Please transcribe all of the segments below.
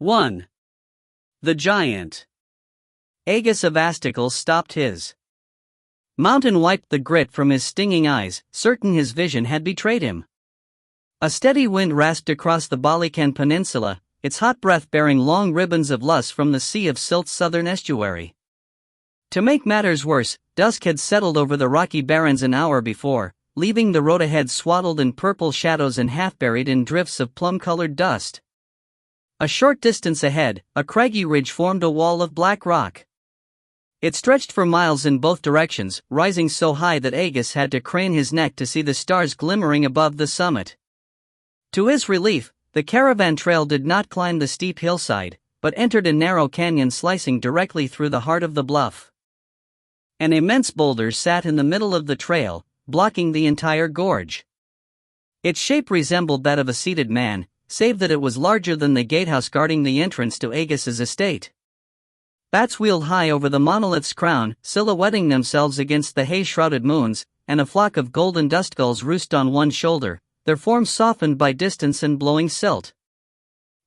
1. The Giant. Aegis of Asticles stopped his mount and wiped the grit from his stinging eyes, certain his vision had betrayed him. A steady wind rasped across the Balikan Peninsula, its hot breath bearing long ribbons of lust from the Sea of Silt's southern estuary. To make matters worse, dusk had settled over the rocky barrens an hour before, leaving the road ahead swaddled in purple shadows and half-buried in drifts of plum-colored dust. A short distance ahead, a craggy ridge formed a wall of black rock. It stretched for miles in both directions, rising so high that Aegis had to crane his neck to see the stars glimmering above the summit. To his relief, the caravan trail did not climb the steep hillside, but entered a narrow canyon slicing directly through the heart of the bluff. An immense boulder sat in the middle of the trail, blocking the entire gorge. Its shape resembled that of a seated man, save that it was larger than the gatehouse guarding the entrance to Aegis's estate. Bats wheeled high over the monolith's crown, silhouetting themselves against the hay-shrouded moons, and a flock of golden dustgulls roost on one shoulder, their forms softened by distance and blowing silt.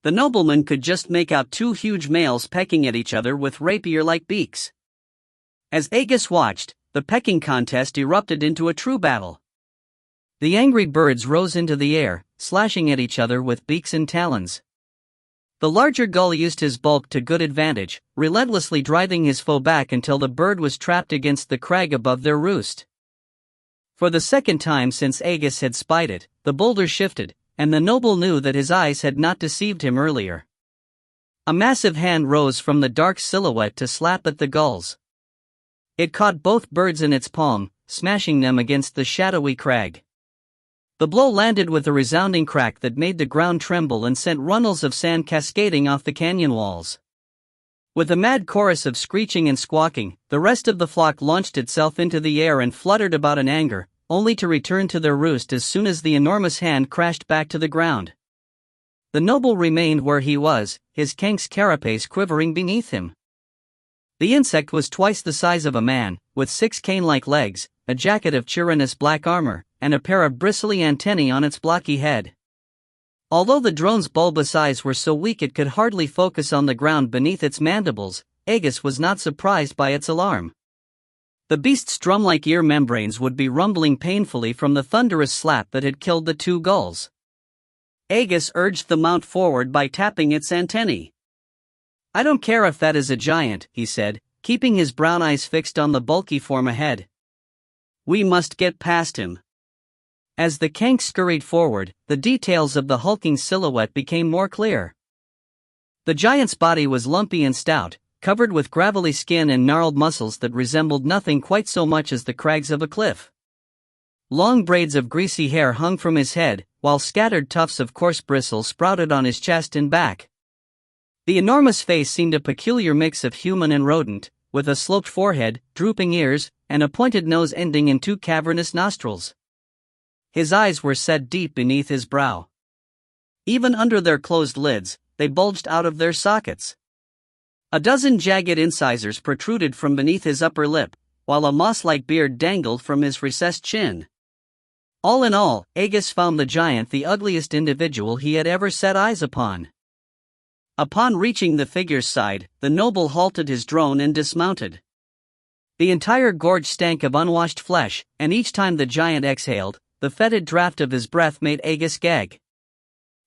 The nobleman could just make out two huge males pecking at each other with rapier-like beaks. As Aegis watched, the pecking contest erupted into a true battle. The angry birds rose into the air, slashing at each other with beaks and talons. The larger gull used his bulk to good advantage, relentlessly driving his foe back until the bird was trapped against the crag above their roost. For the second time since Aegis had spied it, the boulder shifted, and the noble knew that his eyes had not deceived him earlier. A massive hand rose from the dark silhouette to slap at the gulls. It caught both birds in its palm, smashing them against the shadowy crag. The blow landed with a resounding crack that made the ground tremble and sent runnels of sand cascading off the canyon walls. With a mad chorus of screeching and squawking, the rest of the flock launched itself into the air and fluttered about in anger, only to return to their roost as soon as the enormous hand crashed back to the ground. The noble remained where he was, his Kank's carapace quivering beneath him. The insect was twice the size of a man, with 6 cane-like legs, a jacket of chitinous black armor, and a pair of bristly antennae on its blocky head. Although the drone's bulbous eyes were so weak it could hardly focus on the ground beneath its mandibles, Aegis was not surprised by its alarm. The beast's drum-like ear membranes would be rumbling painfully from the thunderous slap that had killed the 2 gulls. Aegis urged the mount forward by tapping its antennae. "I don't care if that is a giant," he said, keeping his brown eyes fixed on the bulky form ahead. "We must get past him." As the Kank scurried forward, the details of the hulking silhouette became more clear. The giant's body was lumpy and stout, covered with gravelly skin and gnarled muscles that resembled nothing quite so much as the crags of a cliff. Long braids of greasy hair hung from his head, while scattered tufts of coarse bristles sprouted on his chest and back. The enormous face seemed a peculiar mix of human and rodent, with a sloped forehead, drooping ears, and a pointed nose ending in 2 cavernous nostrils. His eyes were set deep beneath his brow. Even under their closed lids, they bulged out of their sockets. A dozen jagged incisors protruded from beneath his upper lip, while a moss-like beard dangled from his recessed chin. All in all, Aegis found the giant the ugliest individual he had ever set eyes upon. Upon reaching the figure's side, the noble halted his drone and dismounted. The entire gorge stank of unwashed flesh, and each time the giant exhaled, the fetid draft of his breath made Aegis gag.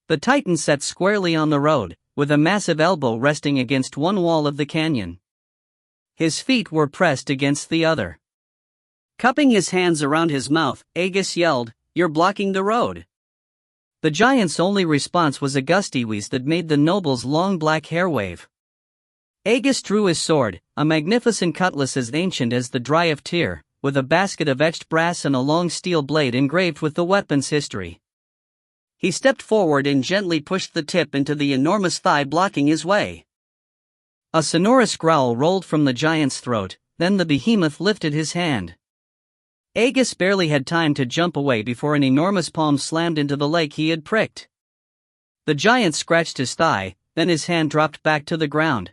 The titan sat squarely on the road, with a massive elbow resting against one wall of the canyon. His feet were pressed against the other. Cupping his hands around his mouth, Aegis yelled, "You're blocking the road." The giant's only response was a gusty wheeze that made the noble's long black hair wave. Aegis drew his sword, a magnificent cutlass as ancient as the Dry of Tyr, with a basket of etched brass and a long steel blade engraved with the weapon's history. He stepped forward and gently pushed the tip into the enormous thigh blocking his way. A sonorous growl rolled from the giant's throat, then the behemoth lifted his hand. Aegis barely had time to jump away before an enormous palm slammed into the leg he had pricked. The giant scratched his thigh, then his hand dropped back to the ground.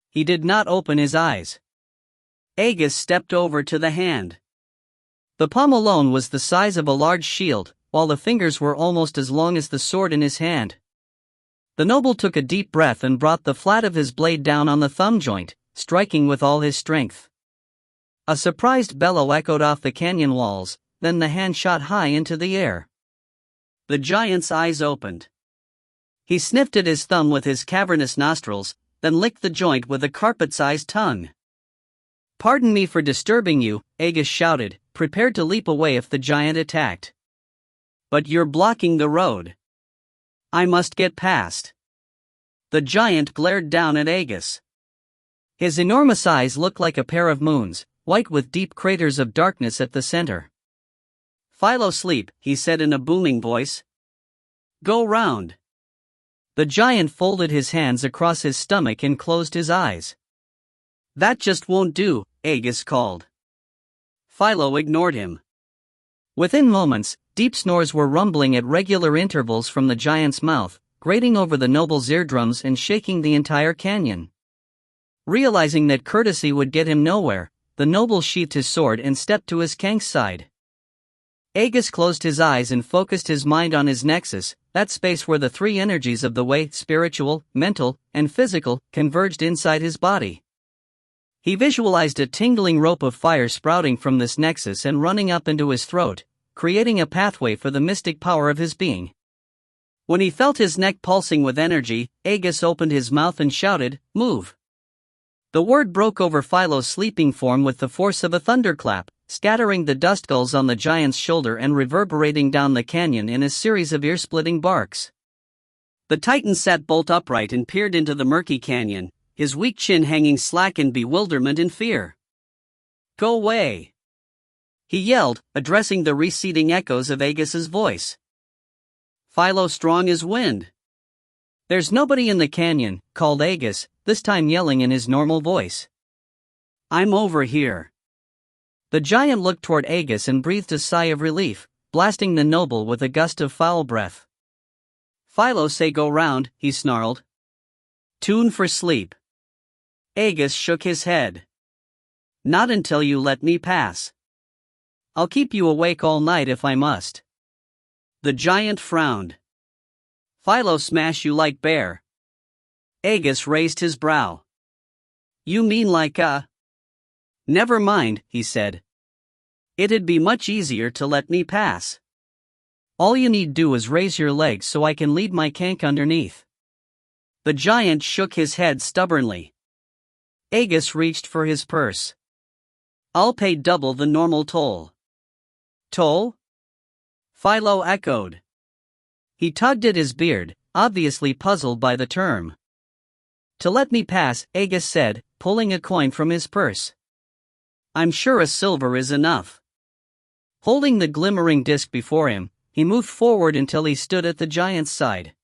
He did not open his eyes. Aegis stepped over to the hand. The palm alone was the size of a large shield, while the fingers were almost as long as the sword in his hand. The noble took a deep breath and brought the flat of his blade down on the thumb joint, striking with all his strength. A surprised bellow echoed off the canyon walls, then the hand shot high into the air. The giant's eyes opened. He sniffed at his thumb with his cavernous nostrils, then licked the joint with a carpet-sized tongue. "Pardon me for disturbing you," Aegis shouted, prepared to leap away if the giant attacked. "But you're blocking the road. I must get past." The giant glared down at Aegis. His enormous eyes looked like a pair of moons, white with deep craters of darkness at the center. "Philo, sleep," he said in a booming voice. "Go round." The giant folded his hands across his stomach and closed his eyes. "That just won't do," Aegis called. Philo ignored him. Within moments, deep snores were rumbling at regular intervals from the giant's mouth, grating over the noble's eardrums and shaking the entire canyon. Realizing that courtesy would get him nowhere, the noble sheathed his sword and stepped to his kank's side. Aegis closed his eyes and focused his mind on his nexus, that space where the three energies of the way, spiritual, mental, and physical, converged inside his body. He visualized a tingling rope of fire sprouting from this nexus and running up into his throat, creating a pathway for the mystic power of his being. When he felt his neck pulsing with energy, Aegis opened his mouth and shouted, "Move!" The word broke over Philo's sleeping form with the force of a thunderclap, scattering the dust gulls on the giant's shoulder and reverberating down the canyon in a series of ear-splitting barks. The titan sat bolt upright and peered into the murky canyon, his weak chin hanging slack in bewilderment and fear. "Go away!" he yelled, addressing the receding echoes of Aegis's voice. "Philo strong as wind." "There's nobody in the canyon," called Aegis, this time yelling in his normal voice. "I'm over here." The giant looked toward Aegis and breathed a sigh of relief, blasting the noble with a gust of foul breath. "Philo say go round," he snarled. "Tune for sleep." Aegis shook his head. "Not until you let me pass. I'll keep you awake all night if I must." The giant frowned. "Philo smash you like bear." Aegis raised his brow. "You mean like Never mind," he said. "It'd be much easier to let me pass. All you need do is raise your legs so I can lead my kank underneath." The giant shook his head stubbornly. Aegis reached for his purse. "I'll pay double the normal toll." "Toll?" Philo echoed. He tugged at his beard, obviously puzzled by the term. "To let me pass," Aegis said, pulling a coin from his purse. "I'm sure a silver is enough." Holding the glimmering disc before him, he moved forward until he stood at the giant's side.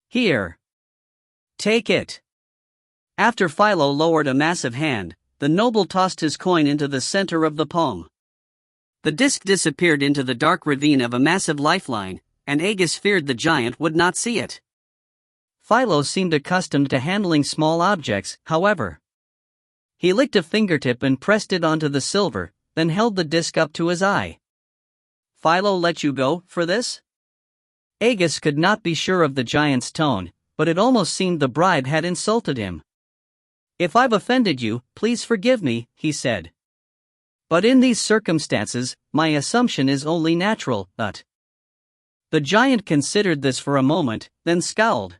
"Here. Take it." After Philo lowered a massive hand, the noble tossed his coin into the center of the palm. The disc disappeared into the dark ravine of a massive lifeline, and Aegis feared the giant would not see it. Philo seemed accustomed to handling small objects, however. He licked a fingertip and pressed it onto the silver, then held the disc up to his eye. "Philo let you go for this?" Aegis could not be sure of the giant's tone, but it almost seemed the bribe had insulted him. "If I've offended you, please forgive me," he said. "But in these circumstances, my assumption is only natural, but..." The giant considered this for a moment, then scowled.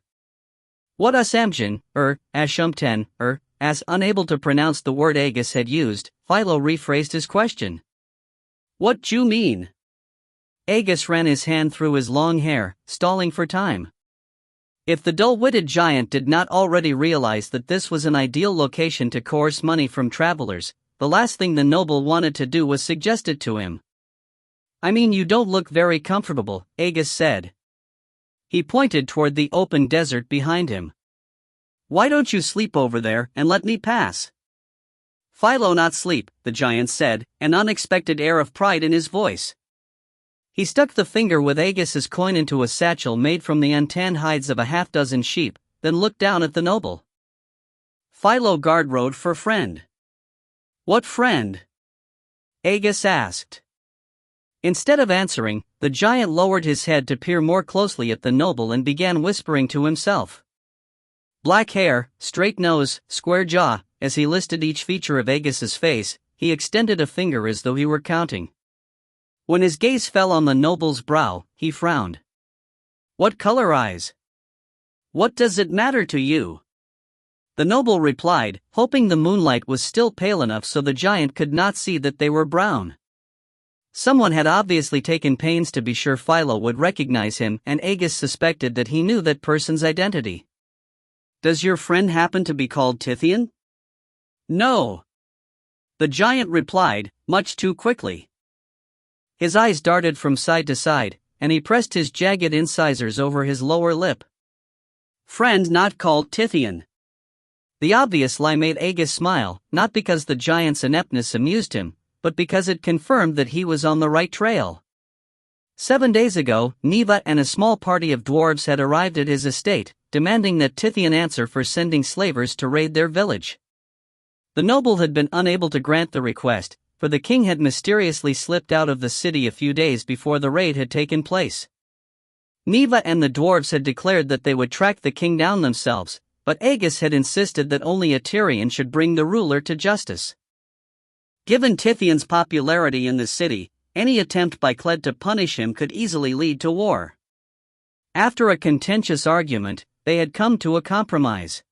"What assumption, assumption, As unable to pronounce the word Aegis had used, Philo rephrased his question. "What d'you mean?" Aegis ran his hand through his long hair, stalling for time. If the dull-witted giant did not already realize that this was an ideal location to coerce money from travelers, the last thing the noble wanted to do was suggest it to him. "I mean, you don't look very comfortable," Aegis said. He pointed toward the open desert behind him. "Why don't you sleep over there and let me pass?" "Philo not sleep," the giant said, an unexpected air of pride in his voice. He stuck the finger with Aegis's coin into a satchel made from the untanned hides of a half-dozen sheep, then looked down at the noble. "Philo guard road for friend." "What friend?" Aegis asked. Instead of answering, the giant lowered his head to peer more closely at the noble and began whispering to himself. Black hair, straight nose, square jaw. As he listed each feature of Agus's face, he extended a finger as though he were counting. When his gaze fell on the noble's brow, he frowned. What color eyes? What does it matter to you? The noble replied, hoping the moonlight was still pale enough so the giant could not see that they were brown. Someone had obviously taken pains to be sure Philo would recognize him, and Agus suspected that he knew that person's identity. Does your friend happen to be called Tithian? No. The giant replied, much too quickly. His eyes darted from side to side, and he pressed his jagged incisors over his lower lip. Friend not called Tithian. The obvious lie made Agus smile, not because the giant's ineptness amused him, but because it confirmed that he was on the right trail. 7 days ago, Neva and a small party of dwarves had arrived at his estate, demanding that Tithian answer for sending slavers to raid their village. The noble had been unable to grant the request, for the king had mysteriously slipped out of the city a few days before the raid had taken place. Neva and the dwarves had declared that they would track the king down themselves, but Agus had insisted that only a Tyrian should bring the ruler to justice. Given Tithian's popularity in the city, any attempt by Cled to punish him could easily lead to war. After a contentious argument, they had come to a compromise.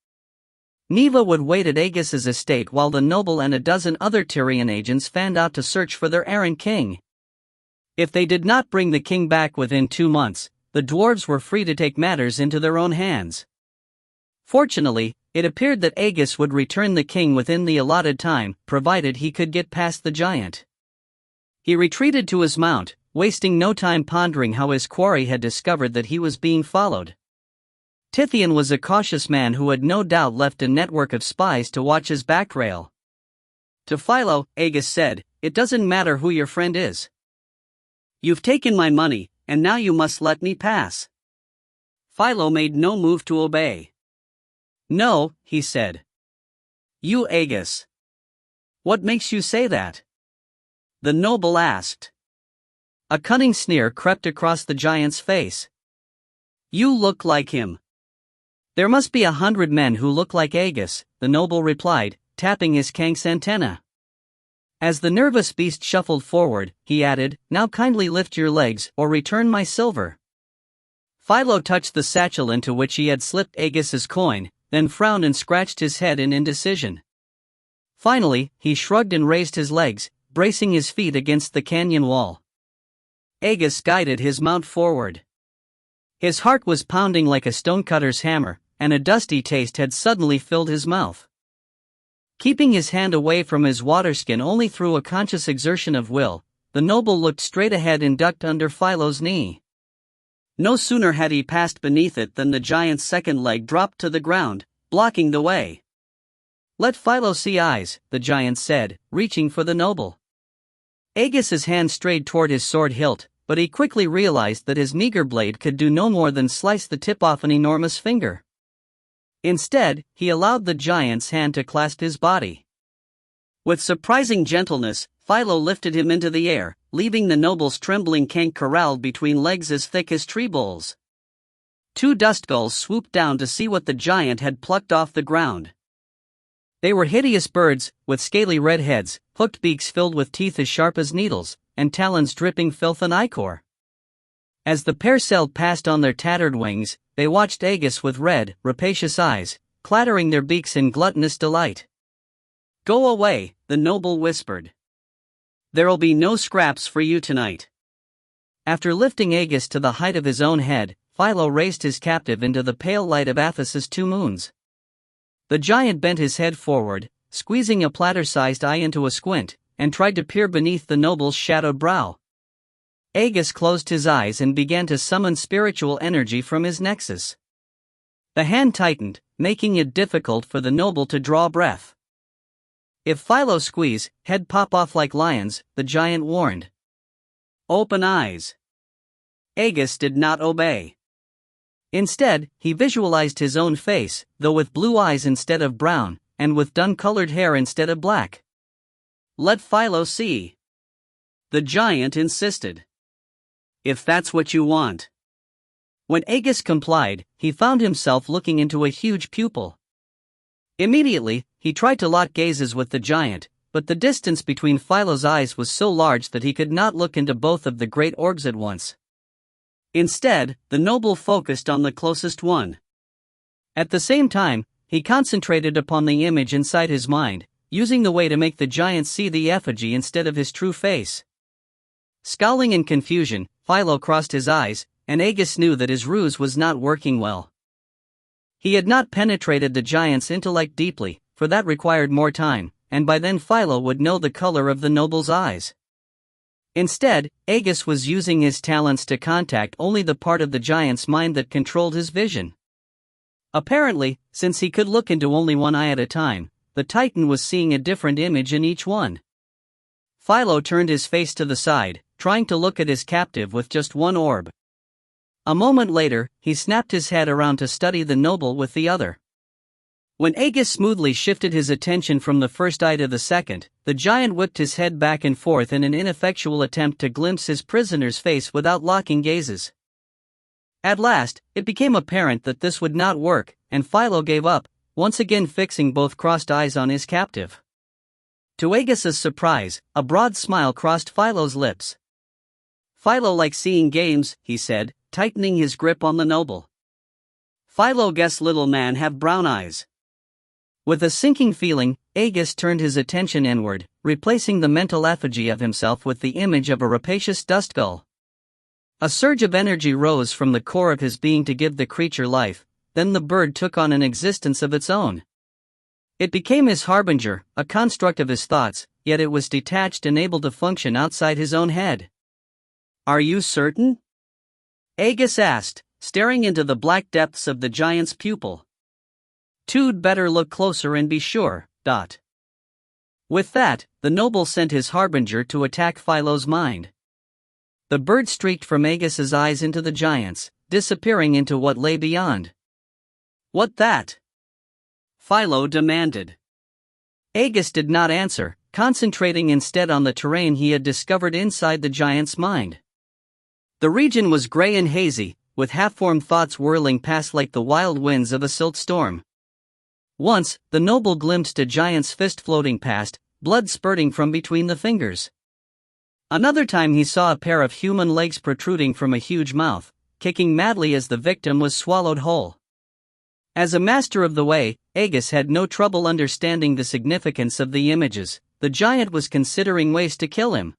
Neva would wait at Agus's estate while the noble and a dozen other Tyrian agents fanned out to search for their errant king. If they did not bring the king back within 2 months, the dwarves were free to take matters into their own hands. Fortunately, it appeared that Agus would return the king within the allotted time, provided he could get past the giant. He retreated to his mount, wasting no time pondering how his quarry had discovered that he was being followed. Tithian was a cautious man who had no doubt left a network of spies to watch his back rail. To Philo, Agus said, "It doesn't matter who your friend is. You've taken my money, and now you must let me pass." Philo made no move to obey. "No," he said. "You, Agus. What makes you say that?" the noble asked. A cunning sneer crept across the giant's face. "You look like him." "There must be 100 men who look like Agus," the noble replied, tapping his kank's antenna. As the nervous beast shuffled forward, he added, "Now kindly lift your legs or return my silver." Philo touched the satchel into which he had slipped Agus's coin, then frowned and scratched his head in indecision. Finally, he shrugged and raised his legs, bracing his feet against the canyon wall. Agus guided his mount forward. His heart was pounding like a stonecutter's hammer, and a dusty taste had suddenly filled his mouth. Keeping his hand away from his waterskin only through a conscious exertion of will, the noble looked straight ahead and ducked under Philo's knee. No sooner had he passed beneath it than the giant's second leg dropped to the ground, blocking the way. "Let Philo see eyes," the giant said, reaching for the noble. Agus's hand strayed toward his sword hilt, but he quickly realized that his meager blade could do no more than slice the tip off an enormous finger. Instead, he allowed the giant's hand to clasp his body. With surprising gentleness, Philo lifted him into the air, leaving the noble's trembling kank corralled between legs as thick as tree boles. 2 dust gulls swooped down to see what the giant had plucked off the ground. They were hideous birds, with scaly red heads, hooked beaks filled with teeth as sharp as needles, and talons dripping filth and ichor. As the pair sailed past on their tattered wings, they watched Agus with red, rapacious eyes, clattering their beaks in gluttonous delight. "Go away," the noble whispered. "There'll be no scraps for you tonight." After lifting Agus to the height of his own head, Philo raised his captive into the pale light of Athos's 2 moons. The giant bent his head forward, squeezing a platter-sized eye into a squint, and tried to peer beneath the noble's shadowed brow. Agus closed his eyes and began to summon spiritual energy from his nexus. The hand tightened, making it difficult for the noble to draw breath. "If Philo squeeze, head pop off like lions," the giant warned. "Open eyes." Agus did not obey. Instead, he visualized his own face, though with blue eyes instead of brown, and with dun-colored hair instead of black. "Let Philo see." The giant insisted. If that's what you want. When Aegis complied, he found himself looking into a huge pupil. Immediately, he tried to lock gazes with the giant, but the distance between Philo's eyes was so large that he could not look into both of the great orbs at once. Instead, the noble focused on the closest one. At the same time, he concentrated upon the image inside his mind, using the way to make the giant see the effigy instead of his true face. Scowling in confusion, Philo crossed his eyes, and Aegis knew that his ruse was not working well. He had not penetrated the giant's intellect deeply, for that required more time, and by then Philo would know the color of the noble's eyes. Instead, Aegis was using his talents to contact only the part of the giant's mind that controlled his vision. Apparently, since he could look into only one eye at a time, the Titan was seeing a different image in each one. Philo turned his face to the side, trying to look at his captive with just one orb. A moment later, he snapped his head around to study the noble with the other. When Aegis smoothly shifted his attention from the first eye to the second, the giant whipped his head back and forth in an ineffectual attempt to glimpse his prisoner's face without locking gazes. At last, it became apparent that this would not work, and Philo gave up, once again fixing both crossed eyes on his captive. To Aegis's surprise, a broad smile crossed Philo's lips. Philo likes seeing games, he said, tightening his grip on the noble. Philo guess little man have brown eyes. With a sinking feeling, Aegis turned his attention inward, replacing the mental effigy of himself with the image of a rapacious dust gull. A surge of energy rose from the core of his being to give the creature life, then the bird took on an existence of its own. It became his harbinger, a construct of his thoughts, yet it was detached and able to function outside his own head. Are you certain? Aegis asked, staring into the black depths of the giant's pupil. "You'd better look closer and be sure." With that, the noble sent his harbinger to attack Philo's mind. The bird streaked from Aegis's eyes into the giant's, disappearing into what lay beyond. "What that?" Philo demanded. Aegis did not answer, concentrating instead on the terrain he had discovered inside the giant's mind. The region was gray and hazy, with half-formed thoughts whirling past like the wild winds of a silt storm. Once, the noble glimpsed a giant's fist floating past, blood spurting from between the fingers. Another time he saw a pair of human legs protruding from a huge mouth, kicking madly as the victim was swallowed whole. As a master of the way, Aegis had no trouble understanding the significance of the images. The giant was considering ways to kill him.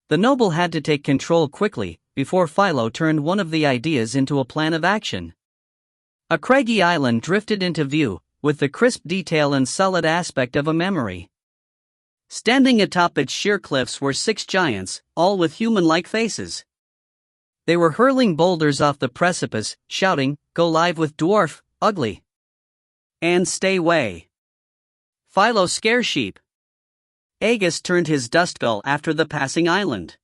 The noble had to take control quickly, before Philo turned one of the ideas into a plan of action. A craggy island drifted into view, with the crisp detail and solid aspect of a memory. Standing atop its sheer cliffs were 6 giants, all with human-like faces. They were hurling boulders off the precipice, shouting, "Go live with dwarf, ugly! And stay way! Philo scare sheep!" Aegis turned his dust gull after the passing island.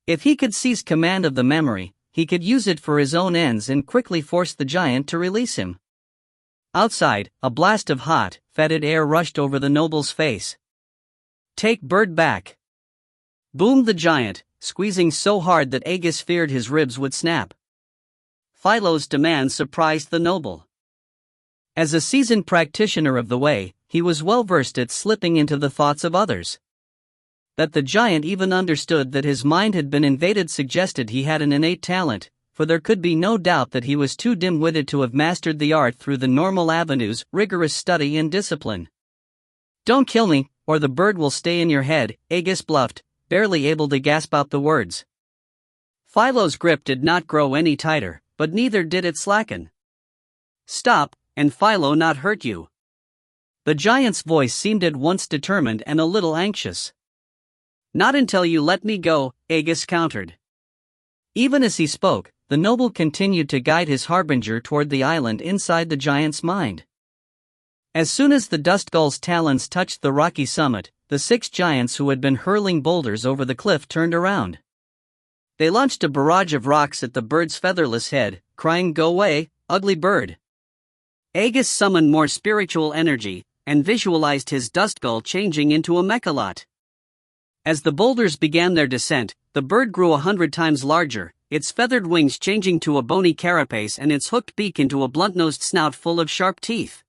If he could seize command of the memory, he could use it for his own ends and quickly force the giant to release him. Outside, a blast of hot, fetid air rushed over the noble's face. "Take bird back!" boomed the giant, squeezing so hard that Aegis feared his ribs would snap. Philo's demand surprised the noble. As a seasoned practitioner of the way, he was well versed at slipping into the thoughts of others. That the giant even understood that his mind had been invaded suggested he had an innate talent, for there could be no doubt that he was too dim-witted to have mastered the art through the normal avenues, rigorous study and discipline. "Don't kill me, or the bird will stay in your head," Aegis bluffed, barely able to gasp out the words. Philo's grip did not grow any tighter, but neither did it slacken. "Stop, and Philo not hurt you." The giant's voice seemed at once determined and a little anxious. "Not until you let me go," Aegis countered. Even as he spoke, the noble continued to guide his harbinger toward the island inside the giant's mind. As soon as the dust gull's talons touched the rocky summit, the 6 giants who had been hurling boulders over the cliff turned around. They launched a barrage of rocks at the bird's featherless head, crying, "Go away, ugly bird!" Aegis summoned more spiritual energy, and visualized his dust gull changing into a mechalot. As the boulders began their descent, the bird grew 100 times larger, its feathered wings changing to a bony carapace and its hooked beak into a blunt-nosed snout full of sharp teeth.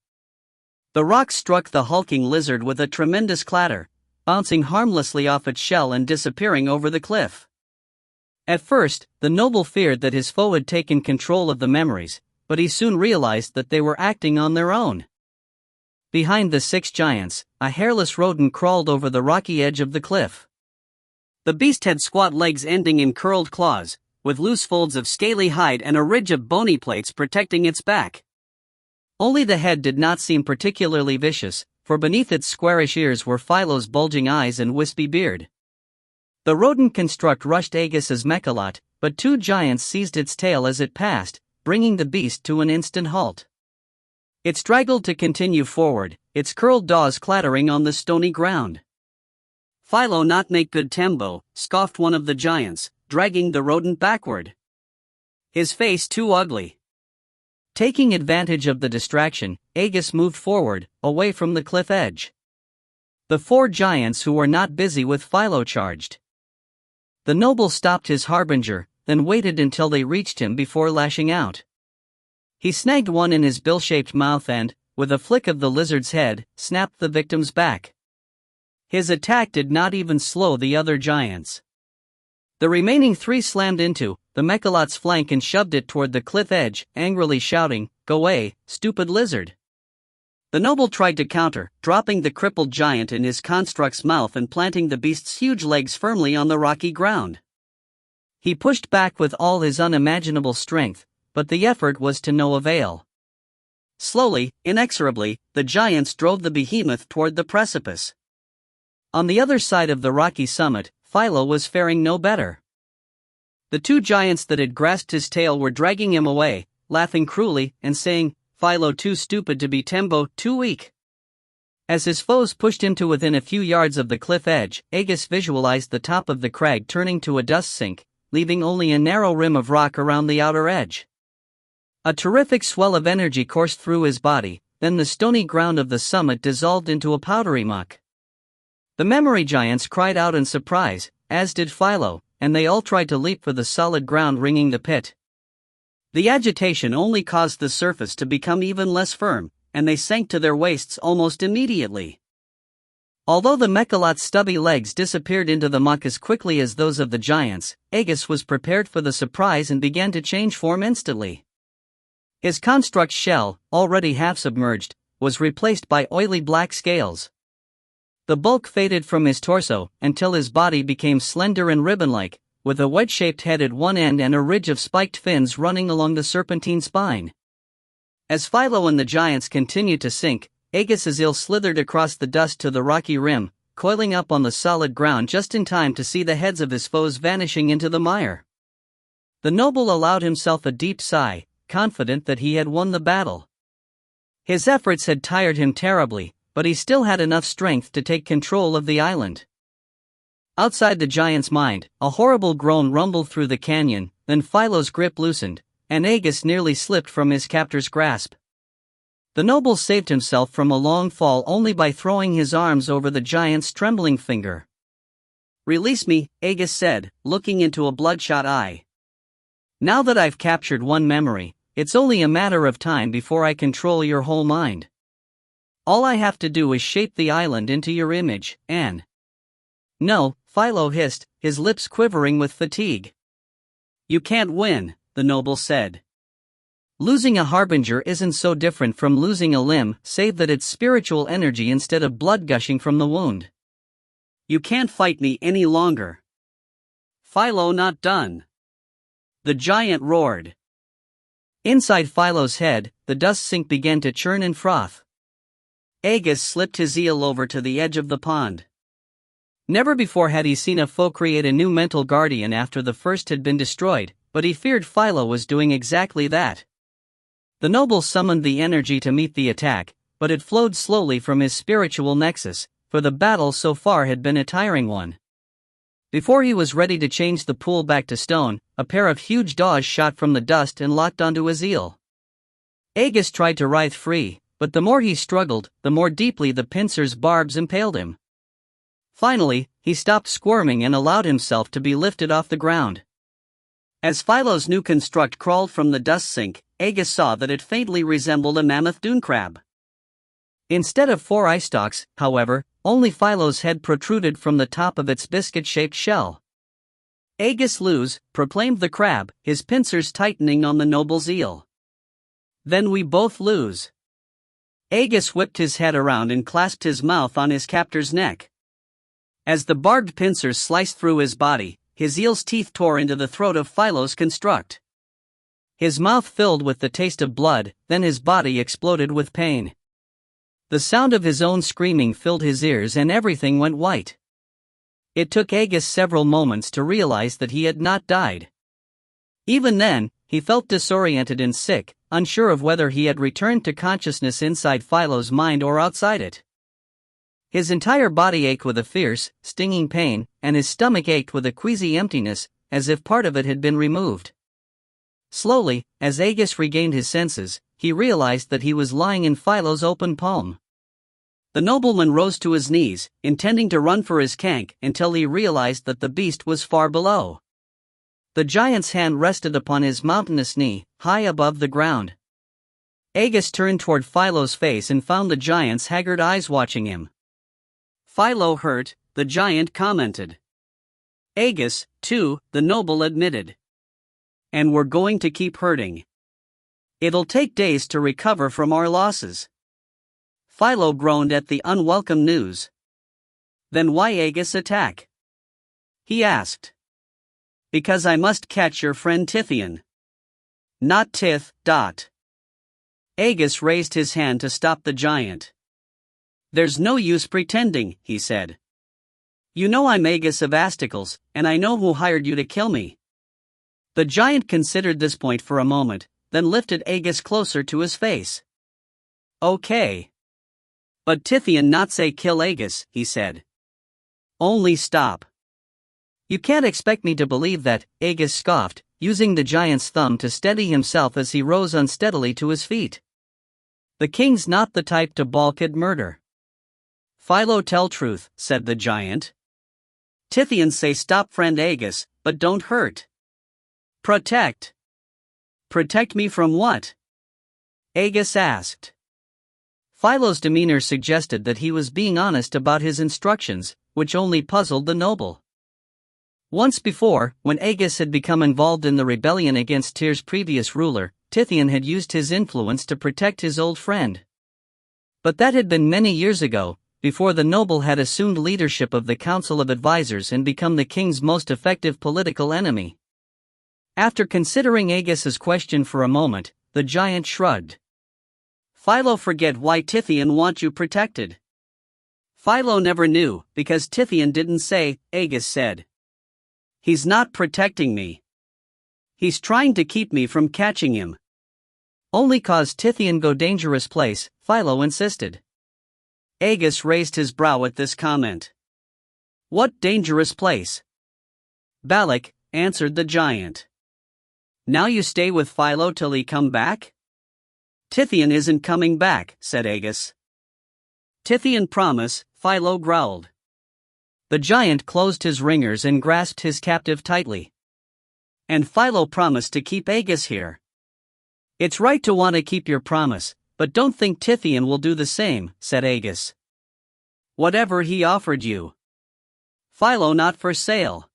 The rock struck the hulking lizard with a tremendous clatter, bouncing harmlessly off its shell and disappearing over the cliff. At first, the noble feared that his foe had taken control of the memories, but he soon realized that they were acting on their own. Behind the 6 giants, a hairless rodent crawled over the rocky edge of the cliff. The beast had squat legs ending in curled claws, with loose folds of scaly hide and a ridge of bony plates protecting its back. Only the head did not seem particularly vicious, for beneath its squarish ears were Philo's bulging eyes and wispy beard. The rodent construct rushed Agus's mechalot, but 2 giants seized its tail as it passed, bringing the beast to an instant halt. It straggled to continue forward, its curled jaws clattering on the stony ground. "Philo not make good tembo," scoffed one of the giants, dragging the rodent backward. "His face too ugly." Taking advantage of the distraction, Agus moved forward, away from the cliff edge. The 4 giants who were not busy with Philo charged. The noble stopped his harbinger, then waited until they reached him before lashing out. He snagged one in his bill-shaped mouth and, with a flick of the lizard's head, snapped the victim's back. His attack did not even slow the other giants. The remaining 3 slammed into the mechalot's flank and shoved it toward the cliff edge, angrily shouting, "Go away, stupid lizard." The noble tried to counter, dropping the crippled giant in his construct's mouth and planting the beast's huge legs firmly on the rocky ground. He pushed back with all his unimaginable strength, but the effort was to no avail. Slowly, inexorably, the giants drove the behemoth toward the precipice. On the other side of the rocky summit, Philo was faring no better. The 2 giants that had grasped his tail were dragging him away, laughing cruelly and saying, "Philo too stupid to be tembo, too weak." As his foes pushed him to within a few yards of the cliff edge, Agus visualized the top of the crag turning to a dust sink, leaving only a narrow rim of rock around the outer edge. A terrific swell of energy coursed through his body, then the stony ground of the summit dissolved into a powdery muck. The memory giants cried out in surprise, as did Philo, and they all tried to leap for the solid ground ringing the pit. The agitation only caused the surface to become even less firm, and they sank to their waists almost immediately. Although the mechalot's stubby legs disappeared into the muck as quickly as those of the giants, Agus was prepared for the surprise and began to change form instantly. His construct's shell, already half submerged, was replaced by oily black scales. The bulk faded from his torso until his body became slender and ribbon-like, with a wedge-shaped head at one end and a ridge of spiked fins running along the serpentine spine. As Philo and the giants continued to sink, Agus's ill slithered across the dust to the rocky rim, coiling up on the solid ground just in time to see the heads of his foes vanishing into the mire. The noble allowed himself a deep sigh, confident that he had won the battle. His efforts had tired him terribly, but he still had enough strength to take control of the island. Outside the giant's mind, a horrible groan rumbled through the canyon, then Philo's grip loosened, and Agus nearly slipped from his captor's grasp. The noble saved himself from a long fall only by throwing his arms over the giant's trembling finger. "Release me," Agus said, looking into a bloodshot eye. "Now that I've captured one memory, it's only a matter of time before I control your whole mind. All I have to do is shape the island into your image, and—" "No," Philo hissed, his lips quivering with fatigue. "You can't win," the noble said. "Losing a harbinger isn't so different from losing a limb, save that it's spiritual energy instead of blood gushing from the wound. You can't fight me any longer." "Philo not done," the giant roared. Inside Philo's head, the dust sink began to churn and froth. Agus slipped his eel over to the edge of the pond. Never before had he seen a foe create a new mental guardian after the first had been destroyed, but he feared Philo was doing exactly that. The noble summoned the energy to meet the attack, but it flowed slowly from his spiritual nexus, for the battle so far had been a tiring one. Before he was ready to change the pool back to stone, a pair of huge jaws shot from the dust and locked onto his eel. Agus tried to writhe free, but the more he struggled, the more deeply the pincer's barbs impaled him. Finally, he stopped squirming and allowed himself to be lifted off the ground. As Philo's new construct crawled from the dust sink, Agus saw that it faintly resembled a mammoth dune crab. Instead of 4 eye stalks, however, only Philo's head protruded from the top of its biscuit-shaped shell. Agus lose, proclaimed the crab, his pincers tightening on the noble's eel. Then we both lose. Agus whipped his head around and clasped his mouth on his captor's neck. As the barbed pincers sliced through his body, his eel's teeth tore into the throat of Philo's construct. His mouth filled with the taste of blood, then his body exploded with pain. The sound of his own screaming filled his ears and everything went white. It took Agus several moments to realize that he had not died. Even then, he felt disoriented and sick, unsure of whether he had returned to consciousness inside Philo's mind or outside it. His entire body ached with a fierce, stinging pain, and his stomach ached with a queasy emptiness, as if part of it had been removed. Slowly, as Agus regained his senses, he realized that he was lying in Philo's open palm. The nobleman rose to his knees, intending to run for his kank until he realized that the beast was far below. The giant's hand rested upon his mountainous knee, high above the ground. Agus turned toward Philo's face and found the giant's haggard eyes watching him. Philo hurt, the giant commented. Agus, too, the noble admitted. And we're going to keep hurting. It'll take days to recover from our losses. Philo groaned at the unwelcome news. Then why Agus attack? He asked. Because I must catch your friend Tithian. Not Tith. Agus raised his hand to stop the giant. There's no use pretending, he said. You know I'm Agus of Asticles, and I know who hired you to kill me. The giant considered this point for a moment, then lifted Agus closer to his face. Okay. But Tithian not say kill Agus, he said. Only stop. You can't expect me to believe that, Agus scoffed, using the giant's thumb to steady himself as he rose unsteadily to his feet. The king's not the type to balk at murder. Philo tell truth, said the giant. Tithian say stop friend Agus, but don't hurt. Protect. Protect me from what? Agus asked. Philo's demeanor suggested that he was being honest about his instructions, which only puzzled the noble. Once before, when Agus had become involved in the rebellion against Tyr's previous ruler, Tithian had used his influence to protect his old friend. But that had been many years ago, before the noble had assumed leadership of the Council of Advisors and become the king's most effective political enemy. After considering Agus's question for a moment, the giant shrugged. Philo forget why Tithian want you protected. Philo never knew, because Tithian didn't say, Agus said. He's not protecting me. He's trying to keep me from catching him. Only cause Tithian go dangerous place, Philo insisted. Agus raised his brow at this comment. What dangerous place? Balak, answered the giant. Now you stay with Philo till he come back? Tithian isn't coming back, said Agus. Tithian promise, Philo growled. The giant closed his ringers and grasped his captive tightly. And Philo promised to keep Agus here. It's right to want to keep your promise, but don't think Tithian will do the same, said Agus. Whatever he offered you. Philo not for sale.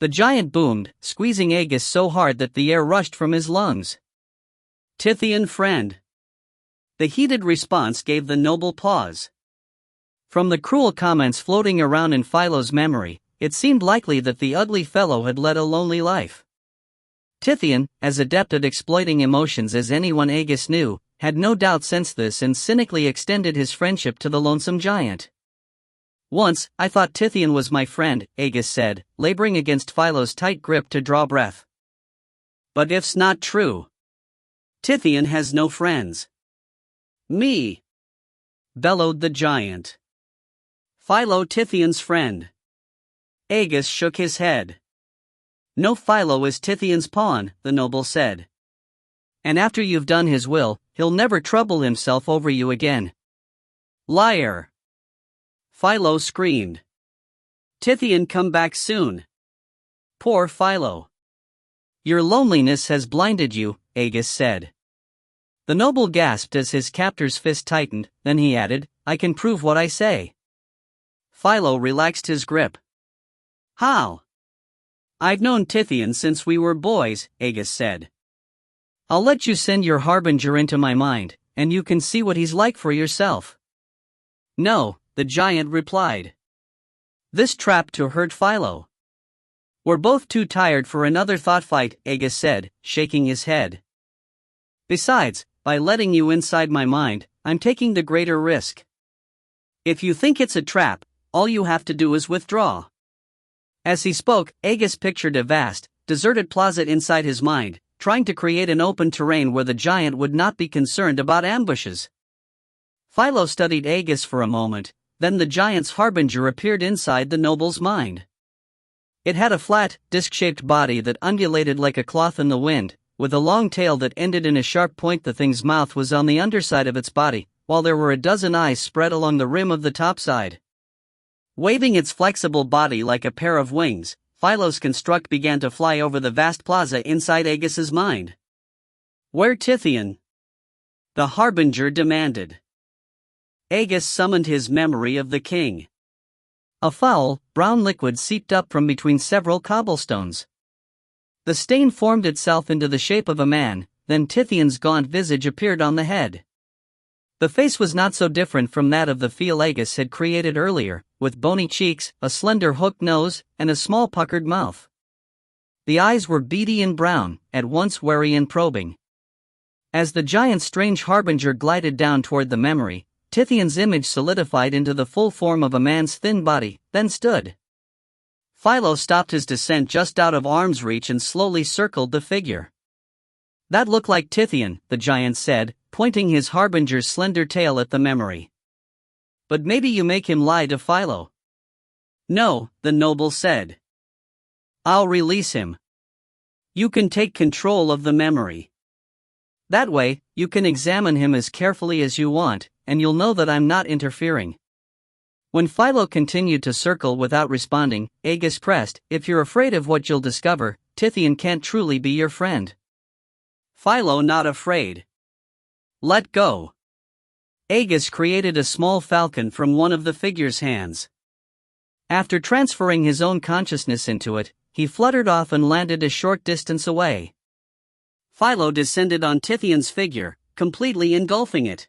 The giant boomed, squeezing Agus so hard that the air rushed from his lungs. Tithian friend. The heated response gave the noble pause. From the cruel comments floating around in Philo's memory, it seemed likely that the ugly fellow had led a lonely life. Tithian, as adept at exploiting emotions as anyone Agus knew, had no doubt sensed this and cynically extended his friendship to the lonesome giant. Once, I thought Tithian was my friend, Agus said, laboring against Philo's tight grip to draw breath. But if's not true. Tithian has no friends. Me! Bellowed the giant. Philo Tithian's friend. Agus shook his head. No, Philo is Tithian's pawn, the noble said. And after you've done his will, he'll never trouble himself over you again. Liar! Philo screamed. Tithian, come back soon. Poor Philo. Your loneliness has blinded you, Agus said. The noble gasped as his captor's fist tightened, then he added, I can prove what I say. Philo relaxed his grip. How? I've known Tithian since we were boys, Agus said. I'll let you send your harbinger into my mind, and you can see what he's like for yourself. No, the giant replied. This trap to hurt Philo. We're both too tired for another thought fight, Agus said, shaking his head. Besides, by letting you inside my mind, I'm taking the greater risk. If you think it's a trap, all you have to do is withdraw. As he spoke, Agus pictured a vast, deserted plaza inside his mind, trying to create an open terrain where the giant would not be concerned about ambushes. Philo studied Agus for a moment, then the giant's harbinger appeared inside the noble's mind. It had a flat, disc-shaped body that undulated like a cloth in the wind, with a long tail that ended in a sharp point. The thing's mouth was on the underside of its body, while there were a dozen eyes spread along the rim of the topside. Waving its flexible body like a pair of wings, Philo's construct began to fly over the vast plaza inside Agus's mind. Where Tithian? The harbinger demanded. Agus summoned his memory of the king. A foul, brown liquid seeped up from between several cobblestones. The stain formed itself into the shape of a man, then Tithian's gaunt visage appeared on the head. The face was not so different from that of the Phil Agus had created earlier, with bony cheeks, a slender hooked nose, and a small puckered mouth. The eyes were beady and brown, at once wary and probing. As the giant's strange harbinger glided down toward the memory, Tithian's image solidified into the full form of a man's thin body, then stood. Philo stopped his descent just out of arm's reach and slowly circled the figure. That looked like Tithian, the giant said, pointing his harbinger's slender tail at the memory. But maybe you make him lie to Philo. No, the noble said. I'll release him. You can take control of the memory. That way, you can examine him as carefully as you want, and you'll know that I'm not interfering. When Philo continued to circle without responding, Agus pressed, if you're afraid of what you'll discover, Tithian can't truly be your friend. Philo not afraid. Let go. Agus created a small falcon from one of the figure's hands. After transferring his own consciousness into it, he fluttered off and landed a short distance away. Philo descended on Tithian's figure, completely engulfing it.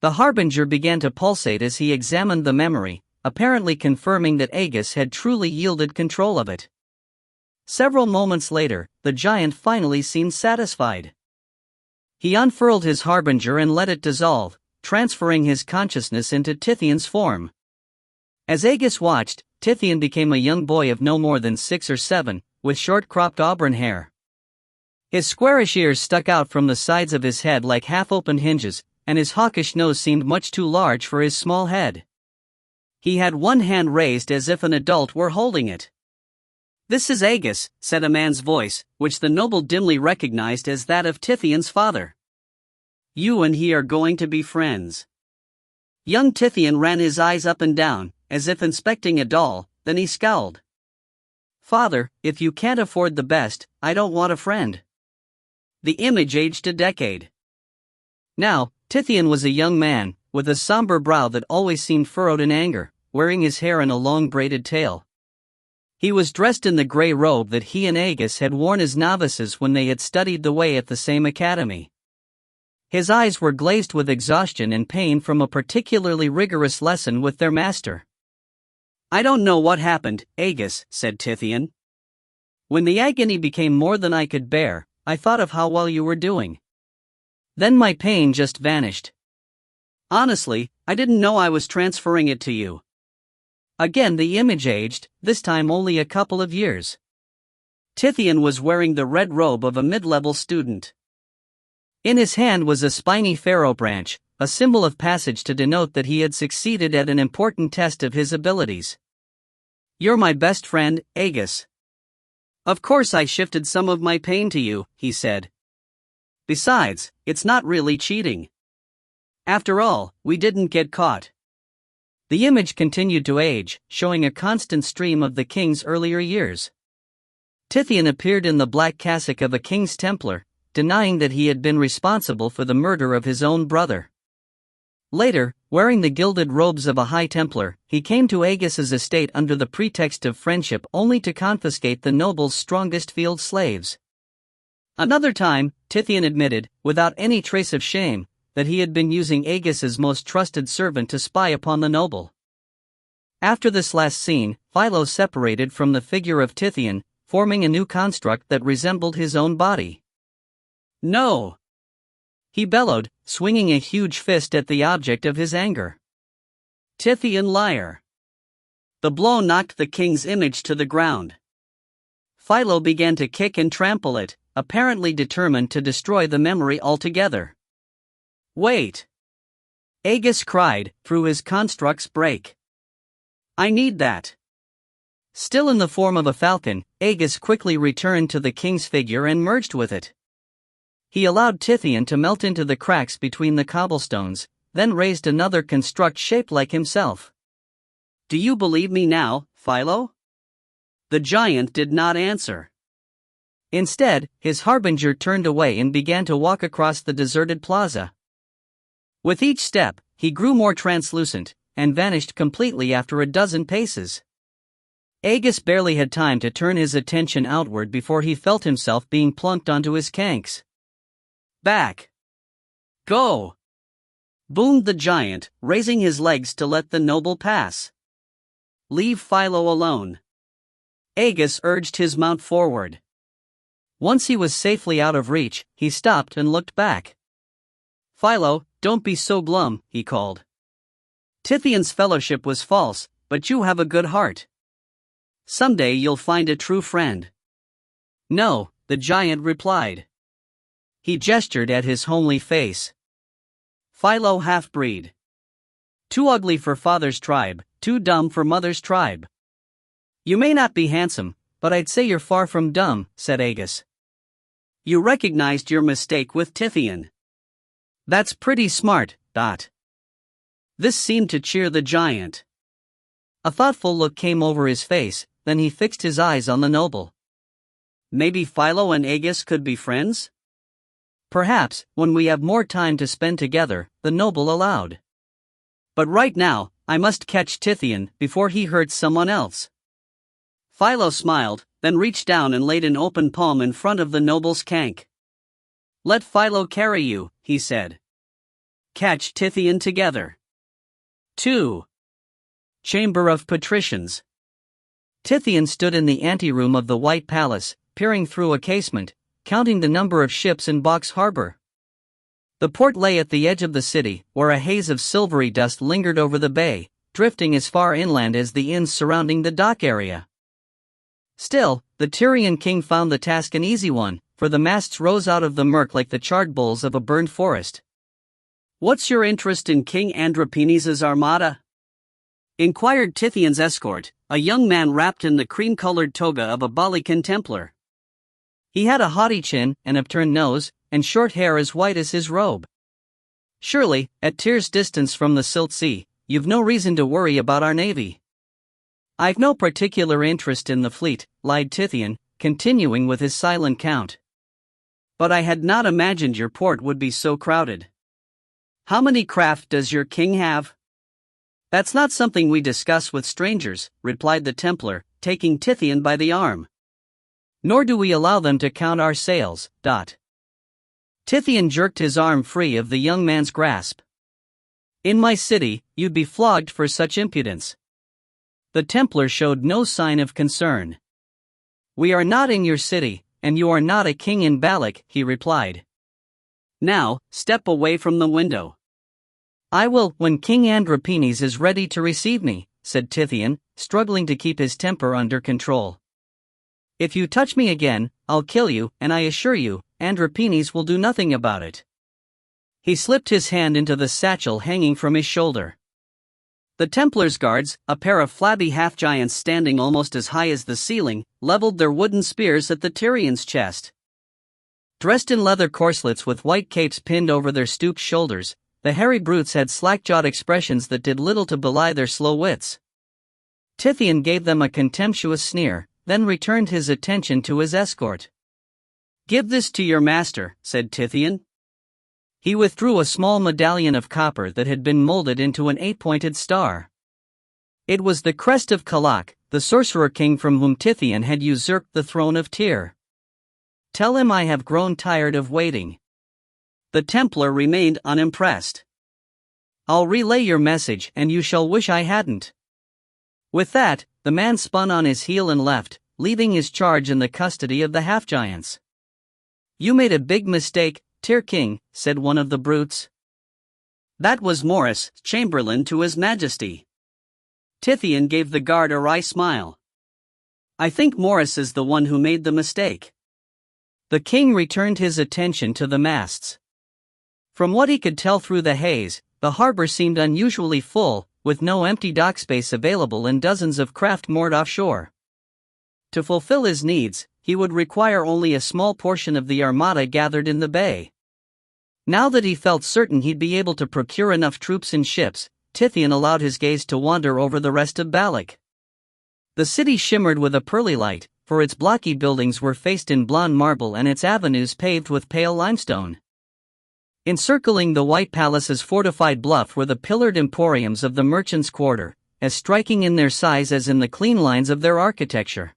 The harbinger began to pulsate as he examined the memory, apparently confirming that Agus had truly yielded control of it. Several moments later, the giant finally seemed satisfied. He unfurled his harbinger and let it dissolve, transferring his consciousness into Tithian's form. As Agus watched, Tithian became a young boy of no more than 6 or 7, with short-cropped auburn hair. His squarish ears stuck out from the sides of his head like half-opened hinges, and his hawkish nose seemed much too large for his small head. He had one hand raised as if an adult were holding it. This is Agus, said a man's voice, which the noble dimly recognized as that of Tithian's father. You and he are going to be friends. Young Tithian ran his eyes up and down, as if inspecting a doll, then he scowled. Father, if you can't afford the best, I don't want a friend. The image aged a decade. Now, Tithian was a young man, with a somber brow that always seemed furrowed in anger, wearing his hair in a long braided tail. He was dressed in the gray robe that he and Agus had worn as novices when they had studied the way at the same academy. His eyes were glazed with exhaustion and pain from a particularly rigorous lesson with their master. I don't know what happened, Agus, said Tithian. When the agony became more than I could bear, I thought of how well you were doing. Then my pain just vanished. Honestly, I didn't know I was transferring it to you. Again the image aged, this time only a couple of years. Tithian was wearing the red robe of a mid-level student. In his hand was a spiny pharaoh branch, a symbol of passage to denote that he had succeeded at an important test of his abilities. You're my best friend, Agus. Of course I shifted some of my pain to you, he said. Besides, it's not really cheating. After all, we didn't get caught. The image continued to age, showing a constant stream of the king's earlier years. Tithian appeared in the black cassock of a king's Templar, denying that he had been responsible for the murder of his own brother. Later, wearing the gilded robes of a High Templar, he came to Agus's estate under the pretext of friendship only to confiscate the noble's strongest field slaves. Another time, Tithian admitted, without any trace of shame, that he had been using Agus's most trusted servant to spy upon the noble. After this last scene, Philo separated from the figure of Tithian, forming a new construct that resembled his own body. "No!" he bellowed, swinging a huge fist at the object of his anger. "Tithian liar!" The blow knocked the king's image to the ground. Philo began to kick and trample it, apparently determined to destroy the memory altogether. "Wait!" Agus cried, through his construct's break. "I need that." Still in the form of a falcon, Agus quickly returned to the king's figure and merged with it. He allowed Tithian to melt into the cracks between the cobblestones, then raised another construct shaped like himself. "Do you believe me now, Philo?" The giant did not answer. Instead, his harbinger turned away and began to walk across the deserted plaza. With each step, he grew more translucent, and vanished completely after a dozen paces. Agus barely had time to turn his attention outward before he felt himself being plunked onto his kanks. "Back! Go!" boomed the giant, raising his legs to let the noble pass. "Leave Philo alone." Agus urged his mount forward. Once he was safely out of reach, he stopped and looked back. "Philo, don't be so glum," he called. "Tithian's fellowship was false, but you have a good heart. Someday you'll find a true friend." "No," the giant replied. He gestured at his homely face. "Philo half-breed. Too ugly for father's tribe, too dumb for mother's tribe." "You may not be handsome, but I'd say you're far from dumb," said Agus. "You recognized your mistake with Tithian. That's pretty smart, Dot." This seemed to cheer the giant. A thoughtful look came over his face, then he fixed his eyes on the noble. "Maybe Philo and Agus could be friends?" "Perhaps, when we have more time to spend together," the noble allowed. "But right now, I must catch Tithian before he hurts someone else." Philo smiled, then reached down and laid an open palm in front of the noble's kank. "Let Philo carry you," he said. "Catch Tithian together." 2. Chamber of Patricians. Tithian stood in the anteroom of the White Palace, peering through a casement, counting the number of ships in Box Harbor. The port lay at the edge of the city, where a haze of silvery dust lingered over the bay, drifting as far inland as the inns surrounding the dock area. Still, the Tyrian king found the task an easy one, for the masts rose out of the murk like the charred boles of a burned forest. "What's your interest in King Andropenes' armada?" inquired Tithian's escort, a young man wrapped in the cream-colored toga of a Balikan Templar. He had a haughty chin, an upturned nose, and short hair as white as his robe. "Surely, at Tyr's distance from the Silt Sea, you've no reason to worry about our navy." "I've no particular interest in the fleet," lied Tithian, continuing with his silent count. "But I had not imagined your port would be so crowded. How many craft does your king have?" "That's not something we discuss with strangers," replied the Templar, taking Tithian by the arm. "Nor do we allow them to count our sails." Tithian jerked his arm free of the young man's grasp. "In my city, you'd be flogged for such impudence." The Templar showed no sign of concern. "We are not in your city, and you are not a king in Balak," he replied. "Now, step away from the window." "I will when King Andropenes is ready to receive me," said Tithian, struggling to keep his temper under control. "If you touch me again, I'll kill you, and I assure you, Andropenes will do nothing about it." He slipped his hand into the satchel hanging from his shoulder. The Templar's guards, a pair of flabby half-giants standing almost as high as the ceiling, leveled their wooden spears at the Tyrian's chest. Dressed in leather corselets with white capes pinned over their stooped shoulders, The hairy brutes had slack-jawed expressions that did little to belie their slow wits. Tithian gave them a contemptuous sneer, then returned his attention to his escort. "Give this to your master," said Tithian. He withdrew a small medallion of copper that had been molded into an 8-pointed star. It was the crest of Kalak, the sorcerer king from whom Tithian had usurped the throne of Tyr. "Tell him I have grown tired of waiting." The Templar remained unimpressed. "I'll relay your message and you shall wish I hadn't." With that, the man spun on his heel and left, leaving his charge in the custody of the half-giants. "You made a big mistake, Tyr King," said one of the brutes. That was Morris, chamberlain to His Majesty. Tithian gave the guard a wry smile. "I think Morris is the one who made the mistake." The king returned his attention to the masts. From what he could tell through the haze, the harbor seemed unusually full, with no empty dock space available and dozens of craft moored offshore. To fulfill his needs, he would require only a small portion of the armada gathered in the bay. Now that he felt certain he'd be able to procure enough troops and ships, Tithian allowed his gaze to wander over the rest of Balak. The city shimmered with a pearly light, for its blocky buildings were faced in blonde marble and its avenues paved with pale limestone. Encircling the White Palace's fortified bluff were the pillared emporiums of the merchants' quarter, as striking in their size as in the clean lines of their architecture.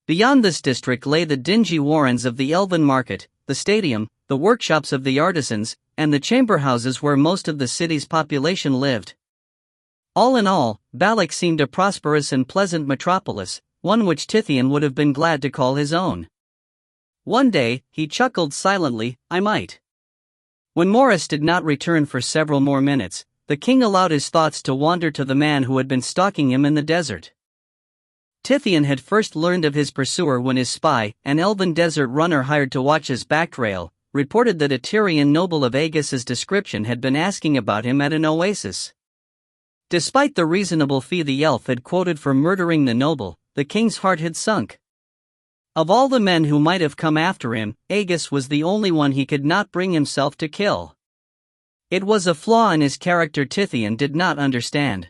Beyond this district lay the dingy warrens of the Elven Market, the stadium, the workshops of the artisans, and the chamber houses where most of the city's population lived. All in all, Balak seemed a prosperous and pleasant metropolis, one which Tithian would have been glad to call his own. One day, he chuckled silently, "I might." When Morris did not return for several more minutes, the king allowed his thoughts to wander to the man who had been stalking him in the desert. Tithian had first learned of his pursuer when his spy, an elven desert runner hired to watch his back trail, reported that a Tyrian noble of Agus's description had been asking about him at an oasis. Despite the reasonable fee the elf had quoted for murdering the noble, the king's heart had sunk. Of all the men who might have come after him, Agus was the only one he could not bring himself to kill. It was a flaw in his character Tithian did not understand.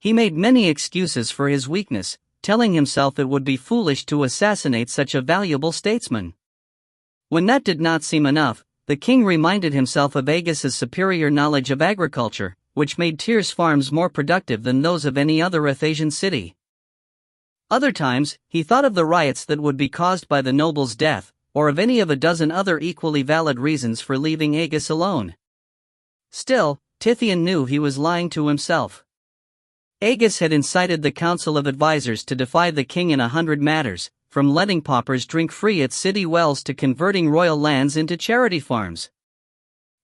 He made many excuses for his weakness, telling himself it would be foolish to assassinate such a valuable statesman. When that did not seem enough, the king reminded himself of Agus's superior knowledge of agriculture, which made Tyr's farms more productive than those of any other Athasian city. Other times, he thought of the riots that would be caused by the noble's death, or of any of a dozen other equally valid reasons for leaving Agus alone. Still, Tithian knew he was lying to himself. Agus had incited the council of advisors to defy the king in 100 matters, from letting paupers drink free at city wells to converting royal lands into charity farms.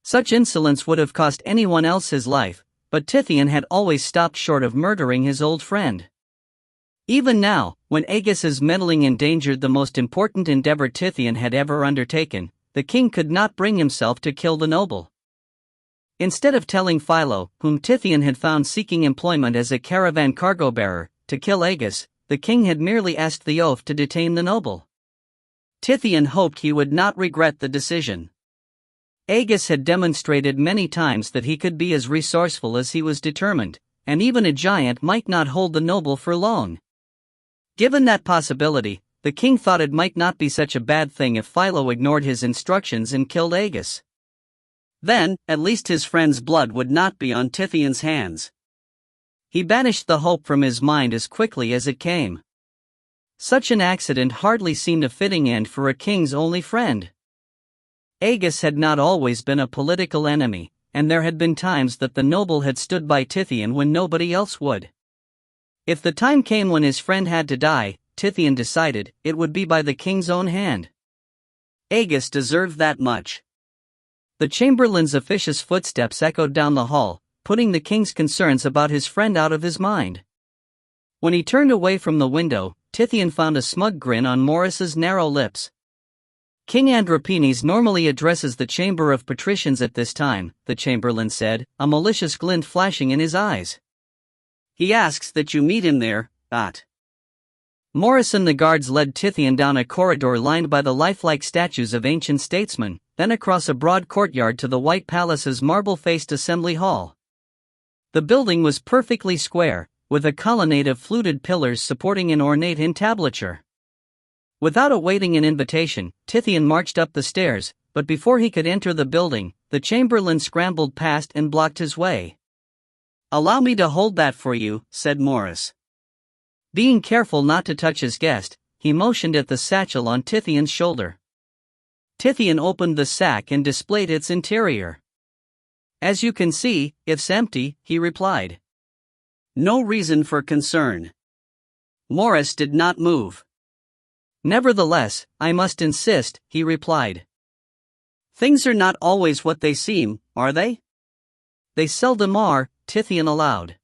Such insolence would have cost anyone else his life, but Tithian had always stopped short of murdering his old friend. Even now, when Agus's meddling endangered the most important endeavor Tithian had ever undertaken, the king could not bring himself to kill the noble. Instead of telling Philo, whom Tithian had found seeking employment as a caravan cargo bearer, to kill Agus, the king had merely asked the oaf to detain the noble. Tithian hoped he would not regret the decision. Agus had demonstrated many times that he could be as resourceful as he was determined, and even a giant might not hold the noble for long. Given that possibility, the king thought it might not be such a bad thing if Philo ignored his instructions and killed Agus. Then, at least his friend's blood would not be on Tithian's hands. He banished the hope from his mind as quickly as it came. Such an accident hardly seemed a fitting end for a king's only friend. Agus had not always been a political enemy, and there had been times that the noble had stood by Tithian when nobody else would. If the time came when his friend had to die, Tithian decided, it would be by the king's own hand. Agus deserved that much. The chamberlain's officious footsteps echoed down the hall, putting the king's concerns about his friend out of his mind. When he turned away from the window, Tithian found a smug grin on Morris's narrow lips. "King Andropenes normally addresses the chamber of patricians at this time," the chamberlain said, a malicious glint flashing in his eyes. "He asks that you meet him there, At." Morris and the guards led Tithian down a corridor lined by the lifelike statues of ancient statesmen, then across a broad courtyard to the White Palace's marble-faced assembly hall. The building was perfectly square, with a colonnade of fluted pillars supporting an ornate entablature. Without awaiting an invitation, Tithian marched up the stairs, but before he could enter the building, the chamberlain scrambled past and blocked his way. "Allow me to hold that for you," said Morris. Being careful not to touch his guest, he motioned at the satchel on Tithian's shoulder. Tithian opened the sack and displayed its interior. "As you can see, it's empty," he replied. "No reason for concern." Morris did not move. "Nevertheless, I must insist," he replied. "Things are not always what they seem, are they?" "They seldom are," Tithian allowed.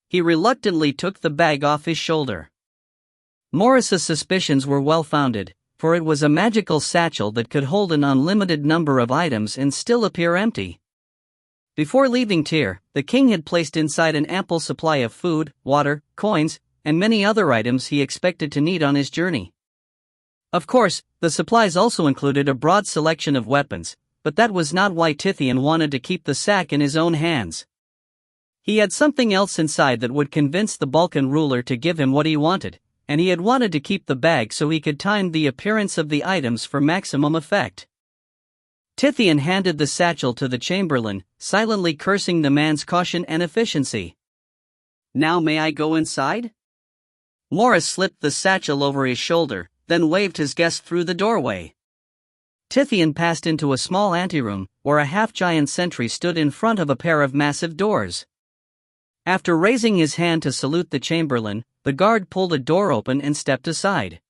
He reluctantly took the bag off his shoulder. Morris's suspicions were well-founded, for it was a magical satchel that could hold an unlimited number of items and still appear empty. Before leaving Tyr, the king had placed inside an ample supply of food, water, coins, and many other items he expected to need on his journey. Of course, the supplies also included a broad selection of weapons, but that was not why Tithian wanted to keep the sack in his own hands. He had something else inside that would convince the Balkan ruler to give him what he wanted, and he had wanted to keep the bag so he could time the appearance of the items for maximum effect. Tithian handed the satchel to the chamberlain, silently cursing the man's caution and efficiency. "Now may I go inside?" Morris slipped the satchel over his shoulder, then waved his guest through the doorway. Tithian passed into a small anteroom, where a half-giant sentry stood in front of a pair of massive doors. After raising his hand to salute the chamberlain, the guard pulled a door open and stepped aside.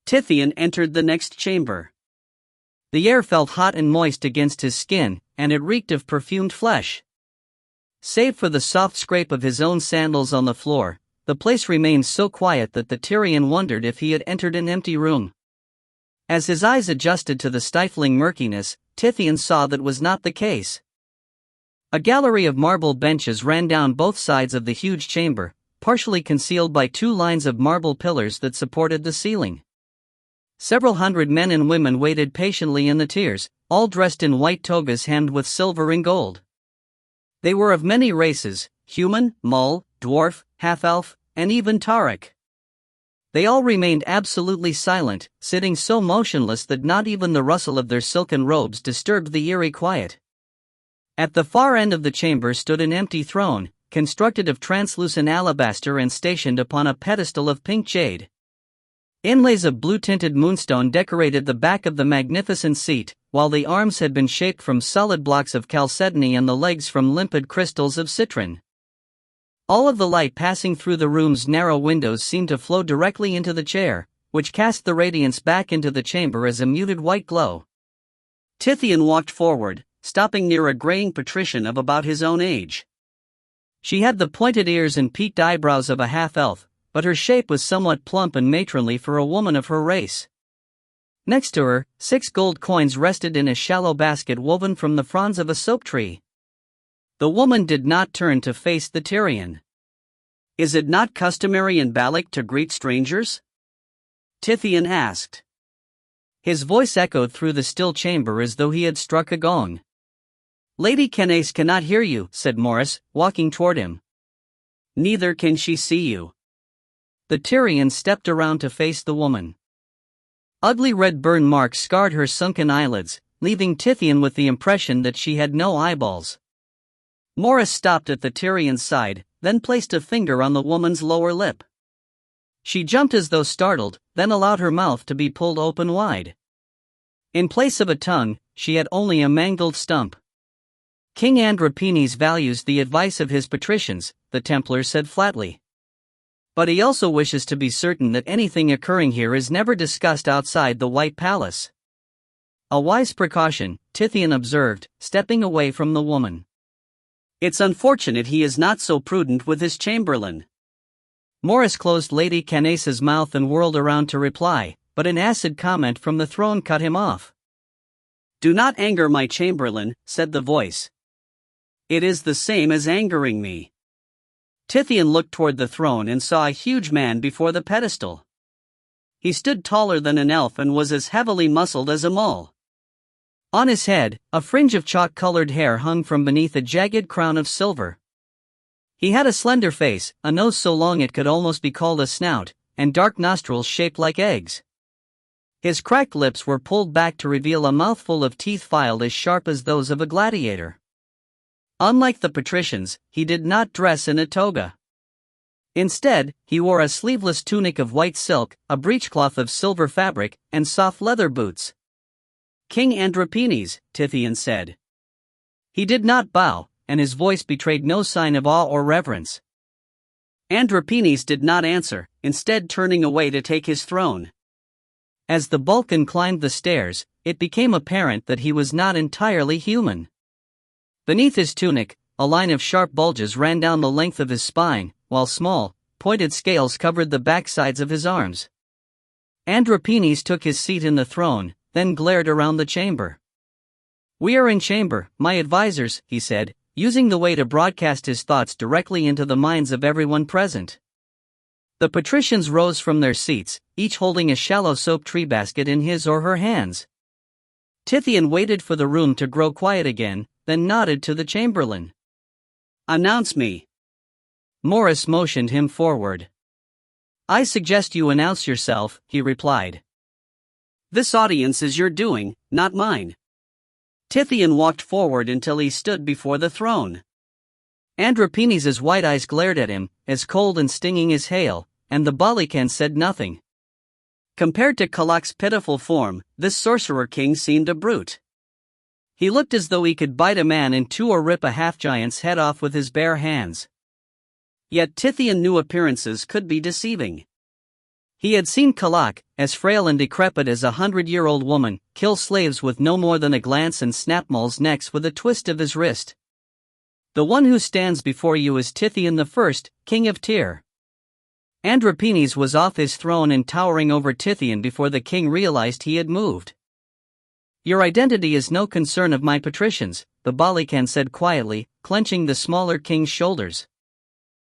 Tithian entered the next chamber. The air felt hot and moist against his skin, and it reeked of perfumed flesh. Save for the soft scrape of his own sandals on the floor, the place remained so quiet that the Tyrian wondered if he had entered an empty room. As his eyes adjusted to the stifling murkiness, Tithian saw that was not the case. A gallery of marble benches ran down both sides of the huge chamber, partially concealed by two lines of marble pillars that supported the ceiling. Several hundred men and women waited patiently in the tiers, all dressed in white togas hemmed with silver and gold. They were of many races: human, Mull, dwarf, half-elf, and even Tauric. They all remained absolutely silent, sitting so motionless that not even the rustle of their silken robes disturbed the eerie quiet. At the far end of the chamber stood an empty throne, constructed of translucent alabaster and stationed upon a pedestal of pink jade. Inlays of blue-tinted moonstone decorated the back of the magnificent seat, while the arms had been shaped from solid blocks of chalcedony and the legs from limpid crystals of citron. All of the light passing through the room's narrow windows seemed to flow directly into the chair, which cast the radiance back into the chamber as a muted white glow. Tithian walked forward, stopping near a graying patrician of about his own age. She had the pointed ears and peaked eyebrows of a half-elf, but her shape was somewhat plump and matronly for a woman of her race. Next to her, 6 gold coins rested in a shallow basket woven from the fronds of a soap tree. The woman did not turn to face the Tyrian. "Is it not customary in Balak to greet strangers?" Tithian asked. His voice echoed through the still chamber as though he had struck a gong. "Lady Cannace cannot hear you," said Morris, walking toward him. "Neither can she see you." The Tyrian stepped around to face the woman. Ugly red burn marks scarred her sunken eyelids, leaving Tithian with the impression that she had no eyeballs. Morris stopped at the Tyrian's side, then placed a finger on the woman's lower lip. She jumped as though startled, then allowed her mouth to be pulled open wide. In place of a tongue, she had only a mangled stump. "King Andropenes values the advice of his patricians," the Templar said flatly. "But he also wishes to be certain that anything occurring here is never discussed outside the White Palace." "A wise precaution," Tithian observed, stepping away from the woman. "It's unfortunate he is not so prudent with his chamberlain." Morris closed Lady Cannace's mouth and whirled around to reply, but an acid comment from the throne cut him off. "Do not anger my chamberlain," said the voice. "It is the same as angering me." Tithian looked toward the throne and saw a huge man before the pedestal. He stood taller than an elf and was as heavily muscled as a Mull. On his head, a fringe of chalk-colored hair hung from beneath a jagged crown of silver. He had a slender face, a nose so long it could almost be called a snout, and dark nostrils shaped like eggs. His cracked lips were pulled back to reveal a mouthful of teeth filed as sharp as those of a gladiator. Unlike the patricians, he did not dress in a toga. Instead, he wore a sleeveless tunic of white silk, a breechcloth of silver fabric, and soft leather boots. "King Andropenes," Tithian said. He did not bow, and his voice betrayed no sign of awe or reverence. Andropenes did not answer, instead turning away to take his throne. As the Vulcan climbed the stairs, it became apparent that he was not entirely human. Beneath his tunic, a line of sharp bulges ran down the length of his spine, while small, pointed scales covered the backsides of his arms. Andropenes took his seat in the throne, then glared around the chamber. "We are in chamber, my advisors," he said, using the way to broadcast his thoughts directly into the minds of everyone present. The patricians rose from their seats, each holding a shallow soap tree basket in his or her hands. Tithian waited for the room to grow quiet again, then nodded to the chamberlain. "Announce me." Morris motioned him forward. "I suggest you announce yourself," he replied. "This audience is your doing, not mine." Tithian walked forward until he stood before the throne. Andropenes' white eyes glared at him, as cold and stinging as hail, and the Balikan said nothing. Compared to Kalak's pitiful form, this sorcerer king seemed a brute. He looked as though he could bite a man in two or rip a half-giant's head off with his bare hands. Yet Tithian knew appearances could be deceiving. He had seen Kalak, as frail and decrepit as a 100-year-old woman, kill slaves with no more than a glance and snap Mul's necks with a twist of his wrist. The one who stands before you is Tithian I, king of Tyr. Andropenes was off his throne and towering over Tithian before the king realized he had moved. "Your identity is no concern of my patricians," the Balikan said quietly, clenching the smaller king's shoulders.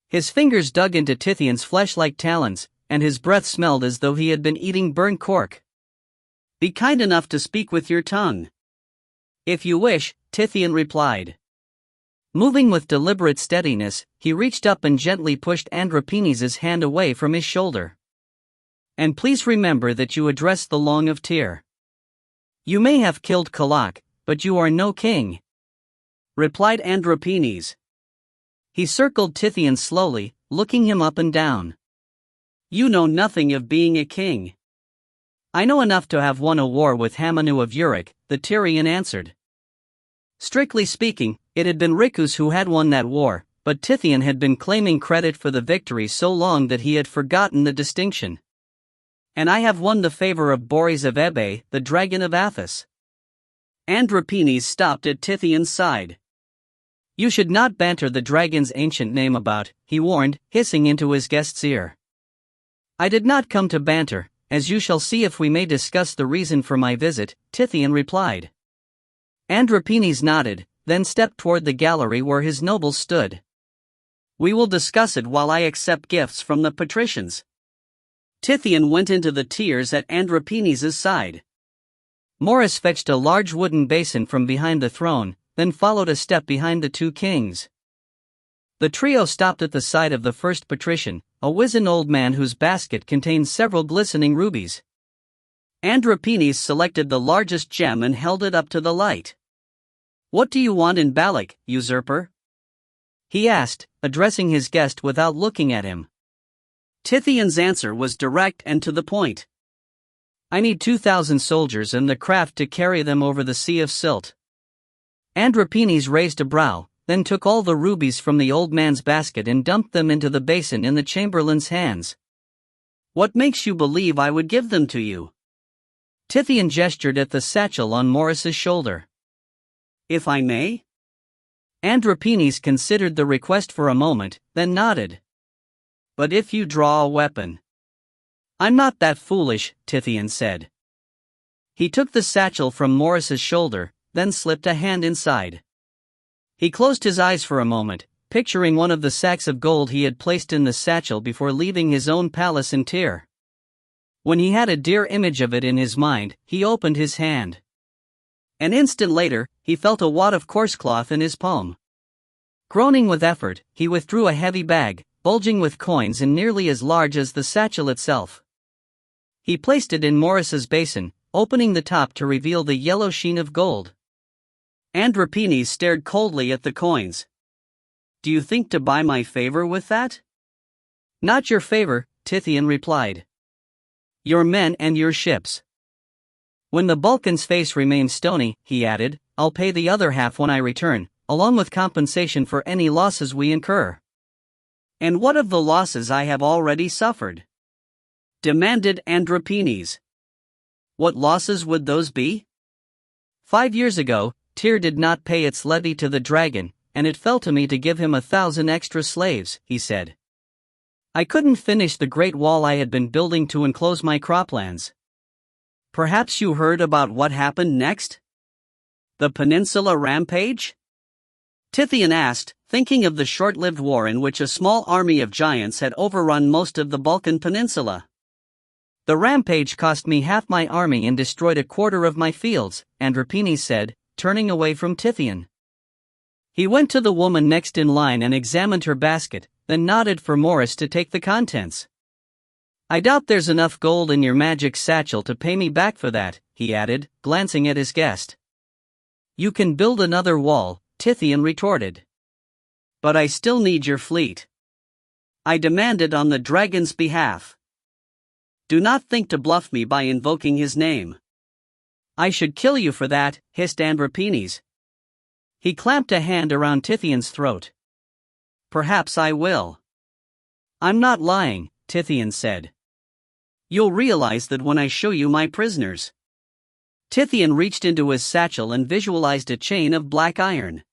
His fingers dug into Tithian's flesh like talons, and his breath smelled as though he had been eating burnt cork. "Be kind enough to speak with your tongue." "If you wish," Tithian replied. Moving with deliberate steadiness, he reached up and gently pushed Andropenes' hand away from his shoulder. "And please remember that you address the Long of Tyr. You may have killed Kalak, but you are no king," replied Andropenes. He circled Tithian slowly, looking him up and down. "You know nothing of being a king." "I know enough to have won a war with Hamanu of Uruk," the Tyrian answered. Strictly speaking, it had been Ricus who had won that war, but Tithian had been claiming credit for the victory so long that he had forgotten the distinction. "And I have won the favor of Boris of Ebe, the dragon of Athos." Andropenes stopped at Tithian's side. "You should not banter the dragon's ancient name about," he warned, hissing into his guest's ear. "I did not come to banter, as you shall see if we may discuss the reason for my visit," Tithian replied. Andropenes nodded, then stepped toward the gallery where his nobles stood. "We will discuss it while I accept gifts from the patricians." Tithian went into the tiers at Andropenes' side. Morris fetched a large wooden basin from behind the throne, then followed a step behind the two kings. The trio stopped at the side of the first patrician, a wizened old man whose basket contained several glistening rubies. Andropenes selected the largest gem and held it up to the light. "What do you want in Balak, usurper?" he asked, addressing his guest without looking at him. Tithian's answer was direct and to the point. "I need 2,000 soldiers and the craft to carry them over the Sea of Silt." Andropenes raised a brow, then took all the rubies from the old man's basket and dumped them into the basin in the chamberlain's hands. "What makes you believe I would give them to you?" Tithian gestured at the satchel on Morris's shoulder. "If I may?" Andropenes considered the request for a moment, then nodded. "But if you draw a weapon?" "I'm not that foolish," Tithian said. He took the satchel from Morris's shoulder, then slipped a hand inside. He closed his eyes for a moment, picturing one of the sacks of gold he had placed in the satchel before leaving his own palace in Tyr. When he had a dear image of it in his mind, he opened his hand. An instant later, he felt a wad of coarse cloth in his palm. Groaning with effort, he withdrew a heavy bag, bulging with coins and nearly as large as the satchel itself. He placed it in Morris's basin, opening the top to reveal the yellow sheen of gold. Andropenes stared coldly at the coins. "Do you think to buy my favor with that?" "Not your favor," Tithien replied. "Your men and your ships." When the Balkan's face remained stony, he added, "I'll pay the other half when I return, along with compensation for any losses we incur." "And what of the losses I have already suffered?" demanded Andropenes. "What losses would those be?" 5 years ago, Tyr did not pay its levy to the dragon, and it fell to me to give him 1,000 extra slaves, he said. I couldn't finish the great wall I had been building to enclose my croplands. Perhaps you heard about what happened next? The Peninsula Rampage? Tithien asked, thinking of the short-lived war in which a small army of giants had overrun most of the Balkan Peninsula. "The rampage cost me half my army and destroyed a quarter of my fields," Andropenes said, turning away from Tithien. He went to the woman next in line and examined her basket, then nodded for Morris to take the contents. "I doubt there's enough gold in your magic satchel to pay me back for that," he added, glancing at his guest. "You can build another wall," Tithien retorted. "But I still need your fleet," I demanded on the dragon's behalf. "Do not think to bluff me by invoking his name." "I should kill you for that," hissed Andropenes. He clamped a hand around Tithien's throat. "Perhaps I will." "I'm not lying," Tithien said. "You'll realize that when I show you my prisoners." Tithien reached into his satchel and visualized a chain of black iron.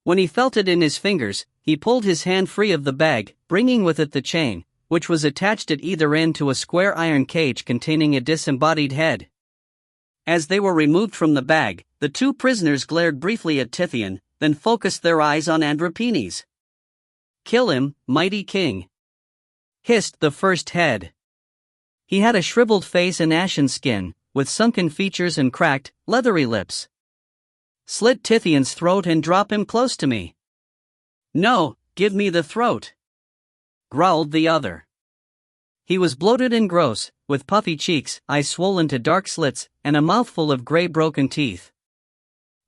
When he felt it in his fingers, he pulled his hand free of the bag, bringing with it the chain, which was attached at either end to a square iron cage containing a disembodied head. As they were removed from the bag, the two prisoners glared briefly at Tithien, then focused their eyes on Andropenes. "Kill him, mighty king," hissed the first head. He had a shriveled face and ashen skin, with sunken features and cracked, leathery lips. "Slit Tithien's throat and drop him close to me." "No, give me the throat," growled the other. He was bloated and gross, with puffy cheeks, eyes swollen to dark slits, and a mouthful of gray broken teeth.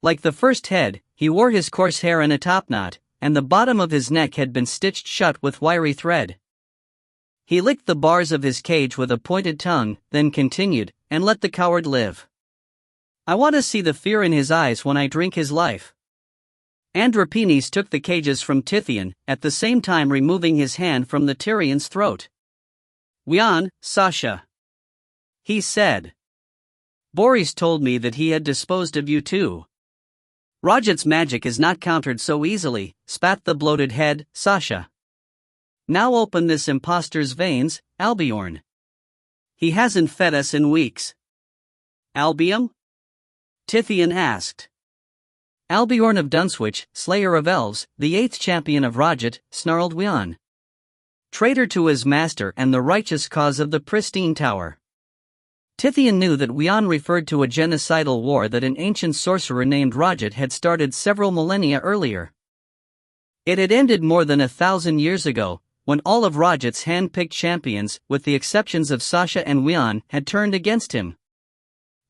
Like the first head, he wore his coarse hair in a topknot, and the bottom of his neck had been stitched shut with wiry thread. He licked the bars of his cage with a pointed tongue, then continued, "And let the coward live. I want to see the fear in his eyes when I drink his life." Andropenes took the cages from Tithien, at the same time removing his hand from the Tyrian's throat. "Wian, Sasha," he said. "Boris told me that he had disposed of you too." "Rajat's magic is not countered so easily," spat the bloated head, Sasha. "Now open this impostor's veins, Albiorn. He hasn't fed us in weeks." "Albium?" Tithien asked. "Albiorn of Dunswich, slayer of elves, the 8th champion of Rajat," snarled Wian. "Traitor to his master and the righteous cause of the pristine tower." Tithien knew that Wian referred to a genocidal war that an ancient sorcerer named Rajat had started several millennia earlier. It had ended more than 1,000 years ago, when all of Rajat's hand-picked champions, with the exceptions of Sasha and Wian, had turned against him.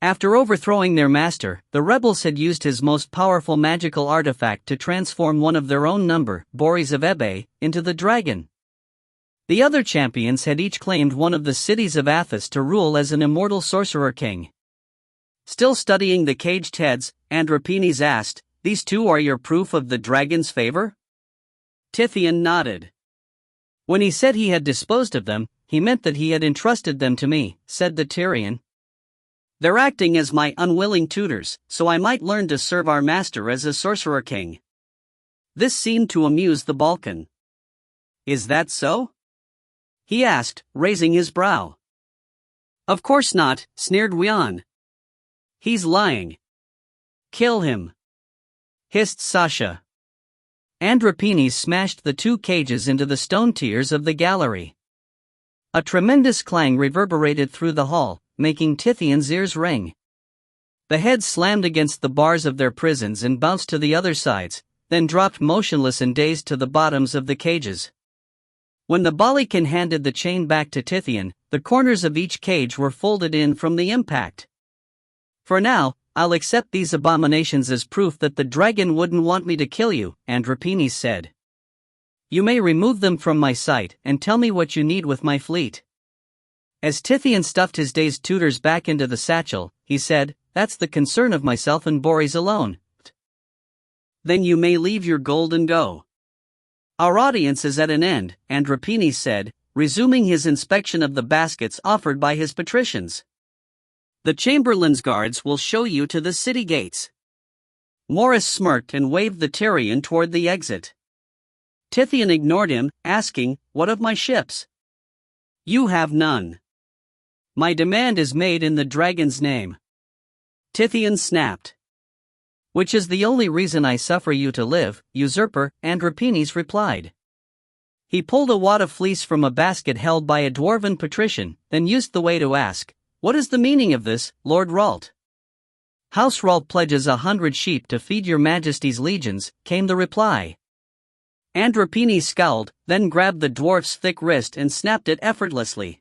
After overthrowing their master, the rebels had used his most powerful magical artifact to transform one of their own number, Boris of Ebe, into the dragon. The other champions had each claimed one of the cities of Athos to rule as an immortal sorcerer king. Still studying the caged heads, Andropenes asked, "These two are your proof of the dragon's favor?" Tithien nodded. "When he said he had disposed of them, he meant that he had entrusted them to me," said the Tyrian. "They're acting as my unwilling tutors, so I might learn to serve our master as a sorcerer king." This seemed to amuse the Balkan. "Is that so?" he asked, raising his brow. "Of course not," sneered Wian. "He's lying." "Kill him," hissed Sasha. Andropenes smashed the two cages into the stone tiers of the gallery. A tremendous clang reverberated through the hall, making Tithien's ears ring. The heads slammed against the bars of their prisons and bounced to the other sides, then dropped motionless and dazed to the bottoms of the cages. When the Balikan handed the chain back to Tithian, the corners of each cage were folded in from the impact. "For now, I'll accept these abominations as proof that the dragon wouldn't want me to kill you," Andropenes said. "You may remove them from my sight and tell me what you need with my fleet." As Tithian stuffed his dazed tutors back into the satchel, he said, "That's the concern of myself and Boris alone." "Then you may leave your gold and go. Our audience is at an end," Andropenes said, resuming his inspection of the baskets offered by his patricians. "The chamberlain's guards will show you to the city gates." Morris smirked and waved the Tyrian toward the exit. Tithian ignored him, asking, "What of my ships?" "You have none. My demand is made in the dragon's name." Tithian snapped. "Which is the only reason I suffer you to live, usurper," Andropenes replied. He pulled a wad of fleece from a basket held by a dwarven patrician, then used the way to ask, "What is the meaning of this, Lord Ralt?" "House Ralt pledges 100 sheep to feed your majesty's legions," came the reply. Andropenes scowled, then grabbed the dwarf's thick wrist and snapped it effortlessly.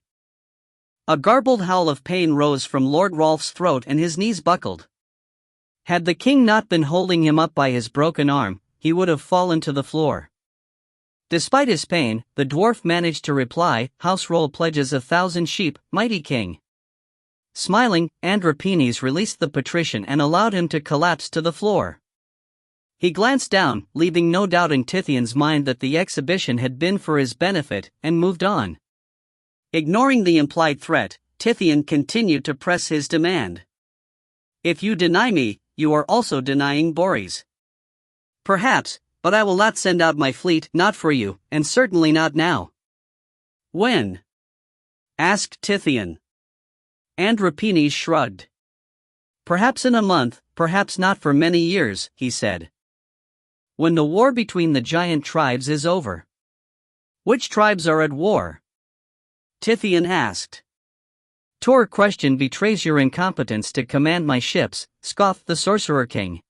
A garbled howl of pain rose from Lord Ralph's throat and his knees buckled. Had the king not been holding him up by his broken arm, he would have fallen to the floor. Despite his pain, the dwarf managed to reply, "House Roll pledges 1,000 sheep, mighty king." Smiling, Andropenes released the patrician and allowed him to collapse to the floor. He glanced down, leaving no doubt in Tithian's mind that the exhibition had been for his benefit, and moved on. Ignoring the implied threat, Tithian continued to press his demand. "If you deny me, you are also denying Boris." "Perhaps, but I will not send out my fleet, not for you, and certainly not now." "When?" asked Tithian. Andropenes shrugged. "Perhaps in a month, perhaps not for many years," he said. "When the war between the giant tribes is over." "Which tribes are at war?" Tithian asked. "Your question betrays your incompetence to command my ships," scoffed the Sorcerer King.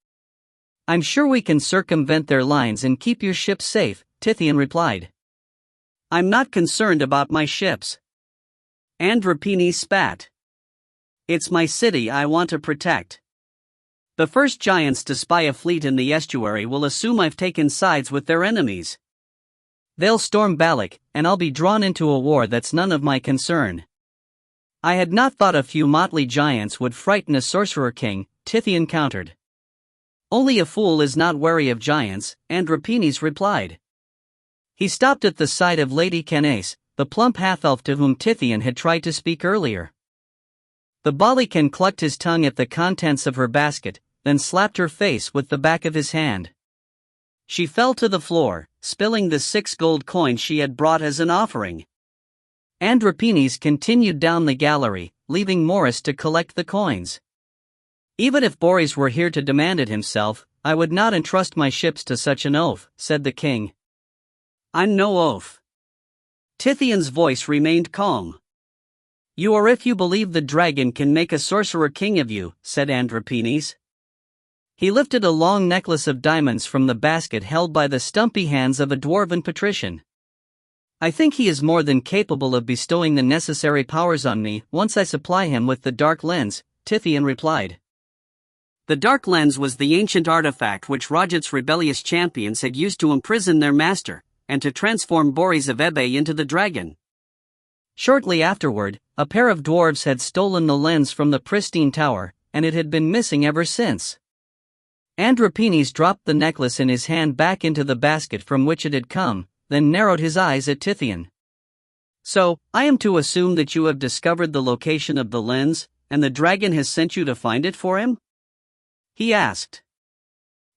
"I'm sure we can circumvent their lines and keep your ships safe," Tithian replied. "I'm not concerned about my ships." Andropenes spat. "It's my city I want to protect. The first giants to spy a fleet in the estuary will assume I've taken sides with their enemies. They'll storm Balak, and I'll be drawn into a war that's none of my concern." "I had not thought a few motley giants would frighten a sorcerer king," Tithian countered. "Only a fool is not wary of giants," Andropenes replied. He stopped at the sight of Lady Cannace, the plump half-elf to whom Tithian had tried to speak earlier. The Balikan clucked his tongue at the contents of her basket, then slapped her face with the back of his hand. She fell to the floor, spilling the 6 gold coins she had brought as an offering. Andropenes continued down the gallery, leaving Morris to collect the coins. "Even if Boris were here to demand it himself, I would not entrust my ships to such an oaf," said the king. "I'm no oaf." Tithian's voice remained calm. "You are if you believe the dragon can make a sorcerer king of you," said Andropenes. He lifted a long necklace of diamonds from the basket held by the stumpy hands of a dwarven patrician. "I think he is more than capable of bestowing the necessary powers on me once I supply him with the dark lens," Tithian replied. The dark lens was the ancient artifact which Rajat's rebellious champions had used to imprison their master, and to transform Boris of Ebe into the dragon. Shortly afterward, a pair of dwarves had stolen the lens from the pristine tower, and it had been missing ever since. Andropenes dropped the necklace in his hand back into the basket from which it had come, then narrowed his eyes at Tithian. "So, I am to assume that you have discovered the location of the lens, and the dragon has sent you to find it for him?" he asked.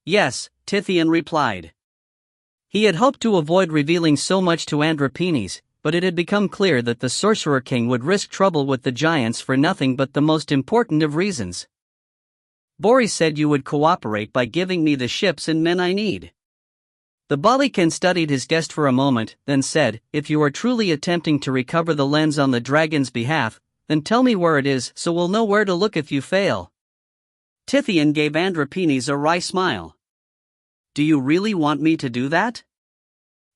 "Yes," Tithian replied. He had hoped to avoid revealing so much to Andropenes, but it had become clear that the Sorcerer King would risk trouble with the giants for nothing but the most important of reasons. "Boris said you would cooperate by giving me the ships and men I need." The Balikan studied his guest for a moment, then said, "If you are truly attempting to recover the lens on the dragon's behalf, then tell me where it is so we'll know where to look if you fail." Tithian gave Andropenes a wry smile. Do you really want me to do that?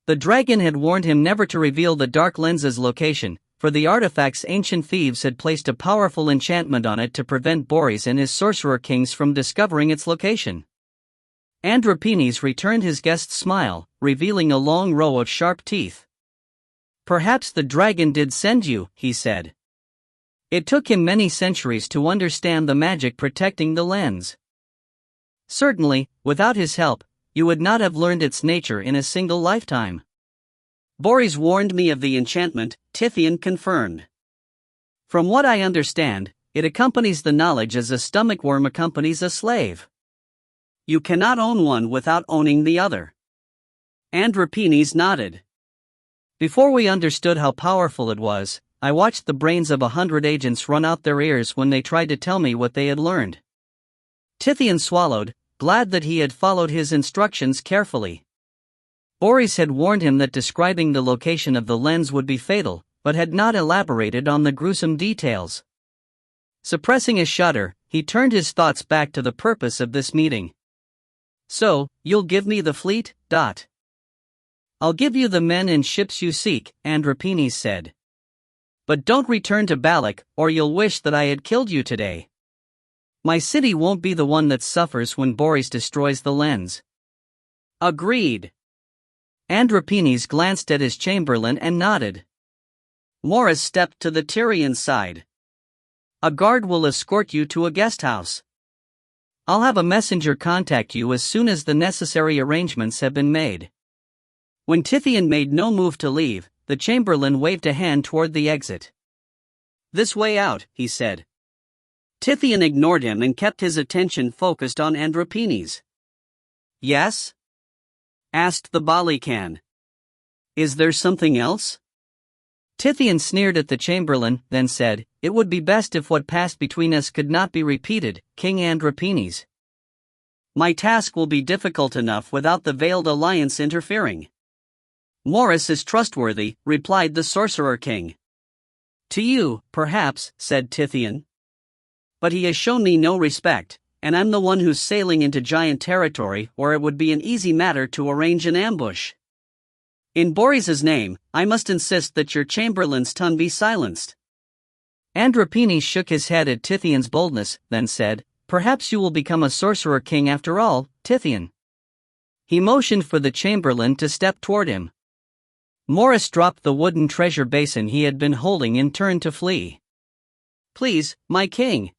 The dragon had warned him never to reveal the dark lens's location, for the artifact's ancient thieves had placed a powerful enchantment on it to prevent Boris and his sorcerer kings from discovering its location. Andropenes returned his guest's smile, revealing a long row of sharp teeth. Perhaps the dragon did send you, he said. It took him many centuries to understand the magic protecting the lens. Certainly, without his help, you would not have learned its nature in a single lifetime. Boris warned me of the enchantment, Tithian confirmed. From what I understand, it accompanies the knowledge as a stomach worm accompanies a slave. You cannot own one without owning the other. Andropenes nodded. Before we understood how powerful it was, I watched the brains of 100 agents run out their ears when they tried to tell me what they had learned. Tithian swallowed, glad that he had followed his instructions carefully. Boris had warned him that describing the location of the lens would be fatal, but had not elaborated on the gruesome details. Suppressing a shudder, he turned his thoughts back to the purpose of this meeting. So, you'll give me the fleet? I'll give you the men and ships you seek, Andropenes said. But don't return to Balak, or you'll wish that I had killed you today. My city won't be the one that suffers when Boris destroys the lens. Agreed. Andropenes glanced at his chamberlain and nodded. Morris stepped to the Tyrian side. A guard will escort you to a guest house. I'll have a messenger contact you as soon as the necessary arrangements have been made. When Tithian made no move to leave, the chamberlain waved a hand toward the exit. This way out, he said. Tithian ignored him and kept his attention focused on Andropenes. Yes? Asked the Balikan. Is there something else? Tithian sneered at the chamberlain, then said, It would be best if what passed between us could not be repeated, King Andropenes. My task will be difficult enough without the Veiled Alliance interfering. Morris is trustworthy, replied the Sorcerer King. To you, perhaps, said Tithian. But he has shown me no respect, and I'm the one who's sailing into giant territory where it would be an easy matter to arrange an ambush. In Boris's name, I must insist that your chamberlain's tongue be silenced. Andropenes shook his head at Tithian's boldness, then said, Perhaps you will become a sorcerer king after all, Tithian. He motioned for the chamberlain to step toward him. Morris dropped the wooden treasure basin he had been holding and turned to flee. Please, my king.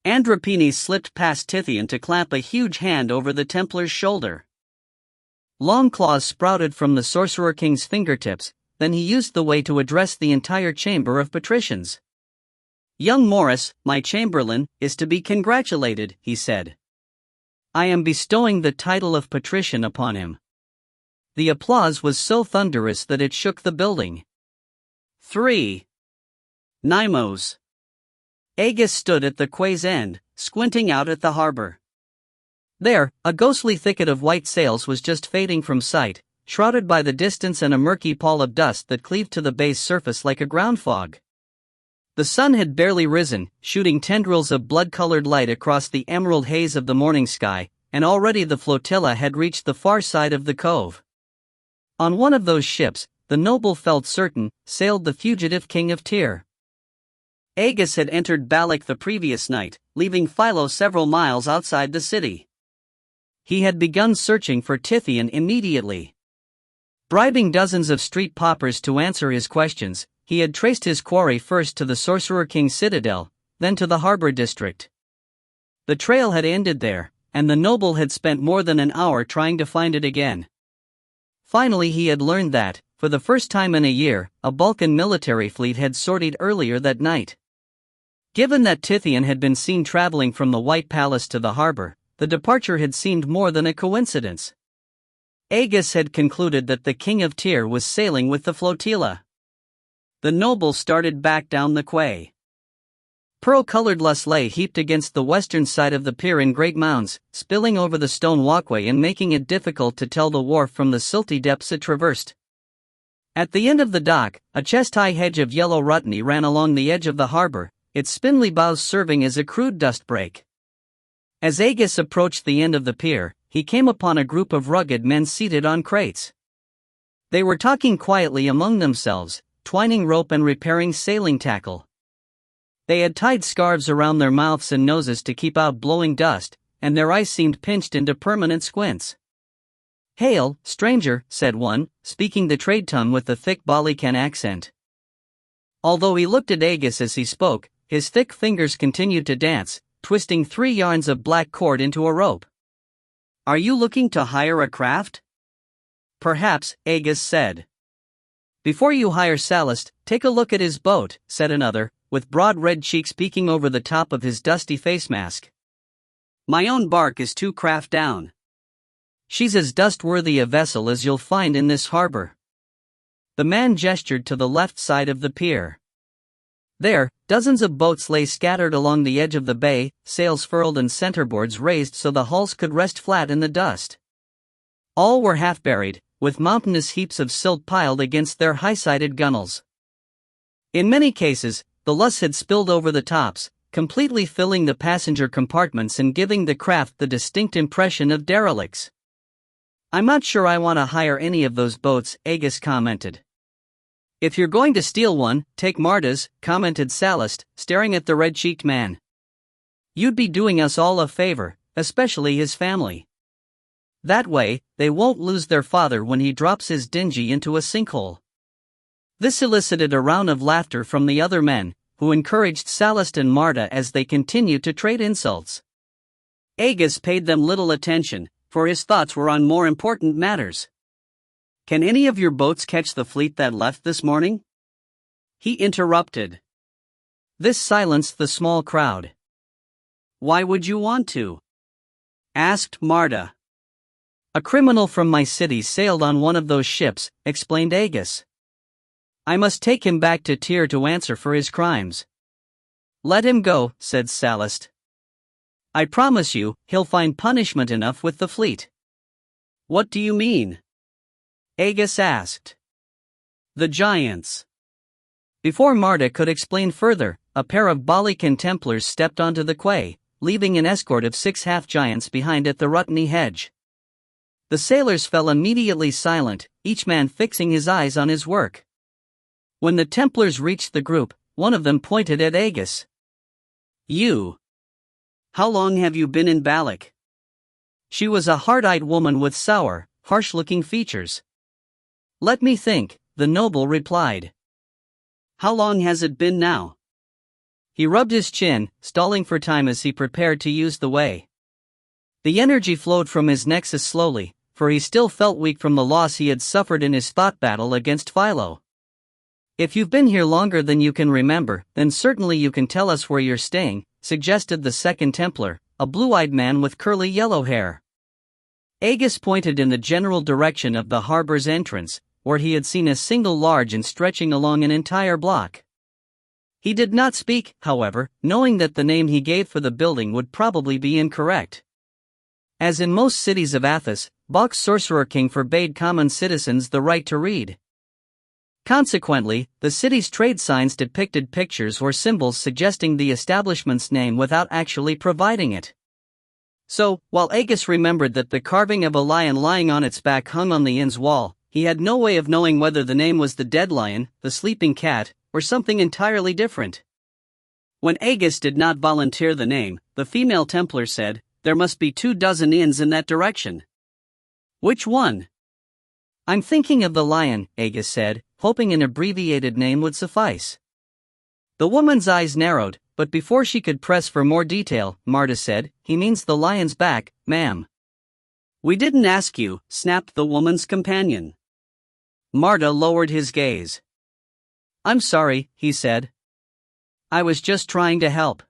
Andropenes slipped past Tithian to clamp a huge hand over the Templar's shoulder. Long claws sprouted from the Sorcerer King's fingertips, then he used the way to address the entire chamber of patricians. Young Morris, my chamberlain, is to be congratulated, he said. I am bestowing the title of patrician upon him. The applause was so thunderous that it shook the building. 3. Nymos. Aegis stood at the quay's end, squinting out at the harbor. There, a ghostly thicket of white sails was just fading from sight, shrouded by the distance and a murky pall of dust that cleaved to the bay's surface like a ground fog. The sun had barely risen, shooting tendrils of blood-colored light across the emerald haze of the morning sky, and already the flotilla had reached the far side of the cove. On one of those ships, the noble felt certain, sailed the fugitive king of Tyr. Aegis had entered Balak the previous night, leaving Philo several miles outside the city. He had begun searching for Tithian immediately. Bribing dozens of street paupers to answer his questions, he had traced his quarry first to the Sorcerer King's citadel, then to the harbor district. The trail had ended there, and the noble had spent more than an hour trying to find it again. Finally he had learned that, for the first time in a year, a Balkan military fleet had sortied earlier that night. Given that Tithian had been seen traveling from the White Palace to the harbor, the departure had seemed more than a coincidence. Aegis had concluded that the king of Tyr was sailing with the flotilla. The noble started back down the quay. Pearl-colored lush lay heaped against the western side of the pier in great mounds, spilling over the stone walkway and making it difficult to tell the wharf from the silty depths it traversed. At the end of the dock, a chest-high hedge of yellow rutney ran along the edge of the harbor, its spindly boughs serving as a crude dust break. As Aegis approached the end of the pier, he came upon a group of rugged men seated on crates. They were talking quietly among themselves, twining rope and repairing sailing tackle. They had tied scarves around their mouths and noses to keep out blowing dust, and their eyes seemed pinched into permanent squints. "Hail, stranger," said one, speaking the trade tongue with a thick Balikan accent. Although he looked at Aegis as he spoke, his thick fingers continued to dance, twisting 3 yards of black cord into a rope. "Are you looking to hire a craft?" "Perhaps," Aegis said. "Before you hire Sallust, take a look at his boat," said another, with broad red cheeks peeking over the top of his dusty face mask. "My own bark is 2 craft down. She's as dust-worthy a vessel as you'll find in this harbor." The man gestured to the left side of the pier. There, dozens of boats lay scattered along the edge of the bay, sails furled and centerboards raised so the hulls could rest flat in the dust. All were half-buried, with mountainous heaps of silt piled against their high-sided gunwales. In many cases, the loss had spilled over the tops, completely filling the passenger compartments and giving the craft the distinct impression of derelicts. "I'm not sure I want to hire any of those boats," Aegis commented. "If you're going to steal one, take Marta's," commented Sallust, staring at the red-cheeked man. "You'd be doing us all a favor, especially his family. That way, they won't lose their father when he drops his dingy into a sinkhole." This elicited a round of laughter from the other men, who encouraged Sallust and Marta as they continued to trade insults. Aegis paid them little attention, for his thoughts were on more important matters. "Can any of your boats catch the fleet that left this morning?" he interrupted. This silenced the small crowd. "Why would you want to?" asked Marta. "A criminal from my city sailed on one of those ships," explained Aegis. "I must take him back to Tyr to answer for his crimes." "Let him go," said Sallust. "I promise you, he'll find punishment enough with the fleet." "What do you mean?" Aegis asked. "The giants." Before Marta could explain further, a pair of Balikan Templars stepped onto the quay, leaving an escort of 6 half-giants behind at the Rutney hedge. The sailors fell immediately silent, each man fixing his eyes on his work. When the Templars reached the group, one of them pointed at Aegis. "You. How long have you been in Balak?" She was a hard-eyed woman with sour, harsh-looking features. "Let me think," the noble replied. "How long has it been now?" He rubbed his chin, stalling for time as he prepared to use the way. The energy flowed from his nexus slowly, for he still felt weak from the loss he had suffered in his thought battle against Philo. "If you've been here longer than you can remember, then certainly you can tell us where you're staying," suggested the second Templar, a blue-eyed man with curly yellow hair. Aegis pointed in the general direction of the harbor's entrance, where he had seen a single large inn stretching along an entire block. He did not speak, however, knowing that the name he gave for the building would probably be incorrect. As in most cities of Athos, Balk's sorcerer king forbade common citizens the right to read. Consequently, the city's trade signs depicted pictures or symbols suggesting the establishment's name without actually providing it. So, while Aegis remembered that the carving of a lion lying on its back hung on the inn's wall, he had no way of knowing whether the name was the dead lion, the sleeping cat, or something entirely different. When Aegis did not volunteer the name, the female Templar said, "There must be 24 inns in that direction." "Which one?" "I'm thinking of the lion," Aegis said, hoping an abbreviated name would suffice. The woman's eyes narrowed, but before she could press for more detail, Marta said, "He means the lion's back, ma'am." "We didn't ask you," snapped the woman's companion. Marta lowered his gaze. "I'm sorry," he said. "I was just trying to help.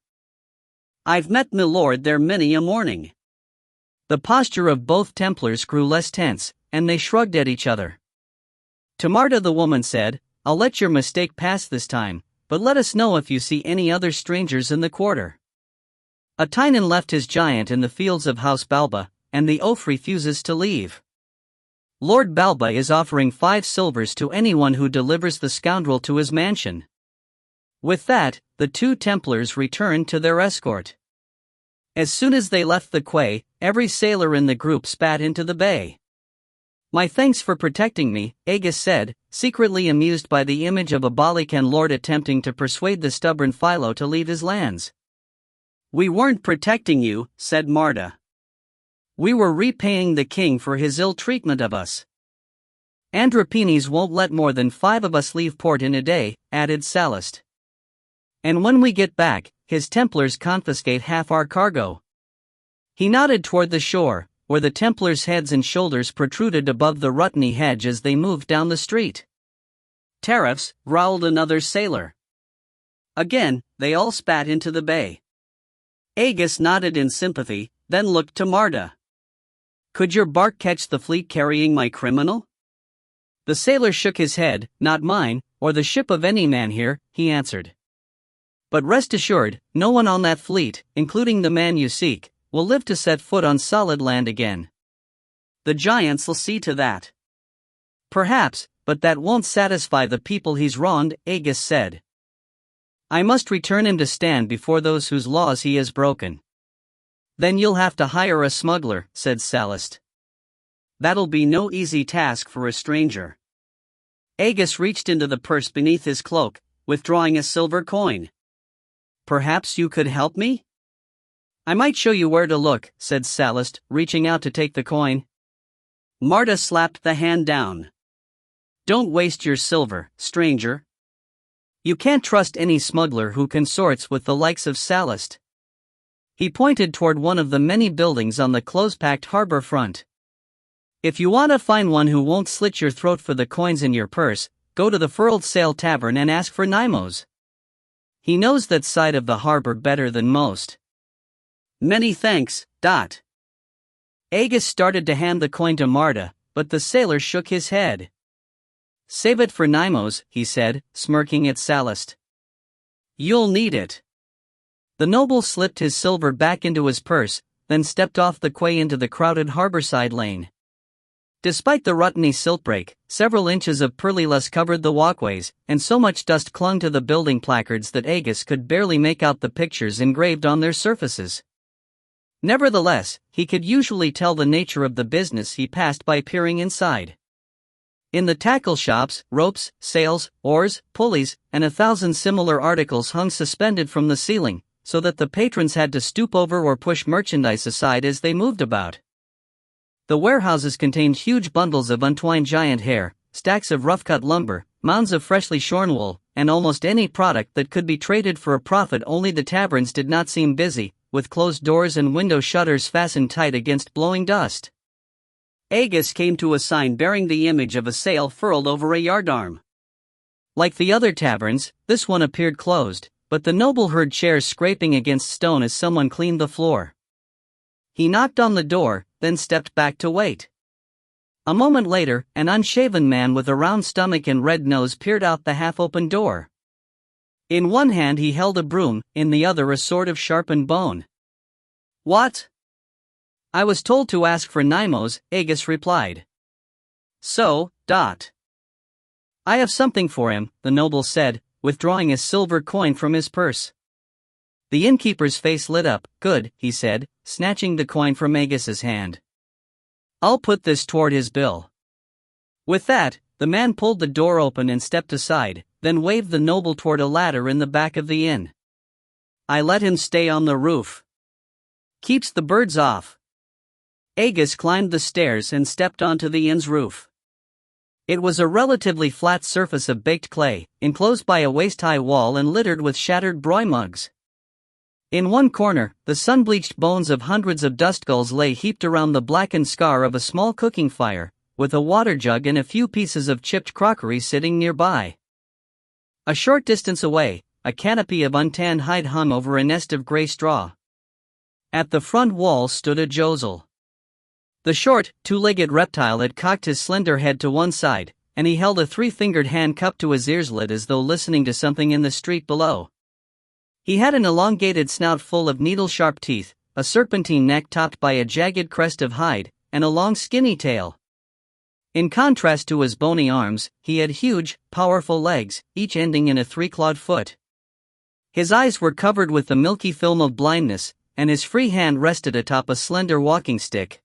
I've met milord there many a morning." The posture of both Templars grew less tense, and they shrugged at each other. To Marta the woman said, "I'll let your mistake pass this time, but let us know if you see any other strangers in the quarter." A Tynan left his giant in the fields of House Balba, and the oaf refuses to leave. Lord Balba is offering 5 silvers to anyone who delivers the scoundrel to his mansion. With that, the 2 Templars returned to their escort. As soon as they left the quay, every sailor in the group spat into the bay. "My thanks for protecting me," Aegis said, secretly amused by the image of a Balikan lord attempting to persuade the stubborn Philo to leave his lands. "We weren't protecting you," said Marta. "We were repaying the king for his ill treatment of us." "Andropenes won't let more than 5 of us leave port in a day," added Sallust. "And when we get back, his Templars confiscate half our cargo." He nodded toward the shore, where the Templars' heads and shoulders protruded above the Rutney hedge as they moved down the street. "Tariffs," growled another sailor. Again, they all spat into the bay. Aegis nodded in sympathy, then looked to Marta. "Could your bark catch the fleet carrying my criminal?" The sailor shook his head. "Not mine, or the ship of any man here," he answered. "But rest assured, no one on that fleet, including the man you seek, will live to set foot on solid land again. The giants'll see to that." "Perhaps, but that won't satisfy the people he's wronged," Aegis said. "I must return him to stand before those whose laws he has broken." "Then you'll have to hire a smuggler," said Sallust. "That'll be no easy task for a stranger." Aegis reached into the purse beneath his cloak, withdrawing a silver coin. "Perhaps you could help me?" "I might show you where to look," said Sallust, reaching out to take the coin. Marta slapped the hand down. "Don't waste your silver, stranger. You can't trust any smuggler who consorts with the likes of Sallust." He pointed toward one of the many buildings on the close-packed harbor front. "If you want to find one who won't slit your throat for the coins in your purse, go to the Furled Sail Tavern and ask for Nimos. He knows that side of the harbor better than most." "Many thanks." Aegis started to hand the coin to Marta, but the sailor shook his head. "Save it for Nimos," he said, smirking at Sallust. "You'll need it." The noble slipped his silver back into his purse, then stepped off the quay into the crowded harborside lane. Despite the Rutney siltbreak, several inches of purlilus covered the walkways, and so much dust clung to the building placards that Aegis could barely make out the pictures engraved on their surfaces. Nevertheless, he could usually tell the nature of the business he passed by peering inside. In the tackle shops, ropes, sails, oars, pulleys, and 1,000 similar articles hung suspended from the ceiling, so that the patrons had to stoop over or push merchandise aside as they moved about. The warehouses contained huge bundles of untwined giant hair, stacks of rough-cut lumber, mounds of freshly shorn wool, and almost any product that could be traded for a profit. Only the taverns did not seem busy, with closed doors and window shutters fastened tight against blowing dust. Aegis came to a sign bearing the image of a sail furled over a yardarm. Like the other taverns, this one appeared closed, but the noble heard chairs scraping against stone as someone cleaned the floor. He knocked on the door, then stepped back to wait. A moment later, an unshaven man with a round stomach and red nose peered out the half-open door. In one hand he held a broom, in the other a sword of sharpened bone. "What?" "I was told to ask for Nimos," Aegis replied. "So. I have something for him," the noble said, withdrawing a silver coin from his purse. The innkeeper's face lit up. "Good," he said, snatching the coin from Aegis's hand. "I'll put this toward his bill." With that, the man pulled the door open and stepped aside, then waved the noble toward a ladder in the back of the inn. "I let him stay on the roof. Keeps the birds off." Aegis climbed the stairs and stepped onto the inn's roof. It was a relatively flat surface of baked clay, enclosed by a waist-high wall and littered with shattered broy mugs. In one corner, the sun-bleached bones of hundreds of dust gulls lay heaped around the blackened scar of a small cooking fire, with a water jug and a few pieces of chipped crockery sitting nearby. A short distance away, a canopy of untanned hide hung over a nest of gray straw. At the front wall stood a josel. The short, two-legged reptile had cocked his slender head to one side, and he held a three-fingered hand cupped to his earslet as though listening to something in the street below. He had an elongated snout full of needle-sharp teeth, a serpentine neck topped by a jagged crest of hide, and a long skinny tail. In contrast to his bony arms, he had huge, powerful legs, each ending in a three-clawed foot. His eyes were covered with the milky film of blindness, and his free hand rested atop a slender walking stick.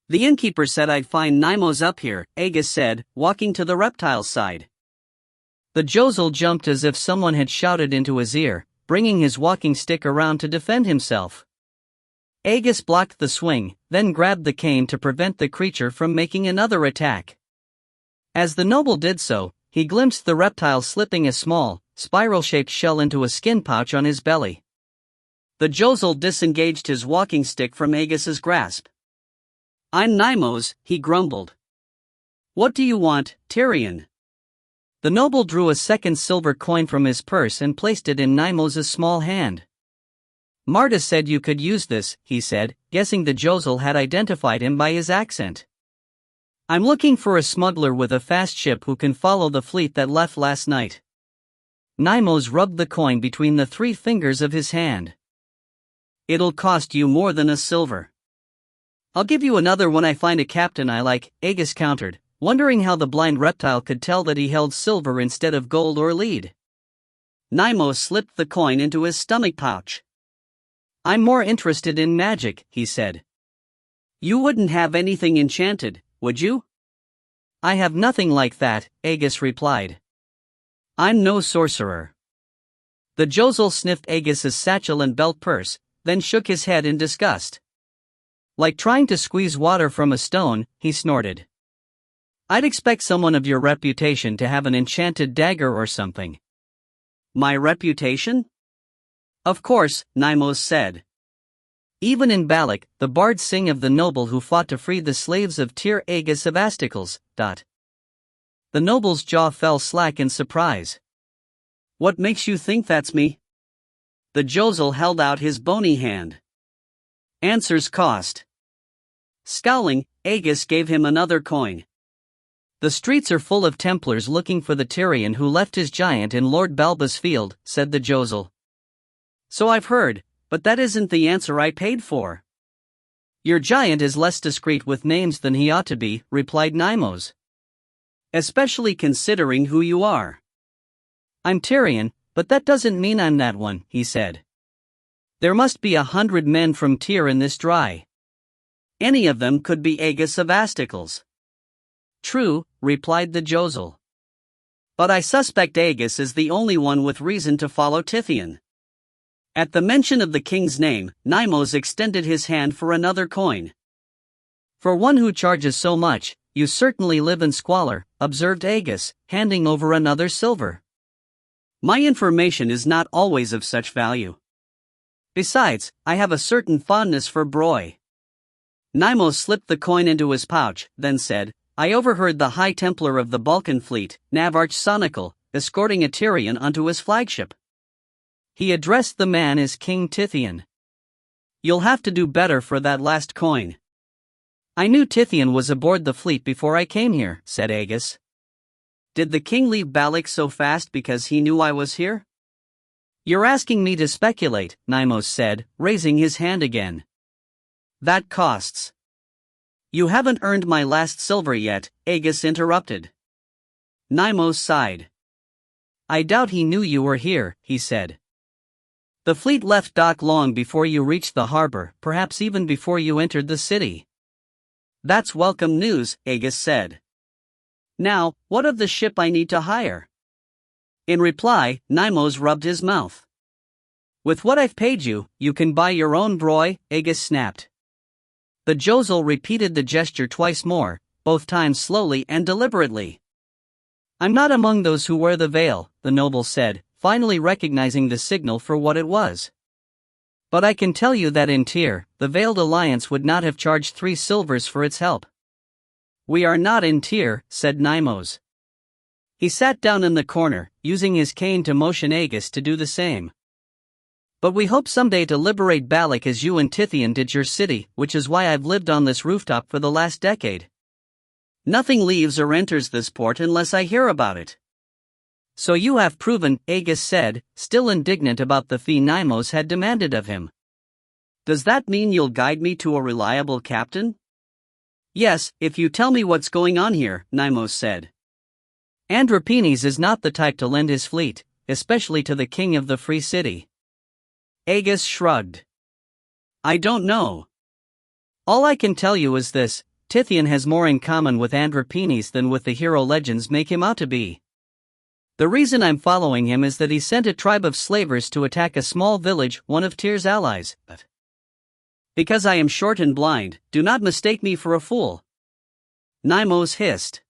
The innkeeper said I'd find Nimos up here, Aegis said, walking to the reptile's side. The Josel jumped as if someone had shouted into his ear, bringing his walking stick around to defend himself. Aegis blocked the swing, then grabbed the cane to prevent the creature from making another attack. As the noble did so, he glimpsed the reptile slipping a small, spiral-shaped shell into a skin pouch on his belly. The Josel disengaged his walking stick from Aegis's grasp. I'm Nimos, he grumbled. What do you want, Tyrion? The noble drew a second silver coin from his purse and placed it in Nimos' small hand. Marta said you could use this, he said, guessing the Josel had identified him by his accent. I'm looking for a smuggler with a fast ship who can follow the fleet that left last night. Nimos rubbed the coin between the 3 fingers of his hand. It'll cost you more than a silver. I'll give you another when I find a captain I like, Aegis countered, wondering how the blind reptile could tell that he held silver instead of gold or lead. Nimos slipped the coin into his stomach pouch. I'm more interested in magic, he said. You wouldn't have anything enchanted, would you? I have nothing like that, Aegis replied. I'm no sorcerer. The Josel sniffed Aegis's satchel and belt purse, then shook his head in disgust. Like trying to squeeze water from a stone, he snorted. I'd expect someone of your reputation to have an enchanted dagger or something. My reputation? Of course, Nimos said. Even in Balak, the bards sing of the noble who fought to free the slaves of Tyr Aegis of Asticles. The noble's jaw fell slack in surprise. What makes you think that's me? The Josel held out his bony hand. Answers cost. Scowling, Aegis gave him another coin. The streets are full of Templars looking for the Tyrion who left his giant in Lord Balba's field, said the Josel. So I've heard, but that isn't the answer I paid for. Your giant is less discreet with names than he ought to be, replied Nimos. Especially considering who you are. I'm Tyrion, but that doesn't mean I'm that one, he said. There must be 100 men from Tyr in this dry. Any of them could be Aegis of Asticles. True, replied the Josel. But I suspect Aegis is the only one with reason to follow Tithian. At the mention of the king's name, Nimos extended his hand for another coin. For one who charges so much, you certainly live in squalor, observed Aegis, handing over another silver. My information is not always of such value. Besides, I have a certain fondness for broy. Nimos slipped the coin into his pouch, then said, I overheard the High Templar of the Balkan fleet, Navarch Sonical, escorting a Tyrion onto his flagship. He addressed the man as King Tithian. You'll have to do better for that last coin. I knew Tithian was aboard the fleet before I came here, said Aegis. Did the king leave Balak so fast because he knew I was here? You're asking me to speculate, Nimos said, raising his hand again. That costs. You haven't earned my last silver yet, Aegis interrupted. Nimos sighed. I doubt he knew you were here, he said. The fleet left dock long before you reached the harbor, perhaps even before you entered the city. That's welcome news, Aegis said. Now, what of the ship I need to hire? In reply, Nimos rubbed his mouth. With what I've paid you, you can buy your own broy, Aegis snapped. The Josel repeated the gesture twice more, both times slowly and deliberately. I'm not among those who wear the veil, the noble said, finally recognizing the signal for what it was. But I can tell you that in Tyr, the Veiled Alliance would not have charged 3 silvers for its help. We are not in Tyr, said Nimos. He sat down in the corner, using his cane to motion Aegis to do the same. But we hope someday to liberate Balak as you and Tithian did your city, which is why I've lived on this rooftop for the last decade. Nothing leaves or enters this port unless I hear about it. So you have proven, Aegis said, still indignant about the fee Nimos had demanded of him. Does that mean you'll guide me to a reliable captain? Yes, if you tell me what's going on here, Nimos said. Andropenes is not the type to lend his fleet, especially to the king of the free city. Aegis shrugged. I don't know. All I can tell you is this: Tithian has more in common with Andropenes than with the hero legends make him out to be. The reason I'm following him is that he sent a tribe of slavers to attack a small village, one of Tyr's allies. But because I am short and blind, do not mistake me for a fool. Nymos hissed.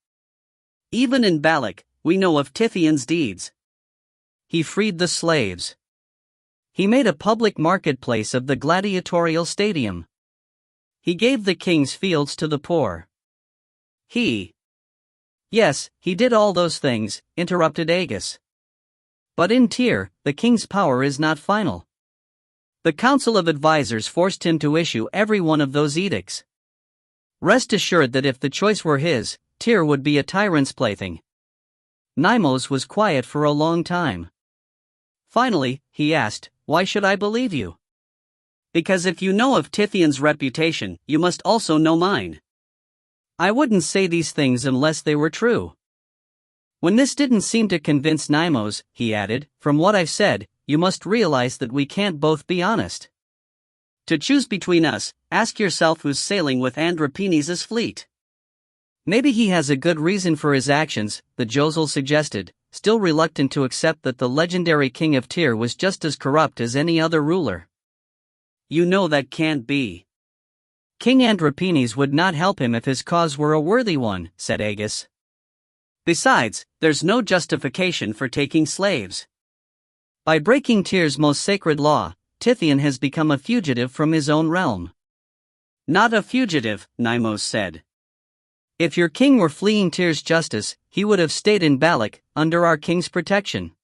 Even in Balak, we know of Tithian's deeds. He freed the slaves. He made a public marketplace of the gladiatorial stadium. He gave the king's fields to the poor. Yes, he did all those things, interrupted Agis. But in Tyr, the king's power is not final. The council of advisors forced him to issue every one of those edicts. Rest assured that if the choice were his, Tyr would be a tyrant's plaything. Nymos was quiet for a long time. Finally, he asked, "Why should I believe you?" "Because if you know of Tithian's reputation, you must also know mine. I wouldn't say these things unless they were true." When this didn't seem to convince Nymos, he added, "From what I've said, you must realize that we can't both be honest. To choose between us, ask yourself who's sailing with Andropenes' fleet." "Maybe he has a good reason for his actions," the Josel suggested, still reluctant to accept that the legendary king of Tyr was just as corrupt as any other ruler. "You know that can't be. King Andropenes would not help him if his cause were a worthy one," said Agis. "Besides, there's no justification for taking slaves. By breaking Tyr's most sacred law, Tithian has become a fugitive from his own realm." "Not a fugitive," Nymos said. "If your king were fleeing Tyr's justice, he would have stayed in Balak, under our king's protection.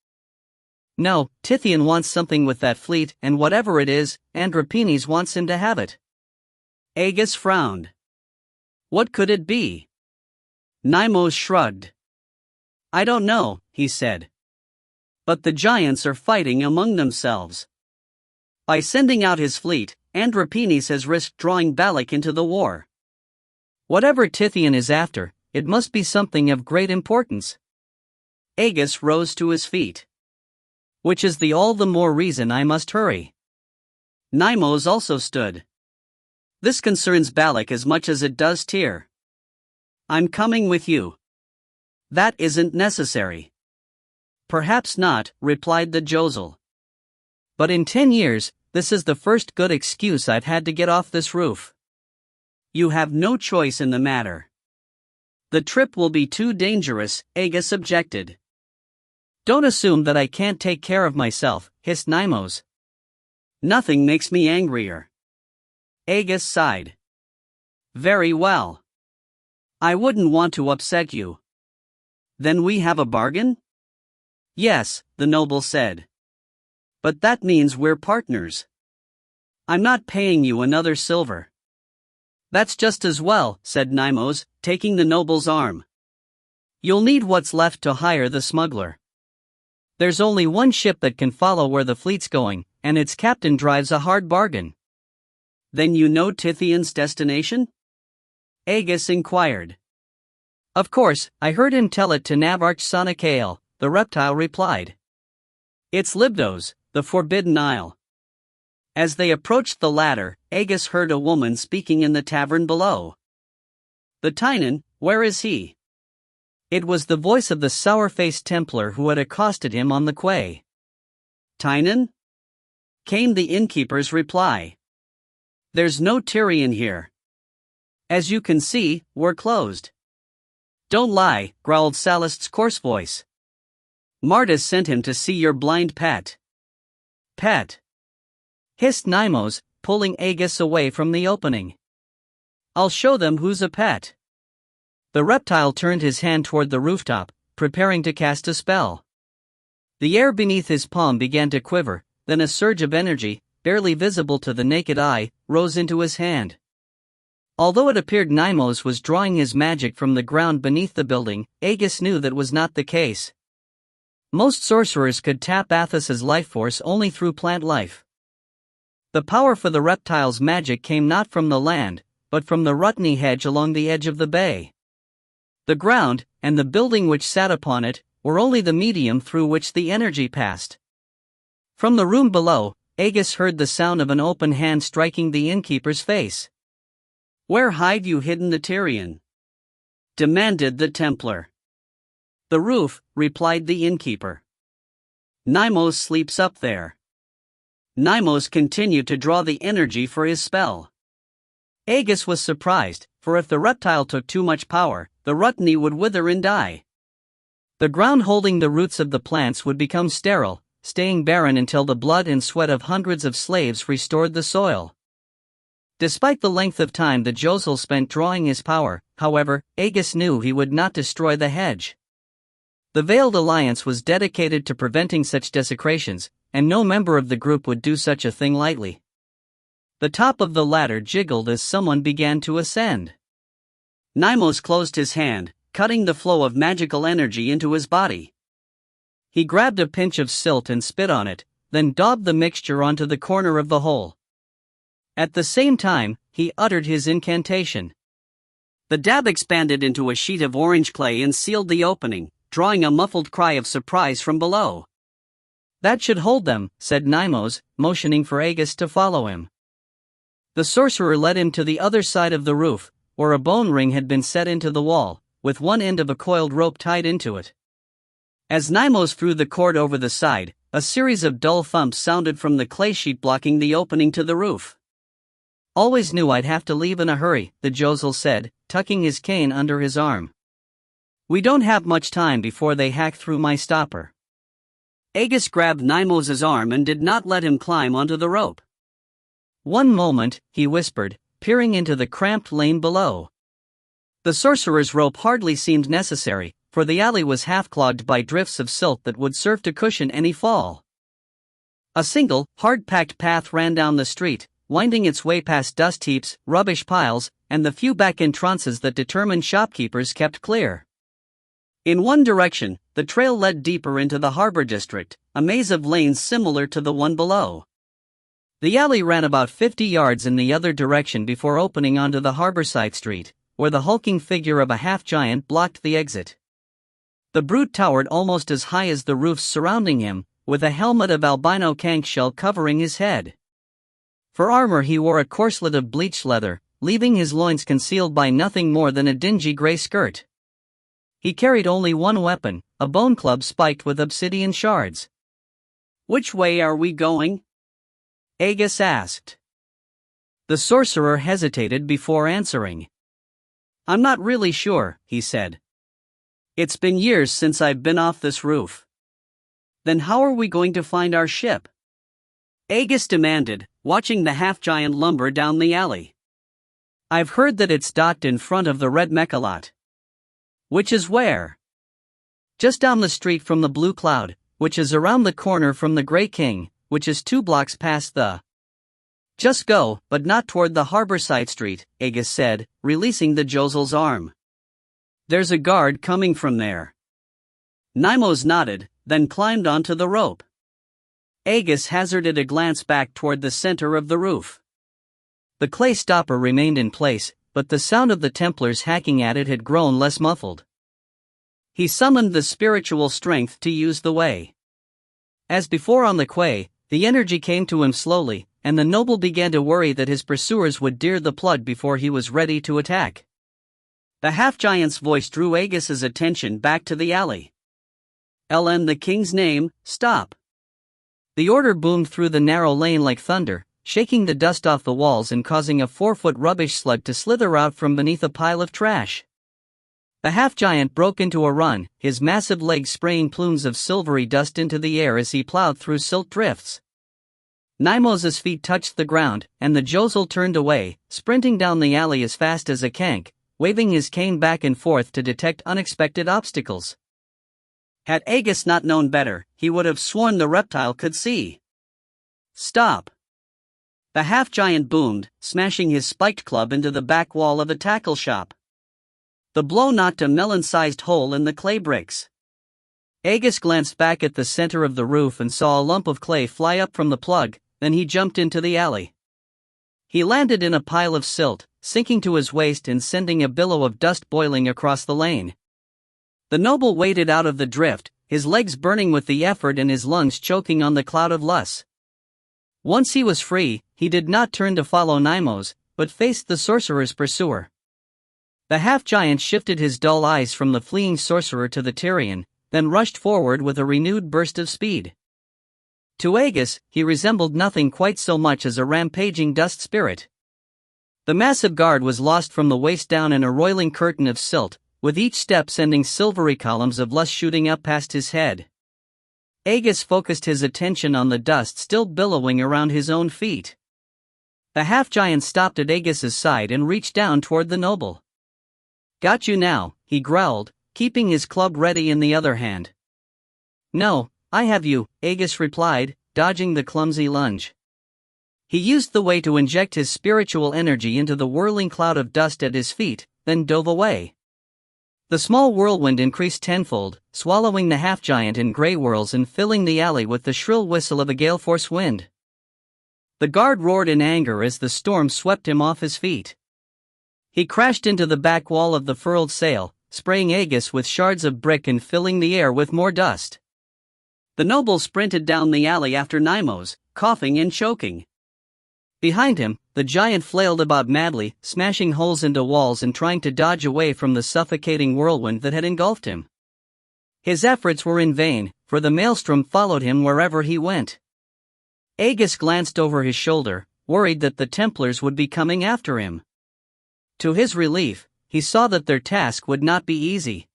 No, Tithian wants something with that fleet, and whatever it is, Andropenes wants him to have it." Agis frowned. What could it be? Nymos shrugged. "I don't know," he said. "But the giants are fighting among themselves. By sending out his fleet, Andropenes has risked drawing Balak into the war. Whatever Tithian is after, it must be something of great importance." Agis rose to his feet. "Which is all the more reason I must hurry." Nymos also stood. "This concerns Balak as much as it does Tyr. I'm coming with you." "That isn't necessary." "Perhaps not," replied the Josel. "But in 10 years, this is the first good excuse I've had to get off this roof." "You have no choice in the matter. The trip will be too dangerous," Agis objected. "Don't assume that I can't take care of myself," hissed Nymos. "Nothing makes me angrier." Agis sighed. "Very well. I wouldn't want to upset you." "Then we have a bargain?" "Yes," the noble said. "But that means we're partners. I'm not paying you another silver." "That's just as well," said Nymos, taking the noble's arm. "You'll need what's left to hire the smuggler. There's only one ship that can follow where the fleet's going, and its captain drives a hard bargain." "Then you know Tithian's destination?" Agis inquired. "Of course, I heard him tell it to Navarch Sonikael," the reptile replied. "It's Libdos, the Forbidden Isle." As they approached the latter, Agis heard a woman speaking in the tavern below. "The Tynan, where is he?" It was the voice of the sour-faced Templar who had accosted him on the quay. "Tynan?" came the innkeeper's reply. "There's no Tyrian here. As you can see, we're closed." "Don't lie," growled Salist's coarse voice. "Martis sent him to see your blind pet." "Pet?" hissed Nymos, pulling Agis away from the opening. "I'll show them who's a pet." The reptile turned his hand toward the rooftop, preparing to cast a spell. The air beneath his palm began to quiver, then a surge of energy, barely visible to the naked eye, rose into his hand. Although it appeared Nymos was drawing his magic from the ground beneath the building, Agis knew that was not the case. Most sorcerers could tap Athos's life force only through plant life. The power for the reptile's magic came not from the land, but from the Rutney hedge along the edge of the bay. The ground, and the building which sat upon it, were only the medium through which the energy passed. From the room below, Agus heard the sound of an open hand striking the innkeeper's face. "Where hide you hidden the Tyrian?" demanded the Templar. "The roof," replied the innkeeper. "Nymos sleeps up there." Nymos continued to draw the energy for his spell. Agus was surprised, for if the reptile took too much power, the Rutni would wither and die. The ground holding the roots of the plants would become sterile, staying barren until the blood and sweat of hundreds of slaves restored the soil. Despite the length of time the Josel spent drawing his power, however, Agus knew he would not destroy the hedge. The Veiled Alliance was dedicated to preventing such desecrations, and no member of the group would do such a thing lightly. The top of the ladder jiggled as someone began to ascend. Nymos closed his hand, cutting the flow of magical energy into his body. He grabbed a pinch of silt and spit on it, then daubed the mixture onto the corner of the hole. At the same time, he uttered his incantation. The dab expanded into a sheet of orange clay and sealed the opening, drawing a muffled cry of surprise from below. "That should hold them," said Nymos, motioning for Agus to follow him. The sorcerer led him to the other side of the roof, where a bone ring had been set into the wall, with one end of a coiled rope tied into it. As Nymos threw the cord over the side, a series of dull thumps sounded from the clay sheet blocking the opening to the roof. "Always knew I'd have to leave in a hurry," the Josel said, tucking his cane under his arm. "We don't have much time before they hack through my stopper." Agus grabbed Nymos' arm and did not let him climb onto the rope. "One moment," he whispered, peering into the cramped lane below. The sorcerer's rope hardly seemed necessary, for the alley was half clogged by drifts of silt that would serve to cushion any fall. A single, hard-packed path ran down the street, winding its way past dust heaps, rubbish piles, and the few back entrances that determined shopkeepers kept clear. In one direction, the trail led deeper into the harbor district, a maze of lanes similar to the one below. The alley ran about 50 yards in the other direction before opening onto the harborside street, where the hulking figure of a half-giant blocked the exit. The brute towered almost as high as the roofs surrounding him, with a helmet of albino conch shell covering his head. For armor he wore a corselet of bleached leather, leaving his loins concealed by nothing more than a dingy gray skirt. He carried only one weapon, a bone club spiked with obsidian shards. "Which way are we going?" Agus asked. The sorcerer hesitated before answering. "I'm not really sure," he said. "It's been years since I've been off this roof." "Then how are we going to find our ship?" Agus demanded, watching the half-giant lumber down the alley. "I've heard that it's docked in front of the Red Mechalot." "Which is where?" "Just down the street from the Blue Cloud, which is around the corner from the Grey King, which is 2 blocks past the—" "Just go, but not toward the harborside street," Agus said, releasing the Josel's arm. "There's a guard coming from there." Nymos nodded, then climbed onto the rope. Agus hazarded a glance back toward the center of the roof. The clay stopper remained in place, but the sound of the Templars hacking at it had grown less muffled. He summoned the spiritual strength to use the way. As before on the quay, the energy came to him slowly, and the noble began to worry that his pursuers would dear the plug before he was ready to attack. The half-giant's voice drew Agus's attention back to the alley. "In the king's name, stop." The order boomed through the narrow lane like thunder, shaking the dust off the walls and causing a 4-foot rubbish slug to slither out from beneath a pile of trash. The half-giant broke into a run, his massive legs spraying plumes of silvery dust into the air as he plowed through silt drifts. Nymos' feet touched the ground, and the Josel turned away, sprinting down the alley as fast as a kank, waving his cane back and forth to detect unexpected obstacles. Had Agus not known better, he would have sworn the reptile could see. "Stop!" The half-giant boomed, smashing his spiked club into the back wall of a tackle shop. The blow knocked a melon-sized hole in the clay bricks. Agus glanced back at the center of the roof and saw a lump of clay fly up from the plug, then he jumped into the alley. He landed in a pile of silt, sinking to his waist and sending a billow of dust boiling across the lane. The noble waded out of the drift, his legs burning with the effort and his lungs choking on the cloud of lus. Once he was free, he did not turn to follow Nimos, but faced the sorcerer's pursuer. The half-giant shifted his dull eyes from the fleeing sorcerer to the Tyrian, then rushed forward with a renewed burst of speed. To Aegis, he resembled nothing quite so much as a rampaging dust spirit. The massive guard was lost from the waist down in a roiling curtain of silt, with each step sending silvery columns of lust shooting up past his head. Aegis focused his attention on the dust still billowing around his own feet. The half-giant stopped at Aegis's side and reached down toward the noble. "Got you now," he growled, keeping his club ready in the other hand. "No, I have you," Aegis replied, dodging the clumsy lunge. He used the way to inject his spiritual energy into the whirling cloud of dust at his feet, then dove away. The small whirlwind increased tenfold, swallowing the half-giant in gray whirls and filling the alley with the shrill whistle of a gale-force wind. The guard roared in anger as the storm swept him off his feet. He crashed into the back wall of the furled sail, spraying Aegis with shards of brick and filling the air with more dust. The noble sprinted down the alley after Nimos, coughing and choking. Behind him, the giant flailed about madly, smashing holes into walls and trying to dodge away from the suffocating whirlwind that had engulfed him. His efforts were in vain, for the maelstrom followed him wherever he went. Aegis glanced over his shoulder, worried that the Templars would be coming after him. To his relief, he saw that their task would not be easy.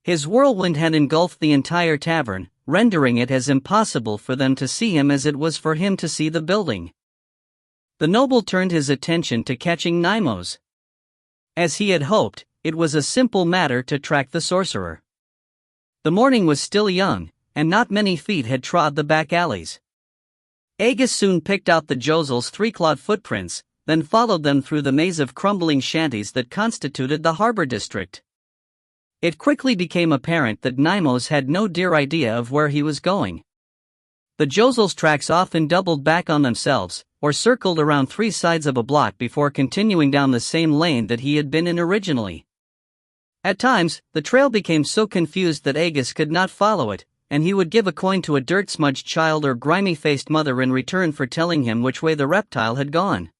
His whirlwind had engulfed the entire tavern, rendering it as impossible for them to see him as it was for him to see the building. The noble turned his attention to catching Nimos. As he had hoped, it was a simple matter to track the sorcerer. The morning was still young, and not many feet had trod the back alleys. Aegis soon picked out the Josel's three-clawed footprints, then followed them through the maze of crumbling shanties that constituted the harbor district. It quickly became apparent that Nimos had no dear idea of where he was going. The Josel's tracks often doubled back on themselves, or circled around three sides of a block before continuing down the same lane that he had been in originally. At times, the trail became so confused that Aegis could not follow it, and he would give a coin to a dirt-smudged child or grimy-faced mother in return for telling him which way the reptile had gone.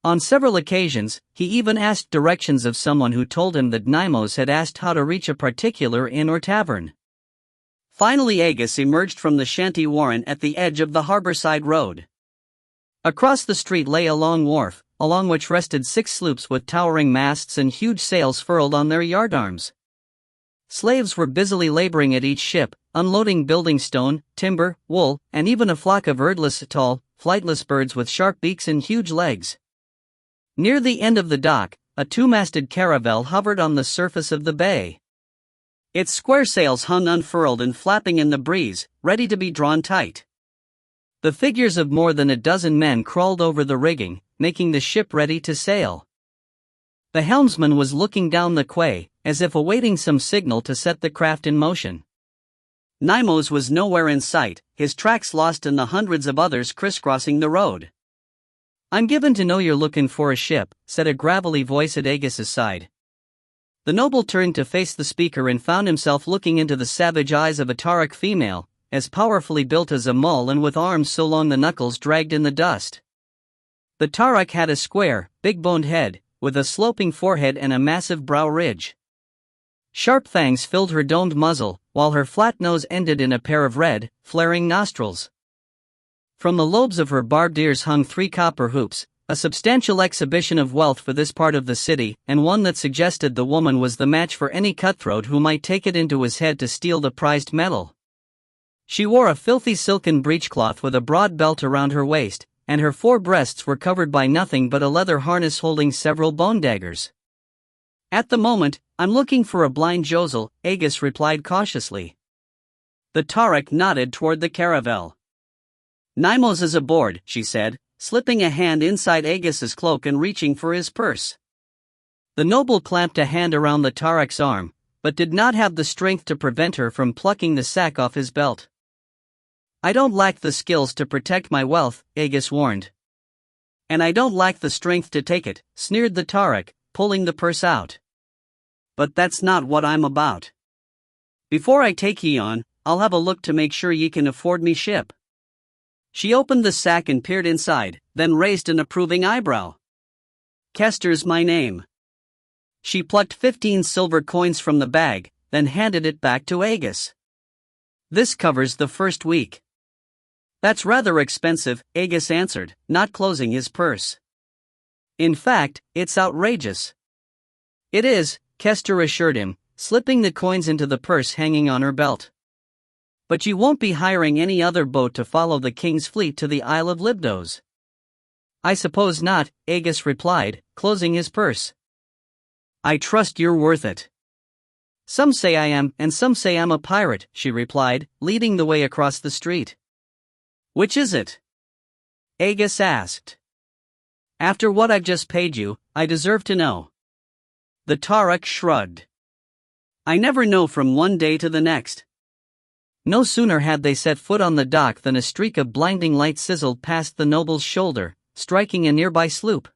On several occasions, he even asked directions of someone who told him that Nimos had asked how to reach a particular inn or tavern. Finally Aegis emerged from the shanty warren at the edge of the harborside road. Across the street lay a long wharf, along which rested 6 sloops with towering masts and huge sails furled on their yardarms. Slaves were busily laboring at each ship, unloading building stone, timber, wool, and even a flock of tall, flightless birds with sharp beaks and huge legs. Near the end of the dock, a 2-masted caravel hovered on the surface of the bay. Its square sails hung unfurled and flapping in the breeze, ready to be drawn tight. The figures of more than a dozen men crawled over the rigging, making the ship ready to sail. The helmsman was looking down the quay, as if awaiting some signal to set the craft in motion. Nimos was nowhere in sight, his tracks lost in the hundreds of others crisscrossing the road. "I'm given to know you're looking for a ship," said a gravelly voice at Aegis's side. The noble turned to face the speaker and found himself looking into the savage eyes of a Tarak female, as powerfully built as a mole and with arms so long the knuckles dragged in the dust. The Tarak had a square, big-boned head, with a sloping forehead and a massive brow ridge. Sharp fangs filled her domed muzzle, while her flat nose ended in a pair of red, flaring nostrils. From the lobes of her barbed ears hung 3 copper hoops, a substantial exhibition of wealth for this part of the city, and one that suggested the woman was the match for any cutthroat who might take it into his head to steal the prized metal. She wore a filthy silken breechcloth with a broad belt around her waist, and her 4 breasts were covered by nothing but a leather harness holding several bone daggers. "At the moment, I'm looking for a blind Josel," Aegis replied cautiously. The Tarak nodded toward the caravel. "Nimos is aboard," she said, slipping a hand inside Aegis's cloak and reaching for his purse. The noble clamped a hand around the Tarak's arm, but did not have the strength to prevent her from plucking the sack off his belt. "I don't lack the skills to protect my wealth," Aegis warned. "And I don't lack the strength to take it," sneered the Tarak, pulling the purse out. "But that's not what I'm about. Before I take ye on, I'll have a look to make sure ye can afford me ship." She opened the sack and peered inside, then raised an approving eyebrow. Kester's my name. She plucked 15 silver coins from the bag, then handed it back to Agus. This covers the first week. That's rather expensive, Agus answered, not closing his purse. In fact, it's outrageous. It is, Kester assured him, slipping the coins into the purse hanging on her belt. But you won't be hiring any other boat to follow the king's fleet to the Isle of Libdos. I suppose not, Agus replied, closing his purse. I trust you're worth it. Some say I am, and some say I'm a pirate, she replied, leading the way across the street. Which is it? Agus asked. After what I've just paid you, I deserve to know. The Tarak shrugged. I never know from one day to the next. No sooner had they set foot on the dock than a streak of blinding light sizzled past the noble's shoulder, striking a nearby sloop.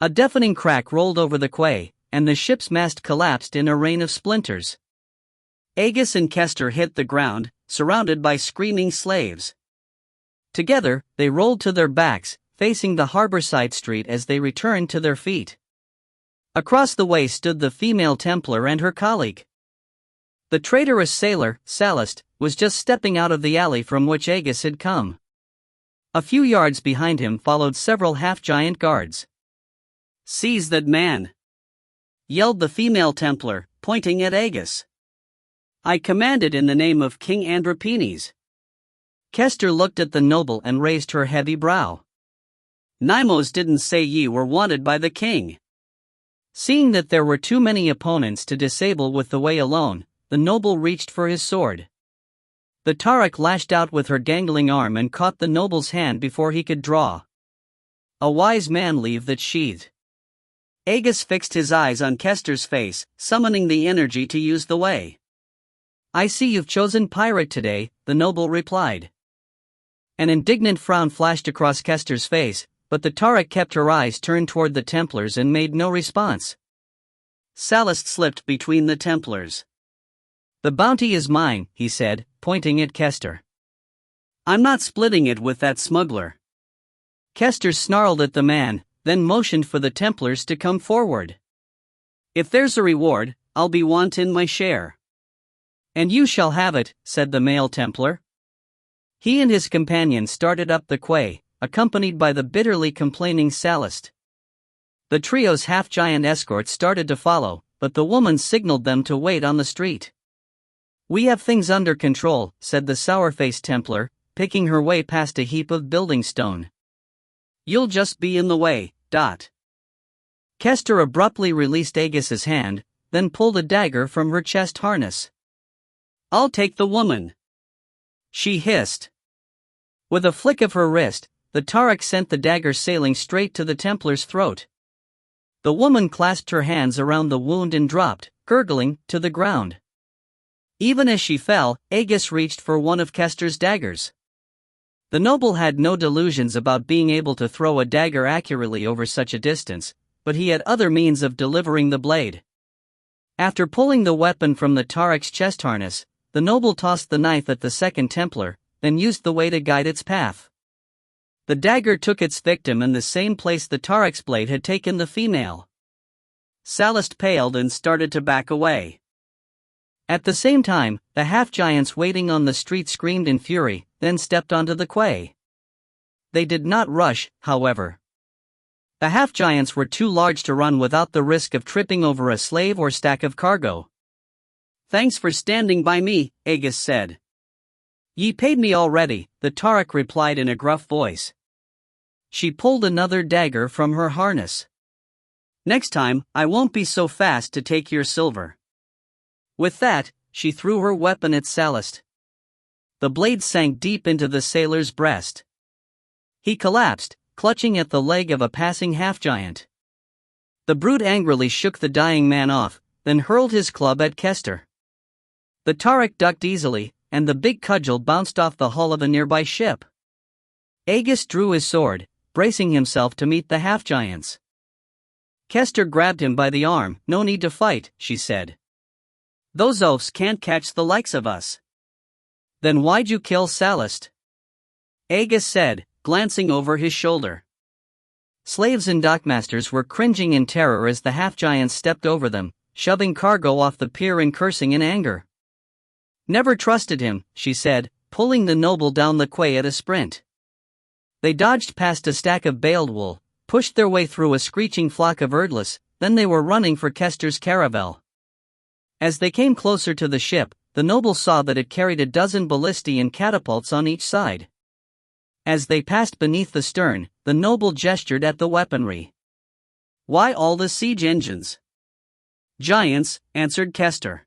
A deafening crack rolled over the quay, and the ship's mast collapsed in a rain of splinters. Agus and Kester hit the ground, surrounded by screaming slaves. Together, they rolled to their backs, facing the harborside street as they returned to their feet. Across the way stood the female Templar and her colleague. The traitorous sailor, Sallust, was just stepping out of the alley from which Agus had come. A few yards behind him followed several half-giant guards. Seize that man! Yelled the female Templar, pointing at Agus. I command it in the name of King Andropenes. Kester looked at the noble and raised her heavy brow. Nymos didn't say ye were wanted by the king. Seeing that there were too many opponents to disable with the way alone, the noble reached for his sword. The Tarak lashed out with her dangling arm and caught the noble's hand before he could draw. A wise man leave that sheathed. Agus fixed his eyes on Kester's face, summoning the energy to use the way. I see you've chosen pirate today, the noble replied. An indignant frown flashed across Kester's face, but the Tarak kept her eyes turned toward the Templars and made no response. Sallust slipped between the Templars. The bounty is mine, he said, pointing at Kester. I'm not splitting it with that smuggler. Kester snarled at the man, then motioned for the Templars to come forward. If there's a reward, I'll be wanting my share. And you shall have it, said the male Templar. He and his companion started up the quay, accompanied by the bitterly complaining Sallust. The trio's half-giant escort started to follow, but the woman signaled them to wait on the street. We have things under control, said the sour-faced Templar, picking her way past a heap of building stone. You'll just be in the way, Kester abruptly released Agus's hand, then pulled a dagger from her chest harness. I'll take the woman, she hissed. With a flick of her wrist, the Tarak sent the dagger sailing straight to the Templar's throat. The woman clasped her hands around the wound and dropped, gurgling, to the ground. Even as she fell, Agus reached for one of Kester's daggers. The noble had no delusions about being able to throw a dagger accurately over such a distance, but he had other means of delivering the blade. After pulling the weapon from the Tarak's chest harness, the noble tossed the knife at the second Templar, then used the way to guide its path. The dagger took its victim in the same place the Tarak's blade had taken the female. Sallust paled and started to back away. At the same time, the half-giants waiting on the street screamed in fury, then stepped onto the quay. They did not rush, however. The half-giants were too large to run without the risk of tripping over a slave or stack of cargo. Thanks for standing by me, Agus said. Ye paid me already, the Tarak replied in a gruff voice. She pulled another dagger from her harness. Next time, I won't be so fast to take your silver. With that, she threw her weapon at Sallust. The blade sank deep into the sailor's breast. He collapsed, clutching at the leg of a passing half-giant. The brute angrily shook the dying man off, then hurled his club at Kester. The Tarak ducked easily, and the big cudgel bounced off the hull of a nearby ship. Agus drew his sword, bracing himself to meet the half-giants. Kester grabbed him by the arm. No need to fight, she said. Those oafs can't catch the likes of us. Then why'd you kill Sallust? Agus said, glancing over his shoulder. Slaves and dockmasters were cringing in terror as the half-giants stepped over them, shoving cargo off the pier and cursing in anger. Never trusted him, she said, pulling the noble down the quay at a sprint. They dodged past a stack of baled wool, pushed their way through a screeching flock of erdlas, then they were running for Kester's caravel. As they came closer to the ship, the noble saw that it carried a dozen ballistae and catapults on each side. As they passed beneath the stern, the noble gestured at the weaponry. "Why all the siege engines?" "Giants," answered Kester.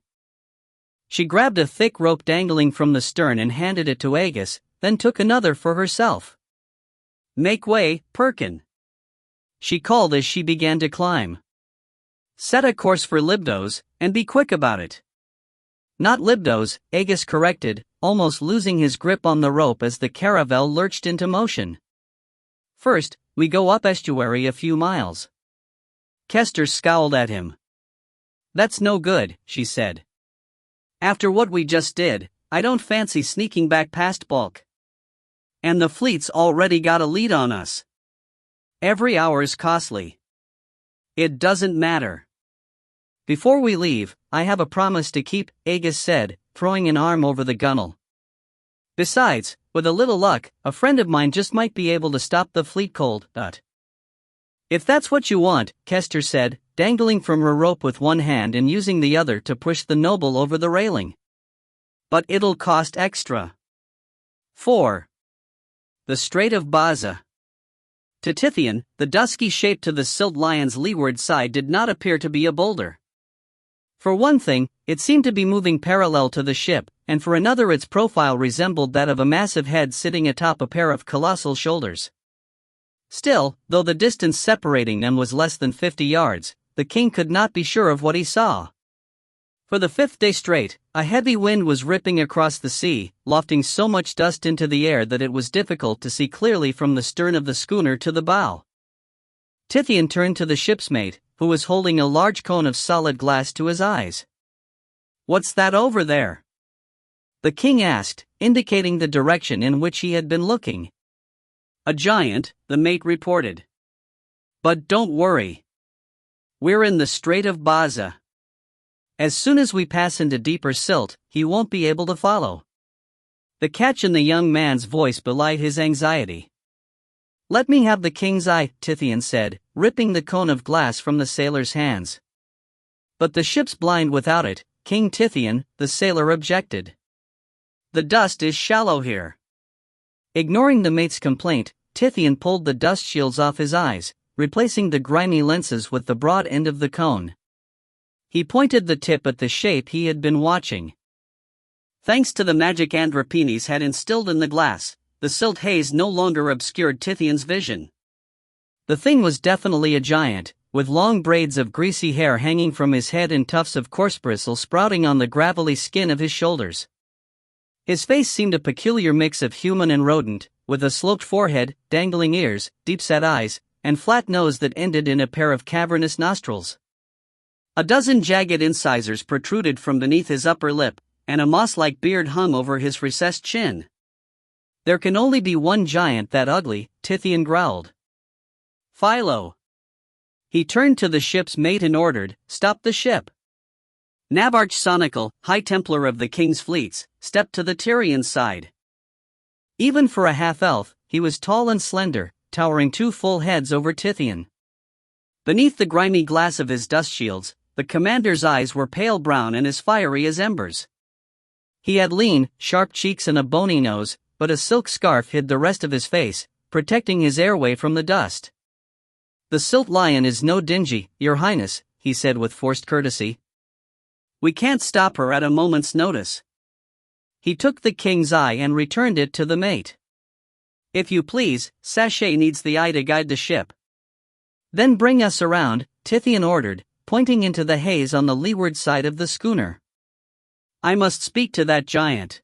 She grabbed a thick rope dangling from the stern and handed it to Agus, then took another for herself. "Make way, Perkin," she called as she began to climb. "Set a course for Libdos, and be quick about it." "Not Libdos," Agus corrected, almost losing his grip on the rope as the caravel lurched into motion. "First, we go up estuary a few miles." Kester scowled at him. "That's no good," she said. "After what we just did, I don't fancy sneaking back past Bulk. And the fleet's already got a lead on us. Every hour's costly." "It doesn't matter. Before we leave, I have a promise to keep," Agus said, throwing an arm over the gunwale. "Besides, with a little luck, a friend of mine just might be able to stop the fleet cold." "If that's what you want," Kester said, dangling from her rope with one hand and using the other to push the noble over the railing. "But it'll cost extra." 4. The Strait of Baza. To Tithian, the dusky shape to the Silt Lion's leeward side did not appear to be a boulder. For one thing, it seemed to be moving parallel to the ship, and for another its profile resembled that of a massive head sitting atop a pair of colossal shoulders. Still, though the distance separating them was less than 50 yards, the king could not be sure of what he saw. For the 5th day straight, a heavy wind was ripping across the sea, lofting so much dust into the air that it was difficult to see clearly from the stern of the schooner to the bow. Tithian turned to the ship's mate, who was holding a large cone of solid glass to his eyes. "What's that over there?" the king asked, indicating the direction in which he had been looking. "A giant," the mate reported. "But don't worry. We're in the Strait of Baza. As soon as we pass into deeper silt, he won't be able to follow." The catch in the young man's voice belied his anxiety. "Let me have the king's eye," Tithian said, ripping the cone of glass from the sailor's hands. "But the ship's blind without it, King Tithian," the sailor objected. "The dust is shallow here." Ignoring the mate's complaint, Tithian pulled the dust shields off his eyes, replacing the grimy lenses with the broad end of the cone. He pointed the tip at the shape he had been watching. Thanks to the magic Andropenes had instilled in the glass, the silt haze no longer obscured Tithian's vision. The thing was definitely a giant, with long braids of greasy hair hanging from his head and tufts of coarse bristle sprouting on the gravelly skin of his shoulders. His face seemed a peculiar mix of human and rodent, with a sloped forehead, dangling ears, deep-set eyes, and flat nose that ended in a pair of cavernous nostrils. A dozen jagged incisors protruded from beneath his upper lip, and a moss-like beard hung over his recessed chin. "There can only be one giant that ugly," Tithian growled. "Philo." He turned to the ship's mate and ordered, "Stop the ship." Nabarch Sonical, High Templar of the King's fleets, stepped to the Tyrian's side. Even for a half-elf, he was tall and slender, towering 2 full heads over Tithian. Beneath the grimy glass of his dust shields, the commander's eyes were pale brown and as fiery as embers. He had lean, sharp cheeks and a bony nose, but a silk scarf hid the rest of his face, protecting his airway from the dust. "The Silt Lion is no dingy, Your Highness," he said with forced courtesy. "We can't stop her at a moment's notice." He took the king's eye and returned it to the mate. "If you please, Sachet needs the eye to guide the ship." "Then bring us around," Tithian ordered, pointing into the haze on the leeward side of the schooner. "I must speak to that giant."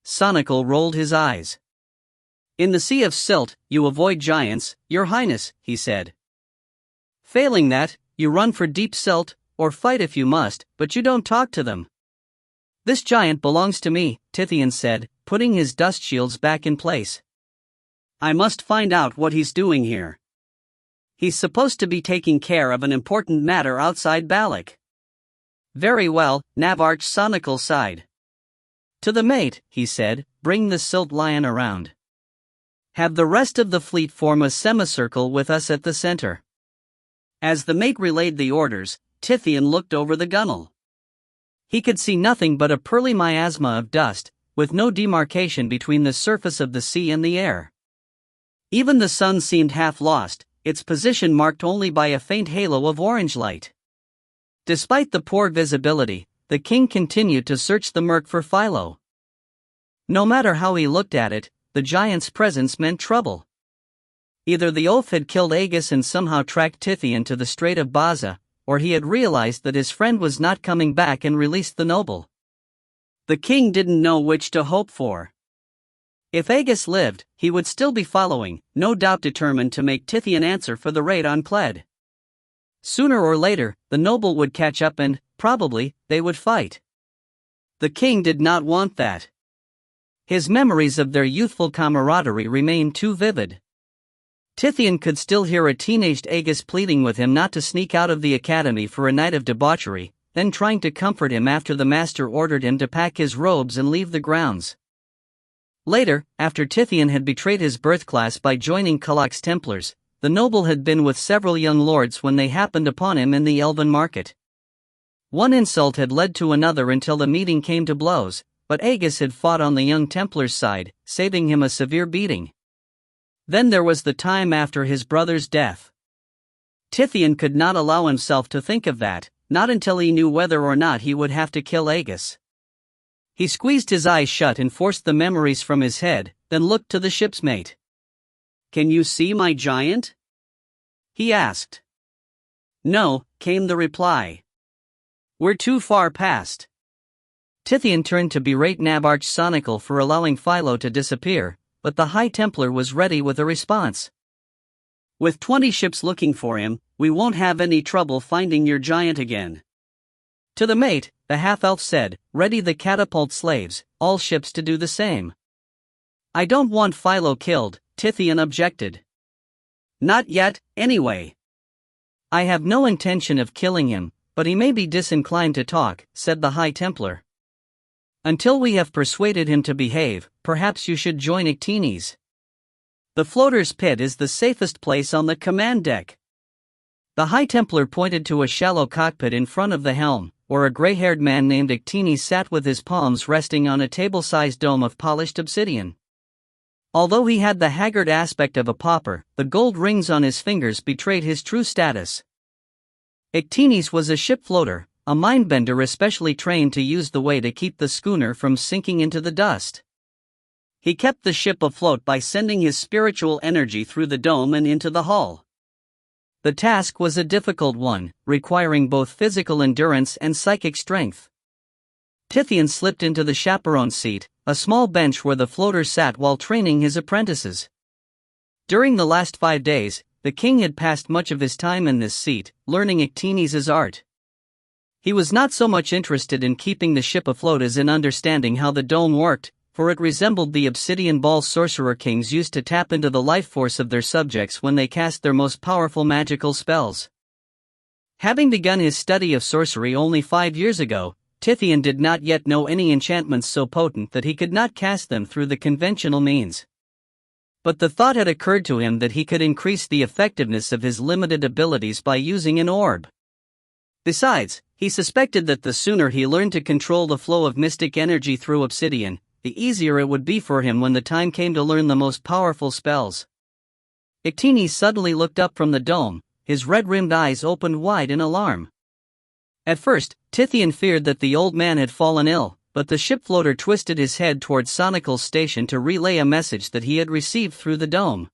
Sonical rolled his eyes. "In the Sea of Silt, you avoid giants, Your Highness," he said. "Failing that, you run for deep silt, or fight if you must, but you don't talk to them." "This giant belongs to me," Tithian said, putting his dust shields back in place. I must find out what he's doing here. He's supposed to be taking care of an important matter outside Balak. Very well, Navarch Sonical sighed. To the mate, he said, bring the silt lion around. Have the rest of the fleet form a semicircle with us at the center. As the mate relayed the orders, Tithian looked over the gunwale. He could see nothing but a pearly miasma of dust, with no demarcation between the surface of the sea and the air. Even the sun seemed half lost, its position marked only by a faint halo of orange light. Despite the poor visibility, the king continued to search the murk for Philo. No matter how he looked at it, the giant's presence meant trouble. Either the oaf had killed Aegis and somehow tracked Tithian to the Strait of Baza, or he had realized that his friend was not coming back and released the noble. The king didn't know which to hope for. If Aegis lived, he would still be following, no doubt determined to make Tithian answer for the raid on Cled. Sooner or later, the noble would catch up and, probably, they would fight. The king did not want that. His memories of their youthful camaraderie remained too vivid. Tithian could still hear a teenaged Aegis pleading with him not to sneak out of the academy for a night of debauchery, then trying to comfort him after the master ordered him to pack his robes and leave the grounds. Later, after Tithian had betrayed his birth class by joining Kalak's Templars, the noble had been with several young lords when they happened upon him in the elven market. One insult had led to another until the meeting came to blows, but Aegis had fought on the young Templar's side, saving him a severe beating. Then there was the time after his brother's death. Tithian could not allow himself to think of that, not until he knew whether or not he would have to kill Aegis. He squeezed his eyes shut and forced the memories from his head, then looked to the ship's mate. "Can you see my giant?" he asked. "No," came the reply. "We're too far past." Tithian turned to berate Navarch Sonical for allowing Philo to disappear, but the High Templar was ready with a response. "With 20 ships looking for him, we won't have any trouble finding your giant again." To the mate, the half-elf said, "Ready the catapult slaves, all ships to do the same." "I don't want Philo killed," Tithian objected. "Not yet, anyway." "I have no intention of killing him, but he may be disinclined to talk," said the High Templar. "Until we have persuaded him to behave, perhaps you should join Ictines. The floater's pit is the safest place on the command deck." The High Templar pointed to a shallow cockpit in front of the helm, where a gray-haired man named Ictines sat with his palms resting on a table-sized dome of polished obsidian. Although he had the haggard aspect of a pauper, the gold rings on his fingers betrayed his true status. Ictines was a ship floater, a mindbender especially trained to use the way to keep the schooner from sinking into the dust. He kept the ship afloat by sending his spiritual energy through the dome and into the hull. The task was a difficult one, requiring both physical endurance and psychic strength. Tithian slipped into the chaperone seat, a small bench where the floater sat while training his apprentices. During the last 5 days, the king had passed much of his time in this seat, learning Ictines' art. He was not so much interested in keeping the ship afloat as in understanding how the dome worked, for it resembled the obsidian ball sorcerer kings used to tap into the life force of their subjects when they cast their most powerful magical spells. Having begun his study of sorcery only 5 years ago, Tithian did not yet know any enchantments so potent that he could not cast them through the conventional means. But the thought had occurred to him that he could increase the effectiveness of his limited abilities by using an orb. Besides, he suspected that the sooner he learned to control the flow of mystic energy through obsidian, the easier it would be for him when the time came to learn the most powerful spells. Ictines suddenly looked up from the dome, his red-rimmed eyes opened wide in alarm. At first, Tithian feared that the old man had fallen ill, but the ship floater twisted his head toward Sonical's station to relay a message that he had received through the dome.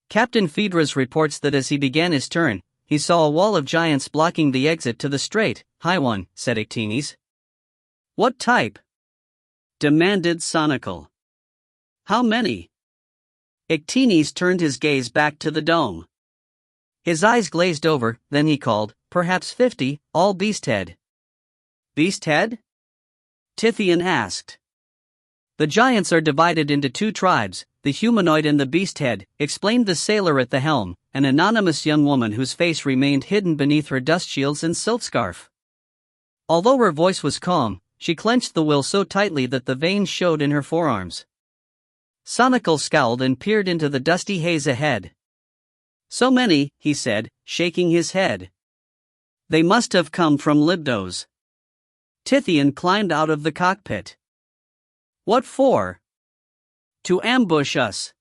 Captain Phaedrus reports that as he began his turn, he saw a wall of giants blocking the exit to the strait. "High one," said Ictines. "What type?" demanded Sonical. "How many?" Ictines turned his gaze back to the dome. His eyes glazed over, then he called, "Perhaps 50, all beasthead." "Beasthead?" Tithian asked. "The giants are divided into 2 tribes, the humanoid and the beast head," explained the sailor at the helm, an anonymous young woman whose face remained hidden beneath her dust shields and silk scarf. Although her voice was calm, she clenched the will so tightly that the veins showed in her forearms. Sonical scowled and peered into the dusty haze ahead. "So many," he said, shaking his head. "They must have come from Libdos." Tithian climbed out of the cockpit. "What for?" "To ambush us.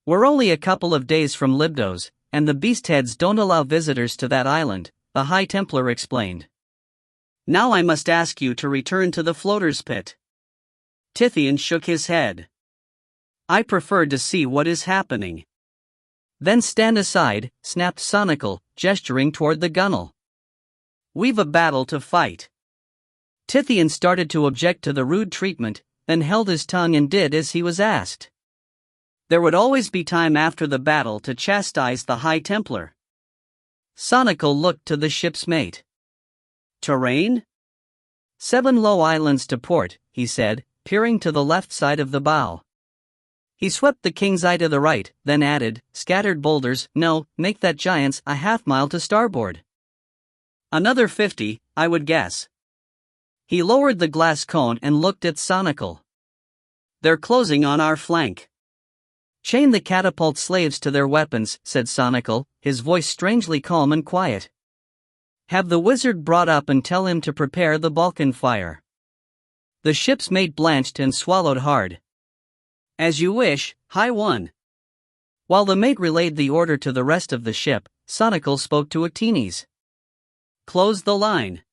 We're only a couple of days from Libdos, and the beastheads don't allow visitors to that island," the High Templar explained. "Now I must ask you to return to the floater's pit." Tithian shook his head. "I prefer to see what is happening." "Then stand aside," snapped Sonical, gesturing toward the gunwale. "We've a battle to fight." Tithian started to object to the rude treatment, then held his tongue and did as he was asked. There would always be time after the battle to chastise the High Templar. Sonical looked to the ship's mate. "Terrain?" "7 low islands to port," he said, peering to the left side of the bow. He swept the king's eye to the right, then added, "Scattered boulders, no, make that giant's a half-mile to starboard." "Another 50, I would guess." He lowered the glass cone and looked at Sonical. "They're closing on our flank." "Chain the catapult slaves to their weapons," said Sonical, his voice strangely calm and quiet. "Have the wizard brought up and tell him to prepare the Balkan fire." The ship's mate blanched and swallowed hard. "As you wish, High One." While the mate relayed the order to the rest of the ship, Sonical spoke to Actines. "Close the line.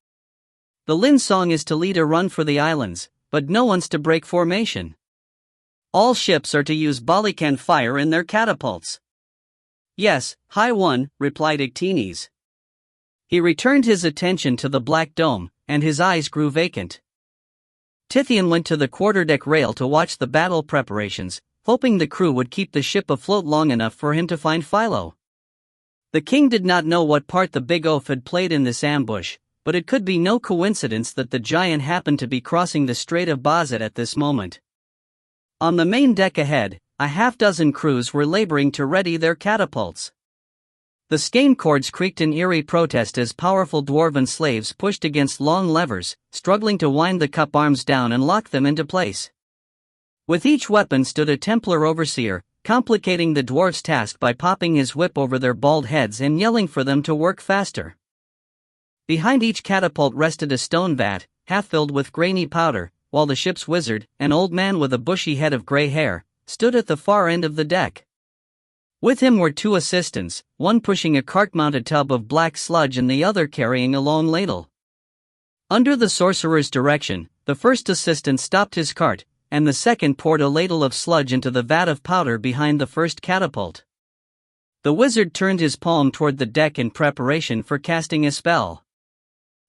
The Lin song is to lead a run for the islands, but no one's to break formation. All ships are to use Balikan fire in their catapults." "Yes, High One," replied Actines. He returned his attention to the black dome, and his eyes grew vacant. Tithian went to the quarterdeck rail to watch the battle preparations, hoping the crew would keep the ship afloat long enough for him to find Philo. The king did not know what part the big oaf had played in this ambush, but it could be no coincidence that the giant happened to be crossing the Strait of Bazet at this moment. On the main deck ahead, a half-dozen crews were laboring to ready their catapults. The skein cords creaked in eerie protest as powerful dwarven slaves pushed against long levers, struggling to wind the cup arms down and lock them into place. With each weapon stood a Templar overseer, complicating the dwarves' task by popping his whip over their bald heads and yelling for them to work faster. Behind each catapult rested a stone vat, half filled with grainy powder, while the ship's wizard, an old man with a bushy head of gray hair, stood at the far end of the deck. With him were 2 assistants, one pushing a cart-mounted tub of black sludge and the other carrying a long ladle. Under the sorcerer's direction, the first assistant stopped his cart, and the second poured a ladle of sludge into the vat of powder behind the first catapult. The wizard turned his palm toward the deck in preparation for casting a spell.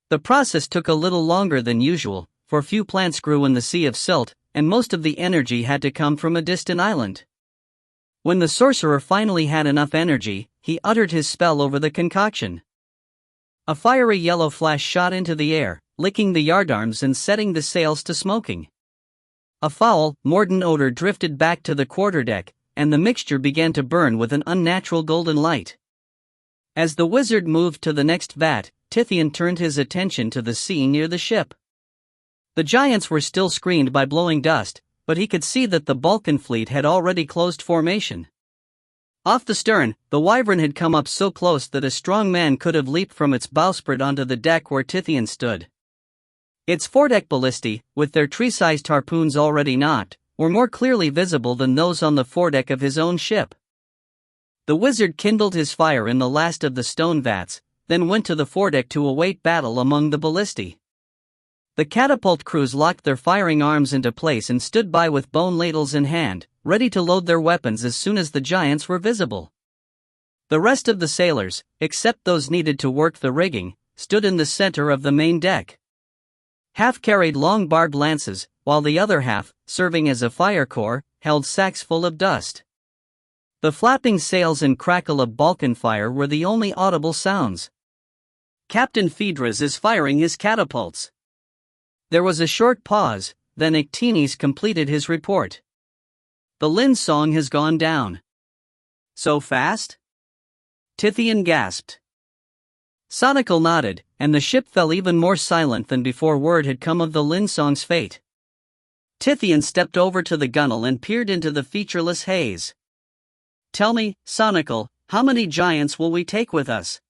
The process took a little longer than usual, for few plants grew in the sea of silt, and most of the energy had to come from a distant island. When the sorcerer finally had enough energy, he uttered his spell over the concoction. A fiery yellow flash shot into the air, licking the yardarms and setting the sails to smoking. A foul, mordant odor drifted back to the quarterdeck, and the mixture began to burn with an unnatural golden light. As the wizard moved to the next vat, Tithian turned his attention to the sea near the ship. The giants were still screened by blowing dust, but he could see that the Balkan fleet had already closed formation. Off the stern, the Wyvern had come up so close that a strong man could have leaped from its bowsprit onto the deck where Tithian stood. Its foredeck ballistae, with their tree-sized harpoons already knocked, were more clearly visible than those on the foredeck of his own ship. The wizard kindled his fire in the last of the stone vats, then went to the foredeck to await battle among the ballistae. The catapult crews locked their firing arms into place and stood by with bone ladles in hand, ready to load their weapons as soon as the giants were visible. The rest of the sailors, except those needed to work the rigging, stood in the center of the main deck. Half carried long barbed lances, while the other half, serving as a fire core, held sacks full of dust. The flapping sails and crackle of Balkan fire were the only audible sounds. "Captain Phaedrus is firing his catapults." There was a short pause, then Actines completed his report. The Lin Song has gone down. So fast? Tithian gasped. Sonical nodded, and the ship fell even more silent than before word had come of the Lin Song's fate. Tithian stepped over to the gunwale and peered into the featureless haze. Tell me, Sonical, how many giants will we take with us?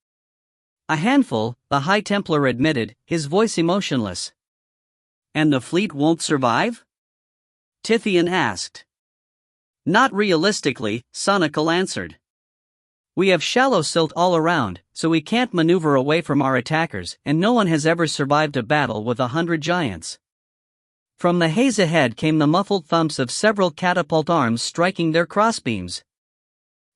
A handful, the High Templar admitted, his voice emotionless. And the fleet won't survive? Tithian asked. Not realistically, Sonical answered. We have shallow silt all around, so we can't maneuver away from our attackers, and no one has ever survived a battle with 100 giants. From the haze ahead came the muffled thumps of several catapult arms striking their crossbeams.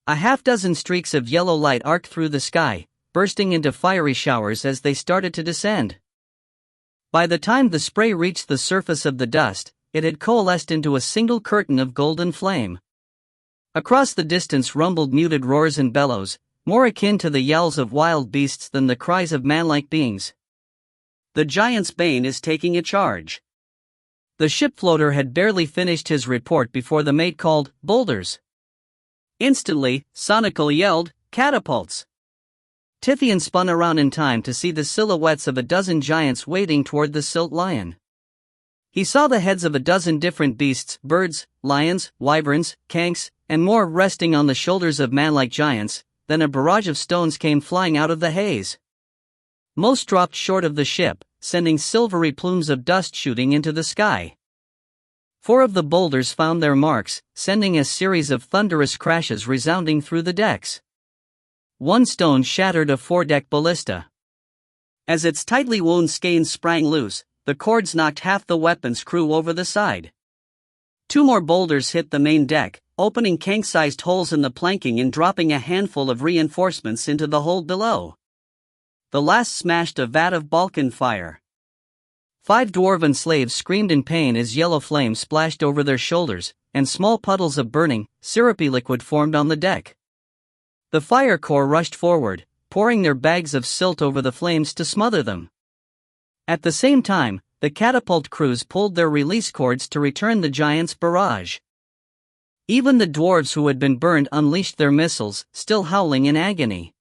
A half-dozen streaks of yellow light arced through the sky, bursting into fiery showers as they started to descend. By the time the spray reached the surface of the dust, it had coalesced into a single curtain of golden flame. Across the distance rumbled muted roars and bellows, more akin to the yells of wild beasts than the cries of manlike beings. The giant's bane is taking a charge. The ship floater had barely finished his report before the mate called, "Boulders." Instantly, Sonical yelled, "Catapults!" Tithian spun around in time to see the silhouettes of a dozen giants wading toward the silt lion. He saw the heads of a dozen different beasts, birds, lions, wyverns, kanks, and more resting on the shoulders of manlike giants. Then a barrage of stones came flying out of the haze. Most dropped short of the ship, sending silvery plumes of dust shooting into the sky. 4 of the boulders found their marks, sending a series of thunderous crashes resounding through the decks. One stone shattered a foredeck ballista. As its tightly wound skeins sprang loose, the cords knocked half the weapon's crew over the side. 2 more boulders hit the main deck, opening kank-sized holes in the planking and dropping a handful of reinforcements into the hold below. The last smashed a vat of Balkan fire. 5 dwarven slaves screamed in pain as yellow flame splashed over their shoulders, and small puddles of burning, syrupy liquid formed on the deck. The fire corps rushed forward, pouring their bags of silt over the flames to smother them. At the same time, the catapult crews pulled their release cords to return the giants' barrage. Even the dwarves who had been burned unleashed their missiles, still howling in agony.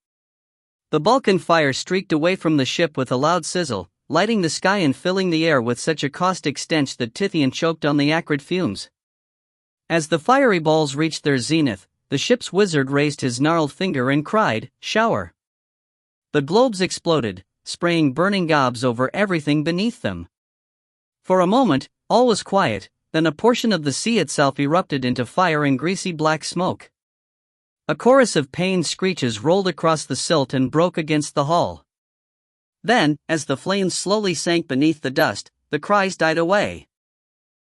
The Balkan fire streaked away from the ship with a loud sizzle, lighting the sky and filling the air with such a caustic stench that Tithian choked on the acrid fumes. As the fiery balls reached their zenith, the ship's wizard raised his gnarled finger and cried, "Shower!" The globes exploded, spraying burning gobs over everything beneath them. For a moment, all was quiet, then a portion of the sea itself erupted into fire and greasy black smoke. A chorus of pained screeches rolled across the silt and broke against the hull. Then, as the flames slowly sank beneath the dust, the cries died away.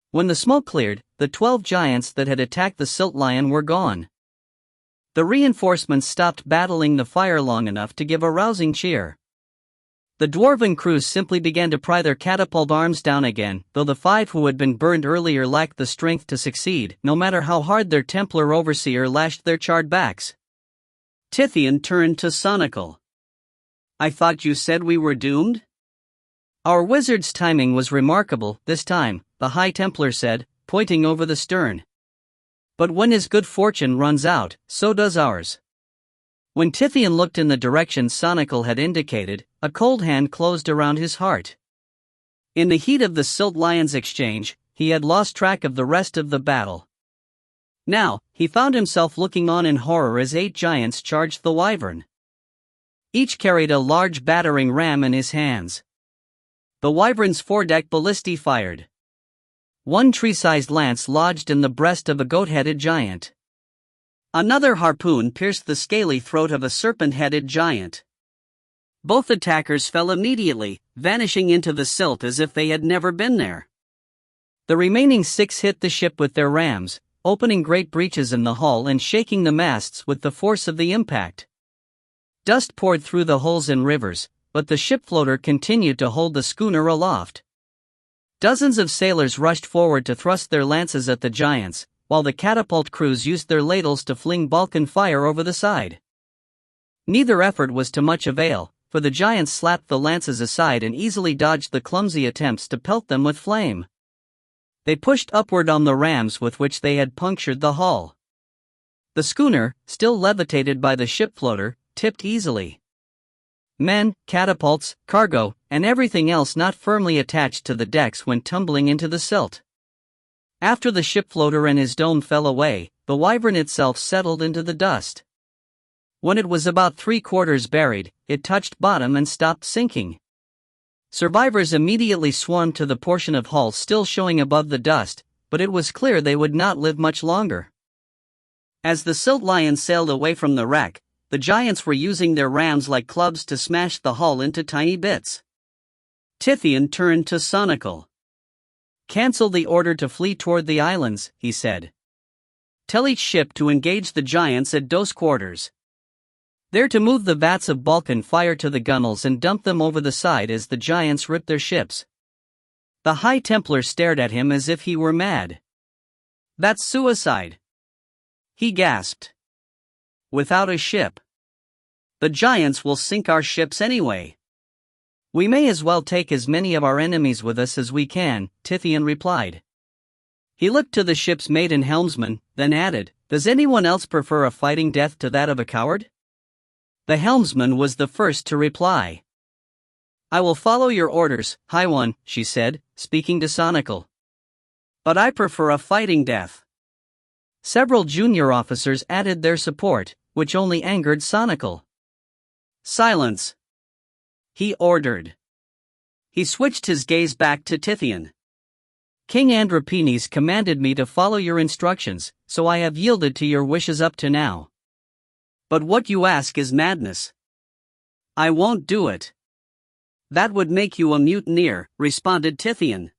When the smoke cleared, the 12 giants that had attacked the silt lion were gone. The reinforcements stopped battling the fire long enough to give a rousing cheer. The dwarven crews simply began to pry their catapult arms down again, though the 5 who had been burned earlier lacked the strength to succeed, no matter how hard their Templar overseer lashed their charred backs. Tithian turned to Sonical. "I thought you said we were doomed?" "Our wizard's timing was remarkable this time," the High Templar said, pointing over the stern. "But when his good fortune runs out, so does ours." When Tithian looked in the direction Sonical had indicated, a cold hand closed around his heart. In the heat of the Silt Lion's exchange, he had lost track of the rest of the battle. Now, he found himself looking on in horror as 8 giants charged the Wyvern. Each carried a large battering ram in his hands. The Wyvern's foredeck ballistae fired. One tree-sized lance lodged in the breast of a goat-headed giant. Another harpoon pierced the scaly throat of a serpent-headed giant. Both attackers fell immediately, vanishing into the silt as if they had never been there. The remaining 6 hit the ship with their rams, opening great breaches in the hull and shaking the masts with the force of the impact. Dust poured through the holes in rivers, but the ship floater continued to hold the schooner aloft. Dozens of sailors rushed forward to thrust their lances at the giants, while the catapult crews used their ladles to fling Balkan fire over the side. Neither effort was to much avail, for the giants slapped the lances aside and easily dodged the clumsy attempts to pelt them with flame. They pushed upward on the rams with which they had punctured the hull. The schooner, still levitated by the ship floater, tipped easily. Men, catapults, cargo, and everything else not firmly attached to the decks went tumbling into the silt. After the ship floater and his dome fell away, the Wyvern itself settled into the dust. When it was about 3/4 buried, it touched bottom and stopped sinking. Survivors immediately swarmed to the portion of hull still showing above the dust, but it was clear they would not live much longer. As the Silt Lion sailed away from the wreck, the giants were using their rams like clubs to smash the hull into tiny bits. Tithian turned to Sonical. "Cancel the order to flee toward the islands," he said. "Tell each ship to engage the giants at Dos Quarters. They're to move the vats of Balkan fire to the gunnels and dump them over the side as the giants rip their ships." The High Templar stared at him as if he were mad. "That's suicide," he gasped. "Without a ship. The giants will sink our ships anyway." "We may as well take as many of our enemies with us as we can," Tithian replied. He looked to the ship's mate and helmsman, then added, "Does anyone else prefer a fighting death to that of a coward?" The helmsman was the first to reply. "I will follow your orders, High One," she said, speaking to Sonical. "But I prefer a fighting death." Several junior officers added their support, which only angered Sonical. "Silence," he ordered. He switched his gaze back to Tithian. "King Andropenes commanded me to follow your instructions, so I have yielded to your wishes up to now. But what you ask is madness. I won't do it." "That would make you a mutineer," responded Tithian.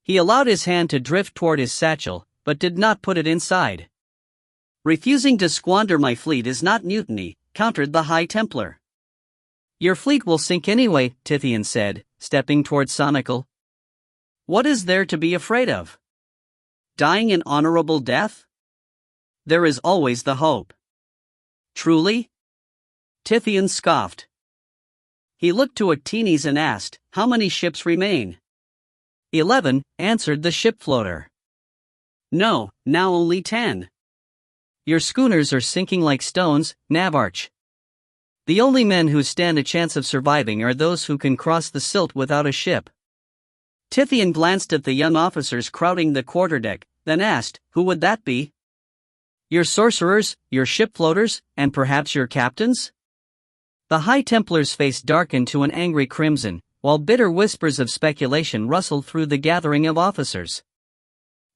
He allowed his hand to drift toward his satchel, but did not put it inside. "Refusing to squander my fleet is not mutiny," countered the High Templar. "Your fleet will sink anyway," Tithian said, stepping toward Sonical. "What is there to be afraid of? Dying an honorable death? There is always the hope." "Truly?" Tithian scoffed. He looked to Actines and asked, "How many ships remain?" 11, answered the ship floater. "No, now only 10. Your schooners are sinking like stones, Navarch. The only men who stand a chance of surviving are those who can cross the silt without a ship." Tithian glanced at the young officers crowding the quarterdeck, then asked, "Who would that be?" "Your sorcerers, your ship floaters, and perhaps your captains?" The High Templar's face darkened to an angry crimson, while bitter whispers of speculation rustled through the gathering of officers.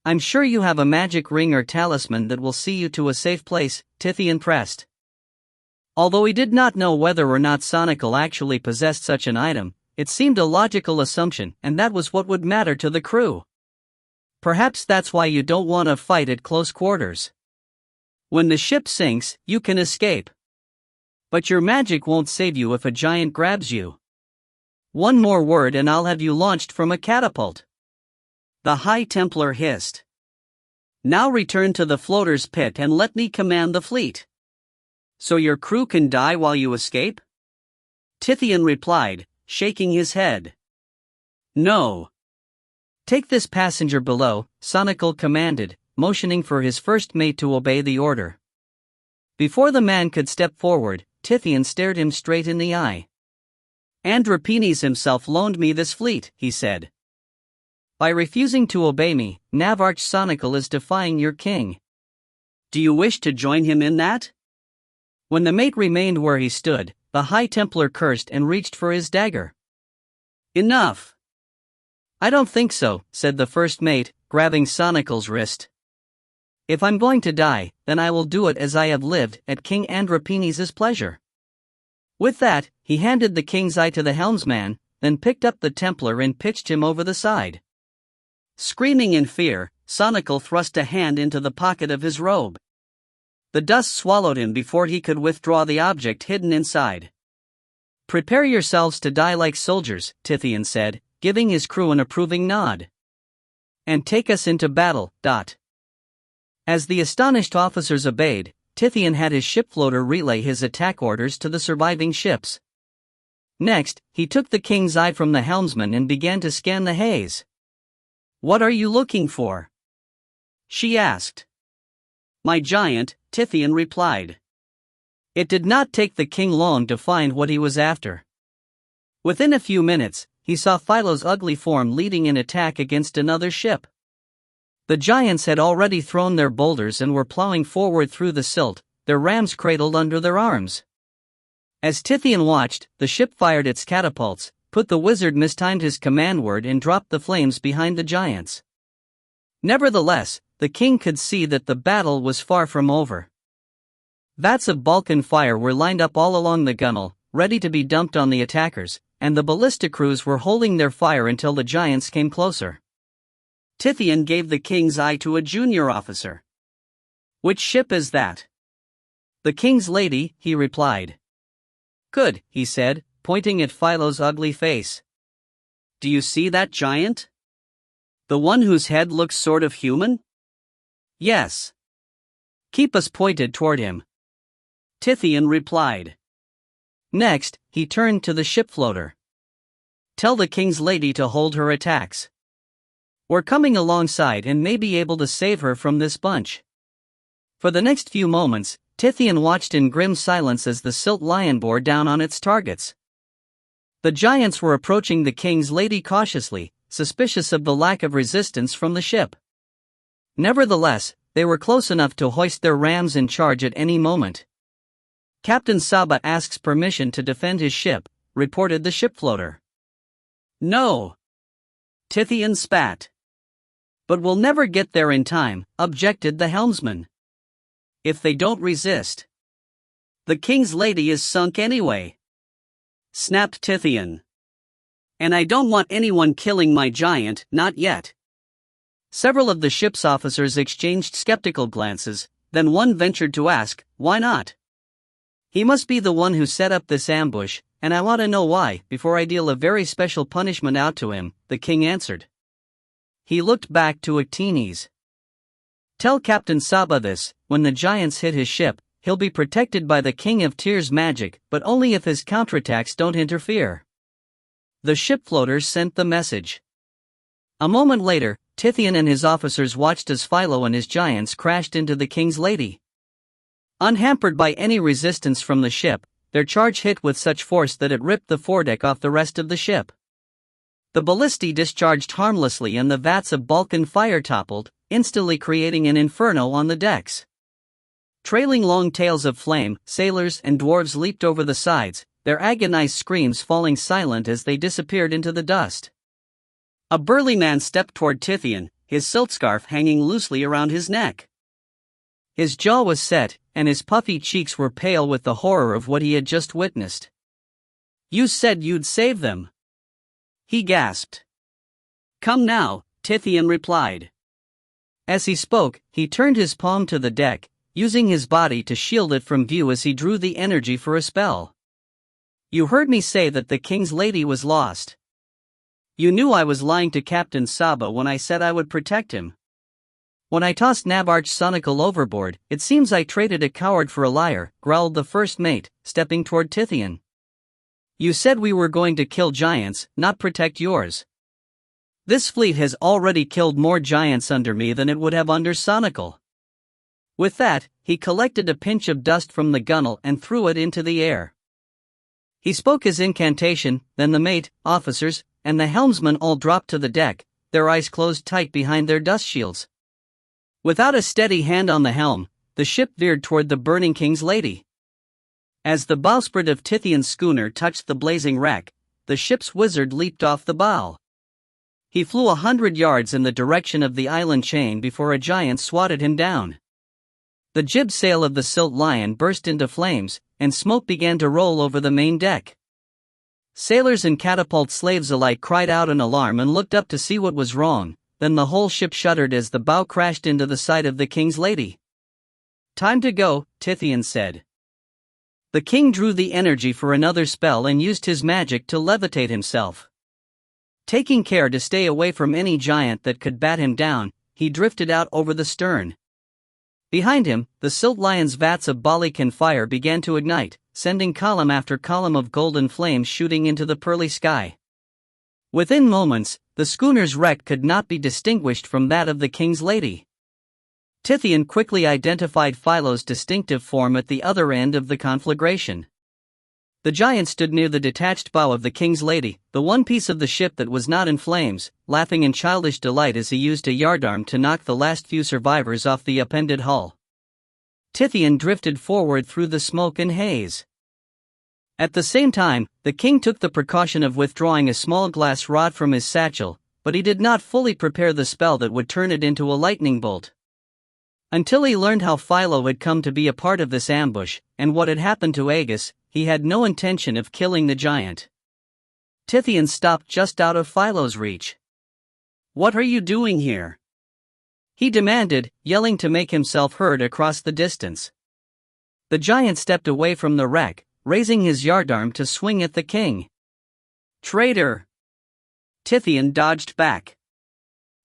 "I'm sure you have a magic ring or talisman that will see you to a safe place," Tithian pressed. Although he did not know whether or not Sonical actually possessed such an item, it seemed a logical assumption, and that was what would matter to the crew. "Perhaps that's why you don't want to fight at close quarters. When the ship sinks, you can escape. But your magic won't save you if a giant grabs you. One more word and I'll have you launched from a catapult." The High Templar hissed. "Now return to the floater's pit and let me command the fleet. So your crew can die while you escape?" Tithian replied, shaking his head. "No. Take this passenger below," Sonical commanded, motioning for his first mate to obey the order. Before the man could step forward, Tithian stared him straight in the eye. "Andropenes himself loaned me this fleet," he said. "By refusing to obey me, Navarch Sonical is defying your king. Do you wish to join him in that?" When the mate remained where he stood, the High Templar cursed and reached for his dagger. "Enough." "I don't think so," said the first mate, grabbing Sonical's wrist. "If I'm going to die, then I will do it as I have lived, at King Andropenes' pleasure." With that, he handed the king's eye to the helmsman, then picked up the Templar and pitched him over the side. Screaming in fear, Sonical thrust a hand into the pocket of his robe. The dust swallowed him before he could withdraw the object hidden inside. "Prepare yourselves to die like soldiers," Tithian said, giving his crew an approving nod. "And take us into battle." As the astonished officers obeyed, Tithian had his ship floater relay his attack orders to the surviving ships. Next, he took the king's eye from the helmsman and began to scan the haze. "What are you looking for?" she asked. "My giant," Tithian replied. It did not take the king long to find what he was after. Within a few minutes, he saw Philo's ugly form leading an attack against another ship. The giants had already thrown their boulders and were plowing forward through the silt, their rams cradled under their arms. As Tithian watched, the ship fired its catapults, but the wizard mistimed his command word and dropped the flames behind the giants. Nevertheless, the king could see that the battle was far from over. Vats of Balkan fire were lined up all along the gunwale, ready to be dumped on the attackers, and the ballista crews were holding their fire until the giants came closer. Tithian gave the king's eye to a junior officer. "Which ship is that?" "The king's lady," he replied. "Good," he said, pointing at Philo's ugly face. "Do you see that giant? The one whose head looks sort of human?" "Yes." "Keep us pointed toward him," Tithian replied. Next, he turned to the ship floater. "Tell the king's lady to hold her attacks. We're coming alongside and may be able to save her from this bunch." For the next few moments, Tithian watched in grim silence as the silt lion bore down on its targets. The giants were approaching the king's lady cautiously, suspicious of the lack of resistance from the ship. Nevertheless, they were close enough to hoist their rams in charge at any moment. "Captain Saba asks permission to defend his ship," reported the ship floater. "No," Tithian spat. "But we'll never get there in time," objected the helmsman. "If they don't resist, the king's lady is sunk anyway," snapped Tithian. "And I don't want anyone killing my giant, not yet." Several of the ship's officers exchanged skeptical glances, then one ventured to ask, "Why not?" "He must be the one who set up this ambush, and I want to know why, before I deal a very special punishment out to him," the king answered. He looked back to Actines. "Tell Captain Saba this: when the giants hit his ship, he'll be protected by the King of Tears magic, but only if his counterattacks don't interfere." The ship floaters sent the message. A moment later, Tithian and his officers watched as Philo and his giants crashed into the king's lady. Unhampered by any resistance from the ship, their charge hit with such force that it ripped the foredeck off the rest of the ship. The ballistae discharged harmlessly and the vats of Balkan fire toppled, instantly creating an inferno on the decks. Trailing long tails of flame, sailors and dwarves leaped over the sides, their agonized screams falling silent as they disappeared into the dust. A burly man stepped toward Tithian, his silk scarf hanging loosely around his neck. His jaw was set, and his puffy cheeks were pale with the horror of what he had just witnessed. "You said you'd save them," he gasped. "Come now," Tithian replied. As he spoke, he turned his palm to the deck, using his body to shield it from view as he drew the energy for a spell. "You heard me say that the king's lady was lost. You knew I was lying to Captain Saba when I said I would protect him. When I tossed Nabarch Sonical overboard, it seems I traded a coward for a liar," growled the first mate, stepping toward Tithian. "You said we were going to kill giants, not protect yours. This fleet has already killed more giants under me than it would have under Sonical." With that, he collected a pinch of dust from the gunwale and threw it into the air. He spoke his incantation, then the mate, officers, and the helmsman all dropped to the deck, their eyes closed tight behind their dust shields. Without a steady hand on the helm, the ship veered toward the burning king's lady. As the bowsprit of Tithian's schooner touched the blazing wreck, the ship's wizard leaped off the bow. He flew 100 yards in the direction of the island chain before a giant swatted him down. The jib sail of the Silt Lion burst into flames, and smoke began to roll over the main deck. Sailors and catapult slaves alike cried out in alarm and looked up to see what was wrong. Then the whole ship shuddered as the bow crashed into the side of the king's lady. "Time to go," Tithian said. The king drew the energy for another spell and used his magic to levitate himself. Taking care to stay away from any giant that could bat him down, he drifted out over the stern. Behind him, the Silt Lion's vats of Balikan fire began to ignite, sending column after column of golden flames shooting into the pearly sky. Within moments, the schooner's wreck could not be distinguished from that of the king's lady. Tithian quickly identified Philo's distinctive form at the other end of the conflagration. The giant stood near the detached bow of the king's lady, the one piece of the ship that was not in flames, laughing in childish delight as he used a yardarm to knock the last few survivors off the upended hull. Tithian drifted forward through the smoke and haze. At the same time, the king took the precaution of withdrawing a small glass rod from his satchel, but he did not fully prepare the spell that would turn it into a lightning bolt. Until he learned how Philo had come to be a part of this ambush, and what had happened to Agus, he had no intention of killing the giant. Tithian stopped just out of Philo's reach. "What are you doing here?" he demanded, yelling to make himself heard across the distance. The giant stepped away from the wreck, raising his yardarm to swing at the king. "Traitor!" Tithian dodged back.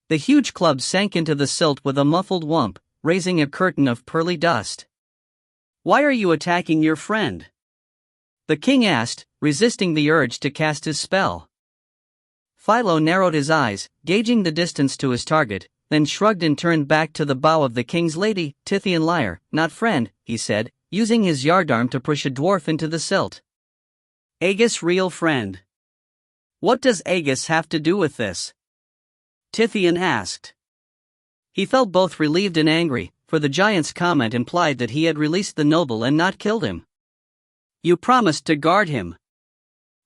The huge club sank into the silt with a muffled whump, raising a curtain of pearly dust. "Why are you attacking your friend?" the king asked, resisting the urge to cast his spell. Philo narrowed his eyes, gauging the distance to his target, then shrugged and turned back to the bow of the king's lady. "Tithian liar, not friend," he said, using his yardarm to push a dwarf into the silt. "Agus real friend." "What does Agus have to do with this?" Tithian asked. He felt both relieved and angry, for the giant's comment implied that he had released the noble and not killed him. "You promised to guard him."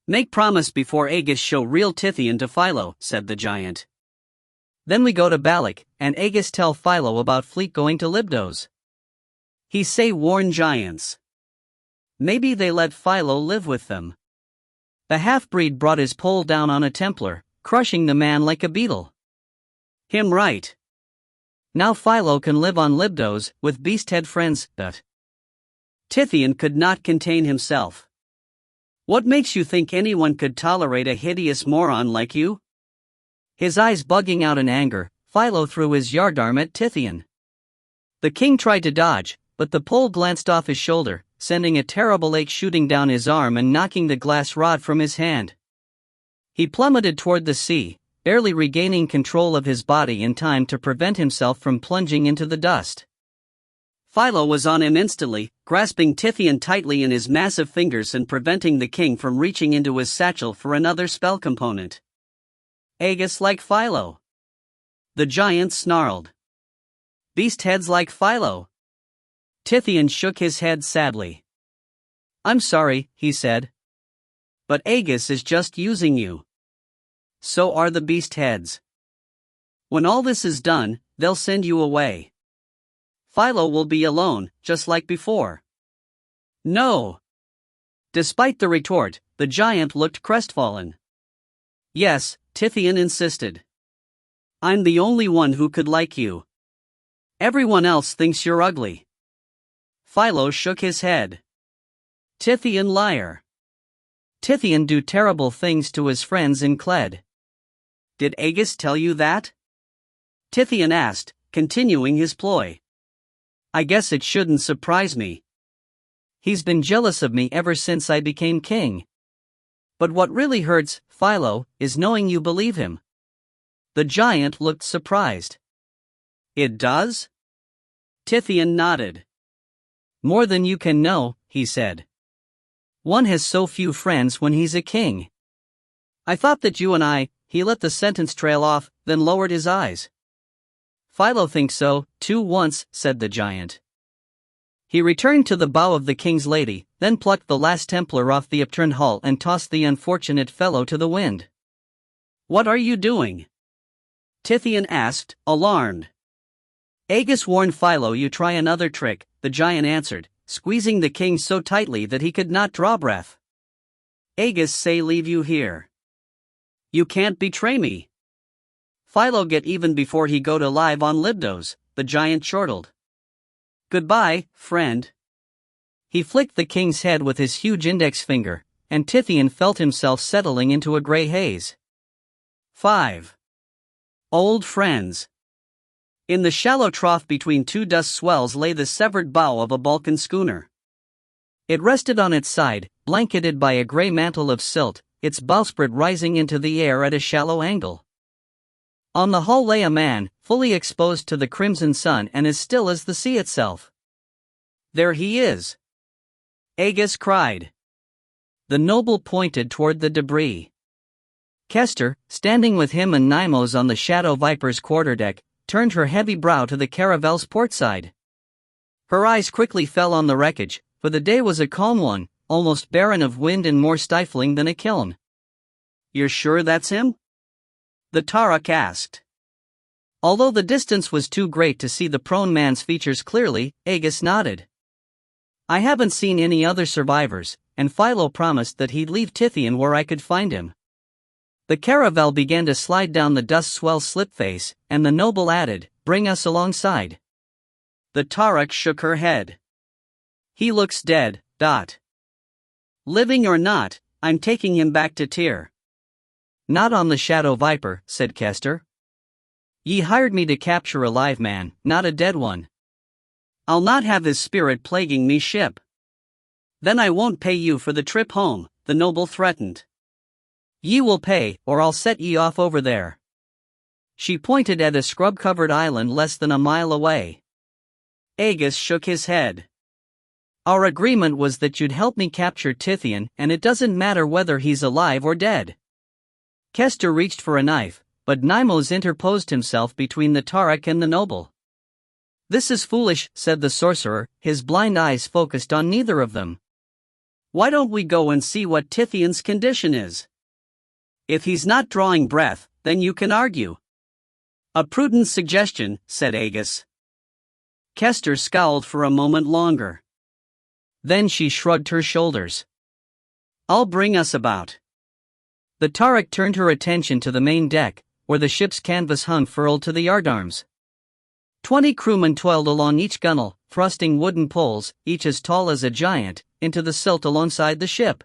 "Make promise before Agus show real Tithian to Philo," said the giant. "Then we go to Balak, and Agus tell Philo about fleet going to Libdos. He say warn giants. Maybe they let Philo live with them." The half-breed brought his pole down on a Templar, crushing the man like a beetle. "Him right. Now Philo can live on Libdos, with beast-head friends." Tithian could not contain himself. "What makes you think anyone could tolerate a hideous moron like you?" His eyes bugging out in anger, Philo threw his yardarm at Tithian. The king tried to dodge, but the pole glanced off his shoulder, sending a terrible ache shooting down his arm and knocking the glass rod from his hand. He plummeted toward the sea, barely regaining control of his body in time to prevent himself from plunging into the dust. Philo was on him instantly, grasping Tithian tightly in his massive fingers and preventing the king from reaching into his satchel for another spell component. "Agus like Philo." The giant snarled. "Beast heads like Philo." Tithian shook his head sadly. "I'm sorry," he said. "But Agus is just using you. So are the beast heads. When all this is done, they'll send you away. Philo will be alone, just like before." "No." Despite the retort, the giant looked crestfallen. "Yes," Tithian insisted. "I'm the only one who could like you. Everyone else thinks you're ugly." Philo shook his head. "Tithian liar. Tithian do terrible things to his friends in Cled." "Did Agus tell you that?" Tithian asked, continuing his ploy. "I guess it shouldn't surprise me. He's been jealous of me ever since I became king. But what really hurts, Philo, is knowing you believe him." The giant looked surprised. "It does?" Tithian nodded. "More than you can know," he said. "One has so few friends when he's a king. I thought that you and I," he let the sentence trail off, then lowered his eyes. "Philo thinks so, too once," said the giant. He returned to the bow of the king's lady, then plucked the last Templar off the upturned hull and tossed the unfortunate fellow to the wind. "What are you doing?" Tithian asked, alarmed. "Agus warned Philo you try another trick," the giant answered, squeezing the king so tightly that he could not draw breath. "Agus say leave you here. You can't betray me. Philo get even before he go to live on Libdos," the giant chortled. "Goodbye, friend." He flicked the king's head with his huge index finger, and Tithian felt himself settling into a gray haze. 5. Old friends. In the shallow trough between two dust swells lay the severed bow of a Balkan schooner. It rested on its side, blanketed by a gray mantle of silt, its bowsprit rising into the air at a shallow angle. On the hull lay a man, fully exposed to the crimson sun and as still as the sea itself. "There he is!" Aegis cried. The noble pointed toward the debris. Kester, standing with him and Nymos on the Shadow Viper's quarterdeck, turned her heavy brow to the caravel's port side. Her eyes quickly fell on the wreckage, for the day was a calm one, almost barren of wind and more stifling than a kiln. "You're sure that's him?" the Tarak asked. Although the distance was too great to see the prone man's features clearly, Aegis nodded. "I haven't seen any other survivors, and Philo promised that he'd leave Tithian where I could find him." The caravel began to slide down the dust swell slip face, and the noble added, "Bring us alongside." The Tarak shook her head. "He looks dead. Living or not, I'm taking him back to Tyr." "Not on the Shadow Viper," said Kester. "Ye hired me to capture a live man, not a dead one. I'll not have his spirit plaguing me ship." "Then I won't pay you for the trip home," the noble threatened. "Ye will pay, or I'll set ye off over there." She pointed at a scrub-covered island less than a mile away. Aegis shook his head. "Our agreement was that you'd help me capture Tithian, and it doesn't matter whether he's alive or dead." Kester reached for a knife, but Nymos interposed himself between the Tarak and the noble. "This is foolish," said the sorcerer, his blind eyes focused on neither of them. "Why don't we go and see what Tithian's condition is? If he's not drawing breath, then you can argue." "A prudent suggestion," said Aegis. Kester scowled for a moment longer. Then she shrugged her shoulders. "I'll bring us about." The Tarak turned her attention to the main deck, where the ship's canvas hung furled to the yardarms. 20 crewmen toiled along each gunwale, thrusting wooden poles, each as tall as a giant, into the silt alongside the ship.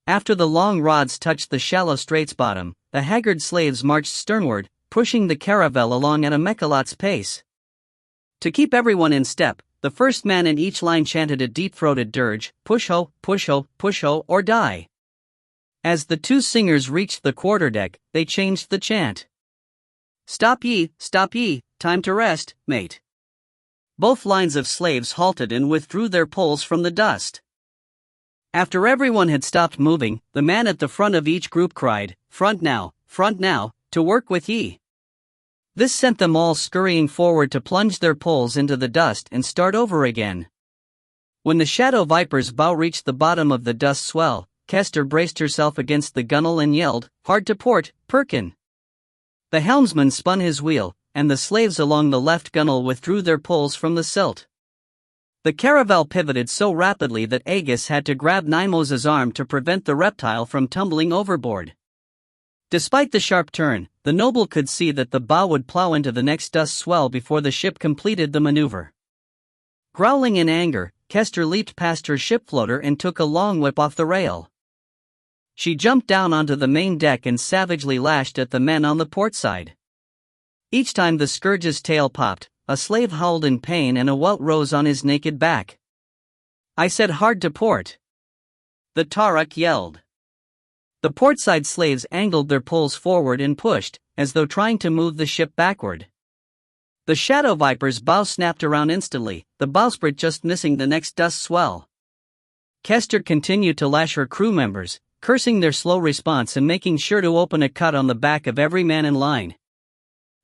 After the long rods touched the shallow strait's bottom, the haggard slaves marched sternward, pushing the caravel along at a mechalot's pace. To keep everyone in step, the first man in each line chanted a deep-throated dirge, "Push ho, push ho, push ho, or die." As the two singers reached the quarterdeck, they changed the chant. Stop ye, time to rest, mate." Both lines of slaves halted and withdrew their poles from the dust. After everyone had stopped moving, the man at the front of each group cried, front now, to work with ye." This sent them all scurrying forward to plunge their poles into the dust and start over again. When the Shadow Viper's bow reached the bottom of the dust swell, Kester braced herself against the gunwale and yelled, "Hard to port, Perkin." The helmsman spun his wheel, and the slaves along the left gunwale withdrew their poles from the silt. The caravel pivoted so rapidly that Aegis had to grab Nymos' arm to prevent the reptile from tumbling overboard. Despite the sharp turn, the noble could see that the bow would plow into the next dust swell before the ship completed the maneuver. Growling in anger, Kester leaped past her ship floater and took a long whip off the rail. She jumped down onto the main deck and savagely lashed at the men on the port side. Each time the scourge's tail popped, a slave howled in pain and a welt rose on his naked back. "I said hard to port!" the Tarak yelled. The portside slaves angled their poles forward and pushed, as though trying to move the ship backward. The Shadow Viper's bow snapped around instantly, the bowsprit just missing the next dust swell. Kester continued to lash her crew members, cursing their slow response and making sure to open a cut on the back of every man in line.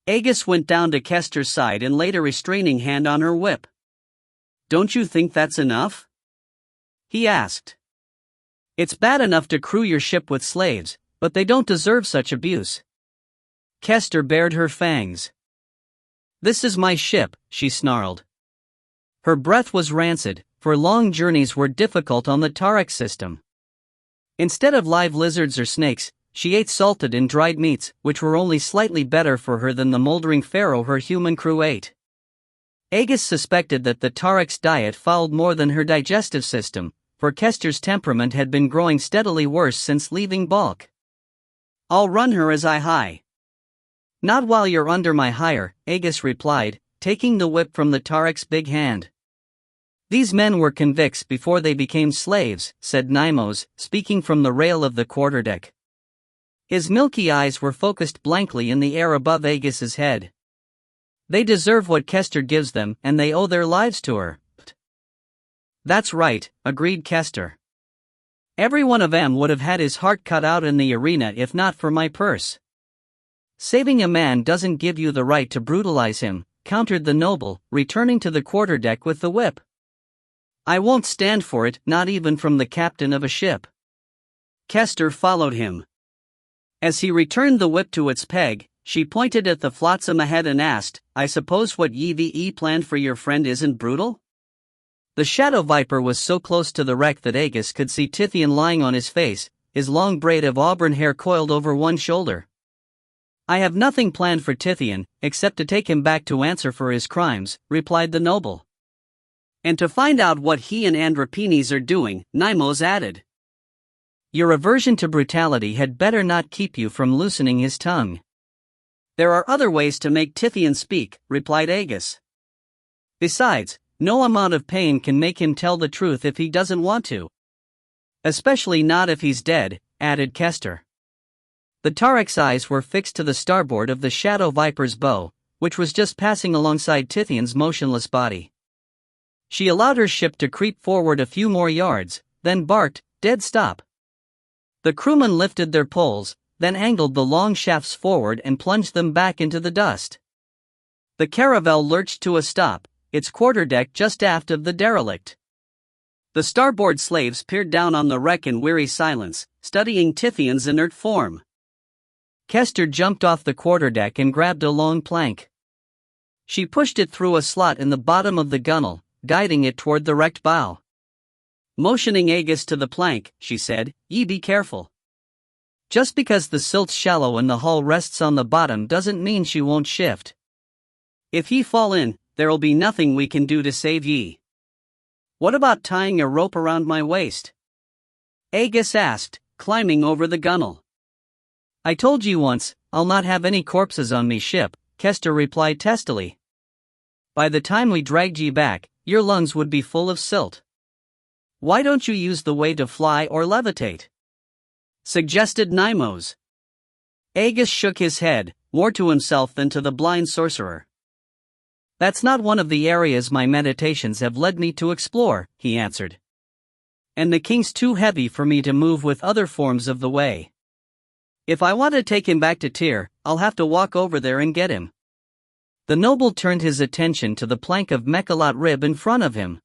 Aegis went down to Kester's side and laid a restraining hand on her whip. "Don't you think that's enough?" he asked. "It's bad enough to crew your ship with slaves, but they don't deserve such abuse." Kester bared her fangs. "This is my ship," she snarled. Her breath was rancid, for long journeys were difficult on the Tarak system. Instead of live lizards or snakes, she ate salted and dried meats, which were only slightly better for her than the moldering farrow her human crew ate. Aegis suspected that the Tarak's diet fouled more than her digestive system, for Kester's temperament had been growing steadily worse since leaving Balk. "I'll run her as I hie." "Not while you're under my hire," Aegis replied, taking the whip from the Tarak's big hand. These men were convicts before they became slaves, said Nimos, speaking from the rail of the quarterdeck. His milky eyes were focused blankly in the air above Aegis's head. They deserve what Kester gives them, and they owe their lives to her. That's right, agreed Kester. Every one of them would have had his heart cut out in the arena if not for my purse. Saving a man doesn't give you the right to brutalize him, countered the noble, returning to the quarterdeck with the whip. I won't stand for it, not even from the captain of a ship. Kester followed him. As he returned the whip to its peg, she pointed at the flotsam ahead and asked, I suppose what ye planned for your friend isn't brutal? The shadow viper was so close to the wreck that Aegis could see Tithian lying on his face, his long braid of auburn hair coiled over one shoulder. I have nothing planned for Tithian, except to take him back to answer for his crimes, replied the noble. And to find out what he and Andropenes are doing, Nimos added. Your aversion to brutality had better not keep you from loosening his tongue. There are other ways to make Tithian speak, replied Aegis. Besides, no amount of pain can make him tell the truth if he doesn't want to. Especially not if he's dead, added Kester. The Tarek's eyes were fixed to the starboard of the shadow viper's bow, which was just passing alongside Tithian's motionless body. She allowed her ship to creep forward a few more yards, then barked, dead stop. The crewmen lifted their poles, then angled the long shafts forward and plunged them back into the dust. The caravel lurched to a stop, its quarterdeck just aft of the derelict. The starboard slaves peered down on the wreck in weary silence, studying Tithian's inert form. Kester jumped off the quarterdeck and grabbed a long plank. She pushed it through a slot in the bottom of the gunwale, guiding it toward the wrecked bow. Motioning Aegis to the plank, she said, Ye be careful. Just because the silt's shallow and the hull rests on the bottom doesn't mean she won't shift. If ye fall in, there'll be nothing we can do to save ye. What about tying a rope around my waist? Aegis asked, climbing over the gunwale. I told you once, I'll not have any corpses on me ship, Kester replied testily. By the time we dragged ye back, your lungs would be full of silt. Why don't you use the way to fly or levitate? Suggested Nimos. Aegis shook his head, more to himself than to the blind sorcerer. That's not one of the areas my meditations have led me to explore, he answered. And the king's too heavy for me to move with other forms of the way. If I want to take him back to Tyr, I'll have to walk over there and get him. The noble turned his attention to the plank of mechalot rib in front of him.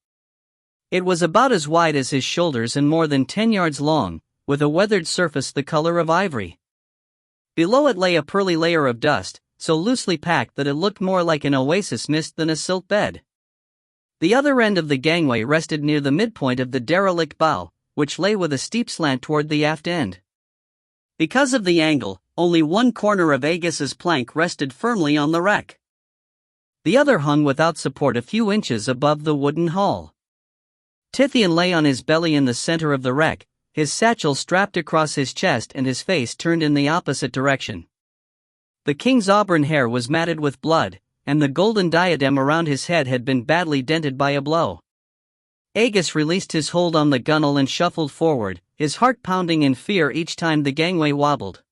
It was about as wide as his shoulders and more than 10 yards long, with a weathered surface the color of ivory. Below it lay a pearly layer of dust, so loosely packed that it looked more like an oasis mist than a silt bed. The other end of the gangway rested near the midpoint of the derelict bow, which lay with a steep slant toward the aft end. Because of the angle, only one corner of Aegis's plank rested firmly on the wreck. The other hung without support a few inches above the wooden hull. Tithian lay on his belly in the center of the wreck, his satchel strapped across his chest and his face turned in the opposite direction. The king's auburn hair was matted with blood, and the golden diadem around his head had been badly dented by a blow. Aegis released his hold on the gunwale and shuffled forward, his heart pounding in fear each time the gangway wobbled.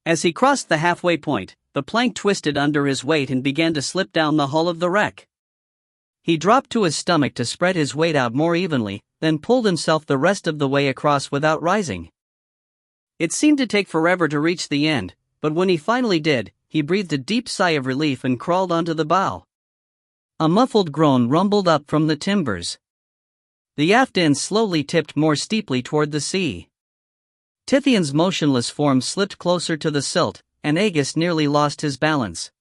As he crossed the halfway point, the plank twisted under his weight and began to slip down the hull of the wreck. He dropped to his stomach to spread his weight out more evenly, then pulled himself the rest of the way across without rising. It seemed to take forever to reach the end, but when he finally did, he breathed a deep sigh of relief and crawled onto the bow. A muffled groan rumbled up from the timbers. The aft end slowly tipped more steeply toward the sea. Tithian's motionless form slipped closer to the silt, and Aegis nearly lost his balance.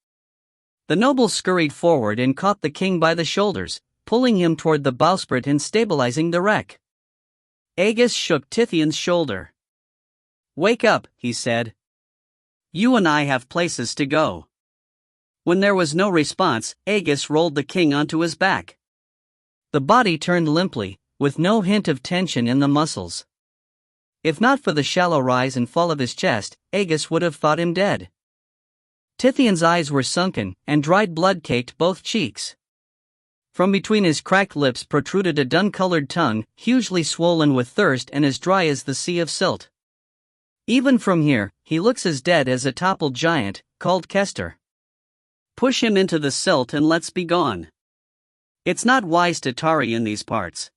The noble scurried forward and caught the king by the shoulders, pulling him toward the bowsprit and stabilizing the wreck. Aegis shook Tithian's shoulder. Wake up, he said. You and I have places to go. When there was no response, Aegis rolled the king onto his back. The body turned limply, with no hint of tension in the muscles. If not for the shallow rise and fall of his chest, Aegis would have thought him dead. Tithian's eyes were sunken, and dried blood caked both cheeks. From between his cracked lips protruded a dun-colored tongue, hugely swollen with thirst and as dry as the sea of silt. Even from here, he looks as dead as a toppled giant, called Kester. Push him into the silt and let's be gone. It's not wise to tarry in these parts.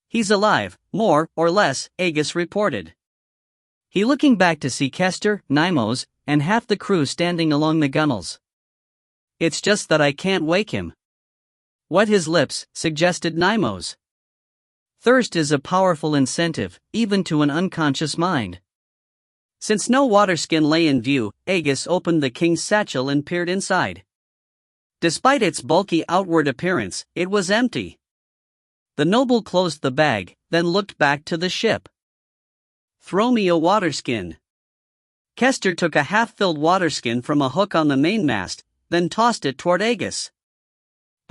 He's alive, more or less, Aegis reported. He looking back to see Kester, Nimos, and half the crew standing along the gunnels. It's just that I can't wake him. Wet his lips, suggested Nimos. Thirst is a powerful incentive, even to an unconscious mind. Since no waterskin lay in view, Aegis opened the king's satchel and peered inside. Despite its bulky outward appearance, it was empty. The noble closed the bag, then looked back to the ship. Throw me a waterskin. Kester took a half-filled waterskin from a hook on the mainmast, then tossed it toward Aegis.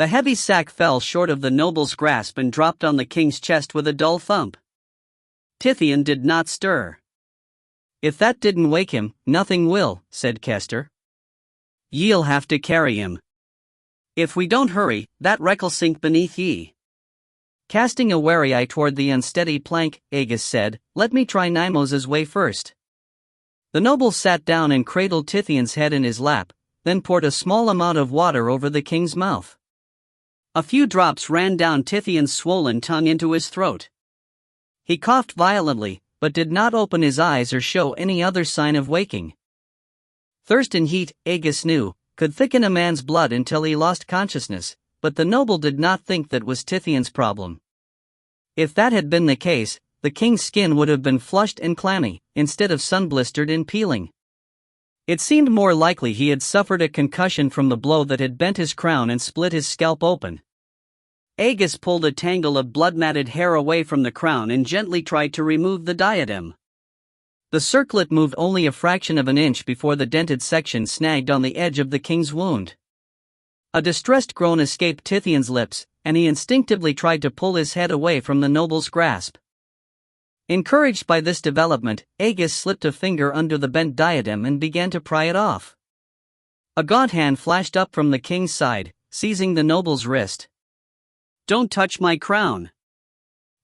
The heavy sack fell short of the noble's grasp and dropped on the king's chest with a dull thump. Tithian did not stir. If that didn't wake him, nothing will, said Kester. Ye'll have to carry him. If we don't hurry, that wreck'll sink beneath ye. Casting a wary eye toward the unsteady plank, Aegis said, let me try Nimos's way first. The noble sat down and cradled Tithian's head in his lap, then poured a small amount of water over the king's mouth. A few drops ran down Tithian's swollen tongue into his throat. He coughed violently, but did not open his eyes or show any other sign of waking. Thirst and heat, Aegis knew, could thicken a man's blood until he lost consciousness, but the noble did not think that was Tithian's problem. If that had been the case, the king's skin would have been flushed and clammy, instead of sun-blistered and peeling. It seemed more likely he had suffered a concussion from the blow that had bent his crown and split his scalp open. Aegis pulled a tangle of blood-matted hair away from the crown and gently tried to remove the diadem. The circlet moved only a fraction of an inch before the dented section snagged on the edge of the king's wound. A distressed groan escaped Tithian's lips, and he instinctively tried to pull his head away from the noble's grasp. Encouraged by this development, Aegis slipped a finger under the bent diadem and began to pry it off. A gaunt hand flashed up from the king's side, seizing the noble's wrist. Don't touch my crown!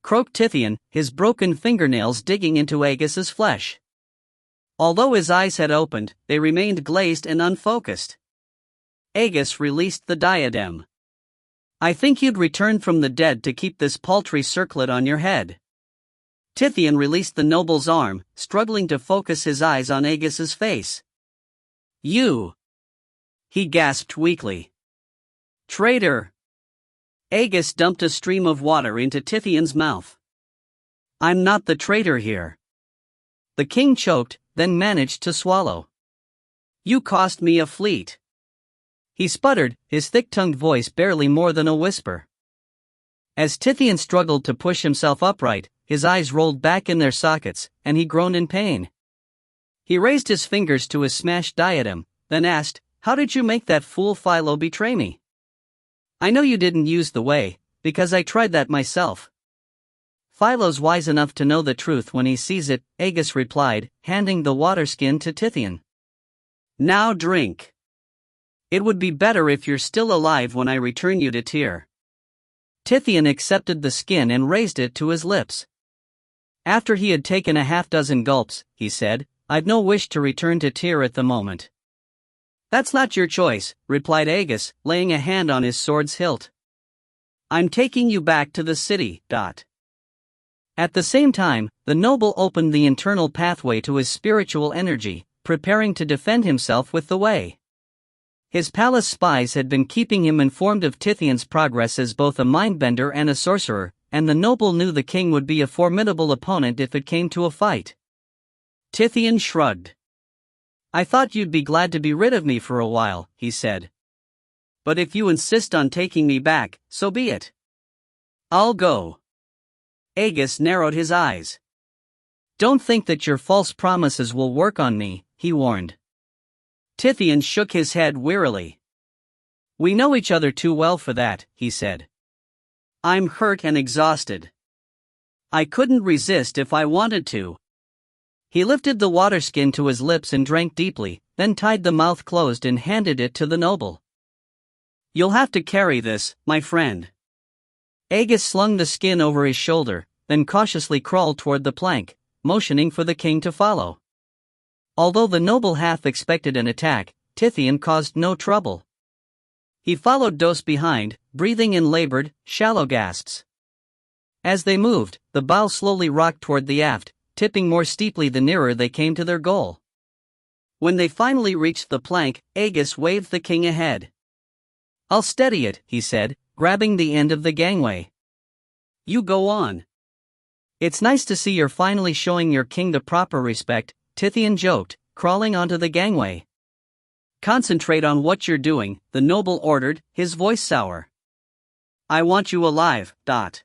Croaked Tithian, his broken fingernails digging into Aegis's flesh. Although his eyes had opened, they remained glazed and unfocused. Aegis released the diadem. I think you'd return from the dead to keep this paltry circlet on your head. Tithian released the noble's arm, struggling to focus his eyes on Aegis's face. You! He gasped weakly. Traitor! Aegis dumped a stream of water into Tithian's mouth. I'm not the traitor here. The king choked, then managed to swallow. You cost me a fleet. He sputtered, his thick-tongued voice barely more than a whisper. As Tithian struggled to push himself upright, his eyes rolled back in their sockets, and he groaned in pain. He raised his fingers to his smashed diadem, then asked, How did you make that fool Philo betray me? I know you didn't use the way, because I tried that myself. Philo's wise enough to know the truth when he sees it, Aegis replied, handing the waterskin to Tithian. Now drink. It would be better if you're still alive when I return you to Tyr. Tithian accepted the skin and raised it to his lips. After he had taken a half-dozen gulps, he said, I've no wish to return to Tyr at the moment. That's not your choice, replied Aegis, laying a hand on his sword's hilt. I'm taking you back to the city. At the same time, the noble opened the internal pathway to his spiritual energy, preparing to defend himself with the way. His palace spies had been keeping him informed of Tithian's progress as both a mindbender and a sorcerer, and the noble knew the king would be a formidable opponent if it came to a fight. Tithian shrugged. I thought you'd be glad to be rid of me for a while, he said. But if you insist on taking me back, so be it. I'll go. Aegis narrowed his eyes. Don't think that your false promises will work on me, he warned. Tithian shook his head wearily. We know each other too well for that, he said. I'm hurt and exhausted. I couldn't resist if I wanted to. He lifted the waterskin to his lips and drank deeply, then tied the mouth closed and handed it to the noble. You'll have to carry this, my friend. Aegis slung the skin over his shoulder, then cautiously crawled toward the plank, motioning for the king to follow. Although the noble half expected an attack, Tithian caused no trouble. He followed Dos behind, breathing in labored, shallow gasps. As they moved, the bow slowly rocked toward the aft, tipping more steeply the nearer they came to their goal. When they finally reached the plank, Aegis waved the king ahead. "I'll steady it," he said, grabbing the end of the gangway. "You go on." "It's nice to see you're finally showing your king the proper respect," Tithian joked, crawling onto the gangway. "Concentrate on what you're doing," the noble ordered, his voice sour. "I want you alive, Dot."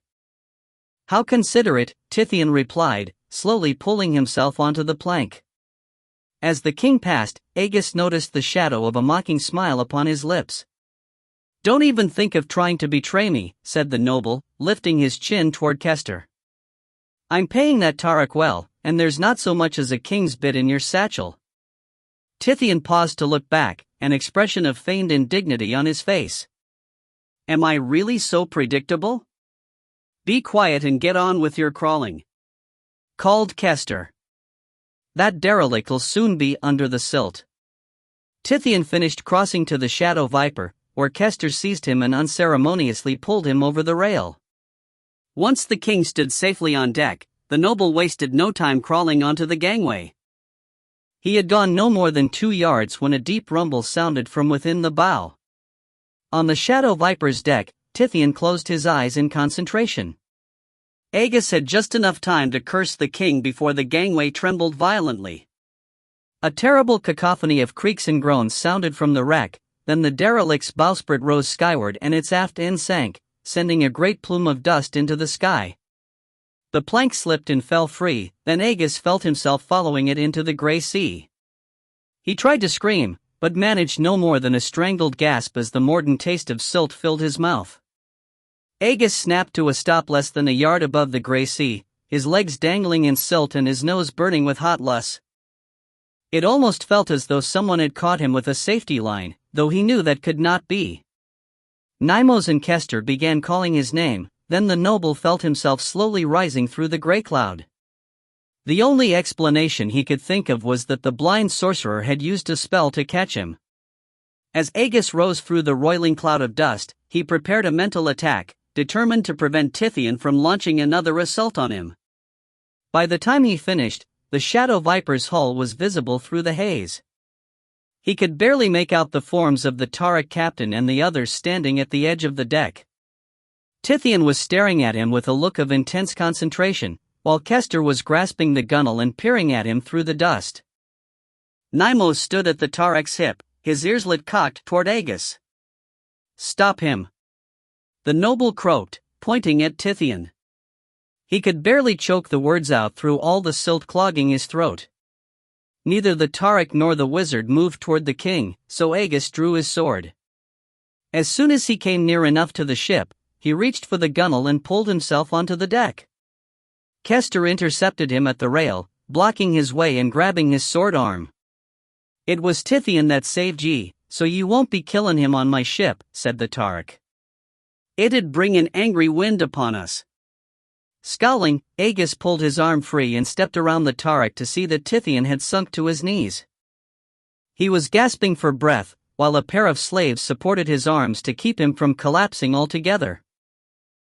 "How considerate," Tithian replied, slowly pulling himself onto the plank. As the king passed, Aegis noticed the shadow of a mocking smile upon his lips. "Don't even think of trying to betray me," said the noble, lifting his chin toward Kester. "I'm paying that Tarak well, and there's not so much as a king's bit in your satchel." Tithian paused to look back, an expression of feigned indignity on his face. "Am I really so predictable?" "Be quiet and get on with your crawling," called Kester. "That derelict'll soon be under the silt." Tithian finished crossing to the Shadow Viper, where Kester seized him and unceremoniously pulled him over the rail. Once the king stood safely on deck, the noble wasted no time crawling onto the gangway. He had gone no more than 2 yards when a deep rumble sounded from within the bow. On the Shadow Viper's deck, Tithian closed his eyes in concentration. Aegis had just enough time to curse the king before the gangway trembled violently. A terrible cacophony of creaks and groans sounded from the wreck, then the derelict's bowsprit rose skyward and its aft end sank, sending a great plume of dust into the sky. The plank slipped and fell free, then Aegis felt himself following it into the gray sea. He tried to scream, but managed no more than a strangled gasp as the mordant taste of silt filled his mouth. Aegis snapped to a stop less than a yard above the gray sea, his legs dangling in silt and his nose burning with hot lus. It almost felt as though someone had caught him with a safety line, though he knew that could not be. Nymos and Kester began calling his name, then the noble felt himself slowly rising through the gray cloud. The only explanation he could think of was that the blind sorcerer had used a spell to catch him. As Aegis rose through the roiling cloud of dust, he prepared a mental attack, determined to prevent Tithian from launching another assault on him. By the time he finished, the Shadow Viper's hull was visible through the haze. He could barely make out the forms of the Tarak captain and the others standing at the edge of the deck. Tithian was staring at him with a look of intense concentration, while Kester was grasping the gunwale and peering at him through the dust. Nymos stood at the Tarak's hip, his earslet cocked toward Aegis. "Stop him!" the noble croaked, pointing at Tithian. He could barely choke the words out through all the silt clogging his throat. Neither the Tarak nor the wizard moved toward the king, so Aegis drew his sword. As soon as he came near enough to the ship, he reached for the gunwale and pulled himself onto the deck. Kester intercepted him at the rail, blocking his way and grabbing his sword arm. "It was Tithian that saved ye, so you won't be killin' him on my ship," said the Tarak. "It'd bring an angry wind upon us." Scowling, Aegis pulled his arm free and stepped around the Tarak to see that Tithian had sunk to his knees. He was gasping for breath, while a pair of slaves supported his arms to keep him from collapsing altogether.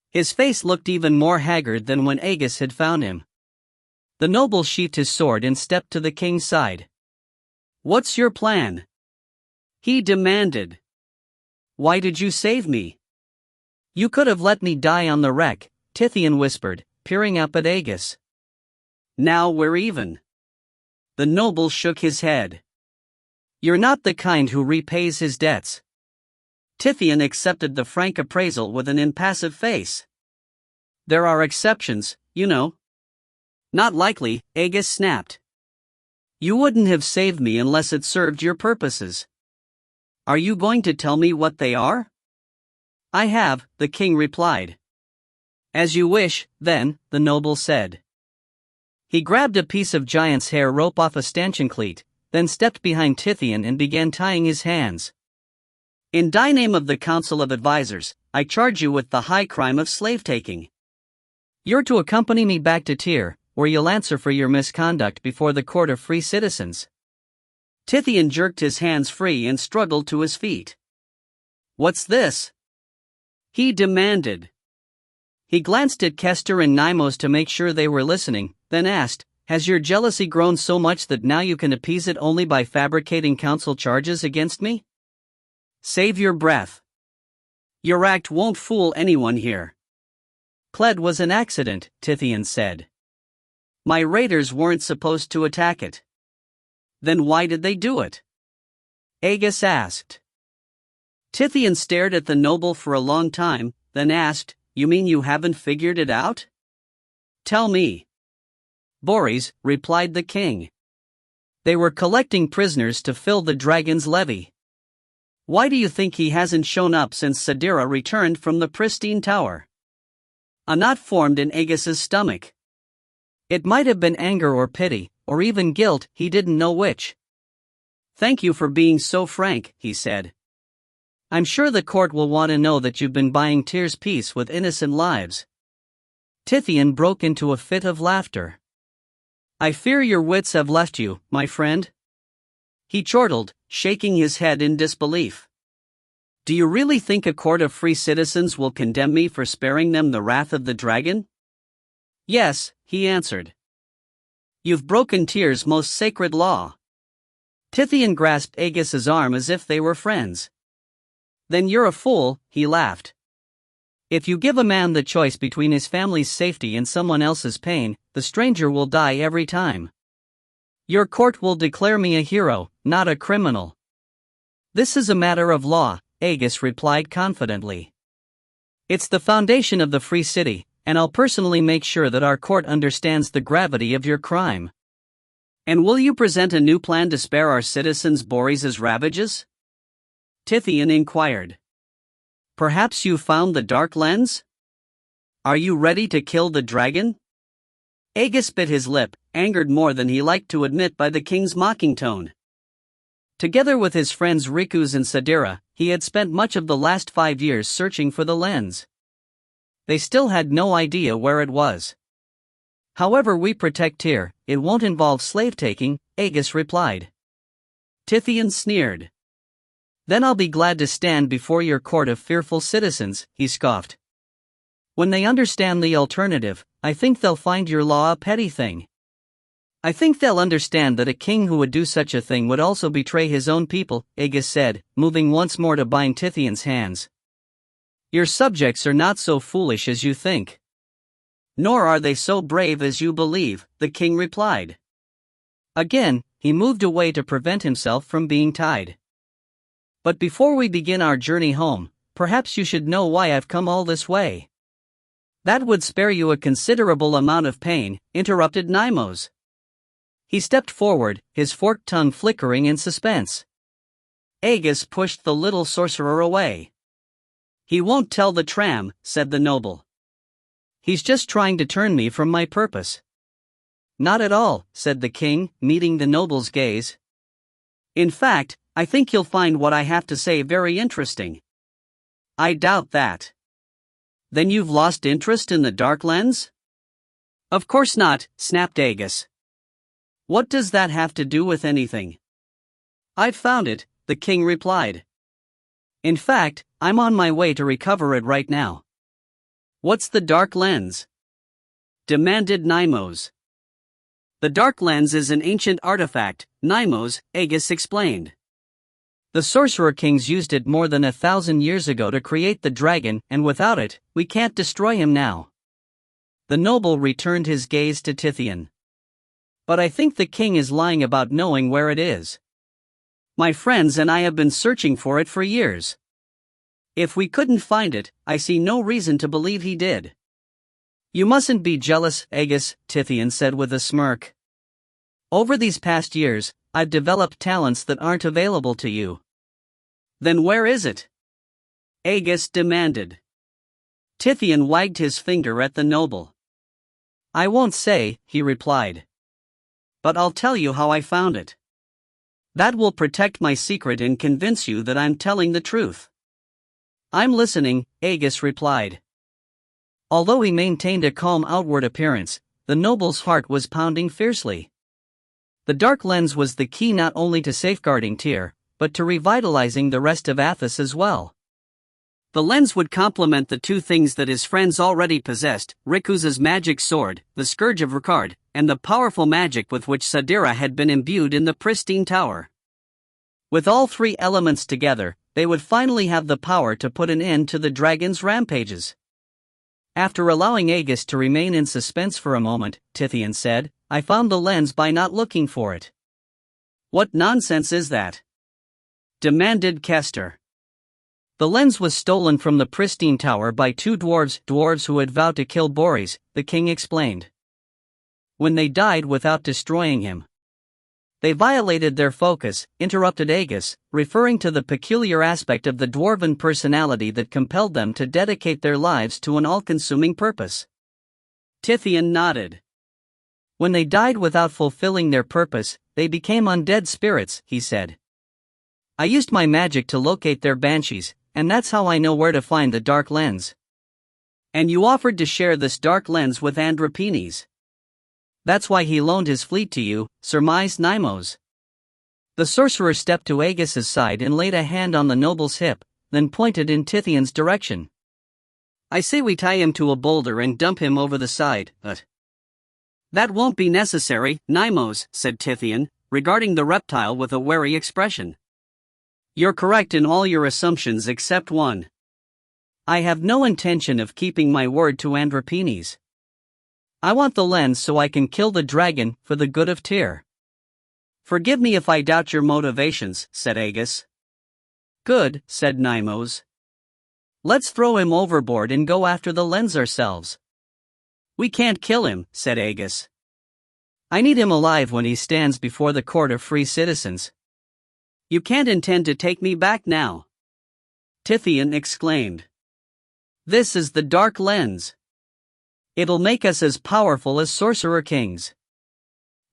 His face looked even more haggard than when Aegis had found him. The noble sheathed his sword and stepped to the king's side. "What's your plan?" he demanded. "Why did you save me?" "You could have let me die on the wreck," Tithian whispered, peering up at Aegis. "Now we're even." The noble shook his head. "You're not the kind who repays his debts." Tithian accepted the frank appraisal with an impassive face. "There are exceptions, you know." "Not likely," Aegis snapped. "You wouldn't have saved me unless it served your purposes." "Are you going to tell me what they are?" "I have," the king replied. "As you wish, then," the noble said. He grabbed a piece of giant's hair rope off a stanchion cleat, then stepped behind Tithian and began tying his hands. In thy name of the Council of Advisors, I charge you with the high crime of slave-taking. You're to accompany me back to Tyr, where you'll answer for your misconduct before the court of free citizens. Tithian jerked his hands free and struggled to his feet. What's this? He demanded. He glanced at Kester and Nymos to make sure they were listening, then asked, has your jealousy grown so much that now you can appease it only by fabricating council charges against me? Save your breath. Your act won't fool anyone here. Pled was an accident, Tithian said. My raiders weren't supposed to attack it. Then why did they do it? Aegis asked. Tithian stared at the noble for a long time, then asked, you mean you haven't figured it out? Tell me. Boris, replied the king. They were collecting prisoners to fill the dragon's levy. Why do you think he hasn't shown up since Sadira returned from the pristine tower? A knot formed in Aegis's stomach. It might have been anger or pity, or even guilt, he didn't know which. Thank you for being so frank, he said. I'm sure the court will want to know that you've been buying Tyr's peace with innocent lives. Tithian broke into a fit of laughter. I fear your wits have left you, my friend. He chortled, shaking his head in disbelief. Do you really think a court of free citizens will condemn me for sparing them the wrath of the dragon? Yes, he answered. You've broken Tyr's most sacred law. Tithian grasped Aegis's arm as if they were friends. Then you're a fool, he laughed. If you give a man the choice between his family's safety and someone else's pain, the stranger will die every time. Your court will declare me a hero, not a criminal. This is a matter of law, Aegis replied confidently. It's the foundation of the free city, and I'll personally make sure that our court understands the gravity of your crime. And will you present a new plan to spare our citizens Boris's ravages? Tithian inquired. Perhaps you found the dark lens? Are you ready to kill the dragon? Aegis bit his lip, angered more than he liked to admit by the king's mocking tone. Together with his friends Rikus and Sadira, he had spent much of the last 5 years searching for the lens. They still had no idea where it was. However we protect Tyr, it won't involve slave-taking, Aegis replied. Tithian sneered. Then I'll be glad to stand before your court of fearful citizens, he scoffed. When they understand the alternative, I think they'll find your law a petty thing. I think they'll understand that a king who would do such a thing would also betray his own people, Aegis said, moving once more to bind Tithian's hands. Your subjects are not so foolish as you think. Nor are they so brave as you believe, the king replied. Again, he moved away to prevent himself from being tied. But before we begin our journey home, perhaps you should know why I've come all this way. That would spare you a considerable amount of pain, interrupted Nymos. He stepped forward, his forked tongue flickering in suspense. Aegis pushed the little sorcerer away. He won't tell the tram, said the noble. He's just trying to turn me from my purpose. Not at all, said the king, meeting the noble's gaze. In fact, I think you'll find what I have to say very interesting. I doubt that. Then you've lost interest in the dark lens? Of course not, snapped Aegis. What does that have to do with anything? I've found it, the king replied. In fact, I'm on my way to recover it right now. What's the dark lens? Demanded Nymos. The dark lens is an ancient artifact, Nymos, Aegis explained. The sorcerer kings used it more than 1,000 years ago to create the dragon, and without it, we can't destroy him now. The noble returned his gaze to Tithian. But I think the king is lying about knowing where it is. My friends and I have been searching for it for years. If we couldn't find it, I see no reason to believe he did. You mustn't be jealous, Aegis, Tithian said with a smirk. Over these past years, I've developed talents that aren't available to you. Then where is it? Aegis demanded. Tithian wagged his finger at the noble. I won't say, he replied. But I'll tell you how I found it. That will protect my secret and convince you that I'm telling the truth. I'm listening, Aegis replied. Although he maintained a calm outward appearance, the noble's heart was pounding fiercely. The dark lens was the key not only to safeguarding Tyr, but to revitalizing the rest of Athos as well. The lens would complement the two things that his friends already possessed, Rikuza's magic sword, the Scourge of Ricard, and the powerful magic with which Sadira had been imbued in the pristine tower. With all three elements together, they would finally have the power to put an end to the dragon's rampages. After allowing Aegis to remain in suspense for a moment, Tithien said, I found the lens by not looking for it. What nonsense is that? Demanded Kester. The lens was stolen from the pristine tower by two dwarves who had vowed to kill Boris, the king explained. When they died without destroying him. They violated their focus, interrupted Aegis, referring to the peculiar aspect of the dwarven personality that compelled them to dedicate their lives to an all-consuming purpose. Tithien nodded. When they died without fulfilling their purpose, they became undead spirits, he said. I used my magic to locate their banshees, and that's how I know where to find the dark lens. And you offered to share this dark lens with Andropenes. That's why he loaned his fleet to you, surmised Nymos. The sorcerer stepped to Aegis's side and laid a hand on the noble's hip, then pointed in Tithien's direction. I say we tie him to a boulder and dump him over the side, but... That won't be necessary, Nymos, said Tithien, regarding the reptile with a wary expression. You're correct in all your assumptions except one. I have no intention of keeping my word to Andropenes. I want the lens so I can kill the dragon for the good of Tyr. Forgive me if I doubt your motivations, said Aegis. Good, said Nymos. Let's throw him overboard and go after the lens ourselves. We can't kill him, said Aegis. I need him alive when he stands before the court of free citizens. You can't intend to take me back now. Tithien exclaimed. This is the dark lens. It'll make us as powerful as sorcerer kings.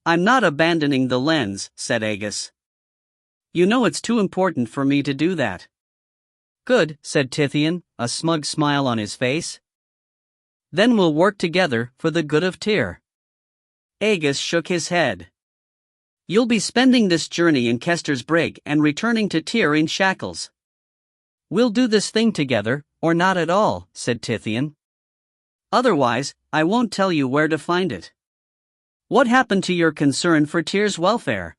I'm not abandoning the lens, said Aegis. You know it's too important for me to do that. Good, said Tithien, a smug smile on his face. Then we'll work together for the good of Tyr. Aegis shook his head. You'll be spending this journey in Kester's brig and returning to Tyr in shackles. We'll do this thing together, or not at all, said Tithien. Otherwise, I won't tell you where to find it. What happened to your concern for Tyr's welfare?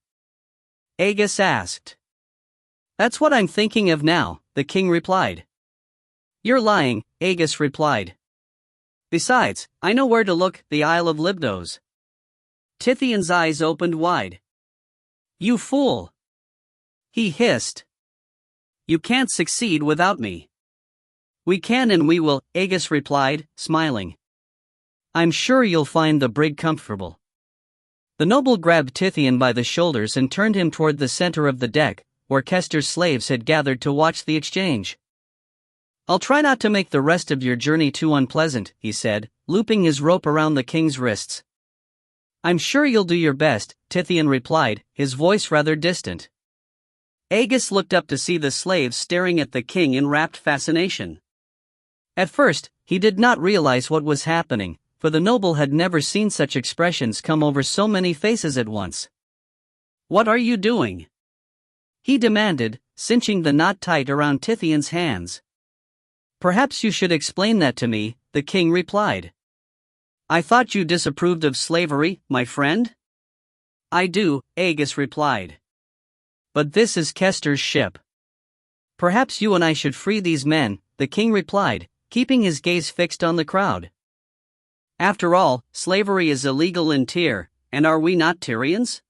Aegis asked. That's what I'm thinking of now, the king replied. You're lying, Aegis replied. Besides, I know where to look, the Isle of Libdos. Tithien's eyes opened wide. You fool! He hissed. You can't succeed without me. We can and we will, Aegis replied, smiling. I'm sure you'll find the brig comfortable. The noble grabbed Tithien by the shoulders and turned him toward the center of the deck, where Kester's slaves had gathered to watch the exchange. I'll try not to make the rest of your journey too unpleasant, he said, looping his rope around the king's wrists. I'm sure you'll do your best, Tithien replied, his voice rather distant. Aegis looked up to see the slaves staring at the king in rapt fascination. At first, he did not realize what was happening, for the noble had never seen such expressions come over so many faces at once. What are you doing? He demanded, cinching the knot tight around Tithien's hands. Perhaps you should explain that to me, the king replied. I thought you disapproved of slavery, my friend? I do, Aegis replied. But this is Kester's ship. Perhaps you and I should free these men, the king replied, keeping his gaze fixed on the crowd. After all, slavery is illegal in Tyr, and are we not Tyrians?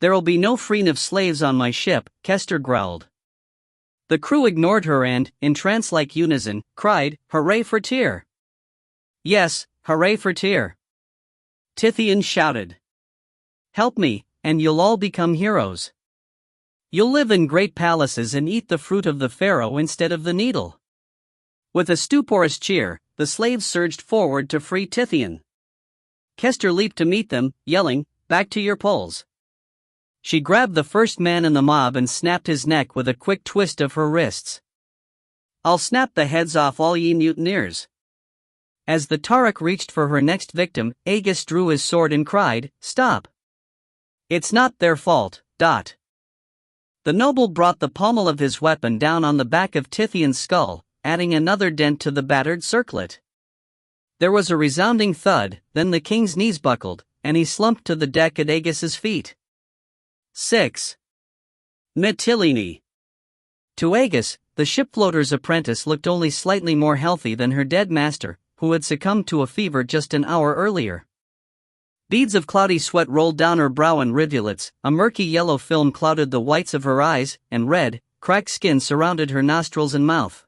There'll be no freeing of slaves on my ship, Kester growled. The crew ignored her and, in trance-like unison, cried, Hooray for Tyr! Yes, hooray for Tyr! Tithien shouted. Help me, and you'll all become heroes. You'll live in great palaces and eat the fruit of the pharaoh instead of the needle. With a stuporous cheer, the slaves surged forward to free Tithien. Kester leaped to meet them, yelling, Back to your poles. She grabbed the first man in the mob and snapped his neck with a quick twist of her wrists. "I'll snap the heads off all ye mutineers." As the Tarak reached for her next victim, Aegis drew his sword and cried, "Stop! It's not their fault." The noble brought the pommel of his weapon down on the back of Tithian's skull, adding another dent to the battered circlet. There was a resounding thud, then the king's knees buckled, and he slumped to the deck at Aegis's feet. 6. Mytilene. To Aegis, the ship floater's apprentice looked only slightly more healthy than her dead master, who had succumbed to a fever just an hour earlier. Beads of cloudy sweat rolled down her brow in rivulets, a murky yellow film clouded the whites of her eyes, and red, cracked skin surrounded her nostrils and mouth.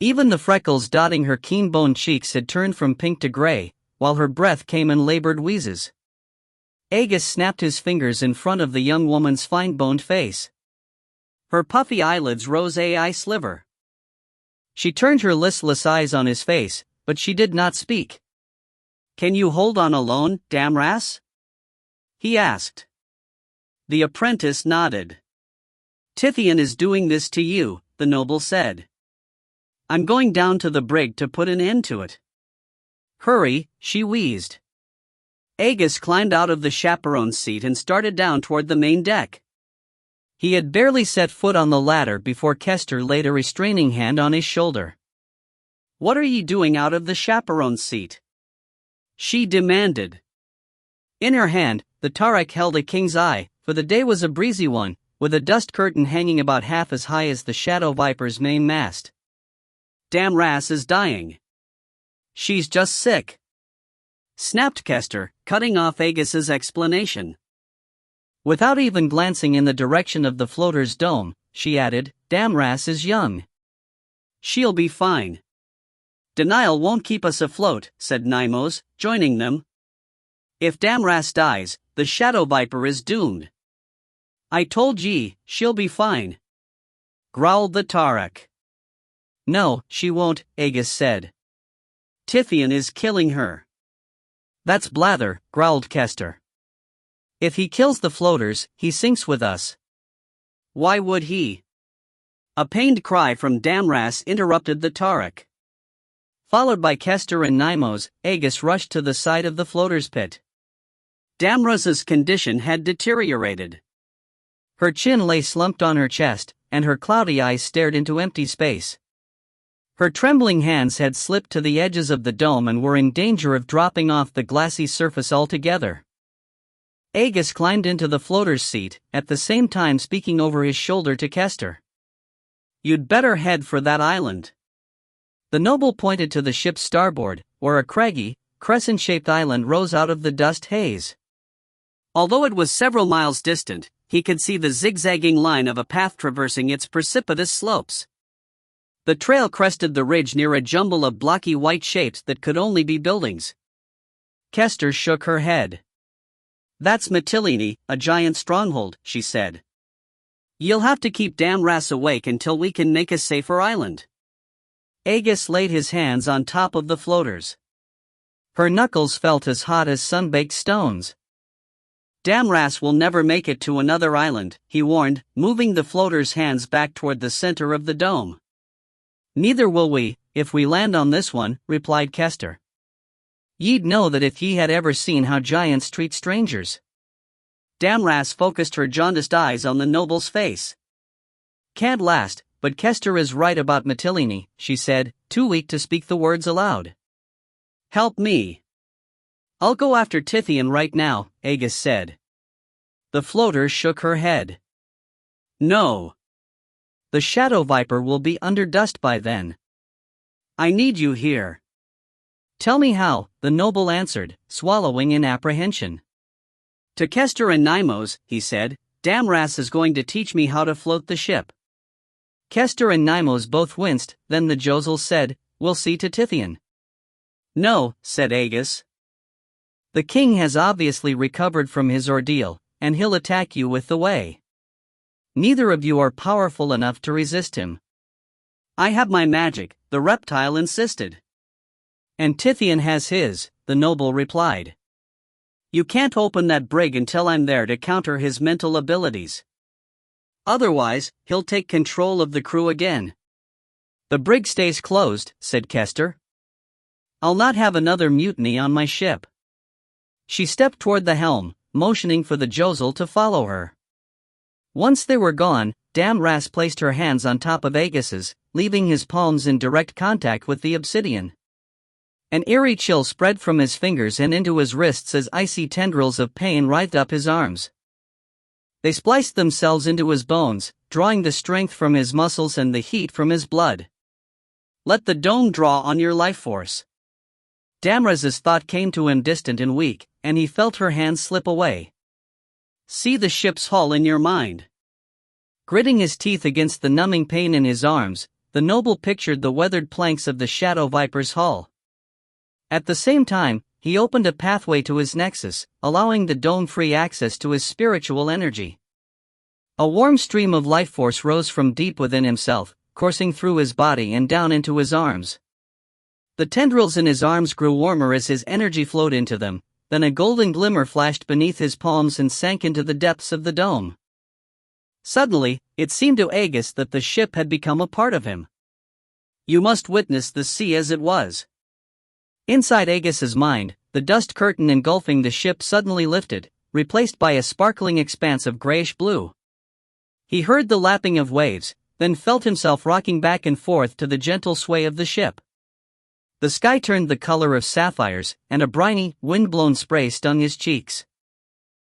Even the freckles dotting her keen-boned cheeks had turned from pink to gray, while her breath came in labored wheezes. Aegis snapped his fingers in front of the young woman's fine-boned face. Her puffy eyelids rose a sliver. She turned her listless eyes on his face, but she did not speak. "Can you hold on alone, Damras?" he asked. The apprentice nodded. "Tithian is doing this to you," the noble said. "I'm going down to the brig to put an end to it." "Hurry," she wheezed. Aegis climbed out of the chaperone's seat and started down toward the main deck. He had barely set foot on the ladder before Kester laid a restraining hand on his shoulder. "What are ye doing out of the chaperone's seat?" she demanded. In her hand, the Tarak held a king's eye, for the day was a breezy one, with a dust curtain hanging about half as high as the Shadow Viper's main mast. "Damras is dying." "She's just sick," snapped Kester, cutting off Aegis's explanation. Without even glancing in the direction of the floater's dome, she added, "Damras is young. She'll be fine." "Denial won't keep us afloat," said Nymos, joining them. "If Damras dies, the Shadow Viper is doomed." "I told ye, she'll be fine," growled the Tarak. "No, she won't," Aegis said. "Tithian is killing her." "That's blather," growled Kester. "If he kills the floaters, he sinks with us." "Why would he?" A pained cry from Damras interrupted the Tarak. Followed by Kester and Nymos, Aegis rushed to the side of the floater's pit. Damras's condition had deteriorated. Her chin lay slumped on her chest, and her cloudy eyes stared into empty space. Her trembling hands had slipped to the edges of the dome and were in danger of dropping off the glassy surface altogether. Aegis climbed into the floater's seat, at the same time speaking over his shoulder to Kester. "You'd better head for that island." The noble pointed to the ship's starboard, where a craggy, crescent-shaped island rose out of the dust haze. Although it was several miles distant, he could see the zigzagging line of a path traversing its precipitous slopes. The trail crested the ridge near a jumble of blocky white shapes that could only be buildings. Kester shook her head. "That's Mytilene, a giant stronghold," she said. "You'll have to keep Damras awake until we can make a safer island." Aegis laid his hands on top of the floaters. Her knuckles felt as hot as sun-baked stones. "Damras will never make it to another island," he warned, moving the floater's hands back toward the center of the dome. "Neither will we, if we land on this one," replied Kester. "Ye'd know that if ye had ever seen how giants treat strangers." Damras focused her jaundiced eyes on the noble's face. "Can't last, but Kester is right about Mytilene," she said, too weak to speak the words aloud. "Help me." "I'll go after Tithian right now," Aegis said. The floater shook her head. "No. The Shadow Viper will be under dust by then. I need you here." "Tell me how," the noble answered, swallowing in apprehension. "To Kester and Nymos," he said, "Damras is going to teach me how to float the ship." Kester and Nymos both winced, then the Josel said, "We'll see to Tithian." "No," said Aegis. "The king has obviously recovered from his ordeal, and he'll attack you with the way. Neither of you are powerful enough to resist him." "I have my magic," the reptile insisted. "And Tithian has his," the noble replied. You can't open that brig until I'm there to counter his mental abilities. Otherwise, he'll take control of the crew again. The brig stays closed, said Kester. I'll not have another mutiny on my ship. She stepped toward the helm, motioning for the Josel to follow her. Once they were gone, Damras placed her hands on top of Agus's, leaving his palms in direct contact with the obsidian. An eerie chill spread from his fingers and into his wrists as icy tendrils of pain writhed up his arms. They spliced themselves into his bones, drawing the strength from his muscles and the heat from his blood. Let the dome draw on your life force. Damras's thought came to him distant and weak, and he felt her hands slip away. See the ship's hull in your mind. Gritting his teeth against the numbing pain in his arms, the noble pictured the weathered planks of the Shadow Viper's hull. At the same time, he opened a pathway to his nexus, allowing the dome free access to his spiritual energy. A warm stream of life force rose from deep within himself, coursing through his body and down into his arms. The tendrils in his arms grew warmer as his energy flowed into them, then a golden glimmer flashed beneath his palms and sank into the depths of the dome. Suddenly, it seemed to Agus that the ship had become a part of him. You must witness the sea as it was. Inside Agus's mind, the dust curtain engulfing the ship suddenly lifted, replaced by a sparkling expanse of grayish blue. He heard the lapping of waves, then felt himself rocking back and forth to the gentle sway of the ship. The sky turned the color of sapphires, and a briny, wind-blown spray stung his cheeks.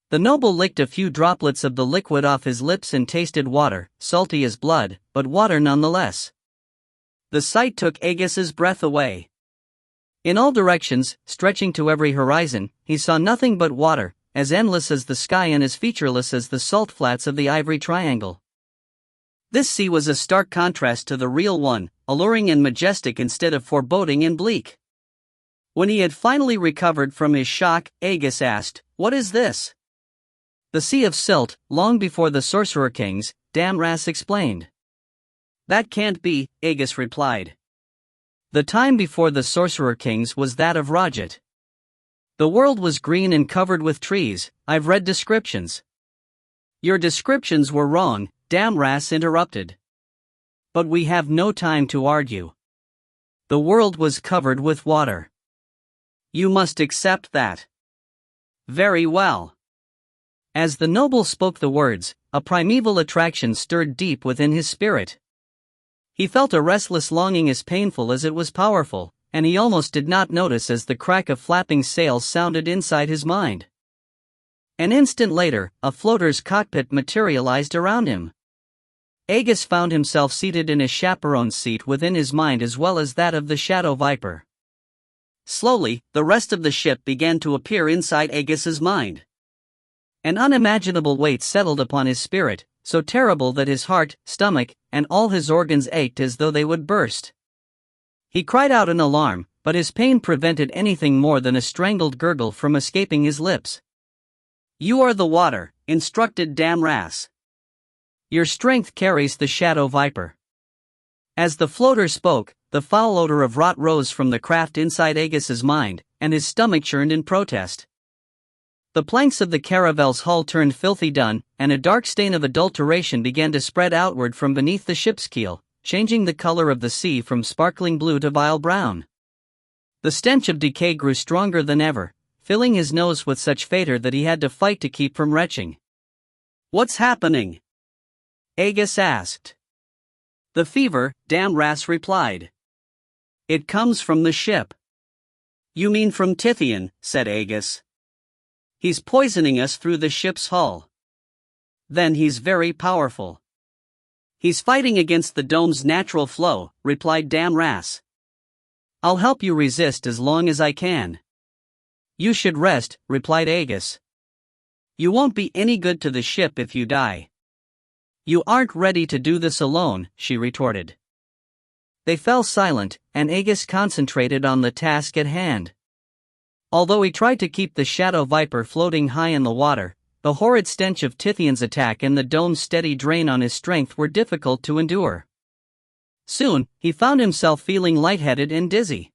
The noble licked a few droplets of the liquid off his lips and tasted water, salty as blood, but water nonetheless. The sight took Agus's breath away. In all directions, stretching to every horizon, he saw nothing but water, as endless as the sky and as featureless as the salt flats of the Ivory Triangle. This sea was a stark contrast to the real one, alluring and majestic instead of foreboding and bleak. When he had finally recovered from his shock, Agus asked, "What is this?" "The Sea of Silt, long before the Sorcerer Kings," Damras explained. "That can't be," Agus replied. "The time before the Sorcerer Kings was that of Rajat. The world was green and covered with trees. I've read descriptions." "Your descriptions were wrong," Damras interrupted. "But we have no time to argue. The world was covered with water. You must accept that." "Very well." As the noble spoke the words, a primeval attraction stirred deep within his spirit. He felt a restless longing as painful as it was powerful, and he almost did not notice as the crack of flapping sails sounded inside his mind. An instant later, a floater's cockpit materialized around him. Agus found himself seated in a chaperone's seat within his mind as well as that of the Shadow Viper. Slowly, the rest of the ship began to appear inside Agus's mind. An unimaginable weight settled upon his spirit, so terrible that his heart, stomach, and all his organs ached as though they would burst. He cried out in alarm, but his pain prevented anything more than a strangled gurgle from escaping his lips. "You are the water," instructed Damras. "Your strength carries the Shadow Viper." As the floater spoke, the foul odor of rot rose from the craft inside Agus's mind, and his stomach churned in protest. The planks of the caravel's hull turned filthy dun, and a dark stain of adulteration began to spread outward from beneath the ship's keel, changing the color of the sea from sparkling blue to vile brown. The stench of decay grew stronger than ever, filling his nose with such fetor that he had to fight to keep from retching. "What's happening?" Agus asked. "The fever," Damras replied. "It comes from the ship." "You mean from Tithian," said Agus. "He's poisoning us through the ship's hull." "Then he's very powerful." "He's fighting against the dome's natural flow," replied Damras. "I'll help you resist as long as I can." "You should rest," replied Agus. "You won't be any good to the ship if you die." "You aren't ready to do this alone," she retorted. They fell silent, and Agus concentrated on the task at hand. Although he tried to keep the Shadow Viper floating high in the water, the horrid stench of Tithian's attack and the dome's steady drain on his strength were difficult to endure. Soon, he found himself feeling lightheaded and dizzy.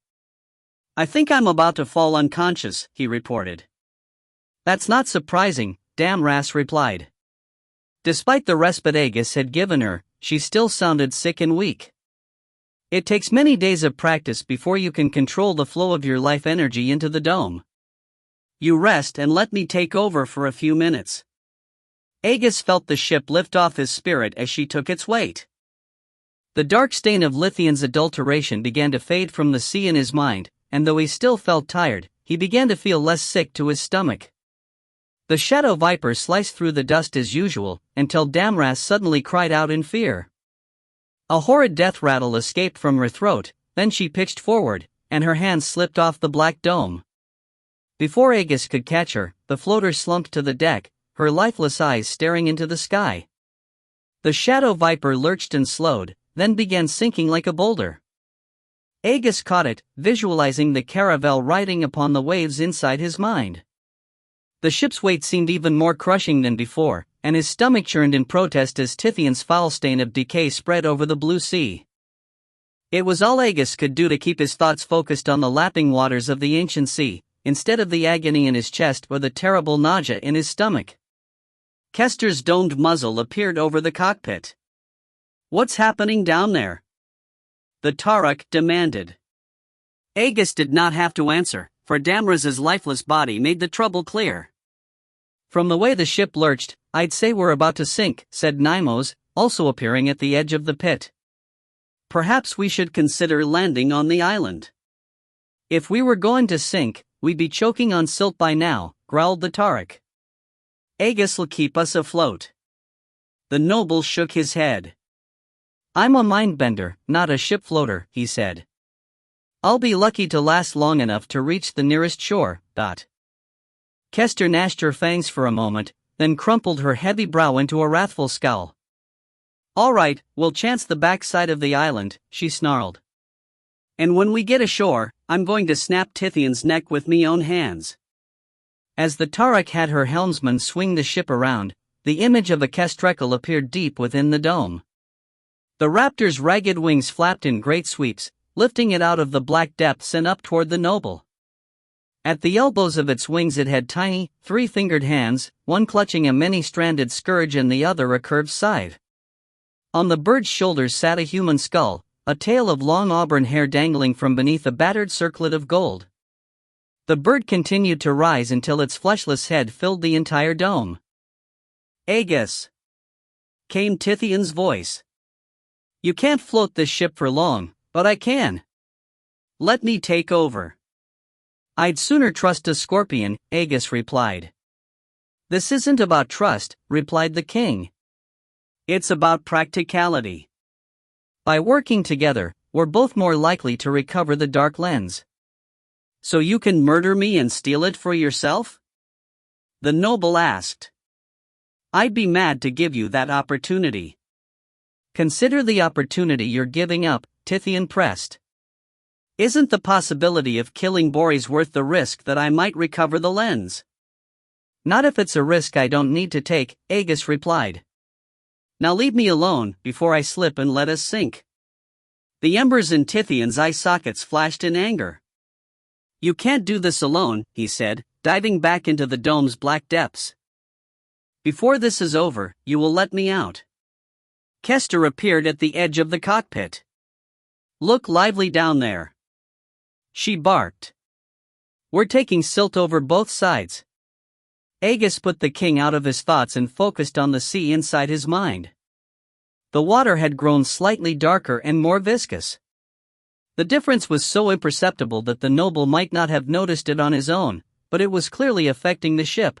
"I think I'm about to fall unconscious," he reported. That's not surprising, Damras replied. Despite the respite Aegis had given her, she still sounded sick and weak. It takes many days of practice before you can control the flow of your life energy into the dome. You rest and let me take over for a few minutes. Aegis felt the ship lift off his spirit as she took its weight. The dark stain of Lithian's adulteration began to fade from the sea in his mind, and though he still felt tired, he began to feel less sick to his stomach. The shadow viper sliced through the dust as usual, until Damras suddenly cried out in fear. A horrid death rattle escaped from her throat, then she pitched forward, and her hands slipped off the black dome. Before Aegis could catch her, the floater slumped to the deck, her lifeless eyes staring into the sky. The shadow viper lurched and slowed, then began sinking like a boulder. Aegis caught it, visualizing the caravel riding upon the waves inside his mind. The ship's weight seemed even more crushing than before, and his stomach churned in protest as Tithian's foul stain of decay spread over the blue sea. It was all Aegis could do to keep his thoughts focused on the lapping waters of the ancient sea, instead of the agony in his chest or the terrible nausea in his stomach. Kester's domed muzzle appeared over the cockpit. "What's happening down there?" the Tarak demanded. Aegis did not have to answer, for Damras's lifeless body made the trouble clear. "From the way the ship lurched, I'd say we're about to sink," said Nimos, also appearing at the edge of the pit. "Perhaps we should consider landing on the island." "If we were going to sink, we'd be choking on silt by now," growled the Tarak. "Aegis'll keep us afloat." The noble shook his head. "I'm a mindbender, not a ship floater," he said. "I'll be lucky to last long enough to reach the nearest shore." Kester gnashed her fangs for a moment, then crumpled her heavy brow into a wrathful scowl. "All right, we'll chance the backside of the island," she snarled. "And when we get ashore, I'm going to snap Tithian's neck with me own hands." As the Tarak had her helmsman swing the ship around, the image of a Kestrekle appeared deep within the dome. The raptor's ragged wings flapped in great sweeps, lifting it out of the black depths and up toward the noble. At the elbows of its wings it had tiny, three-fingered hands, one clutching a many-stranded scourge and the other a curved scythe. On the bird's shoulders sat a human skull, a tail of long auburn hair dangling from beneath a battered circlet of gold. The bird continued to rise until its fleshless head filled the entire dome. "Aegis!" came Tithian's voice. "You can't float this ship for long, but I can. Let me take over." "I'd sooner trust a scorpion," Aegis replied. "This isn't about trust," replied the king. "It's about practicality. By working together, we're both more likely to recover the dark lens." "So you can murder me and steal it for yourself?" the noble asked. "I'd be mad to give you that opportunity." "Consider the opportunity you're giving up," Tithian pressed. "Isn't the possibility of killing Boris worth the risk that I might recover the lens?" "Not if it's a risk I don't need to take," Aegis replied. "Now leave me alone, before I slip and let us sink." The embers in Tithian's eye sockets flashed in anger. "You can't do this alone," he said, diving back into the dome's black depths. "Before this is over, you will let me out." Kester appeared at the edge of the cockpit. "Look lively down there," she barked. "We're taking silt over both sides." Aegis put the king out of his thoughts and focused on the sea inside his mind. The water had grown slightly darker and more viscous. The difference was so imperceptible that the noble might not have noticed it on his own, but it was clearly affecting the ship.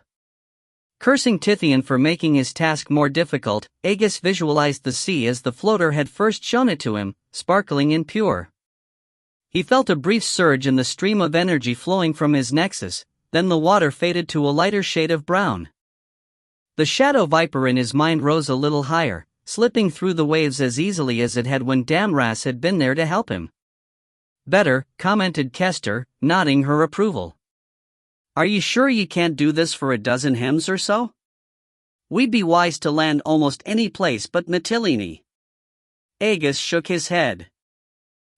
Cursing Tithian for making his task more difficult, Aegis visualized the sea as the floater had first shown it to him, sparkling and pure. He felt a brief surge in the stream of energy flowing from his nexus, then the water faded to a lighter shade of brown. The shadow viper in his mind rose a little higher, slipping through the waves as easily as it had when Damras had been there to help him. "Better," commented Kester, nodding her approval. "Are you sure you can't do this for a dozen hems or so? We'd be wise to land almost any place but Mytilene." Aegis shook his head.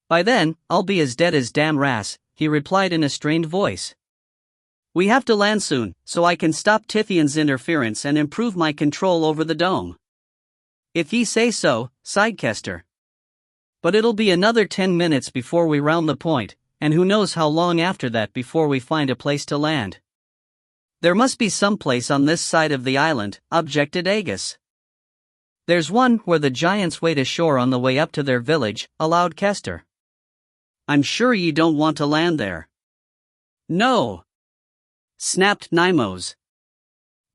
"By then, I'll be as dead as Damras," he replied in a strained voice. We have to land soon, so I can stop Tithian's interference and improve my control over the dome. If ye say so, sighed Kester. But it'll be another 10 minutes before we round the point, and who knows how long after that before we find a place to land. There must be some place on this side of the island, objected Aegis. There's one where the giants wait ashore on the way up to their village, allowed Kester. I'm sure ye don't want to land there. No, snapped Nymos.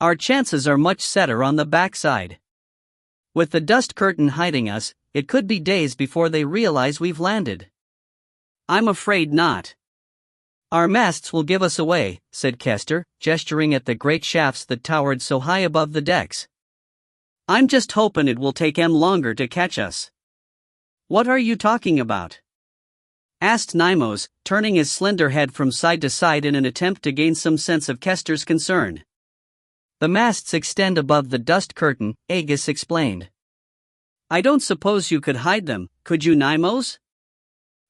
Our chances are much better on the backside. With the dust curtain hiding us, it could be days before they realize we've landed. I'm afraid not. Our masts will give us away, said Kester, gesturing at the great shafts that towered so high above the decks. I'm just hoping it will take 'em longer to catch us. What are you talking about? Asked Nymos, turning his slender head from side to side in an attempt to gain some sense of Kester's concern. The masts extend above the dust curtain, Aegis explained. I don't suppose you could hide them, could you, Nymos?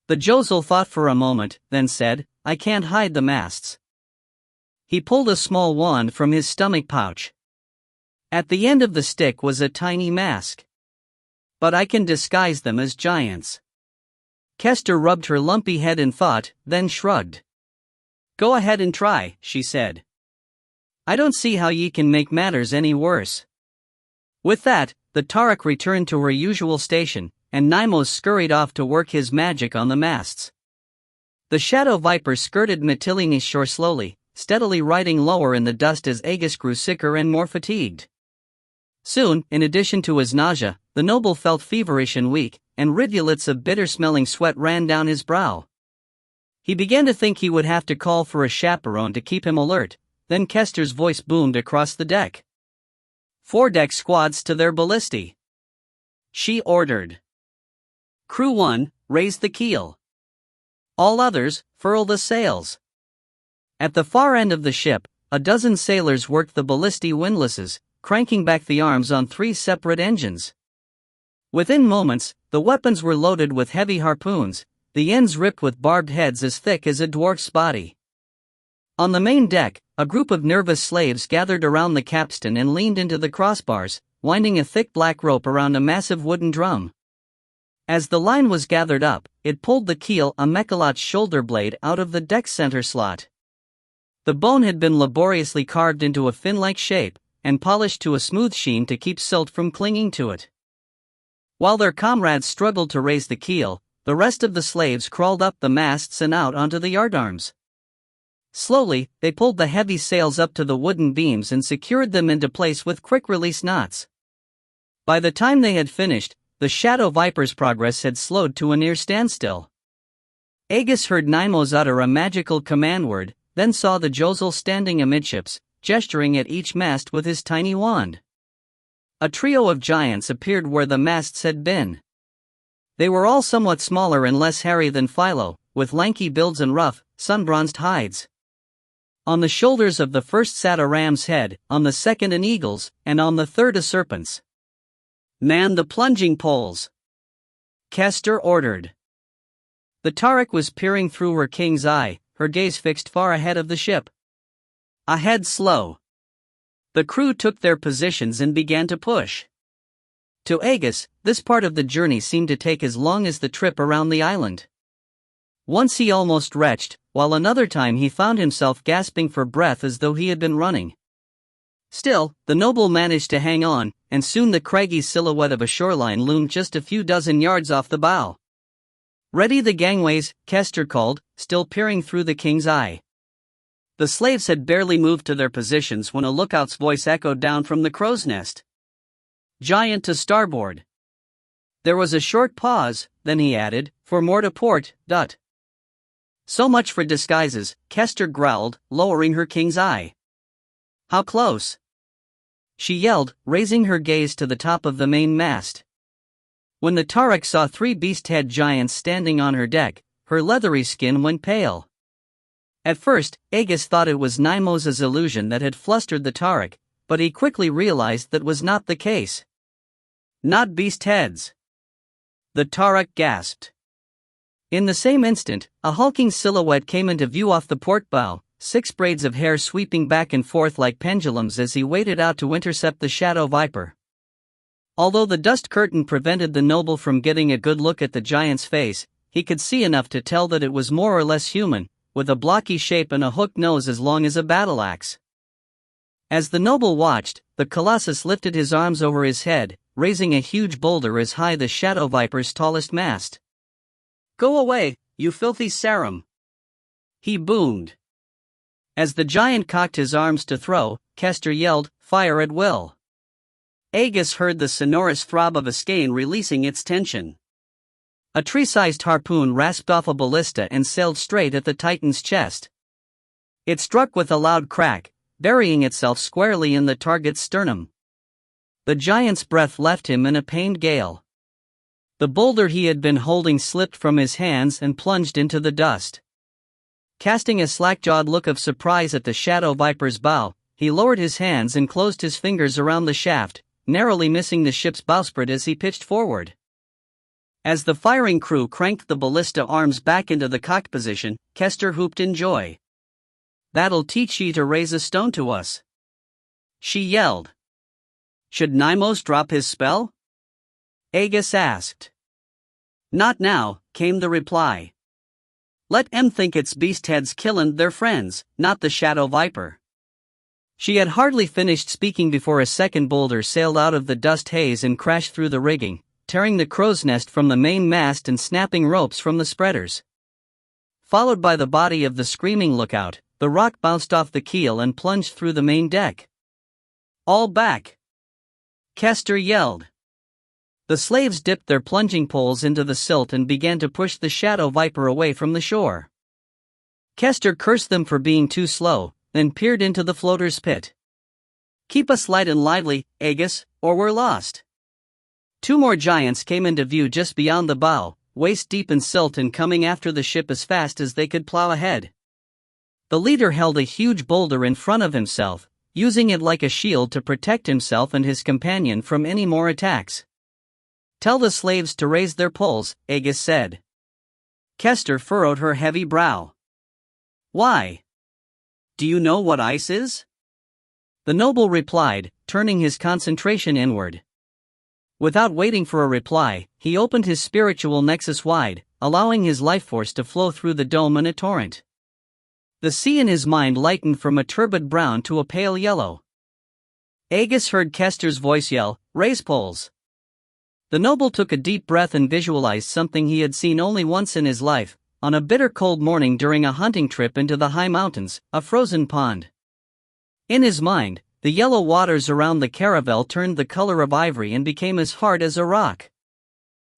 The Josel thought for a moment, then said, I can't hide the masts. He pulled a small wand from his stomach pouch. At the end of the stick was a tiny mask. But I can disguise them as giants. Kester rubbed her lumpy head in thought, then shrugged. Go ahead and try, she said. I don't see how ye can make matters any worse. With that, the Tarak returned to her usual station, and Nymos scurried off to work his magic on the masts. The Shadow Viper skirted Mytilene's shore slowly, steadily riding lower in the dust as Aegis grew sicker and more fatigued. Soon, in addition to his nausea, the noble felt feverish and weak, and rivulets of bitter-smelling sweat ran down his brow. He began to think he would have to call for a chaperone to keep him alert, then Kester's voice boomed across the deck. Foredeck squads to their ballistae. She ordered. Crew 1, raise the keel. All others, furl the sails. At the far end of the ship, a dozen sailors worked the ballistae windlasses, cranking back the arms on 3 separate engines. Within moments, the weapons were loaded with heavy harpoons, the ends ripped with barbed heads as thick as a dwarf's body. On the main deck, a group of nervous slaves gathered around the capstan and leaned into the crossbars, winding a thick black rope around a massive wooden drum. As the line was gathered up, it pulled the keel, a mechalot's shoulder blade, out of the deck's center slot. The bone had been laboriously carved into a fin-like shape, and polished to a smooth sheen to keep silt from clinging to it. While their comrades struggled to raise the keel, the rest of the slaves crawled up the masts and out onto the yardarms. Slowly, they pulled the heavy sails up to the wooden beams and secured them into place with quick-release knots. By the time they had finished, the Shadow Viper's progress had slowed to a near standstill. Aegis heard Nymos utter a magical command word, then saw the Josel standing amidships, gesturing at each mast with his tiny wand. A trio of giants appeared where the masts had been. They were all somewhat smaller and less hairy than Philo, with lanky builds and rough, sun-bronzed hides. On the shoulders of the first sat a ram's head, on the second an eagle's, and on the third a serpent's. Man the plunging poles, Kester ordered. The Tarak was peering through her king's eye, her gaze fixed far ahead of the ship. Ahead slow. The crew took their positions and began to push. To Aegis, this part of the journey seemed to take as long as the trip around the island. Once he almost retched, while another time he found himself gasping for breath as though he had been running. Still, the noble managed to hang on, and soon the craggy silhouette of a shoreline loomed just a few dozen yards off the bow. Ready the gangways, Kester called, still peering through the king's eye. The slaves had barely moved to their positions when a lookout's voice echoed down from the crow's nest. Giant to starboard. There was a short pause, then he added, for more to port, dut. So much for disguises, Kester growled, lowering her king's eye. How close? She yelled, raising her gaze to the top of the main mast. When the Tarak saw 3 beast-head giants standing on her deck, her leathery skin went pale. At first, Aegis thought it was Nymos' illusion that had flustered the Tarak, but he quickly realized that was not the case. Not beast heads. The Tarak gasped. In the same instant, a hulking silhouette came into view off the port bow, 6 braids of hair sweeping back and forth like pendulums as he waded out to intercept the shadow viper. Although the dust curtain prevented the noble from getting a good look at the giant's face, he could see enough to tell that it was more or less human, with a blocky shape and a hooked nose as long as a battle axe. As the noble watched, the colossus lifted his arms over his head, raising a huge boulder as high as the shadow viper's tallest mast. "Go away, you filthy serum!" he boomed. As the giant cocked his arms to throw, Kester yelled, "Fire at will!" Aegis heard the sonorous throb of a skein releasing its tension. A tree-sized harpoon rasped off a ballista and sailed straight at the titan's chest. It struck with a loud crack, burying itself squarely in the target's sternum. The giant's breath left him in a pained gale. The boulder he had been holding slipped from his hands and plunged into the dust. Casting a slack-jawed look of surprise at the shadow viper's bow, he lowered his hands and closed his fingers around the shaft, narrowly missing the ship's bowsprit as he pitched forward. As the firing crew cranked the ballista arms back into the cocked position, Kester whooped in joy. "That'll teach ye to raise a stone to us," she yelled. "Should Nymos drop his spell?" Aegis asked. "Not now," came the reply. "Let 'em think it's beastheads killin' their friends, not the shadow viper." She had hardly finished speaking before a second boulder sailed out of the dust haze and crashed through the rigging, tearing the crow's nest from the main mast and snapping ropes from the spreaders. Followed by the body of the screaming lookout, the rock bounced off the keel and plunged through the main deck. "All back!" Kester yelled. The slaves dipped their plunging poles into the silt and began to push the shadow viper away from the shore. Kester cursed them for being too slow, then peered into the floater's pit. "Keep us light and lively, Aegis, or we're lost." 2 more giants came into view just beyond the bow, waist deep in silt and coming after the ship as fast as they could plow ahead. The leader held a huge boulder in front of himself, using it like a shield to protect himself and his companion from any more attacks. "Tell the slaves to raise their poles," Aegis said. Kester furrowed her heavy brow. "Why? Do you know what ice is?" The noble replied, turning his concentration inward. Without waiting for a reply, he opened his spiritual nexus wide, allowing his life force to flow through the dome in a torrent. The sea in his mind lightened from a turbid brown to a pale yellow. Aegis heard Kester's voice yell, "Raise poles." The noble took a deep breath and visualized something he had seen only once in his life, on a bitter cold morning during a hunting trip into the high mountains, a frozen pond. In his mind, the yellow waters around the caravel turned the color of ivory and became as hard as a rock.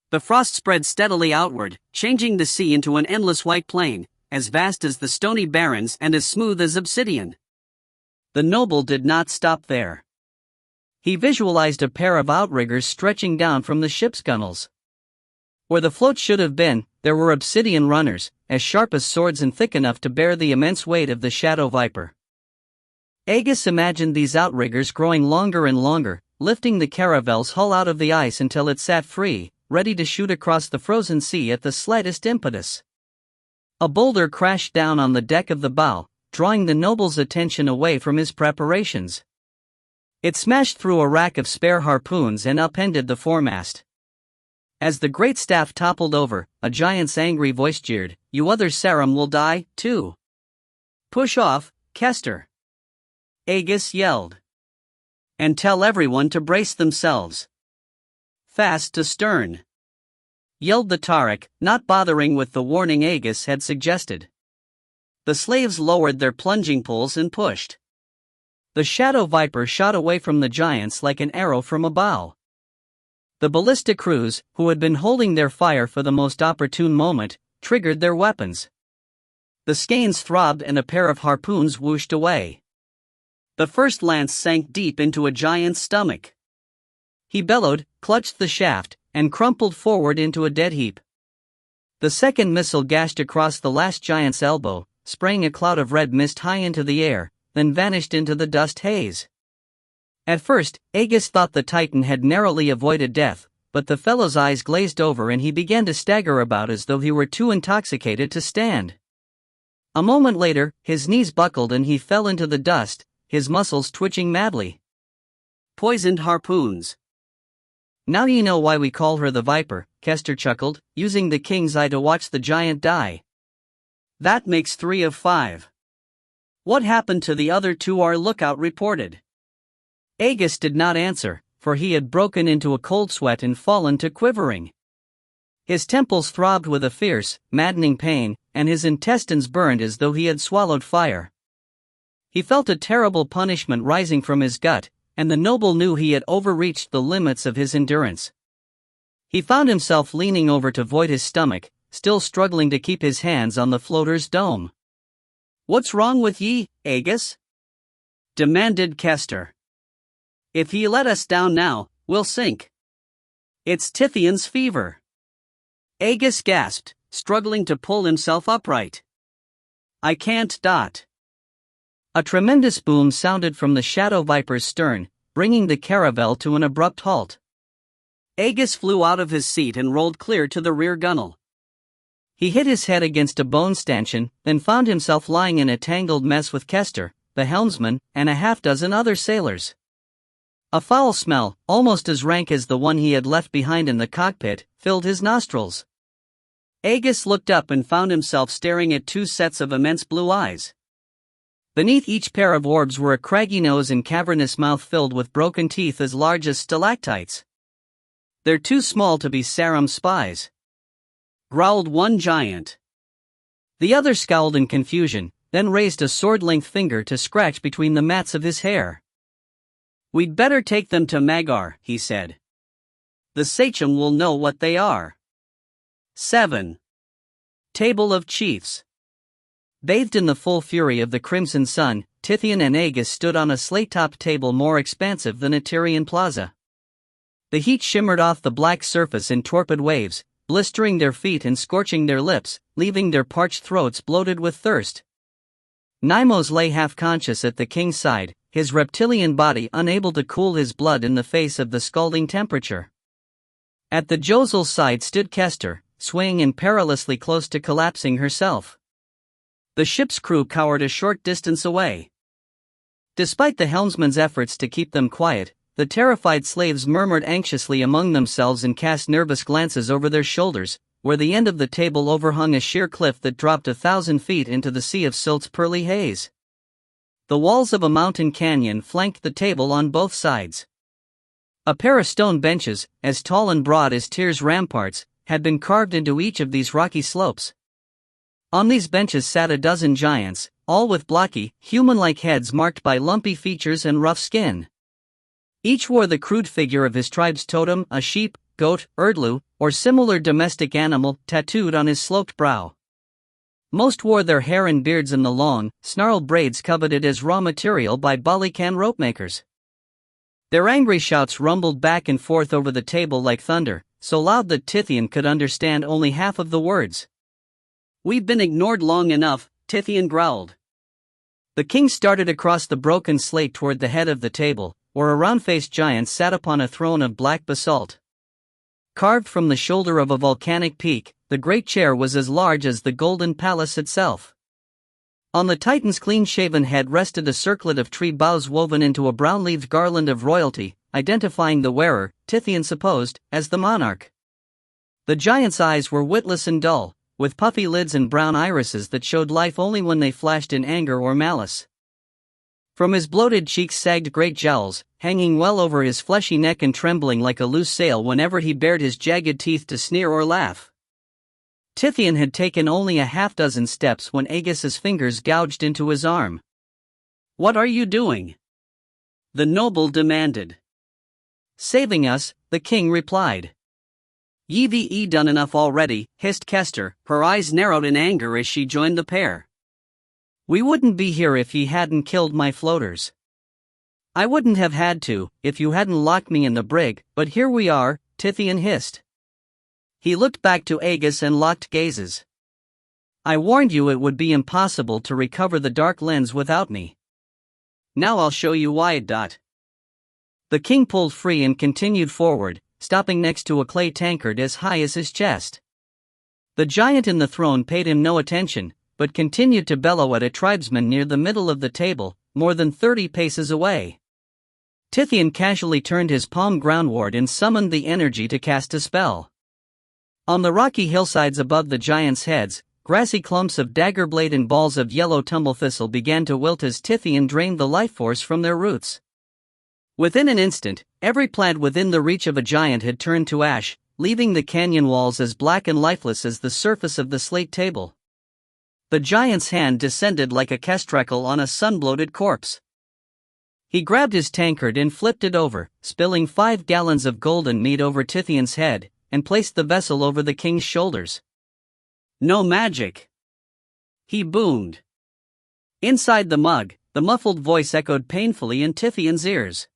The frost spread steadily outward, changing the sea into an endless white plain, as vast as the stony barrens and as smooth as obsidian. The noble did not stop there. He visualized a pair of outriggers stretching down from the ship's gunwales. Where the float should have been, there were obsidian runners, as sharp as swords and thick enough to bear the immense weight of the shadow viper. Aegis imagined these outriggers growing longer and longer, lifting the caravel's hull out of the ice until it sat free, ready to shoot across the frozen sea at the slightest impetus. A boulder crashed down on the deck of the bow, drawing the noble's attention away from his preparations. It smashed through a rack of spare harpoons and upended the foremast. As the great staff toppled over, a giant's angry voice jeered, "You other serum will die, too." "Push off, Kester," Aegis yelled. "And tell everyone to brace themselves." "Fast to stern," yelled the Tariq, not bothering with the warning Aegis had suggested. The slaves lowered their plunging poles and pushed. The shadow viper shot away from the giants like an arrow from a bow. The ballista crews, who had been holding their fire for the most opportune moment, triggered their weapons. The skeins throbbed and a pair of harpoons whooshed away. The first lance sank deep into a giant's stomach. He bellowed, clutched the shaft, and crumpled forward into a dead heap. The second missile gashed across the last giant's elbow, spraying a cloud of red mist high into the air, then vanished into the dust haze. At first, Aegis thought the Titan had narrowly avoided death, but the fellow's eyes glazed over and he began to stagger about as though he were too intoxicated to stand. A moment later, his knees buckled and he fell into the dust, his muscles twitching madly. Poisoned harpoons. Now you know why we call her the Viper, Kester chuckled, using the king's eye to watch the giant die. That makes 3 of 5. What happened to the other 2? Our lookout reported. Aegis did not answer, for he had broken into a cold sweat and fallen to quivering. His temples throbbed with a fierce, maddening pain, and his intestines burned as though he had swallowed fire. He felt a terrible punishment rising from his gut, and the noble knew he had overreached the limits of his endurance. He found himself leaning over to void his stomach, still struggling to keep his hands on the floater's dome. "What's wrong with ye, Aegis?" demanded Kester. "If ye let us down now, we'll sink." "It's Tithian's fever." Aegis gasped, struggling to pull himself upright. "I can't. A tremendous boom sounded from the Shadow Viper's stern, bringing the caravel to an abrupt halt. Aegis flew out of his seat and rolled clear to the rear gunwale. He hit his head against a bone stanchion, then found himself lying in a tangled mess with Kester, the helmsman, and a half-dozen other sailors. A foul smell, almost as rank as the one he had left behind in the cockpit, filled his nostrils. Aegis looked up and found himself staring at 2 sets of immense blue eyes. Beneath each pair of orbs were a craggy nose and cavernous mouth filled with broken teeth as large as stalactites. "They're too small to be Saram's spies," growled one giant. The other scowled in confusion, then raised a sword-length finger to scratch between the mats of his hair. "We'd better take them to Magar," he said. "The sachem will know what they are." 7. Table of Chiefs. Bathed in the full fury of the crimson sun, Tithian and Aegis stood on a slate-topped table more expansive than a Tyrian plaza. The heat shimmered off the black surface in torpid waves, blistering their feet and scorching their lips, leaving their parched throats bloated with thirst. Neimos lay half-conscious at the king's side, his reptilian body unable to cool his blood in the face of the scalding temperature. At the Josel's side stood Kester, swaying and perilously close to collapsing herself. The ship's crew cowered a short distance away. Despite the helmsman's efforts to keep them quiet, the terrified slaves murmured anxiously among themselves and cast nervous glances over their shoulders, where the end of the table overhung a sheer cliff that dropped 1,000 feet into the sea of silt's pearly haze. The walls of a mountain canyon flanked the table on both sides. A pair of stone benches, as tall and broad as Tyr's ramparts, had been carved into each of these rocky slopes. On these benches sat a dozen giants, all with blocky, human-like heads marked by lumpy features and rough skin. Each wore the crude figure of his tribe's totem, a sheep, goat, erdlu, or similar domestic animal, tattooed on his sloped brow. Most wore their hair and beards in the long, snarled braids coveted as raw material by Balikan ropemakers. Their angry shouts rumbled back and forth over the table like thunder, so loud that Tithian could understand only half of the words. "We've been ignored long enough," Tithian growled. The king started across the broken slate toward the head of the table, where a round-faced giant sat upon a throne of black basalt. Carved from the shoulder of a volcanic peak, the great chair was as large as the golden palace itself. On the titan's clean-shaven head rested a circlet of tree boughs woven into a brown-leaved garland of royalty, identifying the wearer, Tithian supposed, as the monarch. The giant's eyes were witless and dull, with puffy lids and brown irises that showed life only when they flashed in anger or malice. From his bloated cheeks sagged great jowls, hanging well over his fleshy neck and trembling like a loose sail whenever he bared his jagged teeth to sneer or laugh. Tithian had taken only a half-dozen steps when Aegis's fingers gouged into his arm. "What are you doing?" the noble demanded. "Saving us," the king replied. "You've done enough already," hissed Kester, her eyes narrowed in anger as she joined the pair. "We wouldn't be here if ye hadn't killed my floaters." "I wouldn't have had to, if you hadn't locked me in the brig, but here we are," Tithian hissed. He looked back to Aegis and locked gazes. "I warned you it would be impossible to recover the dark lens without me. Now I'll show you why. The king pulled free and continued forward, stopping next to a clay tankard as high as his chest. The giant in the throne paid him no attention, but continued to bellow at a tribesman near the middle of the table, more than 30 paces away. Tithian casually turned his palm groundward and summoned the energy to cast a spell. On the rocky hillsides above the giants' heads, grassy clumps of daggerblade and balls of yellow tumblethistle began to wilt as Tithian drained the life force from their roots. Within an instant, every plant within the reach of a giant had turned to ash, leaving the canyon walls as black and lifeless as the surface of the slate table. The giant's hand descended like a kestrakel on a sun-bloated corpse. He grabbed his tankard and flipped it over, spilling 5 gallons of golden mead over Tithian's head, and placed the vessel over the king's shoulders. "No magic!" he boomed. Inside the mug, the muffled voice echoed painfully in Tithian's ears.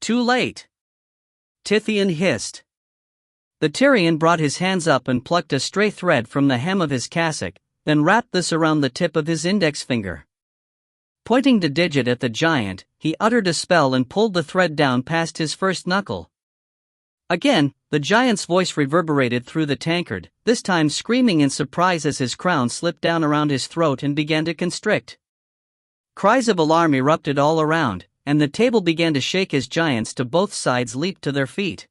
"Too late!" Tithian hissed. The Tyrian brought his hands up and plucked a stray thread from the hem of his cassock, then wrapped this around the tip of his index finger. Pointing the digit at the giant, he uttered a spell and pulled the thread down past his first knuckle. Again, the giant's voice reverberated through the tankard, this time screaming in surprise as his crown slipped down around his throat and began to constrict. Cries of alarm erupted all around, and the table began to shake as giants to both sides leaped to their feet.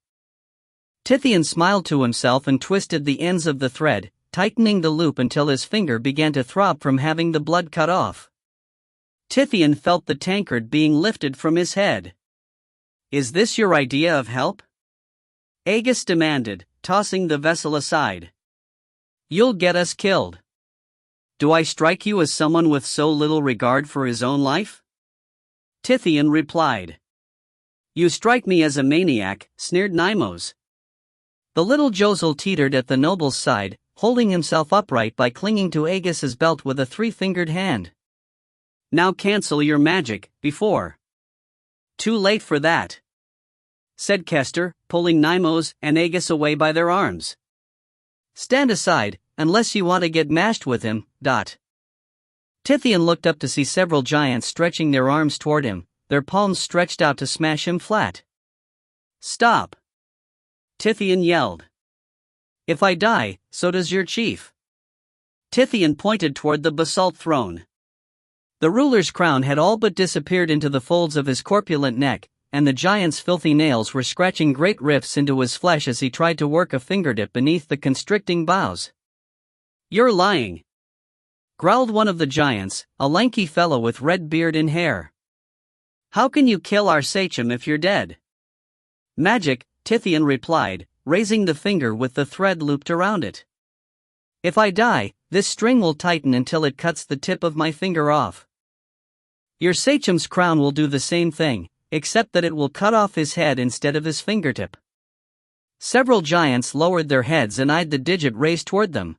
Tithian smiled to himself and twisted the ends of the thread, tightening the loop until his finger began to throb from having the blood cut off. Tithian felt the tankard being lifted from his head. "Is this your idea of help?" Aegis demanded, tossing the vessel aside. "You'll get us killed. Do I strike you as someone with so little regard for his own life?" Tithian replied. "You strike me as a maniac," sneered Nymos. The little Josel teetered at the noble's side, holding himself upright by clinging to Aegis's belt with a 3-fingered hand. "Now cancel your magic, before." "Too late for that," said Kester, pulling Nymos and Aegis away by their arms. "Stand aside, unless you want to get mashed with him." Tithian looked up to see several giants stretching their arms toward him, their palms stretched out to smash him flat. "Stop!" Tithian yelled. "If I die, so does your chief." Tithian pointed toward the basalt throne. The ruler's crown had all but disappeared into the folds of his corpulent neck, and the giant's filthy nails were scratching great rifts into his flesh as he tried to work a fingerdip beneath the constricting boughs. "You're lying," growled one of the giants, a lanky fellow with red beard and hair. "How can you kill our sachem if you're dead?" "Magic," Tithian replied, raising the finger with the thread looped around it. "If I die, this string will tighten until it cuts the tip of my finger off. Your sachem's crown will do the same thing, except that it will cut off his head instead of his fingertip." Several giants lowered their heads and eyed the digit raised toward them.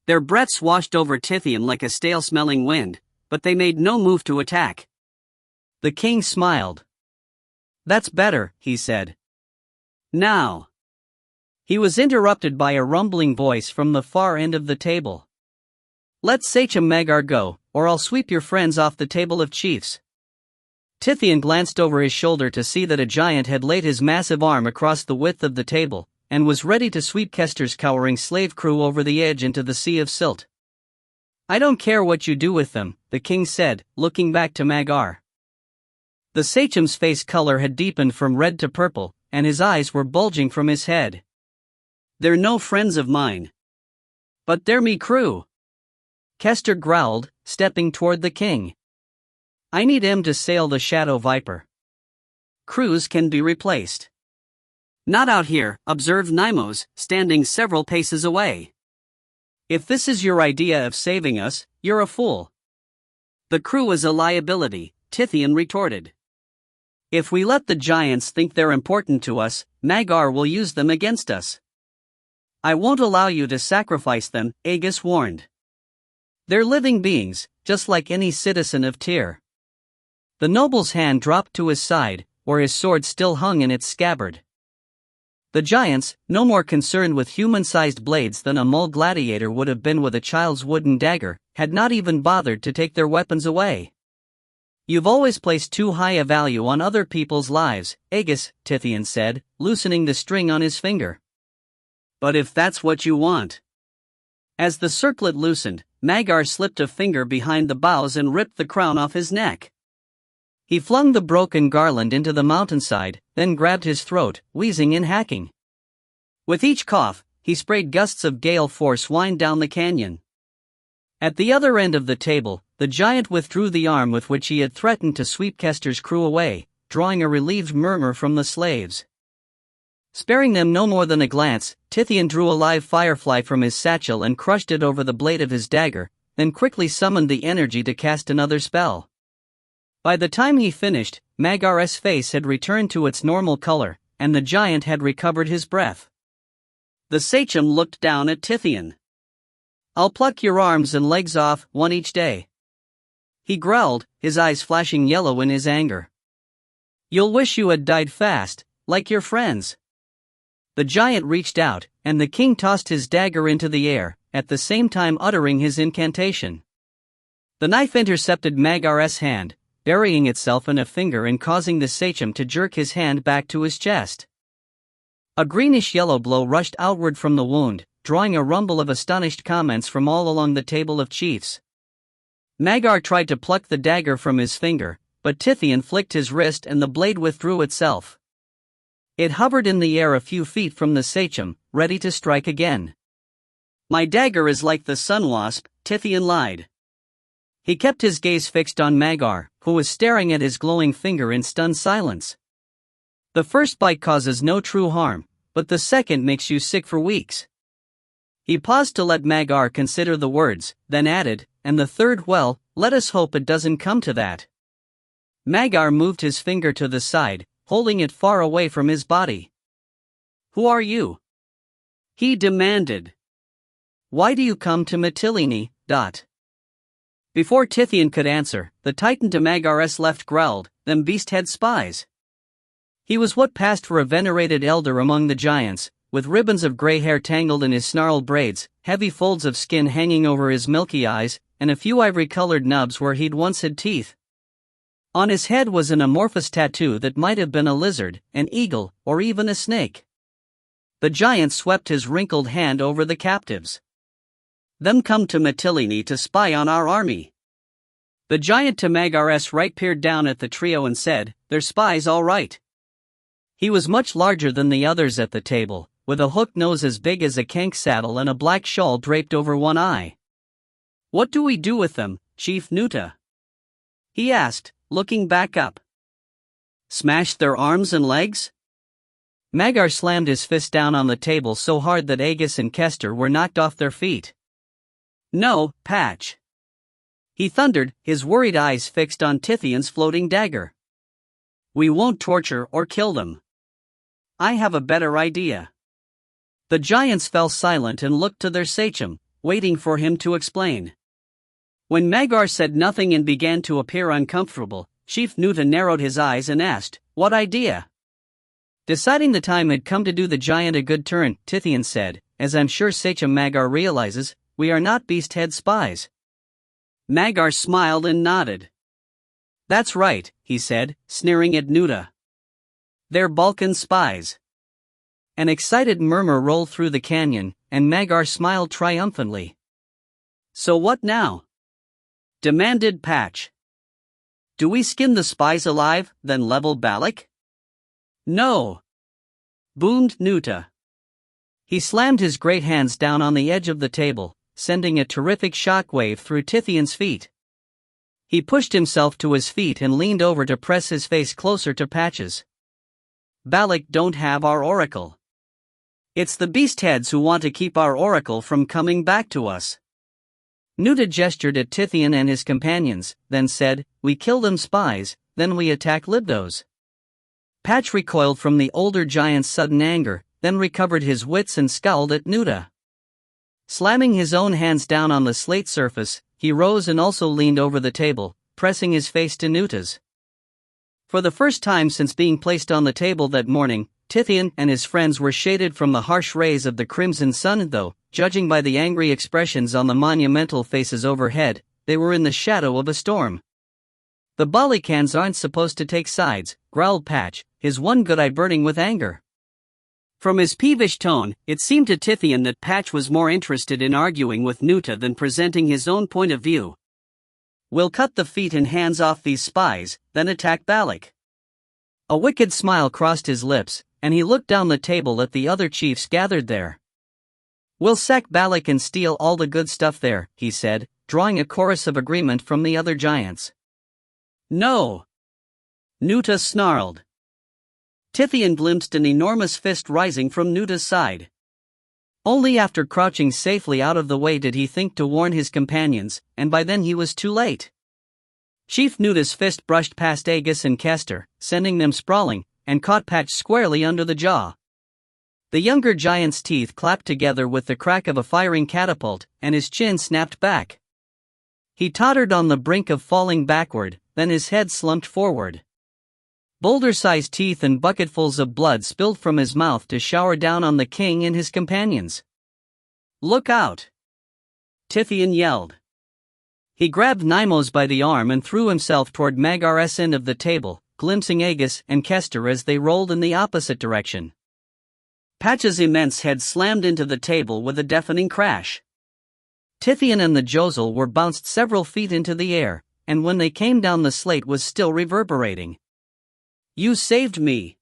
Their breaths washed over Tithian like a stale-smelling wind, but they made no move to attack. The king smiled. "That's better," he said. "Now." He was interrupted by a rumbling voice from the far end of the table. "Let Sachem Magar go, or I'll sweep your friends off the table of chiefs." Tithian glanced over his shoulder to see that a giant had laid his massive arm across the width of the table, and was ready to sweep Kester's cowering slave crew over the edge into the sea of silt. "I don't care what you do with them," the king said, looking back to Magar. The sachem's face color had deepened from red to purple, and his eyes were bulging from his head. "They're no friends of mine. But they're me crew," Kester growled, stepping toward the king. "I need him to sail the Shadow Viper. Crews can be replaced." "Not out here," observed Nymos, standing several paces away. "If this is your idea of saving us, you're a fool." "The crew is a liability," Tithian retorted. "If we let the giants think they're important to us, Magar will use them against us." "I won't allow you to sacrifice them," Aegis warned. "They're living beings, just like any citizen of Tyr." The noble's hand dropped to his side, where his sword still hung in its scabbard. The giants, no more concerned with human-sized blades than a mole gladiator would have been with a child's wooden dagger, had not even bothered to take their weapons away. "You've always placed too high a value on other people's lives, Aegis," Tithian said, loosening the string on his finger. "But if that's what you want." As the circlet loosened, Magar slipped a finger behind the bows and ripped the crown off his neck. He flung the broken garland into the mountainside, then grabbed his throat, wheezing and hacking. With each cough, he sprayed gusts of gale force wind down the canyon. At the other end of the table, the giant withdrew the arm with which he had threatened to sweep Kester's crew away, drawing a relieved murmur from the slaves. Sparing them no more than a glance, Tithian drew a live firefly from his satchel and crushed it over the blade of his dagger, then quickly summoned the energy to cast another spell. By the time he finished, Magar's face had returned to its normal color, and the giant had recovered his breath. The sachem looked down at Tithian. "I'll pluck your arms and legs off, one each day," he growled, his eyes flashing yellow in his anger. "You'll wish you had died fast, like your friends." The giant reached out, and the king tossed his dagger into the air, at the same time uttering his incantation. The knife intercepted Magar's hand, burying itself in a finger and causing the sachem to jerk his hand back to his chest. A greenish-yellow glow rushed outward from the wound, drawing a rumble of astonished comments from all along the table of chiefs. Magar tried to pluck the dagger from his finger, but Tithian flicked his wrist and the blade withdrew itself. It hovered in the air a few feet from the sachem, ready to strike again. "My dagger is like the sun wasp," Tithian lied. He kept his gaze fixed on Magar, who was staring at his glowing finger in stunned silence. "The first bite causes no true harm, but the second makes you sick for weeks." He paused to let Magar consider the words, then added, "And the third, well, let us hope it doesn't come to that." Magar moved his finger to the side, holding it far away from his body. "Who are you?" he demanded. "Why do you come to Mytilene?" Before Tithian could answer, the titan to Magar's left growled, "Them beast-head spies." He was what passed for a venerated elder among the giants, with ribbons of gray hair tangled in his snarled braids, heavy folds of skin hanging over his milky eyes, and a few ivory-colored nubs where he'd once had teeth. On his head was an amorphous tattoo that might have been a lizard, an eagle, or even a snake. The giant swept his wrinkled hand over the captives. "Them come to Mytilene to spy on our army." The giant to Magar's right peered down at the trio and said, "They're spies all right." He was much larger than the others at the table, with a hooked nose as big as a kank saddle and a black shawl draped over one eye. "What do we do with them, Chief Nuta?" he asked, looking back up. "Smash their arms and legs?" Magar slammed his fist down on the table so hard that Aegis and Kester were knocked off their feet. "No, Patch," he thundered, his worried eyes fixed on Tithian's floating dagger. "We won't torture or kill them. I have a better idea." The giants fell silent and looked to their sachem, waiting for him to explain. When Magar said nothing and began to appear uncomfortable, Chief Nuta narrowed his eyes and asked, "What idea?" Deciding the time had come to do the giant a good turn, Tithian said, "As I'm sure Sachem Magar realizes, we are not beast-head spies." Magar smiled and nodded. "That's right," he said, sneering at Nuta. "They're Balkan spies." An excited murmur rolled through the canyon, and Magar smiled triumphantly. "So what now?" demanded Patch. "Do we skin the spies alive, then level Balak?" "No," boomed Nuta. He slammed his great hands down on the edge of the table, sending a terrific shockwave through Tithian's feet. He pushed himself to his feet and leaned over to press his face closer to Patch's. "Balak don't have our oracle. It's the beast-heads who want to keep our oracle from coming back to us." Nuta gestured at Tithian and his companions, then said, "We kill them spies, then we attack Libdos." Patch recoiled from the older giant's sudden anger, then recovered his wits and scowled at Nuta. Slamming his own hands down on the slate surface, he rose and also leaned over the table, pressing his face to Nuta's. For the first time since being placed on the table that morning, Tithian and his friends were shaded from the harsh rays of the crimson sun, though, judging by the angry expressions on the monumental faces overhead, they were in the shadow of a storm. "The Balikans aren't supposed to take sides," growled Patch, his one good eye burning with anger. From his peevish tone, it seemed to Tithian that Patch was more interested in arguing with Nuta than presenting his own point of view. "We'll cut the feet and hands off these spies, then attack Balak." A wicked smile crossed his lips, and he looked down the table at the other chiefs gathered there. "We'll sack Balak and steal all the good stuff there," he said, drawing a chorus of agreement from the other giants. "No!" Nuta snarled. Tithian glimpsed an enormous fist rising from Nuta's side. Only after crouching safely out of the way did he think to warn his companions, and by then he was too late. Chief Nuta's fist brushed past Aegis and Kester, sending them sprawling, and caught Patch squarely under the jaw. The younger giant's teeth clapped together with the crack of a firing catapult, and his chin snapped back. He tottered on the brink of falling backward, then his head slumped forward. Boulder-sized teeth and bucketfuls of blood spilled from his mouth to shower down on the king and his companions. "Look out!" Tithian yelled. He grabbed Nymos by the arm and threw himself toward Magar's end of the table, glimpsing Aegis and Kester as they rolled in the opposite direction. Patch's immense head slammed into the table with a deafening crash. Tithian and the Josel were bounced several feet into the air, and when they came down the slate was still reverberating. "You saved me!"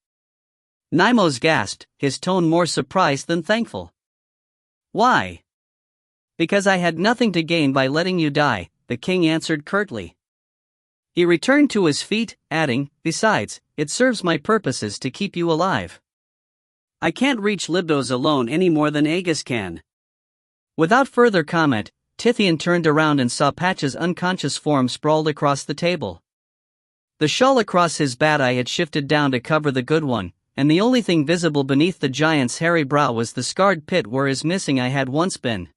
Nymos gasped, his tone more surprised than thankful. "Why?" "Because I had nothing to gain by letting you die," the king answered curtly. He returned to his feet, adding, "Besides, it serves my purposes to keep you alive. I can't reach Libdos alone any more than Aegis can." Without further comment, Tithian turned around and saw Patch's unconscious form sprawled across the table. The shawl across his bad eye had shifted down to cover the good one, and the only thing visible beneath the giant's hairy brow was the scarred pit where his missing eye had once been.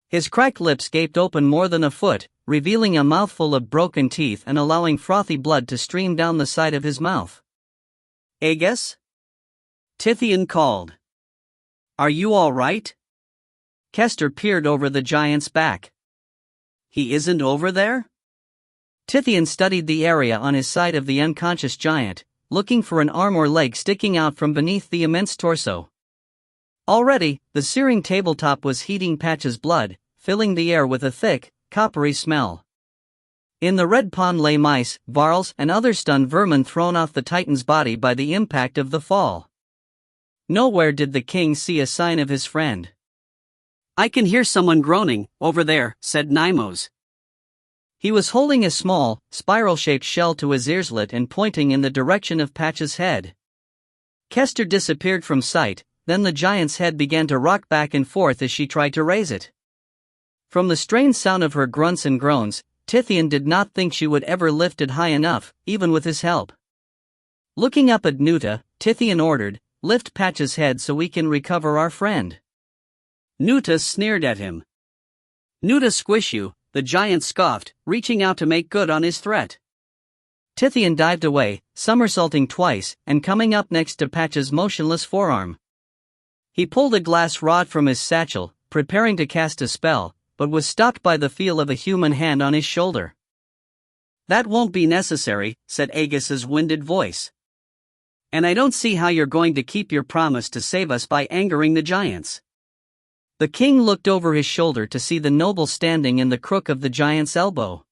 His cracked lips gaped open more than a foot, revealing a mouthful of broken teeth and allowing frothy blood to stream down the side of his mouth. "Aegis?" Tithian called. "Are you all right?" Kester peered over the giant's back. "He isn't over there?" Tithian studied the area on his side of the unconscious giant, looking for an arm or leg sticking out from beneath the immense torso. Already, the searing tabletop was heating Patch's blood, filling the air with a thick, coppery smell. In the red pond lay mice, varls, and other stunned vermin thrown off the titan's body by the impact of the fall. Nowhere did the king see a sign of his friend. "I can hear someone groaning, over there," said Nymos. He was holding a small, spiral-shaped shell to his earslet and pointing in the direction of Patch's head. Kester disappeared from sight, then the giant's head began to rock back and forth as she tried to raise it. From the strained sound of her grunts and groans, Tithian did not think she would ever lift it high enough, even with his help. Looking up at Nuta, Tithian ordered, "Lift Patch's head so we can recover our friend." Nuta sneered at him. "Nuta squish you," the giant scoffed, reaching out to make good on his threat. Tithian dived away, somersaulting twice, and coming up next to Patch's motionless forearm. He pulled a glass rod from his satchel, preparing to cast a spell, but was stopped by the feel of a human hand on his shoulder. "That won't be necessary," said Aegis's winded voice. "And I don't see how you're going to keep your promise to save us by angering the giants." The king looked over his shoulder to see the noble standing in the crook of the giant's elbow.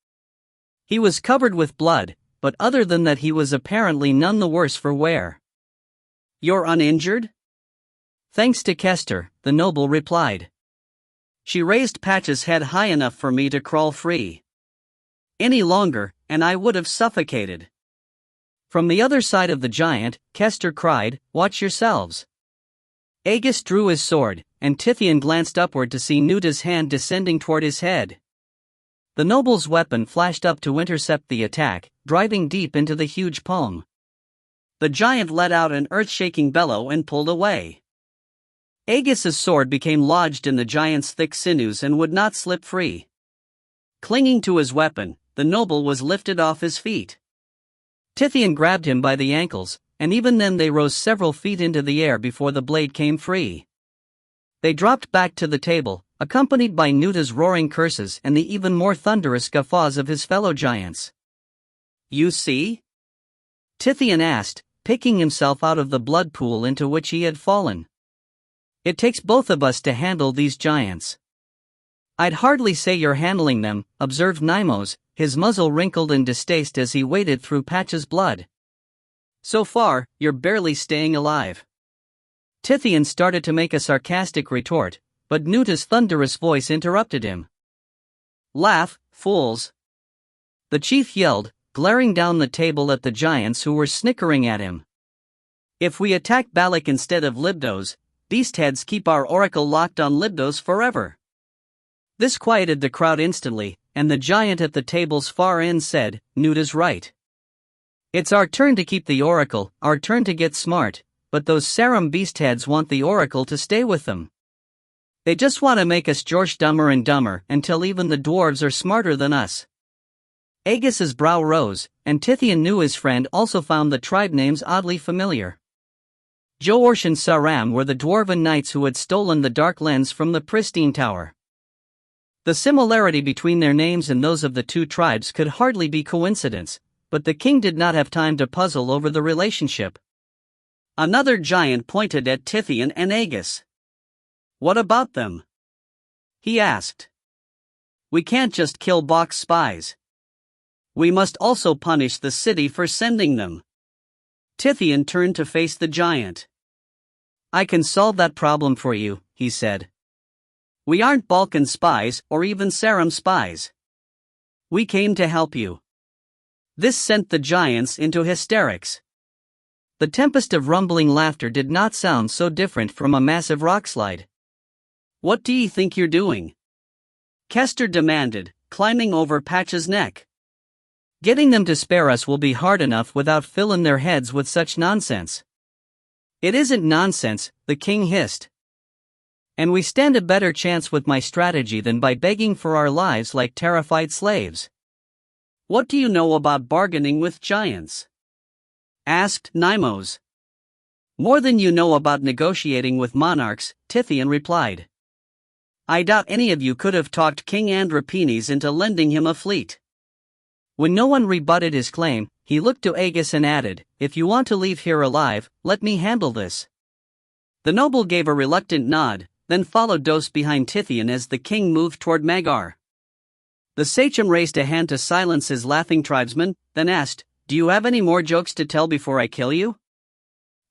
He was covered with blood, but other than that he was apparently none the worse for wear. "You're uninjured?" "Thanks to Kester," the noble replied. "She raised Patch's head high enough for me to crawl free. Any longer, and I would have suffocated." From the other side of the giant, Kester cried, "Watch yourselves." Aegis drew his sword, and Tithian glanced upward to see Nuta's hand descending toward his head. The noble's weapon flashed up to intercept the attack, driving deep into the huge palm. The giant let out an earth-shaking bellow and pulled away. Aegis's sword became lodged in the giant's thick sinews and would not slip free. Clinging to his weapon, the noble was lifted off his feet. Tithian grabbed him by the ankles, and even then they rose several feet into the air before the blade came free. They dropped back to the table, accompanied by Nuta's roaring curses and the even more thunderous guffaws of his fellow giants. "You see?" Tithian asked, picking himself out of the blood pool into which he had fallen. "It takes both of us to handle these giants." "I'd hardly say you're handling them," observed Nimos, his muzzle wrinkled in distaste as he waded through Patch's blood. "So far, you're barely staying alive." Tithian started to make a sarcastic retort, but Nuta's thunderous voice interrupted him. "Laugh, fools!" the chief yelled, glaring down the table at the giants who were snickering at him. "If we attack Balak instead of Libdos, beastheads keep our oracle locked on Libdos forever." This quieted the crowd instantly, and the giant at the table's far end said, "Nuta's right. It's our turn to keep the oracle, our turn to get smart, but those Sarum beastheads want the oracle to stay with them. They just want to make us George dumber and dumber until even the dwarves are smarter than us." Agus's brow rose, and Tithian knew his friend also found the tribe names oddly familiar. Joorsh and Saram were the dwarven knights who had stolen the dark lens from the pristine tower. The similarity between their names and those of the two tribes could hardly be coincidence, but the king did not have time to puzzle over the relationship. Another giant pointed at Tithian and Agus. "What about them?" he asked. "We can't just kill Bok's spies. We must also punish the city for sending them." Tithian turned to face the giant. "I can solve that problem for you," he said. "We aren't Balkan spies or even Sarum spies. We came to help you." This sent the giants into hysterics. The tempest of rumbling laughter did not sound so different from a massive rockslide. "What do you think you're doing?" Kester demanded, climbing over Patch's neck. "Getting them to spare us will be hard enough without filling their heads with such nonsense." "It isn't nonsense," the king hissed. "And we stand a better chance with my strategy than by begging for our lives like terrified slaves." "What do you know about bargaining with giants?" asked Nimos. "More than you know about negotiating with monarchs," Tithian replied. "I doubt any of you could have talked King Andropenes into lending him a fleet." When no one rebutted his claim, he looked to Agus and added, "If you want to leave here alive, let me handle this." The noble gave a reluctant nod, then followed close behind Tithian as the king moved toward Magar. The sachem raised a hand to silence his laughing tribesmen, then asked, "Do you have any more jokes to tell before I kill you?"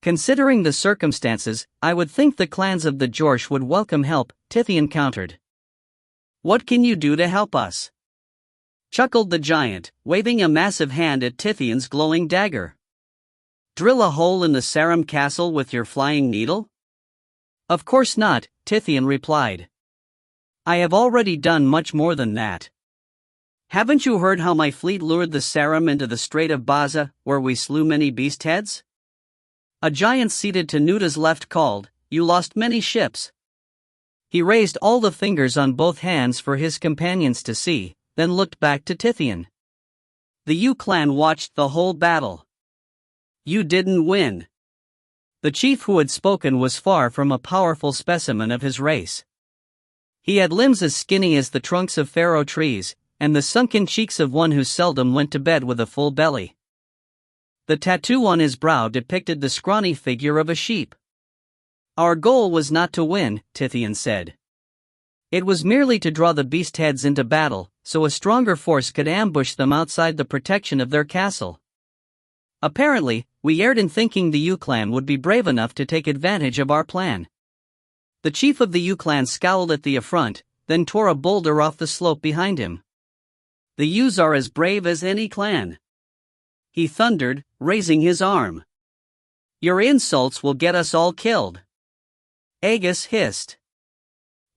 "Considering the circumstances, I would think the clans of the Jorsh would welcome help," Tithian countered. "What can you do to help us?" chuckled the giant, waving a massive hand at Tithian's glowing dagger. "Drill a hole in the Sarum castle with your flying needle?" "Of course not," Tithian replied. "I have already done much more than that. Haven't you heard how my fleet lured the Sarum into the Strait of Baza, where we slew many beastheads?" A giant seated to Nuta's left called, "You lost many ships." He raised all the fingers on both hands for his companions to see, then looked back to Tithian. The U clan watched the whole battle. "You didn't win." The chief who had spoken was far from a powerful specimen of his race. He had limbs as skinny as the trunks of Pharaoh trees, and the sunken cheeks of one who seldom went to bed with a full belly. The tattoo on his brow depicted the scrawny figure of a sheep. "Our goal was not to win," Tithian said. "It was merely to draw the beastheads into battle, so a stronger force could ambush them outside the protection of their castle. Apparently, we erred in thinking the U clan would be brave enough to take advantage of our plan." The chief of the U clan scowled at the affront, then tore a boulder off the slope behind him. "The U's are as brave as any clan," he thundered, raising his arm. "Your insults will get us all killed." Agus hissed.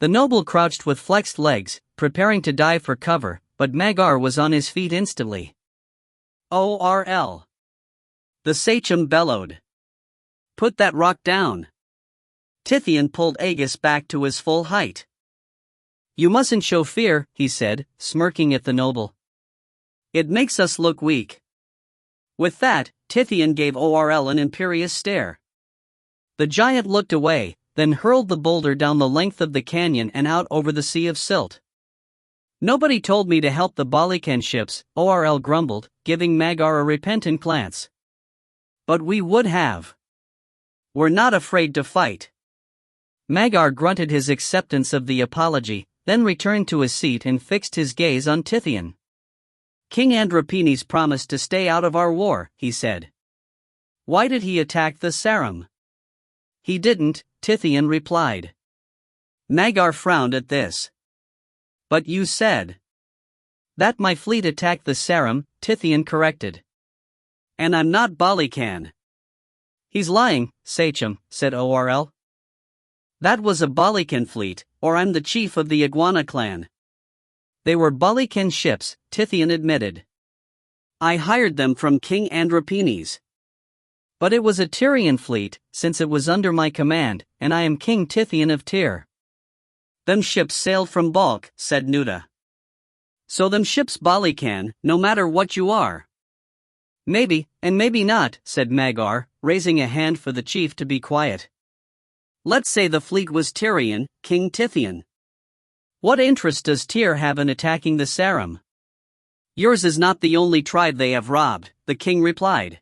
The noble crouched with flexed legs, preparing to dive for cover, but Magar was on his feet instantly. "ORL!" the sachem bellowed. "Put that rock down." Tithian pulled Agus back to his full height. "You mustn't show fear," he said, smirking at the noble. "It makes us look weak." With that, Tithian gave ORL an imperious stare. The giant looked away, then hurled the boulder down the length of the canyon and out over the sea of silt. "Nobody told me to help the Balikan ships," ORL grumbled, giving Magar a repentant glance. But we would have. We're not afraid to fight. Magar grunted his acceptance of the apology, then returned to his seat and fixed his gaze on Tithian. King Andropenes promised to stay out of our war, he said. Why did he attack the Sarum? He didn't, Tithian replied. Magar frowned at this. But you said that my fleet attacked the Sarum, Tithian corrected. And I'm not Balikan. He's lying, Sachem, said Orl. That was a Balikan fleet, or I'm the chief of the Iguana clan. They were Balikan ships, Tithian admitted. I hired them from King Andropenes. But it was a Tyrian fleet, since it was under my command, and I am King Tithian of Tyr. Them ships sailed from Balk, said Nuda. So them ships Balikan, no matter what you are. Maybe, and maybe not, said Magar, raising a hand for the chief to be quiet. Let's say the fleet was Tyrian, King Tithian. What interest does Tyr have in attacking the Sarum? Yours is not the only tribe they have robbed, the king replied.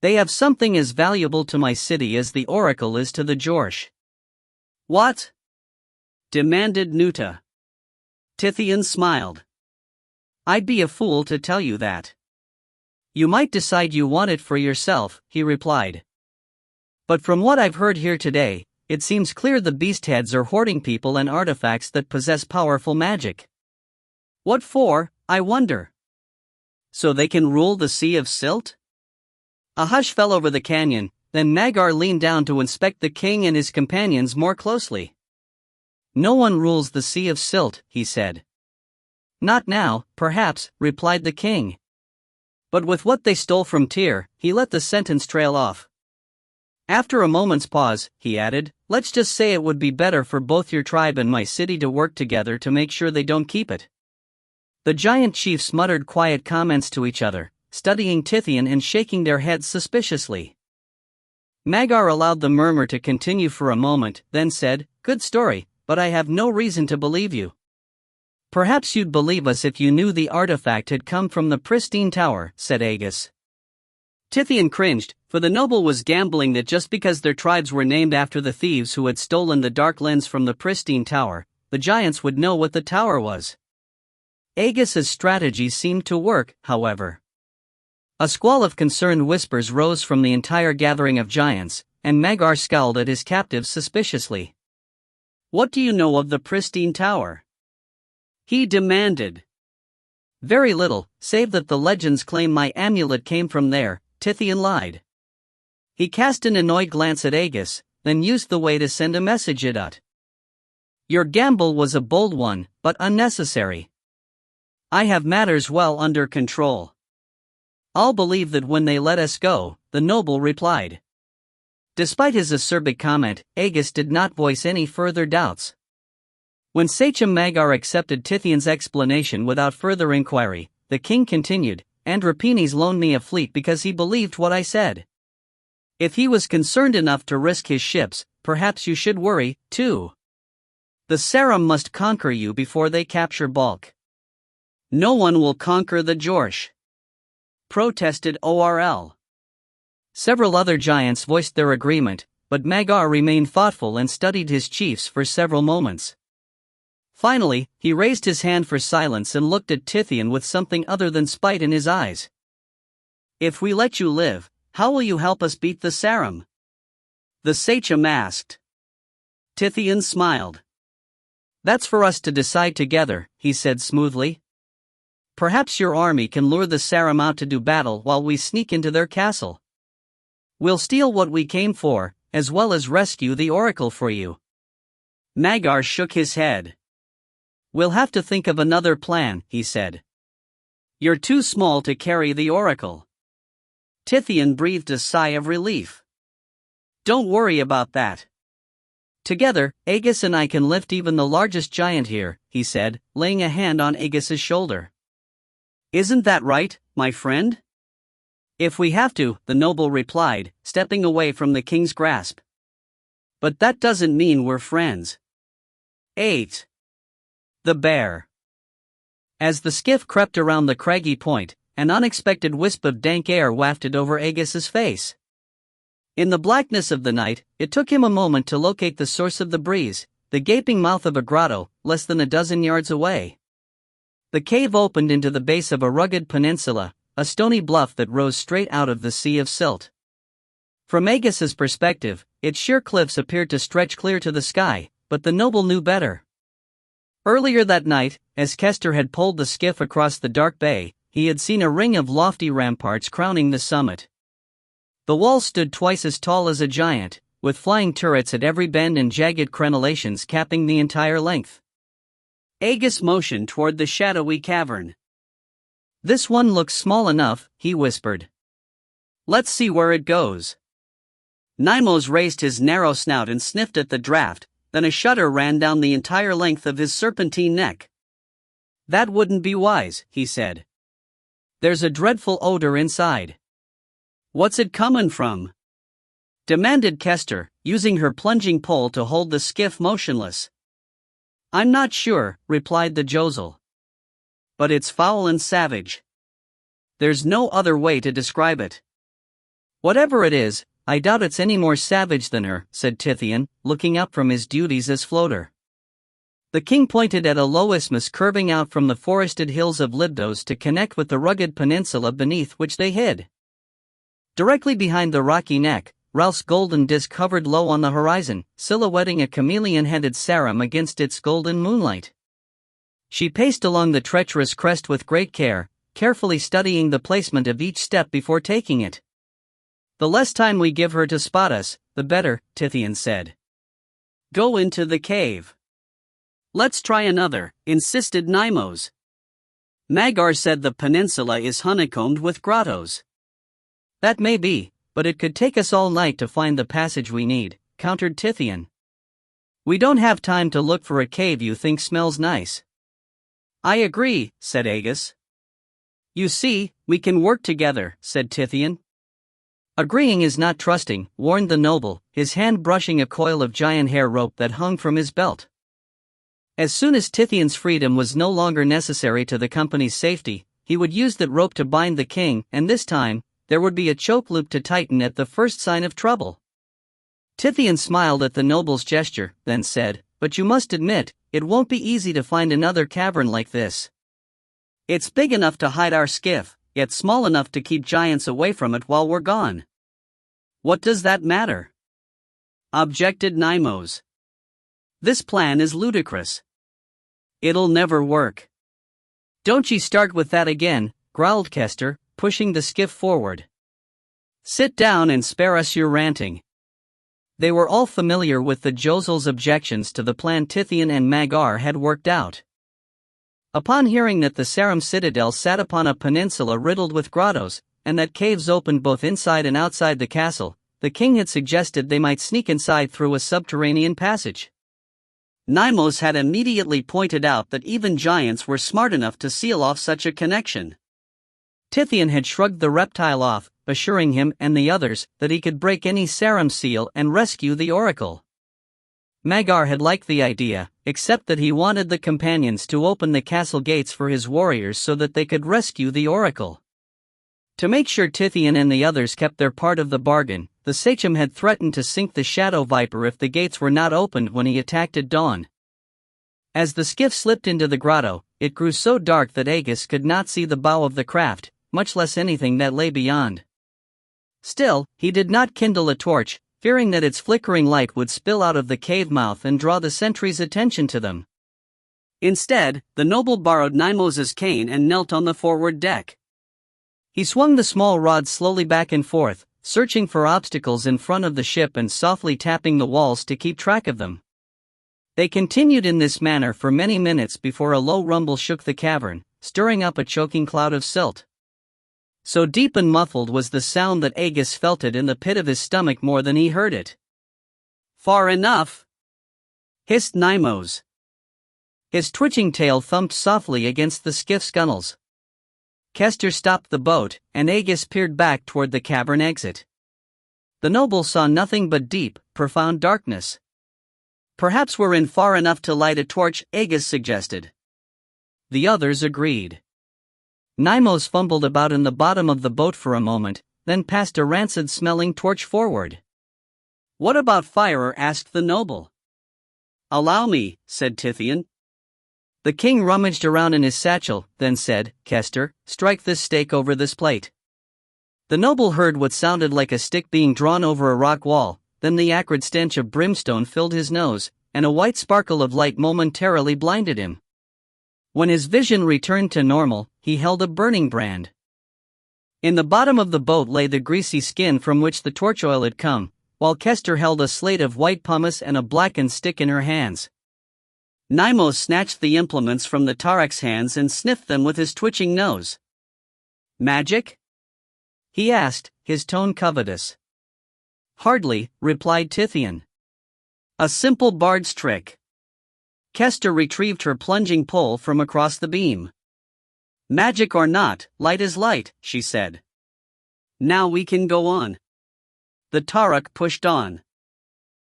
They have something as valuable to my city as the oracle is to the Jorsh. What? Demanded Nuta. Tithian smiled. I'd be a fool to tell you that. You might decide you want it for yourself, he replied. But from what I've heard here today, it seems clear the beastheads are hoarding people and artifacts that possess powerful magic. What for, I wonder? So they can rule the Sea of Silt? A hush fell over the canyon, then Magar leaned down to inspect the king and his companions more closely. No one rules the Sea of Silt, he said. Not now, perhaps, replied the king. But with what they stole from Tyr, he let the sentence trail off. After a moment's pause, he added, let's just say it would be better for both your tribe and my city to work together to make sure they don't keep it. The giant chiefs muttered quiet comments to each other, studying Tithian and shaking their heads suspiciously. Magar allowed the murmur to continue for a moment, then said, good story, but I have no reason to believe you. Perhaps you'd believe us if you knew the artifact had come from the pristine tower, said Aegis. Tithian cringed, for the noble was gambling that just because their tribes were named after the thieves who had stolen the dark lens from the pristine tower, the giants would know what the tower was. Aegis's strategy seemed to work, however. A squall of concerned whispers rose from the entire gathering of giants, and Magar scowled at his captives suspiciously. What do you know of the pristine tower? He demanded. Very little, save that the legends claim my amulet came from there, Tithian lied. He cast an annoyed glance at Aegis, then used the way to send a message at Ut. Your gamble was a bold one, but unnecessary. I have matters well under control. I'll believe that when they let us go, the noble replied. Despite his acerbic comment, Aegis did not voice any further doubts. When Sachem Magar accepted Tithian's explanation without further inquiry, the king continued, Andropenes loaned me a fleet because he believed what I said. If he was concerned enough to risk his ships, perhaps you should worry, too. The Sarum must conquer you before they capture Balk. No one will conquer the Jorsh, protested Orl. Several other giants voiced their agreement, but Magar remained thoughtful and studied his chiefs for several moments. Finally, he raised his hand for silence and looked at Tithian with something other than spite in his eyes. If we let you live, how will you help us beat the Sarum? The sachem asked. Tithian smiled. That's for us to decide together, he said smoothly. Perhaps your army can lure the Sarum out to do battle while we sneak into their castle. We'll steal what we came for, as well as rescue the oracle for you. Magar shook his head. We'll have to think of another plan, he said. You're too small to carry the oracle. Tithian breathed a sigh of relief. Don't worry about that. Together, Aegis and I can lift even the largest giant here, he said, laying a hand on Aegis's shoulder. Isn't that right, my friend? If we have to, the noble replied, stepping away from the king's grasp. But that doesn't mean we're friends. 8. The bear. As the skiff crept around the craggy point, an unexpected wisp of dank air wafted over Agus's face. In the blackness of the night, it took him a moment to locate the source of the breeze, the gaping mouth of a grotto, less than a dozen yards away. The cave opened into the base of a rugged peninsula, a stony bluff that rose straight out of the sea of silt. From Agus's perspective, its sheer cliffs appeared to stretch clear to the sky, but the noble knew better. Earlier that night, as Kester had poled the skiff across the dark bay, he had seen a ring of lofty ramparts crowning the summit. The walls stood twice as tall as a giant, with flying turrets at every bend and jagged crenellations capping the entire length. Agus motioned toward the shadowy cavern. "This one looks small enough," he whispered. "Let's see where it goes." Nymos raised his narrow snout and sniffed at the draft, then a shudder ran down the entire length of his serpentine neck. "That wouldn't be wise," he said. "There's a dreadful odor inside." "What's it comin' from?" demanded Kester, using her plunging pole to hold the skiff motionless. "I'm not sure," replied the Josel. "But it's foul and savage. There's no other way to describe it." "Whatever it is, I doubt it's any more savage than her," said Tithian, looking up from his duties as floater. The king pointed at a low isthmus curving out from the forested hills of Libdos to connect with the rugged peninsula beneath which they hid. Directly behind the rocky neck, Ralph's golden disk hovered low on the horizon, silhouetting a chameleon-headed sarum against its golden moonlight. She paced along the treacherous crest with great care, carefully studying the placement of each step before taking it. "The less time we give her to spot us, the better," Tithian said. "Go into the cave." "Let's try another," insisted Nymos. "Magar said the peninsula is honeycombed with grottos." "That may be, but it could take us all night to find the passage we need," countered Tithian. "We don't have time to look for a cave you think smells nice." "I agree," said Agus. "You see, we can work together," said Tithian. "Agreeing is not trusting," warned the noble, his hand brushing a coil of giant hair rope that hung from his belt. As soon as Tithian's freedom was no longer necessary to the company's safety, he would use that rope to bind the king, and this time, there would be a choke loop to tighten at the first sign of trouble. Tithian smiled at the noble's gesture, then said, "But you must admit, it won't be easy to find another cavern like this. It's big enough to hide our skiff, yet small enough to keep giants away from it while we're gone." "What does that matter?" objected Nymos. "This plan is ludicrous. It'll never work." "Don't ye start with that again," growled Kester, pushing the skiff forward. "Sit down and spare us your ranting." They were all familiar with the Josel's objections to the plan Tithian and Magar had worked out. Upon hearing that the Sarum citadel sat upon a peninsula riddled with grottos, and that caves opened both inside and outside the castle, the king had suggested they might sneak inside through a subterranean passage. Nymos had immediately pointed out that even giants were smart enough to seal off such a connection. Tithian had shrugged the reptile off, assuring him and the others that he could break any Sarum seal and rescue the oracle. Magar had liked the idea, except that he wanted the companions to open the castle gates for his warriors so that they could rescue the oracle. To make sure Tithian and the others kept their part of the bargain, the sachem had threatened to sink the Shadow Viper if the gates were not opened when he attacked at dawn. As the skiff slipped into the grotto, it grew so dark that Agus could not see the bow of the craft, much less anything that lay beyond. Still, he did not kindle a torch, fearing that its flickering light would spill out of the cave mouth and draw the sentries' attention to them. Instead, the noble borrowed Nymos's cane and knelt on the forward deck. He swung the small rod slowly back and forth, searching for obstacles in front of the ship and softly tapping the walls to keep track of them. They continued in this manner for many minutes before a low rumble shook the cavern, stirring up a choking cloud of silt. So deep and muffled was the sound that Agus felt it in the pit of his stomach more than he heard it. "Far enough!" hissed Nymos. His twitching tail thumped softly against the skiff's gunnels. Kester stopped the boat, and Agus peered back toward the cavern exit. The noble saw nothing but deep, profound darkness. "Perhaps we're in far enough to light a torch," Agus suggested. The others agreed. Nymos fumbled about in the bottom of the boat for a moment, then passed a rancid-smelling torch forward. "What about fire?" asked the noble. "Allow me," said Tithian. The king rummaged around in his satchel, then said, "Kester, strike this stake over this plate." The noble heard what sounded like a stick being drawn over a rock wall, then the acrid stench of brimstone filled his nose, and a white sparkle of light momentarily blinded him. When his vision returned to normal, he held a burning brand. In the bottom of the boat lay the greasy skin from which the torch oil had come, while Kester held a slate of white pumice and a blackened stick in her hands. Nymos snatched the implements from the Tarek's hands and sniffed them with his twitching nose. "Magic?" he asked, his tone covetous. "Hardly," replied Tithian. "A simple bard's trick." Kester retrieved her plunging pole from across the beam. "Magic or not, light is light," she said. "Now we can go on." The Tarek pushed on.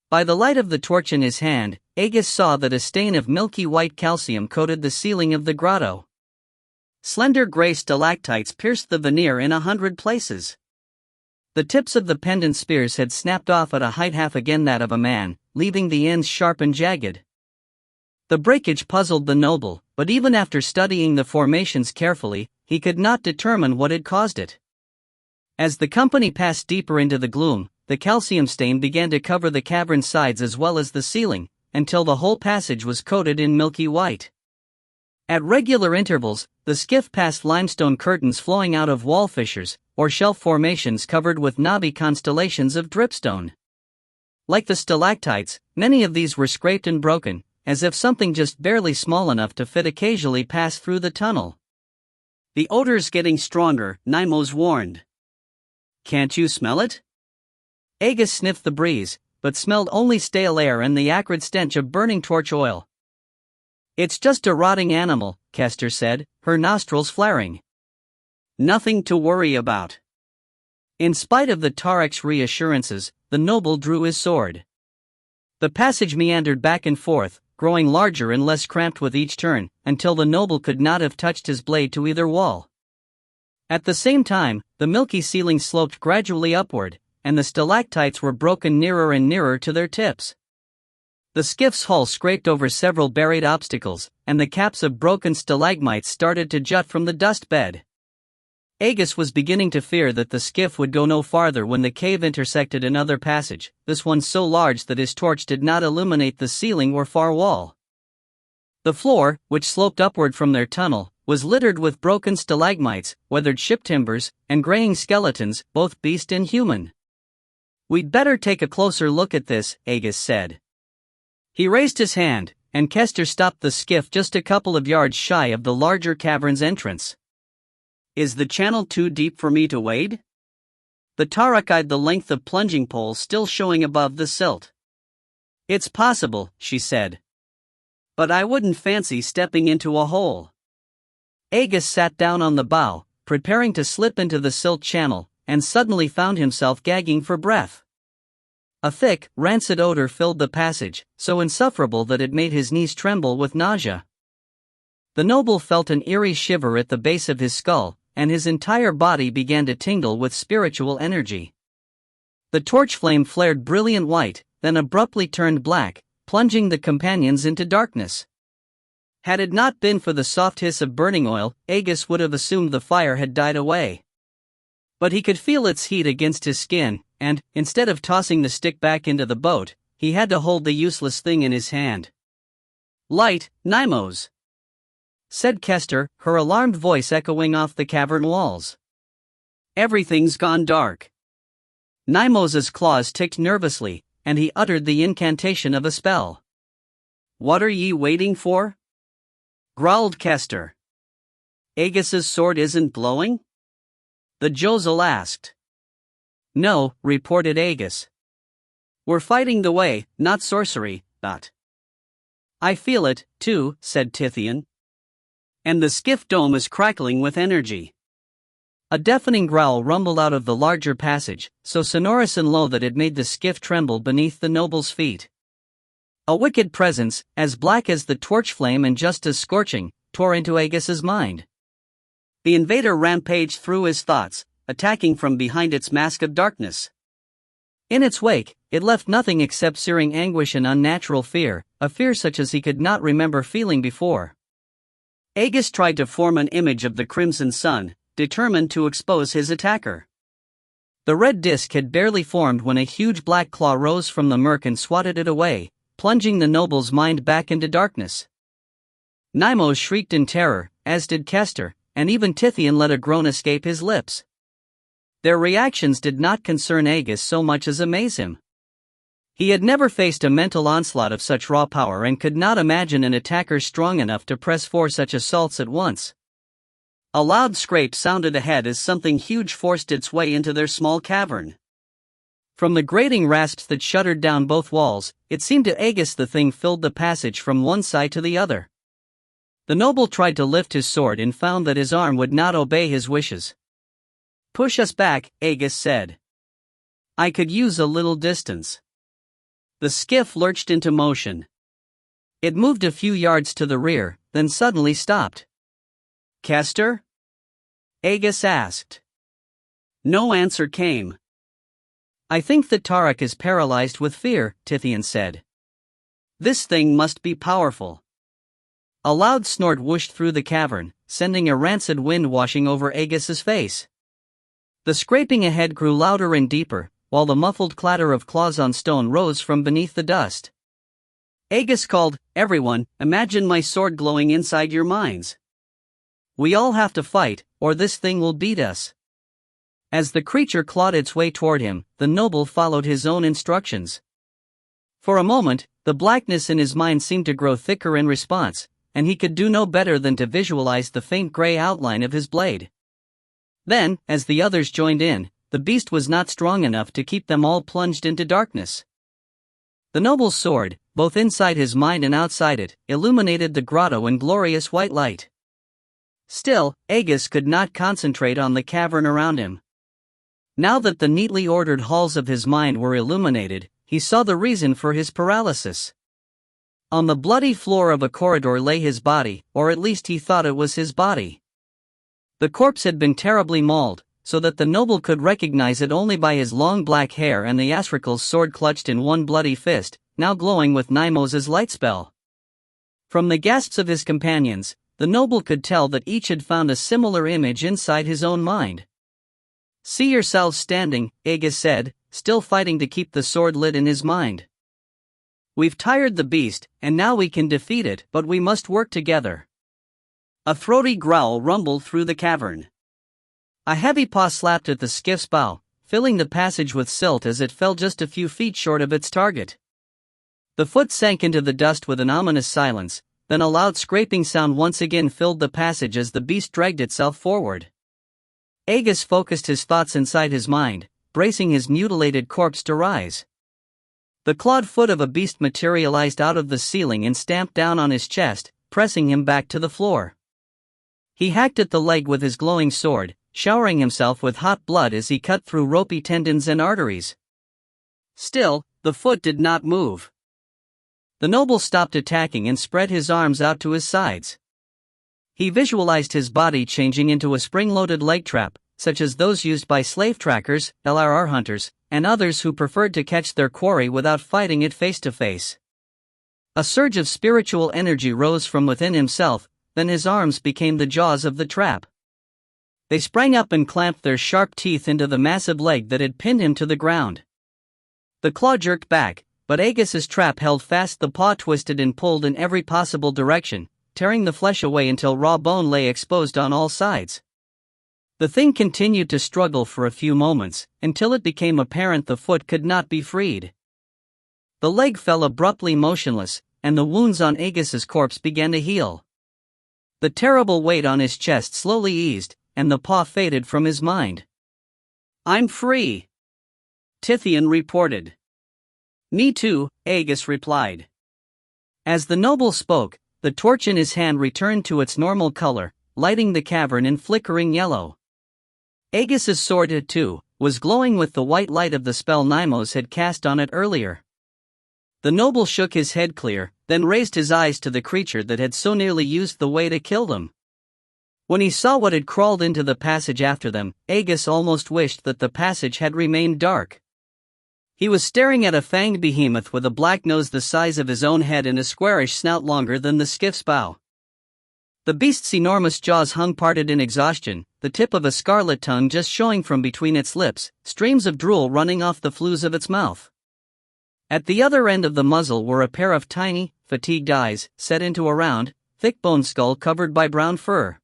By the light of the torch in his hand, Aegis saw that a stain of milky white calcium coated the ceiling of the grotto. Slender gray stalactites pierced the veneer in 100 places. The tips of the pendant spears had snapped off at a height half again that of a man, leaving the ends sharp and jagged. The breakage puzzled the noble, but even after studying the formations carefully, he could not determine what had caused it. As the company passed deeper into the gloom, the calcium stain began to cover the cavern's sides as well as the ceiling, until the whole passage was coated in milky white. At regular intervals, the skiff passed limestone curtains flowing out of wall fissures, or shelf formations covered with knobby constellations of dripstone. Like the stalactites, many of these were scraped and broken, as if something just barely small enough to fit occasionally passed through the tunnel. "The odor's getting stronger," Nymos warned. "Can't you smell it?" Aegis sniffed the breeze, but smelled only stale air and the acrid stench of burning torch oil. "It's just a rotting animal," Kester said, her nostrils flaring. "Nothing to worry about." In spite of the Tarek's reassurances, the noble drew his sword. The passage meandered back and forth, growing larger and less cramped with each turn, until the noble could not have touched his blade to either wall. At the same time, the milky ceiling sloped gradually upward, and the stalactites were broken nearer and nearer to their tips. The skiff's hull scraped over several buried obstacles, and the caps of broken stalagmites started to jut from the dust bed. Aegis was beginning to fear that the skiff would go no farther when the cave intersected another passage, this one so large that his torch did not illuminate the ceiling or far wall. The floor, which sloped upward from their tunnel, was littered with broken stalagmites, weathered ship timbers, and graying skeletons, both beast and human. "We'd better take a closer look at this," Aegis said. He raised his hand, and Kester stopped the skiff just a couple of yards shy of the larger cavern's entrance. "Is the channel too deep for me to wade?" The Tarek eyed the length of plunging pole still showing above the silt. "It's possible," she said. "But I wouldn't fancy stepping into a hole." Aegis sat down on the bow, preparing to slip into the silt channel, and suddenly found himself gagging for breath. A thick, rancid odor filled the passage, so insufferable that it made his knees tremble with nausea. The noble felt an eerie shiver at the base of his skull, and his entire body began to tingle with spiritual energy. The torch flame flared brilliant white, then abruptly turned black, plunging the companions into darkness. Had it not been for the soft hiss of burning oil, Aegis would have assumed the fire had died away. But he could feel its heat against his skin, and, instead of tossing the stick back into the boat, he had to hold the useless thing in his hand. "Light, Nymos," said Kester, her alarmed voice echoing off the cavern walls. "Everything's gone dark." Nymos's claws ticked nervously, and he uttered the incantation of a spell. "What are ye waiting for?" growled Kester. "Aegis's sword isn't glowing?" the Josel asked. "No," reported Aegis. "We're fighting the way, not sorcery, but." "I feel it, too," said Tithian. "And the skiff dome is crackling with energy." A deafening growl rumbled out of the larger passage, so sonorous and low that it made the skiff tremble beneath the noble's feet. A wicked presence, as black as the torch flame and just as scorching, tore into Aegis's mind. The invader rampaged through his thoughts, attacking from behind its mask of darkness. In its wake, it left nothing except searing anguish and unnatural fear, a fear such as he could not remember feeling before. Aegis tried to form an image of the crimson sun, determined to expose his attacker. The red disk had barely formed when a huge black claw rose from the murk and swatted it away, plunging the noble's mind back into darkness. Neimo's shrieked in terror, as did Kester, and even Tithian let a groan escape his lips. Their reactions did not concern Aegis so much as amaze him. He had never faced a mental onslaught of such raw power and could not imagine an attacker strong enough to press 4 such assaults at once. A loud scrape sounded ahead as something huge forced its way into their small cavern. From the grating rasps that shuddered down both walls, it seemed to Aegis the thing filled the passage from one side to the other. The noble tried to lift his sword and found that his arm would not obey his wishes. "Push us back," Aegis said. "I could use a little distance." The skiff lurched into motion. It moved a few yards to the rear, then suddenly stopped. "Kester?" Aegis asked. No answer came. "I think that Tarak is paralyzed with fear," Tithian said. "This thing must be powerful." A loud snort whooshed through the cavern, sending a rancid wind washing over Aegis's face. The scraping ahead grew louder and deeper, while the muffled clatter of claws on stone rose from beneath the dust. Aegis called, "Everyone, imagine my sword glowing inside your minds. We all have to fight, or this thing will beat us." As the creature clawed its way toward him, the noble followed his own instructions. For a moment, the blackness in his mind seemed to grow thicker in response, and he could do no better than to visualize the faint gray outline of his blade. Then, as the others joined in, the beast was not strong enough to keep them all plunged into darkness. The noble's sword, both inside his mind and outside it, illuminated the grotto in glorious white light. Still, Aegis could not concentrate on the cavern around him. Now that the neatly ordered halls of his mind were illuminated, he saw the reason for his paralysis. On the bloody floor of a corridor lay his body, or at least he thought it was his body. The corpse had been terribly mauled, so that the noble could recognize it only by his long black hair and the Asrikal's sword clutched in one bloody fist, now glowing with Neimo's light spell. From the gasps of his companions, the noble could tell that each had found a similar image inside his own mind. "See yourselves standing," Aegis said, still fighting to keep the sword lit in his mind. "We've tired the beast, and now we can defeat it, but we must work together." A throaty growl rumbled through the cavern. A heavy paw slapped at the skiff's bow, filling the passage with silt as it fell just a few feet short of its target. The foot sank into the dust with an ominous silence, then a loud scraping sound once again filled the passage as the beast dragged itself forward. Aegis focused his thoughts inside his mind, bracing his mutilated corpse to rise. The clawed foot of a beast materialized out of the ceiling and stamped down on his chest, pressing him back to the floor. He hacked at the leg with his glowing sword, showering himself with hot blood as he cut through ropey tendons and arteries. Still, the foot did not move. The noble stopped attacking and spread his arms out to his sides. He visualized his body changing into a spring-loaded leg trap, such as those used by slave trackers, LRR hunters, and others who preferred to catch their quarry without fighting it face to face. A surge of spiritual energy rose from within himself, then his arms became the jaws of the trap. They sprang up and clamped their sharp teeth into the massive leg that had pinned him to the ground. The claw jerked back, but Aegis's trap held fast. The paw twisted and pulled in every possible direction, tearing the flesh away until raw bone lay exposed on all sides. The thing continued to struggle for a few moments, until it became apparent the foot could not be freed. The leg fell abruptly motionless, and the wounds on Aegis's corpse began to heal. The terrible weight on his chest slowly eased, and the paw faded from his mind. "I'm free," Tithian reported. "Me too," Aegis replied. As the noble spoke, the torch in his hand returned to its normal color, lighting the cavern in flickering yellow. Aegis's sword, too, was glowing with the white light of the spell Neimo's had cast on it earlier. The noble shook his head clear, then raised his eyes to the creature that had so nearly used the way to kill them. When he saw what had crawled into the passage after them, Aegis almost wished that the passage had remained dark. He was staring at a fanged behemoth with a black nose the size of his own head and a squarish snout longer than the skiff's bow. The beast's enormous jaws hung parted in exhaustion, the tip of a scarlet tongue just showing from between its lips, streams of drool running off the flews of its mouth. At the other end of the muzzle were a pair of tiny, fatigued eyes, set into a round, thick-boned skull covered by brown fur.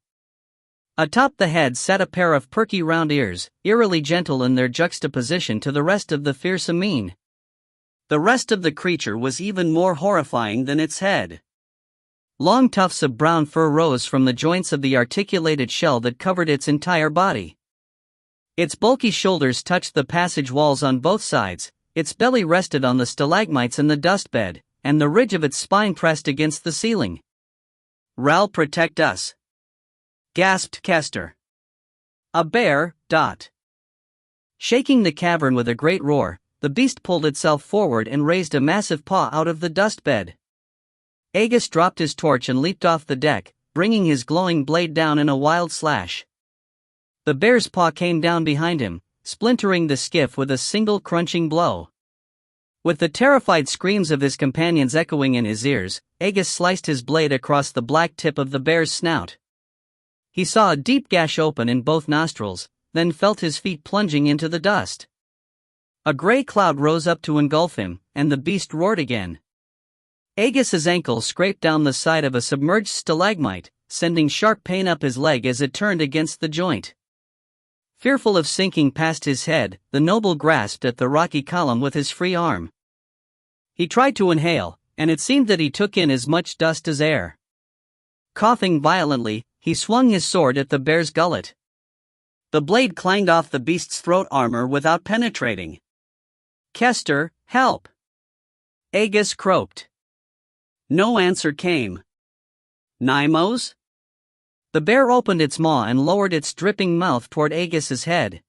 Atop the head sat a pair of perky round ears, eerily gentle in their juxtaposition to the rest of the fearsome mien. The rest of the creature was even more horrifying than its head. Long tufts of brown fur rose from the joints of the articulated shell that covered its entire body. Its bulky shoulders touched the passage walls on both sides, its belly rested on the stalagmites in the dustbed, and the ridge of its spine pressed against the ceiling. "Ral, protect us!" gasped Kester. "A bear, dot." Shaking the cavern with a great roar, the beast pulled itself forward and raised a massive paw out of the dustbed. Aegis dropped his torch and leaped off the deck, bringing his glowing blade down in a wild slash. The bear's paw came down behind him, splintering the skiff with a single crunching blow. With the terrified screams of his companions echoing in his ears, Aegis sliced his blade across the black tip of the bear's snout. He saw a deep gash open in both nostrils, then felt his feet plunging into the dust. A gray cloud rose up to engulf him, and the beast roared again. Aegis's ankle scraped down the side of a submerged stalagmite, sending sharp pain up his leg as it turned against the joint. Fearful of sinking past his head, the noble grasped at the rocky column with his free arm. He tried to inhale, and it seemed that he took in as much dust as air. Coughing violently, he swung his sword at the bear's gullet. The blade clanged off the beast's throat armor without penetrating. "Kester, help!" Aegis croaked. No answer came. "Nymos?" The bear opened its maw and lowered its dripping mouth toward Aegis's head.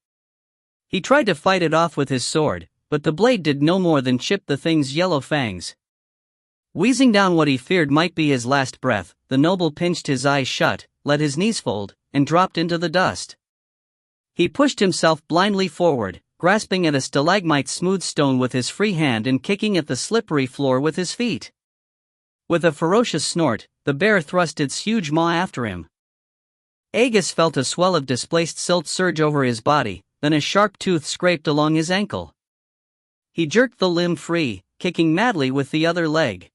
He tried to fight it off with his sword, but the blade did no more than chip the thing's yellow fangs. Wheezing down what he feared might be his last breath, the noble pinched his eyes shut, let his knees fold, and dropped into the dust. He pushed himself blindly forward, grasping at a stalagmite smooth stone with his free hand and kicking at the slippery floor with his feet. With a ferocious snort, the bear thrust its huge maw after him. Aegis felt a swell of displaced silt surge over his body, then a sharp tooth scraped along his ankle. He jerked the limb free, kicking madly with the other leg.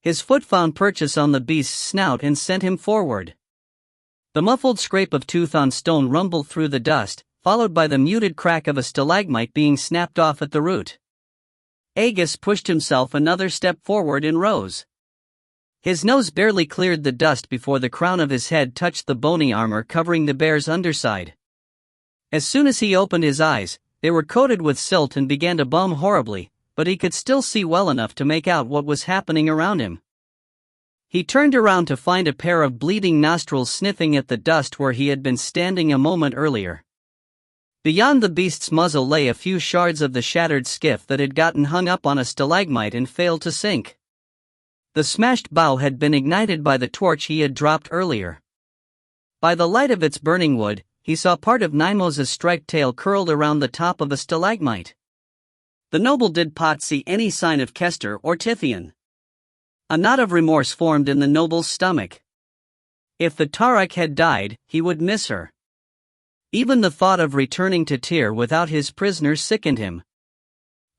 His foot found purchase on the beast's snout and sent him forward. The muffled scrape of tooth on stone rumbled through the dust, followed by the muted crack of a stalagmite being snapped off at the root. Aegis pushed himself another step forward and rose. His nose barely cleared the dust before the crown of his head touched the bony armor covering the bear's underside. As soon as he opened his eyes, they were coated with silt and began to bum horribly, but he could still see well enough to make out what was happening around him. He turned around to find a pair of bleeding nostrils sniffing at the dust where he had been standing a moment earlier. Beyond the beast's muzzle lay a few shards of the shattered skiff that had gotten hung up on a stalagmite and failed to sink. The smashed bow had been ignited by the torch he had dropped earlier. By the light of its burning wood, he saw part of Nymos' striped tail curled around the top of a stalagmite. The noble did not see any sign of Kester or Tithian. A knot of remorse formed in the noble's stomach. If the Tarak had died, he would miss her. Even the thought of returning to Tyr without his prisoner sickened him.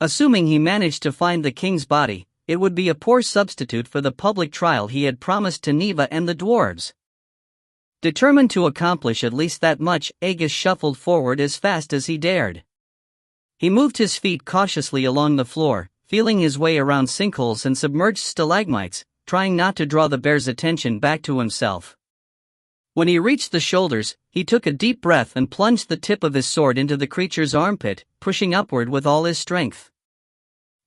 Assuming he managed to find the king's body, it would be a poor substitute for the public trial he had promised to Neva and the dwarves. Determined to accomplish at least that much, Aegis shuffled forward as fast as he dared. He moved his feet cautiously along the floor, feeling his way around sinkholes and submerged stalagmites, trying not to draw the bear's attention back to himself. When he reached the shoulders, he took a deep breath and plunged the tip of his sword into the creature's armpit, pushing upward with all his strength.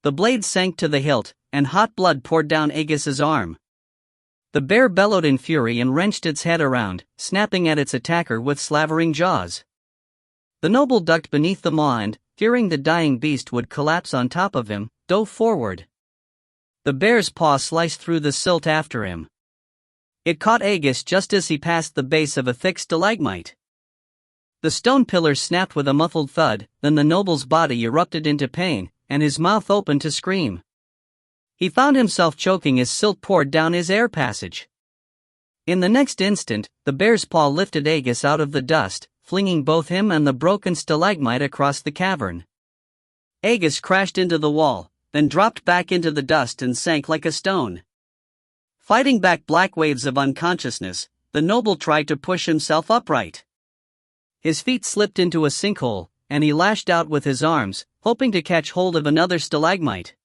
The blade sank to the hilt, and hot blood poured down Aegis's arm. The bear bellowed in fury and wrenched its head around, snapping at its attacker with slavering jaws. The noble ducked beneath the maw and, fearing the dying beast would collapse on top of him, dove forward. The bear's paw sliced through the silt after him. It caught Aegis just as he passed the base of a thick stalagmite. The stone pillar snapped with a muffled thud, then the noble's body erupted into pain, and his mouth opened to scream. He found himself choking as silt poured down his air passage. In the next instant, the bear's paw lifted Aegis out of the dust, flinging both him and the broken stalagmite across the cavern. Aegis crashed into the wall, then dropped back into the dust and sank like a stone. Fighting back black waves of unconsciousness, the noble tried to push himself upright. His feet slipped into a sinkhole, and he lashed out with his arms, hoping to catch hold of another stalagmite.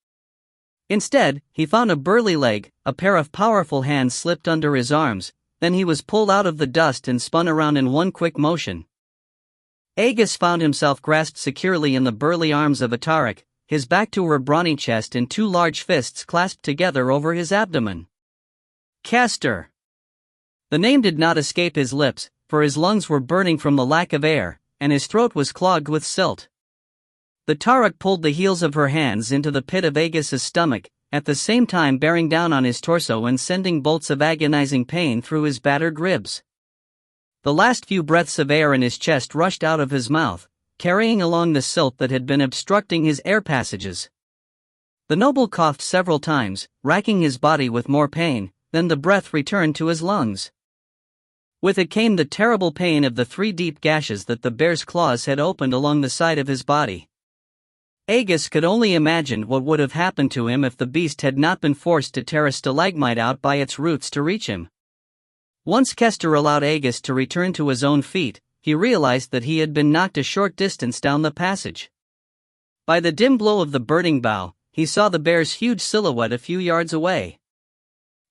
Instead, he found a burly leg, a pair of powerful hands slipped under his arms, then he was pulled out of the dust and spun around in one quick motion. Aegis found himself grasped securely in the burly arms of Atarik, his back to her brawny chest and two large fists clasped together over his abdomen. Castor! The name did not escape his lips, for his lungs were burning from the lack of air, and his throat was clogged with silt. The Tarak pulled the heels of her hands into the pit of Aegis's stomach, at the same time bearing down on his torso and sending bolts of agonizing pain through his battered ribs. The last few breaths of air in his chest rushed out of his mouth, carrying along the silt that had been obstructing his air passages. The noble coughed several times, racking his body with more pain, then the breath returned to his lungs. With it came the terrible pain of the 3 deep gashes that the bear's claws had opened along the side of his body. Aegis could only imagine what would have happened to him if the beast had not been forced to tear a stalagmite out by its roots to reach him. Once Castor allowed Aegis to return to his own feet, he realized that he had been knocked a short distance down the passage. By the dim glow of the burning bough, he saw the bear's huge silhouette a few yards away.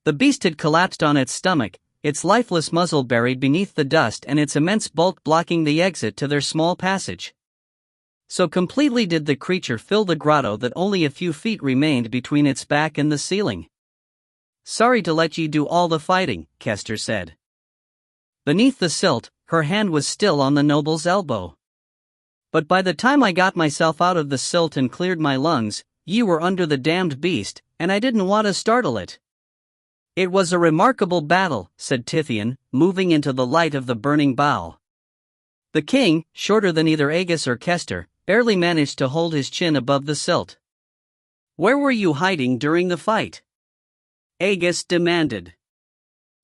The beast had collapsed on its stomach, its lifeless muzzle buried beneath the dust and its immense bulk blocking the exit to their small passage. So completely did the creature fill the grotto that only a few feet remained between its back and the ceiling. "Sorry to let ye do all the fighting," Castor said. Beneath the silt, her hand was still on the noble's elbow. "But by the time I got myself out of the silt and cleared my lungs, ye were under the damned beast, and I didn't want to startle it." "It was a remarkable battle," said Tithian, moving into the light of the burning bough. The king, shorter than either Aegis or Castor, barely managed to hold his chin above the silt. "Where were you hiding during the fight?" Aegis demanded.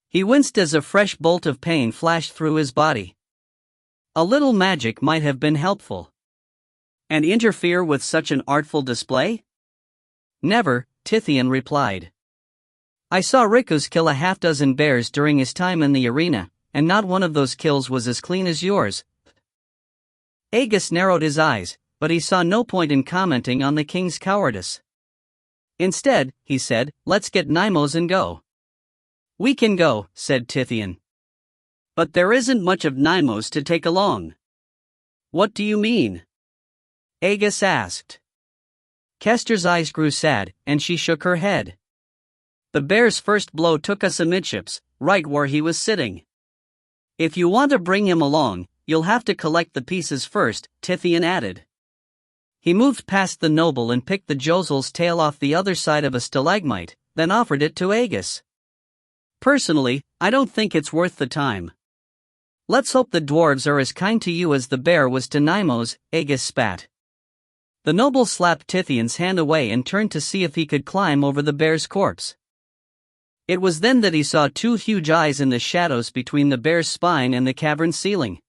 He winced as a fresh bolt of pain flashed through his body. A little magic might have been helpful. And interfere with such an artful display? "Never," Tithian replied. "I saw Rikus kill a half-dozen bears during his time in the arena, and not one of those kills was as clean as yours." Aegis narrowed his eyes, but he saw no point in commenting on the king's cowardice. Instead, he said, "Let's get Nymos and go." "We can go," said Tithian. "But there isn't much of Nymos to take along." "What do you mean?" Aegis asked. Castor's eyes grew sad, and she shook her head. "The bear's first blow took us amidships, right where he was sitting. If you want to bring him along, you'll have to collect the pieces first," Tithian added. He moved past the noble and picked the Josel's tail off the other side of a stalagmite, then offered it to Aegis. "Personally, I don't think it's worth the time. Let's hope the dwarves are as kind to you as the bear was to Nymos," Aegis spat. The noble slapped Tithian's hand away and turned to see if he could climb over the bear's corpse. It was then that he saw 2 huge eyes in the shadows between the bear's spine and the cavern ceiling.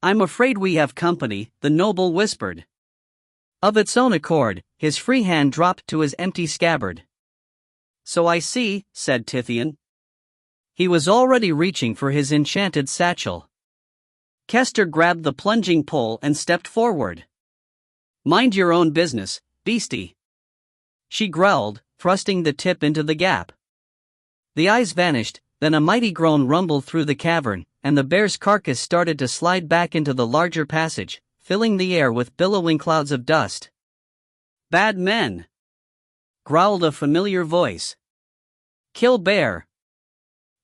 "I'm afraid we have company," the noble whispered. Of its own accord, his free hand dropped to his empty scabbard. "So I see," said Tithian. He was already reaching for his enchanted satchel. Castor grabbed the plunging pole and stepped forward. "Mind your own business, beastie," she growled, thrusting the tip into the gap. The eyes vanished, then a mighty groan rumbled through the cavern, and the bear's carcass started to slide back into the larger passage, filling the air with billowing clouds of dust. "Bad men," growled a familiar voice. "Kill bear."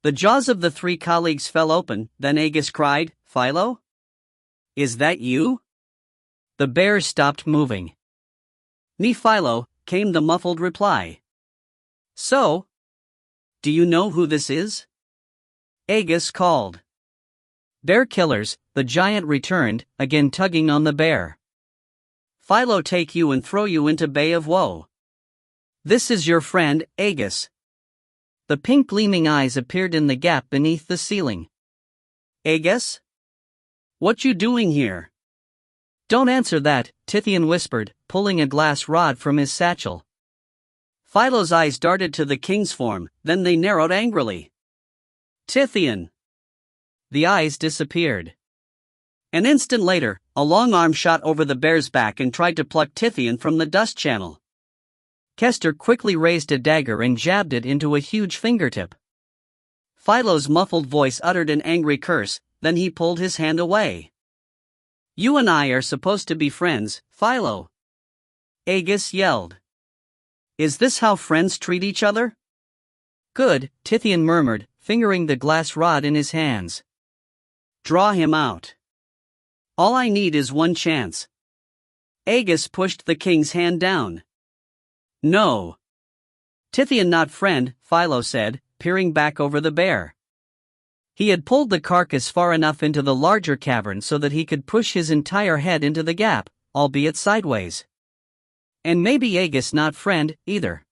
The jaws of the 3 colleagues fell open, then Aegis cried, "Philo? Is that you?" The bear stopped moving. "Me Philo," came the muffled reply. "So? Do you know who this is?" Agus called. Bear killers, the giant returned, again tugging on the bear. Philo take you and throw you into Bay of Woe. This is your friend, Agus. The pink gleaming eyes appeared in the gap beneath the ceiling. Agus? What you doing here? Don't answer that, Tithian whispered, pulling a glass rod from his satchel. Philo's eyes darted to the king's form, then they narrowed angrily. Tithian! The eyes disappeared. An instant later, a long arm shot over the bear's back and tried to pluck Tithian from the dust channel. Kester quickly raised a dagger and jabbed it into a huge fingertip. Philo's muffled voice uttered an angry curse, then he pulled his hand away. You and I are supposed to be friends, Philo. Agus yelled. Is this how friends treat each other? Good, Tithian murmured, fingering the glass rod in his hands. Draw him out. All I need is one chance. Agus pushed the king's hand down. No. Tithian not friend, Philo said, peering back over the bear. He had pulled the carcass far enough into the larger cavern so that he could push his entire head into the gap, albeit sideways. And maybe Agus not friend, either.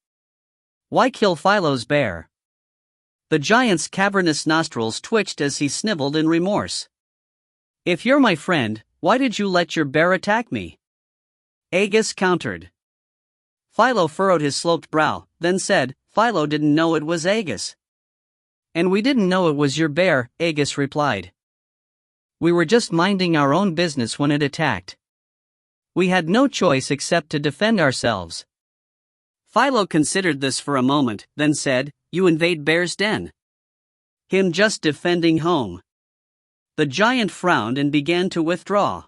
Why kill Philo's bear? The giant's cavernous nostrils twitched as he sniveled in remorse. If you're my friend, why did you let your bear attack me? Agus countered. Philo furrowed his sloped brow, then said, Philo didn't know it was Agus. And we didn't know it was your bear, Agus replied. We were just minding our own business when it attacked. We had no choice except to defend ourselves. Philo considered this for a moment, then said, You invade bear's den. Him just defending home. The giant frowned and began to withdraw.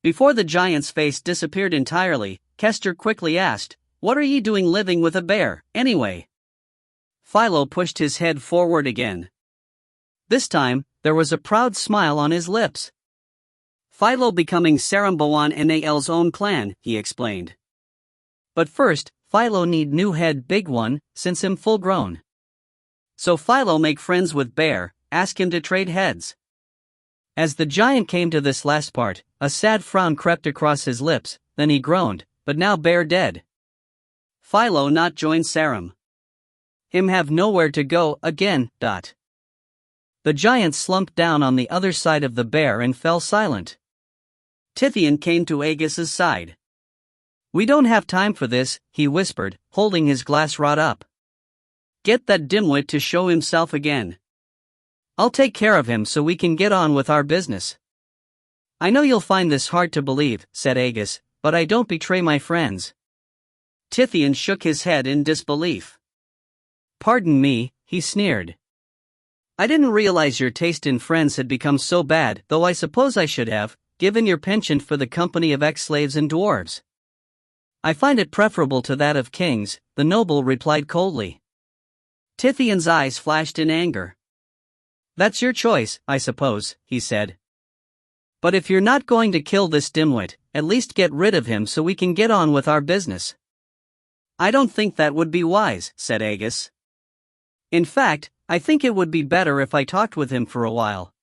Before the giant's face disappeared entirely, Kester quickly asked, What are ye doing living with a bear, anyway? Philo pushed his head forward again. This time, there was a proud smile on his lips. Philo becoming Sarambawan Nal's own clan, he explained. But first, Philo need new head big one, since him full grown. So Philo make friends with bear, ask him to trade heads. As the giant came to this last part, a sad frown crept across his lips, then he groaned, but now bear dead. Philo not join Saram. Him have nowhere to go again. The giant slumped down on the other side of the bear and fell silent. Tithian came to Agus's side. We don't have time for this, he whispered, holding his glass rod up. Get that dimwit to show himself again. I'll take care of him so we can get on with our business. I know you'll find this hard to believe, said Agus, but I don't betray my friends. Tithian shook his head in disbelief. Pardon me, he sneered. I didn't realize your taste in friends had become so bad, though I suppose I should have, given your penchant for the company of ex-slaves and dwarves. I find it preferable to that of kings, the noble replied coldly. Tithian's eyes flashed in anger. That's your choice, I suppose, he said. But if you're not going to kill this dimwit, at least get rid of him so we can get on with our business. I don't think that would be wise, said Agus. In fact, I think it would be better if I talked with him for a while.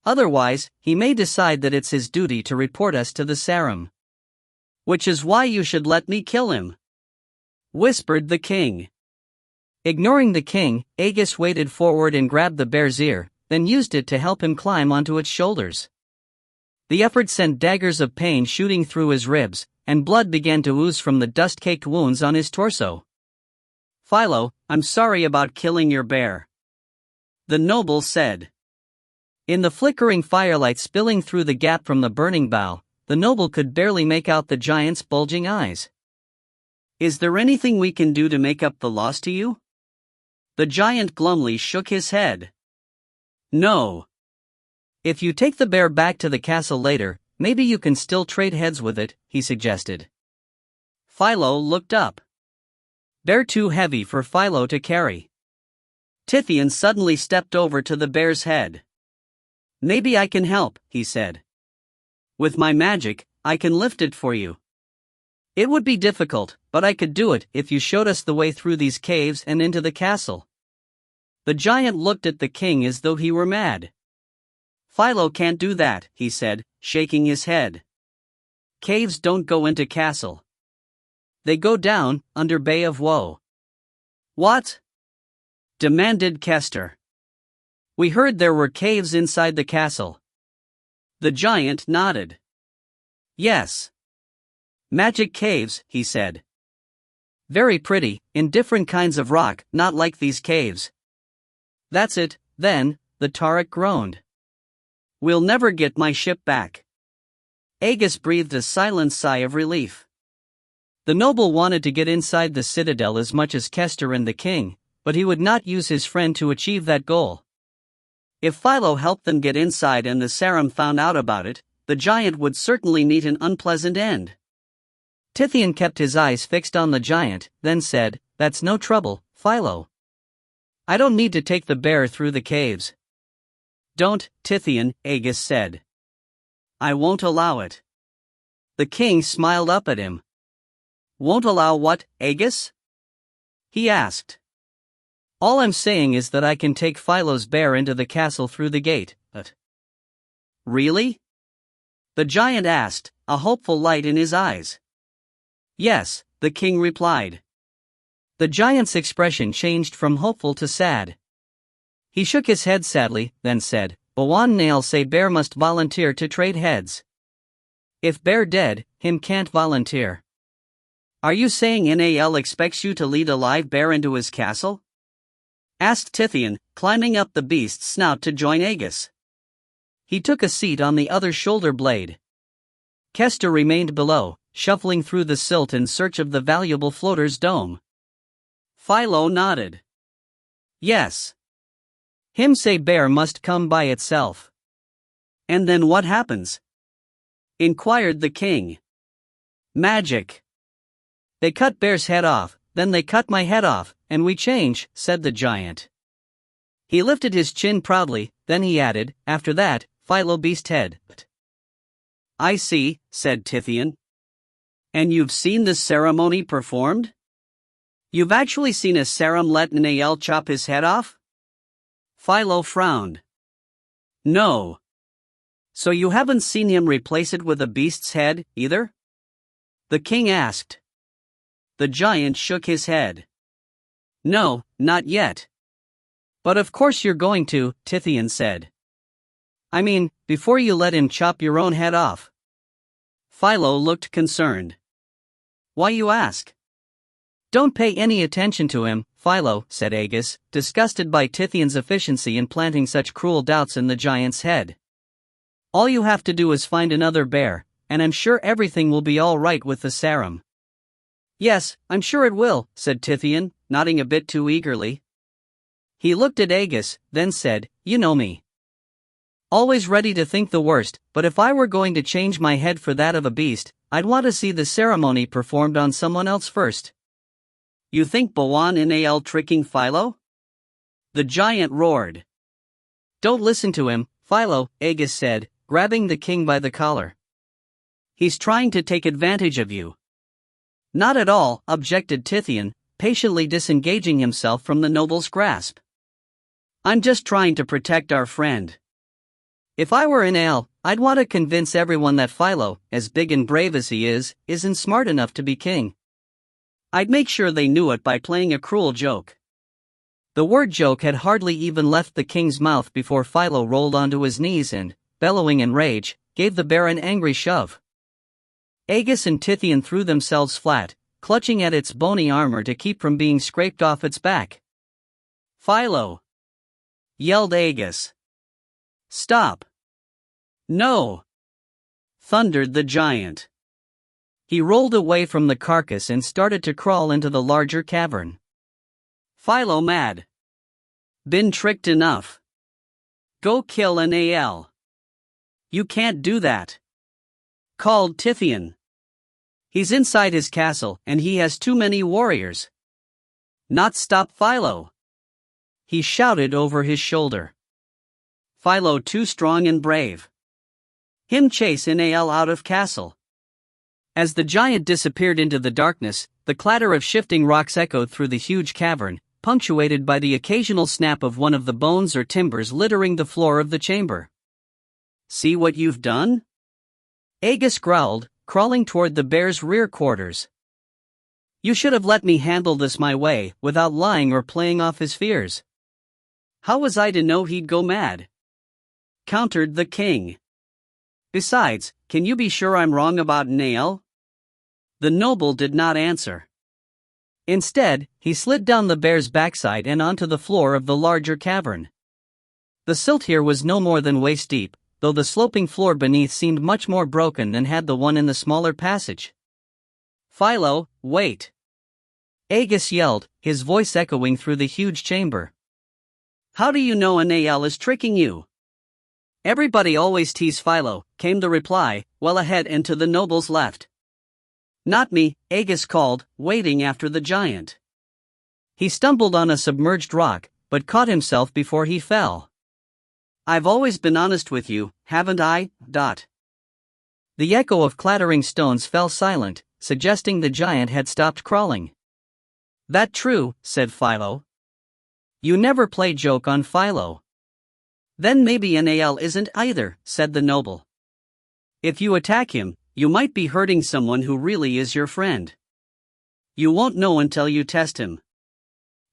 Otherwise, he may decide that it's his duty to report us to the Saram. Which is why you should let me kill him, whispered the king. Ignoring the king, Agus waded forward and grabbed the bear's ear, then used it to help him climb onto its shoulders. The effort sent daggers of pain shooting through his ribs, and blood began to ooze from the dust-caked wounds on his torso. Philo, I'm sorry about killing your bear, the noble said. In the flickering firelight spilling through the gap from the burning bough, the noble could barely make out the giant's bulging eyes. Is there anything we can do to make up the loss to you? The giant glumly shook his head. No. If you take the bear back to the castle later, maybe you can still trade heads with it, he suggested. Philo looked up. Bear too heavy for Philo to carry. Tithian suddenly stepped over to the bear's head. Maybe I can help, he said. With my magic, I can lift it for you. It would be difficult, but I could do it if you showed us the way through these caves and into the castle. The giant looked at the king as though he were mad. Philo can't do that, he said, shaking his head. Caves don't go into castle. They go down, under Bay of Woe. What? Demanded Kester. We heard there were caves inside the castle. The giant nodded. Yes. Magic caves, he said. Very pretty, in different kinds of rock, not like these caves. That's it, then, the Tariq groaned. We'll never get my ship back. Aegis breathed a silent sigh of relief. The noble wanted to get inside the citadel as much as Kester and the king, but he would not use his friend to achieve that goal. If Philo helped them get inside and the Sarum found out about it, the giant would certainly meet an unpleasant end. Tithian kept his eyes fixed on the giant, then said, That's no trouble, Philo. I don't need to take the bear through the caves. Don't, Tithian, Aegis said. I won't allow it. The king smiled up at him. Won't allow what, Aegis? He asked. All I'm saying is that I can take Philo's bear into the castle through the gate, but... Really? The giant asked, a hopeful light in his eyes. Yes, the king replied. The giant's expression changed from hopeful to sad. He shook his head sadly, then said, Bawan Nail say bear must volunteer to trade heads. If bear dead, him can't volunteer. Are you saying Nal expects you to lead a live bear into his castle? Asked Tithian, climbing up the beast's snout to join Aegis. He took a seat on the other shoulder blade. Kester remained below, shuffling through the silt in search of the valuable floater's dome. Philo nodded. Yes. Him say bear must come by itself. And then what happens? Inquired the king. Magic. They cut bear's head off, then they cut my head off, and we change, said the giant. He lifted his chin proudly, then he added, after that, Philo beast head. I see, said Tithian. And you've seen this ceremony performed? You've actually seen a Sarum let Nael chop his head off? Philo frowned. No. So you haven't seen him replace it with a beast's head, either? The king asked. The giant shook his head. No, not yet. But of course you're going to, Tithian said. I mean, before you let him chop your own head off. Philo looked concerned. Why you ask? Don't pay any attention to him, Philo, said Aegis, disgusted by Tithian's efficiency in planting such cruel doubts in the giant's head. All you have to do is find another bear, and I'm sure everything will be all right with the Sarum. Yes, I'm sure it will, said Tithian, nodding a bit too eagerly. He looked at Aegis, then said, You know me. Always ready to think the worst, but if I were going to change my head for that of a beast, I'd want to see the ceremony performed on someone else first. You think Bawan Nael tricking Philo? The giant roared. Don't listen to him, Philo, Aegis said, grabbing the king by the collar. He's trying to take advantage of you. Not at all, objected Tithian, patiently disengaging himself from the noble's grasp. I'm just trying to protect our friend. If I were Nael, I'd want to convince everyone that Philo, as big and brave as he is, isn't smart enough to be king. I'd make sure they knew it by playing a cruel joke. The word joke had hardly even left the king's mouth before Philo rolled onto his knees and, bellowing in rage, gave the bear an angry shove. Aegis and Tithian threw themselves flat, clutching at its bony armor to keep from being scraped off its back. Philo! Yelled Aegis. Stop! No! Thundered the giant. He rolled away from the carcass and started to crawl into the larger cavern. Philo mad. Been tricked enough. Go kill Nael. You can't do that. Called Tithian. He's inside his castle and he has too many warriors. Not stop Philo. He shouted over his shoulder. Philo too strong and brave. Him chase Nael out of castle. As the giant disappeared into the darkness, the clatter of shifting rocks echoed through the huge cavern, punctuated by the occasional snap of one of the bones or timbers littering the floor of the chamber. "See what you've done?" Agus growled, crawling toward the bear's rear quarters. "You should have let me handle this my way, without lying or playing off his fears." "How was I to know he'd go mad?" countered the king. "Besides, can you be sure I'm wrong about Nael?" The noble did not answer. Instead, he slid down the bear's backside and onto the floor of the larger cavern. The silt here was no more than waist deep, though the sloping floor beneath seemed much more broken than had the one in the smaller passage. "Philo, wait!" Agus yelled, his voice echoing through the huge chamber. "How do you know Nael is tricking you?" "Everybody always tease Philo," came the reply, well ahead and to the noble's left. "Not me," Agus called, waiting after the giant. He stumbled on a submerged rock, but caught himself before he fell. "I've always been honest with you, haven't I?" The echo of clattering stones fell silent, suggesting the giant had stopped crawling. "That true," said Philo. "You never play joke on Philo." "Then maybe Nael isn't either," said the noble. "If you attack him, you might be hurting someone who really is your friend. You won't know until you test him."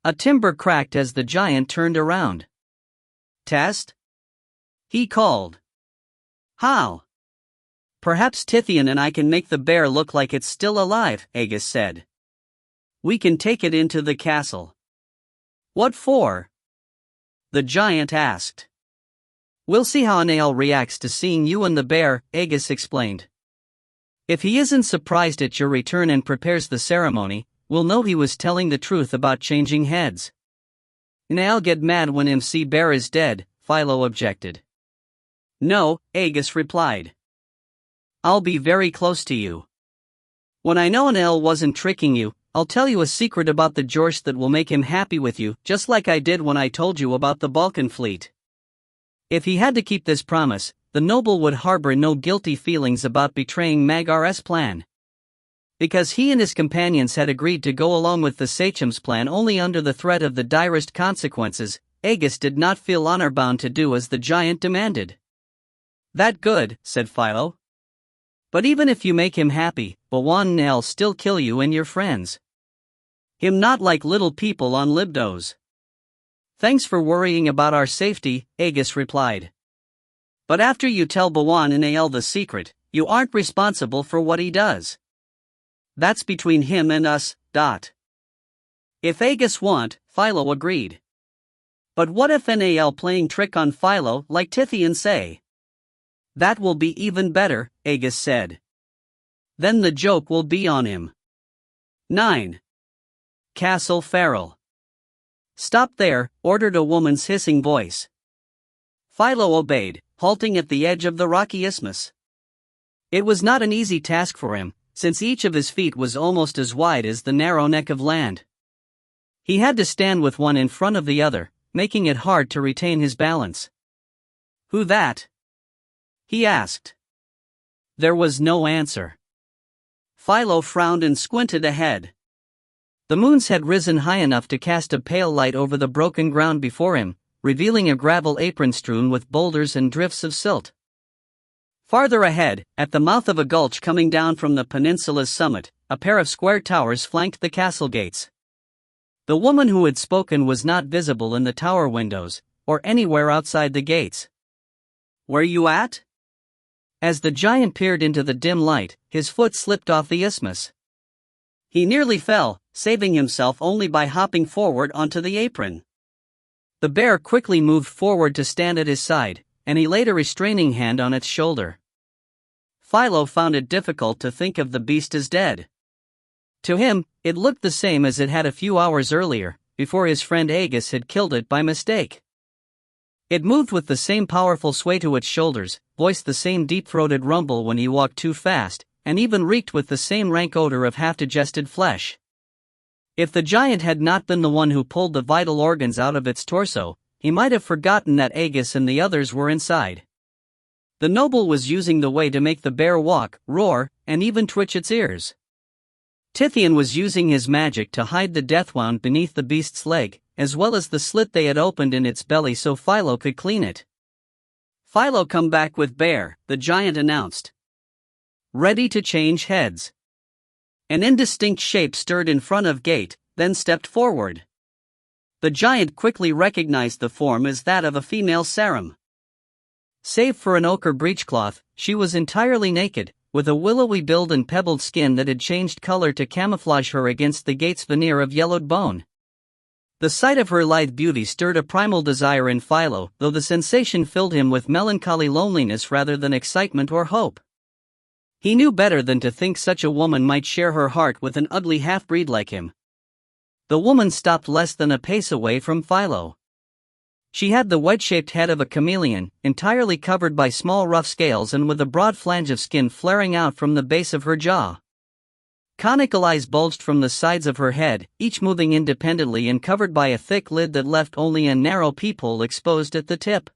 A timber cracked as the giant turned around. "Test?" he called. "How?" "Perhaps Tithian and I can make the bear look like it's still alive," Agus said. "We can take it into the castle." "What for?" the giant asked. "We'll see how Nael reacts to seeing you and the bear," Agus explained. "If he isn't surprised at your return and prepares the ceremony, we'll know he was telling the truth about changing heads." "Nael get mad when him see bear is dead," Philo objected. "No," Agus replied. "I'll be very close to you. When I know Nael wasn't tricking you, I'll tell you a secret about the Jorsh that will make him happy with you, just like I did when I told you about the Balkan fleet." If he had to keep this promise, the noble would harbor no guilty feelings about betraying Magar's plan. Because he and his companions had agreed to go along with the sachem's plan only under the threat of the direst consequences, Agus did not feel honor-bound to do as the giant demanded. "That good," said Philo. "But even if you make him happy, Bawan Nael still kill you and your friends. Him not like little people on Libdos." "Thanks for worrying about our safety," Agus replied. "But after you tell Bawan and Nael the secret, you aren't responsible for what he does. That's between him and us." If Agus want, Philo agreed. "But what if Nael playing trick on Philo like Tithian say?" "That will be even better," Agus said. "Then the joke will be on him." 9. Castle Feral. "Stop there," ordered a woman's hissing voice. Philo obeyed, halting at the edge of the rocky isthmus. It was not an easy task for him, since each of his feet was almost as wide as the narrow neck of land. He had to stand with one in front of the other, making it hard to retain his balance. "Who that?" he asked. There was no answer. Philo frowned and squinted ahead. The moons had risen high enough to cast a pale light over the broken ground before him, revealing a gravel apron strewn with boulders and drifts of silt. Farther ahead, at the mouth of a gulch coming down from the peninsula's summit, a pair of square towers flanked the castle gates. The woman who had spoken was not visible in the tower windows, or anywhere outside the gates. "Where you at?" As the giant peered into the dim light, his foot slipped off the isthmus. He nearly fell, saving himself only by hopping forward onto the apron. The bear quickly moved forward to stand at his side, and he laid a restraining hand on its shoulder. Philo found it difficult to think of the beast as dead. To him, it looked the same as it had a few hours earlier, before his friend Agus had killed it by mistake. It moved with the same powerful sway to its shoulders, voiced the same deep-throated rumble when he walked too fast, and even reeked with the same rank odor of half-digested flesh. If the giant had not been the one who pulled the vital organs out of its torso, he might have forgotten that Agus and the others were inside. The noble was using the way to make the bear walk, roar, and even twitch its ears. Tithian was using his magic to hide the death wound beneath the beast's leg, as well as the slit they had opened in its belly so Philo could clean it. "Philo come back with bear," the giant announced. "Ready to change heads." An indistinct shape stirred in front of gate, then stepped forward. The giant quickly recognized the form as that of a female serum. Save for an ochre breechcloth, she was entirely naked, with a willowy build and pebbled skin that had changed color to camouflage her against the gate's veneer of yellowed bone. The sight of her lithe beauty stirred a primal desire in Philo, though the sensation filled him with melancholy loneliness rather than excitement or hope. He knew better than to think such a woman might share her heart with an ugly half-breed like him. The woman stopped less than a pace away from Philo. She had the wedge-shaped head of a chameleon, entirely covered by small rough scales and with a broad flange of skin flaring out from the base of her jaw. Conical eyes bulged from the sides of her head, each moving independently and covered by a thick lid that left only a narrow peephole exposed at the tip.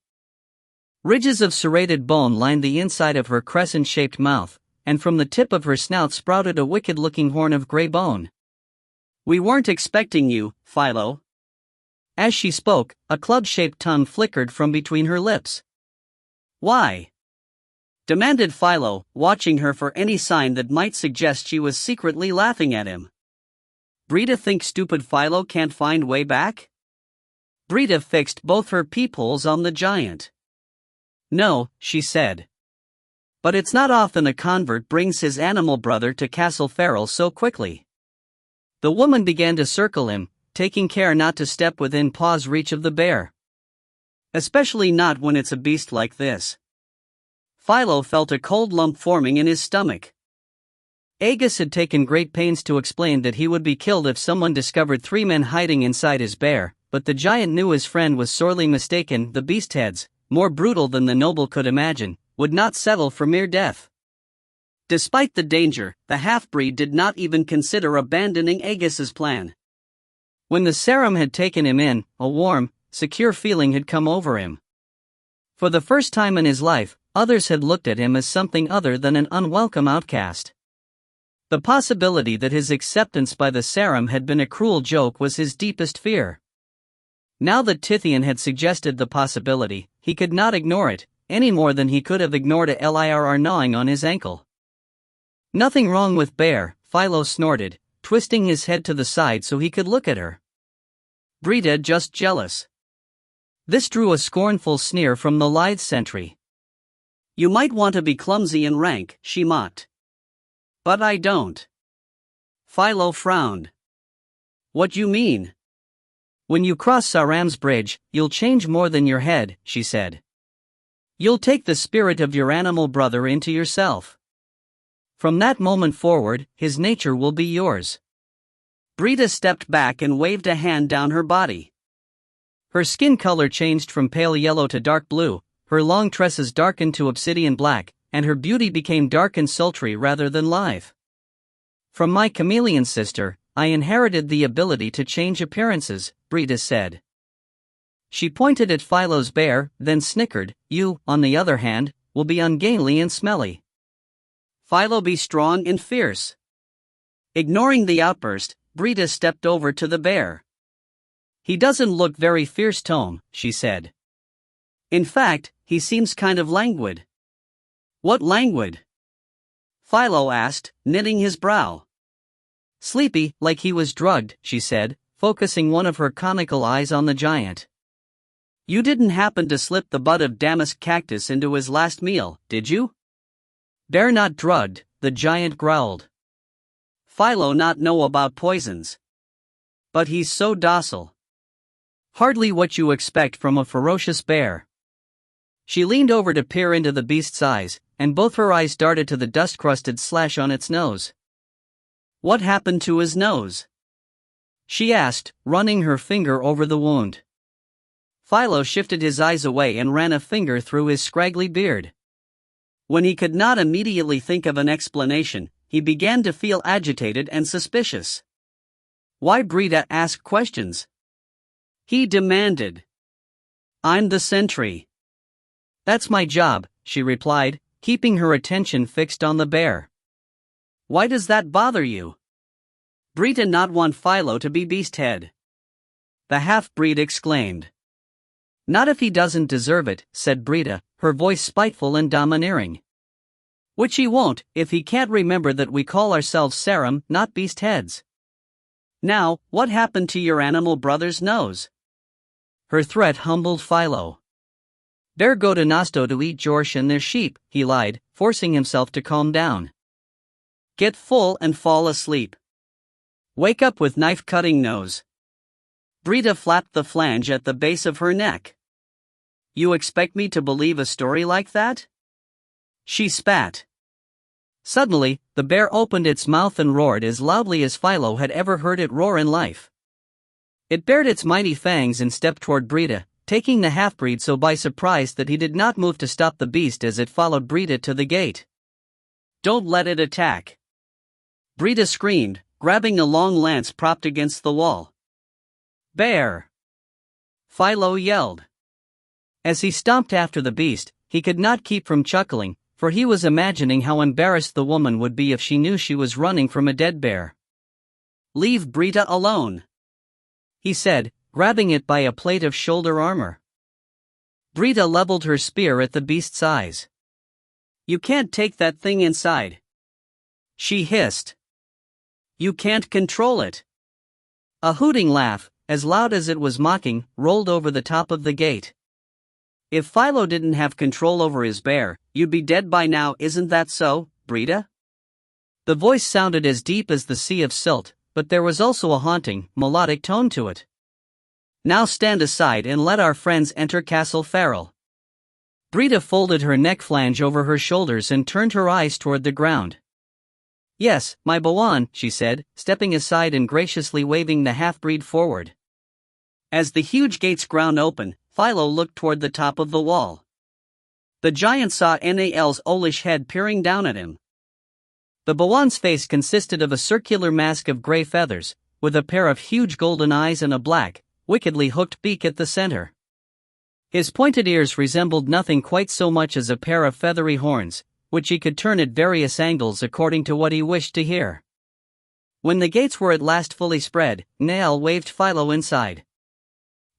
Ridges of serrated bone lined the inside of her crescent-shaped mouth, and from the tip of her snout sprouted a wicked-looking horn of gray bone. "We weren't expecting you, Philo." As she spoke, a club-shaped tongue flickered from between her lips. "Why?" demanded Philo, watching her for any sign that might suggest she was secretly laughing at him. "Brita think stupid Philo can't find way back?" Brita fixed both her peepholes on the giant. "No," she said. "But it's not often a convert brings his animal brother to Castle Feral so quickly." The woman began to circle him, taking care not to step within paw's reach of the bear. "Especially not when it's a beast like this." Philo felt a cold lump forming in his stomach. Agus had taken great pains to explain that he would be killed if someone discovered 3 men hiding inside his bear, but the giant knew his friend was sorely mistaken. The beast heads, more brutal than the noble could imagine, would not settle for mere death. Despite the danger, the half-breed did not even consider abandoning Agus's plan. When the serum had taken him in, a warm, secure feeling had come over him. For the first time in his life, others had looked at him as something other than an unwelcome outcast. The possibility that his acceptance by the serum had been a cruel joke was his deepest fear. Now that Tithian had suggested the possibility, he could not ignore it, any more than he could have ignored a lirr gnawing on his ankle. "Nothing wrong with Bear," Philo snorted, twisting his head to the side so he could look at her. "Brita just jealous." This drew a scornful sneer from the lithe sentry. "You might want to be clumsy and rank," she mocked. "But I don't." Philo frowned. "What you mean?" "When you cross Saram's bridge, you'll change more than your head," she said. "You'll take the spirit of your animal brother into yourself. From that moment forward, his nature will be yours." Brita stepped back and waved a hand down her body. Her skin color changed from pale yellow to dark blue, her long tresses darkened to obsidian black, and her beauty became dark and sultry rather than live. "From my chameleon sister, I inherited the ability to change appearances," Brita said. She pointed at Philo's bear, then snickered. "You, on the other hand, will be ungainly and smelly." "Philo be strong and fierce." Ignoring the outburst, Brita stepped over to the bear. "He doesn't look very fierce, Tome," she said. "In fact, he seems kind of languid." "What languid?" Philo asked, knitting his brow. "Sleepy, like he was drugged," she said, focusing one of her conical eyes on the giant. "You didn't happen to slip the bud of damask cactus into his last meal, did you?" "Bear not drugged," the giant growled. "Philo not know about poisons. But he's so docile. Hardly what you expect from a ferocious bear." She leaned over to peer into the beast's eyes, and both her eyes darted to the dust-crusted slash on its nose. "What happened to his nose?" she asked, running her finger over the wound. Philo shifted his eyes away and ran a finger through his scraggly beard. When he could not immediately think of an explanation, he began to feel agitated and suspicious. Why Brita ask questions? He demanded. "I'm the sentry." "That's my job," she replied, keeping her attention fixed on the bear. "Why does that bother you?" Brita not want Philo to be beast-head," the half-breed exclaimed. "Not if he doesn't deserve it," said Brita, her voice spiteful and domineering. "Which he won't, if he can't remember that we call ourselves Sarum, not beast-heads. Now, what happened to your animal brother's nose?" Her threat humbled Philo. "Bear go to Nosto to eat Jorsh and their sheep," he lied, forcing himself to calm down. "Get full and fall asleep. Wake up with knife-cutting nose." Brita flapped the flange at the base of her neck. "You expect me to believe a story like that?" She spat. Suddenly, the bear opened its mouth and roared as loudly as Philo had ever heard it roar in life. It bared its mighty fangs and stepped toward Brita, taking the half-breed so by surprise that he did not move to stop the beast as it followed Brita to the gate. "Don't let it attack," Brita screamed, grabbing a long lance propped against the wall. "Bear!" Philo yelled. As he stomped after the beast, he could not keep from chuckling, for he was imagining how embarrassed the woman would be if she knew she was running from a dead bear. "Leave Brita alone," he said, grabbing it by a plate of shoulder armor. Brita leveled her spear at the beast's eyes. "You can't take that thing inside," she hissed. "You can't control it." A hooting laugh, as loud as it was mocking, rolled over the top of the gate. "If Philo didn't have control over his bear, you'd be dead by now, isn't that so, Brita?" The voice sounded as deep as the sea of silt, but there was also a haunting, melodic tone to it. "Now stand aside and let our friends enter Castle Farrell." Brita folded her neck flange over her shoulders and turned her eyes toward the ground. "Yes, my Bawan," she said, stepping aside and graciously waving the half-breed forward. As the huge gates ground open, Philo looked toward the top of the wall. The giant saw Nal's owlish head peering down at him. The Bawan's face consisted of a circular mask of gray feathers, with a pair of huge golden eyes and a black, wickedly hooked beak at the center. His pointed ears resembled nothing quite so much as a pair of feathery horns, which he could turn at various angles according to what he wished to hear. When the gates were at last fully spread, Nal waved Philo inside.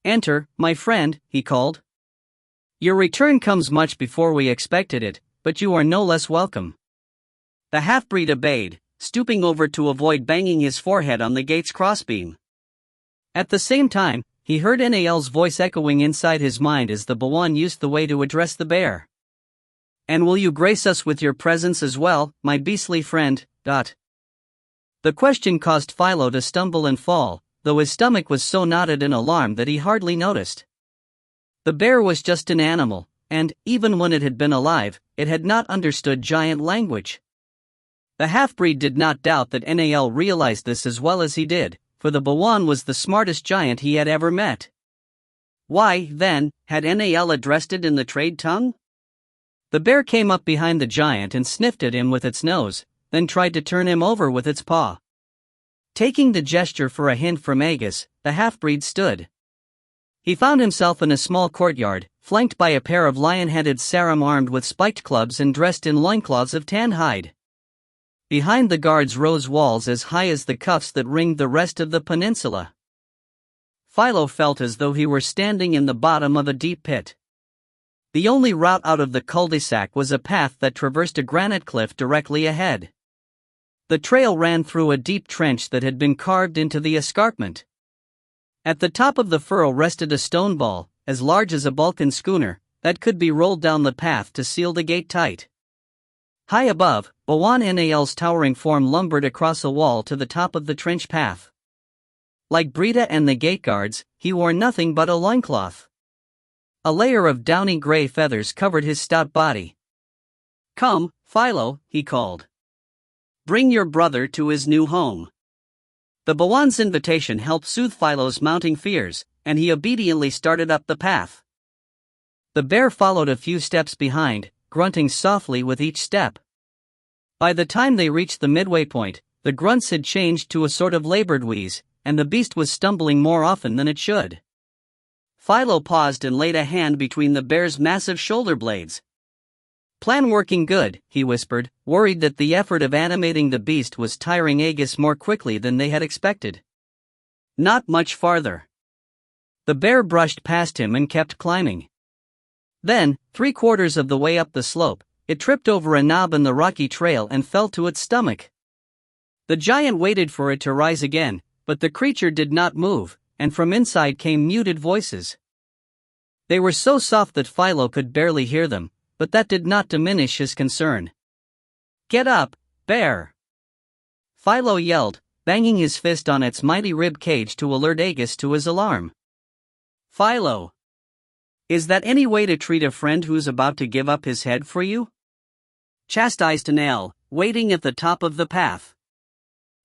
"Enter, my friend," he called. "Your return comes much before we expected it, but you are no less welcome." The half-breed obeyed, stooping over to avoid banging his forehead on the gate's crossbeam. At the same time, he heard Nal's voice echoing inside his mind as the Bawan used the way to address the bear. "And will you grace us with your presence as well, my beastly friend?" The question caused Philo to stumble and fall, though his stomach was so knotted in alarm that he hardly noticed. The bear was just an animal, and, even when it had been alive, it had not understood giant language. The half-breed did not doubt that Nal realized this as well as he did, for the Bawan was the smartest giant he had ever met. Why, then, had Nal addressed it in the trade tongue? The bear came up behind the giant and sniffed at him with its nose, then tried to turn him over with its paw. Taking the gesture for a hint from Agus, the half-breed stood. He found himself in a small courtyard, flanked by a pair of lion-headed Sarum armed with spiked clubs and dressed in loincloths of tan hide. Behind the guards rose walls as high as the cuffs that ringed the rest of the peninsula. Philo felt as though he were standing in the bottom of a deep pit. The only route out of the cul-de-sac was a path that traversed a granite cliff directly ahead. The trail ran through a deep trench that had been carved into the escarpment. At the top of the furrow rested a stone ball, as large as a Balkan schooner, that could be rolled down the path to seal the gate tight. High above, Bawan Nal's towering form lumbered across a wall to the top of the trench path. Like Brita and the gate guards, he wore nothing but a loincloth. A layer of downy gray feathers covered his stout body. "Come, Philo," he called. "Bring your brother to his new home." The Bawan's invitation helped soothe Philo's mounting fears, and he obediently started up the path. The bear followed a few steps behind, grunting softly with each step. By the time they reached the midway point, the grunts had changed to a sort of labored wheeze, and the beast was stumbling more often than it should. Philo paused and laid a hand between the bear's massive shoulder blades. Plan working good, he whispered, worried that the effort of animating the beast was tiring Aegis more quickly than they had expected. Not much farther. The bear brushed past him and kept climbing. Then, 3/4 of the way up the slope, it tripped over a knob in the rocky trail and fell to its stomach. The giant waited for it to rise again, but the creature did not move, and from inside came muted voices. They were so soft that Philo could barely hear them, but that did not diminish his concern. "Get up, bear!" Philo yelled, banging his fist on its mighty rib cage to alert Aegis to his alarm. "Philo! Is that any way to treat a friend who's about to give up his head for you?" chastised Nail, waiting at the top of the path.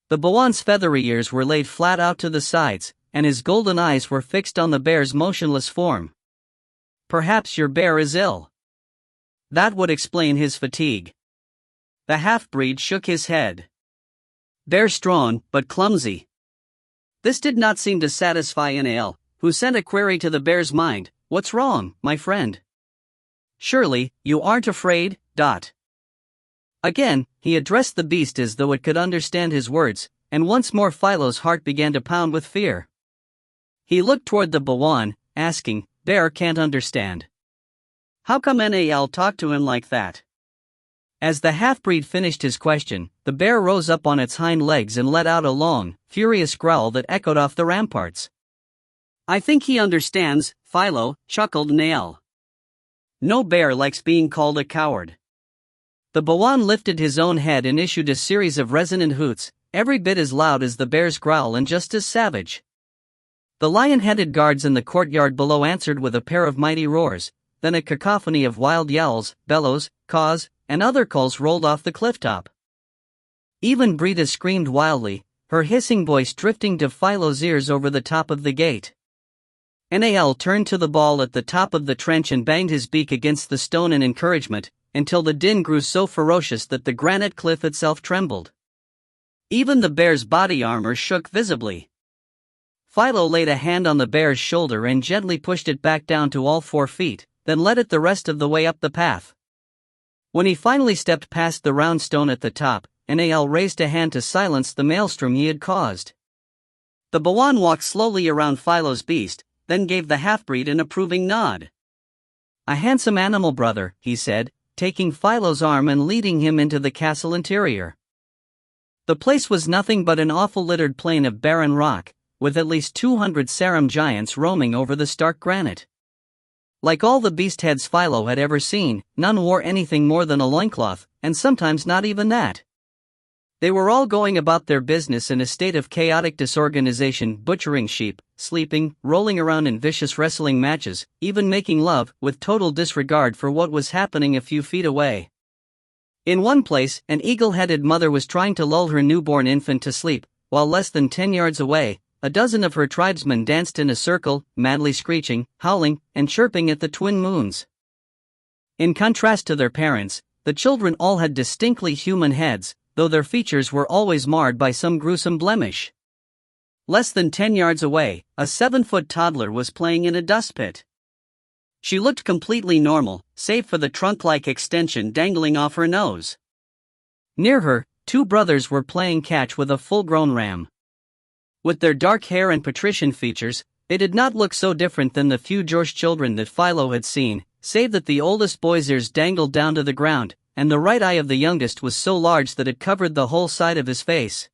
The Bawan's feathery ears were laid flat out to the sides, and his golden eyes were fixed on the bear's motionless form. "Perhaps your bear is ill." That would explain his fatigue. The half-breed shook his head. "Bear strong, but clumsy." This did not seem to satisfy Nail, who sent a query to the bear's mind, "What's wrong, my friend? Surely, you aren't afraid, dot." Again, he addressed the beast as though it could understand his words, and once more Philo's heart began to pound with fear. He looked toward the Bawan, asking, "Bear can't understand. How come Nail talked to him like that?" As the half-breed finished his question, the bear rose up on its hind legs and let out a long, furious growl that echoed off the ramparts. "I think he understands, Philo," chuckled Nail. "No bear likes being called a coward." The Bawan lifted his own head and issued a series of resonant hoots, every bit as loud as the bear's growl and just as savage. The lion-headed guards in the courtyard below answered with a pair of mighty roars, then a cacophony of wild yowls, bellows, caws, and other calls rolled off the clifftop. Even Brita screamed wildly, her hissing voice drifting to Philo's ears over the top of the gate. Nail turned to the ball at the top of the trench and banged his beak against the stone in encouragement, until the din grew so ferocious that the granite cliff itself trembled. Even the bear's body armor shook visibly. Philo laid a hand on the bear's shoulder and gently pushed it back down to all 4 feet, then led it the rest of the way up the path. When he finally stepped past the round stone at the top, Nail raised a hand to silence the maelstrom he had caused. The Bawan walked slowly around Philo's beast, then gave the half-breed an approving nod. "A handsome animal, brother," he said, taking Philo's arm and leading him into the castle interior. The place was nothing but an awful littered plain of barren rock, with at least 200 Sarum giants roaming over the stark granite. Like all the beast heads Philo had ever seen, none wore anything more than a loincloth, and sometimes not even that. They were all going about their business in a state of chaotic disorganization, butchering sheep, sleeping, rolling around in vicious wrestling matches, even making love, with total disregard for what was happening a few feet away. In one place, an eagle-headed mother was trying to lull her newborn infant to sleep, while less than 10 yards away, a dozen of her tribesmen danced in a circle, madly screeching, howling, and chirping at the twin moons. In contrast to their parents, the children all had distinctly human heads, though their features were always marred by some gruesome blemish. Less than 10 yards away, a 7-foot toddler was playing in a dust pit. She looked completely normal, save for the trunk-like extension dangling off her nose. Near her, 2 brothers were playing catch with a full-grown ram. With their dark hair and patrician features, they did not look so different than the few George children that Philo had seen, save that the oldest boy's ears dangled down to the ground, and the right eye of the youngest was so large that it covered the whole side of his face.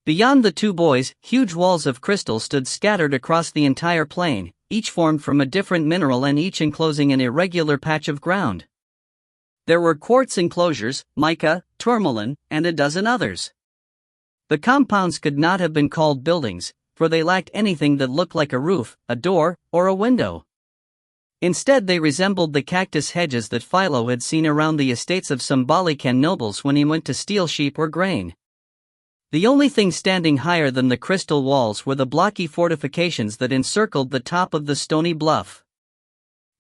Beyond the 2 boys, huge walls of crystal stood scattered across the entire plain, each formed from a different mineral and each enclosing an irregular patch of ground. There were quartz enclosures, mica, tourmaline, and a dozen others. The compounds could not have been called buildings, for they lacked anything that looked like a roof, a door, or a window. Instead, they resembled the cactus hedges that Philo had seen around the estates of some Balikan nobles when he went to steal sheep or grain. The only thing standing higher than the crystal walls were the blocky fortifications that encircled the top of the stony bluff.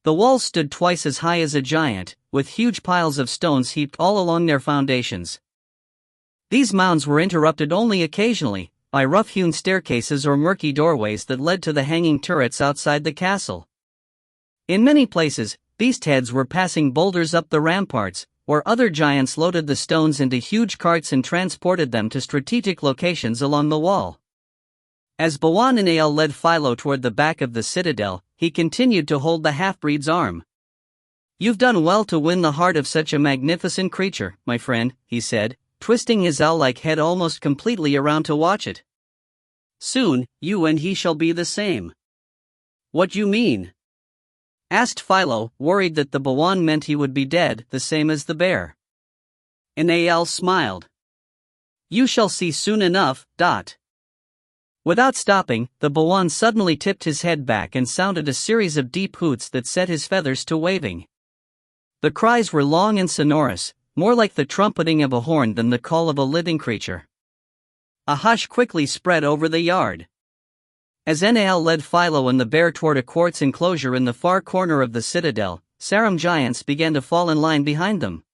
The walls stood twice as high as a giant, with huge piles of stones heaped all along their foundations. These mounds were interrupted only occasionally, by rough-hewn staircases or murky doorways that led to the hanging turrets outside the castle. In many places, beast heads were passing boulders up the ramparts, where other giants loaded the stones into huge carts and transported them to strategic locations along the wall. As Bawan and Ael led Philo toward the back of the citadel, he continued to hold the half-breed's arm. "You've done well to win the heart of such a magnificent creature, my friend," he said, twisting his owl-like head almost completely around to watch it. "Soon, you and he shall be the same." "What you mean?" asked Philo, worried that the Bawan meant he would be dead, the same as the bear. And Ael smiled. "You shall see soon enough." Without stopping, the Bawan suddenly tipped his head back and sounded a series of deep hoots that set his feathers to waving. The cries were long and sonorous, more like the trumpeting of a horn than the call of a living creature. A hush quickly spread over the yard. As Ael led Philo and the bear toward a quartz enclosure in the far corner of the citadel, Sarum giants began to fall in line behind them.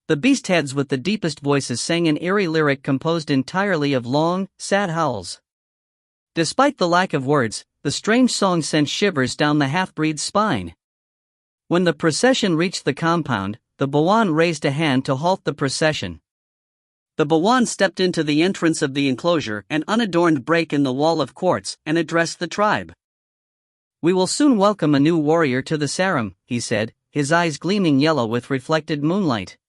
The beast heads with the deepest voices sang an eerie lyric composed entirely of long, sad howls. Despite the lack of words, the strange song sent shivers down the half-breed's spine. When the procession reached the compound, the Bawan raised a hand to halt the procession. The Bawan stepped into the entrance of the enclosure, an unadorned break in the wall of quartz, and addressed the tribe. "We will soon welcome a new warrior to the Sarum," he said, his eyes gleaming yellow with reflected moonlight.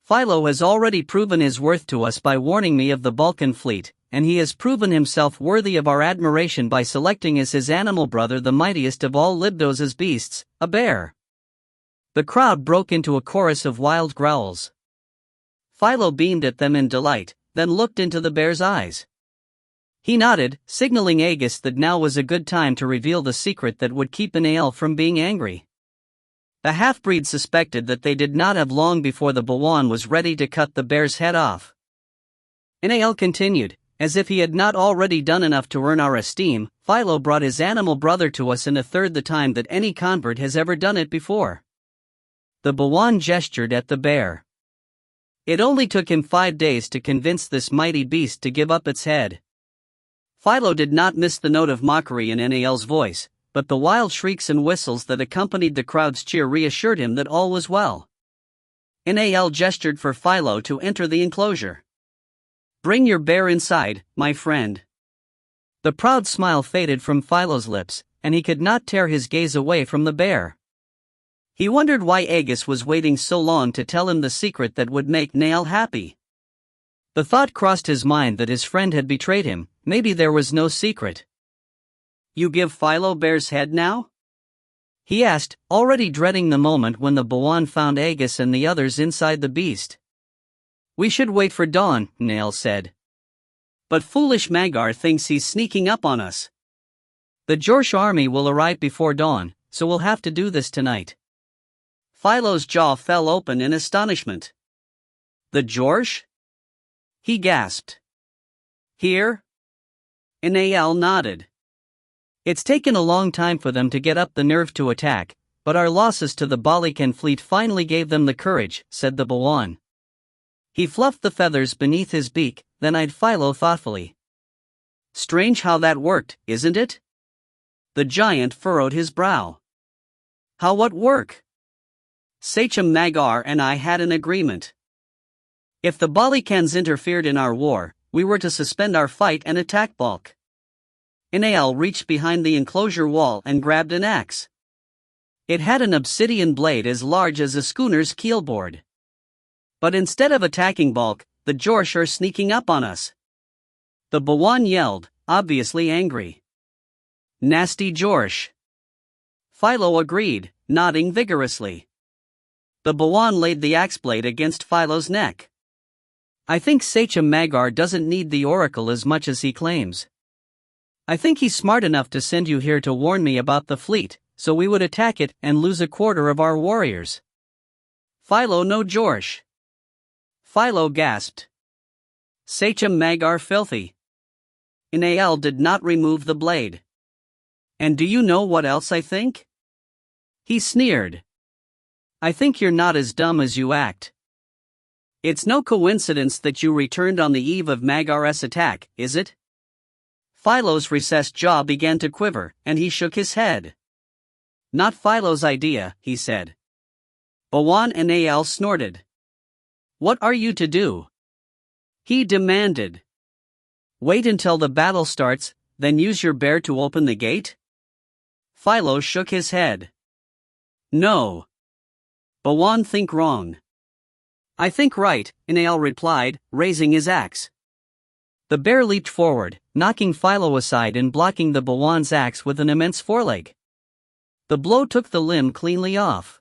"Philo has already proven his worth to us by warning me of the Balkan fleet, and he has proven himself worthy of our admiration by selecting as his animal brother the mightiest of all Libdoz's beasts, a bear." The crowd broke into a chorus of wild growls. Philo beamed at them in delight, then looked into the bear's eyes. He nodded, signaling Aegis that now was a good time to reveal the secret that would keep Ael from being angry. The half-breed suspected that they did not have long before the Bawan was ready to cut the bear's head off. Ael continued, "As if he had not already done enough to earn our esteem, Philo brought his animal brother to us in a third the time that any convert has ever done it before." The Bawan gestured at the bear. "It only took him 5 days to convince this mighty beast to give up its head." Philo did not miss the note of mockery in Ael's voice, but the wild shrieks and whistles that accompanied the crowd's cheer reassured him that all was well. Ael gestured for Philo to enter the enclosure. "Bring your bear inside, my friend." The proud smile faded from Philo's lips, and he could not tear his gaze away from the bear. He wondered why Aegis was waiting so long to tell him the secret that would make Ael happy. The thought crossed his mind that his friend had betrayed him. Maybe there was no secret. "You give Philo bear's head now?" he asked, already dreading the moment when the Bawan found Aegis and the others inside the beast. "We should wait for dawn," Ael said. "But foolish Magar thinks he's sneaking up on us. The Jorsh army will arrive before dawn, so we'll have to do this tonight." Philo's jaw fell open in astonishment. "The Jorsh?" he gasped. "Here?" Ael nodded. "It's taken a long time for them to get up the nerve to attack, but our losses to the Balikan fleet finally gave them the courage," said the Bawan. He fluffed the feathers beneath his beak, then eyed Philo thoughtfully. "Strange how that worked, isn't it?" The giant furrowed his brow. "How what work?" "Sachem Magar and I had an agreement. If the Balikans interfered in our war, we were to suspend our fight and attack Balk." Ael reached behind the enclosure wall and grabbed an axe. It had an obsidian blade as large as a schooner's keelboard. "But instead of attacking Balk, the Jorsh are sneaking up on us." The Bawan yelled, obviously angry. "Nasty Jorsh." Philo agreed, nodding vigorously. The Bawan laid the axe blade against Philo's neck. "I think Sachem Magar doesn't need the oracle as much as he claims. I think he's smart enough to send you here to warn me about the fleet, so we would attack it and lose a quarter of our warriors." "Philo no Jorsh." Philo gasped. "Sachem Magar filthy." Ael did not remove the blade. "And do you know what else I think?" he sneered. "I think you're not as dumb as you act. It's no coincidence that you returned on the eve of Magar's attack, is it?" Philo's recessed jaw began to quiver, and he shook his head. Not Philo's idea, he said. Bawan and Al snorted. What are you to do? He demanded. Wait until the battle starts, then use your bear to open the gate? Philo shook his head. No. Bawan think wrong. I think right, Al replied, raising his axe. The bear leaped forward, knocking Philo aside and blocking the Bawan's axe with an immense foreleg. The blow took the limb cleanly off.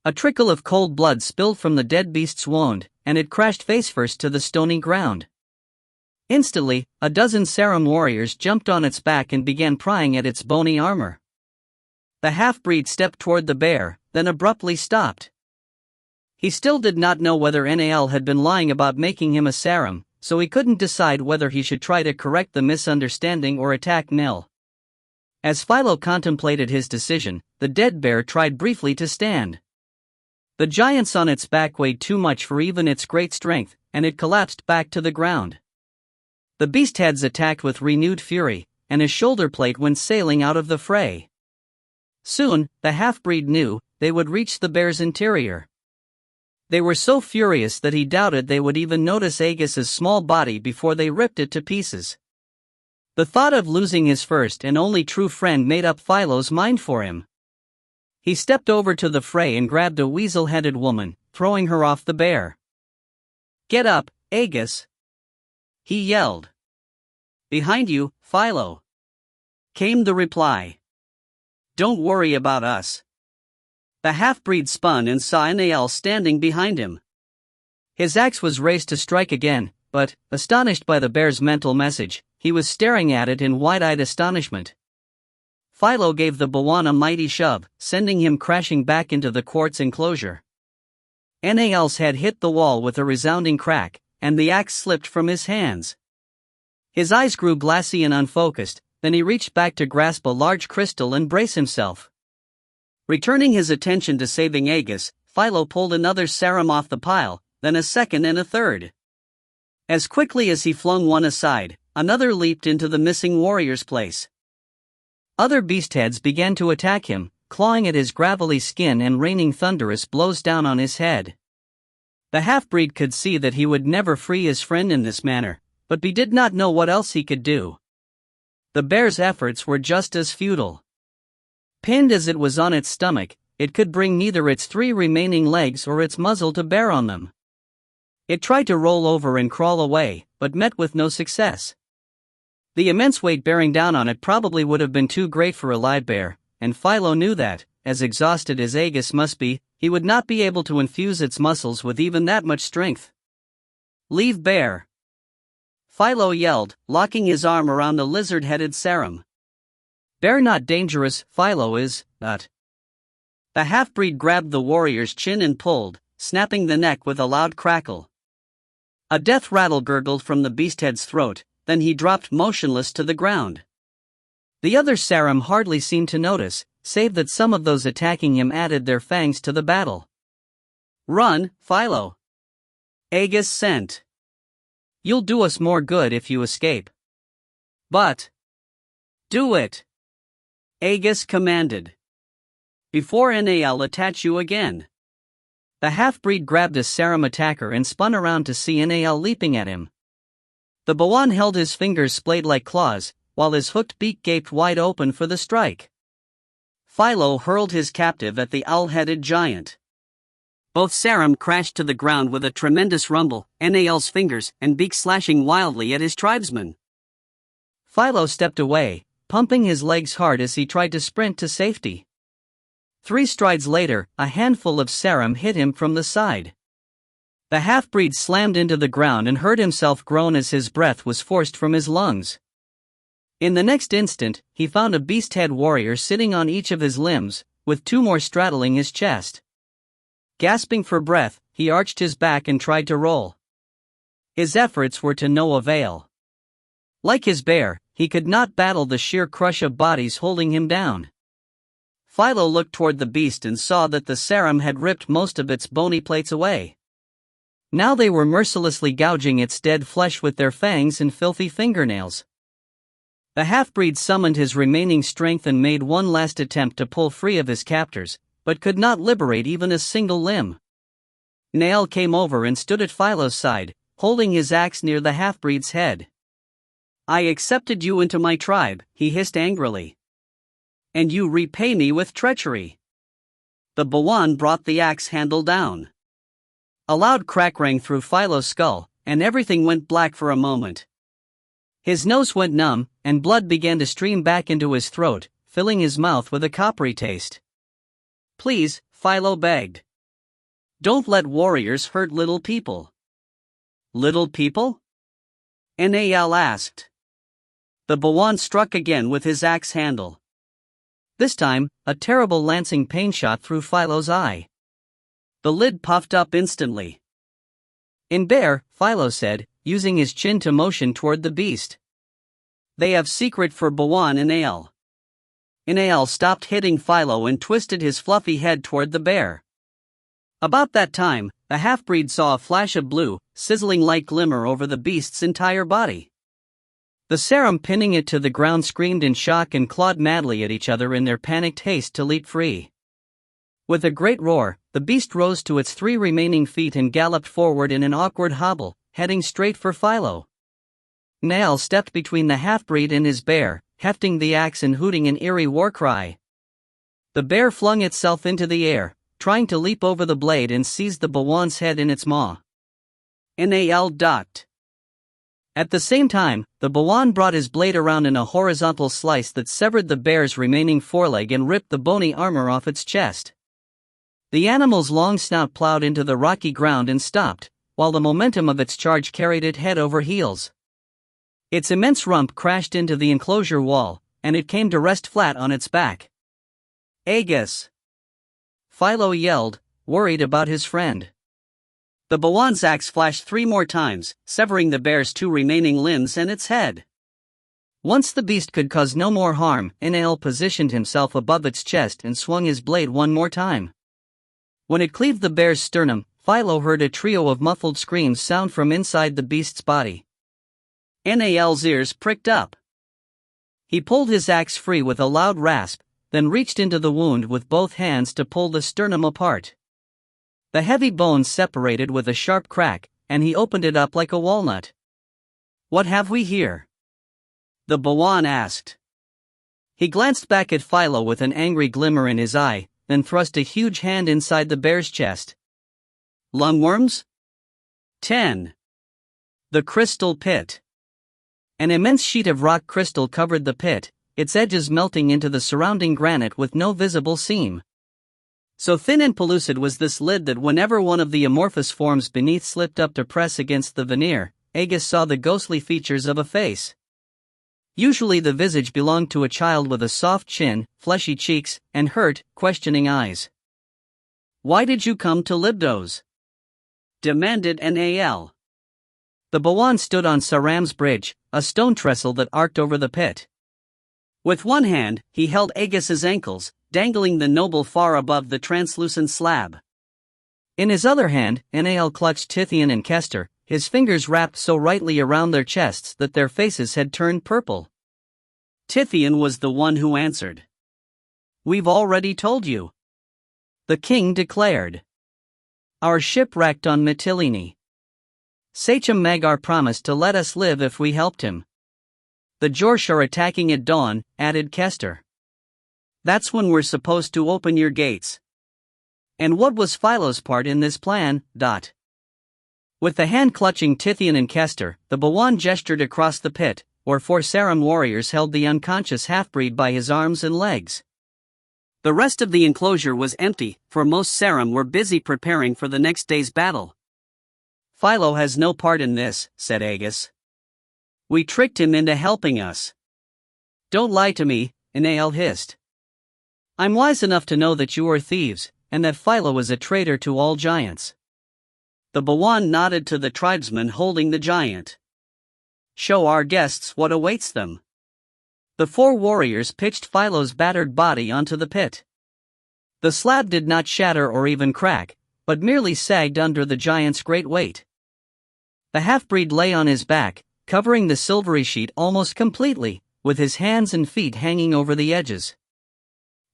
A trickle of cold blood spilled from the dead beast's wound, and it crashed face-first to the stony ground. Instantly, a dozen Saram warriors jumped on its back and began prying at its bony armor. The half-breed stepped toward the bear, then abruptly stopped. He still did not know whether Nal had been lying about making him a Saram, so he couldn't decide whether he should try to correct the misunderstanding or attack Nell. As Philo contemplated his decision, the dead bear tried briefly to stand. The giants on its back weighed too much for even its great strength, and it collapsed back to the ground. The beast heads attacked with renewed fury, and his shoulder plate went sailing out of the fray. Soon, the half-breed knew they would reach the bear's interior. They were so furious that he doubted they would even notice Agus's small body before they ripped it to pieces. The thought of losing his first and only true friend made up Philo's mind for him. He stepped over to the fray and grabbed a weasel-headed woman, throwing her off the bear. Get up, Agus! He yelled. Behind you, Philo! Came the reply. Don't worry about us. The half-breed spun and saw Nal standing behind him. His axe was raised to strike again, but, astonished by the bear's mental message, he was staring at it in wide-eyed astonishment. Philo gave the Bawan a mighty shove, sending him crashing back into the quartz enclosure. Nal's head hit the wall with a resounding crack, and the axe slipped from his hands. His eyes grew glassy and unfocused, then he reached back to grasp a large crystal and brace himself. Returning his attention to saving Agus, Philo pulled another Saram off the pile, then a second and a third. As quickly as he flung one aside, another leaped into the missing warrior's place. Other beast heads began to attack him, clawing at his gravelly skin and raining thunderous blows down on his head. The half-breed could see that he would never free his friend in this manner, but he did not know what else he could do. The bear's efforts were just as futile. Pinned as it was on its stomach, it could bring neither its 3 remaining legs or its muzzle to bear on them. It tried to roll over and crawl away, but met with no success. The immense weight bearing down on it probably would have been too great for a live bear, and Philo knew that, as exhausted as Agus must be, he would not be able to infuse its muscles with even that much strength. Leave bear! Philo yelled, locking his arm around the lizard-headed Saram. Bear not dangerous, Philo is, not. The half-breed grabbed the warrior's chin and pulled, snapping the neck with a loud crackle. A death rattle gurgled from the beast-head's throat, then he dropped motionless to the ground. The other Saram hardly seemed to notice, save that some of those attacking him added their fangs to the battle. Run, Philo! Agus sent. You'll do us more good if you escape. But do it! Agus commanded. Before Nal attach you again. The half-breed grabbed a Saram attacker and spun around to see Nal leaping at him. The Bawan held his fingers splayed like claws, while his hooked beak gaped wide open for the strike. Philo hurled his captive at the owl-headed giant. Both Saram crashed to the ground with a tremendous rumble, Nal's fingers and beak slashing wildly at his tribesmen. Philo stepped away, pumping his legs hard as he tried to sprint to safety. 3 strides later, a handful of Saram hit him from the side. The half-breed slammed into the ground and heard himself groan as his breath was forced from his lungs. In the next instant, he found a beast-head warrior sitting on each of his limbs, with 2 more straddling his chest. Gasping for breath, he arched his back and tried to roll. His efforts were to no avail. Like his bear, he could not battle the sheer crush of bodies holding him down. Philo looked toward the beast and saw that the Saram had ripped most of its bony plates away. Now they were mercilessly gouging its dead flesh with their fangs and filthy fingernails. The half-breed summoned his remaining strength and made one last attempt to pull free of his captors, but could not liberate even a single limb. Nael came over and stood at Philo's side, holding his axe near the half-breed's head. "I accepted you into my tribe," he hissed angrily. "And you repay me with treachery." The Bawan brought the axe handle down. A loud crack rang through Philo's skull, and everything went black for a moment. His nose went numb, and blood began to stream back into his throat, filling his mouth with a coppery taste. "Please," Philo begged. "Don't let warriors hurt little people." "Little people?" Nael asked. The Bawan struck again with his axe handle. This time, a terrible lancing pain shot through Philo's eye. The lid puffed up instantly. "In bear," Philo said, using his chin to motion toward the beast. "They have secret for Bawan and Nael." Nael stopped hitting Philo and twisted his fluffy head toward the bear. About that time, the half-breed saw a flash of blue, sizzling light glimmer over the beast's entire body. The serum pinning it to the ground screamed in shock and clawed madly at each other in their panicked haste to leap free. With a great roar, the beast rose to its 3 remaining feet and galloped forward in an awkward hobble, heading straight for Philo. Nael stepped between the half-breed and his bear, hefting the axe and hooting an eerie war cry. The bear flung itself into the air, trying to leap over the blade and seize the Bawan's head in its maw. Nael ducked. At the same time, the Bawan brought his blade around in a horizontal slice that severed the bear's remaining foreleg and ripped the bony armor off its chest. The animal's long snout plowed into the rocky ground and stopped, while the momentum of its charge carried it head over heels. Its immense rump crashed into the enclosure wall, and it came to rest flat on its back. "Aegis!" Philo yelled, worried about his friend. The Bawan's axe flashed 3 more times, severing the bear's 2 remaining limbs and its head. Once the beast could cause no more harm, Nael positioned himself above its chest and swung his blade one more time. When it cleaved the bear's sternum, Philo heard a trio of muffled screams sound from inside the beast's body. Nael's ears pricked up. He pulled his axe free with a loud rasp, then reached into the wound with both hands to pull the sternum apart. The heavy bones separated with a sharp crack, and he opened it up like a walnut. "What have we here?" the Bawan asked. He glanced back at Philo with an angry glimmer in his eye, then thrust a huge hand inside the bear's chest. "Lungworms?" 10. The Crystal Pit. An immense sheet of rock crystal covered the pit, its edges melting into the surrounding granite with no visible seam. So thin and pellucid was this lid that whenever one of the amorphous forms beneath slipped up to press against the veneer, Aegis saw the ghostly features of a face. Usually the visage belonged to a child with a soft chin, fleshy cheeks, and hurt, questioning eyes. "Why did you come to Libdos?" demanded Nael. The Bawan stood on Saram's bridge, a stone trestle that arced over the pit. With one hand, he held Aegis's ankles, dangling the noble far above the translucent slab. In his other hand, Nael clutched Tithian and Kester, his fingers wrapped so rightly around their chests that their faces had turned purple. Tithian was the one who answered. "We've already told you," the king declared. "Our ship wrecked on Mytilene. Sachem Magar promised to let us live if we helped him. The Jorsh are attacking at dawn," added Kester. "That's when we're supposed to open your gates." "And what was Philo's part in this plan?" With the hand clutching Tithian and Kester, the Bawan gestured across the pit, where 4 Saram warriors held the unconscious half-breed by his arms and legs. The rest of the enclosure was empty, for most Saram were busy preparing for the next day's battle. "Philo has no part in this," said Aegis. "We tricked him into helping us." "Don't lie to me," Nael hissed. "I'm wise enough to know that you are thieves, and that Philo is a traitor to all giants." The Bawan nodded to the tribesman holding the giant. "Show our guests what awaits them." The 4 warriors pitched Philo's battered body onto the pit. The slab did not shatter or even crack, but merely sagged under the giant's great weight. The half-breed lay on his back, covering the silvery sheet almost completely, with his hands and feet hanging over the edges.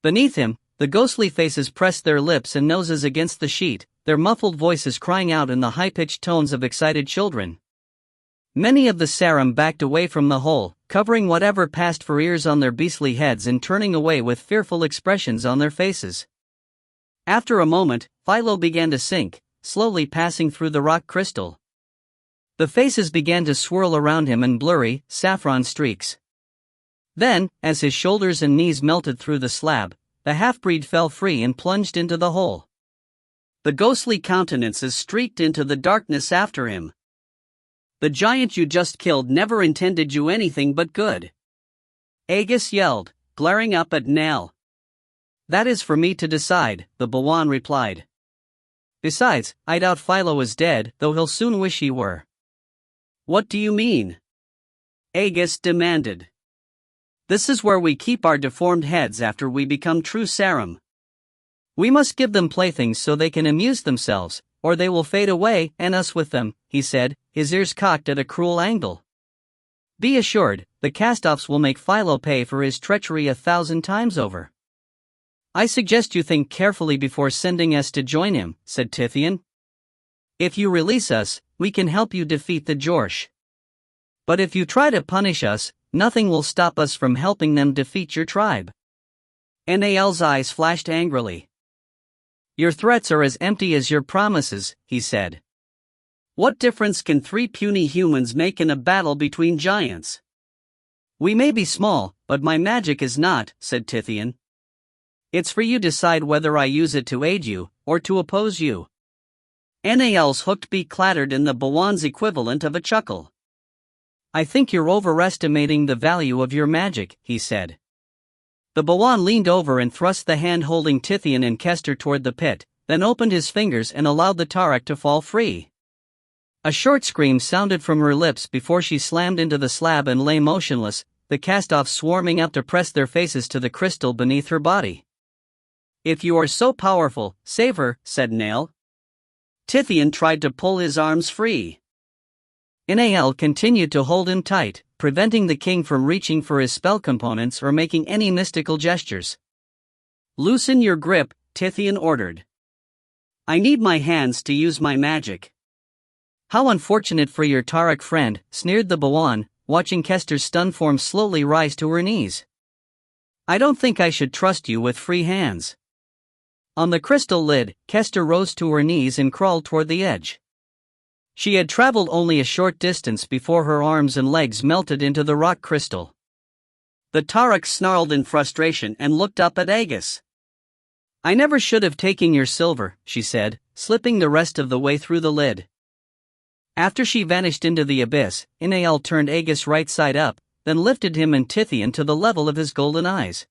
Beneath him, the ghostly faces pressed their lips and noses against the sheet, their muffled voices crying out in the high-pitched tones of excited children. Many of the Sarum backed away from the hole, covering whatever passed for ears on their beastly heads and turning away with fearful expressions on their faces. After a moment, Philo began to sink, slowly passing through the rock crystal. The faces began to swirl around him in blurry, saffron streaks. Then, as his shoulders and knees melted through the slab, the half-breed fell free and plunged into the hole. The ghostly countenances streaked into the darkness after him. "The giant you just killed never intended you anything but good," Agus yelled, glaring up at Nell. "That is for me to decide," the Bawan replied. "Besides, I doubt Philo is dead, though he'll soon wish he were." "What do you mean?" Agus demanded. "This is where we keep our deformed heads after we become true Sarum. We must give them playthings so they can amuse themselves, or they will fade away, and us with them," he said, his ears cocked at a cruel angle. "Be assured, the cast-offs will make Philo pay for his treachery 1,000 times over." "I suggest you think carefully before sending us to join him," said Tithian. "If you release us, we can help you defeat the Jorsh. But if you try to punish us, nothing will stop us from helping them defeat your tribe." Nal's eyes flashed angrily. "Your threats are as empty as your promises," he said. "What difference can 3 puny humans make in a battle between giants?" "We may be small, but my magic is not," said Tithian. "It's for you to decide whether I use it to aid you, or to oppose you." Nal's hooked beak clattered in the Bawan's equivalent of a chuckle. "I think you're overestimating the value of your magic," he said. The Bawan leaned over and thrust the hand holding Tithian and Kester toward the pit, then opened his fingers and allowed the Tarak to fall free. A short scream sounded from her lips before she slammed into the slab and lay motionless, the cast-offs swarming up to press their faces to the crystal beneath her body. "If you are so powerful, save her," said Nal. Tithian tried to pull his arms free. Nal continued to hold him tight, preventing the king from reaching for his spell components or making any mystical gestures. "Loosen your grip," Tithian ordered. "I need my hands to use my magic." "How unfortunate for your Tarak friend," sneered the Bawan, watching Kester's stunned form slowly rise to her knees. "I don't think I should trust you with free hands." On the crystal lid, Kester rose to her knees and crawled toward the edge. She had traveled only a short distance before her arms and legs melted into the rock crystal. The Tarak snarled in frustration and looked up at Agus. "I never should have taken your silver," she said, slipping the rest of the way through the lid. After she vanished into the abyss, Nal turned Agus right side up, then lifted him and Tithian to the level of his golden eyes.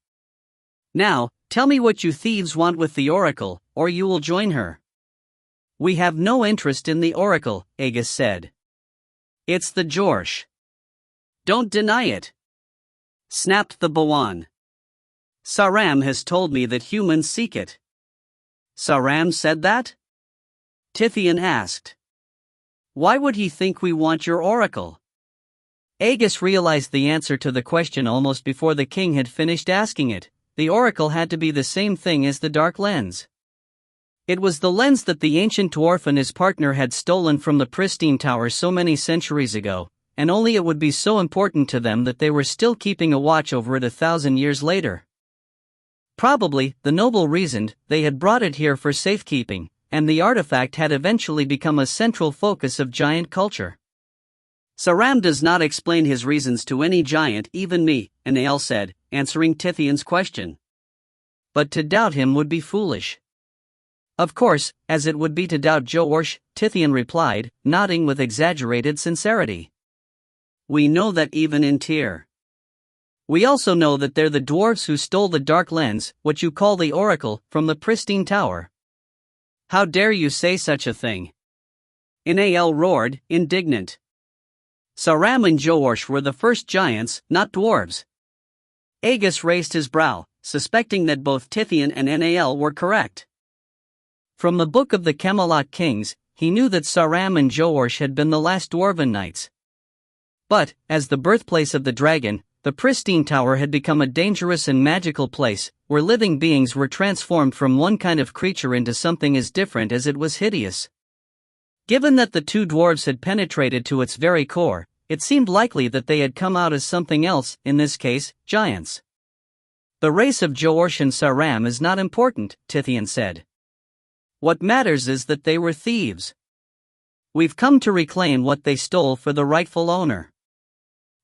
"Now, tell me what you thieves want with the oracle, or you will join her." "We have no interest in the oracle," Agus said. "It's the Jorsh." "Don't deny it," snapped the Bawan. "Saram has told me that humans seek it." "Saram said that?" Tithian asked. "Why would he think we want your oracle?" Agus realized the answer to the question almost before the king had finished asking it. The oracle had to be the same thing as the dark lens. It was the lens that the ancient dwarf and his partner had stolen from the pristine tower so many centuries ago, and only it would be so important to them that they were still keeping a watch over it 1,000 years later. Probably, the noble reasoned, they had brought it here for safekeeping, and the artifact had eventually become a central focus of giant culture. "Saram does not explain his reasons to any giant, even me," Nal said, answering Tithian's question. "But to doubt him would be foolish." "Of course, as it would be to doubt Jorsh," Tithian replied, nodding with exaggerated sincerity. "We know that even in Tyr. We also know that they're the dwarves who stole the dark lens, what you call the oracle, from the pristine tower." "How dare you say such a thing?" Nal roared, indignant. "Saram and Jorsh were the first giants, not dwarves." Agus raised his brow, suspecting that both Tithian and Nal were correct. From the Book of the Camelot Kings, he knew that Saram and Jorsh had been the last dwarven knights. But, as the birthplace of the dragon, the pristine tower had become a dangerous and magical place, where living beings were transformed from one kind of creature into something as different as it was hideous. Given that the two dwarves had penetrated to its very core, it seemed likely that they had come out as something else, in this case, giants. The race of Joorsh and Saram is not important, Tithian said. What matters is that they were thieves. We've come to reclaim what they stole for the rightful owner.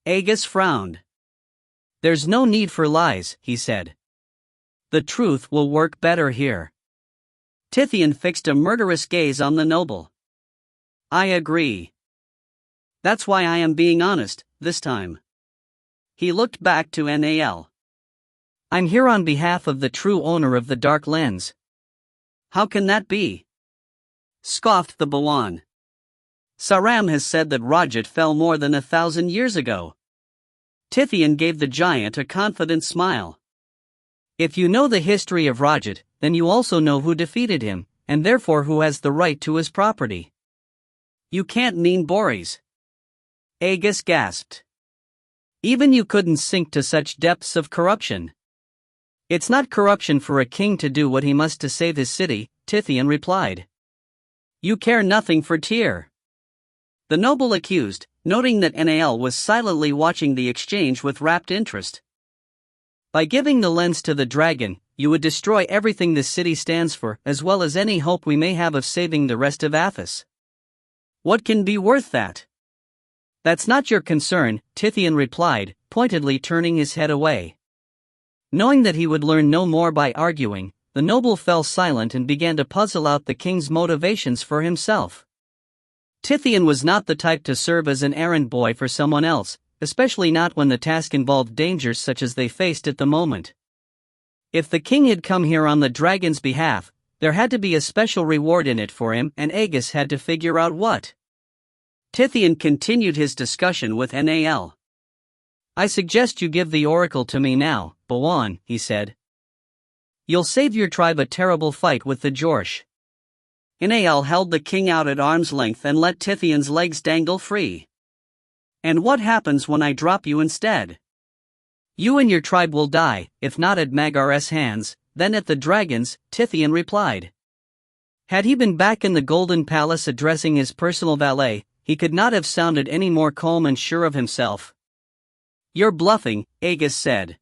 Aegis frowned. There's no need for lies, he said. The truth will work better here. Tithian fixed a murderous gaze on the noble. I agree. That's why I am being honest, this time. He looked back to Nal. I'm here on behalf of the true owner of the Dark Lens. How can that be? Scoffed the Bawan. Saram has said that Rajat fell more than 1,000 years ago. Tithian gave the giant a confident smile. If you know the history of Rajat, then you also know who defeated him, and therefore who has the right to his property. You can't mean Boris. Aegis gasped. Even you couldn't sink to such depths of corruption. It's not corruption for a king to do what he must to save his city, Tithian replied. You care nothing for Tyr. The noble accused, noting that Nal was silently watching the exchange with rapt interest. By giving the lens to the dragon, you would destroy everything this city stands for, as well as any hope we may have of saving the rest of Athos. What can be worth that? That's not your concern, Tithian replied, pointedly turning his head away. Knowing that he would learn no more by arguing, the noble fell silent and began to puzzle out the king's motivations for himself. Tithian was not the type to serve as an errand boy for someone else, especially not when the task involved dangers such as they faced at the moment. If the king had come here on the dragon's behalf, there had to be a special reward in it for him, and Aegis had to figure out what. Tithian continued his discussion with Nal. I suggest you give the oracle to me now, Bawan, he said. You'll save your tribe a terrible fight with the Joorsh. Nal held the king out at arm's length and let Tithian's legs dangle free. And what happens when I drop you instead? You and your tribe will die, if not at Magar's hands, then at the dragon's, Tithian replied. Had he been back in the Golden Palace addressing his personal valet, he could not have sounded any more calm and sure of himself. You're bluffing, Aegis said.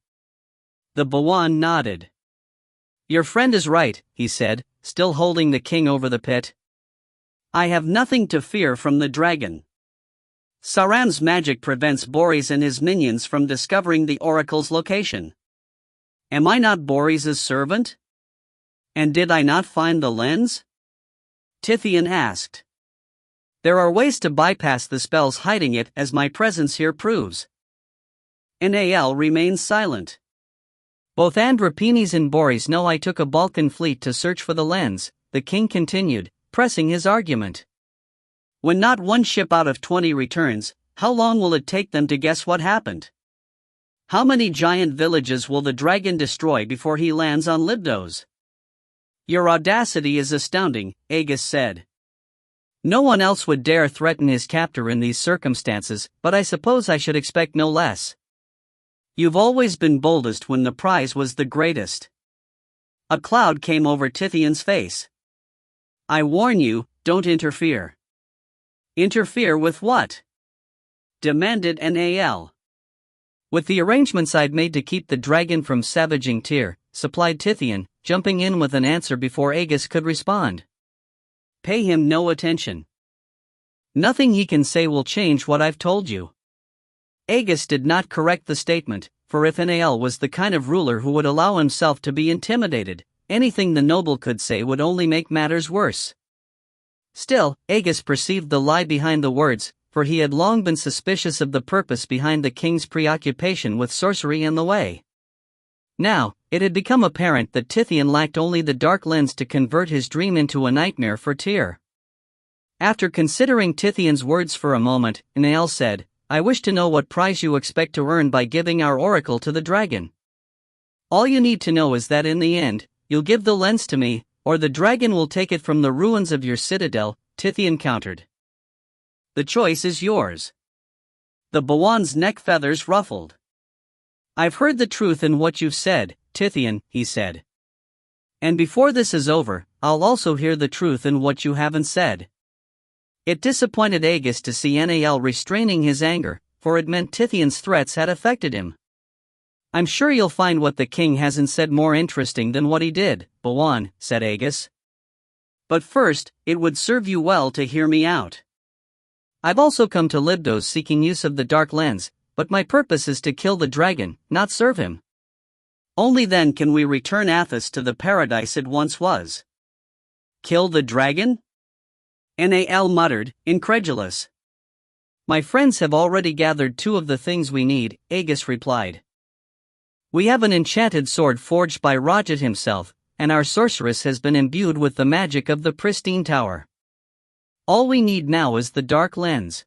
The Bawan nodded. Your friend is right, he said, still holding the king over the pit. I have nothing to fear from the dragon. Saram's magic prevents Boris and his minions from discovering the oracle's location. Am I not Boris's servant? And did I not find the lens? Tithian asked. There are ways to bypass the spells hiding it, as my presence here proves. Nal remained silent. Both Andropenes and Boris know I took a Balkan fleet to search for the lens, the king continued, pressing his argument. When not one ship out of 20 returns, how long will it take them to guess what happened? How many giant villages will the dragon destroy before he lands on Libdos? Your audacity is astounding, Aegis said. No one else would dare threaten his captor in these circumstances, but I suppose I should expect no less. You've always been boldest when the prize was the greatest. A cloud came over Tithian's face. I warn you, don't interfere. Interfere with what? Demanded Nal. With the arrangements I'd made to keep the dragon from savaging Tyr, supplied Tithian, jumping in with an answer before Aegis could respond. Pay him no attention. Nothing he can say will change what I've told you. Aegis did not correct the statement, for if Nal was the kind of ruler who would allow himself to be intimidated, anything the noble could say would only make matters worse. Still, Aegis perceived the lie behind the words, for he had long been suspicious of the purpose behind the king's preoccupation with sorcery and the way. Now, it had become apparent that Tithian lacked only the dark lens to convert his dream into a nightmare for Tyr. After considering Tithian's words for a moment, Nal said, I wish to know what prize you expect to earn by giving our oracle to the dragon. All you need to know is that in the end, you'll give the lens to me, or the dragon will take it from the ruins of your citadel, Tithian countered. The choice is yours. The Bawan's neck feathers ruffled. I've heard the truth in what you've said, Tithian, he said. And before this is over, I'll also hear the truth in what you haven't said. It disappointed Aegis to see Nal restraining his anger, for it meant Tithian's threats had affected him. I'm sure you'll find what the king hasn't said more interesting than what he did, Bawan, said Aegis. But first, it would serve you well to hear me out. I've also come to Libdos seeking use of the dark lens, but my purpose is to kill the dragon, not serve him. Only then can we return Athos to the paradise it once was. Kill the dragon? Nal muttered, incredulous. My friends have already gathered 2 of the things we need, Aegis replied. We have an enchanted sword forged by Rajat himself, and our sorceress has been imbued with the magic of the pristine tower. All we need now is the dark lens.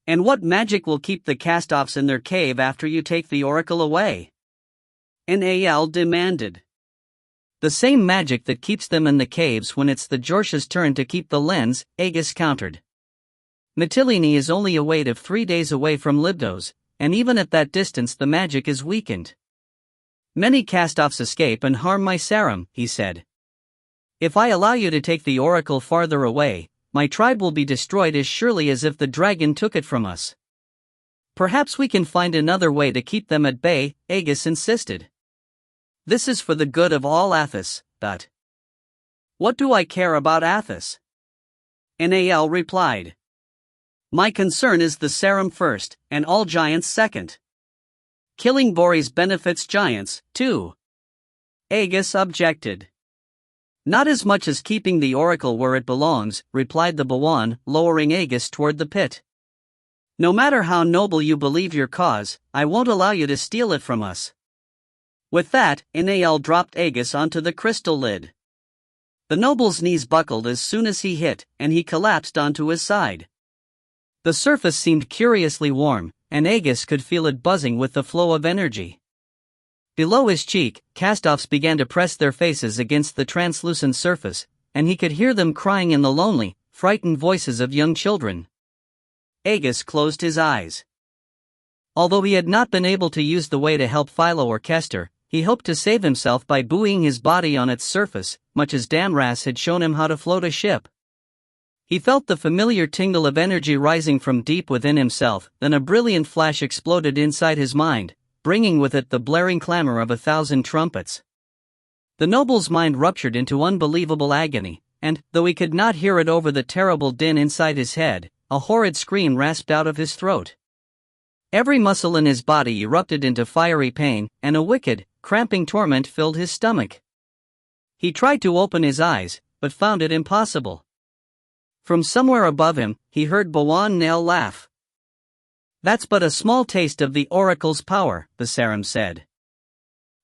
And what magic will keep the cast-offs in their cave after you take the oracle away? Nal demanded. The same magic that keeps them in the caves when it's the Jorsha's turn to keep the lens, Aegis countered. Mytilene is only a wait of 3 days away from Libdos, and even at that distance the magic is weakened. Many cast-offs escape and harm my serum, he said. If I allow you to take the oracle farther away, my tribe will be destroyed as surely as if the dragon took it from us. Perhaps we can find another way to keep them at bay, Aegis insisted. This is for the good of all Athos, but what do I care about Athos? Nal replied. My concern is the serum first, and all giants second. Killing Boris benefits giants, too. Aegis objected. Not as much as keeping the oracle where it belongs, replied the Bawan, lowering Aegis toward the pit. No matter how noble you believe your cause, I won't allow you to steal it from us. With that, Nal dropped Aegis onto the crystal lid. The noble's knees buckled as soon as he hit, and he collapsed onto his side. The surface seemed curiously warm, and Aegis could feel it buzzing with the flow of energy. Below his cheek, cast-offs began to press their faces against the translucent surface, and he could hear them crying in the lonely, frightened voices of young children. Aegis closed his eyes. Although he had not been able to use the way to help Philo or Kester, he hoped to save himself by buoying his body on its surface, much as Damras had shown him how to float a ship. He felt the familiar tingle of energy rising from deep within himself, then a brilliant flash exploded inside his mind, bringing with it the blaring clamor of 1,000 trumpets. The noble's mind ruptured into unbelievable agony, and, though he could not hear it over the terrible din inside his head, a horrid scream rasped out of his throat. Every muscle in his body erupted into fiery pain, and a wicked, cramping torment filled his stomach. He tried to open his eyes, but found it impossible. From somewhere above him, he heard Bawan Nal laugh. That's but a small taste of the oracle's power, the serum said.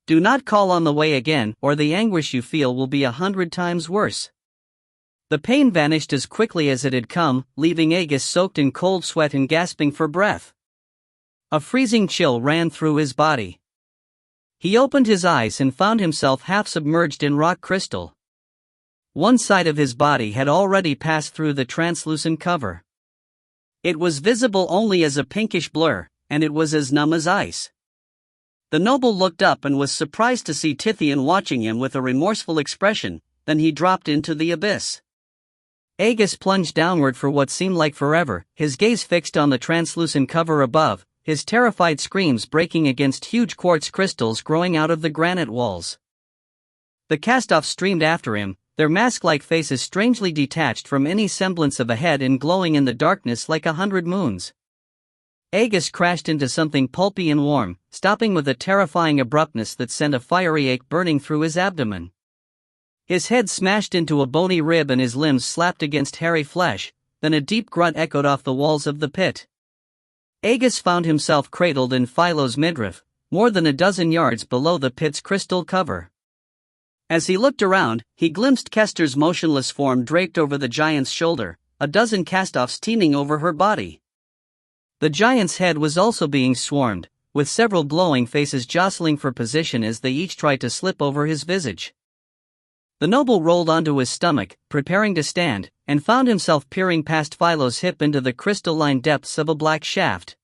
Do not call on the way again, or the anguish you feel will be 100 times worse. The pain vanished as quickly as it had come, leaving Aegis soaked in cold sweat and gasping for breath. A freezing chill ran through his body. He opened his eyes and found himself half submerged in rock crystal. One side of his body had already passed through the translucent cover. It was visible only as a pinkish blur, and it was as numb as ice. The noble looked up and was surprised to see Tithian watching him with a remorseful expression, then he dropped into the abyss. Aegis plunged downward for what seemed like forever, his gaze fixed on the translucent cover above, his terrified screams breaking against huge quartz crystals growing out of the granite walls. The cast-offs streamed after him, their mask-like faces strangely detached from any semblance of a head and glowing in the darkness like 100 moons. Aegis crashed into something pulpy and warm, stopping with a terrifying abruptness that sent a fiery ache burning through his abdomen. His head smashed into a bony rib and his limbs slapped against hairy flesh, then a deep grunt echoed off the walls of the pit. Aegis found himself cradled in Philo's midriff, more than a dozen yards below the pit's crystal cover. As he looked around, he glimpsed Kester's motionless form draped over the giant's shoulder, a dozen cast-offs teeming over her body. The giant's head was also being swarmed, with several glowing faces jostling for position as they each tried to slip over his visage. The noble rolled onto his stomach, preparing to stand, and found himself peering past Philo's hip into the crystalline depths of a black shaft.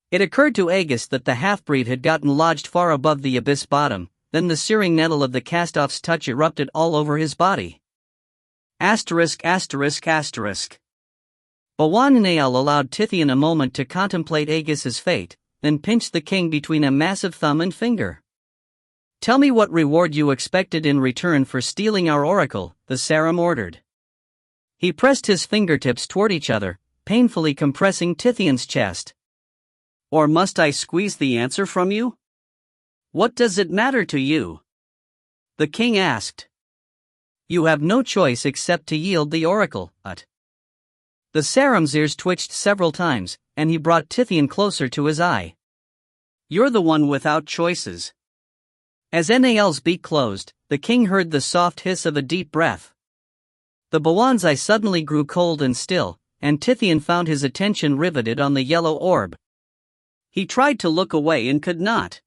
It occurred to Agus that the half-breed had gotten lodged far above the abyss bottom, then the searing nettle of the cast-off's touch erupted all over his body. Asterisk. Bawanael allowed Tithian a moment to contemplate Agus's fate, then pinched the king between a massive thumb and finger. Tell me what reward you expected in return for stealing our oracle, the Sarum ordered. He pressed his fingertips toward each other, painfully compressing Tithian's chest. Or must I squeeze the answer from you? What does it matter to you? The king asked. You have no choice except to yield the oracle, The Sarum's ears twitched several times, and he brought Tithian closer to his eye. You're the one without choices. As Nael's beak closed, the king heard the soft hiss of a deep breath. The Bawan's eye suddenly grew cold and still, and Tithian found his attention riveted on the yellow orb. He tried to look away and could not.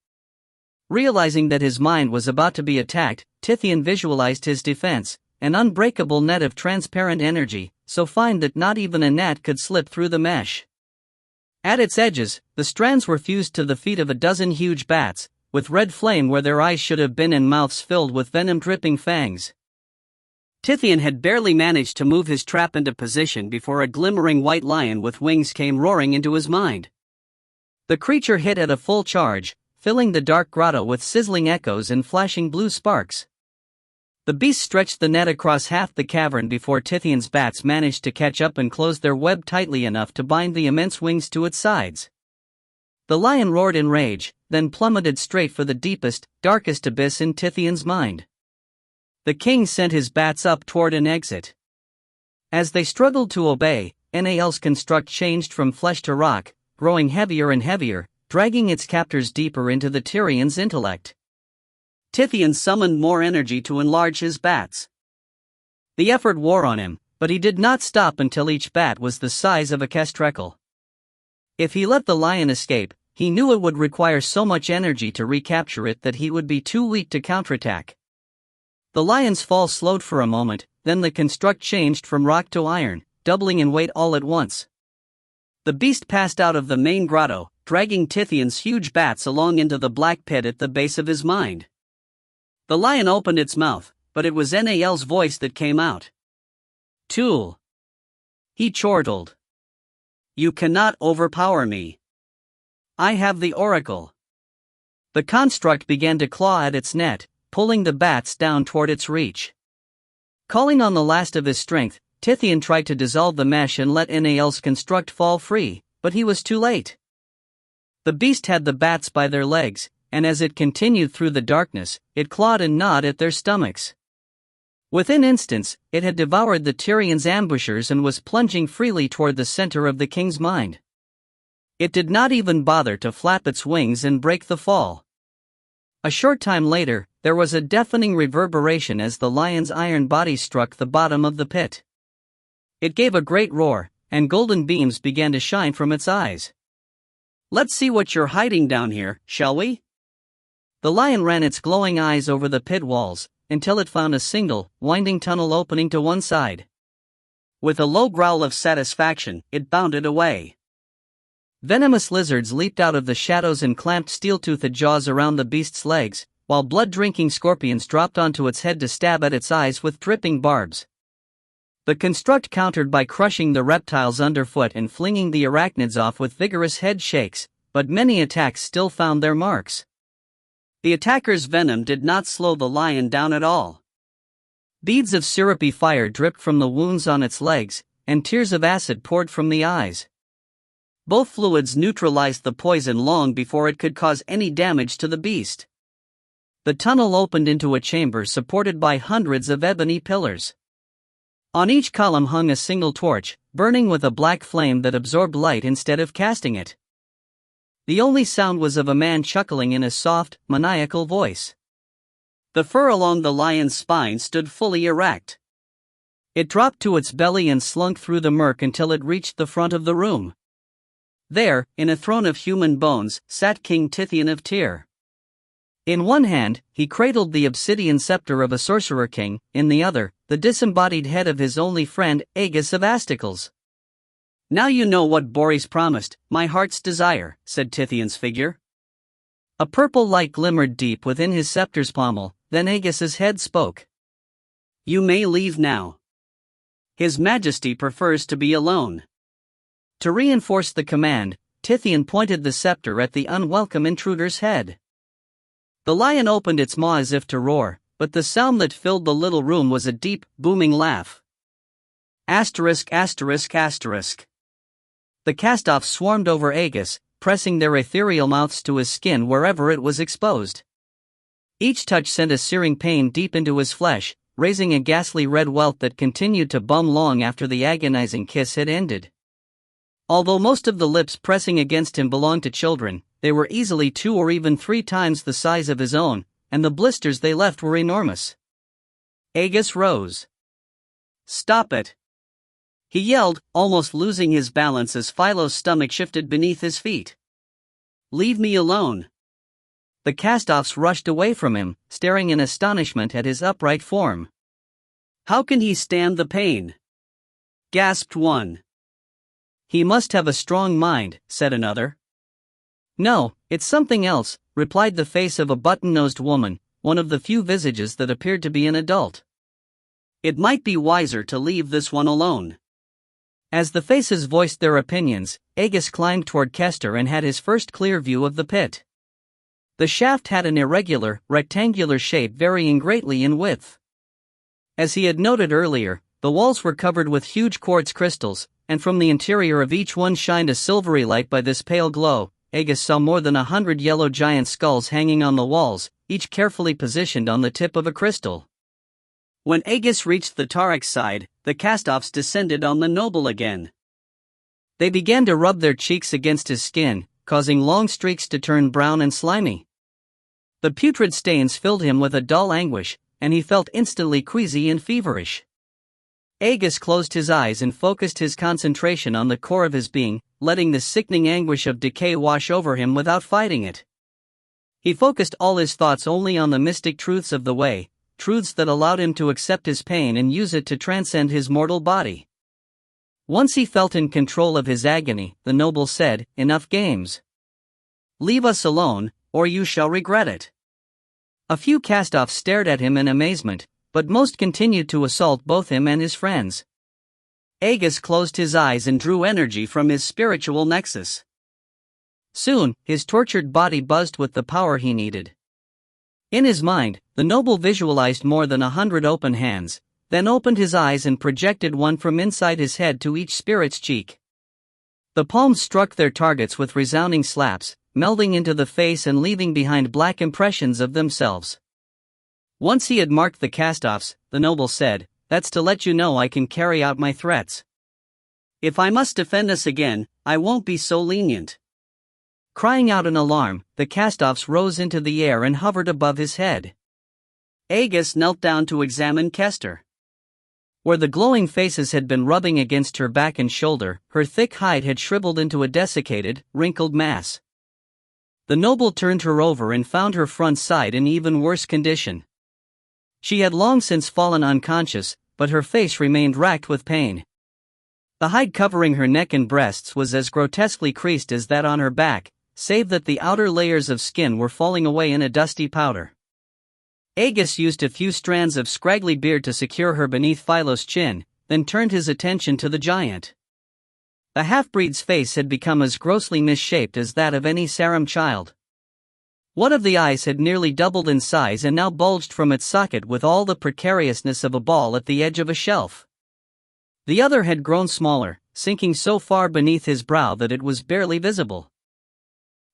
Realizing that his mind was about to be attacked, Tithian visualized his defense, an unbreakable net of transparent energy, so fine that not even a gnat could slip through the mesh. At its edges, the strands were fused to the feet of a dozen huge bats, with red flame where their eyes should have been and mouths filled with venom-dripping fangs. Tithian had barely managed to move his trap into position before a glimmering white lion with wings came roaring into his mind. The creature hit at a full charge, filling the dark grotto with sizzling echoes and flashing blue sparks. The beast stretched the net across half the cavern before Tithian's bats managed to catch up and close their web tightly enough to bind the immense wings to its sides. The lion roared in rage, then plummeted straight for the deepest, darkest abyss in Tithian's mind. The king sent his bats up toward an exit. As they struggled to obey, Nael's construct changed from flesh to rock, growing heavier and heavier, dragging its captors deeper into the Tyrian's intellect. Tithian summoned more energy to enlarge his bats. The effort wore on him, but he did not stop until each bat was the size of a kestrel. If he let the lion escape, he knew it would require so much energy to recapture it that he would be too weak to counterattack. The lion's fall slowed for a moment, then the construct changed from rock to iron, doubling in weight all at once. The beast passed out of the main grotto, dragging Tithian's huge bats along into the black pit at the base of his mind. The lion opened its mouth, but it was Nael's voice that came out. Tool. He chortled. You cannot overpower me. I have the oracle. The construct began to claw at its net, pulling the bats down toward its reach. Calling on the last of his strength, Tithian tried to dissolve the mesh and let Nael's construct fall free, but he was too late. The beast had the bats by their legs, and as it continued through the darkness, it clawed and gnawed at their stomachs. Within instants, it had devoured the Tyrian's ambushers and was plunging freely toward the center of the king's mind. It did not even bother to flap its wings and break the fall. A short time later, there was a deafening reverberation as the lion's iron body struck the bottom of the pit. It gave a great roar, and golden beams began to shine from its eyes. Let's see what you're hiding down here, shall we? The lion ran its glowing eyes over the pit walls, until it found a single, winding tunnel opening to one side. With a low growl of satisfaction, it bounded away. Venomous lizards leaped out of the shadows and clamped steel-toothed jaws around the beast's legs, while blood-drinking scorpions dropped onto its head to stab at its eyes with dripping barbs. The construct countered by crushing the reptiles underfoot and flinging the arachnids off with vigorous head shakes, but many attacks still found their marks. The attacker's venom did not slow the lion down at all. Beads of syrupy fire dripped from the wounds on its legs, and tears of acid poured from the eyes. Both fluids neutralized the poison long before it could cause any damage to the beast. The tunnel opened into a chamber supported by hundreds of ebony pillars. On each column hung a single torch, burning with a black flame that absorbed light instead of casting it. The only sound was of a man chuckling in a soft, maniacal voice. The fur along the lion's spine stood fully erect. It dropped to its belly and slunk through the murk until it reached the front of the room. There, in a throne of human bones, sat King Tithian of Tyr. In one hand, he cradled the obsidian scepter of a sorcerer king, in the other, the disembodied head of his only friend, Agus of Asticles. Now you know what Boris promised, my heart's desire, said Tithion's figure. A purple light glimmered deep within his scepter's pommel, then Agus's head spoke. You may leave now. His Majesty prefers to be alone. To reinforce the command, Tithion pointed the scepter at the unwelcome intruder's head. The lion opened its maw as if to roar, but the sound that filled the little room was a deep, booming laugh. Asterisk asterisk asterisk. The cast-offs swarmed over Agus, pressing their ethereal mouths to his skin wherever it was exposed. Each touch sent a searing pain deep into his flesh, raising a ghastly red welt that continued to bum long after the agonizing kiss had ended. Although most of the lips pressing against him belonged to children, they were easily 2 or even 3 times the size of his own, and the blisters they left were enormous. Agus rose. Stop it! He yelled, almost losing his balance as Philo's stomach shifted beneath his feet. Leave me alone! The cast-offs rushed away from him, staring in astonishment at his upright form. How can he stand the pain? Gasped one. He must have a strong mind, said another. No, it's something else, replied the face of a button-nosed woman, one of the few visages that appeared to be an adult. It might be wiser to leave this one alone. As the faces voiced their opinions, Agus climbed toward Kester and had his first clear view of the pit. The shaft had an irregular, rectangular shape varying greatly in width. As he had noted earlier, the walls were covered with huge quartz crystals, and from the interior of each one shined a silvery light. By this pale glow, Agus saw more than 100 yellow giant skulls hanging on the walls, each carefully positioned on the tip of a crystal. When Agus reached the Tarek's side, the cast-offs descended on the noble again. They began to rub their cheeks against his skin, causing long streaks to turn brown and slimy. The putrid stains filled him with a dull anguish, and he felt instantly queasy and feverish. Agus closed his eyes and focused his concentration on the core of his being, letting the sickening anguish of decay wash over him without fighting it. He focused all his thoughts only on the mystic truths of the way, truths that allowed him to accept his pain and use it to transcend his mortal body. Once he felt in control of his agony, the noble said, "Enough games. Leave us alone, or you shall regret it." A few cast-offs stared at him in amazement, but most continued to assault both him and his friends. Agus closed his eyes and drew energy from his spiritual nexus. Soon, his tortured body buzzed with the power he needed. In his mind, the noble visualized more than 100 open hands, then opened his eyes and projected one from inside his head to each spirit's cheek. The palms struck their targets with resounding slaps, melding into the face and leaving behind black impressions of themselves. Once he had marked the cast-offs, the noble said, "That's to let you know I can carry out my threats. If I must defend us again, I won't be so lenient." Crying out in alarm, the cast-offs rose into the air and hovered above his head. Agus knelt down to examine Kester. Where the glowing faces had been rubbing against her back and shoulder, her thick hide had shriveled into a desiccated, wrinkled mass. The noble turned her over and found her front side in even worse condition. She had long since fallen unconscious, but her face remained racked with pain. The hide covering her neck and breasts was as grotesquely creased as that on her back, save that the outer layers of skin were falling away in a dusty powder. Agus used a few strands of scraggly beard to secure her beneath Philo's chin, then turned his attention to the giant. The half-breed's face had become as grossly misshaped as that of any Sarum child. One of the eyes had nearly doubled in size and now bulged from its socket with all the precariousness of a ball at the edge of a shelf. The other had grown smaller, sinking so far beneath his brow that it was barely visible.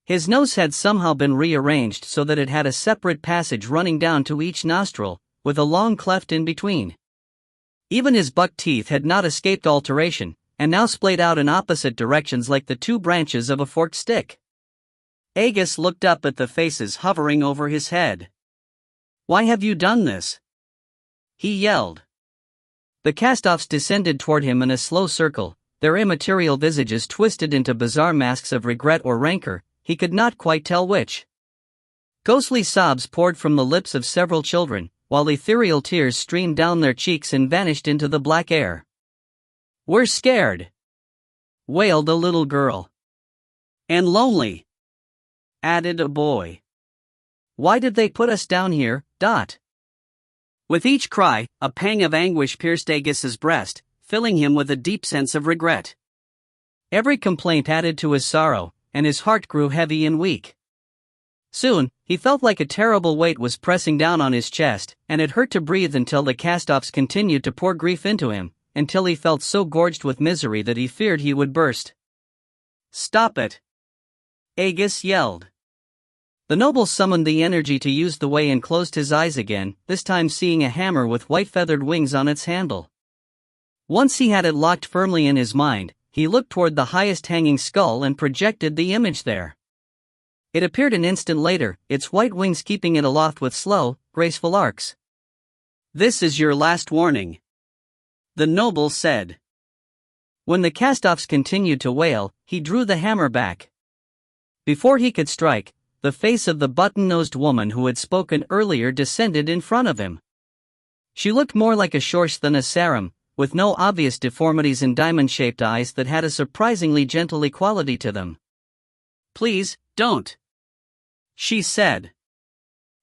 His nose had somehow been rearranged so that it had a separate passage running down to each nostril, with a long cleft in between. Even his buck teeth had not escaped alteration, and now splayed out in opposite directions like the 2 branches of a forked stick. Agus looked up at the faces hovering over his head. "Why have you done this?" he yelled. The cast-offs descended toward him in a slow circle, their immaterial visages twisted into bizarre masks of regret or rancor, he could not quite tell which. Ghostly sobs poured from the lips of several children, while ethereal tears streamed down their cheeks and vanished into the black air. "We're scared. wailed a little girl. And lonely, added a boy. Why did they put us down here? With each cry, a pang of anguish pierced Agus's breast, filling him with a deep sense of regret. Every complaint added to his sorrow, and his heart grew heavy and weak. Soon, he felt like a terrible weight was pressing down on his chest, and it hurt to breathe until the cast-offs continued to pour grief into him, until he felt so gorged with misery that he feared he would burst. "Stop it!" Agus yelled. The noble summoned the energy to use the way and closed his eyes again, this time seeing a hammer with white feathered wings on its handle. Once he had it locked firmly in his mind, he looked toward the highest hanging skull and projected the image there. It appeared an instant later, its white wings keeping it aloft with slow, graceful arcs. "This is your last warning," the noble said. When the cast-offs continued to wail, he drew the hammer back. Before he could strike, the face of the button-nosed woman who had spoken earlier descended in front of him. She looked more like a Shorsh than a Sarum, with no obvious deformities and diamond-shaped eyes that had a surprisingly gentle equality to them. "Please, don't," she said.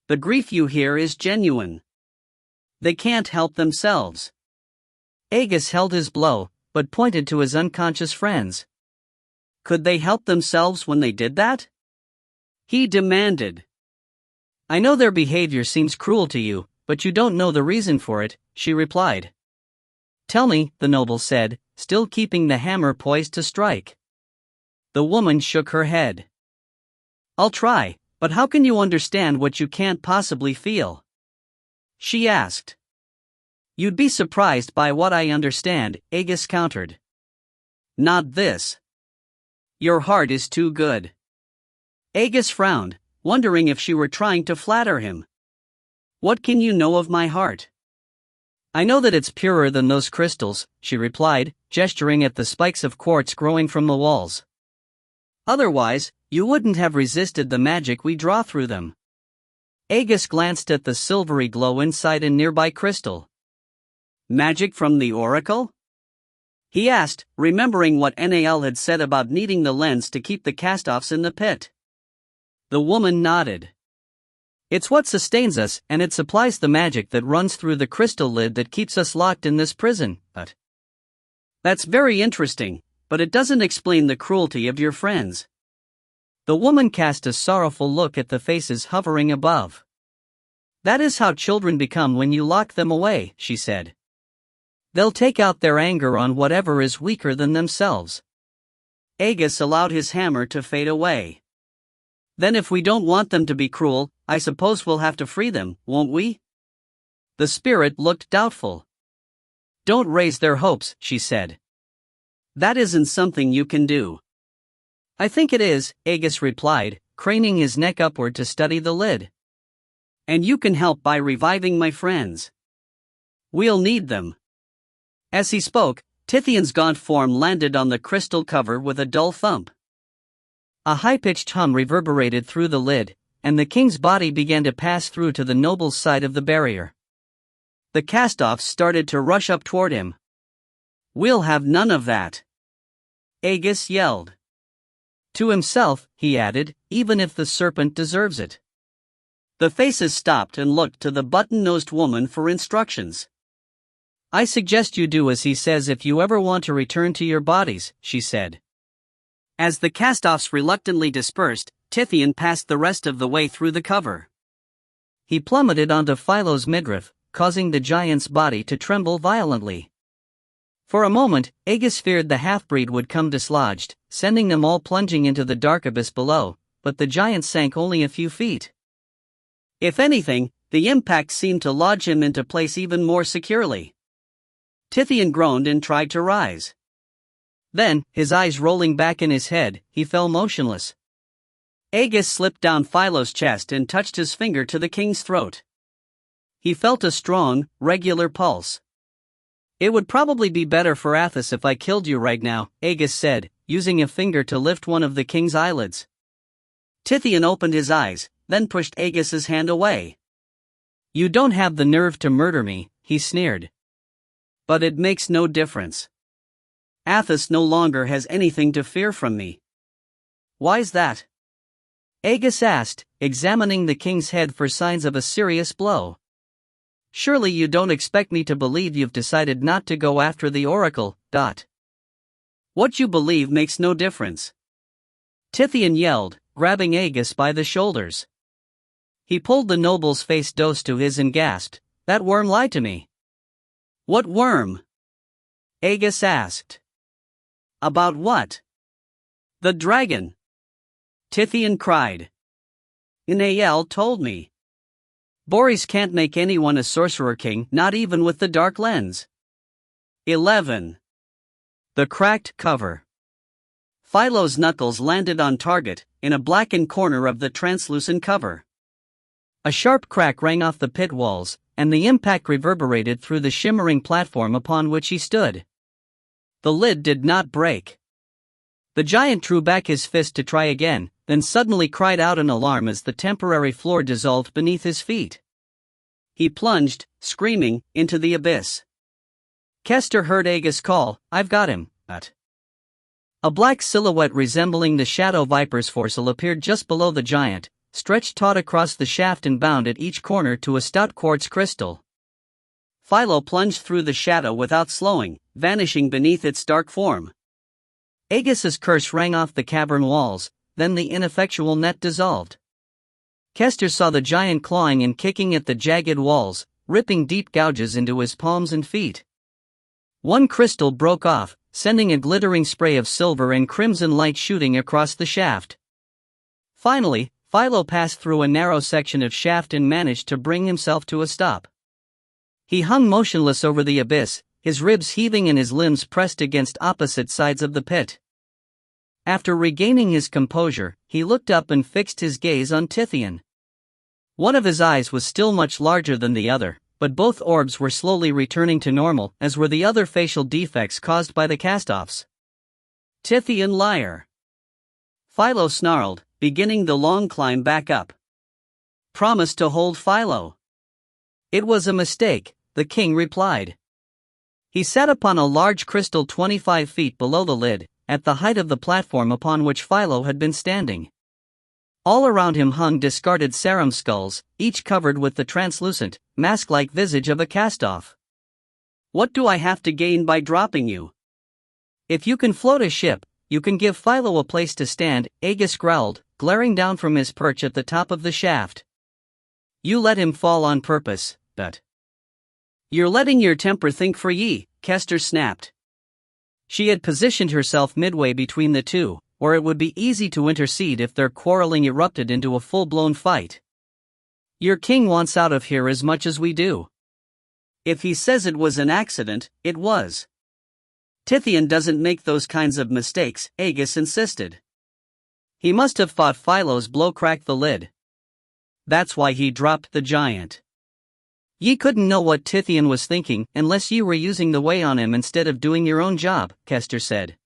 "The grief you hear is genuine. They can't help themselves." Agus held his blow, but pointed to his unconscious friends. "Could they help themselves when they did that?" he demanded. "I know their behavior seems cruel to you, but you don't know the reason for it," she replied. "Tell me," the noble said, still keeping the hammer poised to strike. The woman shook her head. "I'll try, but how can you understand what you can't possibly feel?" she asked. "You'd be surprised by what I understand," Agus countered. "Not this. Your heart is too good." Agus frowned, wondering if she were trying to flatter him. "What can you know of my heart?" "I know that it's purer than those crystals," she replied, gesturing at the spikes of quartz growing from the walls. "Otherwise, you wouldn't have resisted the magic we draw through them." Agus glanced at the silvery glow inside a nearby crystal. "Magic from the oracle?" he asked, remembering what Nal had said about needing the lens to keep the cast-offs in the pit. The woman nodded. "It's what sustains us, and it supplies the magic that runs through the crystal lid that keeps us locked in this prison, but..." "That's very interesting, but it doesn't explain the cruelty of your friends." The woman cast a sorrowful look at the faces hovering above. "That is how children become when you lock them away," she said. "They'll take out their anger on whatever is weaker than themselves." Agus allowed his hammer to fade away. "Then if we don't want them to be cruel, I suppose we'll have to free them, won't we?" The spirit looked doubtful. "Don't raise their hopes," she said. "That isn't something you can do." "I think it is," Agus replied, craning his neck upward to study the lid. "And you can help by reviving my friends. We'll need them." As he spoke, Tithian's gaunt form landed on the crystal cover with a dull thump. A high-pitched hum reverberated through the lid, and the king's body began to pass through to the noble's side of the barrier. The cast-offs started to rush up toward him. "We'll have none of that," Agus yelled. To himself, he added, "even if the serpent deserves it." The faces stopped and looked to the button-nosed woman for instructions. "I suggest you do as he says if you ever want to return to your bodies," she said. As the cast-offs reluctantly dispersed, Tithian passed the rest of the way through the cover. He plummeted onto Philo's midriff, causing the giant's body to tremble violently. For a moment, Agus feared the half-breed would come dislodged, sending them all plunging into the dark abyss below, but the giant sank only a few feet. If anything, the impact seemed to lodge him into place even more securely. Tithian groaned and tried to rise. Then, his eyes rolling back in his head, he fell motionless. Agus slipped down Philo's chest and touched his finger to the king's throat. He felt a strong, regular pulse. "It would probably be better for Athos if I killed you right now," Agus said, using a finger to lift one of the king's eyelids. Tithian opened his eyes, then pushed Agus's hand away. "You don't have the nerve to murder me," he sneered. "But it makes no difference. Athos no longer has anything to fear from me. Why's that? Agus asked, examining the king's head for signs of a serious blow. Surely you don't expect me to believe you've decided not to go after the oracle, dot. What you believe makes no difference. Tithian yelled, grabbing Agus by the shoulders. He pulled the noble's face close to his and gasped, "That worm lied to me." "What worm?" Agus asked. "About what?" "The dragon!" Tithian cried. Inael told me. Boris can't make anyone a sorcerer king, not even with the dark lens. 11. The cracked cover. Philo's knuckles landed on target, in a blackened corner of the translucent cover. A sharp crack rang off the pit walls, and the impact reverberated through the shimmering platform upon which he stood. The lid did not break. The giant drew back his fist to try again, then suddenly cried out in alarm as the temporary floor dissolved beneath his feet. He plunged, screaming, into the abyss. Kester heard Agus call, "I've got him." A black silhouette resembling the shadow viper's forcel appeared just below the giant, stretched taut across the shaft and bound at each corner to a stout quartz crystal. Philo plunged through the shadow without slowing, vanishing beneath its dark form. Agus's curse rang off the cavern walls, then the ineffectual net dissolved. Kester saw the giant clawing and kicking at the jagged walls, ripping deep gouges into his palms and feet. One crystal broke off, sending a glittering spray of silver and crimson light shooting across the shaft. Finally, Philo passed through a narrow section of shaft and managed to bring himself to a stop. He hung motionless over the abyss, his ribs heaving and his limbs pressed against opposite sides of the pit. After regaining his composure, he looked up and fixed his gaze on Tithian. One of his eyes was still much larger than the other, but both orbs were slowly returning to normal, as were the other facial defects caused by the cast-offs. "Tithian liar!" Philo snarled, beginning the long climb back up. "Promise to hold Philo." "It was a mistake," the king replied. He sat upon a large crystal 25 feet below the lid, at the height of the platform upon which Philo had been standing. All around him hung discarded serum skulls, each covered with the translucent, mask-like visage of a cast-off. "What do I have to gain by dropping you?" "If you can float a ship, you can give Philo a place to stand," Agus growled, glaring down from his perch at the top of the shaft. "You let him fall on purpose, but you're letting your temper think for ye," Kester snapped. She had positioned herself midway between the two, where it would be easy to intercede if their quarreling erupted into a full-blown fight. "Your king wants out of here as much as we do. If he says it was an accident, it was. Tithian doesn't make those kinds of mistakes," Agus insisted. "He must have thought Philo's blow cracked the lid. That's why he dropped the giant. Ye couldn't know what Tithian was thinking unless ye were using the way on him instead of doing your own job," Kester said.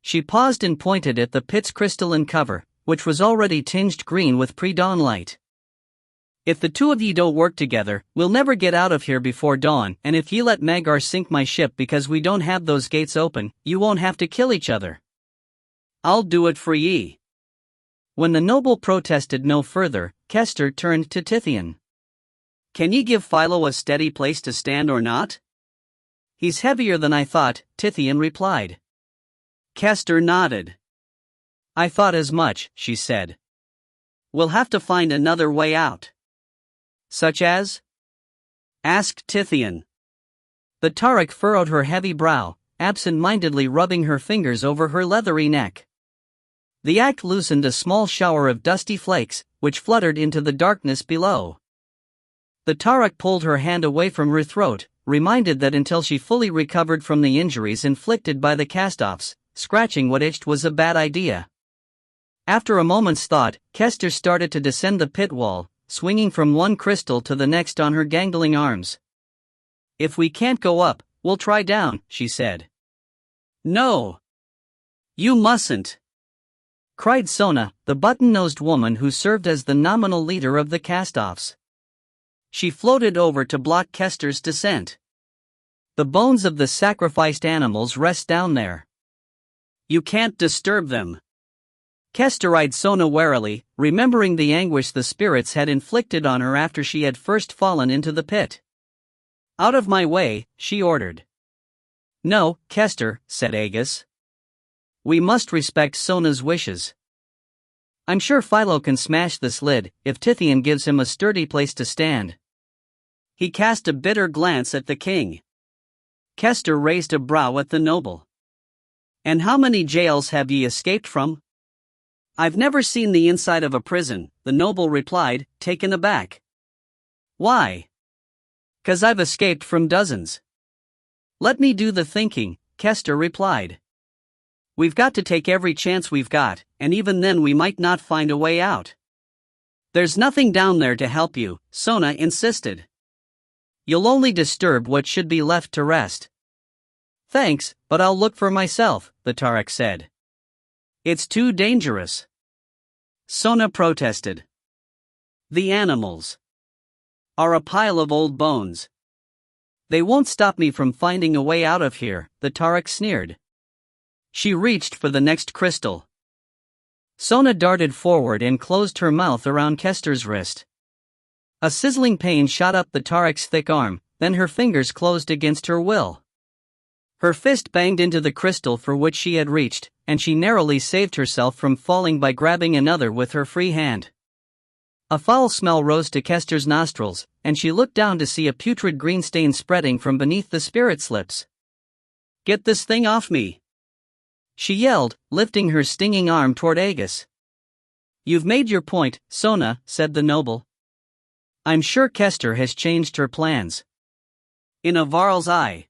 She paused and pointed at the pit's crystalline cover, which was already tinged green with pre-dawn light. "If the two of ye don't work together, we'll never get out of here before dawn, and if ye let Magar sink my ship because we don't have those gates open, you won't have to kill each other. I'll do it for ye." When the noble protested no further, Kester turned to Tithian. "Can ye give Philo a steady place to stand or not?" "He's heavier than I thought," Tithian replied. Kester nodded. "I thought as much," she said. "We'll have to find another way out." "Such as?" asked Tithian. The Tarik furrowed her heavy brow, absent-mindedly rubbing her fingers over her leathery neck. The act loosened a small shower of dusty flakes, which fluttered into the darkness below. The Tarik pulled her hand away from her throat, reminded that until she fully recovered from the injuries inflicted by the cast-offs, scratching what itched was a bad idea. After a moment's thought, Kester started to descend the pit wall, swinging from one crystal to the next on her gangling arms. "If we can't go up, we'll try down," she said. "No! You mustn't!" cried Sona, the button-nosed woman who served as the nominal leader of the cast-offs. She floated over to block Kester's descent. The bones of the sacrificed animals rest down there. You can't disturb them. Kester eyed Sona warily, remembering the anguish the spirits had inflicted on her after she had first fallen into the pit. Out of my way, she ordered. No, Kester, said Aegis. We must respect Sona's wishes. I'm sure Philo can smash this lid, if Tithian gives him a sturdy place to stand. He cast a bitter glance at the king. Kester raised a brow at the noble. And how many jails have ye escaped from? I've never seen the inside of a prison, the noble replied, taken aback. Why? 'Cause I've escaped from dozens. Let me do the thinking, Kester replied. We've got to take every chance we've got, and even then we might not find a way out. There's nothing down there to help you, Sona insisted. You'll only disturb what should be left to rest. Thanks, but I'll look for myself, the Tarak said. It's too dangerous. Sona protested. The animals are a pile of old bones. They won't stop me from finding a way out of here, the Tarak sneered. She reached for the next crystal. Sona darted forward and closed her mouth around Kester's wrist. A sizzling pain shot up the Tarak's thick arm, then her fingers closed against her will. Her fist banged into the crystal for which she had reached, and she narrowly saved herself from falling by grabbing another with her free hand. A foul smell rose to Kester's nostrils, and she looked down to see a putrid green stain spreading from beneath the spirit's lips. Get this thing off me! She yelled, lifting her stinging arm toward Aegis. You've made your point, Sona, said the noble. I'm sure Kester has changed her plans. In a Varl's eye.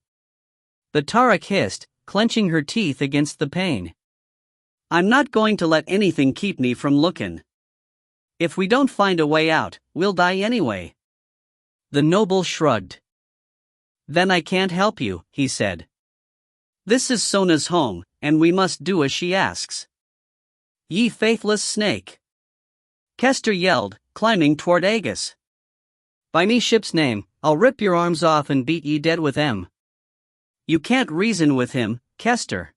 The Tarak hissed, clenching her teeth against the pain. I'm not going to let anything keep me from looking. If we don't find a way out, we'll die anyway. The noble shrugged. Then I can't help you, he said. This is Sona's home, and we must do as she asks. Ye faithless snake! Kester yelled, climbing toward Aegis. By me ship's name, I'll rip your arms off and beat ye dead with them. You can't reason with him, Kester,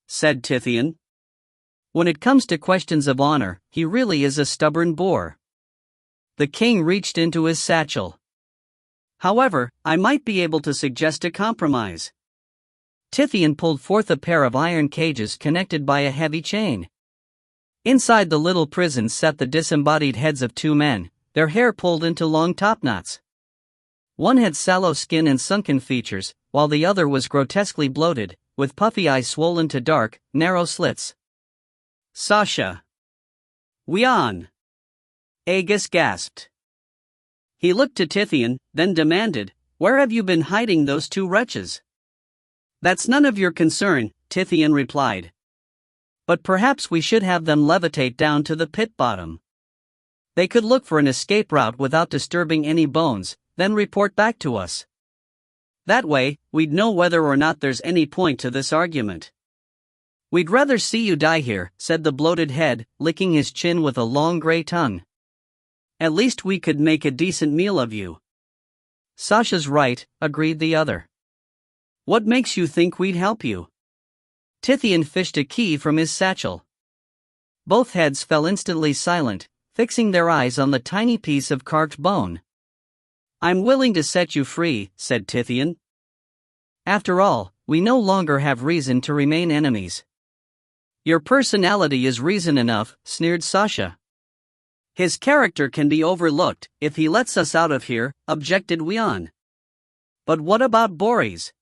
said Tithian. When it comes to questions of honor, he really is a stubborn boar. The king reached into his satchel. However, I might be able to suggest a compromise. Tithian pulled forth a pair of iron cages connected by a heavy chain. Inside the little prison sat the disembodied heads of two men, their hair pulled into long topknots. One had sallow skin and sunken features, while the other was grotesquely bloated, with puffy eyes swollen to dark, narrow slits. Sasha! Wian! Aegis gasped. He looked to Tithian, then demanded, Where have you been hiding those two wretches? That's none of your concern, Tithian replied. But perhaps we should have them levitate down to the pit bottom. They could look for an escape route without disturbing any bones, then report back to us. That way, we'd know whether or not there's any point to this argument. We'd rather see you die here, said the bloated head, licking his chin with a long gray tongue. At least we could make a decent meal of you. Sasha's right, agreed the other. What makes you think we'd help you? Tithian fished a key from his satchel. Both heads fell instantly silent, fixing their eyes on the tiny piece of carved bone. I'm willing to set you free, said Tithian. After all, we no longer have reason to remain enemies. Your personality is reason enough, sneered Sasha. His character can be overlooked if he lets us out of here, objected Wian. But what about Boris?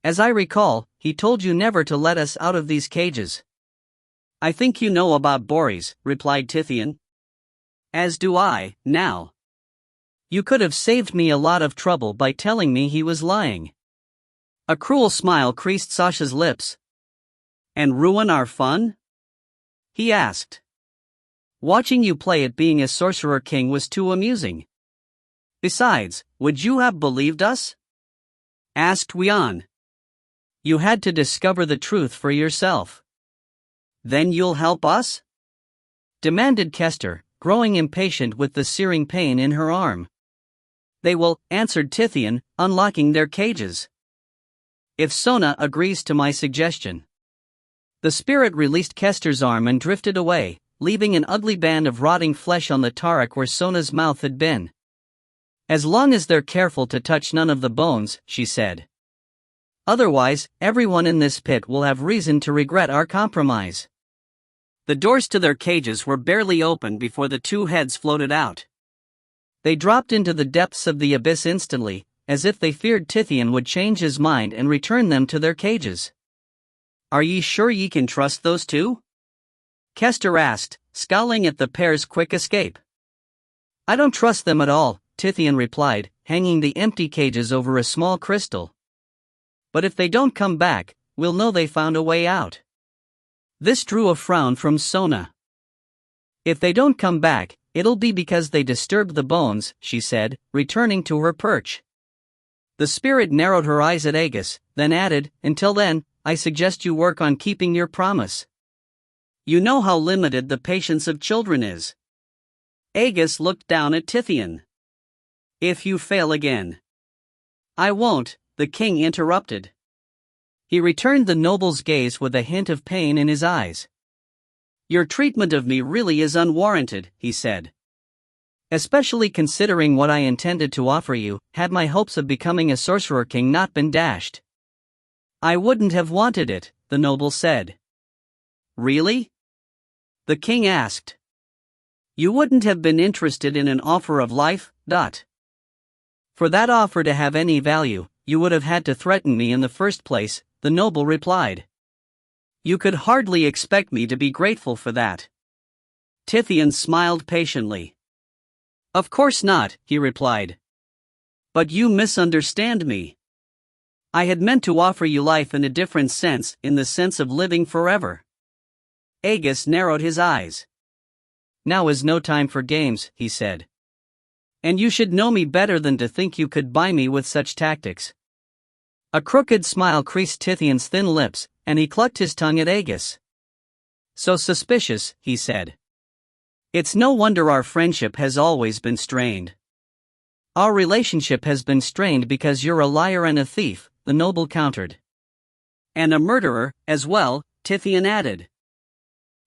As I recall, he told you never to let us out of these cages. I think you know about Boris, replied Tithian. As do I, now. You could have saved me a lot of trouble by telling me he was lying. A cruel smile creased Sasha's lips. And ruin our fun? He asked. Watching you play at being a sorcerer king was too amusing. Besides, would you have believed us? Asked Wian. You had to discover the truth for yourself. Then you'll help us? Demanded Kester, growing impatient with the searing pain in her arm. They will, answered Tithian, unlocking their cages. If Sona agrees to my suggestion. The spirit released Kester's arm and drifted away, leaving an ugly band of rotting flesh on the tarmac where Sona's mouth had been. As long as they're careful to touch none of the bones, she said. Otherwise, everyone in this pit will have reason to regret our compromise. The doors to their cages were barely open before the two heads floated out. They dropped into the depths of the abyss instantly, as if they feared Tithian would change his mind and return them to their cages. Are ye sure ye can trust those two? Kester asked, scowling at the pair's quick escape. I don't trust them at all, Tithian replied, hanging the empty cages over a small crystal. But if they don't come back, we'll know they found a way out. This drew a frown from Sona. If they don't come back, it'll be because they disturbed the bones, she said, returning to her perch. The spirit narrowed her eyes at Aegis, then added, until then, I suggest you work on keeping your promise. You know how limited the patience of children is. Aegis looked down at Tithian. If you fail again. I won't, the king interrupted. He returned the noble's gaze with a hint of pain in his eyes. Your treatment of me really is unwarranted, he said. Especially considering what I intended to offer you, had my hopes of becoming a sorcerer king not been dashed. I wouldn't have wanted it, the noble said. Really? The king asked. You wouldn't have been interested in an offer of life, ? For that offer to have any value, you would have had to threaten me in the first place, the noble replied. You could hardly expect me to be grateful for that. Tithian smiled patiently. Of course not, he replied. But you misunderstand me. I had meant to offer you life in a different sense, in the sense of living forever. Aegis narrowed his eyes. Now is no time for games, he said. And you should know me better than to think you could buy me with such tactics. A crooked smile creased Tithian's thin lips, and he clucked his tongue at Aegis. So suspicious, he said. It's no wonder our friendship has always been strained. Our relationship has been strained because you're a liar and a thief, the noble countered. And a murderer, as well, Tithian added.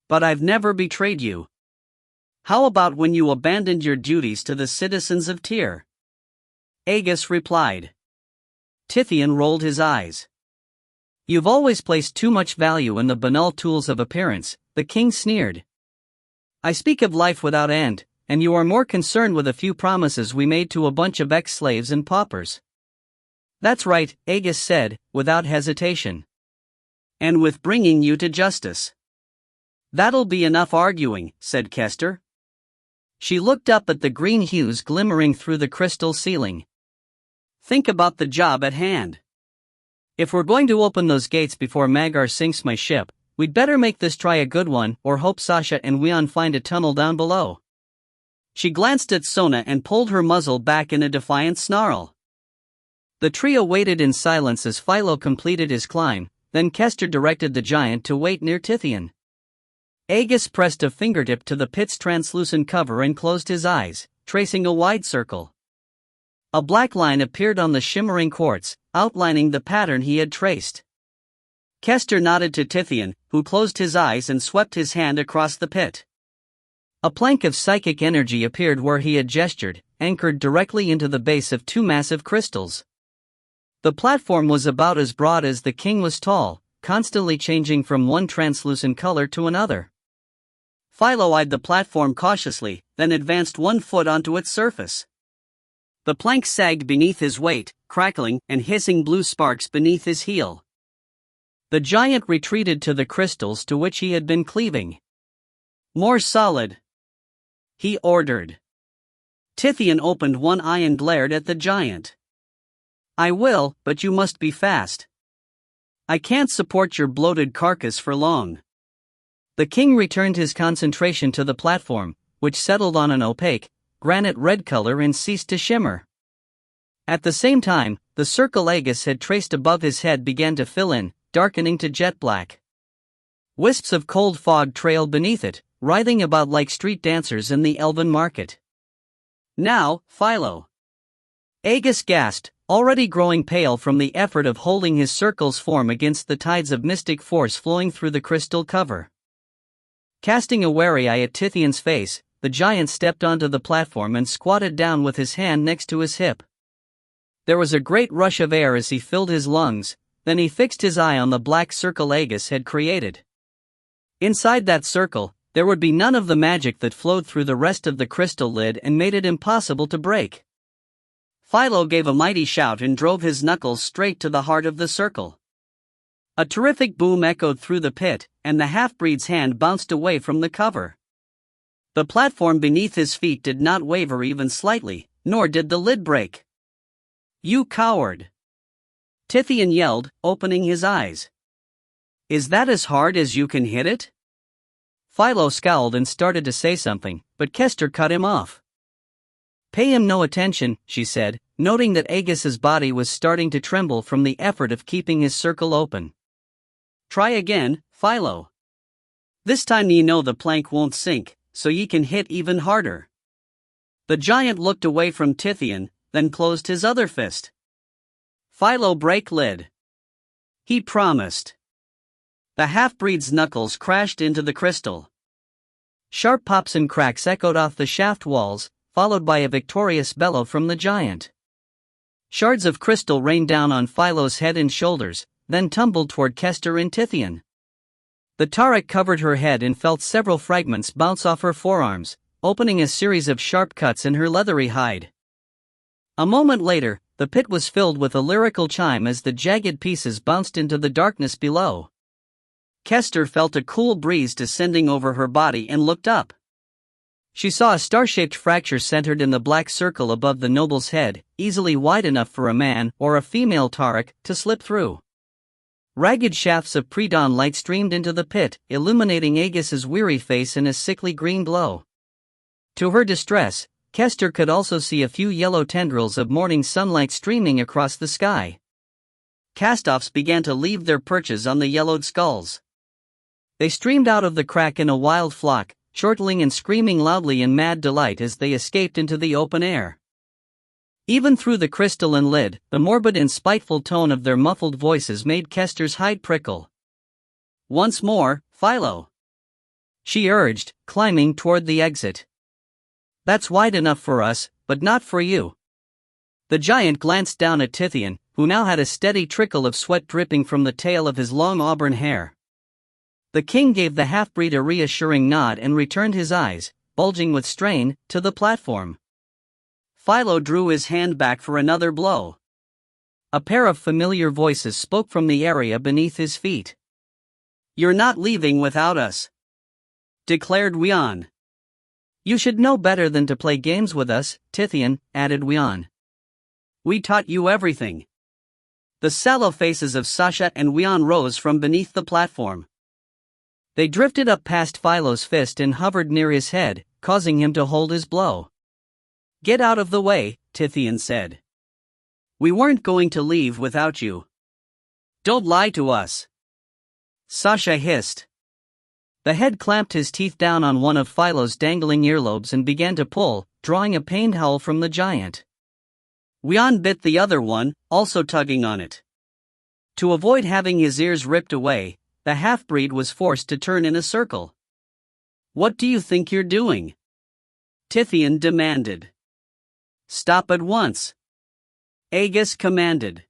But I've never betrayed you. How about when you abandoned your duties to the citizens of Tyr? Aegis replied. Tithian rolled his eyes. You've always placed too much value in the banal tools of appearance, the king sneered. I speak of life without end, and you are more concerned with a few promises we made to a bunch of ex-slaves and paupers. That's right, Aegis said, without hesitation. And with bringing you to justice. That'll be enough arguing, said Kester. She looked up at the green hues glimmering through the crystal ceiling. Think about the job at hand. If we're going to open those gates before Magar sinks my ship, we'd better make this try a good one, or hope Sasha and Wion find a tunnel down below. She glanced at Sona and pulled her muzzle back in a defiant snarl. The trio waited in silence as Philo completed his climb, then Kester directed the giant to wait near Tithian. Aegis pressed a fingertip to the pit's translucent cover and closed his eyes, tracing a wide circle. A black line appeared on the shimmering quartz, outlining the pattern he had traced. Kester nodded to Tithian, who closed his eyes and swept his hand across the pit. A plank of psychic energy appeared where he had gestured, anchored directly into the base of two massive crystals. The platform was about as broad as the king was tall, constantly changing from one translucent color to another. Philo eyed the platform cautiously, then advanced 1 foot onto its surface. The plank sagged beneath his weight, crackling and hissing blue sparks beneath his heel. The giant retreated to the crystals to which he had been cleaving. More solid, he ordered. Tithian opened one eye and glared at the giant. I will, but you must be fast. I can't support your bloated carcass for long. The king returned his concentration to the platform, which settled on an opaque, granite red color and ceased to shimmer. At the same time, the circle Aegis had traced above his head began to fill in, darkening to jet black. Wisps of cold fog trailed beneath it, writhing about like street dancers in the elven market. Now, Philo. Agus gasped, already growing pale from the effort of holding his circle's form against the tides of mystic force flowing through the crystal cover. Casting a wary eye at Tithian's face, the giant stepped onto the platform and squatted down with his hand next to his hip. There was a great rush of air as he filled his lungs, then he fixed his eye on the black circle Agus had created. Inside that circle, there would be none of the magic that flowed through the rest of the crystal lid and made it impossible to break. Philo gave a mighty shout and drove his knuckles straight to the heart of the circle. A terrific boom echoed through the pit, and the half-breed's hand bounced away from the cover. The platform beneath his feet did not waver even slightly, nor did the lid break. "You coward!" Tithian yelled, opening his eyes. "Is that as hard as you can hit it?" Philo scowled and started to say something, but Kester cut him off. "Pay him no attention," she said, noting that Agus's body was starting to tremble from the effort of keeping his circle open. "Try again, Philo. This time ye know the plank won't sink, so ye can hit even harder." The giant looked away from Tithian, then closed his other fist. "Philo, break lid." He promised. The half-breed's knuckles crashed into the crystal. Sharp pops and cracks echoed off the shaft walls, followed by a victorious bellow from the giant. Shards of crystal rained down on Philo's head and shoulders, then tumbled toward Kester and Tithian. The Tarik covered her head and felt several fragments bounce off her forearms, opening a series of sharp cuts in her leathery hide. A moment later, the pit was filled with a lyrical chime as the jagged pieces bounced into the darkness below. Kester felt a cool breeze descending over her body and looked up. She saw a star-shaped fracture centered in the black circle above the noble's head, easily wide enough for a man or a female Tarik to slip through. Ragged shafts of pre-dawn light streamed into the pit, illuminating Agus's weary face in a sickly green glow. To her distress, Kester could also see a few yellow tendrils of morning sunlight streaming across the sky. Castoffs began to leave their perches on the yellowed skulls. They streamed out of the crack in a wild flock, chortling and screaming loudly in mad delight as they escaped into the open air. Even through the crystalline lid, the morbid and spiteful tone of their muffled voices made Kester's hide prickle. "Once more, Philo," she urged, climbing toward the exit. "That's wide enough for us, but not for you." The giant glanced down at Tithian, who now had a steady trickle of sweat dripping from the tail of his long auburn hair. The king gave the half-breed a reassuring nod and returned his eyes, bulging with strain, to the platform. Philo drew his hand back for another blow. A pair of familiar voices spoke from the area beneath his feet. "You're not leaving without us," declared Wian. "You should know better than to play games with us," Tithian, added Wian. "We taught you everything." The sallow faces of Sasha and Wian rose from beneath the platform. They drifted up past Philo's fist and hovered near his head, causing him to hold his blow. "Get out of the way," Tithian said. "We weren't going to leave without you." "Don't lie to us," Sasha hissed. The head clamped his teeth down on one of Philo's dangling earlobes and began to pull, drawing a pained howl from the giant. Wian bit the other one, also tugging on it. To avoid having his ears ripped away, the half-breed was forced to turn in a circle. "What do you think you're doing?" Tithian demanded. "Stop at once," Agus commanded.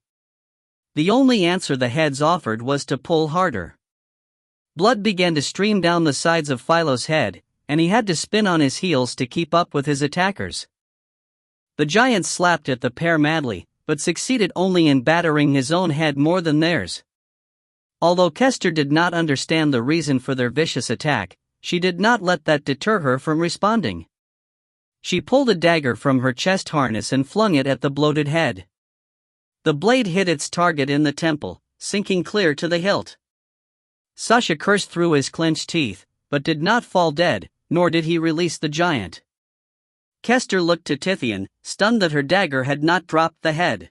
The only answer the heads offered was to pull harder. Blood began to stream down the sides of Philo's head, and he had to spin on his heels to keep up with his attackers. The giant slapped at the pair madly, but succeeded only in battering his own head more than theirs. Although Kester did not understand the reason for their vicious attack, she did not let that deter her from responding. She pulled a dagger from her chest harness and flung it at the bloated head. The blade hit its target in the temple, sinking clear to the hilt. Sasha cursed through his clenched teeth, but did not fall dead, nor did he release the giant. Kester looked to Tithian, stunned that her dagger had not dropped the head.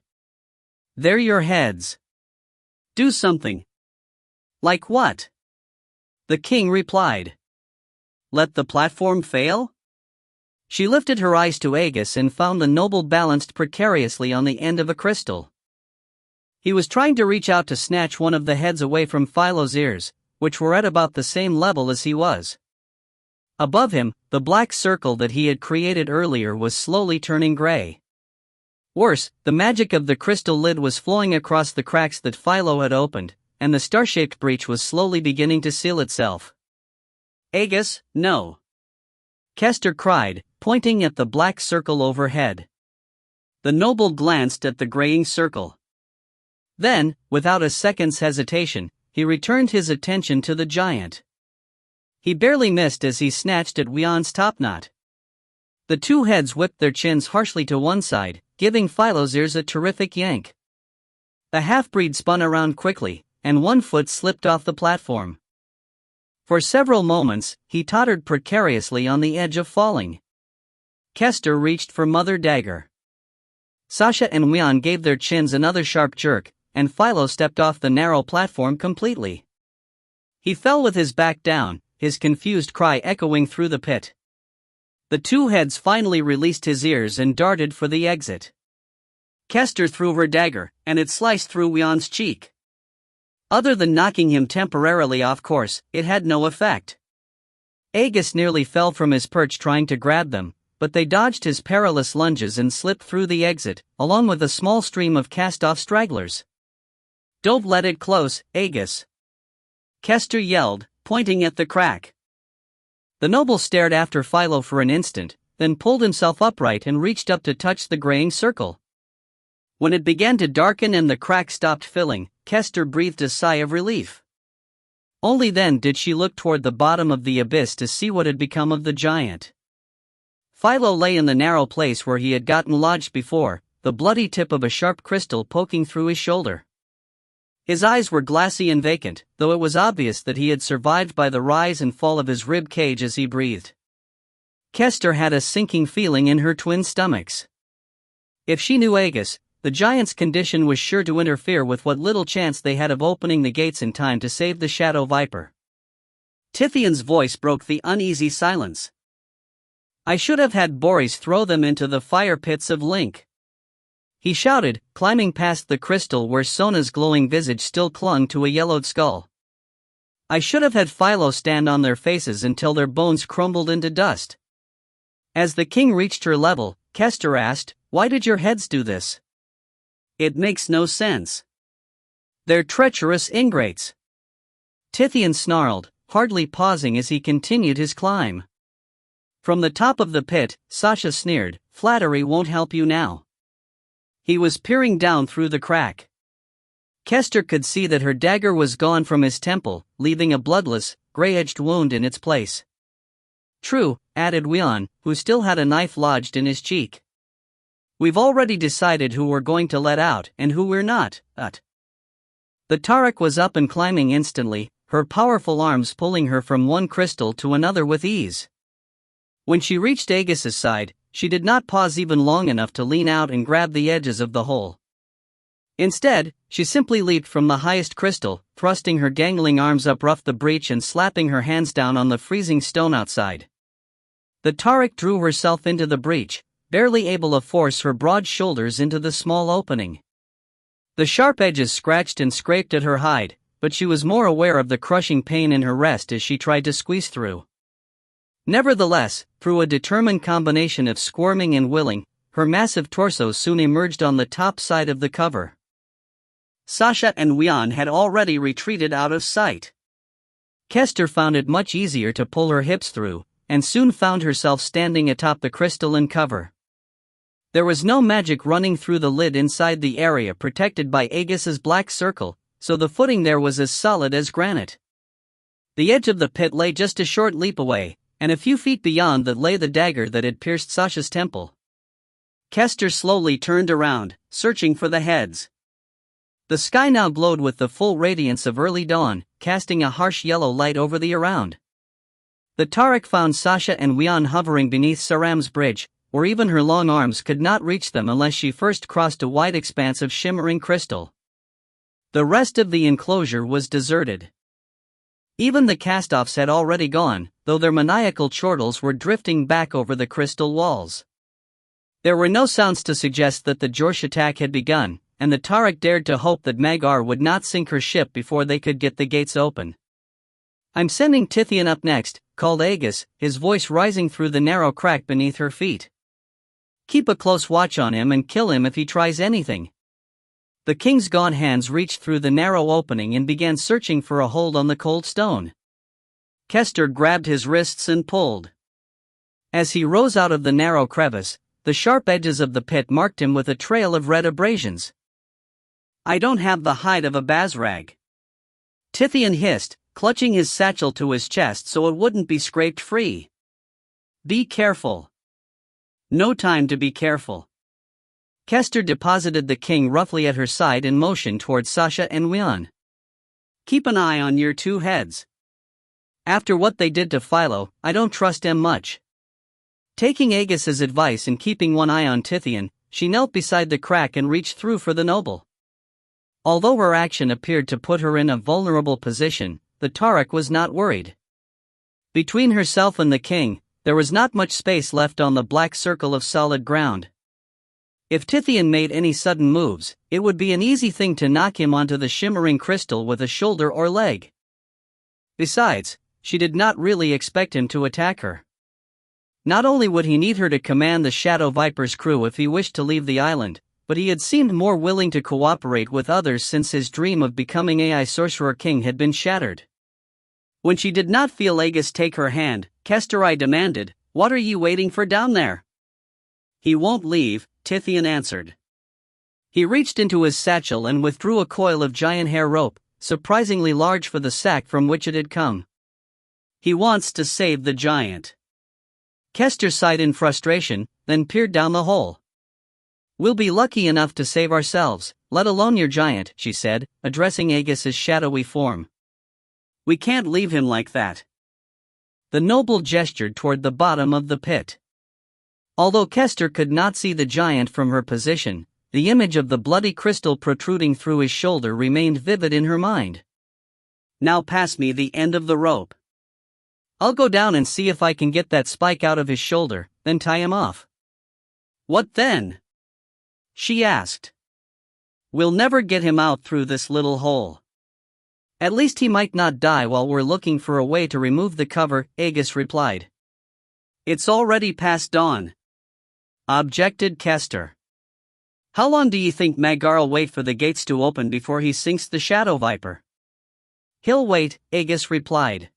"They're your heads. Do something." "Like what?" The king replied. "Let the platform fail?" She lifted her eyes to Aegis and found the noble balanced precariously on the end of a crystal. He was trying to reach out to snatch one of the heads away from Philo's ears, which were at about the same level as he was. Above him, the black circle that he had created earlier was slowly turning gray. Worse, the magic of the crystal lid was flowing across the cracks that Philo had opened, and the star-shaped breach was slowly beginning to seal itself. "Aegis, no!" Kester cried, pointing at the black circle overhead. The noble glanced at the graying circle. Then, without a second's hesitation, he returned his attention to the giant. He barely missed as he snatched at Wion's topknot. The two heads whipped their chins harshly to one side, giving Philo's ears a terrific yank. The half-breed spun around quickly, and one foot slipped off the platform. For several moments, he tottered precariously on the edge of falling. Kester reached for Mother Dagger. Sasha and Wion gave their chins another sharp jerk, and Philo stepped off the narrow platform completely. He fell with his back down, his confused cry echoing through the pit. The two heads finally released his ears and darted for the exit. Kester threw her dagger, and it sliced through Wion's cheek. Other than knocking him temporarily off course, it had no effect. Aegis nearly fell from his perch trying to grab them, but they dodged his perilous lunges and slipped through the exit, along with a small stream of cast-off stragglers. "Don't let it close, Aegis!" Kester yelled, pointing at the crack. The noble stared after Philo for an instant, then pulled himself upright and reached up to touch the graying circle. When it began to darken and the crack stopped filling, Kester breathed a sigh of relief. Only then did she look toward the bottom of the abyss to see what had become of the giant. Philo lay in the narrow place where he had gotten lodged before, the bloody tip of a sharp crystal poking through his shoulder. His eyes were glassy and vacant, though it was obvious that he had survived by the rise and fall of his rib cage as he breathed. Kester had a sinking feeling in her twin stomachs. If she knew Aegis, the giant's condition was sure to interfere with what little chance they had of opening the gates in time to save the Shadow Viper. Tithian's voice broke the uneasy silence. "I should have had Boris throw them into the fire pits of Link," he shouted, climbing past the crystal where Sona's glowing visage still clung to a yellowed skull. "I should have had Philo stand on their faces until their bones crumbled into dust." As the king reached her level, Kester asked, "Why did your heads do this?" "It makes no sense. They're treacherous ingrates." Tithian snarled, hardly pausing as he continued his climb. From the top of the pit, Sasha sneered, "Flattery won't help you now." He was peering down through the crack. Kester could see that her dagger was gone from his temple, leaving a bloodless, gray-edged wound in its place. "True," added Wion, who still had a knife lodged in his cheek. "We've already decided who we're going to let out and who we're not." The Tarik was up and climbing instantly, her powerful arms pulling her from one crystal to another with ease. When she reached Aegis's side, she did not pause even long enough to lean out and grab the edges of the hole. Instead, she simply leaped from the highest crystal, thrusting her dangling arms up rough the breach and slapping her hands down on the freezing stone outside. The Tarik drew herself into the breach, barely able to force her broad shoulders into the small opening. The sharp edges scratched and scraped at her hide, but she was more aware of the crushing pain in her rest as she tried to squeeze through. Nevertheless, through a determined combination of squirming and willing, her massive torso soon emerged on the top side of the cover. Sasha and Wion had already retreated out of sight. Kester found it much easier to pull her hips through, and soon found herself standing atop the crystalline cover. There was no magic running through the lid inside the area protected by Aegis's black circle, so the footing there was as solid as granite. The edge of the pit lay just a short leap away, and a few feet beyond that lay the dagger that had pierced Sasha's temple. Kester slowly turned around, searching for the heads. The sky now glowed with the full radiance of early dawn, casting a harsh yellow light over the around. The Tarik found Sasha and Wion hovering beneath Saram's bridge, where even her long arms could not reach them unless she first crossed a wide expanse of shimmering crystal. The rest of the enclosure was deserted. Even the cast-offs had already gone, though their maniacal chortles were drifting back over the crystal walls. There were no sounds to suggest that the Jorsh attack had begun, and the Tarak dared to hope that Magar would not sink her ship before they could get the gates open. "I'm sending Tithian up next," called Aegis, his voice rising through the narrow crack beneath her feet. "Keep a close watch on him and kill him if he tries anything." The king's gaunt hands reached through the narrow opening and began searching for a hold on the cold stone. Kester grabbed his wrists and pulled. As he rose out of the narrow crevice, the sharp edges of the pit marked him with a trail of red abrasions. "I don't have the hide of a Bazrag," Tithian hissed, clutching his satchel to his chest so it wouldn't be scraped free. "Be careful." "No time to be careful." Kester deposited the king roughly at her side and motioned toward Sasha and Wian. "Keep an eye on your two heads. After what they did to Philo, I don't trust them much." Taking Aegis's advice and keeping one eye on Tithian, she knelt beside the crack and reached through for the noble. Although her action appeared to put her in a vulnerable position, the Tarak was not worried. Between herself and the king, there was not much space left on the black circle of solid ground. If Tithian made any sudden moves, it would be an easy thing to knock him onto the shimmering crystal with a shoulder or leg. Besides, she did not really expect him to attack her. Not only would he need her to command the Shadow Viper's crew if he wished to leave the island, but he had seemed more willing to cooperate with others since his dream of becoming AI Sorcerer King had been shattered. When she did not feel Aegis take her hand, Kesterai demanded, "What are you waiting for down there?" "He won't leave," Tithian answered. He reached into his satchel and withdrew a coil of giant hair rope, surprisingly large for the sack from which it had come. "He wants to save the giant." Kester sighed in frustration, then peered down the hole. "We'll be lucky enough to save ourselves, let alone your giant," she said, addressing Aegis's shadowy form. "We can't leave him like that." The noble gestured toward the bottom of the pit. Although Kester could not see the giant from her position, the image of the bloody crystal protruding through his shoulder remained vivid in her mind. "Now pass me the end of the rope. I'll go down and see if I can get that spike out of his shoulder, then tie him off." "What then?" she asked. "We'll never get him out through this little hole." "At least he might not die while we're looking for a way to remove the cover," Aegis replied. "It's already past dawn," objected Kester. "How long do you think Magar'll wait for the gates to open before he sinks the Shadow Viper?" "He'll wait," Aegis replied.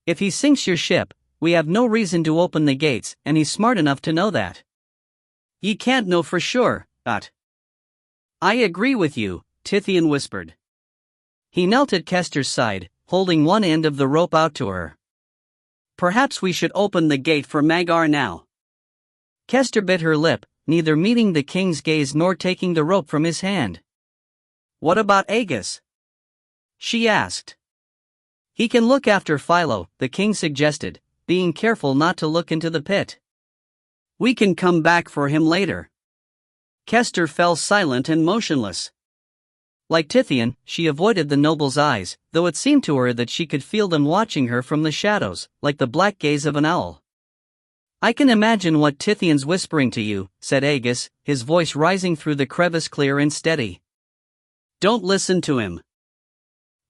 "If he sinks your ship, we have no reason to open the gates, and he's smart enough to know that." "Ye can't know for sure, but..." "I agree with you," Tithian whispered. He knelt at Kester's side, holding one end of the rope out to her. "Perhaps we should open the gate for Magar now." Kester bit her lip, neither meeting the king's gaze nor taking the rope from his hand. "What about Aegis?" she asked. "He can look after Philo," the king suggested, being careful not to look into the pit. "We can come back for him later." Kester fell silent and motionless. Like Tithian, she avoided the noble's eyes, though it seemed to her that she could feel them watching her from the shadows, like the black gaze of an owl. "I can imagine what Tithian's whispering to you," said Aegis, his voice rising through the crevice clear and steady. "Don't listen to him.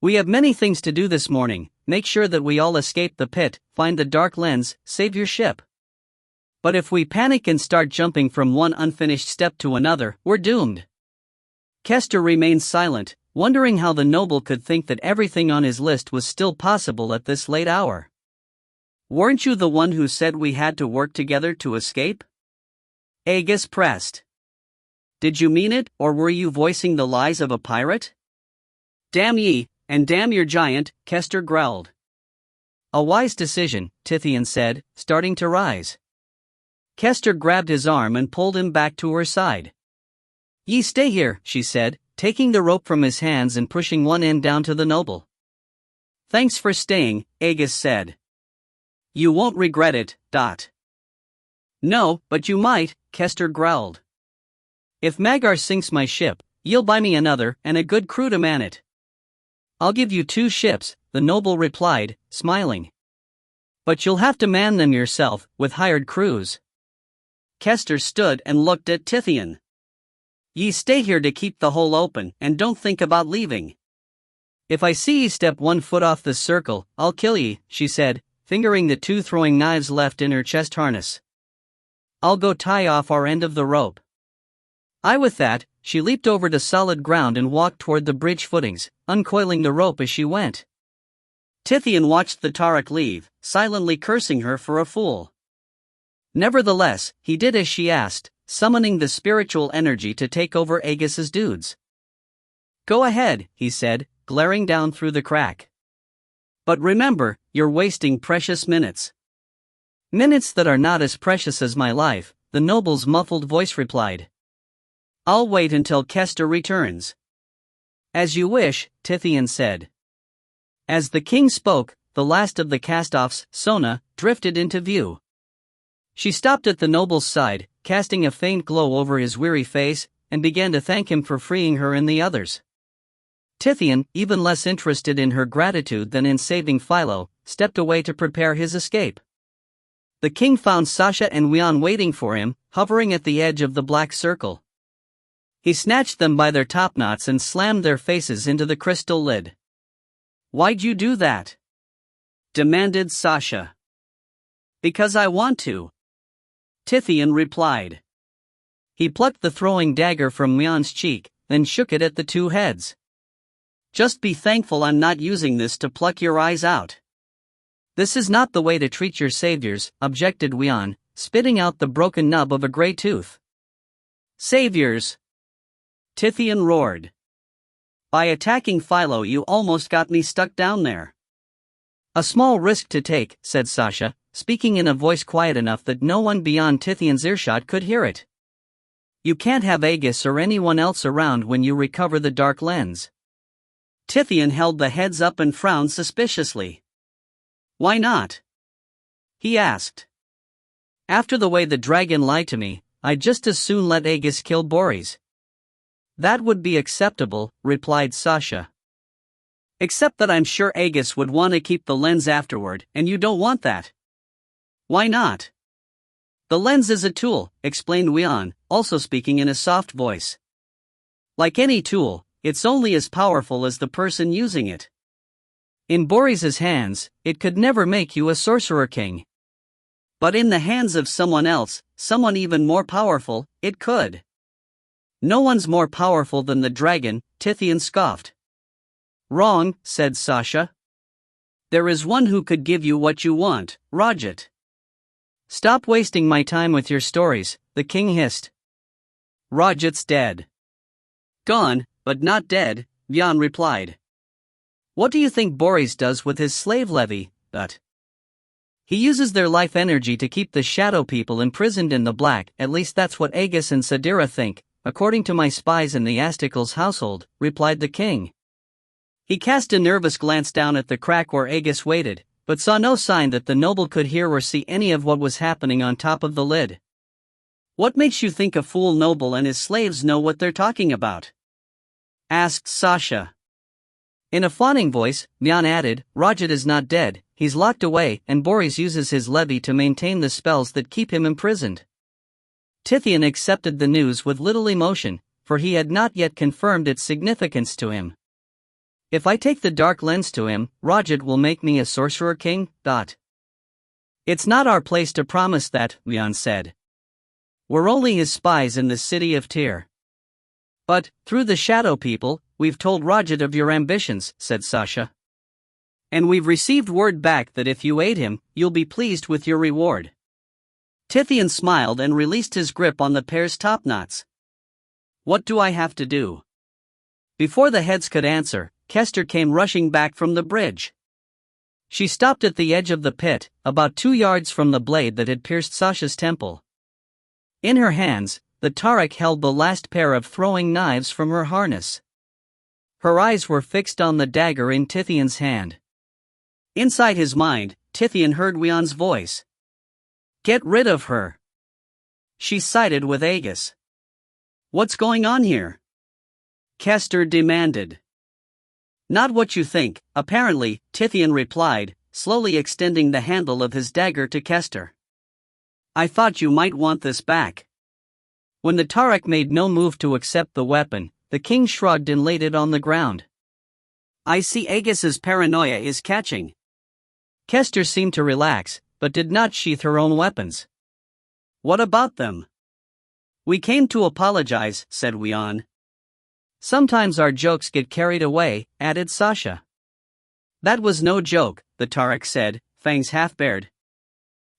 We have many things to do this morning. Make sure that we all escape the pit, find the dark lens, save your ship. But if we panic and start jumping from one unfinished step to another, we're doomed." Kester remained silent, wondering how the noble could think that everything on his list was still possible at this late hour. "Weren't you the one who said we had to work together to escape?" Aegis pressed. "Did you mean it, or were you voicing the lies of a pirate?" "Damn ye, and damn your giant," Kester growled. "A wise decision," Tithian said, starting to rise. Kester grabbed his arm and pulled him back to her side. "Ye stay here," she said, taking the rope from his hands and pushing one end down to the noble. "Thanks for staying," Aegis said. "You won't regret it, Dot." "No, but you might," Kester growled. "If Magar sinks my ship, you'll buy me another and a good crew to man it." "I'll give you 2 ships," the noble replied, smiling. But you'll have to man them yourself, with hired crews. Kester stood and looked at Tithian. Ye stay here to keep the hole open, and don't think about leaving. If I see ye step 1 foot off this circle, I'll kill ye, she said, fingering the 2 throwing knives left in her chest harness. I'll go tie off our end of the rope. With that, she leaped over to solid ground and walked toward the bridge footings, uncoiling the rope as she went. Tithian watched the Tarak leave, silently cursing her for a fool. Nevertheless, he did as she asked, summoning the spiritual energy to take over Aegis's dudes. Go ahead, he said, glaring down through the crack. But remember, you're wasting precious minutes. Minutes that are not as precious as my life, the noble's muffled voice replied. I'll wait until Kester returns. As you wish, Tithian said. As the king spoke, the last of the cast-offs, Sona, drifted into view. She stopped at the noble's side, casting a faint glow over his weary face, and began to thank him for freeing her and the others. Tithian, even less interested in her gratitude than in saving Philo, stepped away to prepare his escape. The king found Sasha and Wian waiting for him, hovering at the edge of the black circle. He snatched them by their topknots and slammed their faces into the crystal lid. Why'd you do that? Demanded Sasha. Because I want to. Tithian replied. He plucked the throwing dagger from Wian's cheek, then shook it at the 2 heads. Just be thankful I'm not using this to pluck your eyes out. This is not the way to treat your saviors, objected Wian, spitting out the broken nub of a gray tooth. Saviors! Tithian roared. By attacking Philo you almost got me stuck down there. A small risk to take, said Sasha, speaking in a voice quiet enough that no one beyond Tithian's earshot could hear it. You can't have Aegis or anyone else around when you recover the dark lens. Tithian held the heads up and frowned suspiciously. Why not? He asked. After the way the dragon lied to me, I'd just as soon let Aegis kill Boris. That would be acceptable, replied Sasha. Except that I'm sure Aegis would want to keep the lens afterward, and you don't want that. Why not? The lens is a tool, explained Wian, also speaking in a soft voice. Like any tool, it's only as powerful as the person using it. In Boris's hands, it could never make you a sorcerer king. But in the hands of someone else, someone even more powerful, it could. No one's more powerful than the dragon, Tithian scoffed. Wrong, said Sasha. There is one who could give you what you want, Rajat. Stop wasting my time with your stories, the king hissed. Rajat's dead. Gone, but not dead, Wian replied. What do you think Boris does with his slave levy, but? He uses their life energy to keep the shadow people imprisoned in the black, at least that's what Aegis and Sadira think, according to my spies in the Astical's household, replied the king. He cast a nervous glance down at the crack where Aegis waited, but saw no sign that the noble could hear or see any of what was happening on top of the lid. What makes you think a fool noble and his slaves know what they're talking about? Asked Sasha. In a fawning voice, Wian added, Rajat is not dead, he's locked away, and Boris uses his levy to maintain the spells that keep him imprisoned. Tithian accepted the news with little emotion, for he had not yet confirmed its significance to him. If I take the dark lens to him, Rajat will make me a sorcerer king, It's not our place to promise that, Wian said. We're only his spies in the city of Tyr. But, through the shadow people, we've told Rajat of your ambitions, said Sasha. And we've received word back that if you aid him, you'll be pleased with your reward. Tithian smiled and released his grip on the pair's topknots. What do I have to do? Before the heads could answer, Kester came rushing back from the bridge. She stopped at the edge of the pit, about 2 yards from the blade that had pierced Sasha's temple. In her hands, the Tarak held the last pair of throwing knives from her harness. Her eyes were fixed on the dagger in Tithian's hand. Inside his mind, Tithian heard Wian's voice. Get rid of her. She sided with Aegis. What's going on here? Kester demanded. Not what you think, apparently, Tithian replied, slowly extending the handle of his dagger to Kester. I thought you might want this back. When the Tarak made no move to accept the weapon, the king shrugged and laid it on the ground. I see Aegis's paranoia is catching. Kester seemed to relax, but did not sheath her own weapons. What about them? We came to apologize, said Wian. Sometimes our jokes get carried away, added Sasha. That was no joke, the Tarak said, fangs half-bared.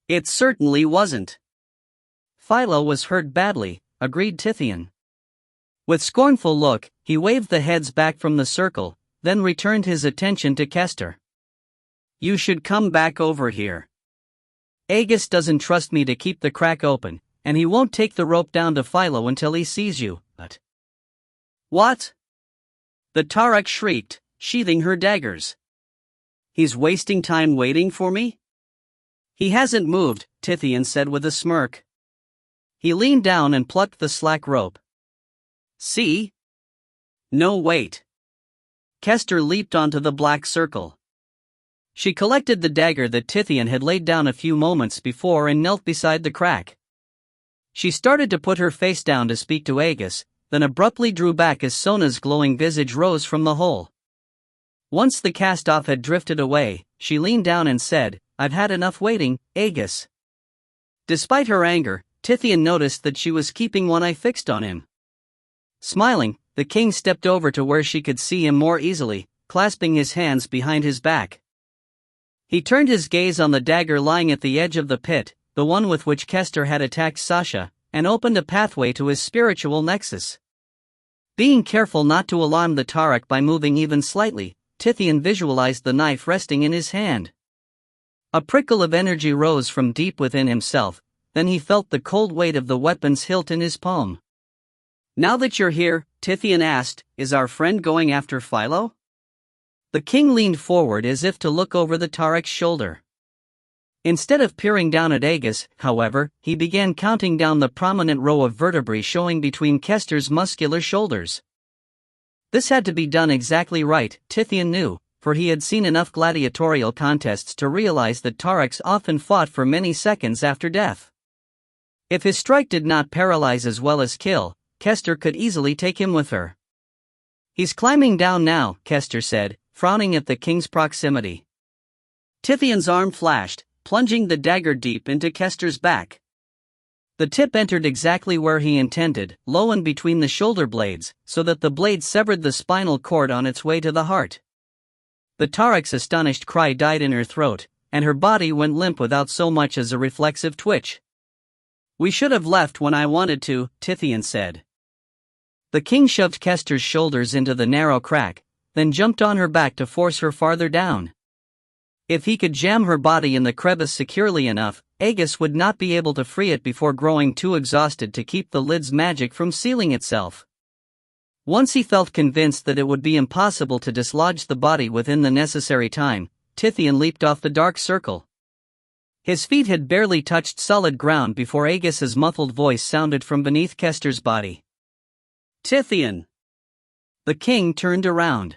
It certainly wasn't. Philo was hurt badly, agreed Tithian. With scornful look, he waved the heads back from the circle, then returned his attention to Kester. You should come back over here. Aegis doesn't trust me to keep the crack open, and he won't take the rope down to Philo until he sees you, but... What? The Tarak shrieked, sheathing her daggers. He's wasting time waiting for me? He hasn't moved, Tithian said with a smirk. He leaned down and plucked the slack rope. See? No, wait. Kester leaped onto the black circle. She collected the dagger that Tithian had laid down a few moments before and knelt beside the crack. She started to put her face down to speak to Aegis, then abruptly drew back as Sona's glowing visage rose from the hole. Once the cast-off had drifted away, she leaned down and said, I've had enough waiting, Aegis. Despite her anger, Tithian noticed that she was keeping one eye fixed on him. Smiling, the king stepped over to where she could see him more easily, clasping his hands behind his back. He turned his gaze on the dagger lying at the edge of the pit, the one with which Kester had attacked Sasha, and opened a pathway to his spiritual nexus. Being careful not to alarm the Tarak by moving even slightly, Tithian visualized the knife resting in his hand. A prickle of energy rose from deep within himself, then he felt the cold weight of the weapon's hilt in his palm. Now that you're here, Tithian asked, is our friend going after Philo? The king leaned forward as if to look over the Tarak's shoulder. Instead of peering down at Aegis, however, he began counting down the prominent row of vertebrae showing between Kester's muscular shoulders. This had to be done exactly right, Tithian knew, for he had seen enough gladiatorial contests to realize that Taraks often fought for many seconds after death. If his strike did not paralyze as well as kill, Kester could easily take him with her. He's climbing down now, Kester said, frowning at the king's proximity. Tithian's arm flashed, plunging the dagger deep into Kester's back. The tip entered exactly where he intended, low and between the shoulder blades, so that the blade severed the spinal cord on its way to the heart. The Tarak's astonished cry died in her throat, and her body went limp without so much as a reflexive twitch. We should have left when I wanted to, Tithian said. The king shoved Kester's shoulders into the narrow crack, then jumped on her back to force her farther down. If he could jam her body in the crevice securely enough, Aegis would not be able to free it before growing too exhausted to keep the lid's magic from sealing itself. Once he felt convinced that it would be impossible to dislodge the body within the necessary time, Tithian leaped off the dark circle. His feet had barely touched solid ground before Aegis's muffled voice sounded from beneath Kester's body. Tithian! The king turned around.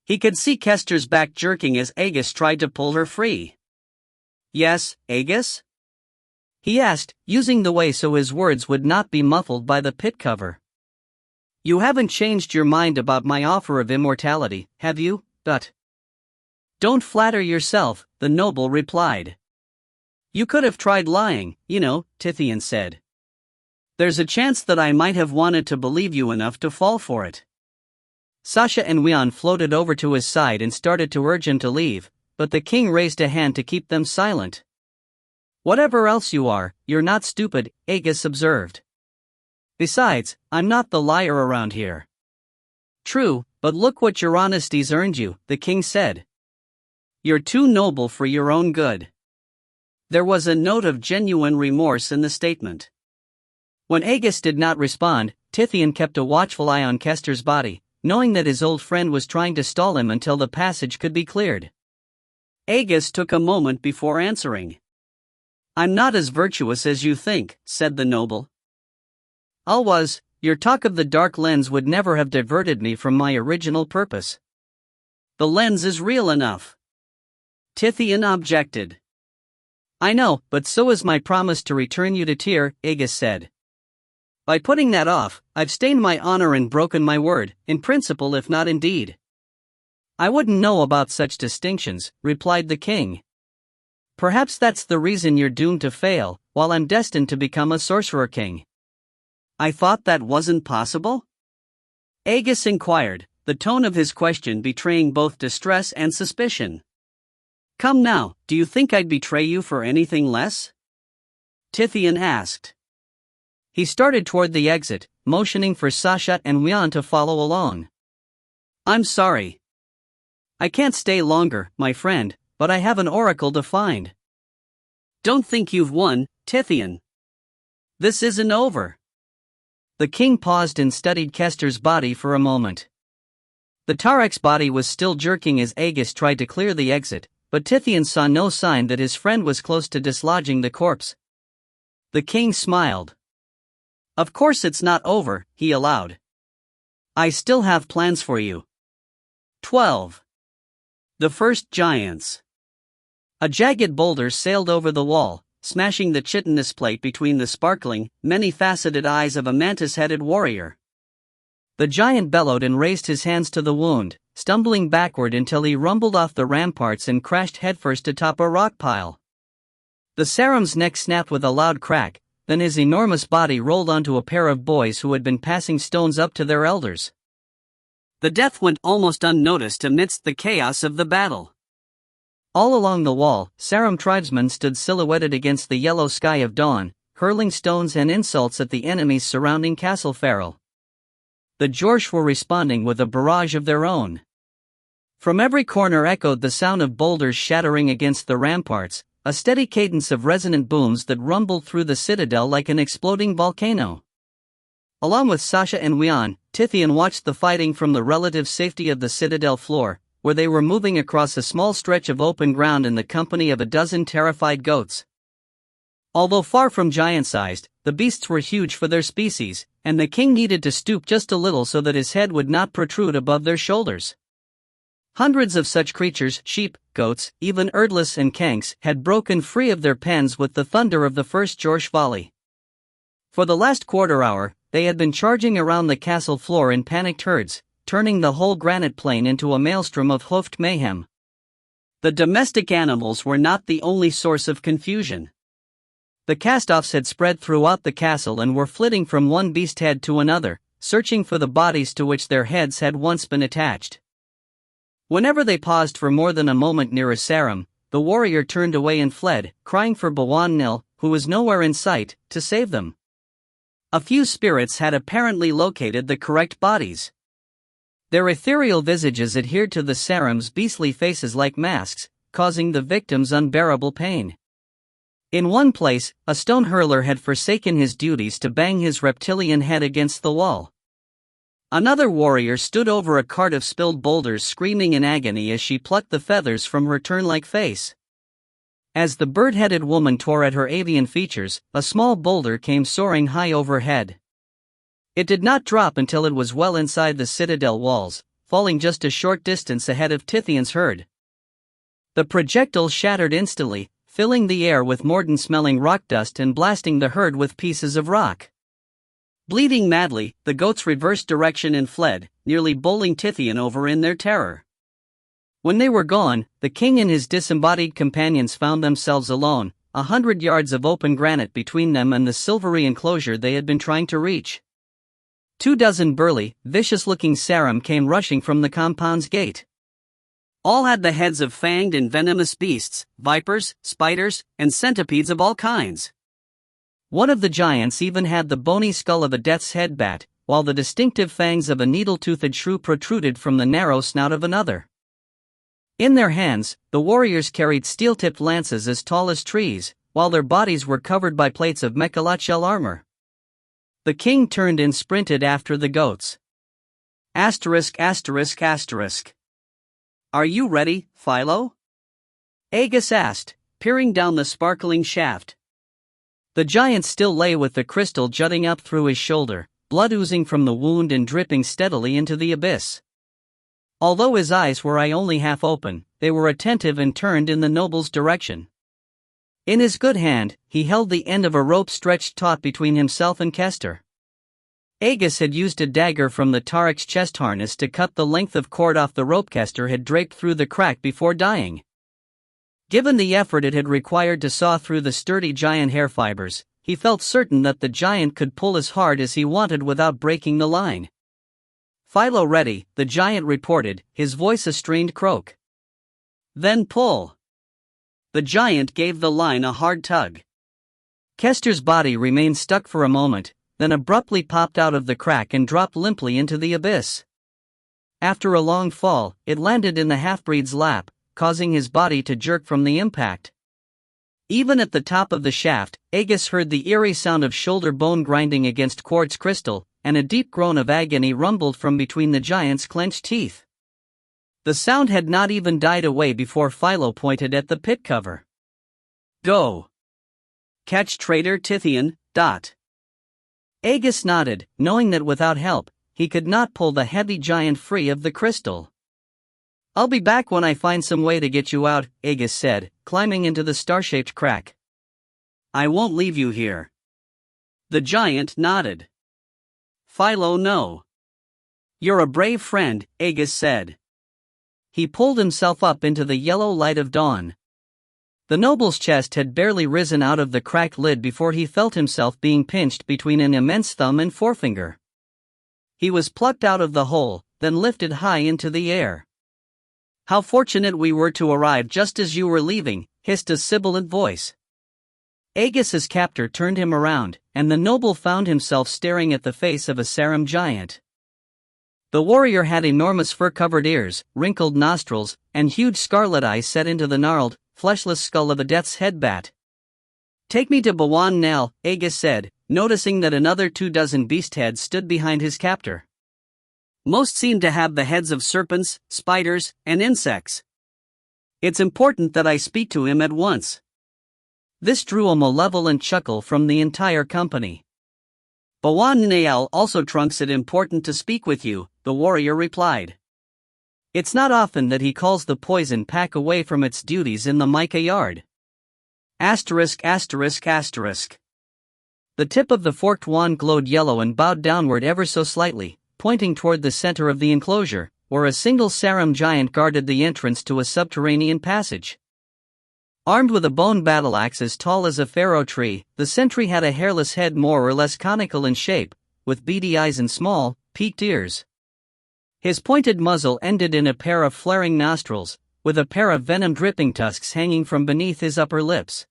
He could see Kester's back jerking as Aegis tried to pull her free. Yes, Aegis? He asked, using the way so his words would not be muffled by the pit cover. You haven't changed your mind about my offer of immortality, have you, But? Don't flatter yourself, the noble replied. You could have tried lying, Tithian said. There's a chance that I might have wanted to believe you enough to fall for it. Sasha and Wian floated over to his side and started to urge him to leave, but the king raised a hand to keep them silent. Whatever else you are, you're not stupid, Aegis observed. Besides, I'm not the liar around here. True, but look what your honesty's earned you, the king said. You're too noble for your own good. There was a note of genuine remorse in the statement. When Aegis did not respond, Tithian kept a watchful eye on Kester's body, knowing that his old friend was trying to stall him until the passage could be cleared. Aegis took a moment before answering. I'm not as virtuous as you think, said the noble. Your talk of the dark lens would never have diverted me from my original purpose. The lens is real enough. Tithian objected. I know, but so is my promise to return you to Tyr, Aegis said. By putting that off, I've stained my honor and broken my word, in principle if not in deed. I wouldn't know about such distinctions, replied the king. Perhaps that's the reason you're doomed to fail, while I'm destined to become a sorcerer king. I thought that wasn't possible? Aegis inquired, the tone of his question betraying both distress and suspicion. Come now, do you think I'd betray you for anything less? Tithian asked. He started toward the exit, motioning for Sasha and Wyan to follow along. I'm sorry. I can't stay longer, my friend, but I have an oracle to find. Don't think you've won, Tithian. This isn't over. The king paused and studied Kester's body for a moment. The Tarek's body was still jerking as Aegis tried to clear the exit, but Tithian saw no sign that his friend was close to dislodging the corpse. The king smiled. Of course it's not over, he allowed. I still have plans for you. 12. The First Giants. A jagged boulder sailed over the wall, smashing the chitinous plate between the sparkling, many-faceted eyes of a mantis-headed warrior. The giant bellowed and raised his hands to the wound, stumbling backward until he rumbled off the ramparts and crashed headfirst atop a rock pile. The Saram's neck snapped with a loud crack, then his enormous body rolled onto a pair of boys who had been passing stones up to their elders. The death went almost unnoticed amidst the chaos of the battle. All along the wall, Saram tribesmen stood silhouetted against the yellow sky of dawn, hurling stones and insults at the enemies surrounding Castle Farrell. The Jorsh were responding with a barrage of their own. From every corner echoed the sound of boulders shattering against the ramparts, a steady cadence of resonant booms that rumbled through the citadel like an exploding volcano. Along with Sasha and Wyan, Tithian watched the fighting from the relative safety of the citadel floor, where they were moving across a small stretch of open ground in the company of a dozen terrified goats. Although far from giant-sized, the beasts were huge for their species, and the king needed to stoop just a little so that his head would not protrude above their shoulders. Hundreds of such creatures, sheep, goats, even Erdlis and Kanks, had broken free of their pens with the thunder of the first Jorsh volley. For the last quarter hour, they had been charging around the castle floor in panicked herds, turning the whole granite plain into a maelstrom of hoofed mayhem. The domestic animals were not the only source of confusion. The cast-offs had spread throughout the castle and were flitting from one beast head to another, searching for the bodies to which their heads had once been attached. Whenever they paused for more than a moment near a Saram, the warrior turned away and fled, crying for Bawan Nil, who was nowhere in sight, to save them. A few spirits had apparently located the correct bodies. Their ethereal visages adhered to the Saram's beastly faces like masks, causing the victims unbearable pain. In one place, a stone hurler had forsaken his duties to bang his reptilian head against the wall. Another warrior stood over a cart of spilled boulders screaming in agony as she plucked the feathers from her tern-like face. As the bird-headed woman tore at her avian features, a small boulder came soaring high overhead. It did not drop until it was well inside the citadel walls, falling just a short distance ahead of Tithian's herd. The projectile shattered instantly, filling the air with mordant-smelling rock dust and blasting the herd with pieces of rock. Bleeding madly, the goats reversed direction and fled, nearly bowling Tithian over in their terror. When they were gone, the king and his disembodied companions found themselves alone, 100 yards of open granite between them and the silvery enclosure they had been trying to reach. 24 burly, vicious-looking Saram came rushing from the compound's gate. All had the heads of fanged and venomous beasts, vipers, spiders, and centipedes of all kinds. One of the giants even had the bony skull of a death's head bat, while the distinctive fangs of a needle-toothed shrew protruded from the narrow snout of another. In their hands, the warriors carried steel-tipped lances as tall as trees, while their bodies were covered by plates of mechalot shell armor. The king turned and sprinted after the goats. ******. Are you ready, Philo? Aegis asked, peering down the sparkling shaft. The giant still lay with the crystal jutting up through his shoulder, blood oozing from the wound and dripping steadily into the abyss. Although his eyes were only half open, they were attentive and turned in the noble's direction. In his good hand, he held the end of a rope stretched taut between himself and Kester. Aegis had used a dagger from the Tarek's chest harness to cut the length of cord off the rope Kester had draped through the crack before dying. Given the effort it had required to saw through the sturdy giant hair fibers, he felt certain that the giant could pull as hard as he wanted without breaking the line. "Philo ready," the giant reported, his voice a strained croak. "Then pull." The giant gave the line a hard tug. Kester's body remained stuck for a moment, then abruptly popped out of the crack and dropped limply into the abyss. After a long fall, it landed in the half-breed's lap, causing his body to jerk from the impact. Even at the top of the shaft, Aegis heard the eerie sound of shoulder bone grinding against quartz crystal, and a deep groan of agony rumbled from between the giant's clenched teeth. The sound had not even died away before Philo pointed at the pit cover. "Go. Catch traitor Tithian." Aegis nodded, knowing that without help, he could not pull the heavy giant free of the crystal. "I'll be back when I find some way to get you out," Aegis said, climbing into the star-shaped crack. "I won't leave you here." The giant nodded. "Philo, no." "You're a brave friend," Aegis said. He pulled himself up into the yellow light of dawn. The noble's chest had barely risen out of the cracked lid before he felt himself being pinched between an immense thumb and forefinger. He was plucked out of the hole, then lifted high into the air. "How fortunate we were to arrive just as you were leaving," hissed a sibilant voice. Aegis's captor turned him around, and the noble found himself staring at the face of a Sarum giant. The warrior had enormous fur-covered ears, wrinkled nostrils, and huge scarlet eyes set into the gnarled, fleshless skull of a death's head bat. "Take me to Bawan Nel," Aegis said, noticing that another 24 beast heads stood behind his captor. Most seemed to have the heads of serpents, spiders, and insects. "It's important that I speak to him at once." This drew a malevolent chuckle from the entire company. "Bawan Nael also trunks it important to speak with you," the warrior replied. "It's not often that he calls the poison pack away from its duties in the mica yard." *******. The tip of the forked wand glowed yellow and bowed downward ever so slightly, pointing toward the center of the enclosure, where a single Sarum giant guarded the entrance to a subterranean passage. Armed with a bone battle-axe as tall as a pharaoh tree, the sentry had a hairless head more or less conical in shape, with beady eyes and small, peaked ears. His pointed muzzle ended in a pair of flaring nostrils, with a pair of venom-dripping tusks hanging from beneath his upper lips.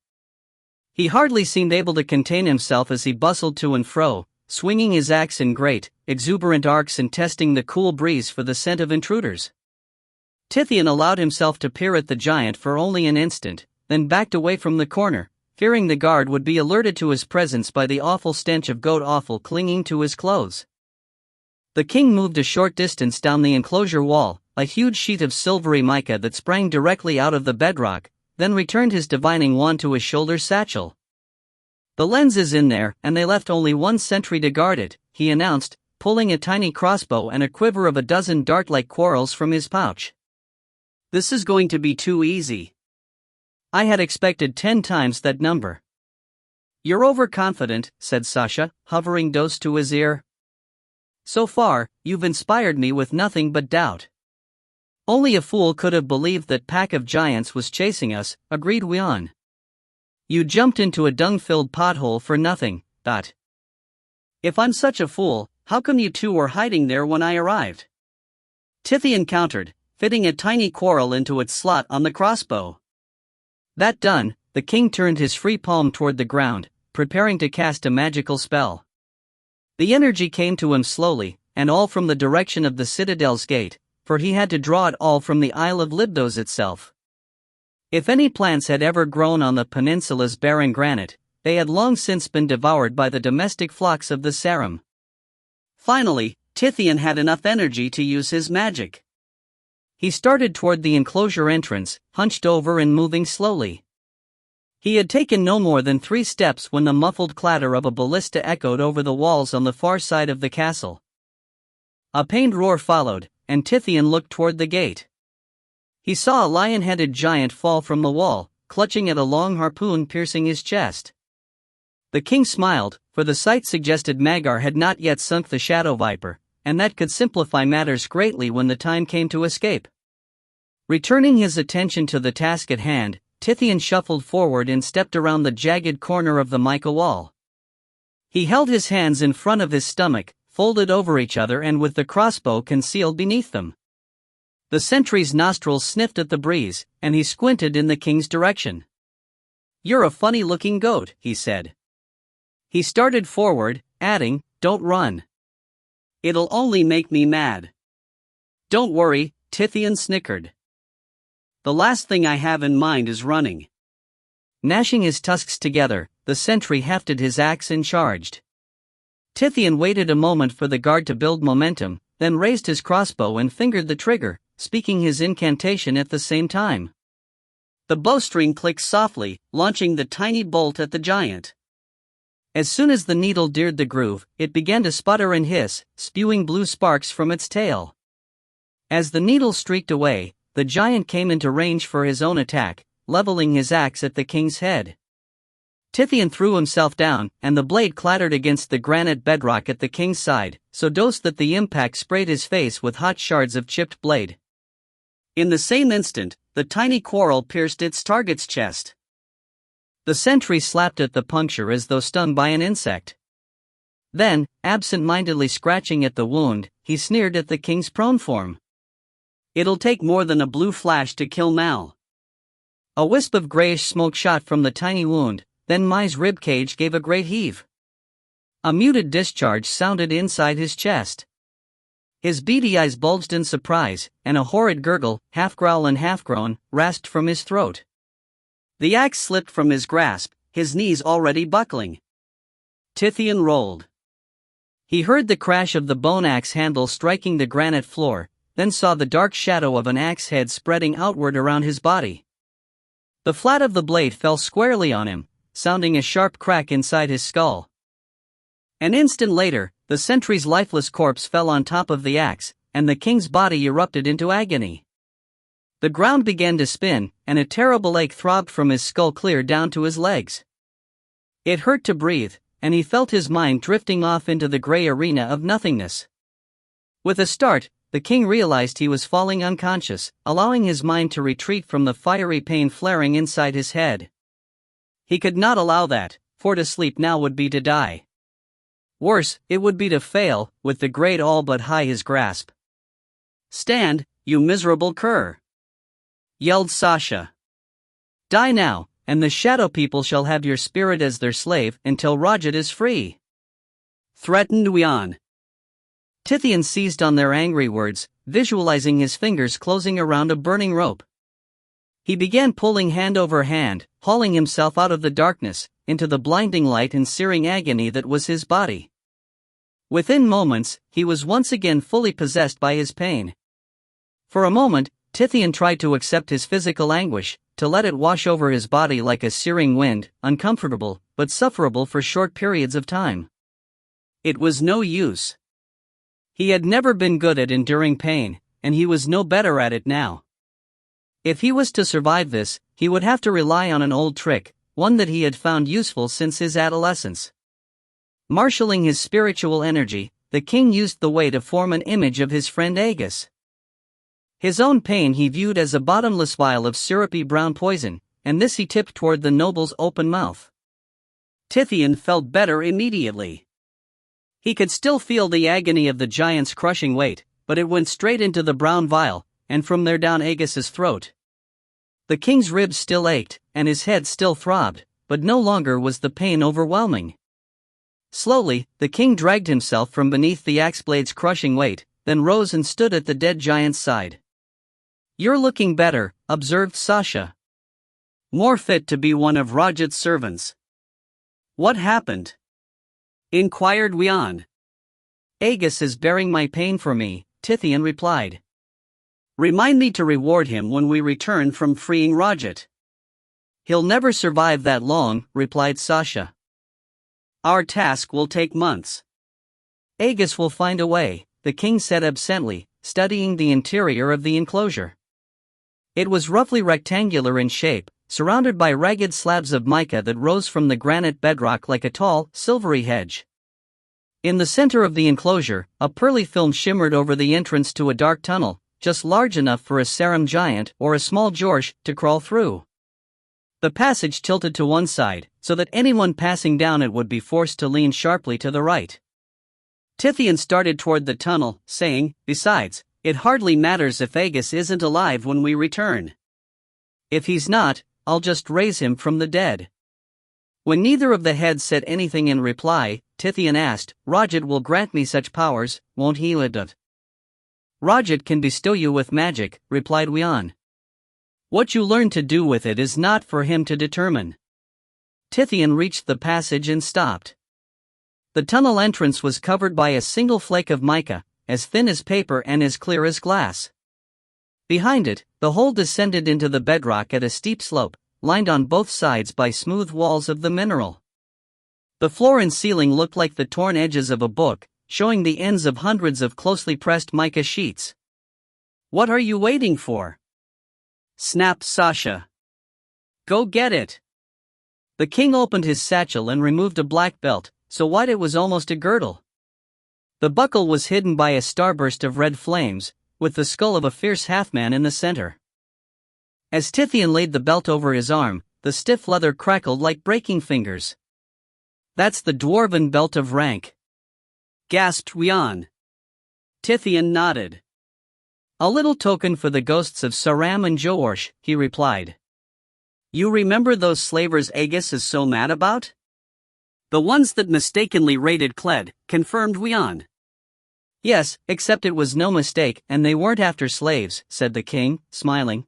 He hardly seemed able to contain himself as he bustled to and fro, swinging his axe in great, exuberant arcs and testing the cool breeze for the scent of intruders. Tithian allowed himself to peer at the giant for only an instant, then backed away from the corner, fearing the guard would be alerted to his presence by the awful stench of goat offal clinging to his clothes. The king moved a short distance down the enclosure wall, a huge sheet of silvery mica that sprang directly out of the bedrock, then returned his divining wand to his shoulder satchel. "The lens is in there, and they left only one sentry to guard it," he announced, pulling a tiny crossbow and a quiver of a dozen dart-like quarrels from his pouch. "This is going to be too easy. I had expected 10 times that number." "You're overconfident," said Sasha, hovering dose to his ear. "So far, you've inspired me with nothing but doubt." "Only a fool could have believed that pack of giants was chasing us," agreed Wian. "You jumped into a dung-filled pothole for nothing, Dot. If I'm such a fool, how come you two were hiding there when I arrived?" Tithian countered, fitting a tiny quarrel into its slot on the crossbow. That done, the king turned his free palm toward the ground, preparing to cast a magical spell. The energy came to him slowly, and all from the direction of the citadel's gate, for he had to draw it all from the Isle of Libdos itself. If any plants had ever grown on the peninsula's barren granite, they had long since been devoured by the domestic flocks of the Sarum. Finally, Tithian had enough energy to use his magic. He started toward the enclosure entrance, hunched over and moving slowly. He had taken no more than 3 steps when the muffled clatter of a ballista echoed over the walls on the far side of the castle. A pained roar followed, and Tithian looked toward the gate. He saw a lion-headed giant fall from the wall, clutching at a long harpoon piercing his chest. The king smiled, for the sight suggested Magar had not yet sunk the shadow viper, and that could simplify matters greatly when the time came to escape. Returning his attention to the task at hand, Tithian shuffled forward and stepped around the jagged corner of the mica wall. He held his hands in front of his stomach, folded over each other and with the crossbow concealed beneath them. The sentry's nostrils sniffed at the breeze, and he squinted in the king's direction. "You're a funny-looking goat," he said. He started forward, adding, "Don't run. It'll only make me mad." "Don't worry," Tithian snickered. "The last thing I have in mind is running." Gnashing his tusks together, the sentry hefted his axe and charged. Tithian waited a moment for the guard to build momentum, then raised his crossbow and fingered the trigger, speaking his incantation at the same time. The bowstring clicked softly, launching the tiny bolt at the giant. As soon as the needle deared the groove, it began to sputter and hiss, spewing blue sparks from its tail. As the needle streaked away, the giant came into range for his own attack, leveling his axe at the king's head. Tithian threw himself down, and the blade clattered against the granite bedrock at the king's side, so dosed that the impact sprayed his face with hot shards of chipped blade. In the same instant, the tiny quarrel pierced its target's chest. The sentry slapped at the puncture as though stung by an insect. Then, absent-mindedly scratching at the wound, he sneered at the king's prone form. "It'll take more than a blue flash to kill Mal." A wisp of grayish smoke shot from the tiny wound, then Mai's ribcage gave a great heave. A muted discharge sounded inside his chest. His beady eyes bulged in surprise, and a horrid gurgle, half growl and half groan, rasped from his throat. The axe slipped from his grasp, his knees already buckling. Tithian rolled. He heard the crash of the bone axe handle striking the granite floor, then saw the dark shadow of an axe head spreading outward around his body. The flat of the blade fell squarely on him, sounding a sharp crack inside his skull. An instant later, the sentry's lifeless corpse fell on top of the axe, and the king's body erupted into agony. The ground began to spin, and a terrible ache throbbed from his skull clear down to his legs. It hurt to breathe, and he felt his mind drifting off into the gray arena of nothingness. With a start, the king realized he was falling unconscious, allowing his mind to retreat from the fiery pain flaring inside his head. He could not allow that, for to sleep now would be to die. Worse, it would be to fail, with the great all but high his grasp. "Stand, you miserable cur!" yelled Sasha. "Die now, and the shadow people shall have your spirit as their slave until Rajat is free," threatened Wian. Tithian seized on their angry words, visualizing his fingers closing around a burning rope. He began pulling hand over hand, hauling himself out of the darkness, into the blinding light and searing agony that was his body. Within moments, he was once again fully possessed by his pain. For a moment, Tithian tried to accept his physical anguish, to let it wash over his body like a searing wind, uncomfortable, but sufferable for short periods of time. It was no use. He had never been good at enduring pain, and he was no better at it now. If he was to survive this, he would have to rely on an old trick, one that he had found useful since his adolescence. Marshalling his spiritual energy, the king used the way to form an image of his friend Agus. His own pain he viewed as a bottomless vial of syrupy brown poison, and this he tipped toward the noble's open mouth. Tithian felt better immediately. He could still feel the agony of the giant's crushing weight, but it went straight into the brown vial, and from there down Agus's throat. The king's ribs still ached, and his head still throbbed, but no longer was the pain overwhelming. Slowly, the king dragged himself from beneath the axe blade's crushing weight, then rose and stood at the dead giant's side. "You're looking better," observed Sasha. "More fit to be one of Rajat's servants." "What happened?" inquired Wian. "Agus is bearing my pain for me," Tithian replied. "Remind me to reward him when we return from freeing Rajat." "He'll never survive that long," replied Sasha. "Our task will take months." "Agus will find a way," the king said absently, studying the interior of the enclosure. It was roughly rectangular in shape, surrounded by ragged slabs of mica that rose from the granite bedrock like a tall, silvery hedge. In the center of the enclosure, a pearly film shimmered over the entrance to a dark tunnel, just large enough for a Saram giant or a small Jorsh to crawl through. The passage tilted to one side, so that anyone passing down it would be forced to lean sharply to the right. Tithian started toward the tunnel, saying, "Besides, it hardly matters if Aegis isn't alive when we return. If he's not, I'll just raise him from the dead." When neither of the heads said anything in reply, Tithian asked, "Rajat will grant me such powers, won't he, Lidat?" "Rajat can bestow you with magic," replied Wian. "What you learn to do with it is not for him to determine." Tithian reached the passage and stopped. The tunnel entrance was covered by a single flake of mica, as thin as paper and as clear as glass. Behind it, the hole descended into the bedrock at a steep slope, lined on both sides by smooth walls of the mineral. The floor and ceiling looked like the torn edges of a book, showing the ends of hundreds of closely pressed mica sheets. "What are you waiting for?" snapped Sasha. "Go get it." The king opened his satchel and removed a black belt, so wide it was almost a girdle. The buckle was hidden by a starburst of red flames, with the skull of a fierce half-man in the center. As Tithian laid the belt over his arm, the stiff leather crackled like breaking fingers. "That's the dwarven belt of rank," gasped Wian. Tithian nodded. "A little token for the ghosts of Saram and Joorsh," he replied. "You remember those slavers Aegis is so mad about?" "The ones that mistakenly raided Kled," confirmed Wian. "Yes, except it was no mistake and they weren't after slaves," said the king, smiling.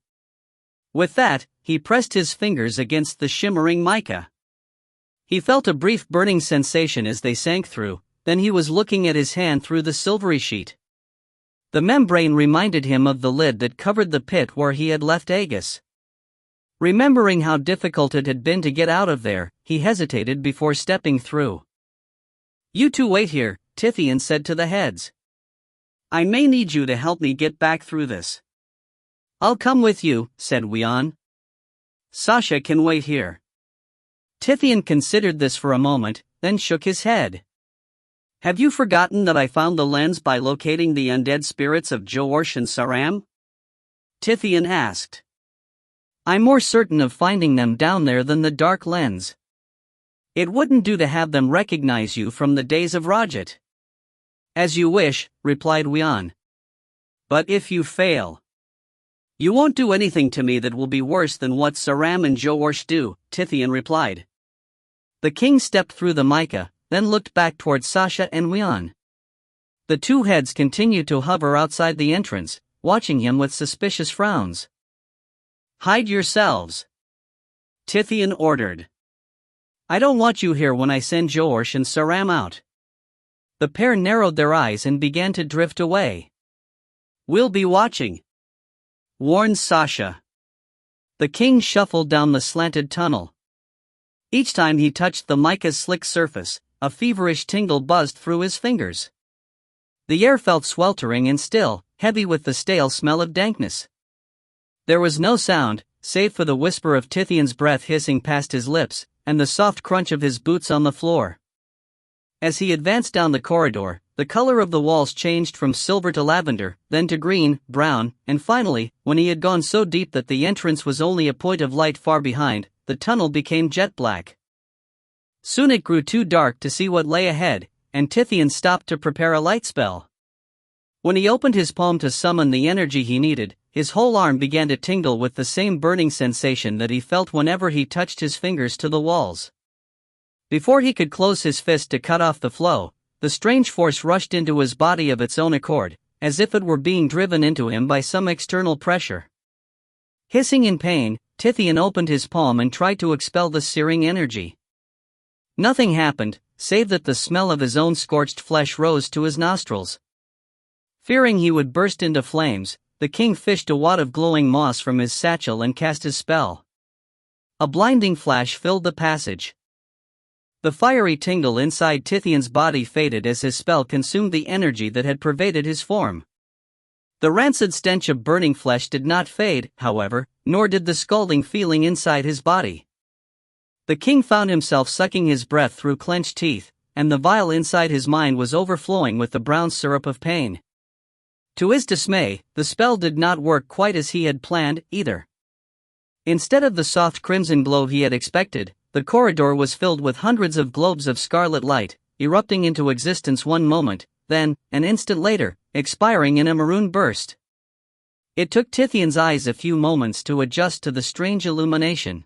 With that, he pressed his fingers against the shimmering mica. He felt a brief burning sensation as they sank through, then he was looking at his hand through the silvery sheet. The membrane reminded him of the lid that covered the pit where he had left Aegis. Remembering how difficult it had been to get out of there, he hesitated before stepping through. "You two wait here," Tithian said to the heads. "I may need you to help me get back through this." "I'll come with you," said Wian. "Sasha can wait here." Tithian considered this for a moment, then shook his head. "Have you forgotten that I found the lens by locating the undead spirits of Joorsh and Saram?" Tithian asked. "I'm more certain of finding them down there than the dark lens. It wouldn't do to have them recognize you from the days of Rajat." "As you wish," replied Wian. "But if you fail, you won't do anything to me that will be worse than what Saram and Joorsh do," Tithian replied. The king stepped through the mica, then looked back toward Sasha and Wian. The two heads continued to hover outside the entrance, watching him with suspicious frowns. "Hide yourselves," Tithian ordered. "I don't want you here when I send Joorsh and Saram out." The pair narrowed their eyes and began to drift away. "We'll be watching," warned Sasha. The king shuffled down the slanted tunnel. Each time he touched the mica's slick surface, a feverish tingle buzzed through his fingers. The air felt sweltering and still, heavy with the stale smell of dankness. There was no sound, save for the whisper of Tithian's breath hissing past his lips, and the soft crunch of his boots on the floor. As he advanced down the corridor, the color of the walls changed from silver to lavender, then to green, brown, and finally, when he had gone so deep that the entrance was only a point of light far behind, the tunnel became jet black. Soon it grew too dark to see what lay ahead, and Tithian stopped to prepare a light spell. When he opened his palm to summon the energy he needed, his whole arm began to tingle with the same burning sensation that he felt whenever he touched his fingers to the walls. Before he could close his fist to cut off the flow, the strange force rushed into his body of its own accord, as if it were being driven into him by some external pressure. Hissing in pain, Tithian opened his palm and tried to expel the searing energy. Nothing happened, save that the smell of his own scorched flesh rose to his nostrils. Fearing he would burst into flames, the king fished a wad of glowing moss from his satchel and cast his spell. A blinding flash filled the passage. The fiery tingle inside Tithian's body faded as his spell consumed the energy that had pervaded his form. The rancid stench of burning flesh did not fade, however, nor did the scalding feeling inside his body. The king found himself sucking his breath through clenched teeth, and the vial inside his mind was overflowing with the brown syrup of pain. To his dismay, the spell did not work quite as he had planned, either. Instead of the soft crimson glow he had expected, the corridor was filled with hundreds of globes of scarlet light, erupting into existence one moment, then, an instant later, expiring in a maroon burst. It took Tithian's eyes a few moments to adjust to the strange illumination.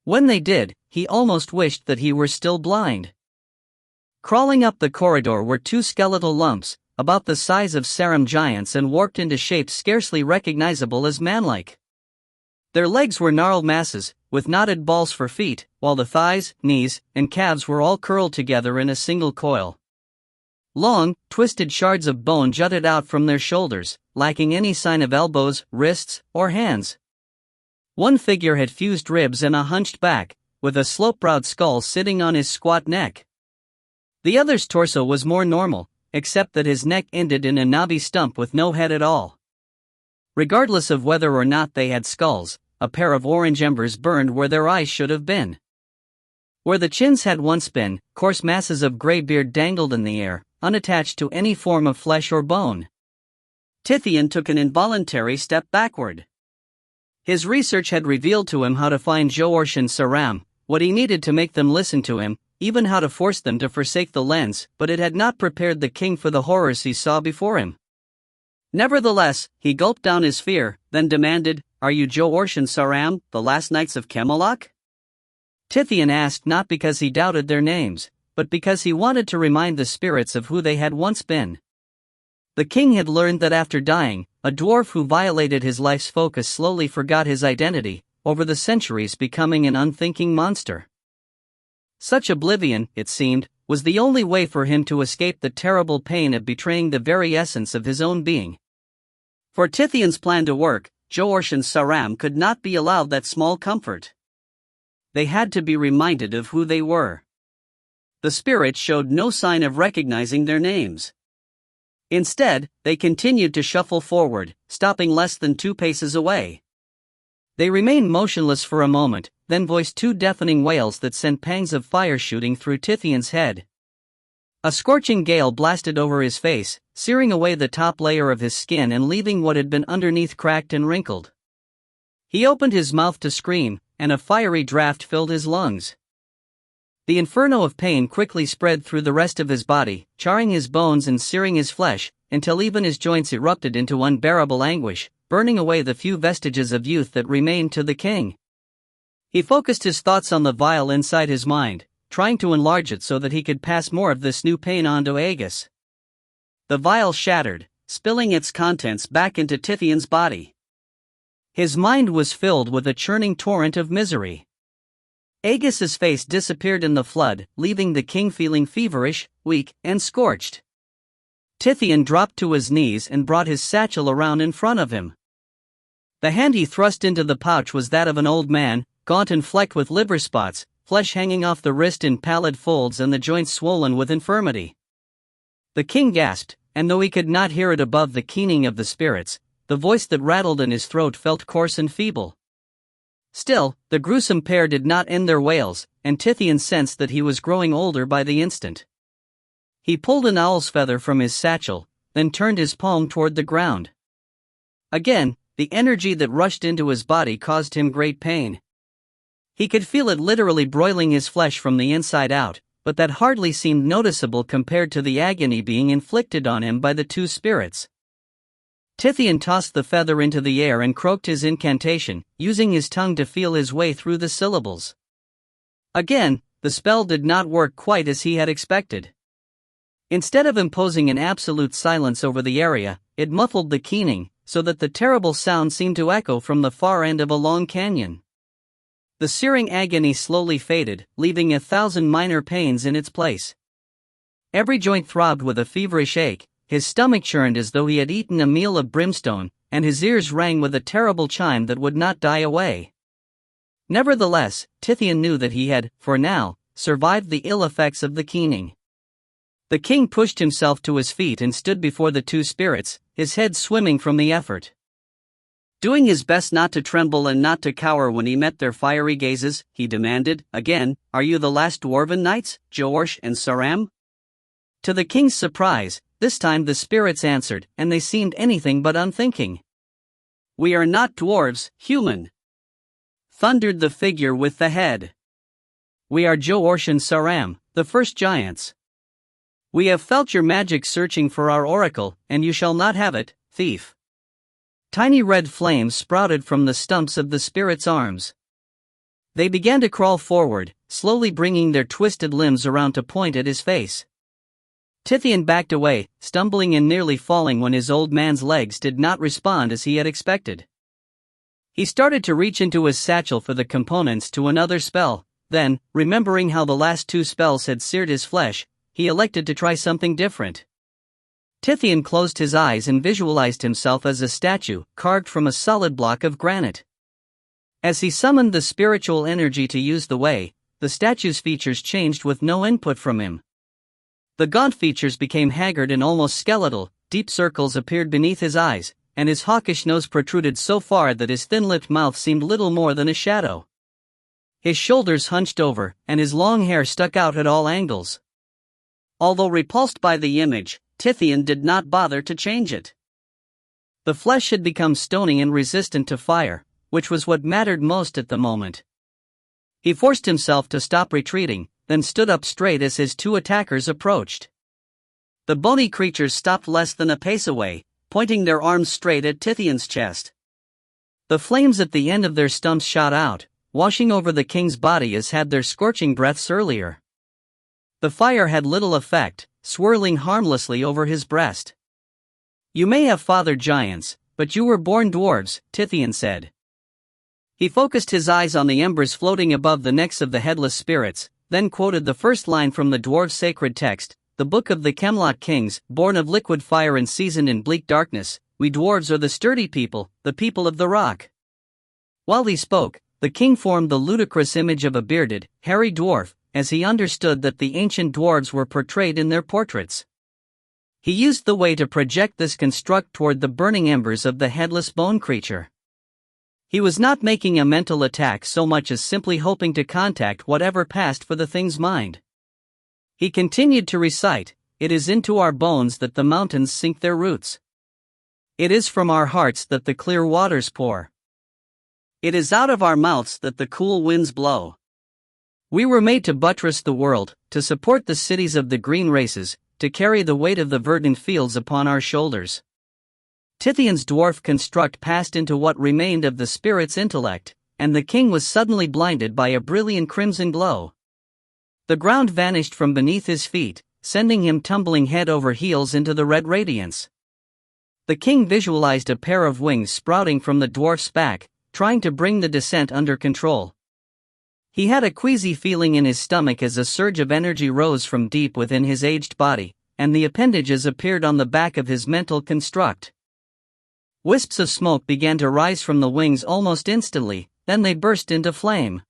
When they did, he almost wished that he were still blind. Crawling up the corridor were two skeletal lumps, about the size of serum giants and warped into shapes scarcely recognizable as manlike. Their legs were gnarled masses, with knotted balls for feet, while the thighs, knees, and calves were all curled together in a single coil. Long, twisted shards of bone jutted out from their shoulders, lacking any sign of elbows, wrists, or hands. One figure had fused ribs and a hunched back, with a slope-browed skull sitting on his squat neck. The other's torso was more normal, except that his neck ended in a knobby stump with no head at all. Regardless of whether or not they had skulls, a pair of orange embers burned where their eyes should have been. Where the chins had once been, coarse masses of gray beard dangled in the air, unattached to any form of flesh or bone. Tithian took an involuntary step backward. His research had revealed to him how to find Joorsh and Saram, what he needed to make them listen to him, even how to force them to forsake the lens, but it had not prepared the king for the horrors he saw before him. Nevertheless, he gulped down his fear, then demanded, "Are you Joorsh and Saram, the last knights of Camelot?" Tithian asked not because he doubted their names, but because he wanted to remind the spirits of who they had once been. The king had learned that after dying, a dwarf who violated his life's focus slowly forgot his identity, over the centuries becoming an unthinking monster. Such oblivion, it seemed, was the only way for him to escape the terrible pain of betraying the very essence of his own being. For Tithian's plan to work, Joorsh and Saram could not be allowed that small comfort. They had to be reminded of who they were. The spirits showed no sign of recognizing their names. Instead, they continued to shuffle forward, stopping less than 2 paces away. They remained motionless for a moment, then voiced 2 deafening wails that sent pangs of fire shooting through Tithian's head. A scorching gale blasted over his face, searing away the top layer of his skin and leaving what had been underneath cracked and wrinkled. He opened his mouth to scream, and a fiery draft filled his lungs. The inferno of pain quickly spread through the rest of his body, charring his bones and searing his flesh, until even his joints erupted into unbearable anguish, burning away the few vestiges of youth that remained to the king. He focused his thoughts on the vial inside his mind, trying to enlarge it so that he could pass more of this new pain on to Aegis. The vial shattered, spilling its contents back into Tithian's body. His mind was filled with a churning torrent of misery. Aegis's face disappeared in the flood, leaving the king feeling feverish, weak, and scorched. Tithian dropped to his knees and brought his satchel around in front of him. The hand he thrust into the pouch was that of an old man, gaunt and flecked with liver spots, flesh hanging off the wrist in pallid folds and the joints swollen with infirmity. The king gasped, and though he could not hear it above the keening of the spirits, the voice that rattled in his throat felt coarse and feeble. Still, the gruesome pair did not end their wails, and Tithian sensed that he was growing older by the instant. He pulled an owl's feather from his satchel, then turned his palm toward the ground. Again, the energy that rushed into his body caused him great pain. He could feel it literally broiling his flesh from the inside out, but that hardly seemed noticeable compared to the agony being inflicted on him by the 2 spirits. Tithian tossed the feather into the air and croaked his incantation, using his tongue to feel his way through the syllables. Again, the spell did not work quite as he had expected. Instead of imposing an absolute silence over the area, it muffled the keening, so that the terrible sound seemed to echo from the far end of a long canyon. The searing agony slowly faded, leaving 1,000 minor pains in its place. Every joint throbbed with a feverish ache, his stomach churned as though he had eaten a meal of brimstone, and his ears rang with a terrible chime that would not die away. Nevertheless, Tithian knew that he had, for now, survived the ill effects of the keening. The king pushed himself to his feet and stood before the two spirits, his head swimming from the effort. Doing his best not to tremble and not to cower when he met their fiery gazes, he demanded, again, "Are you the last dwarven knights, George and Saram?" To the king's surprise, this time the spirits answered, and they seemed anything but unthinking. "We are not dwarves, human," thundered the figure with the head. "We are George and Saram, the first giants. We have felt your magic searching for our oracle, and you shall not have it, thief." Tiny red flames sprouted from the stumps of the spirits' arms. They began to crawl forward, slowly bringing their twisted limbs around to point at his face. Tithian backed away, stumbling and nearly falling when his old man's legs did not respond as he had expected. He started to reach into his satchel for the components to another spell, then, remembering how the last two spells had seared his flesh, he elected to try something different. Tithian closed his eyes and visualized himself as a statue, carved from a solid block of granite. As he summoned the spiritual energy to use the way, the statue's features changed with no input from him. The gaunt features became haggard and almost skeletal, deep circles appeared beneath his eyes, and his hawkish nose protruded so far that his thin-lipped mouth seemed little more than a shadow. His shoulders hunched over, and his long hair stuck out at all angles. Although repulsed by the image, Tithian did not bother to change it. The flesh had become stony and resistant to fire, which was what mattered most at the moment. He forced himself to stop retreating, then stood up straight as his two attackers approached. The bony creatures stopped less than a pace away, pointing their arms straight at Tithian's chest. The flames at the end of their stumps shot out, washing over the king's body as had their scorching breaths earlier. The fire had little effect, swirling harmlessly over his breast. "You may have fathered giants, but you were born dwarves," Tithian said. He focused his eyes on the embers floating above the necks of the headless spirits, then quoted the first line from the dwarves' sacred text, the Book of the Camelot Kings, "Born of liquid fire and seasoned in bleak darkness, we dwarves are the sturdy people, the people of the rock." While he spoke, the king formed the ludicrous image of a bearded, hairy dwarf, as he understood that the ancient dwarves were portrayed in their portraits. He used the way to project this construct toward the burning embers of the headless bone creature. He was not making a mental attack so much as simply hoping to contact whatever passed for the thing's mind. He continued to recite, "It is into our bones that the mountains sink their roots. It is from our hearts that the clear waters pour. It is out of our mouths that the cool winds blow. We were made to buttress the world, to support the cities of the green races, to carry the weight of the verdant fields upon our shoulders." Tithian's dwarf construct passed into what remained of the spirit's intellect, and the king was suddenly blinded by a brilliant crimson glow. The ground vanished from beneath his feet, sending him tumbling head over heels into the red radiance. The king visualized a pair of wings sprouting from the dwarf's back, trying to bring the descent under control. He had a queasy feeling in his stomach as a surge of energy rose from deep within his aged body, and the appendages appeared on the back of his mental construct. Wisps of smoke began to rise from the wings almost instantly, then they burst into flame.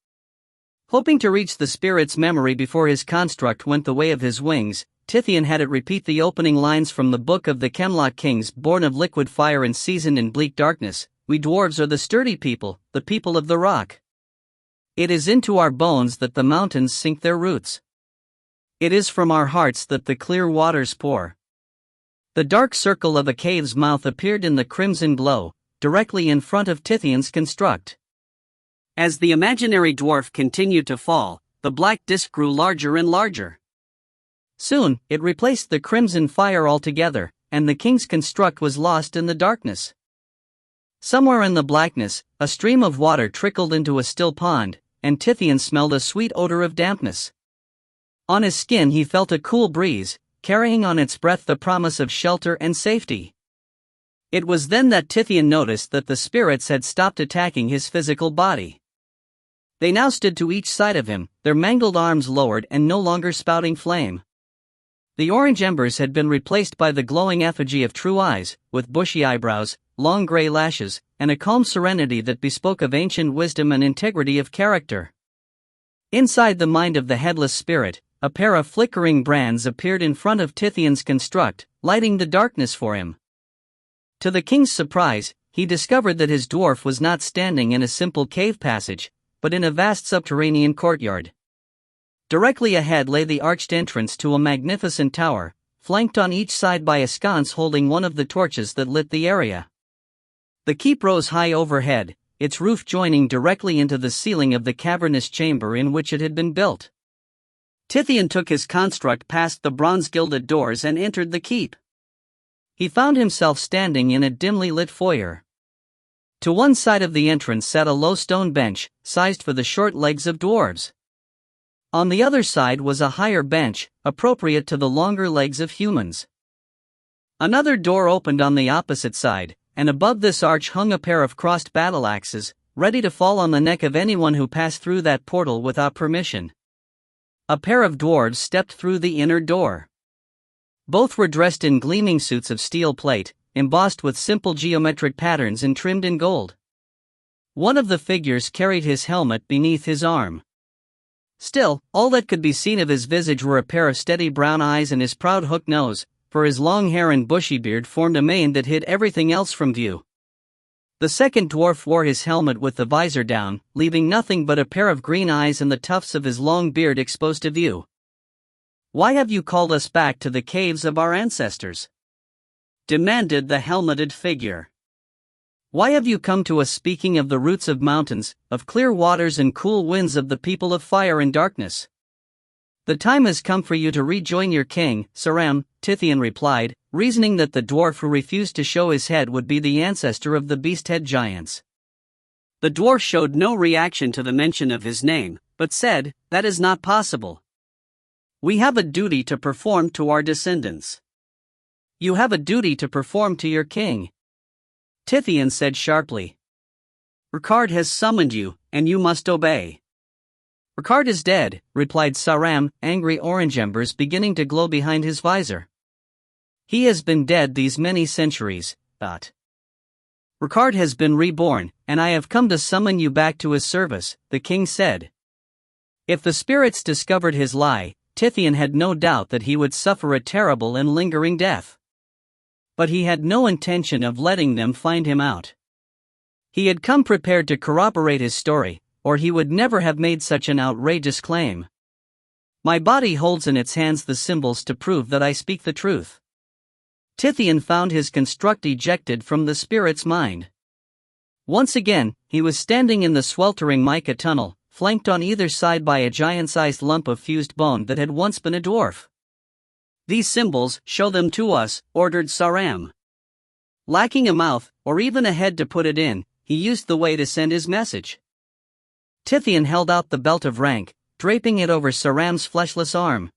Hoping to reach the spirit's memory before his construct went the way of his wings, Tithian had it repeat the opening lines from the Book of the Camelot Kings, "Born of liquid fire and seasoned in bleak darkness, we dwarves are the sturdy people, the people of the rock. It is into our bones that the mountains sink their roots. It is from our hearts that the clear waters pour." The dark circle of a cave's mouth appeared in the crimson glow, directly in front of Tithian's construct. As the imaginary dwarf continued to fall, the black disk grew larger and larger. Soon, it replaced the crimson fire altogether, and the king's construct was lost in the darkness. Somewhere in the blackness, a stream of water trickled into a still pond, and Tithian smelled a sweet odor of dampness. On his skin he felt a cool breeze, carrying on its breath the promise of shelter and safety. It was then that Tithian noticed that the spirits had stopped attacking his physical body. They now stood to each side of him, their mangled arms lowered and no longer spouting flame. The orange embers had been replaced by the glowing effigy of true eyes, with bushy eyebrows, long gray lashes, and a calm serenity that bespoke of ancient wisdom and integrity of character. Inside the mind of the headless spirit, a pair of flickering brands appeared in front of Tithian's construct, lighting the darkness for him. To the king's surprise, he discovered that his dwarf was not standing in a simple cave passage, but in a vast subterranean courtyard. Directly ahead lay the arched entrance to a magnificent tower, flanked on each side by a sconce holding one of the torches that lit the area. The keep rose high overhead, its roof joining directly into the ceiling of the cavernous chamber in which it had been built. Tithian took his construct past the bronze-gilded doors and entered the keep. He found himself standing in a dimly lit foyer. To one side of the entrance sat a low stone bench, sized for the short legs of dwarves. On the other side was a higher bench, appropriate to the longer legs of humans. Another door opened on the opposite side, and above this arch hung a pair of crossed battle axes, ready to fall on the neck of anyone who passed through that portal without permission. A pair of dwarves stepped through the inner door. Both were dressed in gleaming suits of steel plate, embossed with simple geometric patterns and trimmed in gold. One of the figures carried his helmet beneath his arm. Still, all that could be seen of his visage were a pair of steady brown eyes and his proud hooked nose, for his long hair and bushy beard formed a mane that hid everything else from view. The second dwarf wore his helmet with the visor down, leaving nothing but a pair of green eyes and the tufts of his long beard exposed to view. "Why have you called us back to the caves of our ancestors?" demanded the helmeted figure. "Why have you come to us speaking of the roots of mountains, of clear waters and cool winds, of the people of fire and darkness?" "The time has come for you to rejoin your king, Saram," Tithian replied, reasoning that the dwarf who refused to show his head would be the ancestor of the beast-head giants. The dwarf showed no reaction to the mention of his name, but said, "That is not possible. We have a duty to perform to our descendants." "You have a duty to perform to your king," Tithian said sharply. "Ricard has summoned you, and you must obey." "Ricard is dead," replied Saram, angry orange embers beginning to glow behind his visor. "He has been dead these many centuries, but Ricard has been reborn, and I have come to summon you back to his service," the king said. If the spirits discovered his lie, Tithian had no doubt that he would suffer a terrible and lingering death. But he had no intention of letting them find him out. He had come prepared to corroborate his story, or he would never have made such an outrageous claim. "My body holds in its hands the symbols to prove that I speak the truth." Tithian found his construct ejected from the spirit's mind. Once again, he was standing in the sweltering mica tunnel, flanked on either side by a giant-sized lump of fused bone that had once been a dwarf. "These symbols, show them to us," ordered Saram. Lacking a mouth, or even a head to put it in, he used the way to send his message. Tithian held out the belt of rank, draping it over Saram's fleshless arm.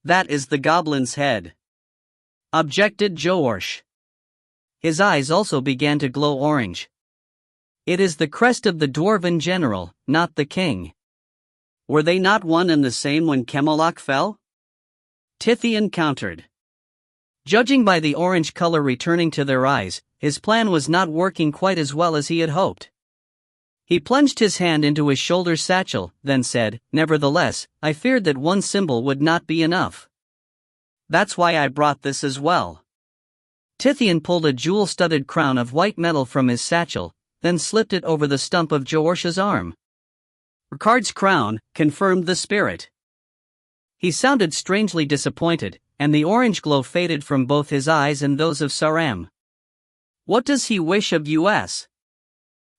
"That is the goblin's head," objected Joorsh. His eyes also began to glow orange. "It is the crest of the dwarven general, not the king." "Were they not one and the same when Camelot fell?" Tithian countered. Judging by the orange color returning to their eyes, his plan was not working quite as well as he had hoped. He plunged his hand into his shoulder satchel, then said, "Nevertheless, I feared that one symbol would not be enough. That's why I brought this as well." Tithian pulled a jewel-studded crown of white metal from his satchel, then slipped it over the stump of Joorsh's arm. "Ricard's crown," confirmed the spirit. He sounded strangely disappointed, and the orange glow faded from both his eyes and those of Saram. "What does he wish of us?"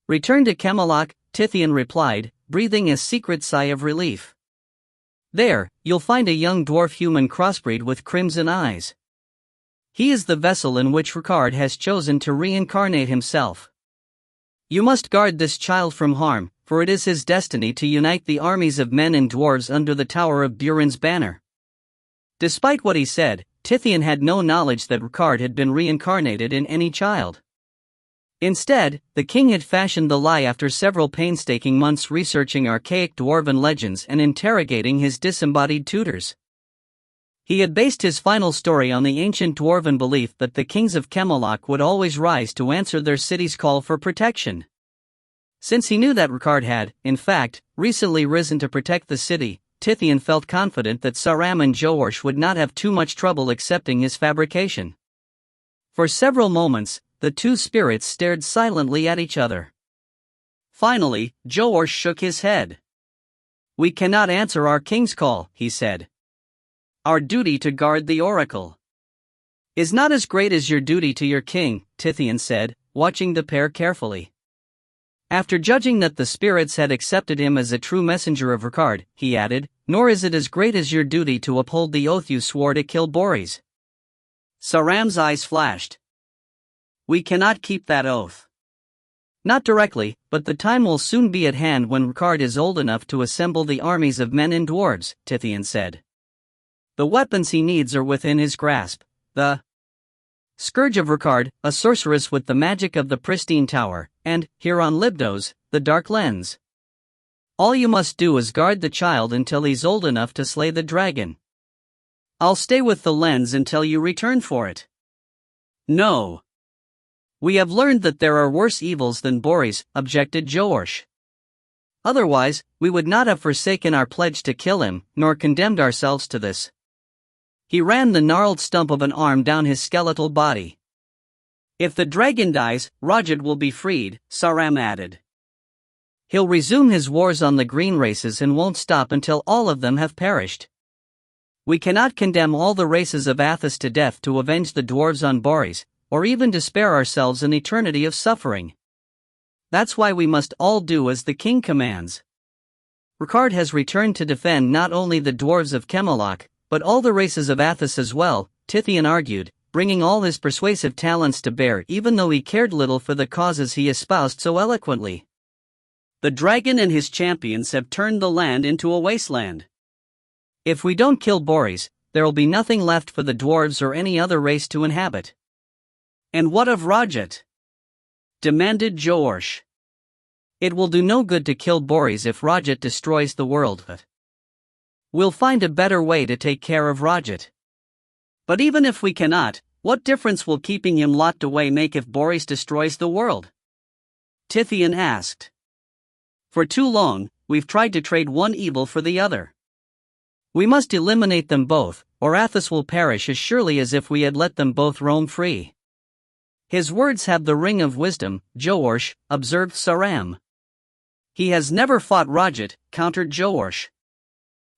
"Return to Camelot," Tithian replied, breathing a secret sigh of relief. "There, you'll find a young dwarf human crossbreed with crimson eyes. He is the vessel in which Ricard has chosen to reincarnate himself. You must guard this child from harm, for it is his destiny to unite the armies of men and dwarves under the tower of Buren's banner." Despite what he said, Tithian had no knowledge that Ricard had been reincarnated in any child. Instead, the king had fashioned the lie after several painstaking months researching archaic dwarven legends and interrogating his disembodied tutors. He had based his final story on the ancient dwarven belief that the kings of Camelot would always rise to answer their city's call for protection. Since he knew that Ricard had, in fact, recently risen to protect the city, Tithian felt confident that Saram and Joorsh would not have too much trouble accepting his fabrication. For several moments, the two spirits stared silently at each other. Finally, Joorsh shook his head. "We cannot answer our king's call," he said. "Our duty to guard the oracle is not as great as your duty to your king," Tithian said, watching the pair carefully. After judging that the spirits had accepted him as a true messenger of Ricard, he added, "Nor is it as great as your duty to uphold the oath you swore to kill Boris." Saram's eyes flashed. "We cannot keep that oath." "Not directly, but the time will soon be at hand when Ricard is old enough to assemble the armies of men and dwarves," Tithian said. "The weapons he needs are within his grasp. The Scourge of Ricard, a sorceress with the magic of the pristine tower, and, here on Libdos, the dark lens. All you must do is guard the child until he's old enough to slay the dragon. I'll stay with the lens until you return for it." "No. We have learned that there are worse evils than Boris," objected Joorsh. "Otherwise, we would not have forsaken our pledge to kill him, nor condemned ourselves to this." He ran the gnarled stump of an arm down his skeletal body. "If the dragon dies, Rajat will be freed," Saram added. "He'll resume his wars on the green races and won't stop until all of them have perished. We cannot condemn all the races of Athos to death to avenge the dwarves on Boris, or even to spare ourselves an eternity of suffering. That's why we must all do as the king commands. Ricard has returned to defend not only the dwarves of Camelot, but all the races of Athos as well," Tithian argued, bringing all his persuasive talents to bear even though he cared little for the causes he espoused so eloquently. "The dragon and his champions have turned the land into a wasteland. If we don't kill Boris, there'll be nothing left for the dwarves or any other race to inhabit." "And what of Rajat?" demanded Joorsh. "It will do no good to kill Boris if Rajat destroys the world. We'll find a better way to take care of Rajat." "But even if we cannot, what difference will keeping him locked away make if Boris destroys the world?" Tithian asked. "For too long, we've tried to trade one evil for the other. We must eliminate them both, or Athos will perish as surely as if we had let them both roam free." "His words have the ring of wisdom," Joorsh observed Saram. "He has never fought Rajat," countered Joorsh.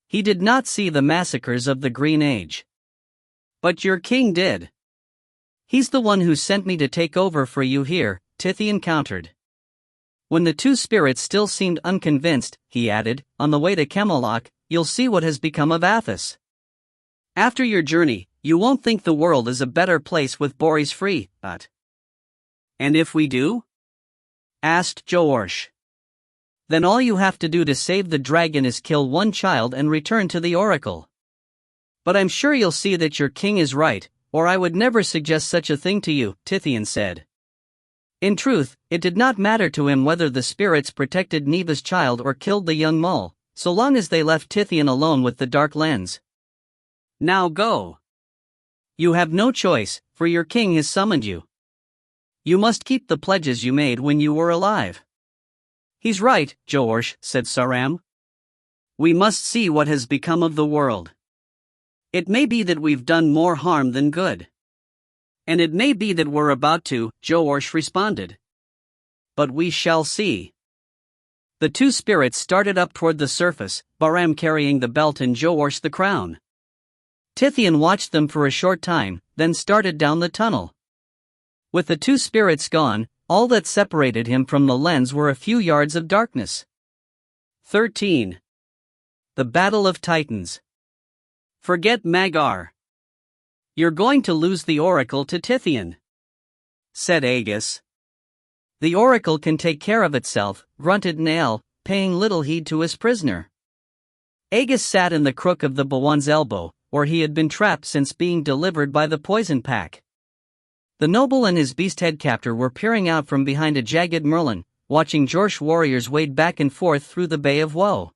"He did not see the massacres of the Green Age." "But your king did." "He's the one who sent me to take over for you here," Tithian countered. When the two spirits still seemed unconvinced, he added, "On the way to Camelot, you'll see what has become of Athos. After your journey, you won't think the world is a better place with Boris free, but—" "And if we do?" asked Joorsh. "Then all you have to do to save the dragon is kill one child and return to the oracle. But I'm sure you'll see that your king is right, or I would never suggest such a thing to you," Tithian said. In truth, it did not matter to him whether the spirits protected Neva's child or killed the young mole, so long as they left Tithian alone with the dark lens. "Now go. You have no choice, for your king has summoned you. You must keep the pledges you made when you were alive." "He's right," Joorsh said Saram. "We must see what has become of the world. It may be that we've done more harm than good. And it may be that we're about to," Joorsh responded. "But we shall see." The two spirits started up toward the surface, Baram carrying the belt and Joorsh the crown. Tithian watched them for a short time, then started down the tunnel. With the two spirits gone, all that separated him from the lens were a few yards of darkness. 13. The Battle of Titans. "Forget Magar. You're going to lose the oracle to Tithian," said Aegis. "The oracle can take care of itself," grunted Nael, paying little heed to his prisoner. Aegis sat in the crook of the Bawan's elbow, where he had been trapped since being delivered by the poison pack. The noble and his beast-head captor were peering out from behind a jagged merlin, watching Jorsh warriors wade back and forth through the Bay of Woe.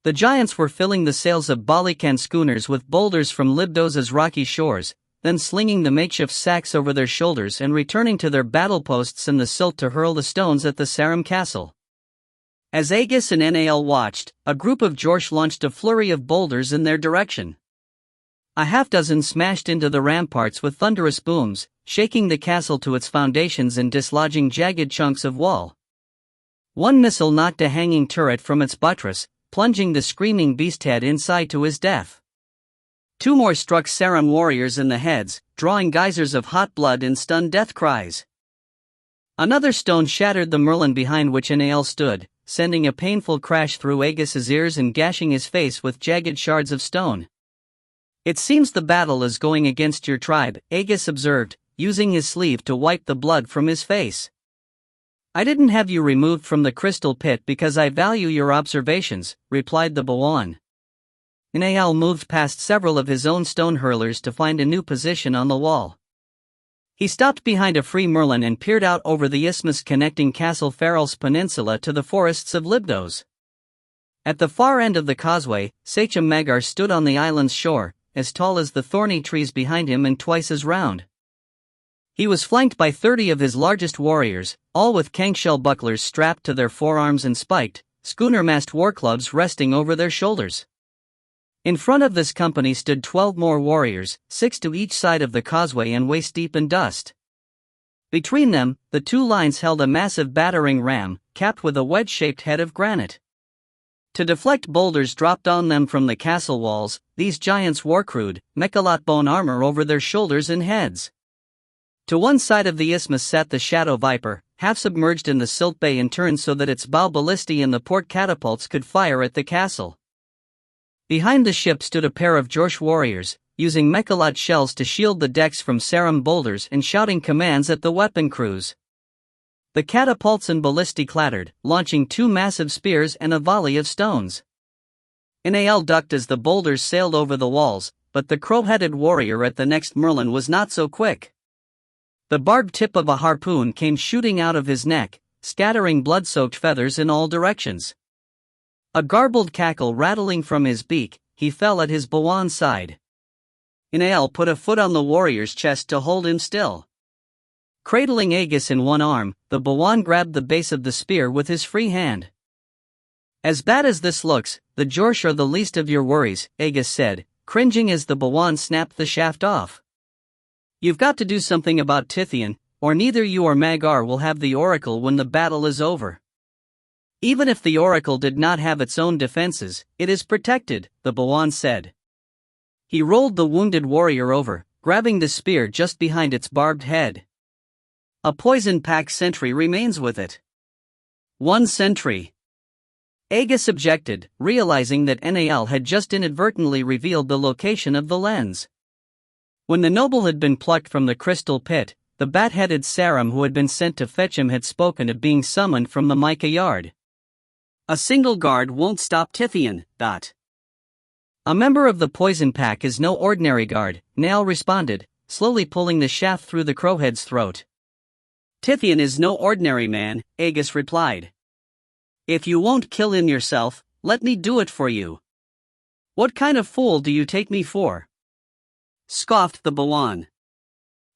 The giants were filling the sails of Balikan schooners with boulders from Libdos's rocky shores, then slinging the makeshift sacks over their shoulders and returning to their battle posts in the silt to hurl the stones at the Saram castle. As Aegis and Nael watched, a group of Jorsh launched a flurry of boulders in their direction. A half-dozen smashed into the ramparts with thunderous booms, shaking the castle to its foundations and dislodging jagged chunks of wall. One missile knocked a hanging turret from its buttress, plunging the screaming beasthead inside to his death. Two more struck Sarum warriors in the heads, drawing geysers of hot blood and stunned death cries. Another stone shattered the merlin behind which Nael stood, sending a painful crash through Aegis's ears and gashing his face with jagged shards of stone. "It seems the battle is going against your tribe," Aegis observed, using his sleeve to wipe the blood from his face. "I didn't have you removed from the crystal pit because I value your observations," replied the Bawan. Nael moved past several of his own stone hurlers to find a new position on the wall. He stopped behind a free merlin and peered out over the isthmus connecting Castle Farrell's peninsula to the forests of Libdos. At the far end of the causeway, Sachem Magar stood on the island's shore, as tall as the thorny trees behind him and twice as round. He was flanked by 30 of his largest warriors, all with cankshell bucklers strapped to their forearms and spiked, schooner-mast war clubs resting over their shoulders. In front of this company stood 12 more warriors, 6 to each side of the causeway and waist-deep in dust. Between them, the two lines held a massive battering ram, capped with a wedge-shaped head of granite. To deflect boulders dropped on them from the castle walls, these giants wore crude, mechalot bone armor over their shoulders and heads. To one side of the isthmus sat the Shadow Viper, half submerged in the silt bay and turned so that its bow ballistae and the port catapults could fire at the castle. Behind the ship stood a pair of Jorsh warriors, using mechalot shells to shield the decks from Sarum boulders and shouting commands at the weapon crews. The catapults and ballistae clattered, launching 2 massive spears and a volley of stones. Nael ducked as the boulders sailed over the walls, but the crow-headed warrior at the next merlin was not so quick. The barbed tip of a harpoon came shooting out of his neck, scattering blood-soaked feathers in all directions. A garbled cackle rattling from his beak, he fell at his Bawan's side. Nael put a foot on the warrior's chest to hold him still. Cradling Aegis in one arm, the Bawan grabbed the base of the spear with his free hand. "As bad as this looks, the Jorsh are the least of your worries," Aegis said, cringing as the Bawan snapped the shaft off. "You've got to do something about Tithian, or neither you or Magar will have the oracle when the battle is over." "Even if the oracle did not have its own defenses, it is protected," the Bawan said. He rolled the wounded warrior over, grabbing the spear just behind its barbed head. "A poison pack sentry remains with it." "One sentry." Aegis objected, realizing that Nael had just inadvertently revealed the location of the lens. When the noble had been plucked from the crystal pit, the bat-headed Sarum who had been sent to fetch him had spoken of being summoned from the mica yard. "A single guard won't stop Tithian." "A member of the poison pack is no ordinary guard," Nael responded, slowly pulling the shaft through the crowhead's throat. "Tithian is no ordinary man," Aegis replied. "If you won't kill him yourself, let me do it for you." "What kind of fool do you take me for?" scoffed the Bawan.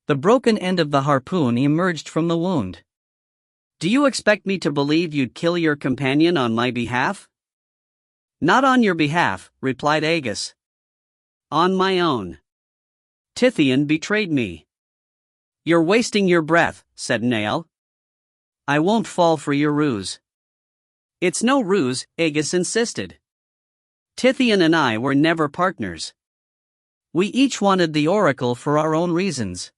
The broken end of the harpoon emerged from the wound. "Do you expect me to believe you'd kill your companion on my behalf?" "Not on your behalf," replied Aegis. "On my own. Tithian betrayed me." "You're wasting your breath," said Nael. "I won't fall for your ruse." "It's no ruse," Aegis insisted. "Tithian and I were never partners. We each wanted the oracle for our own reasons."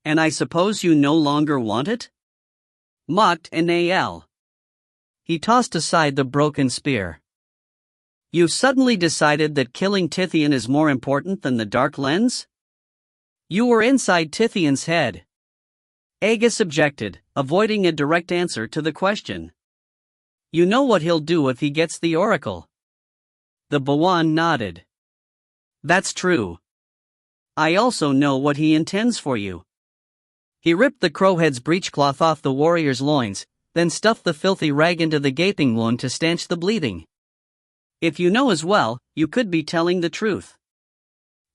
"And I suppose you no longer want it?" mocked Nael. He tossed aside the broken spear. "You've suddenly decided that killing Tithian is more important than the dark lens?" "You were inside Tithian's head." Aegis objected, avoiding a direct answer to the question. "You know what he'll do if he gets the oracle?" The Bawan nodded. "That's true. I also know what he intends for you." He ripped the crowhead's breechcloth off the warrior's loins, then stuffed the filthy rag into the gaping wound to stanch the bleeding. "If you know as well, you could be telling the truth."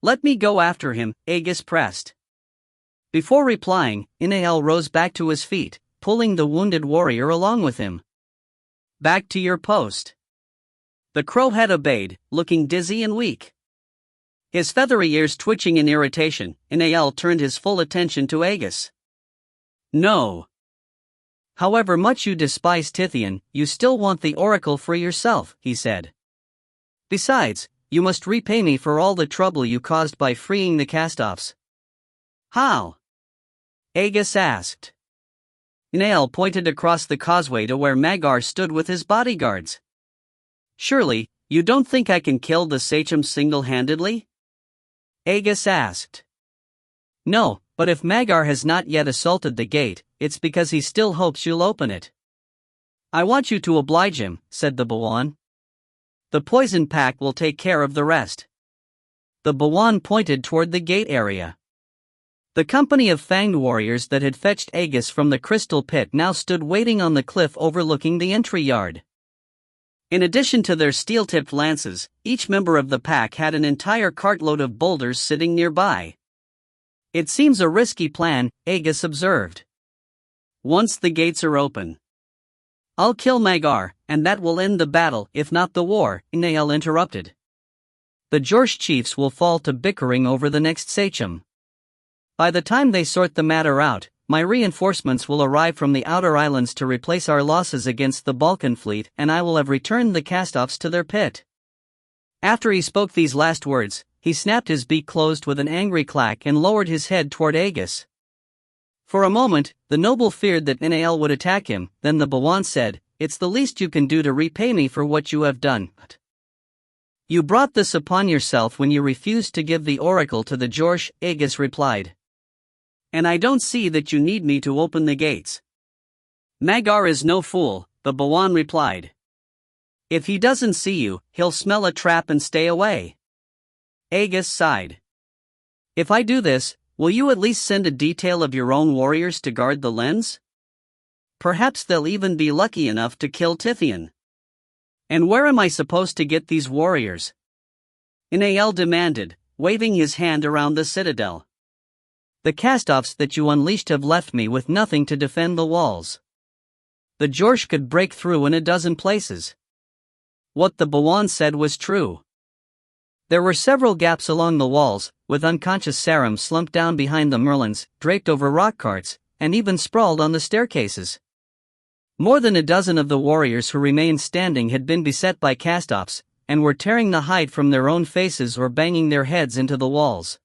"Let me go after him," Aegis pressed. Before replying, Nael rose back to his feet, pulling the wounded warrior along with him. Back to your post. The crow had obeyed, looking dizzy and weak. His feathery ears twitching in irritation, Nael turned his full attention to Aegis. No. However much you despise Tithian, you still want the oracle for yourself, he said. Besides, you must repay me for all the trouble you caused by freeing the cast-offs. How? Aegis asked. Nael pointed across the causeway to where Magar stood with his bodyguards. Surely, you don't think I can kill the sachem single-handedly? Aegis asked. No, but if Magar has not yet assaulted the gate, it's because he still hopes you'll open it. I want you to oblige him, said the Bawan. The poison pack will take care of the rest. The Bawan pointed toward the gate area. The company of fanged warriors that had fetched Aegis from the crystal pit now stood waiting on the cliff overlooking the entry yard. In addition to their steel-tipped lances, each member of the pack had an entire cartload of boulders sitting nearby. It seems a risky plan, Aegis observed. Once the gates are open, I'll kill Magar, and that will end the battle, if not the war, Nael interrupted. The Jorsh chiefs will fall to bickering over the next sachem. By the time they sort the matter out, my reinforcements will arrive from the outer islands to replace our losses against the Balkan fleet, and I will have returned the cast-offs to their pit. After he spoke these last words, he snapped his beak closed with an angry clack and lowered his head toward Aegis. For a moment, the noble feared that Nael would attack him, then the Bawan said, It's the least you can do to repay me for what you have done. You brought this upon yourself when you refused to give the oracle to the Jorsh, Aegis replied. And I don't see that you need me to open the gates. Magar is no fool, the Bawan replied. If he doesn't see you, he'll smell a trap and stay away. Aegis sighed. If I do this, will you at least send a detail of your own warriors to guard the lens? Perhaps they'll even be lucky enough to kill Tithian. And where am I supposed to get these warriors? Nael demanded, waving his hand around the citadel. The cast-offs that you unleashed have left me with nothing to defend the walls. The Jorsh could break through in a dozen places. What the Bawan said was true. There were several gaps along the walls, with unconscious Sarum slumped down behind the merlins, draped over rock carts, and even sprawled on the staircases. More than a dozen of the warriors who remained standing had been beset by cast-offs, and were tearing the hide from their own faces or banging their heads into the walls.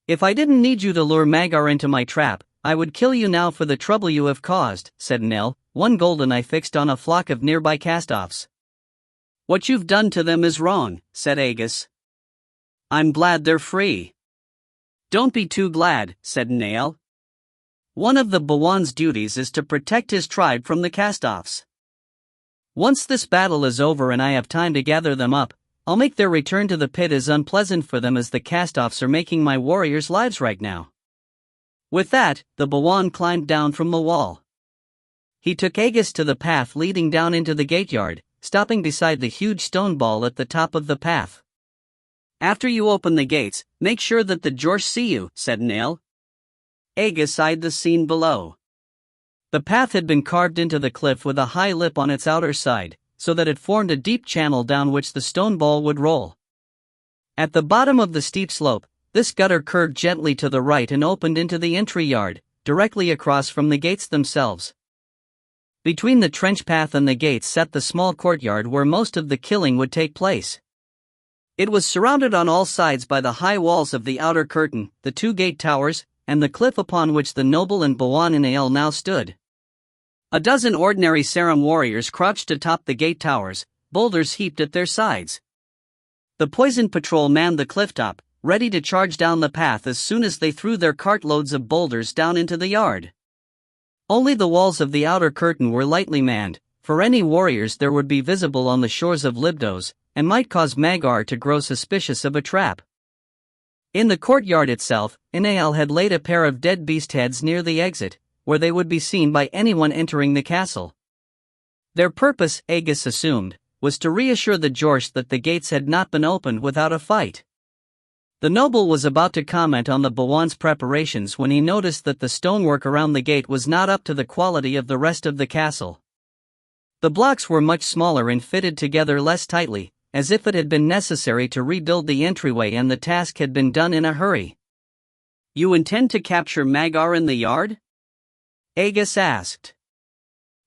If I didn't need you to lure Magar into my trap, I would kill you now for the trouble you have caused, said Nell, one golden eye fixed on a flock of nearby cast-offs. What you've done to them is wrong, said Aegis. I'm glad they're free. Don't be too glad, said Nael. One of the Bawan's duties is to protect his tribe from the cast-offs. Once this battle is over and I have time to gather them up, I'll make their return to the pit as unpleasant for them as the cast-offs are making my warriors' lives right now. With that, the Bawan climbed down from the wall. He took Aegis to the path leading down into the gateyard, stopping beside the huge stone ball at the top of the path. After you open the gates, make sure that the Jorsh see you, said Nael. Aegis eyed the scene below. The path had been carved into the cliff with a high lip on its outer side, so that it formed a deep channel down which the stone ball would roll. At the bottom of the steep slope, this gutter curved gently to the right and opened into the entry yard, directly across from the gates themselves. Between the trench path and the gates sat the small courtyard where most of the killing would take place. It was surrounded on all sides by the high walls of the outer curtain, the two gate towers, and the cliff upon which the noble and Bawan Nael now stood. A dozen ordinary Sarum warriors crouched atop the gate towers, boulders heaped at their sides. The poisoned patrol manned the clifftop, ready to charge down the path as soon as they threw their cartloads of boulders down into the yard. Only the walls of the outer curtain were lightly manned, for any warriors there would be visible on the shores of Libdos, and might cause Magar to grow suspicious of a trap. In the courtyard itself, Nael had laid a pair of dead beast heads near the exit, where they would be seen by anyone entering the castle. Their purpose, Aegis assumed, was to reassure the Jorsh that the gates had not been opened without a fight. The noble was about to comment on the Bawan's preparations when he noticed that the stonework around the gate was not up to the quality of the rest of the castle. The blocks were much smaller and fitted together less tightly, as if it had been necessary to rebuild the entryway and the task had been done in a hurry. "You intend to capture Magar in the yard?" Aegis asked.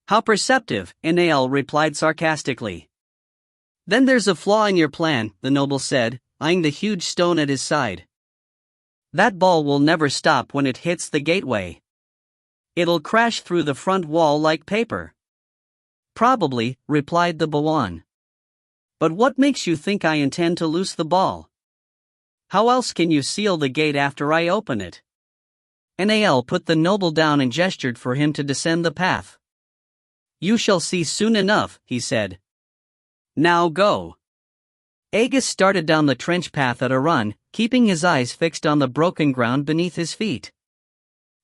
"How perceptive," Anael replied sarcastically. "Then there's a flaw in your plan," the noble said, eyeing the huge stone at his side. "That ball will never stop when it hits the gateway. It'll crash through the front wall like paper." "Probably," replied the Bawan. "But what makes you think I intend to loose the ball? How else can you seal the gate after I open it?" Anael put the noble down and gestured for him to descend the path. "You shall see soon enough," he said. "Now go." Aegis started down the trench path at a run, keeping his eyes fixed on the broken ground beneath his feet.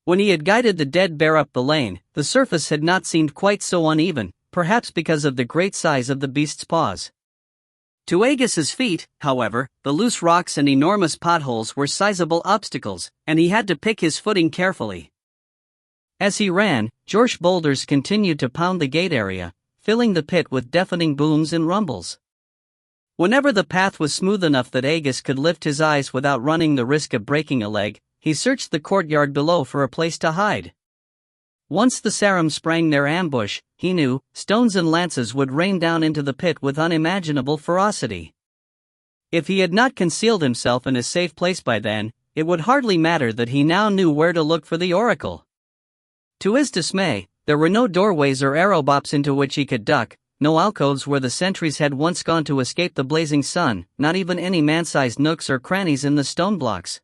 When he had guided the dead bear up the lane, the surface had not seemed quite so uneven, perhaps because of the great size of the beast's paws. To Aegis's feet, however, the loose rocks and enormous potholes were sizable obstacles, and he had to pick his footing carefully. As he ran, Jorsh boulders continued to pound the gate area, filling the pit with deafening booms and rumbles. Whenever the path was smooth enough that Aegis could lift his eyes without running the risk of breaking a leg, he searched the courtyard below for a place to hide. Once the Sarum sprang their ambush, he knew, stones and lances would rain down into the pit with unimaginable ferocity. If he had not concealed himself in a safe place by then, it would hardly matter that he now knew where to look for the oracle. To his dismay, there were no doorways or arrow bops into which he could duck, no alcoves where the sentries had once gone to escape the blazing sun, not even any man-sized nooks or crannies in the stone blocks.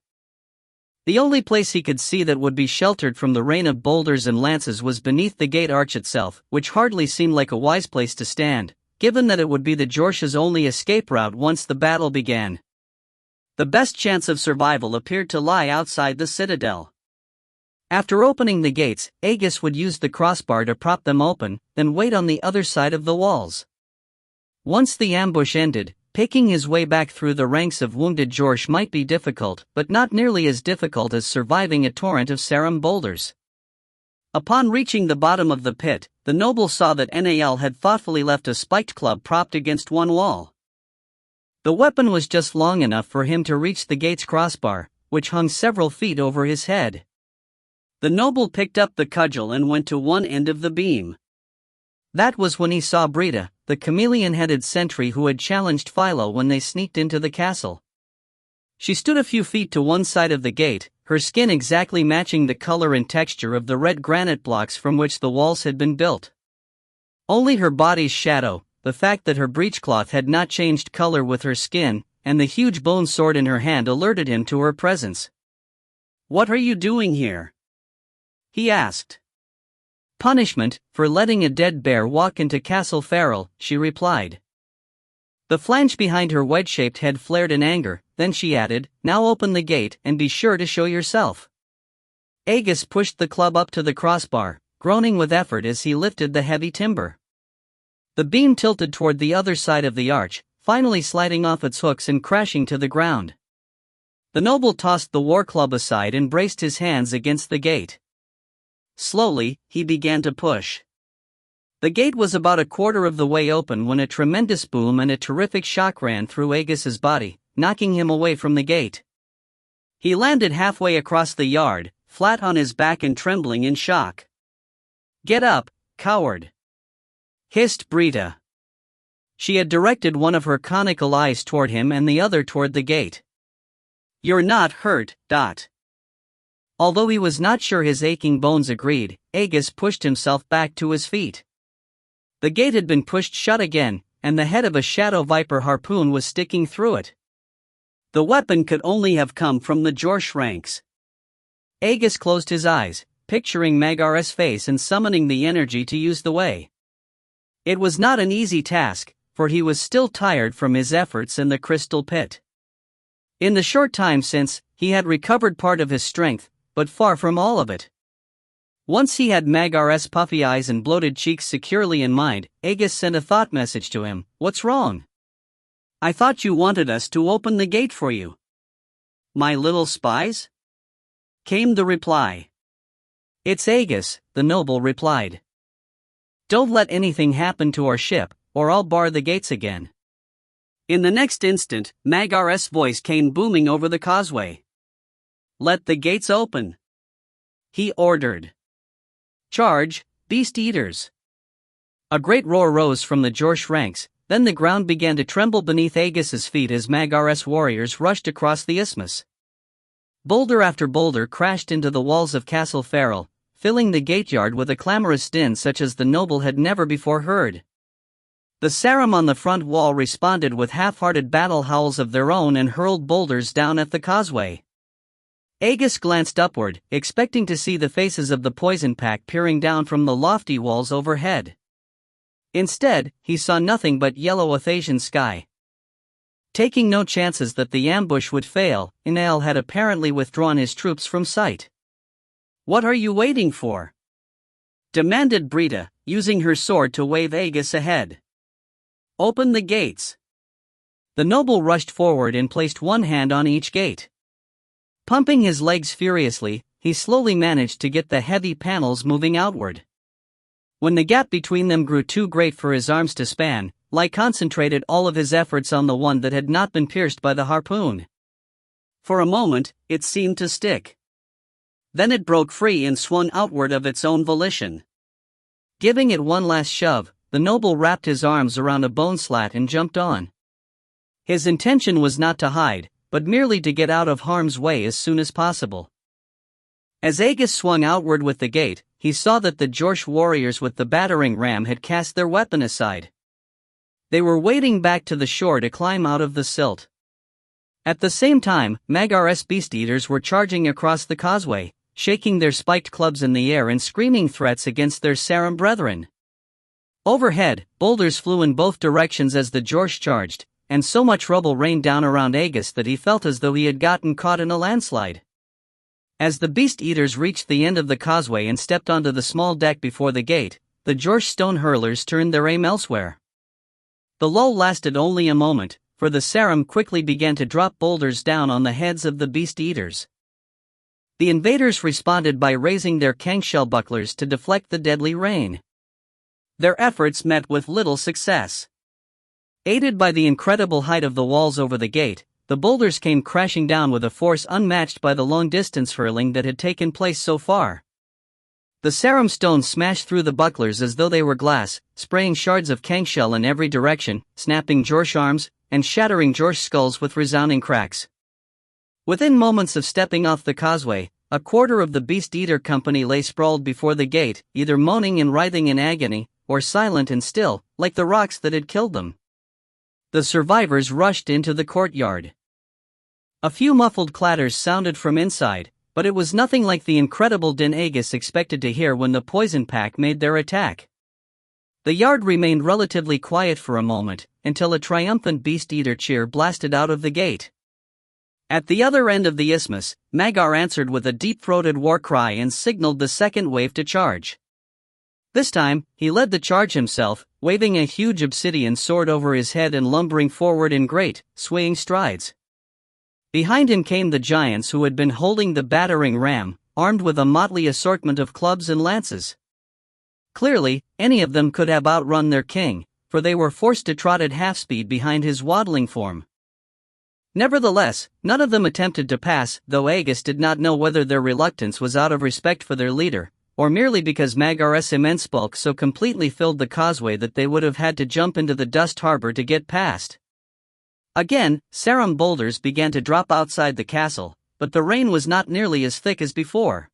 The only place he could see that would be sheltered from the rain of boulders and lances was beneath the gate arch itself, which hardly seemed like a wise place to stand, given that it would be the Jorsh's only escape route once the battle began. The best chance of survival appeared to lie outside the citadel. After opening the gates, Aegis would use the crossbar to prop them open, then wait on the other side of the walls. Once the ambush ended, picking his way back through the ranks of wounded Jorsh might be difficult, but not nearly as difficult as surviving a torrent of Sarum boulders. Upon reaching the bottom of the pit, the noble saw that Nael had thoughtfully left a spiked club propped against one wall. The weapon was just long enough for him to reach the gate's crossbar, which hung several feet over his head. The noble picked up the cudgel and went to one end of the beam. That was when he saw Brita, the chameleon-headed sentry who had challenged Philo when they sneaked into the castle. She stood a few feet to one side of the gate, her skin exactly matching the color and texture of the red granite blocks from which the walls had been built. Only her body's shadow, the fact that her breechcloth had not changed color with her skin, and the huge bone sword in her hand alerted him to her presence. "What are you doing here?" he asked. "Punishment, for letting a dead bear walk into Castle Farrell," she replied. The flange behind her wedge-shaped head flared in anger, then she added, "Now open the gate and be sure to show yourself." Aegis pushed the club up to the crossbar, groaning with effort as he lifted the heavy timber. The beam tilted toward the other side of the arch, finally sliding off its hooks and crashing to the ground. The noble tossed the war club aside and braced his hands against the gate. Slowly, he began to push. The gate was about a quarter of the way open when a tremendous boom and a terrific shock ran through Aegis's body, knocking him away from the gate. He landed halfway across the yard, flat on his back and trembling in shock. "Get up, coward!" hissed Brita. She had directed one of her conical eyes toward him and the other toward the gate. "You're not hurt, Dot." Although he was not sure his aching bones agreed, Aegis pushed himself back to his feet. The gate had been pushed shut again, and the head of a shadow viper harpoon was sticking through it. The weapon could only have come from the Jorsh ranks. Aegis closed his eyes, picturing Magar's face and summoning the energy to use the way. It was not an easy task, for he was still tired from his efforts in the crystal pit. In the short time since, he had recovered part of his strength, but far from all of it. Once he had Magar's puffy eyes and bloated cheeks securely in mind, Aegis sent a thought message to him. "What's wrong? I thought you wanted us to open the gate for you." "My little spies?" came the reply. "It's Aegis," the noble replied. Don't let anything happen to our ship, or I'll bar the gates again. In the next instant, Magar's voice came booming over the causeway. Let the gates open, he ordered. Charge, beast eaters. A great roar rose from the Jorsh ranks, then the ground began to tremble beneath Aegis's feet as Magar's warriors rushed across the isthmus. Boulder after boulder crashed into the walls of Castle Farrell, filling the gateyard with a clamorous din such as the noble had never before heard. The Sarum on the front wall responded with half-hearted battle howls of their own and hurled boulders down at the causeway. Aegis glanced upward, expecting to see the faces of the poison pack peering down from the lofty walls overhead. Instead, he saw nothing but yellow Athasian sky. Taking no chances that the ambush would fail, Inael had apparently withdrawn his troops from sight. What are you waiting for? Demanded Brita, using her sword to wave Aegis ahead. Open the gates. The noble rushed forward and placed one hand on each gate. Pumping his legs furiously, he slowly managed to get the heavy panels moving outward. When the gap between them grew too great for his arms to span, Lai concentrated all of his efforts on the one that had not been pierced by the harpoon. For a moment, it seemed to stick. Then it broke free and swung outward of its own volition. Giving it one last shove, the noble wrapped his arms around a bone slat and jumped on. His intention was not to hide, but merely to get out of harm's way as soon as possible. As Aegis swung outward with the gate, he saw that the Jorsh warriors with the battering ram had cast their weapon aside. They were wading back to the shore to climb out of the silt. At the same time, Magar's beast eaters were charging across the causeway, shaking their spiked clubs in the air and screaming threats against their Sarum brethren. Overhead, boulders flew in both directions as the Jorsh charged, and so much rubble rained down around Aegis that he felt as though he had gotten caught in a landslide. As the beast eaters reached the end of the causeway and stepped onto the small deck before the gate, the Jorsh stone hurlers turned their aim elsewhere. The lull lasted only a moment, for the Sarum quickly began to drop boulders down on the heads of the beast eaters. The invaders responded by raising their conch shell bucklers to deflect the deadly rain. Their efforts met with little success. Aided by the incredible height of the walls over the gate, the boulders came crashing down with a force unmatched by the long-distance hurling that had taken place so far. The Sarum stones smashed through the bucklers as though they were glass, spraying shards of conch shell in every direction, snapping Jorsh arms, and shattering Jorsh skulls with resounding cracks. Within moments of stepping off the causeway, a quarter of the Beast Eater company lay sprawled before the gate, either moaning and writhing in agony, or silent and still, like the rocks that had killed them. The survivors rushed into the courtyard. A few muffled clatters sounded from inside, but it was nothing like the incredible din Aegis expected to hear when the poison pack made their attack. The yard remained relatively quiet for a moment, until a triumphant Beast Eater cheer blasted out of the gate. At the other end of the isthmus, Magar answered with a deep-throated war cry and signaled the second wave to charge. This time, he led the charge himself, waving a huge obsidian sword over his head and lumbering forward in great, swaying strides. Behind him came the giants who had been holding the battering ram, armed with a motley assortment of clubs and lances. Clearly, any of them could have outrun their king, for they were forced to trot at half-speed behind his waddling form. Nevertheless, none of them attempted to pass, though Aegis did not know whether their reluctance was out of respect for their leader, or merely because Magar's immense bulk so completely filled the causeway that they would have had to jump into the dust harbor to get past. Again, Sarum boulders began to drop outside the castle, but the rain was not nearly as thick as before.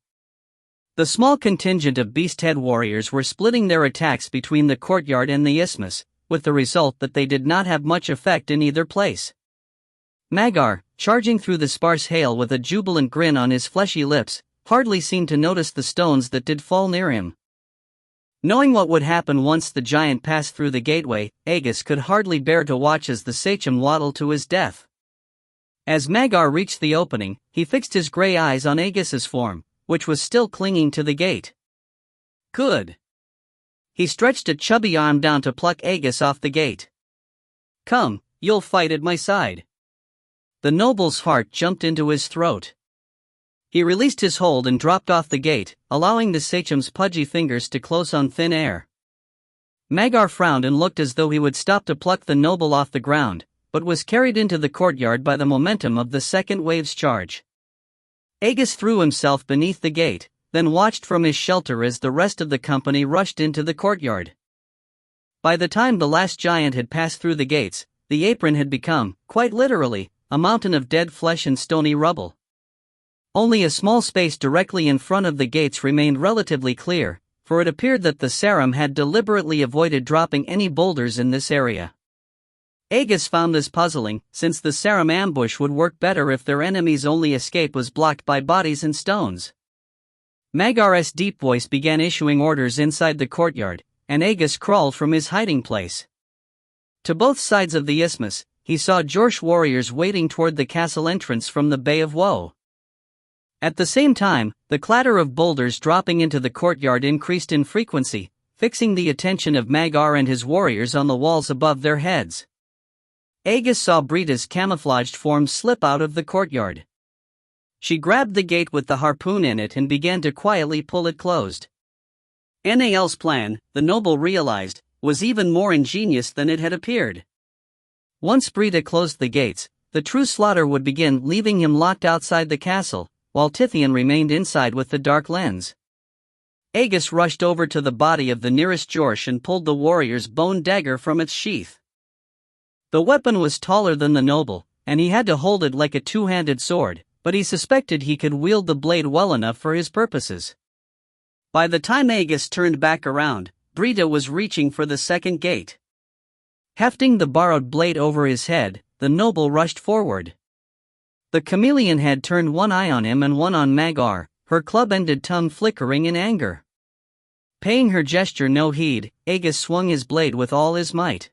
The small contingent of beast-head warriors were splitting their attacks between the courtyard and the isthmus, with the result that they did not have much effect in either place. Magar, charging through the sparse hail with a jubilant grin on his fleshy lips, hardly seemed to notice the stones that did fall near him. Knowing what would happen once the giant passed through the gateway, Aegis could hardly bear to watch as the sachem waddled to his death. As Magar reached the opening, he fixed his gray eyes on Aegis's form, which was still clinging to the gate. Good. He stretched a chubby arm down to pluck Aegis off the gate. Come, you'll fight at my side. The noble's heart jumped into his throat. He released his hold and dropped off the gate, allowing the sachem's pudgy fingers to close on thin air. Magar frowned and looked as though he would stop to pluck the noble off the ground, but was carried into the courtyard by the momentum of the second wave's charge. Aegis threw himself beneath the gate, then watched from his shelter as the rest of the company rushed into the courtyard. By the time the last giant had passed through the gates, the apron had become, quite literally, a mountain of dead flesh and stony rubble. Only a small space directly in front of the gates remained relatively clear, for it appeared that the Sarum had deliberately avoided dropping any boulders in this area. Aegis found this puzzling, since the Sarum ambush would work better if their enemy's only escape was blocked by bodies and stones. Magar's deep voice began issuing orders inside the courtyard, and Aegis crawled from his hiding place. To both sides of the isthmus, he saw Jorsh warriors wading toward the castle entrance from the Bay of Woe. At the same time, the clatter of boulders dropping into the courtyard increased in frequency, fixing the attention of Magar and his warriors on the walls above their heads. Aegis saw Brita's camouflaged form slip out of the courtyard. She grabbed the gate with the harpoon in it and began to quietly pull it closed. Nal's plan, the noble realized, was even more ingenious than it had appeared. Once Brita closed the gates, the true slaughter would begin, leaving him locked outside the castle, while Tithian remained inside with the dark lens. Aegis rushed over to the body of the nearest Jorsh and pulled the warrior's bone dagger from its sheath. The weapon was taller than the noble, and he had to hold it like a two-handed sword, but he suspected he could wield the blade well enough for his purposes. By the time Aegis turned back around, Brita was reaching for the second gate. Hefting the borrowed blade over his head, the noble rushed forward. The chameleon had turned one eye on him and one on Magar, her club-ended tongue flickering in anger. Paying her gesture no heed, Aegis swung his blade with all his might.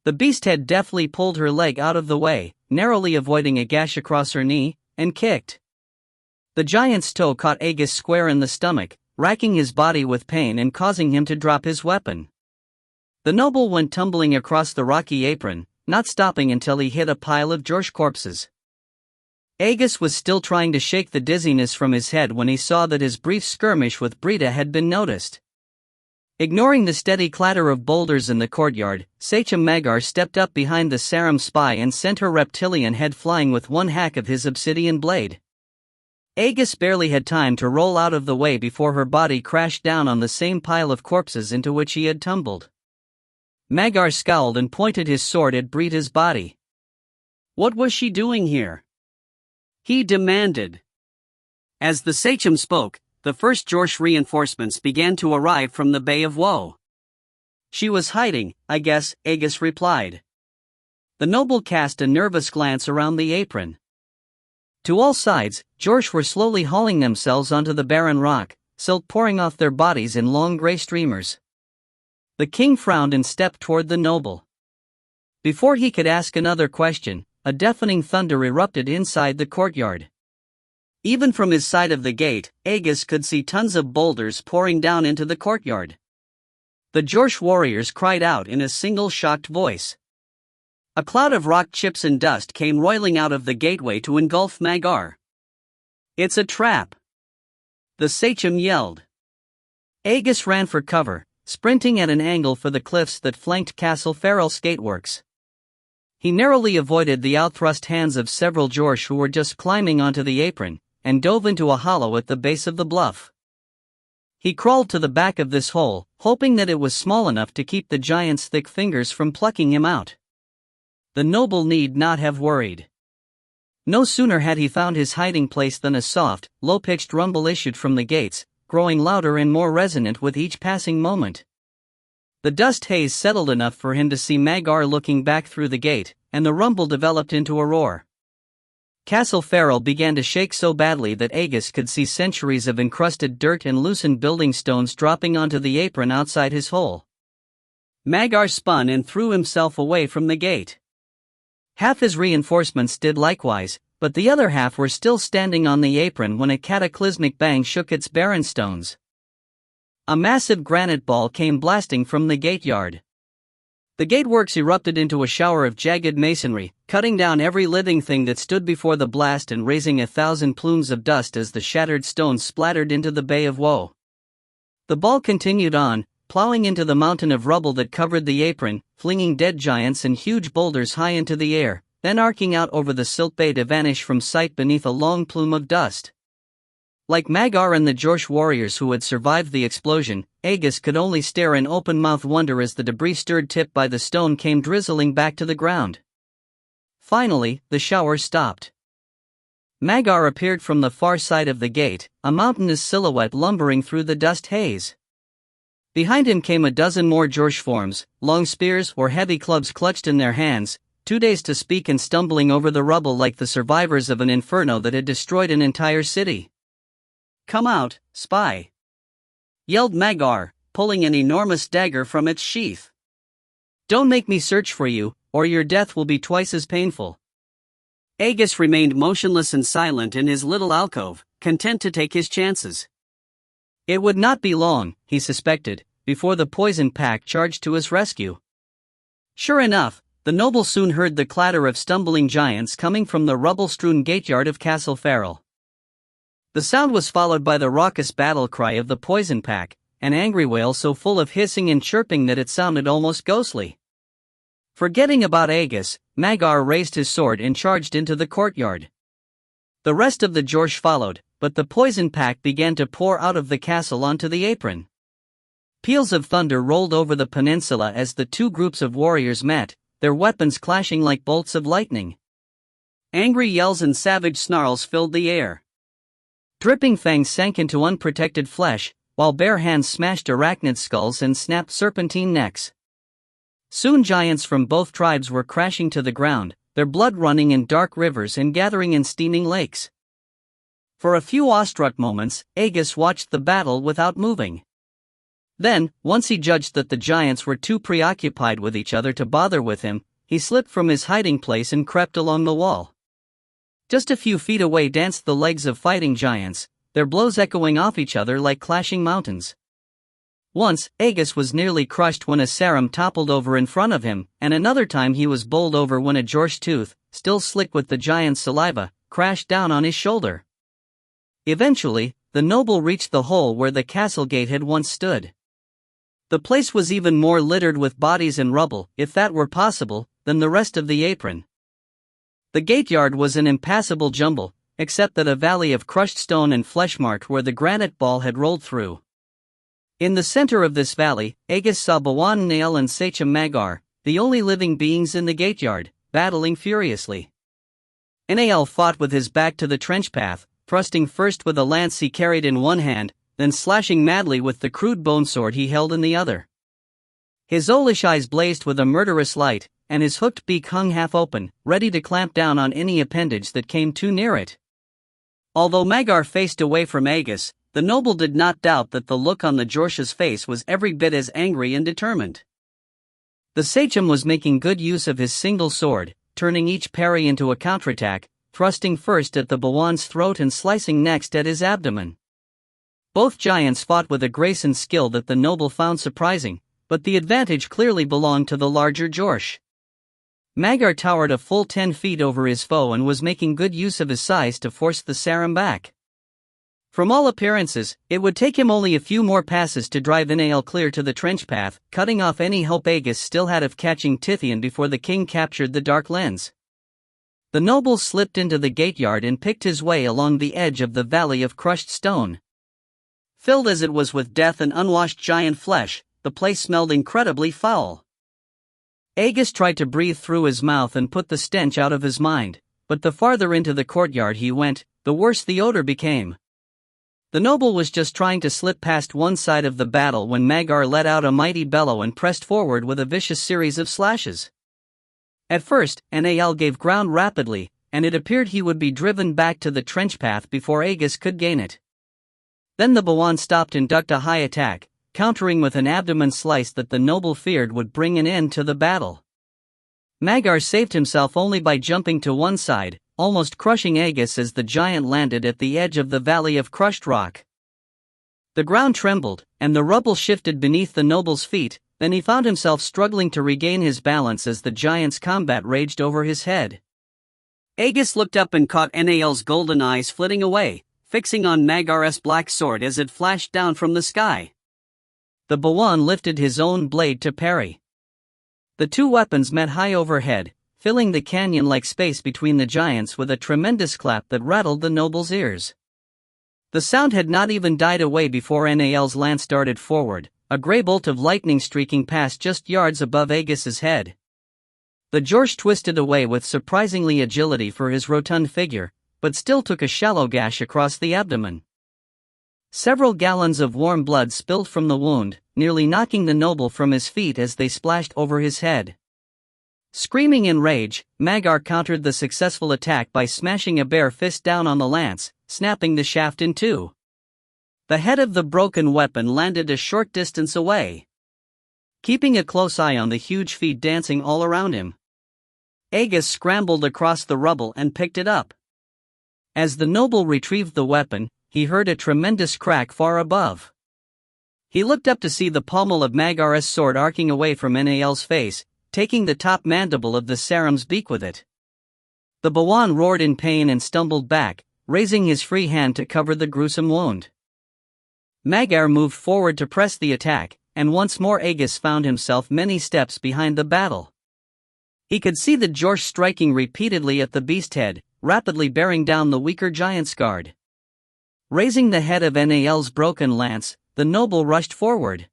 The beast had deftly pulled her leg out of the way, narrowly avoiding a gash across her knee, and kicked. The giant's toe caught Aegis square in the stomach, racking his body with pain and causing him to drop his weapon. The noble went tumbling across the rocky apron, not stopping until he hit a pile of Jorsh corpses. Aegis was still trying to shake the dizziness from his head when he saw that his brief skirmish with Brita had been noticed. Ignoring the steady clatter of boulders in the courtyard, Sachem Magar stepped up behind the Sarum spy and sent her reptilian head flying with one hack of his obsidian blade. Aegis barely had time to roll out of the way before her body crashed down on the same pile of corpses into which he had tumbled. Magar scowled and pointed his sword at Brita's body. What was she doing here? He demanded. As the Sachem spoke, the first Jorsh reinforcements began to arrive from the Bay of Woe. She was hiding, I guess, Aegis replied. The noble cast a nervous glance around the apron. To all sides, Jorsh were slowly hauling themselves onto the barren rock, silt pouring off their bodies in long gray streamers. The king frowned and stepped toward the noble. Before he could ask another question, a deafening thunder erupted inside the courtyard. Even from his side of the gate, Aegis could see tons of boulders pouring down into the courtyard. The Jorsh warriors cried out in a single shocked voice. A cloud of rock chips and dust came roiling out of the gateway to engulf Magar. It's a trap! The Sachem yelled. Aegis ran for cover, sprinting at an angle for the cliffs that flanked Castle Farrell Skateworks. He narrowly avoided the outthrust hands of several Jorsh who were just climbing onto the apron, and dove into a hollow at the base of the bluff. He crawled to the back of this hole, hoping that it was small enough to keep the giant's thick fingers from plucking him out. The noble need not have worried. No sooner had he found his hiding place than a soft, low-pitched rumble issued from the gates, growing louder and more resonant with each passing moment. The dust haze settled enough for him to see Magar looking back through the gate, and the rumble developed into a roar. Castle Farrell began to shake so badly that Aegis could see centuries of encrusted dirt and loosened building stones dropping onto the apron outside his hole. Magar spun and threw himself away from the gate. Half his reinforcements did likewise, but the other half were still standing on the apron when a cataclysmic bang shook its barren stones. A massive granite ball came blasting from the gate yard. The gateworks erupted into a shower of jagged masonry, cutting down every living thing that stood before the blast and raising 1,000 plumes of dust as the shattered stones splattered into the Bay of Woe. The ball continued on, plowing into the mountain of rubble that covered the apron, flinging dead giants and huge boulders high into the air, then arcing out over the silt bay to vanish from sight beneath a long plume of dust. Like Magar and the Jorsh warriors who had survived the explosion, Aegis could only stare in open-mouthed wonder as the debris stirred tip by the stone came drizzling back to the ground. Finally, the shower stopped. Magar appeared from the far side of the gate, a mountainous silhouette lumbering through the dust haze. Behind him came a dozen more Jorsh forms, long spears or heavy clubs clutched in their hands, too dazed to speak and stumbling over the rubble like the survivors of an inferno that had destroyed an entire city. "Come out, spy!" yelled Magar, pulling an enormous dagger from its sheath. "Don't make me search for you, or your death will be twice as painful." Aegis remained motionless and silent in his little alcove, content to take his chances. It would not be long, he suspected, before the poison pack charged to his rescue. Sure enough, the noble soon heard the clatter of stumbling giants coming from the rubble-strewn gateyard of Castle Farrell. The sound was followed by the raucous battle cry of the poison pack, an angry wail so full of hissing and chirping that it sounded almost ghostly. Forgetting about Aegis, Magar raised his sword and charged into the courtyard. The rest of the Jorsh followed, but the poison pack began to pour out of the castle onto the apron. Peals of thunder rolled over the peninsula as the two groups of warriors met, their weapons clashing like bolts of lightning. Angry yells and savage snarls filled the air. Dripping fangs sank into unprotected flesh, while bare hands smashed arachnid skulls and snapped serpentine necks. Soon giants from both tribes were crashing to the ground, their blood running in dark rivers and gathering in steaming lakes. For a few awestruck moments, Aegis watched the battle without moving. Then, once he judged that the giants were too preoccupied with each other to bother with him, he slipped from his hiding place and crept along the wall. Just a few feet away danced the legs of fighting giants, their blows echoing off each other like clashing mountains. Once, Aegis was nearly crushed when a Sarum toppled over in front of him, and another time he was bowled over when a Jorsh tooth, still slick with the giant's saliva, crashed down on his shoulder. Eventually, the noble reached the hole where the castle gate had once stood. The place was even more littered with bodies and rubble, if that were possible, than the rest of the apron. The gateyard was an impassable jumble, except that a valley of crushed stone and flesh marked where the granite ball had rolled through. In the center of this valley, Aegis saw Bawan Nail and Sachem Magar, the only living beings in the gateyard, battling furiously. Nail fought with his back to the trench path, thrusting first with a lance he carried in one hand, then slashing madly with the crude bone sword he held in the other. His owlish eyes blazed with a murderous light, and his hooked beak hung half open, ready to clamp down on any appendage that came too near it. Although Magar faced away from Aegis, the noble did not doubt that the look on the Jorsh's face was every bit as angry and determined. The sachem was making good use of his single sword, turning each parry into a counterattack, thrusting first at the Bawan's throat and slicing next at his abdomen. Both giants fought with a grace and skill that the noble found surprising, but the advantage clearly belonged to the larger Jorsh. Magar towered a full 10 feet over his foe and was making good use of his size to force the Sarum back. From all appearances, it would take him only a few more passes to drive Nail clear to the trench path, cutting off any hope Aegis still had of catching Tithian before the king captured the Dark Lens. The noble slipped into the gateyard and picked his way along the edge of the valley of crushed stone. Filled as it was with death and unwashed giant flesh, the place smelled incredibly foul. Aegis tried to breathe through his mouth and put the stench out of his mind, but the farther into the courtyard he went, the worse the odor became. The noble was just trying to slip past one side of the battle when Magar let out a mighty bellow and pressed forward with a vicious series of slashes. At first, Nael gave ground rapidly, and it appeared he would be driven back to the trench path before Aegis could gain it. Then the Bawan stopped and ducked a high attack, countering with an abdomen slice that the noble feared would bring an end to the battle. Magar saved himself only by jumping to one side, almost crushing Aegis as the giant landed at the edge of the valley of crushed rock. The ground trembled, and the rubble shifted beneath the noble's feet, then he found himself struggling to regain his balance as the giant's combat raged over his head. Aegis looked up and caught Nael's golden eyes flitting away, fixing on Magar's black sword as it flashed down from the sky. The Bawan lifted his own blade to parry. The two weapons met high overhead, filling the canyon-like space between the giants with a tremendous clap that rattled the noble's ears. The sound had not even died away before Nal's lance darted forward, a grey bolt of lightning streaking past just yards above Agus's head. The Jorsh twisted away with surprisingly agility for his rotund figure, but still took a shallow gash across the abdomen. Several gallons of warm blood spilled from the wound, nearly knocking the noble from his feet as they splashed over his head. Screaming in rage, Magar countered the successful attack by smashing a bare fist down on the lance, snapping the shaft in two. The head of the broken weapon landed a short distance away. Keeping a close eye on the huge feet dancing all around him, Agus scrambled across the rubble and picked it up. As the noble retrieved the weapon, he heard a tremendous crack far above. He looked up to see the pommel of Magar's sword arcing away from Nal's face, taking the top mandible of the Saram's beak with it. The Bawan roared in pain and stumbled back, raising his free hand to cover the gruesome wound. Magar moved forward to press the attack, and once more Agus found himself many steps behind the battle. He could see the Jorsh striking repeatedly at the beast head, rapidly bearing down the weaker giant's guard. Raising the head of Nal's broken lance, the noble rushed forward.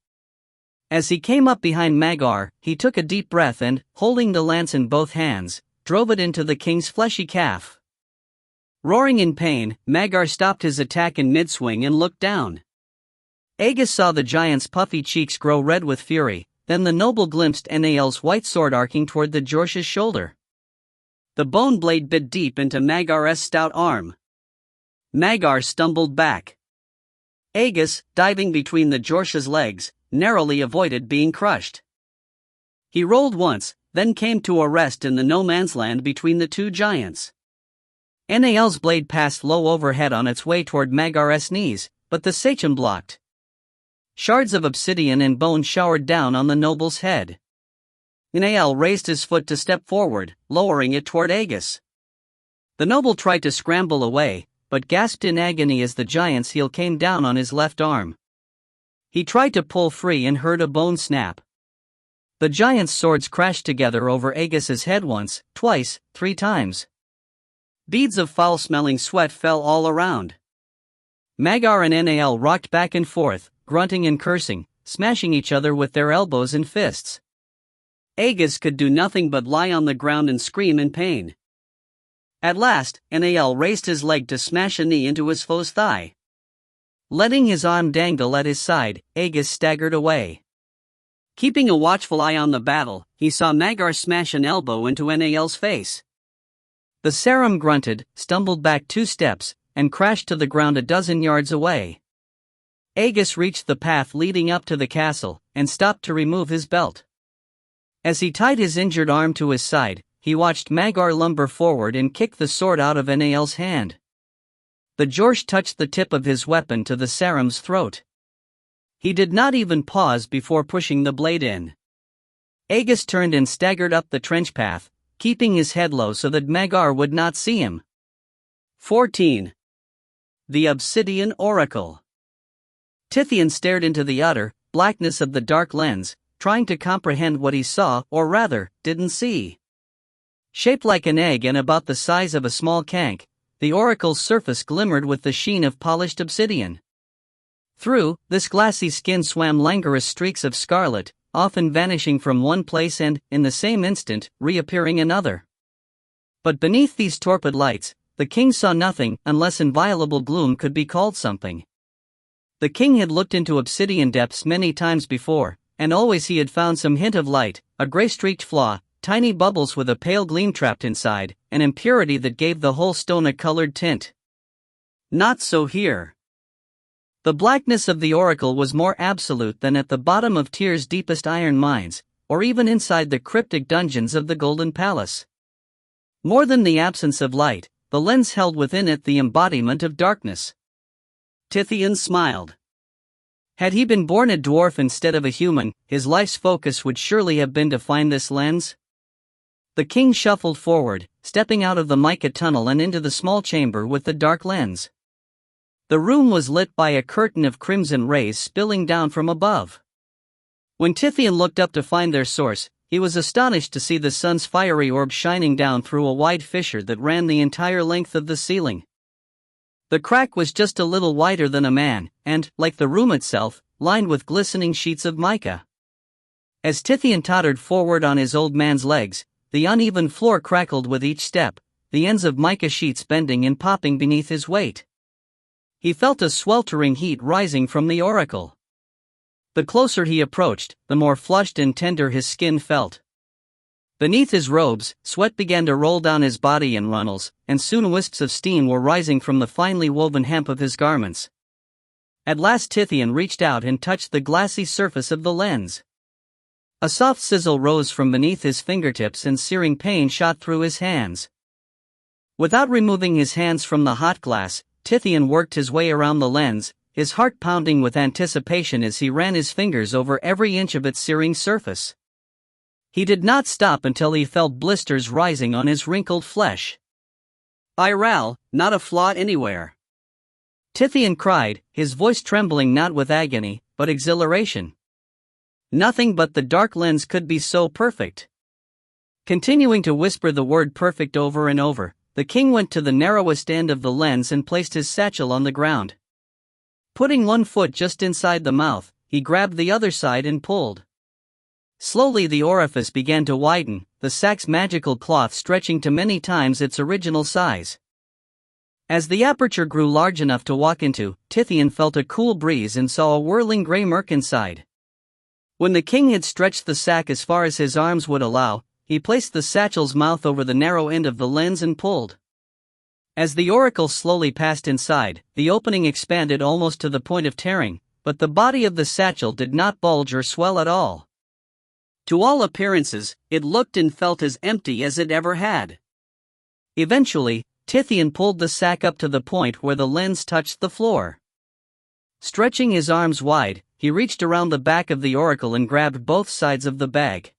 As he came up behind Magar, he took a deep breath and, holding the lance in both hands, drove it into the king's fleshy calf. Roaring in pain, Magar stopped his attack in mid-swing and looked down. Agus saw the giant's puffy cheeks grow red with fury, then the noble glimpsed Nal's white sword arcing toward the Jorsh's shoulder. The bone blade bit deep into Magar's stout arm. Magar stumbled back. Agus, diving between the Jorsh's legs, narrowly avoided being crushed. He rolled once, then came to a rest in the no-man's land between the two giants. Nal's blade passed low overhead on its way toward Magar's knees, but the sachem blocked. Shards of obsidian and bone showered down on the noble's head. Nal raised his foot to step forward, lowering it toward Agus. The noble tried to scramble away, but gasped in agony as the giant's heel came down on his left arm. He tried to pull free and heard a bone snap. The giant's swords crashed together over Agus's head once, twice, 3 times. Beads of foul-smelling sweat fell all around. Magar and Nal rocked back and forth, grunting and cursing, smashing each other with their elbows and fists. Agus could do nothing but lie on the ground and scream in pain. At last, Nal raised his leg to smash a knee into his foe's thigh. Letting his arm dangle at his side, Agus staggered away. Keeping a watchful eye on the battle, he saw Magar smash an elbow into Nal's face. The Saram grunted, stumbled back 2 steps, and crashed to the ground a dozen yards away. Agus reached the path leading up to the castle, and stopped to remove his belt. As he tied his injured arm to his side, he watched Magar lumber forward and kick the sword out of Nal's hand. The Jorsh touched the tip of his weapon to the Saram's throat. He did not even pause before pushing the blade in. Agus turned and staggered up the trench path, keeping his head low so that Magar would not see him. 14. The Obsidian Oracle. Tithian stared into the utter blackness of the dark lens, trying to comprehend what he saw, or rather, didn't see. Shaped like an egg and about the size of a small kank, the oracle's surface glimmered with the sheen of polished obsidian. Through this glassy skin swam languorous streaks of scarlet, often vanishing from one place and, in the same instant, reappearing another. But beneath these torpid lights, the king saw nothing unless inviolable gloom could be called something. The king had looked into obsidian depths many times before, and always he had found some hint of light, a gray-streaked flaw, tiny bubbles with a pale gleam trapped inside, an impurity that gave the whole stone a colored tint. Not so here. The blackness of the oracle was more absolute than at the bottom of Tyr's deepest iron mines, or even inside the cryptic dungeons of the Golden Palace. More than the absence of light, the lens held within it the embodiment of darkness. Tithian smiled. Had he been born a dwarf instead of a human, his life's focus would surely have been to find this lens. The king shuffled forward, stepping out of the mica tunnel and into the small chamber with the dark lens. The room was lit by a curtain of crimson rays spilling down from above. When Tithian looked up to find their source, he was astonished to see the sun's fiery orb shining down through a wide fissure that ran the entire length of the ceiling. The crack was just a little wider than a man, and, like the room itself, lined with glistening sheets of mica. As Tithian tottered forward on his old man's legs, the uneven floor crackled with each step, the ends of mica sheets bending and popping beneath his weight. He felt a sweltering heat rising from the oracle. The closer he approached, the more flushed and tender his skin felt. Beneath his robes, sweat began to roll down his body in runnels, and soon wisps of steam were rising from the finely woven hemp of his garments. At last Tithian reached out and touched the glassy surface of the lens. A soft sizzle rose from beneath his fingertips and searing pain shot through his hands. Without removing his hands from the hot glass, Tithian worked his way around the lens, his heart pounding with anticipation as he ran his fingers over every inch of its searing surface. He did not stop until he felt blisters rising on his wrinkled flesh. "Iral, not a flaw anywhere," Tithian cried, his voice trembling not with agony, but exhilaration. Nothing but the dark lens could be so perfect. Continuing to whisper the word perfect over and over, the king went to the narrowest end of the lens and placed his satchel on the ground. Putting one foot just inside the mouth, he grabbed the other side and pulled. Slowly the orifice began to widen, the sack's magical cloth stretching to many times its original size. As the aperture grew large enough to walk into, Tithian felt a cool breeze and saw a whirling gray murk inside. When the king had stretched the sack as far as his arms would allow, he placed the satchel's mouth over the narrow end of the lens and pulled. As the oracle slowly passed inside, the opening expanded almost to the point of tearing, but the body of the satchel did not bulge or swell at all. To all appearances, it looked and felt as empty as it ever had. Eventually, Tithian pulled the sack up to the point where the lens touched the floor. Stretching his arms wide, he reached around the back of the oracle and grabbed both sides of the bag.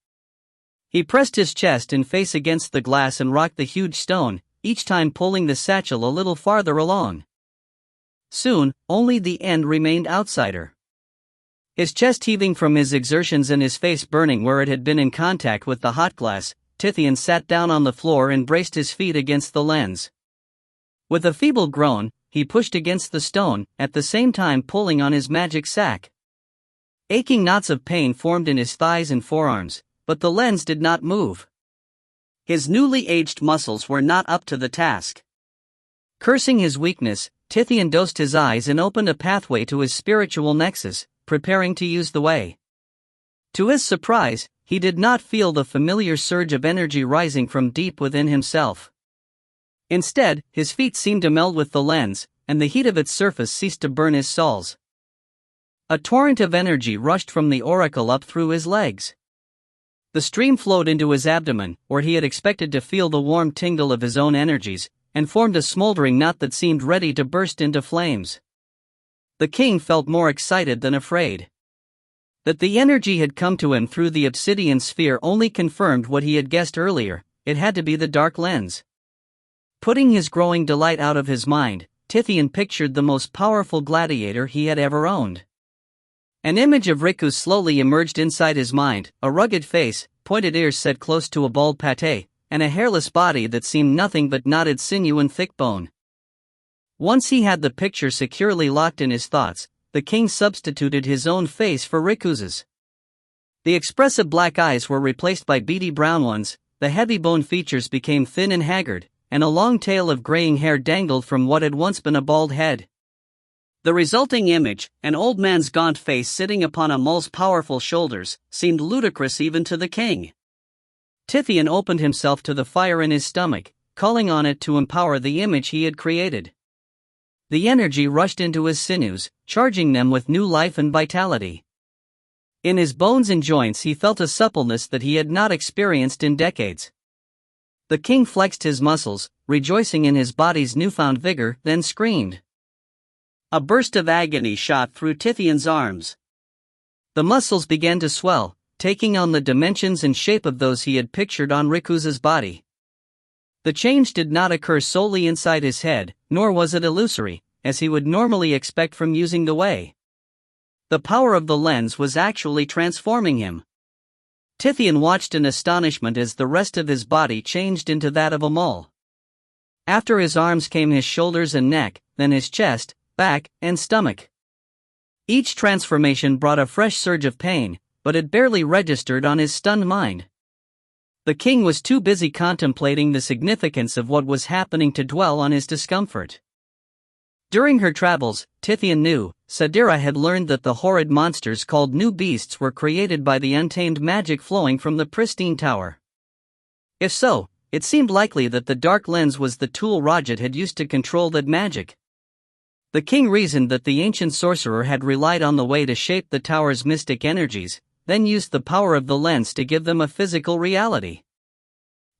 He pressed his chest and face against the glass and rocked the huge stone, each time pulling the satchel a little farther along. Soon, only the end remained outsider. His chest heaving from his exertions and his face burning where it had been in contact with the hot glass, Tithian sat down on the floor and braced his feet against the lens. With a feeble groan, he pushed against the stone, at the same time pulling on his magic sack. Aching knots of pain formed in his thighs and forearms, but the lens did not move. His newly aged muscles were not up to the task. Cursing his weakness, Tithian dosed his eyes and opened a pathway to his spiritual nexus, preparing to use the way. To his surprise, he did not feel the familiar surge of energy rising from deep within himself. Instead, his feet seemed to meld with the lens, and the heat of its surface ceased to burn his soles. A torrent of energy rushed from the oracle up through his legs. The stream flowed into his abdomen, where he had expected to feel the warm tingle of his own energies, and formed a smoldering knot that seemed ready to burst into flames. The king felt more excited than afraid. That the energy had come to him through the obsidian sphere only confirmed what he had guessed earlier: it had to be the dark lens. Putting his growing delight out of his mind, Tithian pictured the most powerful gladiator he had ever owned. An image of Riku slowly emerged inside his mind, a rugged face, pointed ears set close to a bald pate, and a hairless body that seemed nothing but knotted sinew and thick bone. Once he had the picture securely locked in his thoughts, the king substituted his own face for Riku's. The expressive black eyes were replaced by beady brown ones, the heavy bone features became thin and haggard, and a long tail of graying hair dangled from what had once been a bald head. The resulting image, an old man's gaunt face sitting upon a mole's powerful shoulders, seemed ludicrous even to the king. Tithian opened himself to the fire in his stomach, calling on it to empower the image he had created. The energy rushed into his sinews, charging them with new life and vitality. In his bones and joints he felt a suppleness that he had not experienced in decades. The king flexed his muscles, rejoicing in his body's newfound vigor, then screamed. A burst of agony shot through Tithian's arms. The muscles began to swell, taking on the dimensions and shape of those he had pictured on Riku's body. The change did not occur solely inside his head, nor was it illusory, as he would normally expect from using the way. The power of the lens was actually transforming him. Tithian watched in astonishment as the rest of his body changed into that of a mole. After his arms came his shoulders and neck, then his chest, back, and stomach. Each transformation brought a fresh surge of pain, but it barely registered on his stunned mind. The king was too busy contemplating the significance of what was happening to dwell on his discomfort. During her travels, Tithian knew, Sadira had learned that the horrid monsters called new beasts were created by the untamed magic flowing from the pristine tower. If so, it seemed likely that the dark lens was the tool Rajat had used to control that magic. The king reasoned that the ancient sorcerer had relied on the way to shape the tower's mystic energies, then used the power of the lens to give them a physical reality.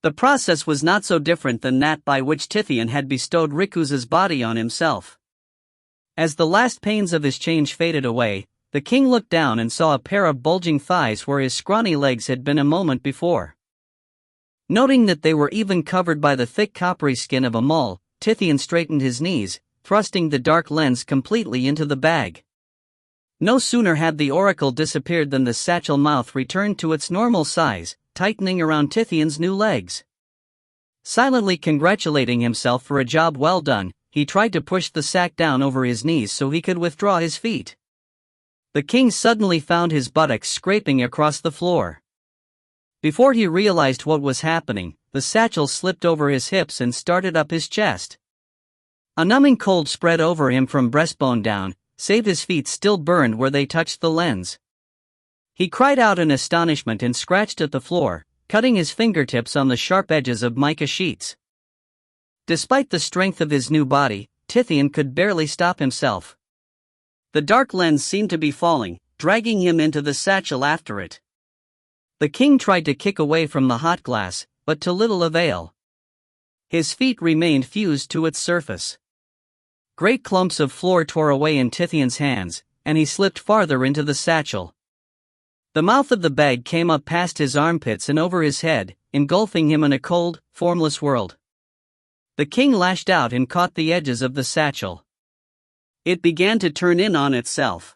The process was not so different than that by which Tithian had bestowed Rikuza's body on himself. As the last pains of his change faded away, the king looked down and saw a pair of bulging thighs where his scrawny legs had been a moment before. Noting that they were even covered by the thick coppery skin of a mole, Tithian straightened his knees, thrusting the dark lens completely into the bag. No sooner had the oracle disappeared than the satchel mouth returned to its normal size, tightening around Tithian's new legs. Silently congratulating himself for a job well done, he tried to push the sack down over his knees so he could withdraw his feet. The king suddenly found his buttocks scraping across the floor. Before he realized what was happening, the satchel slipped over his hips and started up his chest. A numbing cold spread over him from breastbone down, save his feet still burned where they touched the lens. He cried out in astonishment and scratched at the floor, cutting his fingertips on the sharp edges of mica sheets. Despite the strength of his new body, Tithian could barely stop himself. The dark lens seemed to be falling, dragging him into the satchel after it. The king tried to kick away from the hot glass, but to little avail. His feet remained fused to its surface. Great clumps of floor tore away in Tithian's hands, and he slipped farther into the satchel. The mouth of the bag came up past his armpits and over his head, engulfing him in a cold, formless world. The king lashed out and caught the edges of the satchel. It began to turn in on itself.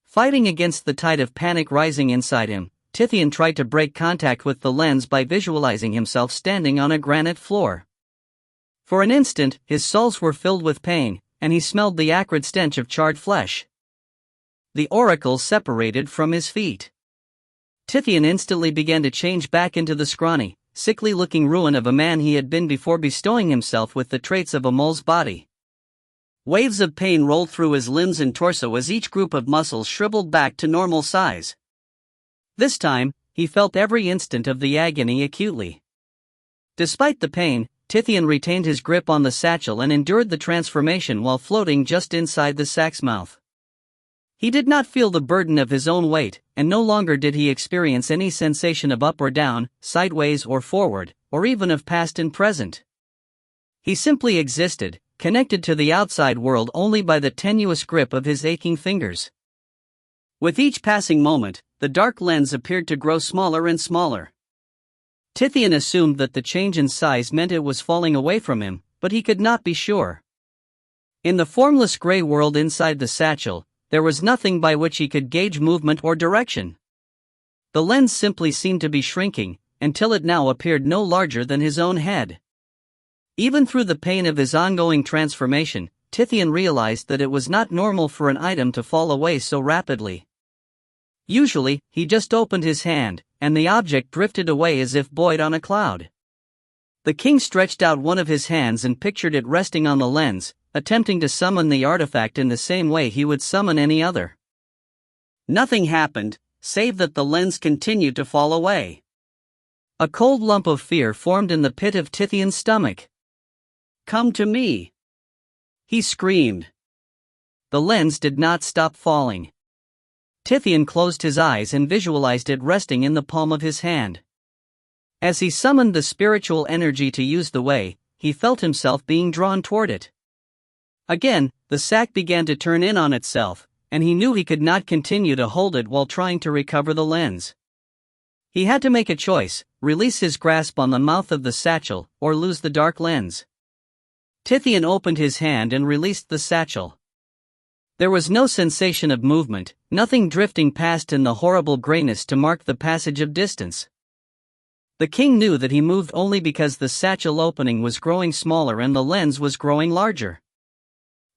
Fighting against the tide of panic rising inside him, Tithian tried to break contact with the lens by visualizing himself standing on a granite floor. For an instant, his soles were filled with pain, and he smelled the acrid stench of charred flesh. The oracle separated from his feet. Tithian instantly began to change back into the scrawny, sickly-looking ruin of a man he had been before bestowing himself with the traits of a mole's body. Waves of pain rolled through his limbs and torso as each group of muscles shriveled back to normal size. This time, he felt every instant of the agony acutely. Despite the pain, Tithian retained his grip on the satchel and endured the transformation while floating just inside the sack's mouth. He did not feel the burden of his own weight, and no longer did he experience any sensation of up or down, sideways or forward, or even of past and present. He simply existed, connected to the outside world only by the tenuous grip of his aching fingers. With each passing moment, the dark lens appeared to grow smaller and smaller. Tithian assumed that the change in size meant it was falling away from him, but he could not be sure. In the formless gray world inside the satchel, there was nothing by which he could gauge movement or direction. The lens simply seemed to be shrinking, until it now appeared no larger than his own head. Even through the pain of his ongoing transformation, Tithian realized that it was not normal for an item to fall away so rapidly. Usually, he just opened his hand, and the object drifted away as if buoyed on a cloud. The king stretched out one of his hands and pictured it resting on the lens, attempting to summon the artifact in the same way he would summon any other. Nothing happened, save that the lens continued to fall away. A cold lump of fear formed in the pit of Tithian's stomach. "Come to me!" he screamed. The lens did not stop falling. Tithian closed his eyes and visualized it resting in the palm of his hand. As he summoned the spiritual energy to use the way, he felt himself being drawn toward it. Again, the sack began to turn in on itself, and he knew he could not continue to hold it while trying to recover the lens. He had to make a choice: release his grasp on the mouth of the satchel, or lose the dark lens. Tithian opened his hand and released the satchel. There was no sensation of movement, nothing drifting past in the horrible grayness to mark the passage of distance. The king knew that he moved only because the satchel opening was growing smaller and the lens was growing larger.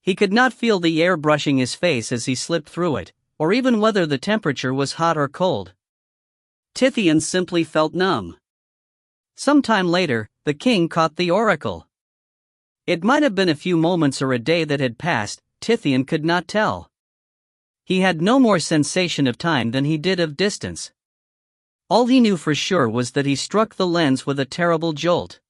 He could not feel the air brushing his face as he slipped through it, or even whether the temperature was hot or cold. Tithian simply felt numb. Some time later, the king caught the oracle. It might have been a few moments or a day that had passed, Tithian could not tell. He had no more sensation of time than he did of distance. All he knew for sure was that he struck the lens with a terrible jolt.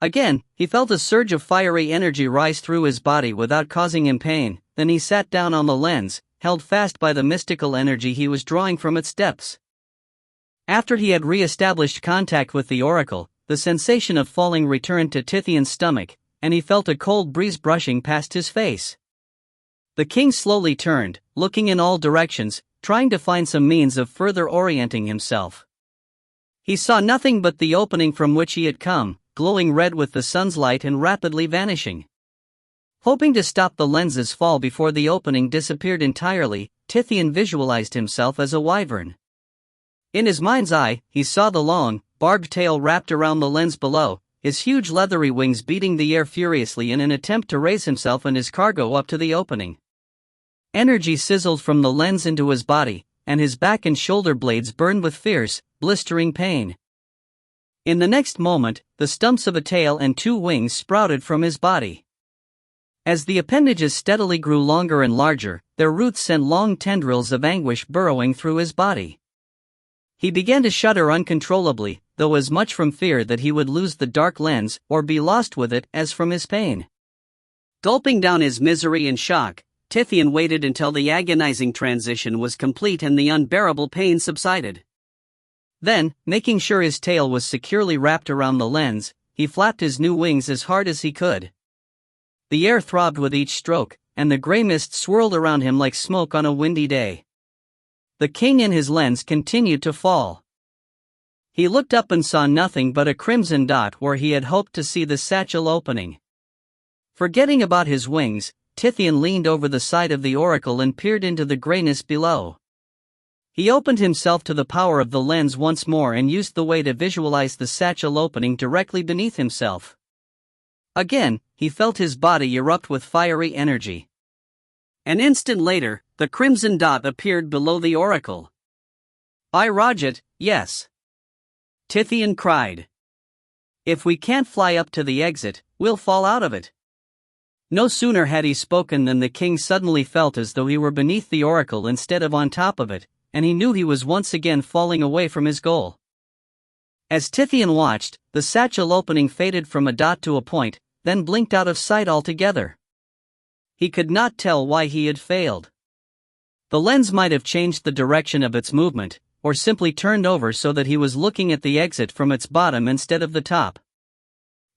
Again, he felt a surge of fiery energy rise through his body without causing him pain. Then he sat down on the lens, held fast by the mystical energy he was drawing from its depths. After he had re-established contact with the oracle, the sensation of falling returned to Tithian's stomach, and he felt a cold breeze brushing past his face. The king slowly turned, looking in all directions, trying to find some means of further orienting himself. He saw nothing but the opening from which he had come, glowing red with the sun's light and rapidly vanishing. Hoping to stop the lens's fall before the opening disappeared entirely, Tithian visualized himself as a wyvern. In his mind's eye, he saw the long, barbed tail wrapped around the lens below, his huge leathery wings beating the air furiously in an attempt to raise himself and his cargo up to the opening. Energy sizzled from the lens into his body, and his back and shoulder blades burned with fierce, blistering pain. In the next moment, the stumps of a tail and 2 wings sprouted from his body. As the appendages steadily grew longer and larger, their roots sent long tendrils of anguish burrowing through his body. He began to shudder uncontrollably, though as much from fear that he would lose the dark lens or be lost with it as from his pain. Gulping down his misery and shock, Tithian waited until the agonizing transition was complete and the unbearable pain subsided. Then, making sure his tail was securely wrapped around the lens, he flapped his new wings as hard as he could. The air throbbed with each stroke, and the gray mist swirled around him like smoke on a windy day. The king and his lens continued to fall. He looked up and saw nothing but a crimson dot where he had hoped to see the satchel opening. Forgetting about his wings, Tithian leaned over the side of the oracle and peered into the grayness below. He opened himself to the power of the lens once more and used the way to visualize the satchel opening directly beneath himself. Again, he felt his body erupt with fiery energy. An instant later, the crimson dot appeared below the oracle. "I Rajat, yes," Tithian cried. "If we can't fly up to the exit, we'll fall out of it." No sooner had he spoken than the king suddenly felt as though he were beneath the oracle instead of on top of it, and he knew he was once again falling away from his goal. As Tithian watched, the satchel opening faded from a dot to a point, then blinked out of sight altogether. He could not tell why he had failed. The lens might have changed the direction of its movement, or simply turned over so that he was looking at the exit from its bottom instead of the top.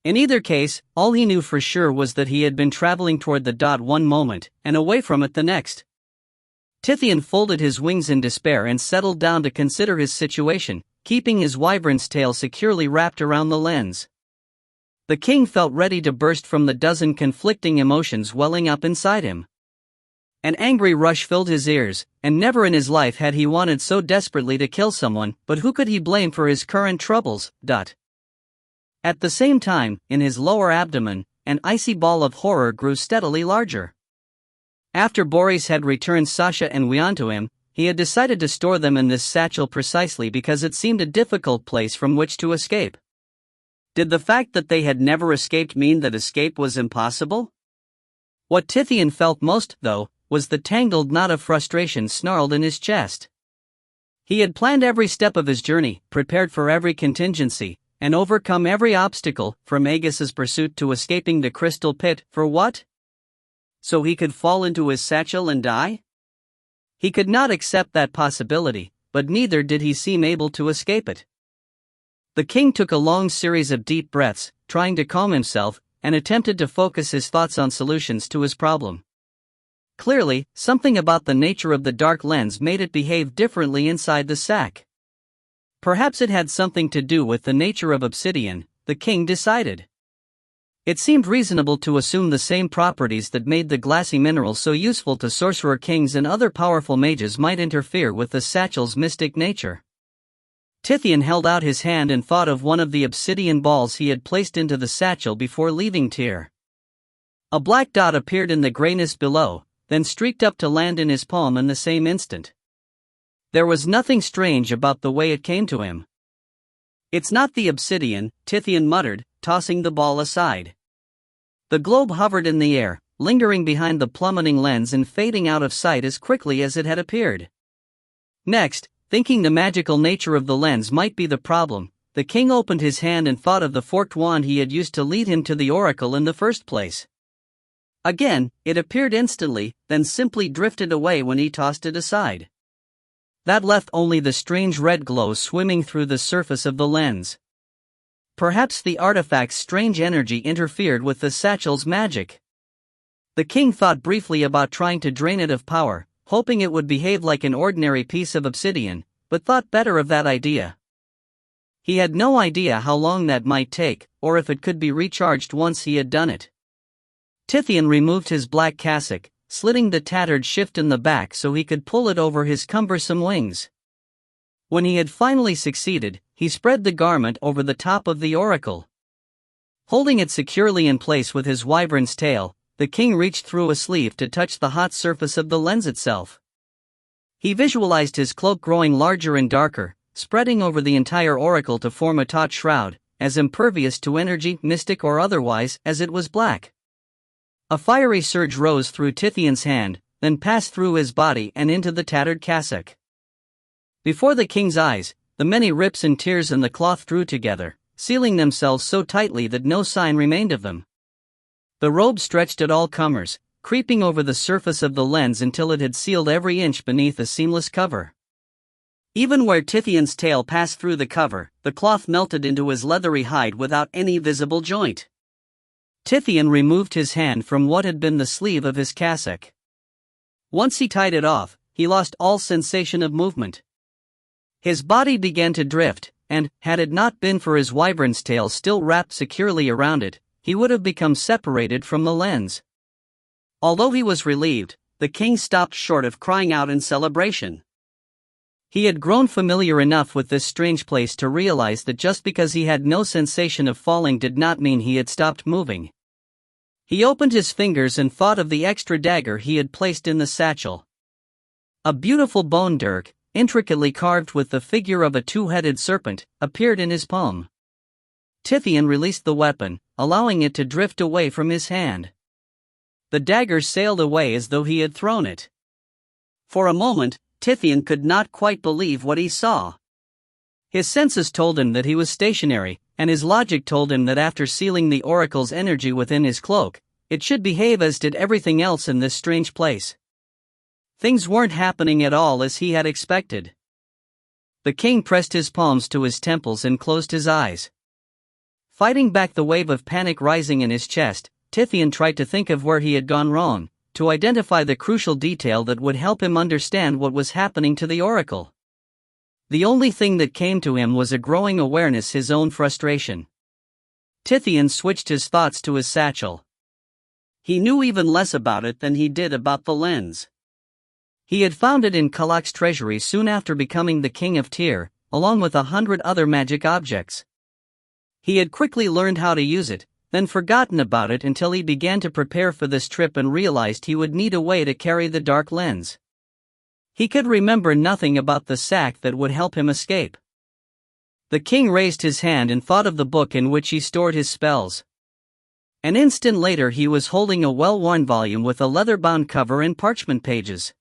In either case, all he knew for sure was that he had been traveling toward the dot one moment, and away from it the next. Tithian folded his wings in despair and settled down to consider his situation, keeping his wyvern's tail securely wrapped around the lens. The king felt ready to burst from the dozen conflicting emotions welling up inside him. An angry rush filled his ears, and never in his life had he wanted so desperately to kill someone, but who could he blame for his current troubles? At the same time, in his lower abdomen, an icy ball of horror grew steadily larger. After Boris had returned Sasha and Wian to him, he had decided to store them in this satchel precisely because it seemed a difficult place from which to escape. Did the fact that they had never escaped mean that escape was impossible? What Tithian felt most, though, was the tangled knot of frustration snarled in his chest. He had planned every step of his journey, prepared for every contingency, and overcome every obstacle, from Agus's pursuit to escaping the crystal pit, for what? So he could fall into his satchel and die? He could not accept that possibility, but neither did he seem able to escape it. The king took a long series of deep breaths, trying to calm himself, and attempted to focus his thoughts on solutions to his problem. Clearly, something about the nature of the dark lens made it behave differently inside the sack. Perhaps it had something to do with the nature of obsidian, the king decided. It seemed reasonable to assume the same properties that made the glassy mineral so useful to sorcerer kings and other powerful mages might interfere with the satchel's mystic nature. Tithian held out his hand and thought of one of the obsidian balls he had placed into the satchel before leaving Tyr. A black dot appeared in the grayness below, then streaked up to land in his palm in the same instant. There was nothing strange about the way it came to him. "It's not the obsidian," Tithian muttered, tossing the ball aside. The globe hovered in the air, lingering behind the plummeting lens and fading out of sight as quickly as it had appeared. Next, thinking the magical nature of the lens might be the problem, the king opened his hand and thought of the forked wand he had used to lead him to the oracle in the first place. Again, it appeared instantly, then simply drifted away when he tossed it aside. That left only the strange red glow swimming through the surface of the lens. Perhaps the artifact's strange energy interfered with the satchel's magic. The king thought briefly about trying to drain it of power, hoping it would behave like an ordinary piece of obsidian, but thought better of that idea. He had no idea how long that might take, or if it could be recharged once he had done it. Tithian removed his black cassock, slitting the tattered shift in the back so he could pull it over his cumbersome wings. When he had finally succeeded, he spread the garment over the top of the oracle. Holding it securely in place with his wyvern's tail, the king reached through a sleeve to touch the hot surface of the lens itself. He visualized his cloak growing larger and darker, spreading over the entire oracle to form a taut shroud, as impervious to energy, mystic or otherwise, as it was black. A fiery surge rose through Tithian's hand, then passed through his body and into the tattered cassock. Before the king's eyes, the many rips and tears in the cloth drew together, sealing themselves so tightly that no sign remained of them. The robe stretched at all comers, creeping over the surface of the lens until it had sealed every inch beneath a seamless cover. Even where Tithian's tail passed through the cover, the cloth melted into his leathery hide without any visible joint. Tithian removed his hand from what had been the sleeve of his cassock. Once he tied it off, he lost all sensation of movement. His body began to drift, and, had it not been for his wyvern's tail still wrapped securely around it, he would have become separated from the lens. Although he was relieved, the king stopped short of crying out in celebration. He had grown familiar enough with this strange place to realize that just because he had no sensation of falling did not mean he had stopped moving. He opened his fingers and thought of the extra dagger he had placed in the satchel. A beautiful bone dirk, intricately carved with the figure of a two-headed serpent, appeared in his palm. Tithian released the weapon, allowing it to drift away from his hand. The dagger sailed away as though he had thrown it. For a moment, Tithian could not quite believe what he saw. His senses told him that he was stationary, and his logic told him that after sealing the oracle's energy within his cloak, it should behave as did everything else in this strange place. Things weren't happening at all as he had expected. The king pressed his palms to his temples and closed his eyes. Fighting back the wave of panic rising in his chest, Tithian tried to think of where he had gone wrong, to identify the crucial detail that would help him understand what was happening to the oracle. The only thing that came to him was a growing awareness of his own frustration. Tithian switched his thoughts to his satchel. He knew even less about it than he did about the lens. He had found it in Kalak's treasury soon after becoming the king of Tyr, along with 100 other magic objects. He had quickly learned how to use it, then forgotten about it until he began to prepare for this trip and realized he would need a way to carry the dark lens. He could remember nothing about the sack that would help him escape. The king raised his hand and thought of the book in which he stored his spells. An instant later he was holding a well-worn volume with a leather-bound cover and parchment pages.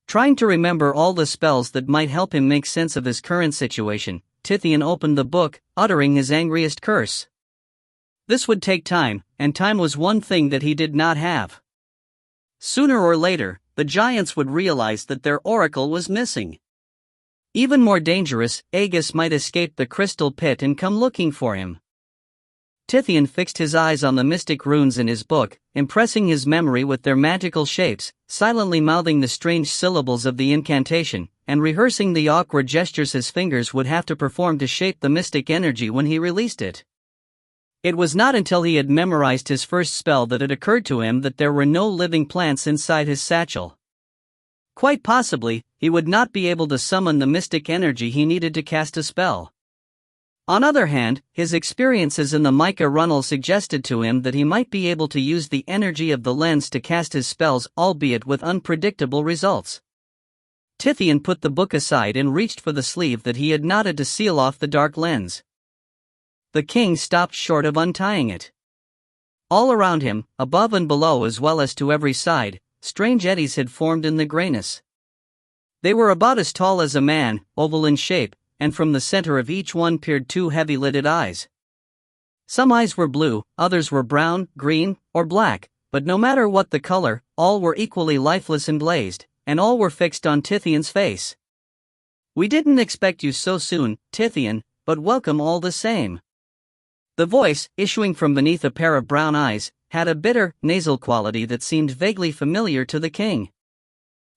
Trying to remember all the spells that might help him make sense of his current situation, Tithian opened the book, uttering his angriest curse. This would take time, and time was one thing that he did not have. Sooner or later, the giants would realize that their oracle was missing. Even more dangerous, Aegis might escape the crystal pit and come looking for him. Tithian fixed his eyes on the mystic runes in his book, impressing his memory with their magical shapes, silently mouthing the strange syllables of the incantation, and rehearsing the awkward gestures his fingers would have to perform to shape the mystic energy when he released it. It was not until he had memorized his first spell that it occurred to him that there were no living plants inside his satchel. Quite possibly, he would not be able to summon the mystic energy he needed to cast a spell. On the other hand, his experiences in the mica runnel suggested to him that he might be able to use the energy of the lens to cast his spells, albeit with unpredictable results. Tithian put the book aside and reached for the sleeve that he had knotted to seal off the dark lens. The king stopped short of untying it. All around him, above and below as well as to every side, strange eddies had formed in the grayness. They were about as tall as a man, oval in shape, and from the center of each one peered two heavy-lidded eyes. Some eyes were blue, others were brown, green, or black, but no matter what the color, all were equally lifeless and glazed, and all were fixed on Tithian's face. "We didn't expect you so soon, Tithian, but welcome all the same." The voice, issuing from beneath a pair of brown eyes, had a bitter, nasal quality that seemed vaguely familiar to the king.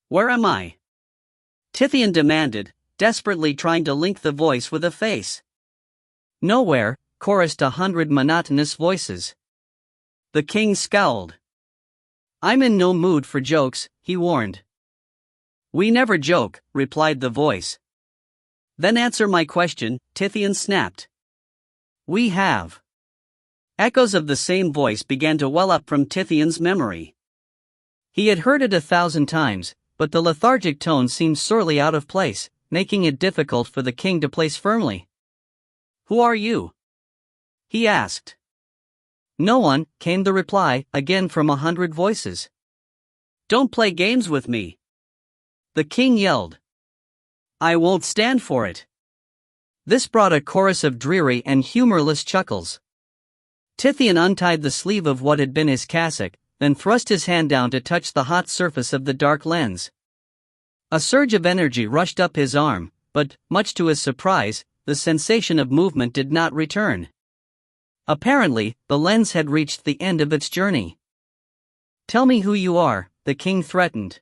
"Where am I?" Tithian demanded, desperately trying to link the voice with a face. "Nowhere," chorused 100 monotonous voices. The king scowled. "I'm in no mood for jokes," he warned. "We never joke," replied the voice. "Then answer my question," Tithian snapped. "We have." Echoes of the same voice began to well up from Tithian's memory. He had heard it 1,000 times, but the lethargic tone seemed sorely out of place, making it difficult for the king to place firmly. "Who are you?" he asked. "No one," came the reply, again from 100 voices. "Don't play games with me," the king yelled. "I won't stand for it." This brought a chorus of dreary and humorless chuckles. Tithian untied the sleeve of what had been his cassock, then thrust his hand down to touch the hot surface of the dark lens. A surge of energy rushed up his arm, but, much to his surprise, the sensation of movement did not return. Apparently, the lens had reached the end of its journey. "Tell me who you are," the king threatened.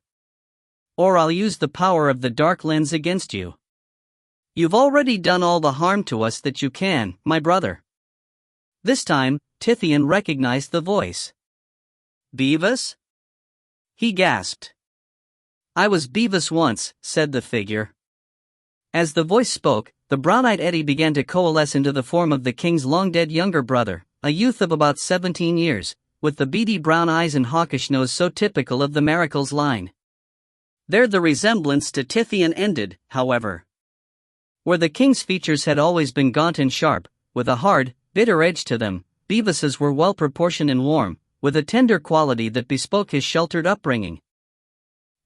"Or I'll use the power of the dark lens against you. You've already done all the harm to us that you can, my brother." This time, Tithian recognized the voice. "Beavis?" he gasped. "I was Beavis once," said the figure. As the voice spoke, the brown-eyed eddy began to coalesce into the form of the king's long-dead younger brother, a youth of about 17 years, with the beady brown eyes and hawkish nose so typical of the Miracles line. There the resemblance to Tithian ended, however. Where the king's features had always been gaunt and sharp, with a hard, bitter edge to them, Beavis's were well-proportioned and warm, with a tender quality that bespoke his sheltered upbringing.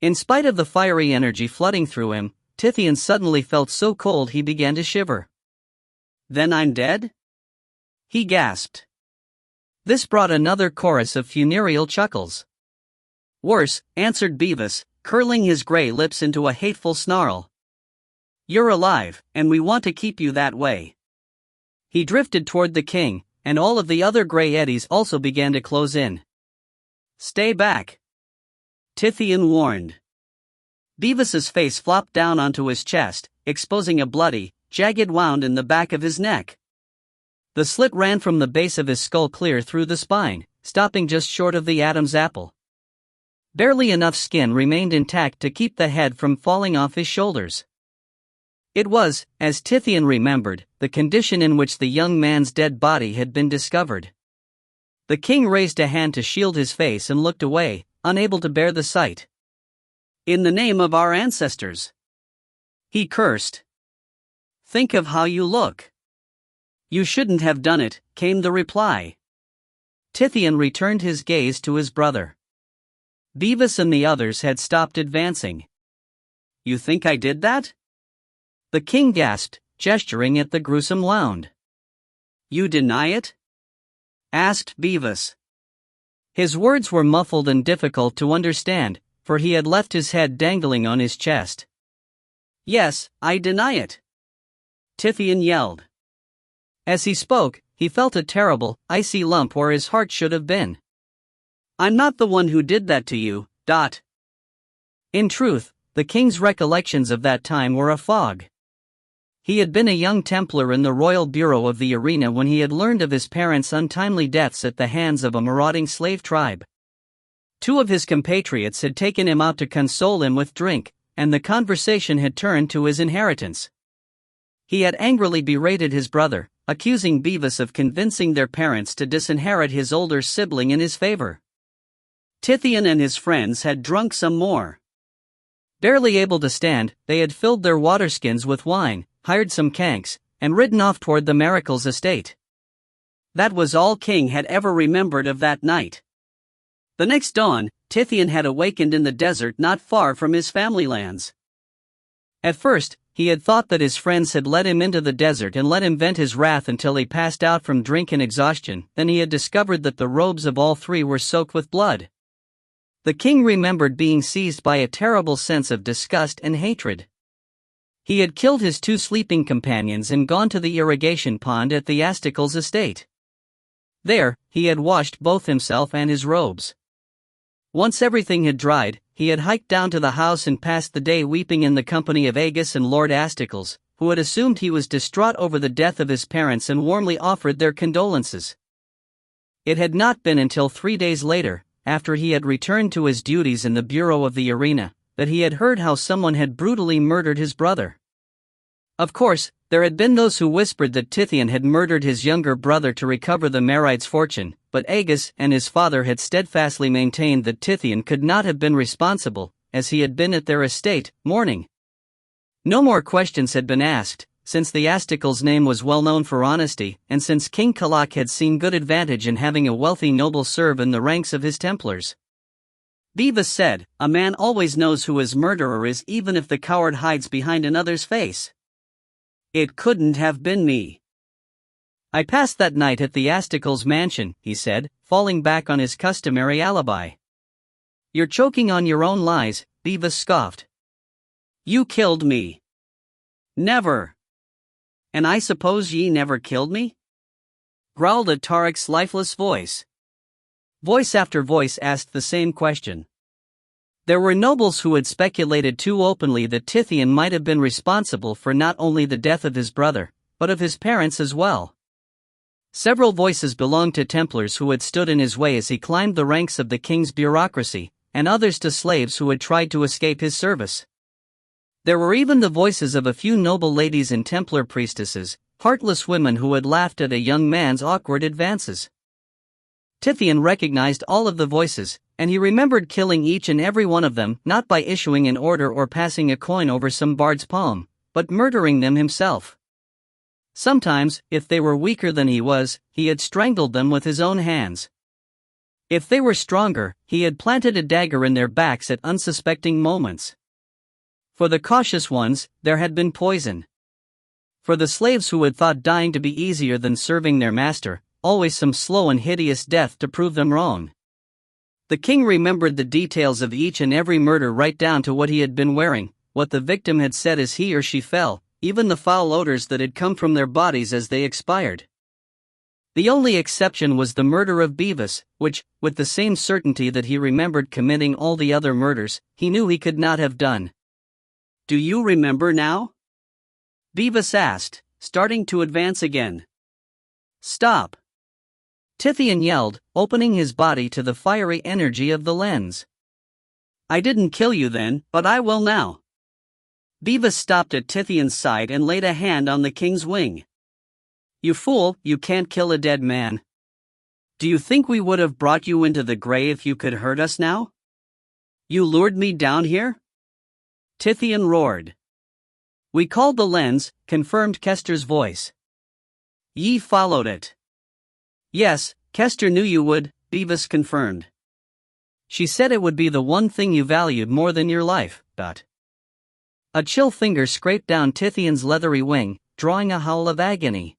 In spite of the fiery energy flooding through him, Tithian suddenly felt so cold he began to shiver. "Then I'm dead?" he gasped. This brought another chorus of funereal chuckles. "Worse," answered Beavis, curling his gray lips into a hateful snarl. "You're alive, and we want to keep you that way." He drifted toward the king, and all of the other gray eddies also began to close in. "Stay back," Tithian warned. Beavis's face flopped down onto his chest, exposing a bloody, jagged wound in the back of his neck. The slit ran from the base of his skull clear through the spine, stopping just short of the Adam's apple. Barely enough skin remained intact to keep the head from falling off his shoulders. It was, as Tithian remembered, the condition in which the young man's dead body had been discovered. The king raised a hand to shield his face and looked away, unable to bear the sight. "In the name of our ancestors," he cursed. "Think of how you look." "You shouldn't have done it," came the reply. Tithian returned his gaze to his brother. Beavis and the others had stopped advancing. "You think I did that?" the king gasped, gesturing at the gruesome wound. "You deny it?" asked Beavis. His words were muffled and difficult to understand, for he had left his head dangling on his chest. "Yes, I deny it," Tithian yelled. As he spoke, he felt a terrible, icy lump where his heart should have been. "I'm not the one who did that to you, Dot." In truth, the king's recollections of that time were a fog. He had been a young Templar in the Royal Bureau of the Arena when he had learned of his parents' untimely deaths at the hands of a marauding slave tribe. Two of his compatriots had taken him out to console him with drink, and the conversation had turned to his inheritance. He had angrily berated his brother, accusing Beavis of convincing their parents to disinherit his older sibling in his favor. Tithian and his friends had drunk some more. Barely able to stand, they had filled their waterskins with wine, hired some kanks, and ridden off toward the Miracle's estate. That was all King had ever remembered of that night. The next dawn, Tithian had awakened in the desert not far from his family lands. At first, he had thought that his friends had led him into the desert and let him vent his wrath until he passed out from drink and exhaustion. Then he had discovered that the robes of all three were soaked with blood. The king remembered being seized by a terrible sense of disgust and hatred. He had killed his two sleeping companions and gone to the irrigation pond at the Asticles' estate. There, he had washed both himself and his robes. Once everything had dried, he had hiked down to the house and passed the day weeping in the company of Agus and Lord Asticles, who had assumed he was distraught over the death of his parents and warmly offered their condolences. It had not been until 3 days later, after he had returned to his duties in the Bureau of the Arena, that he had heard how someone had brutally murdered his brother. Of course, there had been those who whispered that Tithian had murdered his younger brother to recover the Maride's fortune, but Agus and his father had steadfastly maintained that Tithian could not have been responsible, as he had been at their estate, mourning. No more questions had been asked, since the Asticles' name was well known for honesty, and since King Kalak had seen good advantage in having a wealthy noble serve in the ranks of his Templars. Beavis said, "A man always knows who his murderer is even if the coward hides behind another's face. It couldn't have been me. I passed that night at the Asticles' mansion," he said, falling back on his customary alibi. "You're choking on your own lies," Beavis scoffed. "You killed me." "Never." "And I suppose ye never killed me?" growled a Tarek's lifeless voice. Voice after voice asked the same question. There were nobles who had speculated too openly that Tithian might have been responsible for not only the death of his brother, but of his parents as well. Several voices belonged to Templars who had stood in his way as he climbed the ranks of the king's bureaucracy, and others to slaves who had tried to escape his service. There were even the voices of a few noble ladies and Templar priestesses, heartless women who had laughed at a young man's awkward advances. Tithian recognized all of the voices, and he remembered killing each and every one of them, not by issuing an order or passing a coin over some bard's palm, but murdering them himself. Sometimes, if they were weaker than he was, he had strangled them with his own hands. If they were stronger, he had planted a dagger in their backs at unsuspecting moments. For the cautious ones, there had been poison. For the slaves who had thought dying to be easier than serving their master, always some slow and hideous death to prove them wrong. The king remembered the details of each and every murder right down to what he had been wearing, what the victim had said as he or she fell, even the foul odors that had come from their bodies as they expired. The only exception was the murder of Beavis, which, with the same certainty that he remembered committing all the other murders, he knew he could not have done. "Do you remember now?" Beavis asked, starting to advance again. "Stop!" Tithian yelled, opening his body to the fiery energy of the lens. "I didn't kill you then, but I will now." Beavis stopped at Tithian's side and laid a hand on the king's wing. "You fool, you can't kill a dead man. Do you think we would have brought you into the grave if you could hurt us now? You lured me down here?" Tithian roared. "We called the lens," confirmed Kester's voice. "Ye followed it." "Yes, Kester knew you would," Beavis confirmed. "She said it would be the one thing you valued more than your life." A chill finger scraped down Tithian's leathery wing, drawing a howl of agony.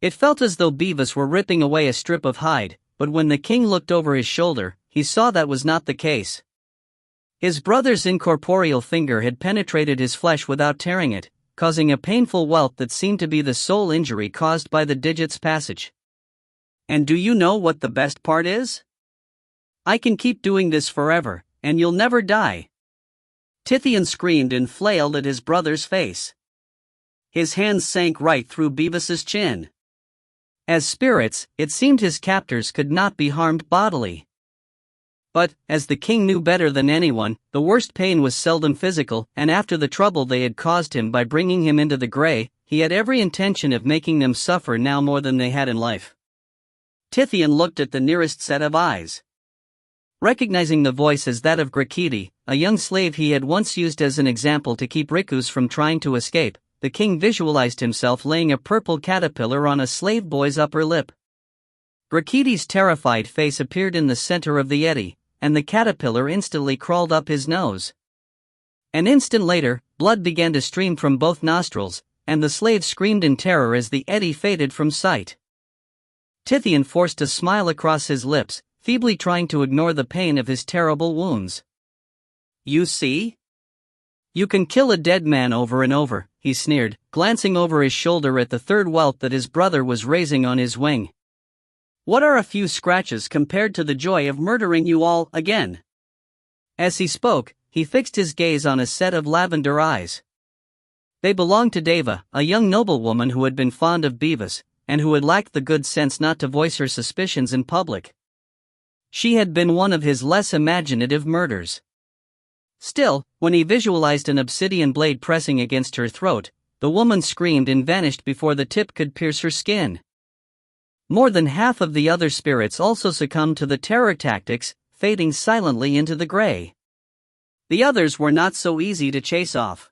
It felt as though Beavis were ripping away a strip of hide, but when the king looked over his shoulder, he saw that was not the case. His brother's incorporeal finger had penetrated his flesh without tearing it, causing a painful welt that seemed to be the sole injury caused by the digit's passage. "And do you know what the best part is? I can keep doing this forever, and you'll never die." Tithian screamed and flailed at his brother's face. His hands sank right through Beavis's chin. As spirits, it seemed his captors could not be harmed bodily. But, as the king knew better than anyone, the worst pain was seldom physical, and after the trouble they had caused him by bringing him into the grey, he had every intention of making them suffer now more than they had in life. Tithian looked at the nearest set of eyes. Recognizing the voice as that of Grakiti, a young slave he had once used as an example to keep Rikus from trying to escape, the king visualized himself laying a purple caterpillar on a slave boy's upper lip. Grakiti's terrified face appeared in the center of the eddy, and the caterpillar instantly crawled up his nose. An instant later, blood began to stream from both nostrils, and the slave screamed in terror as the eddy faded from sight. Tithian forced a smile across his lips, feebly trying to ignore the pain of his terrible wounds. "You see? You can kill a dead man over and over," he sneered, glancing over his shoulder at the third welt that his brother was raising on his wing. "What are a few scratches compared to the joy of murdering you all again?" As he spoke, he fixed his gaze on a set of lavender eyes. They belonged to Deva, a young noblewoman who had been fond of Beavis, and who had lacked the good sense not to voice her suspicions in public. She had been one of his less imaginative murders. Still, when he visualized an obsidian blade pressing against her throat, the woman screamed and vanished before the tip could pierce her skin. More than half of the other spirits also succumbed to the terror tactics, fading silently into the gray. The others were not so easy to chase off.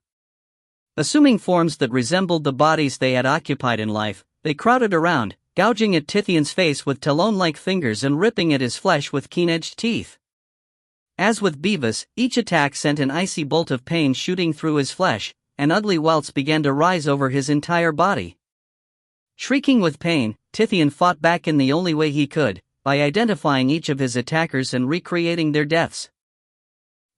Assuming forms that resembled the bodies they had occupied in life, they crowded around, gouging at Tithian's face with talon-like fingers and ripping at his flesh with keen-edged teeth. As with Beavis, each attack sent an icy bolt of pain shooting through his flesh, and ugly welts began to rise over his entire body. Shrieking with pain, Tithian fought back in the only way he could, by identifying each of his attackers and recreating their deaths.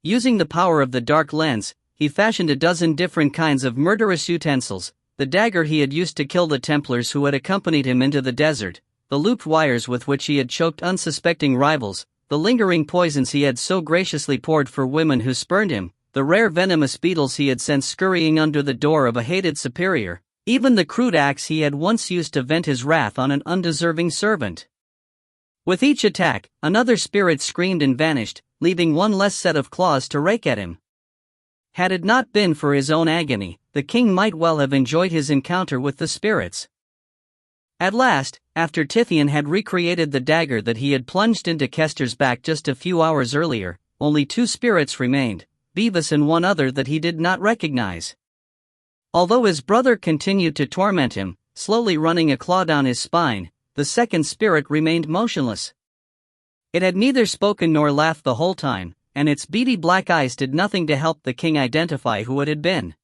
Using the power of the dark lens, he fashioned a dozen different kinds of murderous utensils: the dagger he had used to kill the Templars who had accompanied him into the desert, the looped wires with which he had choked unsuspecting rivals, the lingering poisons he had so graciously poured for women who spurned him, the rare venomous beetles he had sent scurrying under the door of a hated superior, even the crude axe he had once used to vent his wrath on an undeserving servant. With each attack, another spirit screamed and vanished, leaving one less set of claws to rake at him. Had it not been for his own agony, the king might well have enjoyed his encounter with the spirits. At last, after Tithian had recreated the dagger that he had plunged into Kester's back just a few hours earlier, only two spirits remained, Beavis and one other that he did not recognize. Although his brother continued to torment him, slowly running a claw down his spine, the second spirit remained motionless. It had neither spoken nor laughed the whole time, and its beady black eyes did nothing to help the king identify who it had been.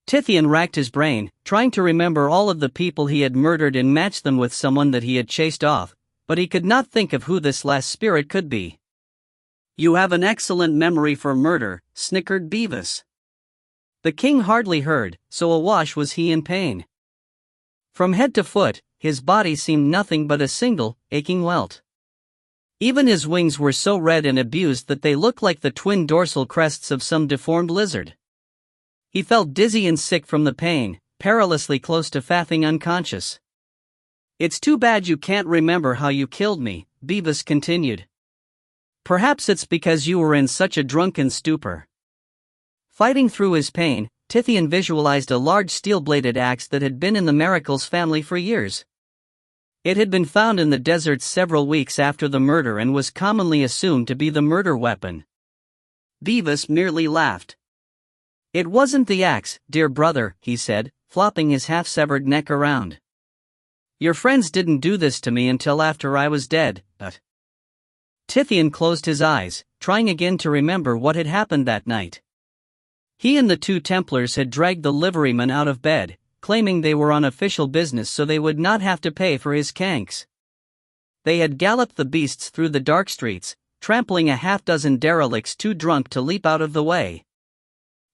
Tithian racked his brain, trying to remember all of the people he had murdered and match them with someone that he had chased off, but he could not think of who this last spirit could be. "You have an excellent memory for murder," snickered Beavis. The king hardly heard, so awash was he in pain. From head to foot, his body seemed nothing but a single, aching welt. Even his wings were so red and abused that they looked like the twin dorsal crests of some deformed lizard. He felt dizzy and sick from the pain, perilously close to faffing unconscious. "It's too bad you can't remember how you killed me," Beavis continued. "Perhaps it's because you were in such a drunken stupor." Fighting through his pain, Tithian visualized a large steel-bladed axe that had been in the Miracles family for years. It had been found in the desert several weeks after the murder and was commonly assumed to be the murder weapon. Beavis merely laughed. "It wasn't the axe, dear brother," he said, flopping his half-severed neck around. "Your friends didn't do this to me until after I was dead, but..." Tithian closed his eyes, trying again to remember what had happened that night. He and the two Templars had dragged the liveryman out of bed, claiming they were on official business so they would not have to pay for his kanks. They had galloped the beasts through the dark streets, trampling a half-dozen derelicts too drunk to leap out of the way.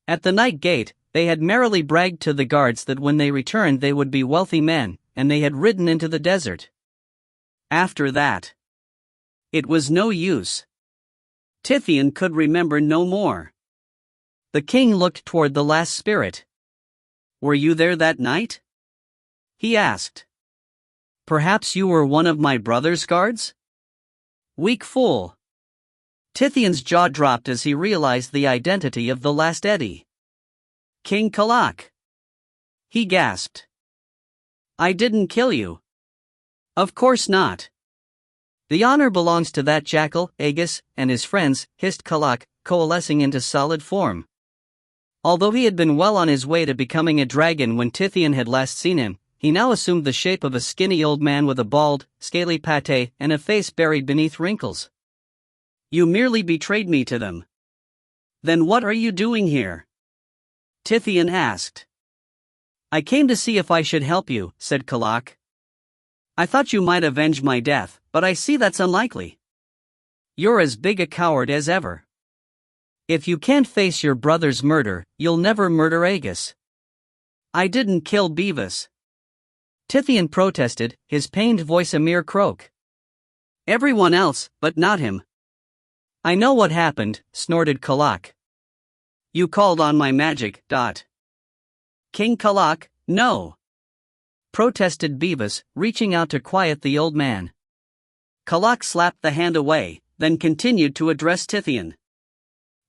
At the night gate, they had merrily bragged to the guards that when they returned they would be wealthy men, and they had ridden into the desert. After that, it was no use. Tithian could remember no more. The king looked toward the last spirit. Were you there that night? He asked. Perhaps you were one of my brother's guards? Weak fool. Tithian's jaw dropped as he realized the identity of the last Eddie. King Kalak. He gasped. I didn't kill you. Of course not. The honor belongs to that jackal, Aegis, and his friends, hissed Kalak, coalescing into solid form. Although he had been well on his way to becoming a dragon when Tithian had last seen him, he now assumed the shape of a skinny old man with a bald, scaly pate and a face buried beneath wrinkles. You merely betrayed me to them. Then what are you doing here? Tithian asked. I came to see if I should help you, said Kalak. I thought you might avenge my death, but I see that's unlikely. You're as big a coward as ever. If you can't face your brother's murder, you'll never murder Aegis. I didn't kill Beavis. Tithian protested, his pained voice a mere croak. Everyone else, but not him. I know what happened, snorted Kalak. You called on my magic. King Kalak, no. Protested Beavis, reaching out to quiet the old man. Kalak slapped the hand away, then continued to address Tithian.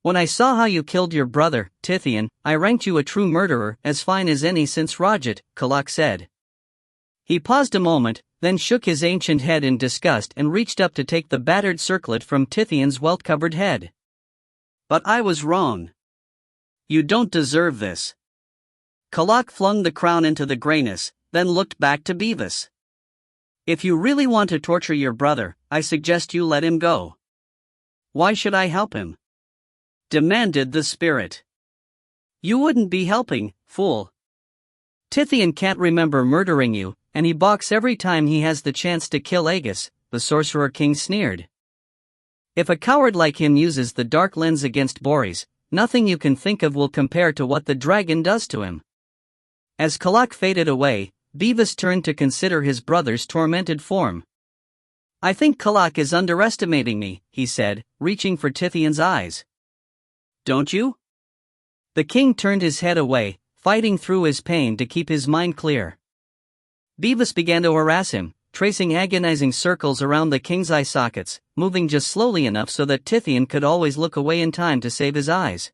When I saw how you killed your brother, Tithian, I ranked you a true murderer, as fine as any since Rajat, Kalak said. He paused a moment, then shook his ancient head in disgust and reached up to take the battered circlet from Tithian's welt-covered head. But I was wrong. You don't deserve this. Kalak flung the crown into the grayness, then looked back to Beavis. If you really want to torture your brother, I suggest you let him go. Why should I help him? Demanded the spirit. You wouldn't be helping, fool. Tithian can't remember murdering you, and he balks every time he has the chance to kill Aegis, the Sorcerer King sneered. If a coward like him uses the dark lens against Boris, nothing you can think of will compare to what the dragon does to him. As Kalak faded away, Beavis turned to consider his brother's tormented form. I think Kalak is underestimating me, he said, reaching for Tithian's eyes. Don't you? The king turned his head away, fighting through his pain to keep his mind clear. Beavis began to harass him, tracing agonizing circles around the king's eye sockets, moving just slowly enough so that Tithian could always look away in time to save his eyes.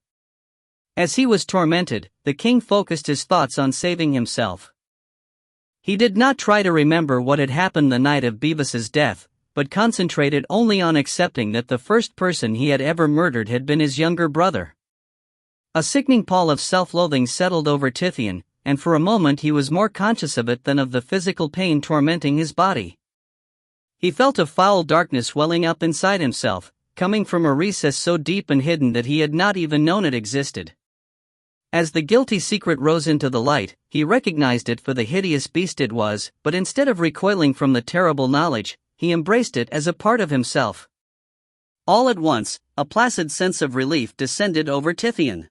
As he was tormented, the king focused his thoughts on saving himself. He did not try to remember what had happened the night of Beavis's death, but concentrated only on accepting that the first person he had ever murdered had been his younger brother. A sickening pall of self-loathing settled over Tithian, and for a moment he was more conscious of it than of the physical pain tormenting his body. He felt a foul darkness welling up inside himself, coming from a recess so deep and hidden that he had not even known it existed. As the guilty secret rose into the light, he recognized it for the hideous beast it was, but instead of recoiling from the terrible knowledge, he embraced it as a part of himself. All at once, a placid sense of relief descended over Tithian.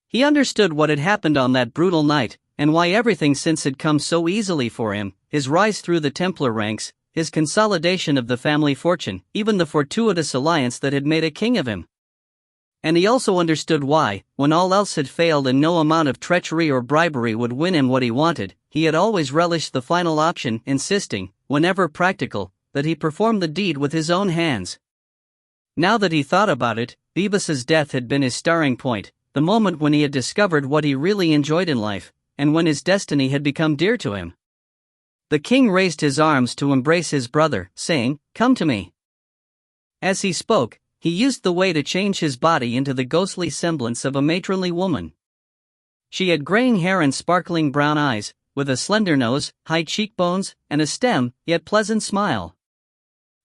He understood what had happened on that brutal night, and why everything since had come so easily for him, his rise through the Templar ranks, his consolidation of the family fortune, even the fortuitous alliance that had made a king of him. And he also understood why, when all else had failed and no amount of treachery or bribery would win him what he wanted, he had always relished the final option, insisting, whenever practical, that he perform the deed with his own hands. Now that he thought about it, Beavis's death had been his starting point, the moment when he had discovered what he really enjoyed in life, and when his destiny had become dear to him. The king raised his arms to embrace his brother, saying, "Come to me." As he spoke, he used the way to change his body into the ghostly semblance of a matronly woman. She had graying hair and sparkling brown eyes, with a slender nose, high cheekbones, and a stem, yet pleasant smile.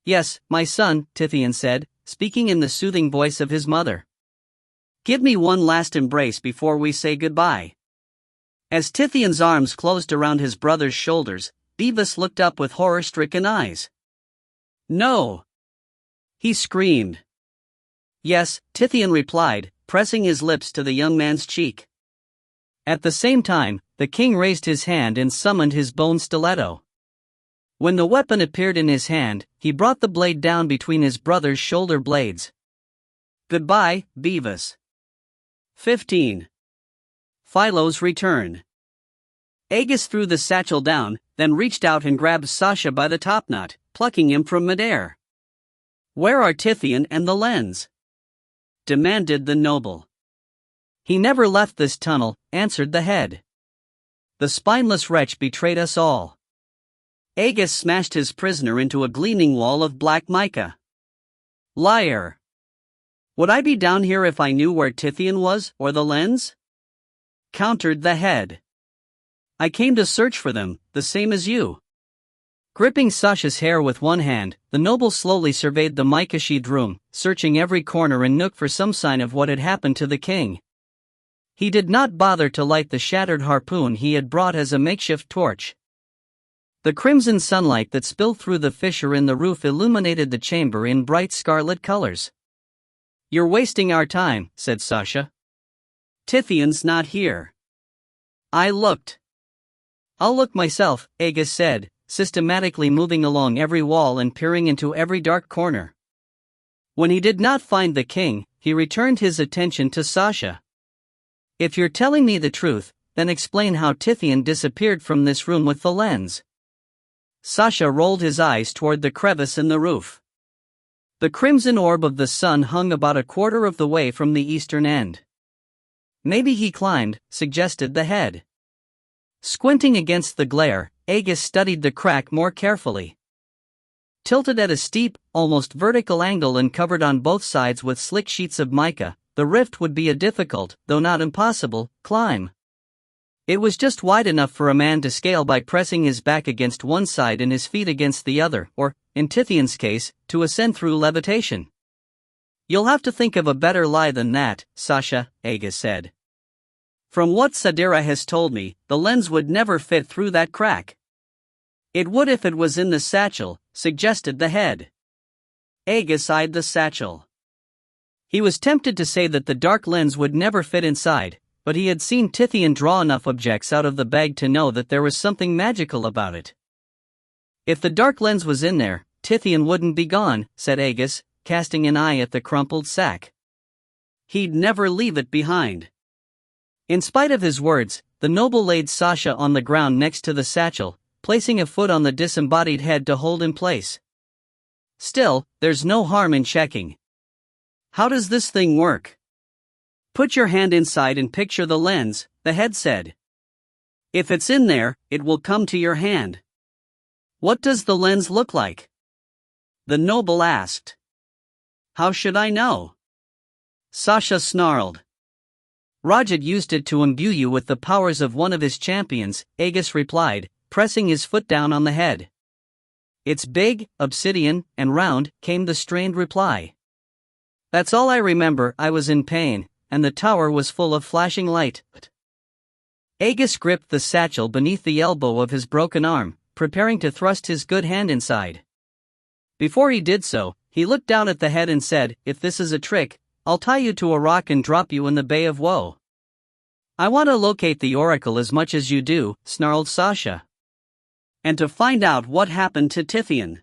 "Yes, my son," Tithian said, speaking in the soothing voice of his mother. "Give me one last embrace before we say goodbye." As Tithian's arms closed around his brother's shoulders, Beavis looked up with horror-stricken eyes. "No!" he screamed. "Yes," Tithian replied, pressing his lips to the young man's cheek. At the same time, the king raised his hand and summoned his bone stiletto. When the weapon appeared in his hand, he brought the blade down between his brother's shoulder blades. "Goodbye, Beavis." 15. Philo's return. Agus threw the satchel down, then reached out and grabbed Sasha by the topknot, plucking him from midair. "Where are Tithian and the lens?" demanded the noble. "He never left this tunnel," answered the head. "The spineless wretch betrayed us all." Agus smashed his prisoner into a gleaming wall of black mica. "Liar! Would I be down here if I knew where Tithian was, or the lens?" countered the head. "I came to search for them, the same as you." Gripping Sasha's hair with one hand, the noble slowly surveyed the mica-sheathed room, searching every corner and nook for some sign of what had happened to the king. He did not bother to light the shattered harpoon he had brought as a makeshift torch. The crimson sunlight that spilled through the fissure in the roof illuminated the chamber in bright scarlet colors. "You're wasting our time," said Sasha. "Tithian's not here." "I looked." "I'll look myself," Agus said, systematically moving along every wall and peering into every dark corner. When he did not find the king, he returned his attention to Sasha. "If you're telling me the truth, then explain how Tithian disappeared from this room with the lens." Sasha rolled his eyes toward the crevice in the roof. The crimson orb of the sun hung about a quarter of the way from the eastern end. "Maybe he climbed," suggested the head. Squinting against the glare, Agus studied the crack more carefully. Tilted at a steep, almost vertical angle and covered on both sides with slick sheets of mica, the rift would be a difficult, though not impossible, climb. It was just wide enough for a man to scale by pressing his back against one side and his feet against the other, or, in Tithian's case, to ascend through levitation. "You'll have to think of a better lie than that, Sasha," Agus said. "From what Sadira has told me, the lens would never fit through that crack." "It would if it was in the satchel," suggested the head. Agus eyed the satchel. He was tempted to say that the dark lens would never fit inside, but he had seen Tithian draw enough objects out of the bag to know that there was something magical about it. "If the dark lens was in there, Tithian wouldn't be gone," said Agus, casting an eye at the crumpled sack. "He'd never leave it behind." In spite of his words, the noble laid Sasha on the ground next to the satchel, placing a foot on the disembodied head to hold in place. "Still, there's no harm in checking. How does this thing work?" "Put your hand inside and picture the lens," the head said. "If it's in there, it will come to your hand." "What does the lens look like?" the noble asked. "How should I know?" Sasha snarled. "Rajat used it to imbue you with the powers of one of his champions," Agus replied, pressing his foot down on the head. "It's big, obsidian, and round," came the strained reply. "That's all I remember. I was in pain, and the tower was full of flashing light." Agus gripped the satchel beneath the elbow of his broken arm, preparing to thrust his good hand inside. Before he did so, he looked down at the head and said, "If this is a trick, I'll tie you to a rock and drop you in the Bay of Woe." "I want to locate the oracle as much as you do," snarled Sasha. "And to find out what happened to Tithian."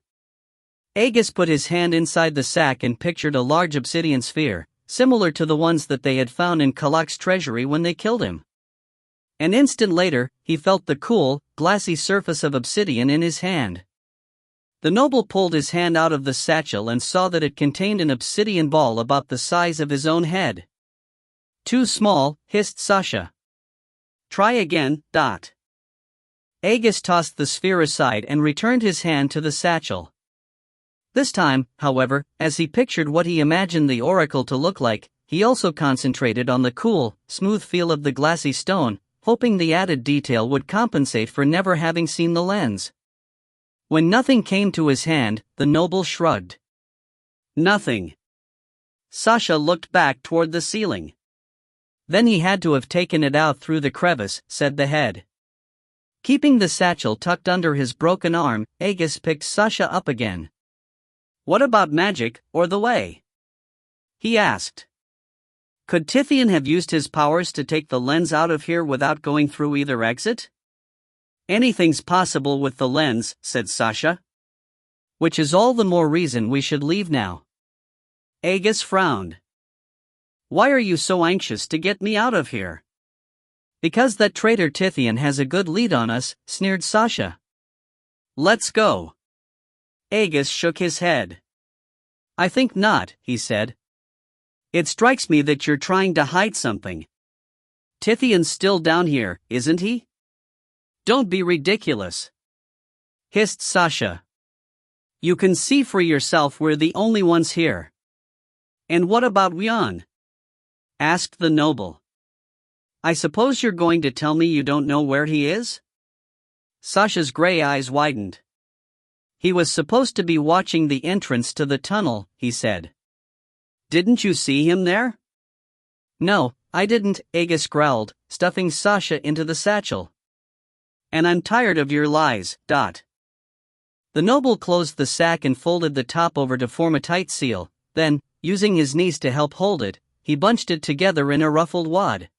Agus put his hand inside the sack and pictured a large obsidian sphere, similar to the ones that they had found in Kalak's treasury when they killed him. An instant later, he felt the cool, glassy surface of obsidian in his hand. The noble pulled his hand out of the satchel and saw that it contained an obsidian ball about the size of his own head. "Too small," hissed Sasha. "Try again." Agus tossed the sphere aside and returned his hand to the satchel. This time, however, as he pictured what he imagined the oracle to look like, he also concentrated on the cool, smooth feel of the glassy stone, hoping the added detail would compensate for never having seen the lens. When nothing came to his hand, the noble shrugged. "Nothing." Sasha looked back toward the ceiling. "Then he had to have taken it out through the crevice," said the head. Keeping the satchel tucked under his broken arm, Agus picked Sasha up again. "What about magic, or the way?" he asked. "Could Tithian have used his powers to take the lens out of here without going through either exit?" "Anything's possible with the lens," said Sasha. "Which is all the more reason we should leave now." Agus frowned. "Why are you so anxious to get me out of here?" Because that traitor Tithian has a good lead on us, sneered Sasha. Let's go. Agus shook his head. I think not, he said. It strikes me that you're trying to hide something. Tithian's still down here, isn't he? Don't be ridiculous, hissed Sasha. You can see for yourself we're the only ones here. And what about Wyon? Asked the noble. I suppose you're going to tell me you don't know where he is? Sasha's gray eyes widened. He was supposed to be watching the entrance to the tunnel, he said. Didn't you see him there? No, I didn't, Agus growled, stuffing Sasha into the satchel. And I'm tired of your lies, Dot. The noble closed the sack and folded the top over to form a tight seal, then, using his knees to help hold it, he bunched it together in a ruffled wad.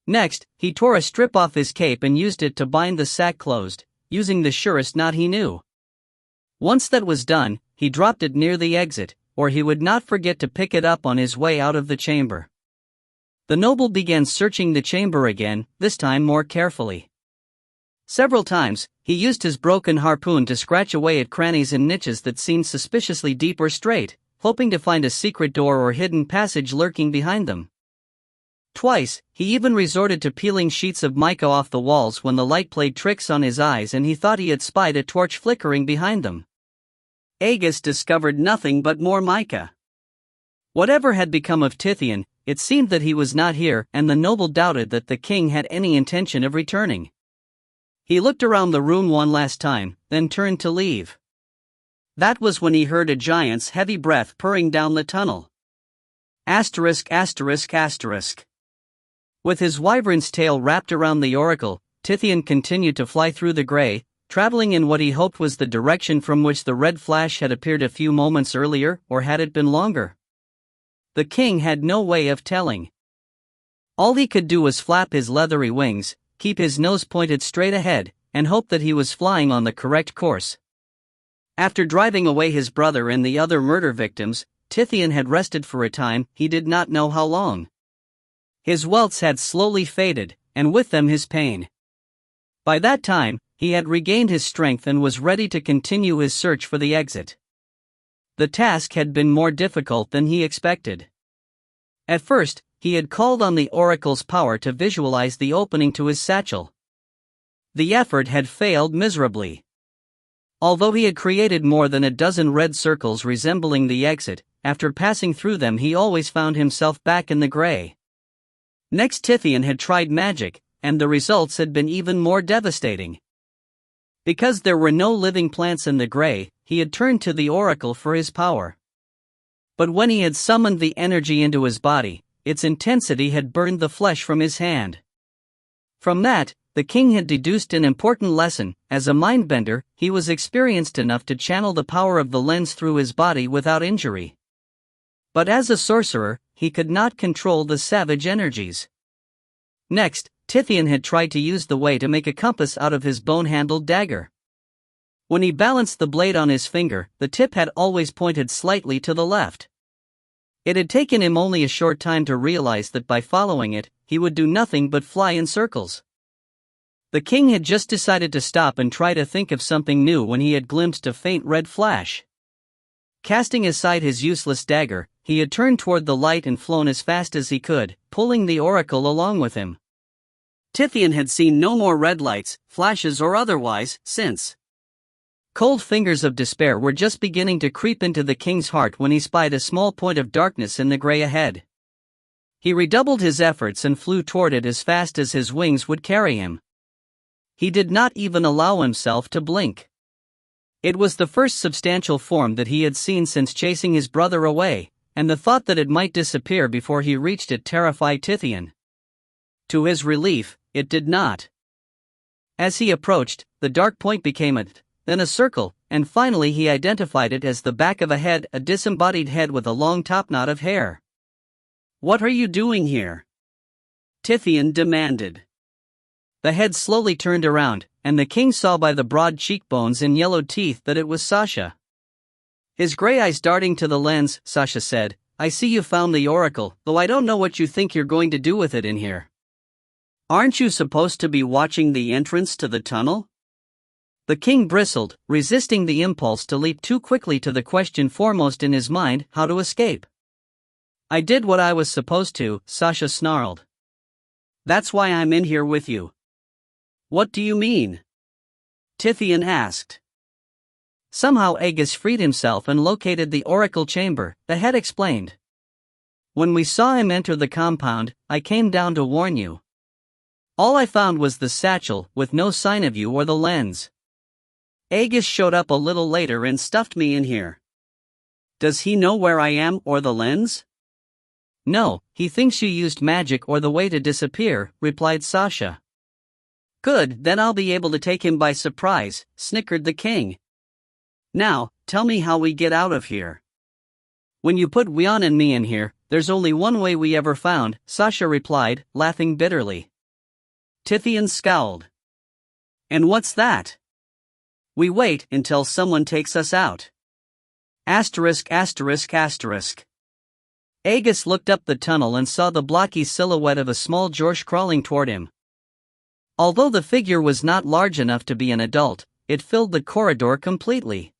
Next, he tore a strip off his cape and used it to bind the sack closed, using the surest knot he knew. Once that was done, he dropped it near the exit, or he would not forget to pick it up on his way out of the chamber. The noble began searching the chamber again, this time more carefully. Several times, he used his broken harpoon to scratch away at crannies and niches that seemed suspiciously deep or straight, hoping to find a secret door or hidden passage lurking behind them. Twice, he even resorted to peeling sheets of mica off the walls when the light played tricks on his eyes and he thought he had spied a torch flickering behind them. Agus discovered nothing but more mica. Whatever had become of Tithian, it seemed that he was not here, and the noble doubted that the king had any intention of returning. He looked around the room one last time, then turned to leave. That was when he heard a giant's heavy breath purring down the tunnel. Asterisk asterisk asterisk. With his wyvern's tail wrapped around the oracle, Tithian continued to fly through the gray, traveling in what he hoped was the direction from which the red flash had appeared a few moments earlier, or had it been longer? The king had no way of telling. All he could do was flap his leathery wings, keep his nose pointed straight ahead, and hope that he was flying on the correct course. After driving away his brother and the other murder victims, Tithian had rested for a time, he did not know how long. His welts had slowly faded, and with them his pain. By that time, he had regained his strength and was ready to continue his search for the exit. The task had been more difficult than he expected. At first, he had called on the oracle's power to visualize the opening to his satchel. The effort had failed miserably. Although he had created more than a dozen red circles resembling the exit, after passing through them he always found himself back in the gray. Next, Tithian had tried magic, and the results had been even more devastating. Because there were no living plants in the gray, he had turned to the oracle for his power. But when he had summoned the energy into his body, its intensity had burned the flesh from his hand. From that, the king had deduced an important lesson. As a mindbender, he was experienced enough to channel the power of the lens through his body without injury. But as a sorcerer, he could not control the savage energies. Next, Tithian had tried to use the way to make a compass out of his bone-handled dagger. When he balanced the blade on his finger, the tip had always pointed slightly to the left. It had taken him only a short time to realize that by following it, he would do nothing but fly in circles. The king had just decided to stop and try to think of something new when he had glimpsed a faint red flash. Casting aside his useless dagger, he had turned toward the light and flown as fast as he could, pulling the oracle along with him. Tithian had seen no more red lights, flashes or otherwise, since. Cold fingers of despair were just beginning to creep into the king's heart when he spied a small point of darkness in the gray ahead. He redoubled his efforts and flew toward it as fast as his wings would carry him. He did not even allow himself to blink. It was the first substantial form that he had seen since chasing his brother away, and the thought that it might disappear before he reached it terrified Tithian. To his relief, it did not. As he approached, the dark point became then a circle, and finally he identified it as the back of a head, a disembodied head with a long topknot of hair. "What are you doing here?" Tithian demanded. The head slowly turned around, and the king saw by the broad cheekbones and yellowed teeth that it was Sasha. His gray eyes darting to the lens, Sasha said, "I see you found the oracle, though I don't know what you think you're going to do with it in here." Aren't you supposed to be watching the entrance to the tunnel? The king bristled, resisting the impulse to leap too quickly to the question foremost in his mind: how to escape. I did what I was supposed to, Sasha snarled. That's why I'm in here with you. What do you mean? Tithian asked. Somehow Aegis freed himself and located the oracle chamber, the head explained. When we saw him enter the compound, I came down to warn you. All I found was the satchel, with no sign of you or the lens. Aegis showed up a little later and stuffed me in here. Does he know where I am or the lens? No, he thinks you used magic or the way to disappear, replied Sasha. Good, then I'll be able to take him by surprise, snickered the king. Now, tell me how we get out of here. When you put Wian and me in here, there's only one way we ever found, Sasha replied, laughing bitterly. Tithian scowled. And what's that? We wait until someone takes us out. Aegis looked up the tunnel and saw the blocky silhouette of a small Jorsh crawling toward him. Although the figure was not large enough to be an adult, it filled the corridor completely.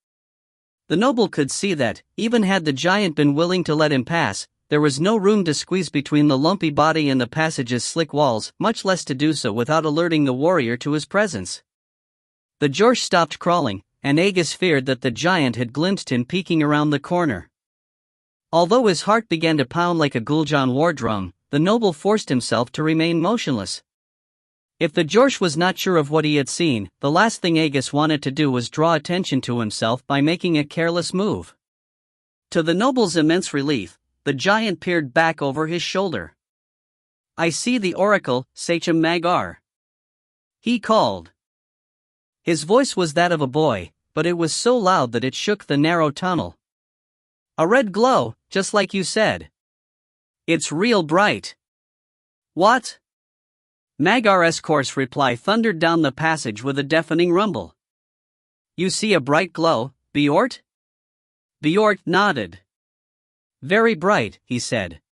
The noble could see that, even had the giant been willing to let him pass, there was no room to squeeze between the lumpy body and the passage's slick walls, much less to do so without alerting the warrior to his presence. The Jorsh stopped crawling, and Aegis feared that the giant had glimpsed him peeking around the corner. Although his heart began to pound like a Gul'jan war drum, the noble forced himself to remain motionless. If the Jorsh was not sure of what he had seen, the last thing Aegis wanted to do was draw attention to himself by making a careless move. To the noble's immense relief, the giant peered back over his shoulder. I see the oracle, Sachem Magar. He called. His voice was that of a boy, but it was so loud that it shook the narrow tunnel. A red glow, just like you said. It's real bright. What? Magar's coarse reply thundered down the passage with a deafening rumble. You see a bright glow, Bjort? Bjort nodded. Very bright, he said.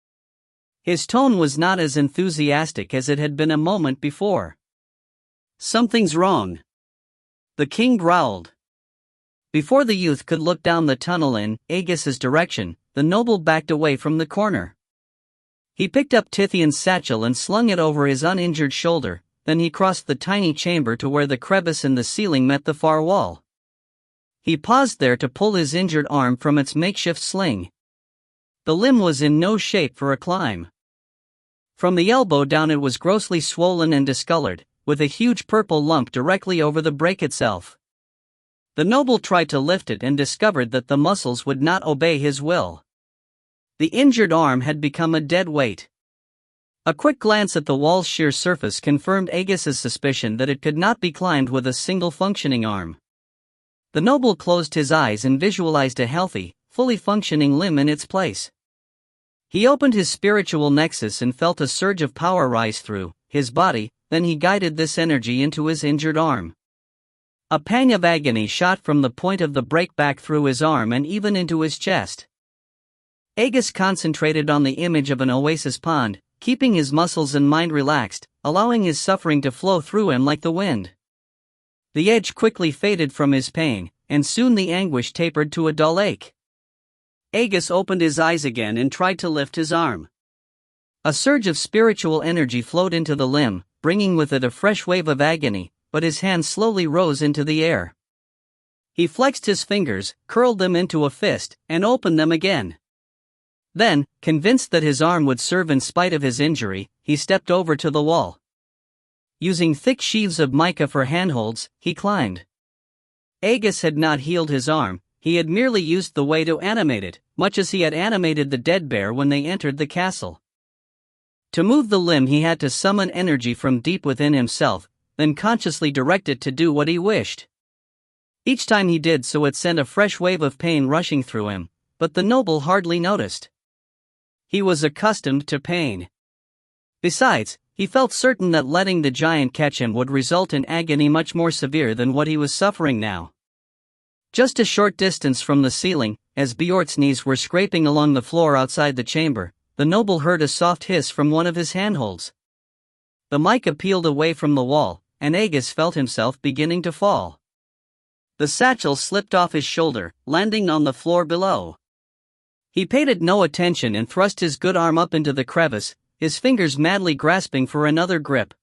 His tone was not as enthusiastic as it had been a moment before. Something's wrong. The king growled. Before the youth could look down the tunnel in Aegis's direction, the noble backed away from the corner. He picked up Tithian's satchel and slung it over his uninjured shoulder, then he crossed the tiny chamber to where the crevice in the ceiling met the far wall. He paused there to pull his injured arm from its makeshift sling. The limb was in no shape for a climb. From the elbow down it was grossly swollen and discolored, with a huge purple lump directly over the break itself. The noble tried to lift it and discovered that the muscles would not obey his will. The injured arm had become a dead weight. A quick glance at the wall's sheer surface confirmed Aegis's suspicion that it could not be climbed with a single functioning arm. The noble closed his eyes and visualized a healthy, fully functioning limb in its place. He opened his spiritual nexus and felt a surge of power rise through his body, then he guided this energy into his injured arm. A pang of agony shot from the point of the break back through his arm and even into his chest. Aegis concentrated on the image of an oasis pond, keeping his muscles and mind relaxed, allowing his suffering to flow through him like the wind. The edge quickly faded from his pain, and soon the anguish tapered to a dull ache. Aegis opened his eyes again and tried to lift his arm. A surge of spiritual energy flowed into the limb, bringing with it a fresh wave of agony, but his hand slowly rose into the air. He flexed his fingers, curled them into a fist, and opened them again. Then, convinced that his arm would serve in spite of his injury, he stepped over to the wall. Using thick sheaves of mica for handholds, he climbed. Aegis had not healed his arm, he had merely used the way to animate it, much as he had animated the dead bear when they entered the castle. To move the limb he had to summon energy from deep within himself, then consciously direct it to do what he wished. Each time he did so it sent a fresh wave of pain rushing through him, but the noble hardly noticed. He was accustomed to pain. Besides, he felt certain that letting the giant catch him would result in agony much more severe than what he was suffering now. Just a short distance from the ceiling, as Bjort's knees were scraping along the floor outside the chamber, the noble heard a soft hiss from one of his handholds. The mica peeled away from the wall, and Agus felt himself beginning to fall. The satchel slipped off his shoulder, landing on the floor below. He paid it no attention and thrust his good arm up into the crevice, his fingers madly grasping for another grip.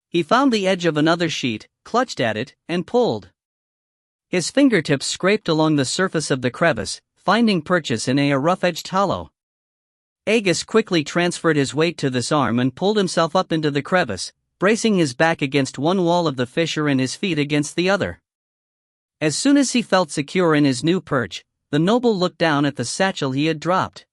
He found the edge of another sheet, clutched at it, and pulled. His fingertips scraped along the surface of the crevice, finding purchase in a rough-edged hollow. Agus quickly transferred his weight to this arm and pulled himself up into the crevice, bracing his back against one wall of the fissure and his feet against the other. As soon as he felt secure in his new perch, the noble looked down at the satchel he had dropped.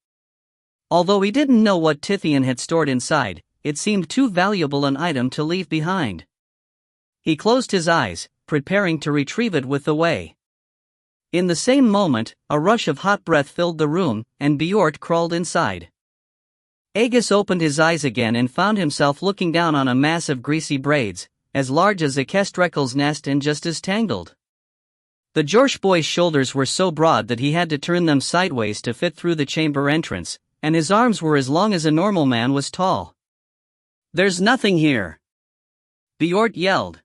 Although he didn't know what Tithian had stored inside, it seemed too valuable an item to leave behind. He closed his eyes, preparing to retrieve it with the way. In the same moment, a rush of hot breath filled the room, and Bjort crawled inside. Agus opened his eyes again and found himself looking down on a mass of greasy braids, as large as a kestrel's nest and just as tangled. The Jorsh boy's shoulders were so broad that he had to turn them sideways to fit through the chamber entrance, and his arms were as long as a normal man was tall. "There's nothing here!" Bjort yelled.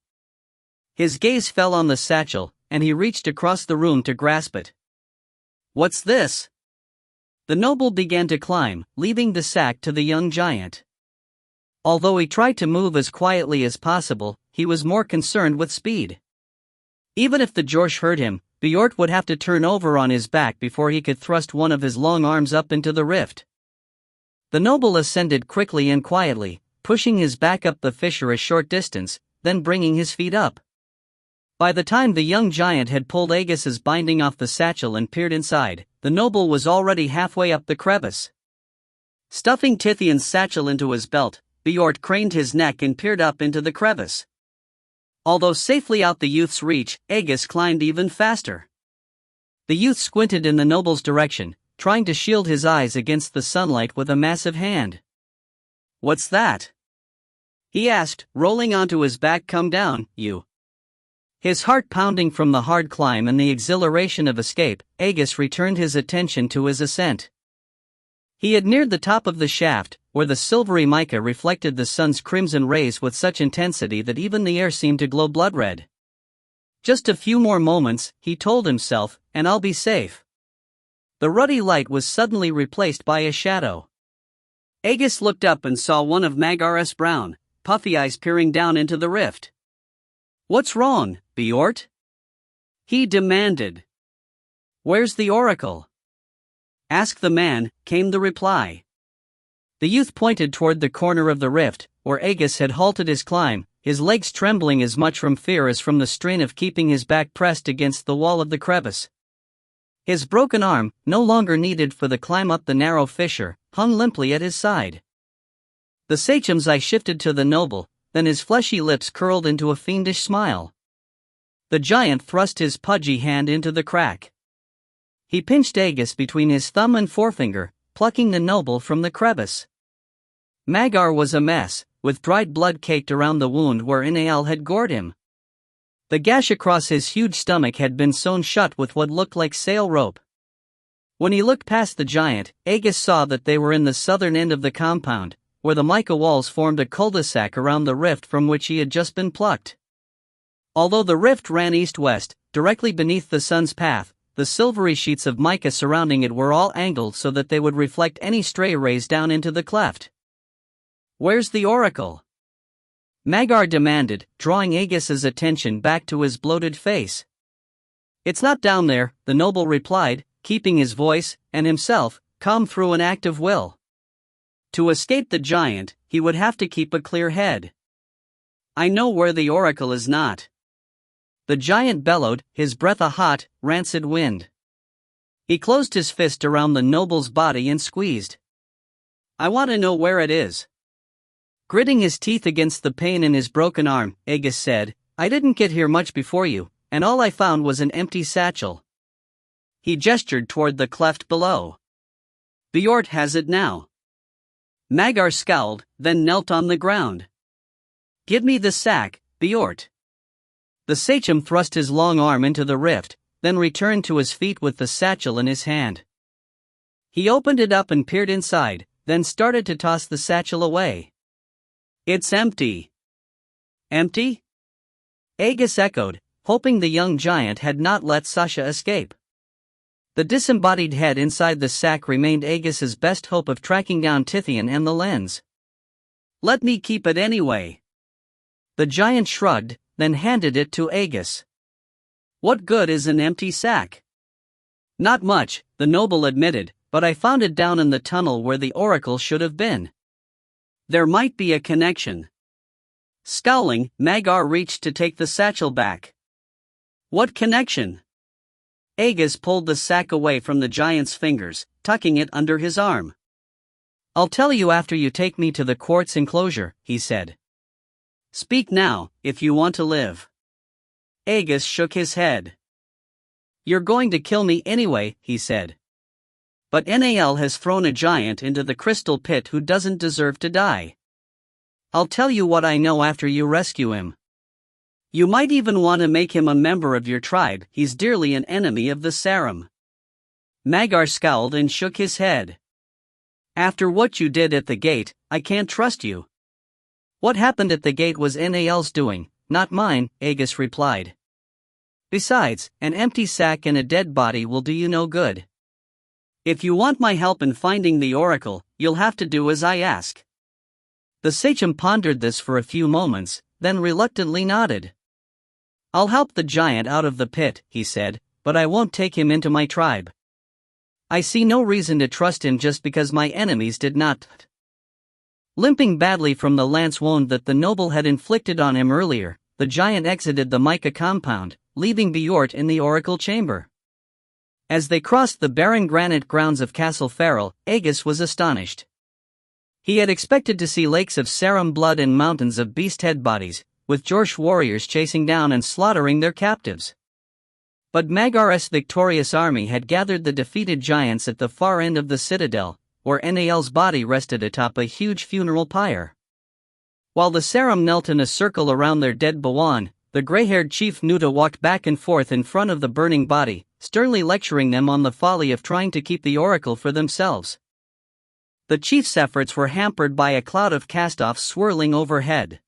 His gaze fell on the satchel, and he reached across the room to grasp it. "What's this?" The noble began to climb, leaving the sack to the young giant. Although he tried to move as quietly as possible, he was more concerned with speed. Even if the Jorsh heard him, Bjort would have to turn over on his back before he could thrust one of his long arms up into the rift. The noble ascended quickly and quietly, pushing his back up the fissure a short distance, then bringing his feet up. By the time the young giant had pulled Agus's binding off the satchel and peered inside, the noble was already halfway up the crevice. Stuffing Tithian's satchel into his belt, Bjort craned his neck and peered up into the crevice. Although safely out the youth's reach, Agus climbed even faster. The youth squinted in the noble's direction, trying to shield his eyes against the sunlight with a massive hand. "What's that?" he asked, rolling onto his back. "Come down, you." His heart pounding from the hard climb and the exhilaration of escape, Agus returned his attention to his ascent. He had neared the top of the shaft, where the silvery mica reflected the sun's crimson rays with such intensity that even the air seemed to glow blood red. Just a few more moments, he told himself, and I'll be safe. The ruddy light was suddenly replaced by a shadow. Agus looked up and saw one of Magar's brown, puffy eyes peering down into the rift. "What's wrong, Bjort?" he demanded. "Where's the oracle?" "Ask the man," came the reply. The youth pointed toward the corner of the rift, where Agus had halted his climb, his legs trembling as much from fear as from the strain of keeping his back pressed against the wall of the crevice. His broken arm, no longer needed for the climb up the narrow fissure, hung limply at his side. The sachem's eye shifted to the noble, then his fleshy lips curled into a fiendish smile. The giant thrust his pudgy hand into the crack. He pinched Agus between his thumb and forefinger, plucking the noble from the crevice. Magar was a mess, with dried blood caked around the wound where Inael had gored him. The gash across his huge stomach had been sewn shut with what looked like sail rope. When he looked past the giant, Agus saw that they were in the southern end of the compound, where the mica walls formed a cul-de-sac around the rift from which he had just been plucked. Although the rift ran east-west, directly beneath the sun's path, the silvery sheets of mica surrounding it were all angled so that they would reflect any stray rays down into the cleft. "Where's the oracle?" Magar demanded, drawing Agus's attention back to his bloated face. "It's not down there," the noble replied, keeping his voice, and himself, calm through an act of will. To escape the giant, he would have to keep a clear head. "I know where the oracle is not." The giant bellowed, his breath a hot, rancid wind. He closed his fist around the noble's body and squeezed. "I want to know where it is." Gritting his teeth against the pain in his broken arm, Agus said, "I didn't get here much before you, and all I found was an empty satchel." He gestured toward the cleft below. "Bjort has it now." Magar scowled, then knelt on the ground. "Give me the sack, Bjort." The sachem thrust his long arm into the rift, then returned to his feet with the satchel in his hand. He opened it up and peered inside, then started to toss the satchel away. It's empty. Empty? Aegis echoed, hoping the young giant had not let Sasha escape. The disembodied head inside the sack remained Aegis's best hope of tracking down Tithian and the lens. Let me keep it anyway. The giant shrugged, then handed it to Aegis. What good is an empty sack? Not much, the noble admitted, but I found it down in the tunnel where the oracle should have been. There might be a connection. Scowling, Magar reached to take the satchel back. What connection? Aegis pulled the sack away from the giant's fingers, tucking it under his arm. I'll tell you after you take me to the quartz enclosure, he said. Speak now, if you want to live. Aegis shook his head. You're going to kill me anyway, he said. But Nal has thrown a giant into the crystal pit who doesn't deserve to die. I'll tell you what I know after you rescue him. You might even want to make him a member of your tribe, he's dearly an enemy of the Sarum. Magar scowled and shook his head. After what you did at the gate, I can't trust you. What happened at the gate was Nal's doing, not mine, Aegis replied. Besides, an empty sack and a dead body will do you no good. If you want my help in finding the oracle, you'll have to do as I ask. The sachem pondered this for a few moments, then reluctantly nodded. I'll help the giant out of the pit, he said, but I won't take him into my tribe. I see no reason to trust him just because my enemies did not. Limping badly from the lance wound that the noble had inflicted on him earlier, the giant exited the mica compound, leaving Bjort in the oracle chamber. As they crossed the barren granite grounds of Castle Farrell, Aegis was astonished. He had expected to see lakes of Sarum blood and mountains of beast head bodies, with Jorsh warriors chasing down and slaughtering their captives. But Magar's victorious army had gathered the defeated giants at the far end of the citadel, where Nal's body rested atop a huge funeral pyre. While the Sarum knelt in a circle around their dead Bawan, the gray-haired chief Nuta walked back and forth in front of the burning body, sternly lecturing them on the folly of trying to keep the oracle for themselves. The chief's efforts were hampered by a cloud of cast-offs swirling overhead.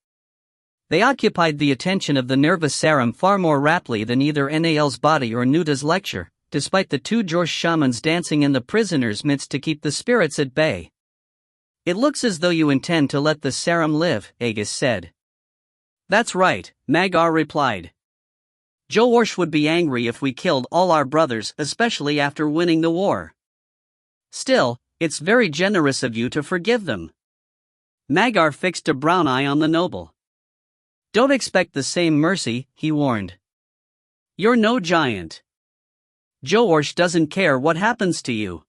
They occupied the attention of the nervous Sarum far more raptly than either Nal's body or Nuta's lecture, despite the two Jorsh shamans dancing in the prisoners' midst to keep the spirits at bay. It looks as though you intend to let the Sarum live, Aegis said. That's right, Magar replied. Jorsh would be angry if we killed all our brothers, especially after winning the war. Still, it's very generous of you to forgive them. Magar fixed a brown eye on the noble. Don't expect the same mercy, he warned. You're no giant. Jorsh doesn't care what happens to you.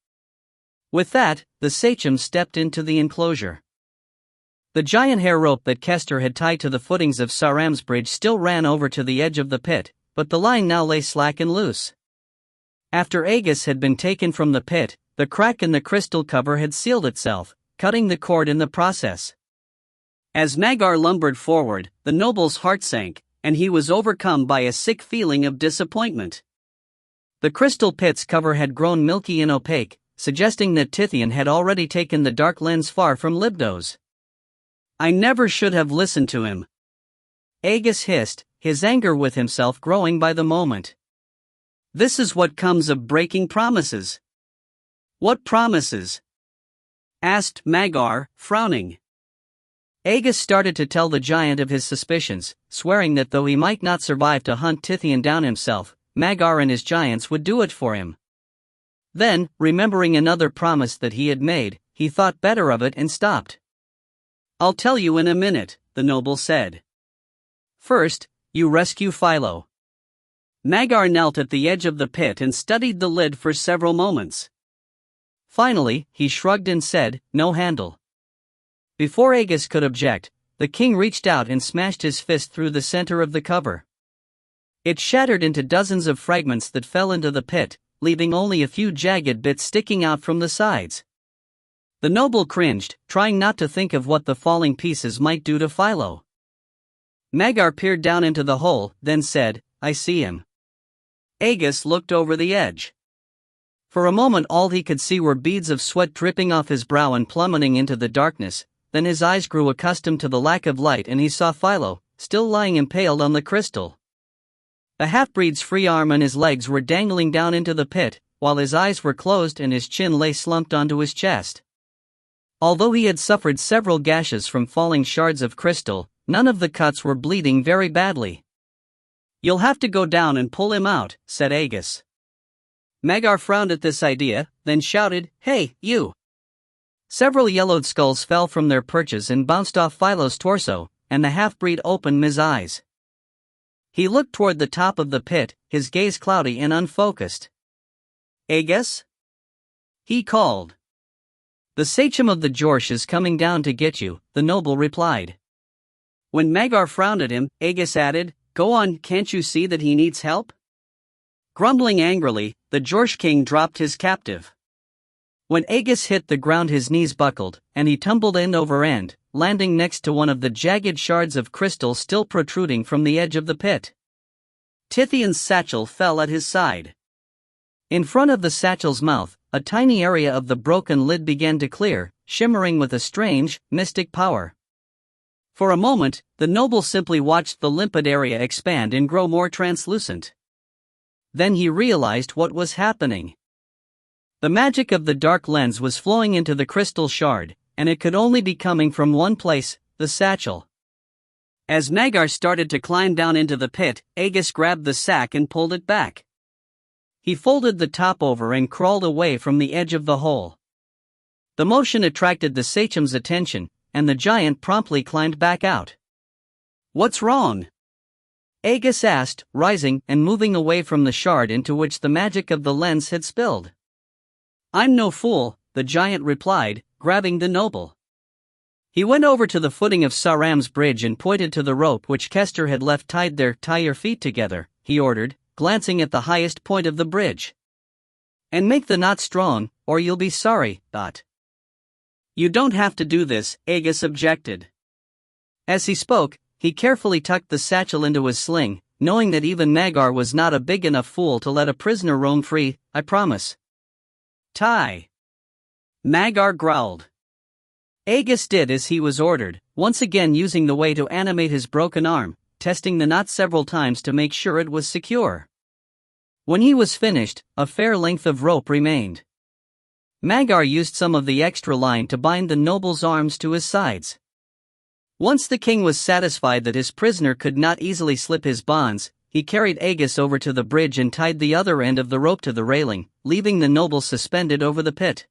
With that, the sachem stepped into the enclosure. The giant hair rope that Kester had tied to the footings of Saram's bridge still ran over to the edge of the pit, but the line now lay slack and loose. After Aegis had been taken from the pit, the crack in the crystal cover had sealed itself, cutting the cord in the process. As Magar lumbered forward, the noble's heart sank, and he was overcome by a sick feeling of disappointment. The crystal pit's cover had grown milky and opaque, suggesting that Tithian had already taken the dark lens far from Libdo's. I never should have listened to him. Aegis hissed, his anger with himself growing by the moment. This is what comes of breaking promises. What promises? Asked Magar, frowning. Aegis started to tell the giant of his suspicions, swearing that though he might not survive to hunt Tithian down himself, Magar and his giants would do it for him. Then, remembering another promise that he had made, he thought better of it and stopped. I'll tell you in a minute, the noble said. First, you rescue Philo. Magar knelt at the edge of the pit and studied the lid for several moments. Finally, he shrugged and said, no handle. Before Aegis could object, the king reached out and smashed his fist through the center of the cover. It shattered into dozens of fragments that fell into the pit, leaving only a few jagged bits sticking out from the sides. The noble cringed, trying not to think of what the falling pieces might do to Philo. Magar peered down into the hole, then said, I see him. Aegis looked over the edge. For a moment all he could see were beads of sweat dripping off his brow and plummeting into the darkness, then his eyes grew accustomed to the lack of light and he saw Philo, still lying impaled on the crystal. The half-breed's free arm and his legs were dangling down into the pit, while his eyes were closed and his chin lay slumped onto his chest. Although he had suffered several gashes from falling shards of crystal, none of the cuts were bleeding very badly. "You'll have to go down and pull him out," said Agus. Magar frowned at this idea, then shouted, "Hey, you!" Several yellowed skulls fell from their perches and bounced off Philo's torso, and the half-breed opened his eyes. He looked toward the top of the pit, his gaze cloudy and unfocused. "Agus?" he called. "The sachem of the Jorsh is coming down to get you," the noble replied. When Magar frowned at him, Agus added, "Go on, can't you see that he needs help?" Grumbling angrily, the Jorsh king dropped his captive. When Agus hit the ground, his knees buckled, and he tumbled end over end, landing next to one of the jagged shards of crystal still protruding from the edge of the pit. Tithian's satchel fell at his side. In front of the satchel's mouth, a tiny area of the broken lid began to clear, shimmering with a strange, mystic power. For a moment, the noble simply watched the limpid area expand and grow more translucent. Then he realized what was happening. The magic of the dark lens was flowing into the crystal shard, and it could only be coming from one place, the satchel. As Magar started to climb down into the pit, Agus grabbed the sack and pulled it back. He folded the top over and crawled away from the edge of the hole. The motion attracted the sachem's attention, and the giant promptly climbed back out. "What's wrong?" Agus asked, rising and moving away from the shard into which the magic of the lens had spilled. "I'm no fool," the giant replied, grabbing the noble. He went over to the footing of Saram's bridge and pointed to the rope which Kester had left tied there. "Tie your feet together," he ordered, glancing at the highest point of the bridge. "And make the knot strong, or you'll be sorry." "You don't have to do this," Agus objected. As he spoke, he carefully tucked the satchel into his sling, knowing that even Magar was not a big enough fool to let a prisoner roam free. "I promise." "Tie." Magar growled. Agus did as he was ordered, once again using the way to animate his broken arm, testing the knot several times to make sure it was secure. When he was finished, a fair length of rope remained. Magar used some of the extra line to bind the noble's arms to his sides. Once the king was satisfied that his prisoner could not easily slip his bonds, he carried Agus over to the bridge and tied the other end of the rope to the railing, leaving the noble suspended over the pit.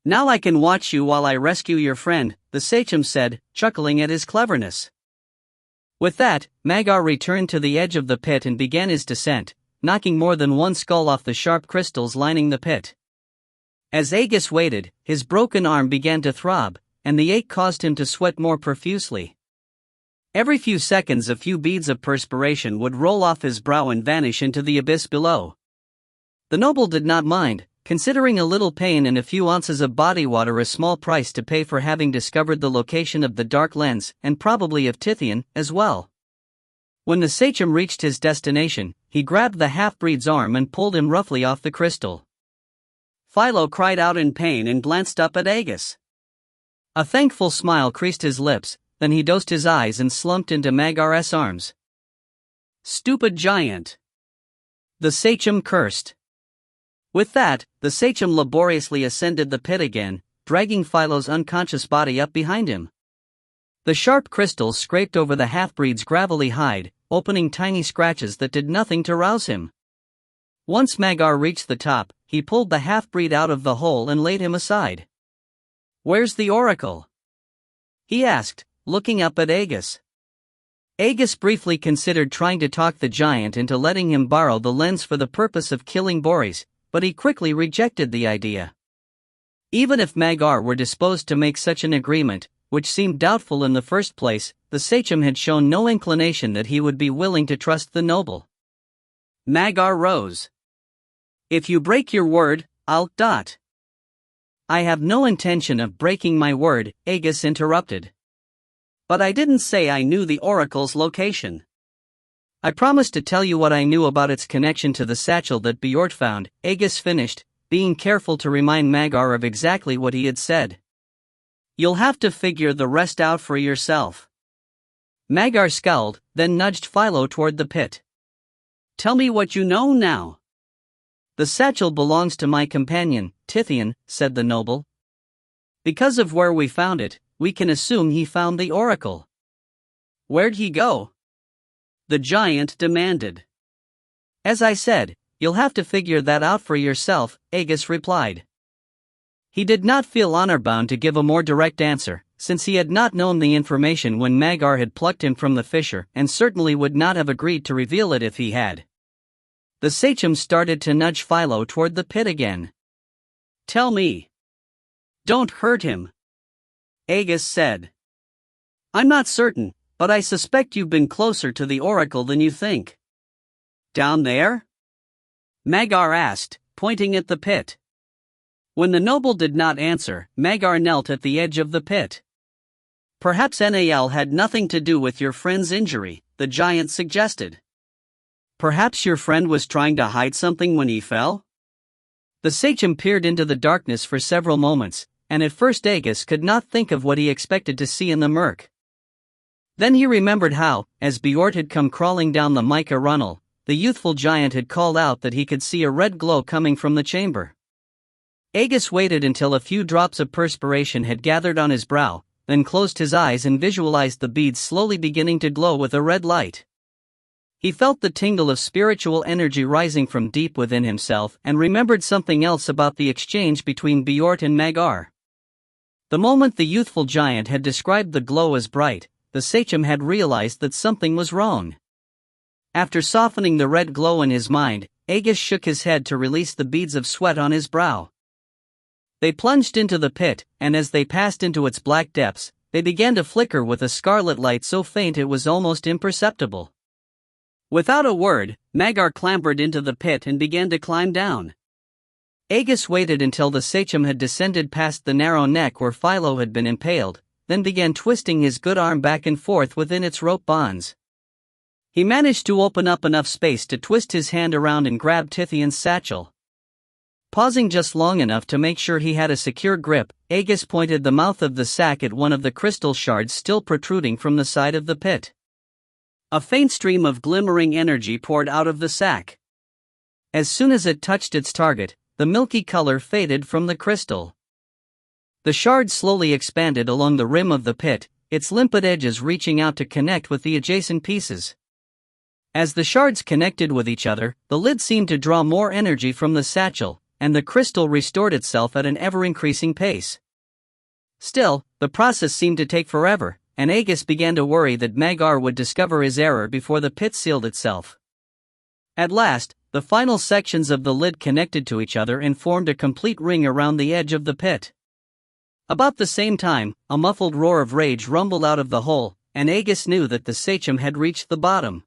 "Now I can watch you while I rescue your friend," the sachem said, chuckling at his cleverness. With that, Magar returned to the edge of the pit and began his descent, knocking more than one skull off the sharp crystals lining the pit. As Agus waited, his broken arm began to throb, and the ache caused him to sweat more profusely. Every few seconds a few beads of perspiration would roll off his brow and vanish into the abyss below. The noble did not mind, considering a little pain and a few ounces of body water a small price to pay for having discovered the location of the dark lens, and probably of Tithian, as well. When the sachem reached his destination, he grabbed the half-breed's arm and pulled him roughly off the crystal. Philo cried out in pain and glanced up at Agus. A thankful smile creased his lips, then he dosed his eyes and slumped into Magar's arms. "Stupid giant!" the sachem cursed. With that, the sachem laboriously ascended the pit again, dragging Philo's unconscious body up behind him. The sharp crystals scraped over the half-breed's gravelly hide, opening tiny scratches that did nothing to rouse him. Once Magar reached the top, he pulled the half-breed out of the hole and laid him aside. "Where's the oracle?" he asked, looking up at Agus. Agus briefly considered trying to talk the giant into letting him borrow the lens for the purpose of killing Boris, but he quickly rejected the idea. Even if Magar were disposed to make such an agreement, which seemed doubtful in the first place, the sachem had shown no inclination that he would be willing to trust the noble. Magar rose. "If you break your word, I'll. "I have no intention of breaking my word," Agus interrupted. "But I didn't say I knew the oracle's location. I promised to tell you what I knew about its connection to the satchel that Bjort found," Agus finished, being careful to remind Magar of exactly what he had said. You'll have to figure the rest out for yourself. Magar scowled, then nudged Philo toward the pit. Tell me what you know now. The satchel belongs to my companion, Tithian, said the noble. Because of where we found it, we can assume he found the oracle. Where'd he go? The giant demanded. As I said, you'll have to figure that out for yourself, Aegis replied. He did not feel honor-bound to give a more direct answer, since he had not known the information when Magar had plucked him from the fissure and certainly would not have agreed to reveal it if he had. The sachem started to nudge Philo toward the pit again. Tell me. Don't hurt him. Aegis said. I'm not certain, but I suspect you've been closer to the oracle than you think. Down there? Magar asked, pointing at the pit. When the noble did not answer, Magar knelt at the edge of the pit. Perhaps Nal had nothing to do with your friend's injury, the giant suggested. Perhaps your friend was trying to hide something when he fell? The sachem peered into the darkness for several moments, and at first Aegis could not think of what he expected to see in the murk. Then he remembered how, as Bjort had come crawling down the mica runnel, the youthful giant had called out that he could see a red glow coming from the chamber. Aegis waited until a few drops of perspiration had gathered on his brow, then closed his eyes and visualized the beads slowly beginning to glow with a red light. He felt the tingle of spiritual energy rising from deep within himself and remembered something else about the exchange between Bjort and Magar. The moment the youthful giant had described the glow as bright, the sachem had realized that something was wrong. After softening the red glow in his mind, Aegis shook his head to release the beads of sweat on his brow. They plunged into the pit, and as they passed into its black depths, they began to flicker with a scarlet light so faint it was almost imperceptible. Without a word, Magar clambered into the pit and began to climb down. Aegis waited until the sachem had descended past the narrow neck where Philo had been impaled, then began twisting his good arm back and forth within its rope bonds. He managed to open up enough space to twist his hand around and grab Tithian's satchel. Pausing just long enough to make sure he had a secure grip, Aegis pointed the mouth of the sack at one of the crystal shards still protruding from the side of the pit. A faint stream of glimmering energy poured out of the sack. As soon as it touched its target, the milky color faded from the crystal. The shard slowly expanded along the rim of the pit, its limpid edges reaching out to connect with the adjacent pieces. As the shards connected with each other, the lid seemed to draw more energy from the satchel, and the crystal restored itself at an ever-increasing pace. Still, the process seemed to take forever, and Aegis began to worry that Magar would discover his error before the pit sealed itself. At last, the final sections of the lid connected to each other and formed a complete ring around the edge of the pit. About the same time, a muffled roar of rage rumbled out of the hole, and Aegis knew that the sachem had reached the bottom.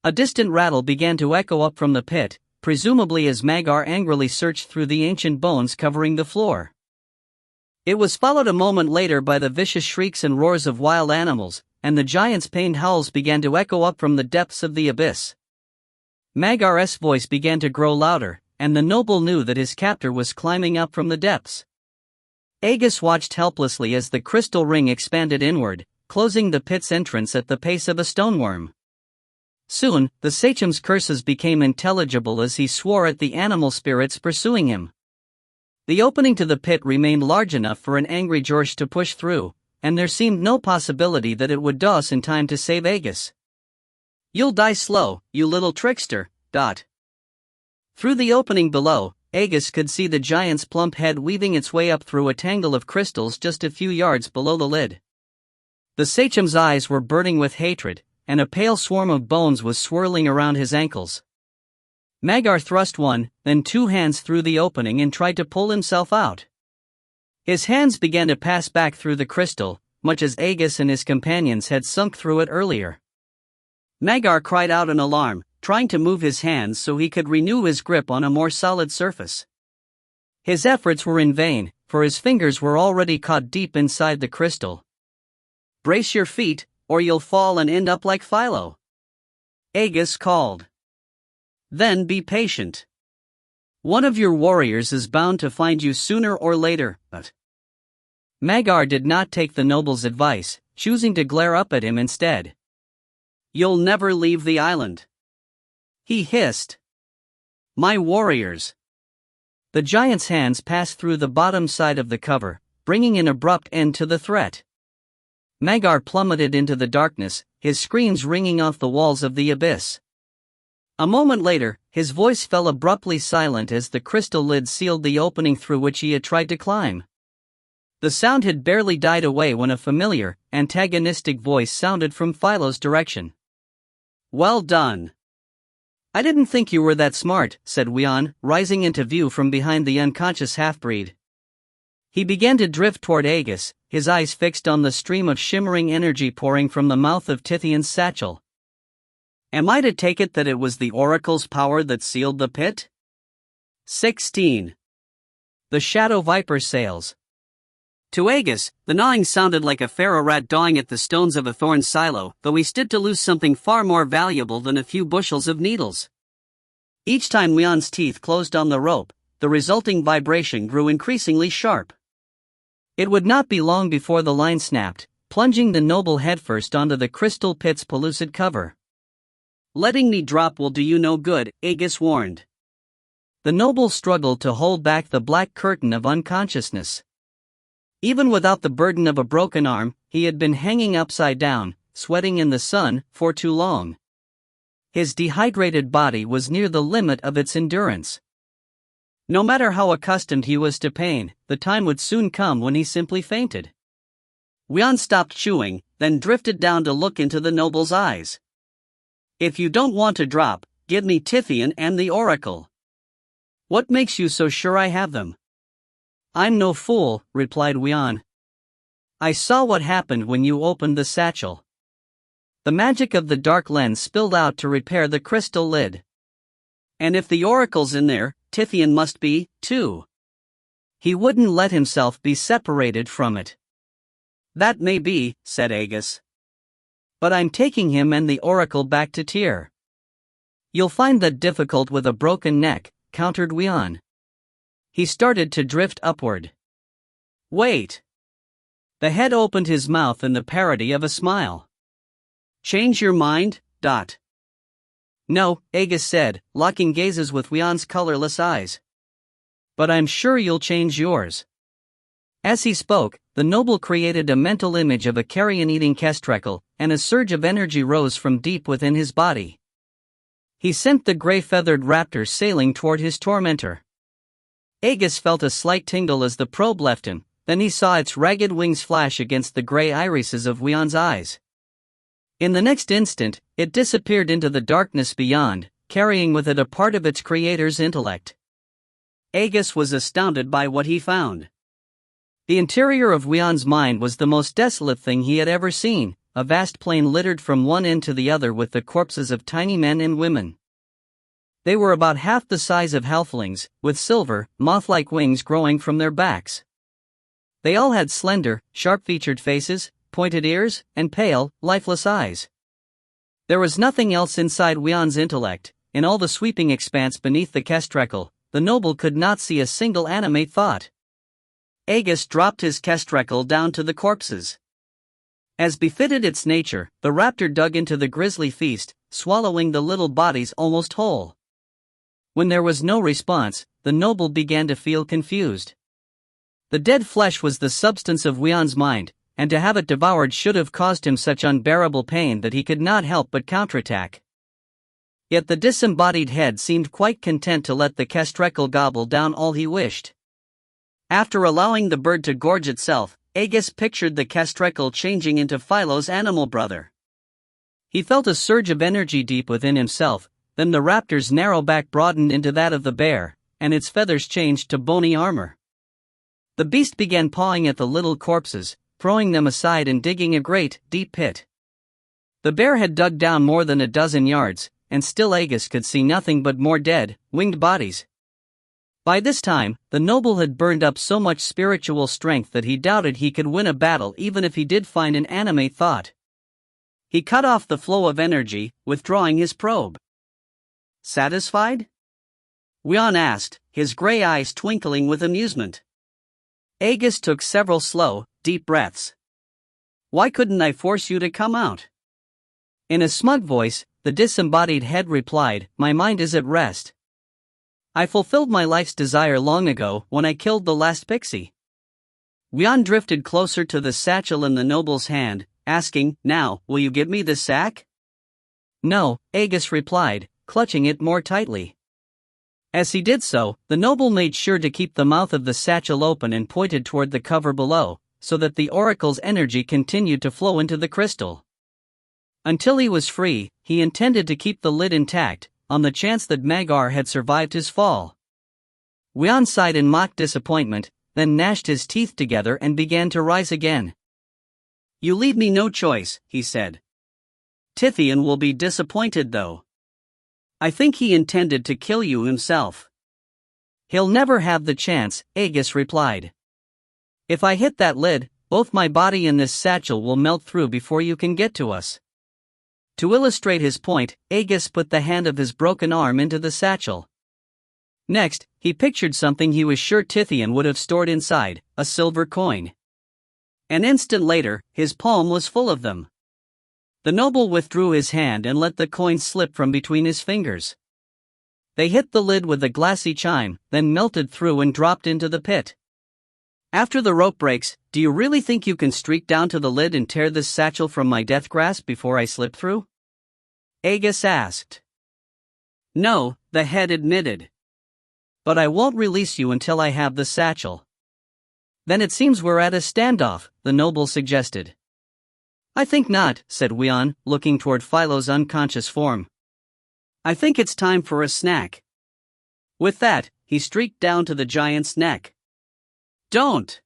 A distant rattle began to echo up from the pit, presumably as Magar angrily searched through the ancient bones covering the floor. It was followed a moment later by the vicious shrieks and roars of wild animals, and the giant's pained howls began to echo up from the depths of the abyss. Magar's voice began to grow louder, and the noble knew that his captor was climbing up from the depths. Aegis watched helplessly as the crystal ring expanded inward, closing the pit's entrance at the pace of a stoneworm. Soon, the sachem's curses became intelligible as he swore at the animal spirits pursuing him. The opening to the pit remained large enough for an angry Jorsh to push through, and there seemed no possibility that it would doss in time to save Aegis. "You'll die slow, you little trickster." Through the opening below, Aegis could see the giant's plump head weaving its way up through a tangle of crystals just a few yards below the lid. The sachem's eyes were burning with hatred, and a pale swarm of bones was swirling around his ankles. Magar thrust one, then two hands through the opening and tried to pull himself out. His hands began to pass back through the crystal, much as Aegis and his companions had sunk through it earlier. Magar cried out in alarm, trying to move his hands so he could renew his grip on a more solid surface. His efforts were in vain, for his fingers were already caught deep inside the crystal. "Brace your feet, or you'll fall and end up like Philo," Aegis called. "Then be patient. One of your warriors is bound to find you sooner or later." But Magar did not take the noble's advice, choosing to glare up at him instead. "You'll never leave the island," he hissed. "My warriors." The giant's hands passed through the bottom side of the cover, bringing an abrupt end to the threat. Magar plummeted into the darkness, his screams ringing off the walls of the abyss. A moment later, his voice fell abruptly silent as the crystal lid sealed the opening through which he had tried to climb. The sound had barely died away when a familiar, antagonistic voice sounded from Philo's direction. "Well done." "I didn't think you were that smart," said Wian, rising into view from behind the unconscious half-breed. He began to drift toward Aegis, his eyes fixed on the stream of shimmering energy pouring from the mouth of Tithian's satchel. "Am I to take it that it was the oracle's power that sealed the pit?" 16. The Shadow Viper Sails. To Aegis, the gnawing sounded like a pharaoh rat gnawing at the stones of a thorn silo, though he stood to lose something far more valuable than a few bushels of needles. Each time Wian's teeth closed on the rope, the resulting vibration grew increasingly sharp. It would not be long before the line snapped, plunging the noble headfirst onto the crystal pit's pellucid cover. "Letting me drop will do you no good," Aegis warned. The noble struggled to hold back the black curtain of unconsciousness. Even without the burden of a broken arm, he had been hanging upside down, sweating in the sun, for too long. His dehydrated body was near the limit of its endurance. No matter how accustomed he was to pain, the time would soon come when he simply fainted. Wian stopped chewing, then drifted down to look into the noble's eyes. "If you don't want to drop, give me Tithian and the oracle." "What makes you so sure I have them?" "I'm no fool," replied Wian. "I saw what happened when you opened the satchel." The magic of the dark lens spilled out to repair the crystal lid. "And if the oracle's in there, Tithian must be, too. He wouldn't let himself be separated from it." "That may be," said Aegis. "But I'm taking him and the oracle back to Tyr." "You'll find that difficult with a broken neck," countered Wian. He started to drift upward. "Wait." The head opened his mouth in the parody of a smile. "Change your mind, Dot." "No," Aegis said, locking gazes with Wian's colorless eyes. "But I'm sure you'll change yours." As he spoke, the noble created a mental image of a carrion-eating kestrel, and a surge of energy rose from deep within his body. He sent the gray-feathered raptor sailing toward his tormentor. Aegis felt a slight tingle as the probe left him, then he saw its ragged wings flash against the gray irises of Wian's eyes. In the next instant, it disappeared into the darkness beyond, carrying with it a part of its creator's intellect. Aegis was astounded by what he found. The interior of Wian's mind was the most desolate thing he had ever seen, a vast plain littered from one end to the other with the corpses of tiny men and women. They were about half the size of halflings, with silver, moth-like wings growing from their backs. They all had slender, sharp-featured faces, pointed ears, and pale, lifeless eyes. There was nothing else inside Wian's intellect. In all the sweeping expanse beneath the kestrel, the noble could not see a single animate thought. Aegis dropped his kestrel down to the corpses. As befitted its nature, the raptor dug into the grisly feast, swallowing the little bodies almost whole. When there was no response, the noble began to feel confused. The dead flesh was the substance of Wian's mind, and to have it devoured should have caused him such unbearable pain that he could not help but counterattack. Yet the disembodied head seemed quite content to let the kestrel gobble down all he wished. After allowing the bird to gorge itself, Aegis pictured the kestrel changing into Philo's animal brother. He felt a surge of energy deep within himself, then the raptor's narrow back broadened into that of the bear, and its feathers changed to bony armor. The beast began pawing at the little corpses, throwing them aside and digging a great, deep pit. The bear had dug down more than a dozen yards, and still Aegis could see nothing but more dead, winged bodies. By this time, the noble had burned up so much spiritual strength that he doubted he could win a battle even if he did find an animate thought. He cut off the flow of energy, withdrawing his probe. "Satisfied?" Wian asked, his gray eyes twinkling with amusement. Aegis took several slow, deep breaths. Why couldn't I force you to come out? In a smug voice, the disembodied head replied, my mind is at rest. I fulfilled my life's desire long ago when I killed the last pixie. Wyan drifted closer to the satchel in the noble's hand, asking, now, will you give me the sack? No, Aegis replied, clutching it more tightly. As he did so, the noble made sure to keep the mouth of the satchel open and pointed toward the cover below, so that the oracle's energy continued to flow into the crystal. Until he was free, he intended to keep the lid intact, on the chance that Magar had survived his fall. Wyan sighed in mock disappointment, then gnashed his teeth together and began to rise again. You leave me no choice, he said. Tithian will be disappointed though. I think he intended to kill you himself. He'll never have the chance, Aegis replied. If I hit that lid, both my body and this satchel will melt through before you can get to us. To illustrate his point, Aegis put the hand of his broken arm into the satchel. Next, he pictured something he was sure Tithian would have stored inside, a silver coin. An instant later, his palm was full of them. The noble withdrew his hand and let the coin slip from between his fingers. They hit the lid with a glassy chime, then melted through and dropped into the pit. After the rope breaks, do you really think you can streak down to the lid and tear this satchel from my death grasp before I slip through? Aegis asked. No, the head admitted. But I won't release you until I have the satchel. Then it seems we're at a standoff, the noble suggested. I think not, said Wyan, looking toward Philo's unconscious form. I think it's time for a snack. With that, he streaked down to the giant's neck. Don't!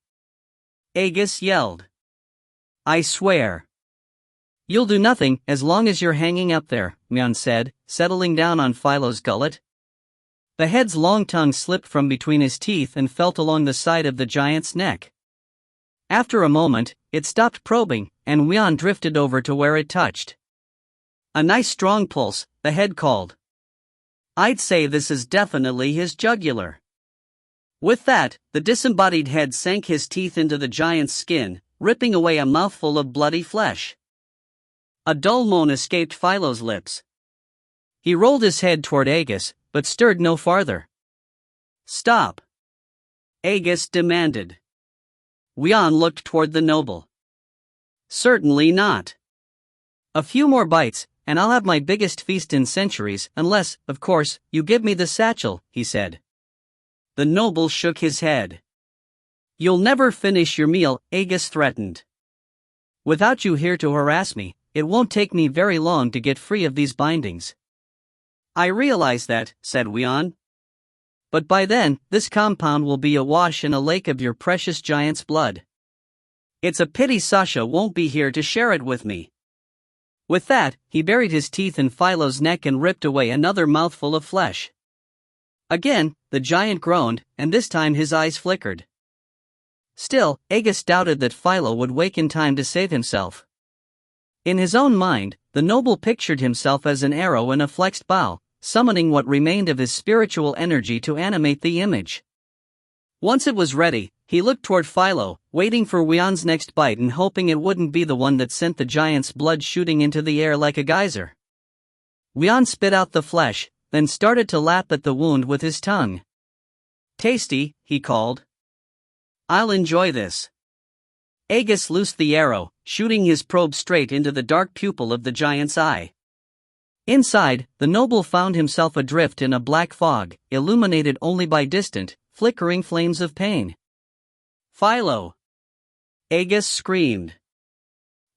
Aegis yelled. I swear. You'll do nothing as long as you're hanging up there, Wyan said, settling down on Philo's gullet. The head's long tongue slipped from between his teeth and felt along the side of the giant's neck. After a moment, it stopped probing, and Wyan drifted over to where it touched. A nice strong pulse, the head called. I'd say this is definitely his jugular. With that, the disembodied head sank his teeth into the giant's skin, ripping away a mouthful of bloody flesh. A dull moan escaped Philo's lips. He rolled his head toward Aegis, but stirred no farther. Stop! Aegis demanded. Wyan looked toward the noble. Certainly not. A few more bites, and I'll have my biggest feast in centuries, unless, of course, you give me the satchel, he said. The noble shook his head. You'll never finish your meal, Aegis threatened. Without you here to harass me, it won't take me very long to get free of these bindings. I realize that, said Wyan. But by then, this compound will be awash in a lake of your precious giant's blood. It's a pity Sasha won't be here to share it with me. With that, he buried his teeth in Philo's neck and ripped away another mouthful of flesh. Again, the giant groaned, and this time his eyes flickered. Still, Aegis doubted that Philo would wake in time to save himself. In his own mind, the noble pictured himself as an arrow in a flexed bow, summoning what remained of his spiritual energy to animate the image. Once it was ready, he looked toward Philo, waiting for Wyan's next bite and hoping it wouldn't be the one that sent the giant's blood shooting into the air like a geyser. Wyan spit out the flesh, then started to lap at the wound with his tongue. Tasty, he called. I'll enjoy this. Aegis loosed the arrow, shooting his probe straight into the dark pupil of the giant's eye. Inside, the noble found himself adrift in a black fog, illuminated only by distant, flickering flames of pain. Philo! Aegis screamed.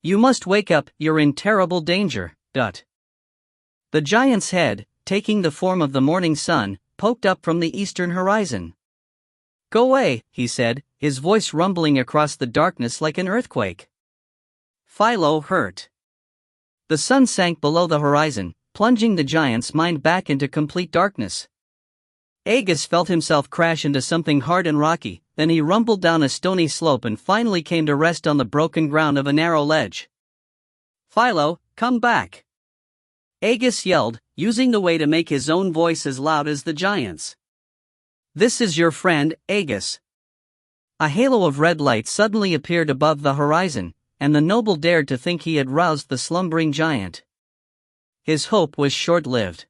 You must wake up, you're in terrible danger, The giant's head, taking the form of the morning sun, poked up from the eastern horizon. Go away, he said, his voice rumbling across the darkness like an earthquake. Philo hurt. The sun sank below the horizon, plunging the giant's mind back into complete darkness. Aegis felt himself crash into something hard and rocky, then he rumbled down a stony slope and finally came to rest on the broken ground of a narrow ledge. Philo, come back! Aegis yelled, using the way to make his own voice as loud as the giant's. This is your friend, Aegis. A halo of red light suddenly appeared above the horizon, and the noble dared to think he had roused the slumbering giant. His hope was short-lived.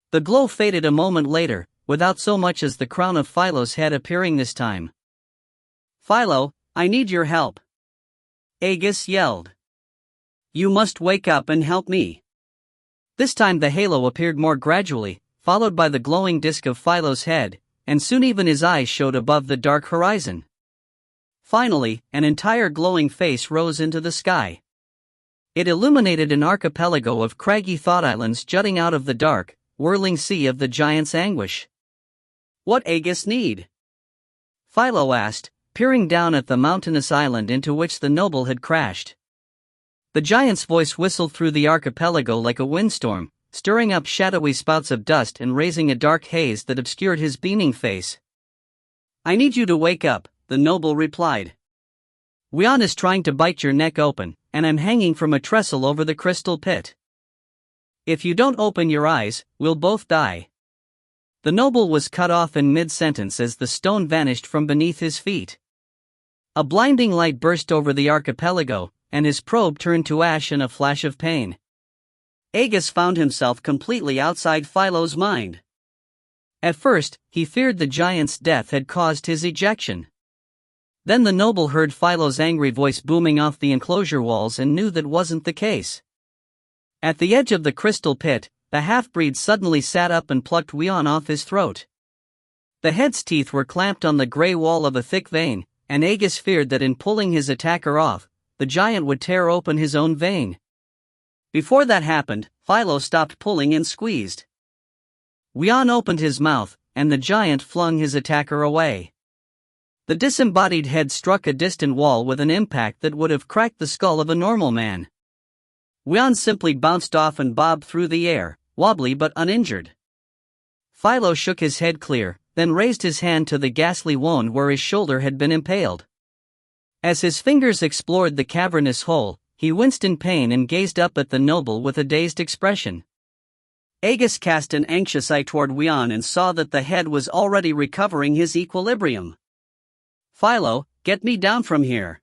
The glow faded a moment later, without so much as the crown of Philo's head appearing this time. "Philo, I need your help," Aegis yelled. "You must wake up and help me." This time the halo appeared more gradually, followed by the glowing disk of Philo's head, and soon even his eyes showed above the dark horizon. Finally, an entire glowing face rose into the sky. It illuminated an archipelago of craggy thought islands jutting out of the dark, whirling sea of the giant's anguish. "What Aegis need?" Philo asked, peering down at the mountainous island into which the noble had crashed. The giant's voice whistled through the archipelago like a windstorm, stirring up shadowy spouts of dust and raising a dark haze that obscured his beaming face. "I need you to wake up," the noble replied. "Wian is trying to bite your neck open, and I'm hanging from a trestle over the crystal pit. If you don't open your eyes, we'll both die." The noble was cut off in mid-sentence as the stone vanished from beneath his feet. A blinding light burst over the archipelago, and his probe turned to ash in a flash of pain. Aegis found himself completely outside Philo's mind. At first, he feared the giant's death had caused his ejection. Then the noble heard Philo's angry voice booming off the enclosure walls and knew that wasn't the case. At the edge of the crystal pit, the half-breed suddenly sat up and plucked Wian off his throat. The head's teeth were clamped on the gray wall of a thick vein, and Aegis feared that in pulling his attacker off, the giant would tear open his own vein. Before that happened, Philo stopped pulling and squeezed. Wian opened his mouth, and the giant flung his attacker away. The disembodied head struck a distant wall with an impact that would have cracked the skull of a normal man. Wian simply bounced off and bobbed through the air, wobbly but uninjured. Philo shook his head clear, then raised his hand to the ghastly wound where his shoulder had been impaled. As his fingers explored the cavernous hole, he winced in pain and gazed up at the noble with a dazed expression. Aegis cast an anxious eye toward Wian and saw that the head was already recovering his equilibrium. "Philo, get me down from here."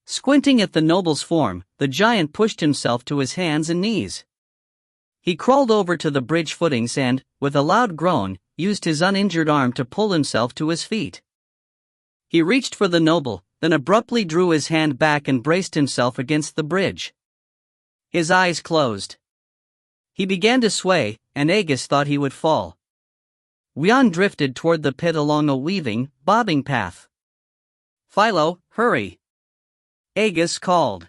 Squinting at the noble's form, the giant pushed himself to his hands and knees. He crawled over to the bridge footings and, with a loud groan, used his uninjured arm to pull himself to his feet. He reached for the noble, then abruptly drew his hand back and braced himself against the bridge. His eyes closed. He began to sway, and Aegis thought he would fall. Wian drifted toward the pit along a weaving, bobbing path. "Philo, hurry!" Aegis called.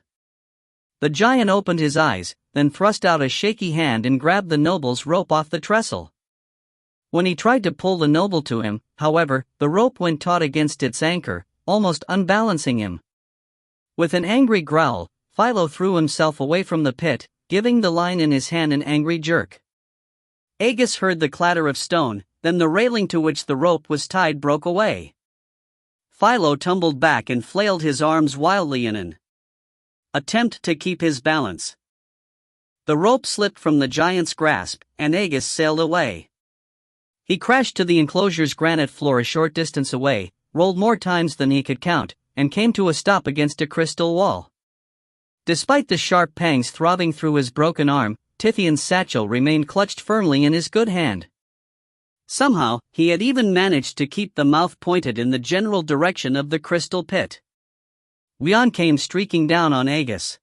The giant opened his eyes, then thrust out a shaky hand and grabbed the noble's rope off the trestle. When he tried to pull the noble to him, however, the rope went taut against its anchor, almost unbalancing him. With an angry growl, Philo threw himself away from the pit, giving the line in his hand an angry jerk. Aegis heard the clatter of stone, then the railing to which the rope was tied broke away. Philo tumbled back and flailed his arms wildly in an attempt to keep his balance. The rope slipped from the giant's grasp, and Aegis sailed away. He crashed to the enclosure's granite floor a short distance away, rolled more times than he could count, and came to a stop against a crystal wall. Despite the sharp pangs throbbing through his broken arm, Tithian's satchel remained clutched firmly in his good hand. Somehow, he had even managed to keep the mouth pointed in the general direction of the crystal pit. Wian came streaking down on Aegis.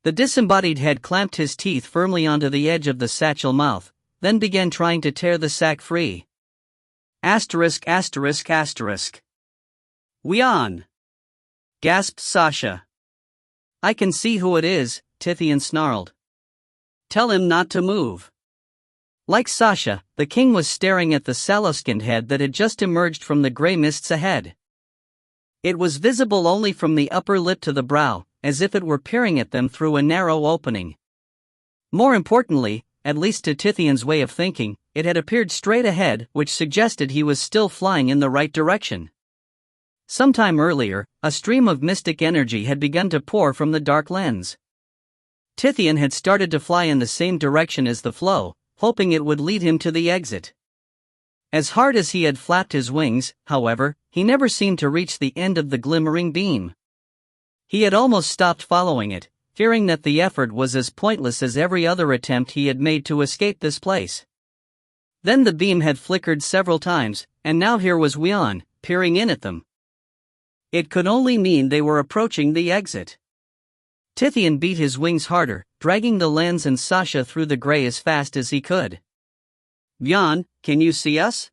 The disembodied head clamped his teeth firmly onto the edge of the satchel mouth, then began trying to tear the sack free. Asterisk asterisk asterisk. "Wian!" gasped Sasha. "I can see who it is," Tithian snarled. "Tell him not to move." Like Sasha, the king was staring at the sallow-skinned head that had just emerged from the gray mists ahead. It was visible only from the upper lip to the brow, as if it were peering at them through a narrow opening. More importantly, at least to Tithian's way of thinking, it had appeared straight ahead, which suggested he was still flying in the right direction. Sometime earlier, a stream of mystic energy had begun to pour from the dark lens. Tithian had started to fly in the same direction as the flow, hoping it would lead him to the exit. As hard as he had flapped his wings, however, he never seemed to reach the end of the glimmering beam. He had almost stopped following it, fearing that the effort was as pointless as every other attempt he had made to escape this place. Then the beam had flickered several times, and now here was Wian, peering in at them. It could only mean they were approaching the exit. Tithian beat his wings harder, dragging the lens and Sasha through the gray as fast as he could. "Wian, can you see us?"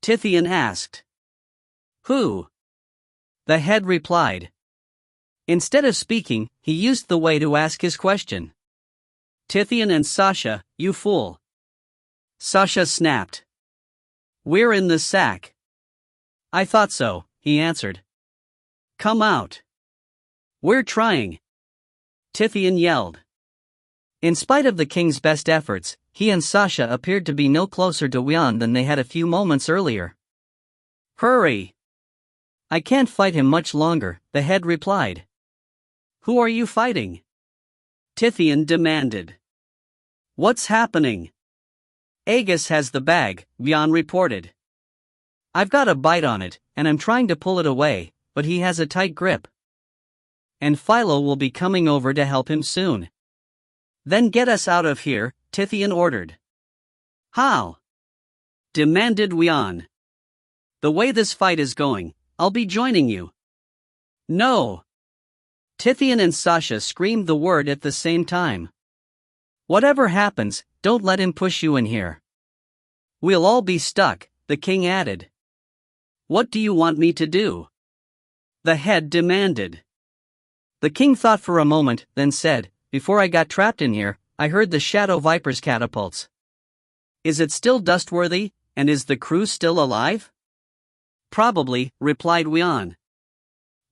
Tithian asked. "Who?" The head replied. Instead of speaking, he used the way to ask his question. "Tithian and Sasha, you fool." Sasha snapped. "We're in the sack." "I thought so," he answered. "Come out." "We're trying," Tithian yelled. In spite of the king's best efforts, he and Sasha appeared to be no closer to Wian than they had a few moments earlier. "Hurry!" "I can't fight him much longer," the head replied. "Who are you fighting?" Tithian demanded. "What's happening?" "Aegis has the bag," Wian reported. "I've got a bite on it, and I'm trying to pull it away, but he has a tight grip. And Philo will be coming over to help him soon." "Then get us out of here," Tithian ordered. "How?" demanded Wian. "The way this fight is going, I'll be joining you." "No!" Tithian and Sasha screamed the word at the same time. "Whatever happens, don't let him push you in here." "We'll all be stuck," the king added. "What do you want me to do?" the head demanded. The king thought for a moment, then said, "Before I got trapped in here, I heard the Shadow Viper's catapults. Is it still dustworthy, and is the crew still alive?" "Probably," replied Wian.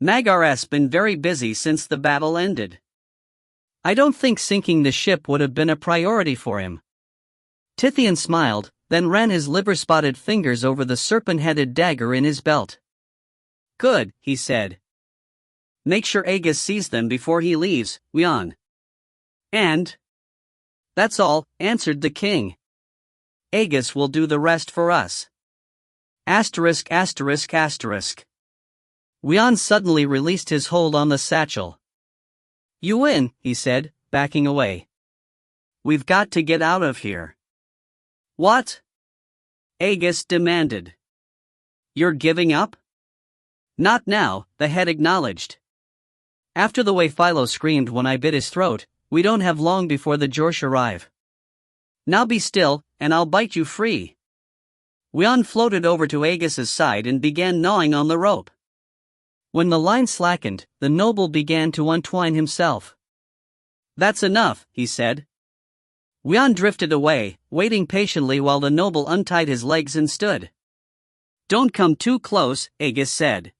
"Magar's been very busy since the battle ended. I don't think sinking the ship would have been a priority for him." Tithian smiled, then ran his liver-spotted fingers over the serpent-headed dagger in his belt. "Good," he said. "Make sure Aegis sees them before he leaves, Wian." "And?" "That's all," answered the king. "Aegis will do the rest for us." Asterisk asterisk asterisk. Wian suddenly released his hold on the satchel. "You win," he said, backing away. "We've got to get out of here." "What?" Aegis demanded. "You're giving up?" "Not now," the head acknowledged. "After the way Philo screamed when I bit his throat, we don't have long before the Jorsh arrive. Now be still, and I'll bite you free." Wian floated over to Aegis's side and began gnawing on the rope. When the line slackened, the noble began to untwine himself. "That's enough," he said. Wian drifted away, waiting patiently while the noble untied his legs and stood. "Don't come too close," Aegis said.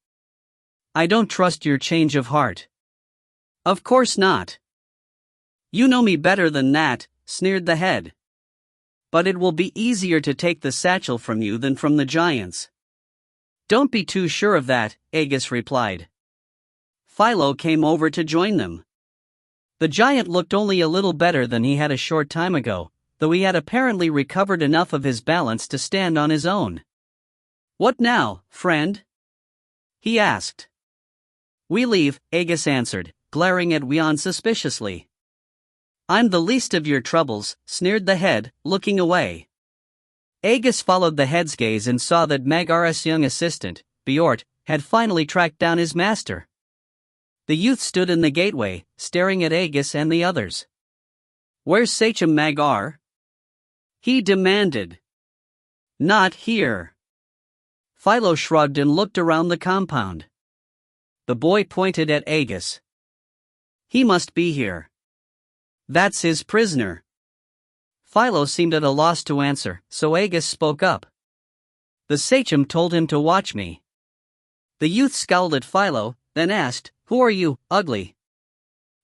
"I don't trust your change of heart." "Of course not." "You know me better than that," sneered the head. "But it will be easier to take the satchel from you than from the giants." "Don't be too sure of that," Aegis replied. Philo came over to join them. The giant looked only a little better than he had a short time ago, though he had apparently recovered enough of his balance to stand on his own. "What now, friend?" he asked. "We leave," Aegis answered, glaring at Wian suspiciously. "I'm the least of your troubles," sneered the head, looking away. Aegis followed the head's gaze and saw that Magar's young assistant, Bjort, had finally tracked down his master. The youth stood in the gateway, staring at Aegis and the others. "Where's Sachem Magar?" he demanded. "Not here." Philo shrugged and looked around the compound. The boy pointed at Aegis. "He must be here. That's his prisoner." Philo seemed at a loss to answer, so Aegis spoke up. "The sachem told him to watch me." The youth scowled at Philo, then asked, "Who are you, ugly?"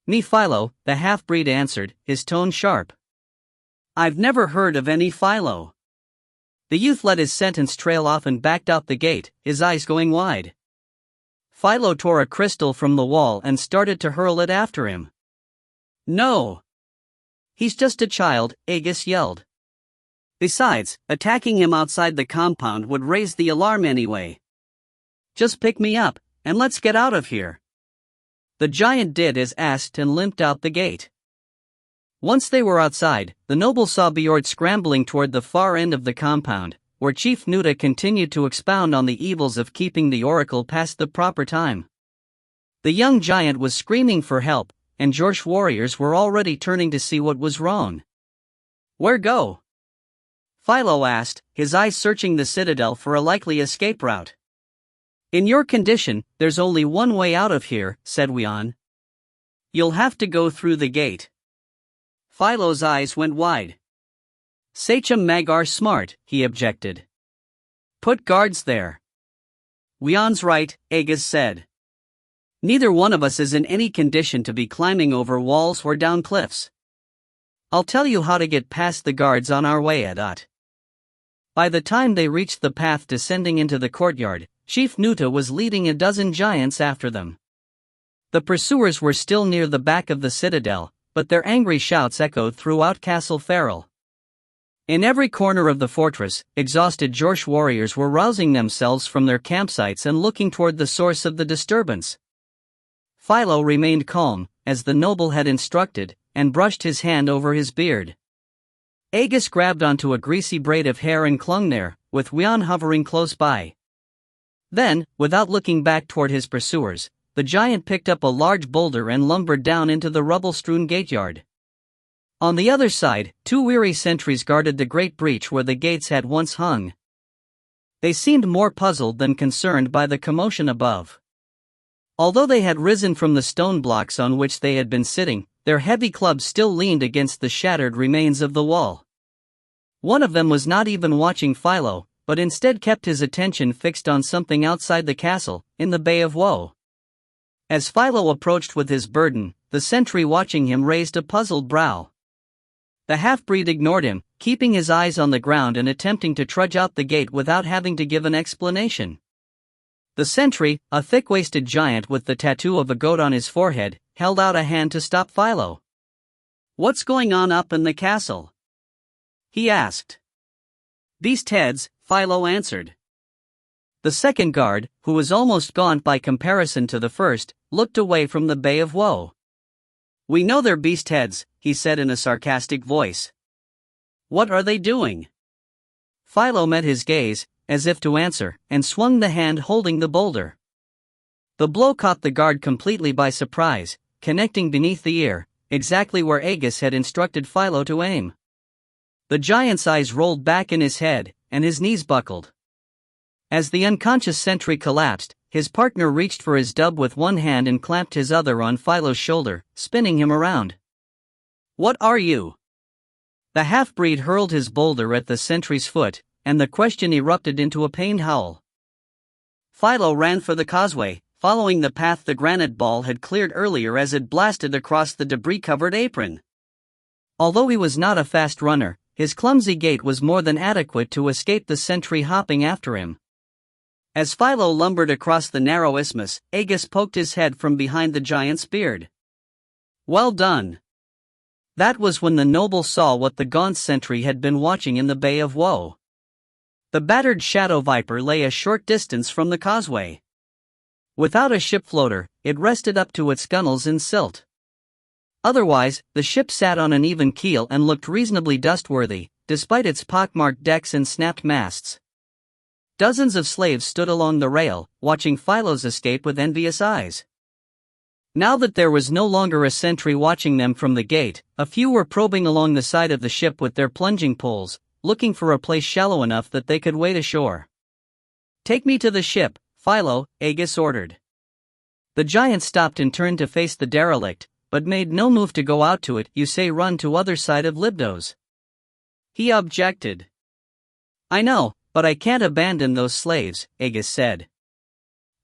"Me Philo," the half-breed answered, his tone sharp. "I've never heard of any Philo." The youth let his sentence trail off and backed out the gate, his eyes going wide. Philo tore a crystal from the wall and started to hurl it after him. "No! He's just a child," Aegis yelled. Besides, attacking him outside the compound would raise the alarm anyway. Just pick me up, and let's get out of here. The giant did as asked and limped out the gate. Once they were outside, the noble saw Bjord scrambling toward the far end of the compound, where Chief Nuta continued to expound on the evils of keeping the oracle past the proper time. The young giant was screaming for help, and Jorsh warriors were already turning to see what was wrong. Where go? Philo asked, his eyes searching the citadel for a likely escape route. In your condition, there's only one way out of here, said Wian. You'll have to go through the gate. Philo's eyes went wide. Sachem Magar smart, he objected. Put guards there. Wian's right, Aegis said. Neither one of us is in any condition to be climbing over walls or down cliffs. I'll tell you how to get past the guards on our way, Adat. By the time they reached the path descending into the courtyard, Chief Nuta was leading a dozen giants after them. The pursuers were still near the back of the citadel, but their angry shouts echoed throughout Castle Feral. In every corner of the fortress, exhausted Jorsh warriors were rousing themselves from their campsites and looking toward the source of the disturbance. Philo remained calm, as the noble had instructed, and brushed his hand over his beard. Aegis grabbed onto a greasy braid of hair and clung there, with Wian hovering close by. Then, without looking back toward his pursuers, the giant picked up a large boulder and lumbered down into the rubble-strewn gateyard. On the other side, 2 weary sentries guarded the great breach where the gates had once hung. They seemed more puzzled than concerned by the commotion above. Although they had risen from the stone blocks on which they had been sitting, their heavy clubs still leaned against the shattered remains of the wall. One of them was not even watching Philo, but instead kept his attention fixed on something outside the castle, in the Bay of Woe. As Philo approached with his burden, the sentry watching him raised a puzzled brow. The half-breed ignored him, keeping his eyes on the ground and attempting to trudge out the gate without having to give an explanation. The sentry, a thick-waisted giant with the tattoo of a goat on his forehead, held out a hand to stop Philo. What's going on up in the castle? He asked. Beast heads, Philo answered. The second guard, who was almost gaunt by comparison to the first, looked away from the Bay of Woe. We know they're beast heads, he said in a sarcastic voice. What are they doing? Philo met his gaze, as if to answer, and swung the hand holding the boulder. The blow caught the guard completely by surprise, connecting beneath the ear, exactly where Aegis had instructed Philo to aim. The giant's eyes rolled back in his head, and his knees buckled. As the unconscious sentry collapsed, his partner reached for his dub with one hand and clamped his other on Philo's shoulder, spinning him around. What are you? The half-breed hurled his boulder at the sentry's foot, and the question erupted into a pained howl. Philo ran for the causeway, following the path the granite ball had cleared earlier as it blasted across the debris-covered apron. Although he was not a fast runner, his clumsy gait was more than adequate to escape the sentry hopping after him. As Philo lumbered across the narrow isthmus, Aegis poked his head from behind the giant's beard. Well done. That was when the noble saw what the gaunt sentry had been watching in the Bay of Woe. The battered shadow viper lay a short distance from the causeway. Without a ship floater, it rested up to its gunnels in silt. Otherwise, the ship sat on an even keel and looked reasonably dustworthy, despite its pockmarked decks and snapped masts. Dozens of slaves stood along the rail, watching Philo's escape with envious eyes. Now that there was no longer a sentry watching them from the gate, a few were probing along the side of the ship with their plunging poles, looking for a place shallow enough that they could wade ashore. Take me to the ship, Philo, Aegis ordered. The giant stopped and turned to face the derelict, but made no move to go out to it. You say run to other side of Libdos. He objected. I know, but I can't abandon those slaves, Aegis said.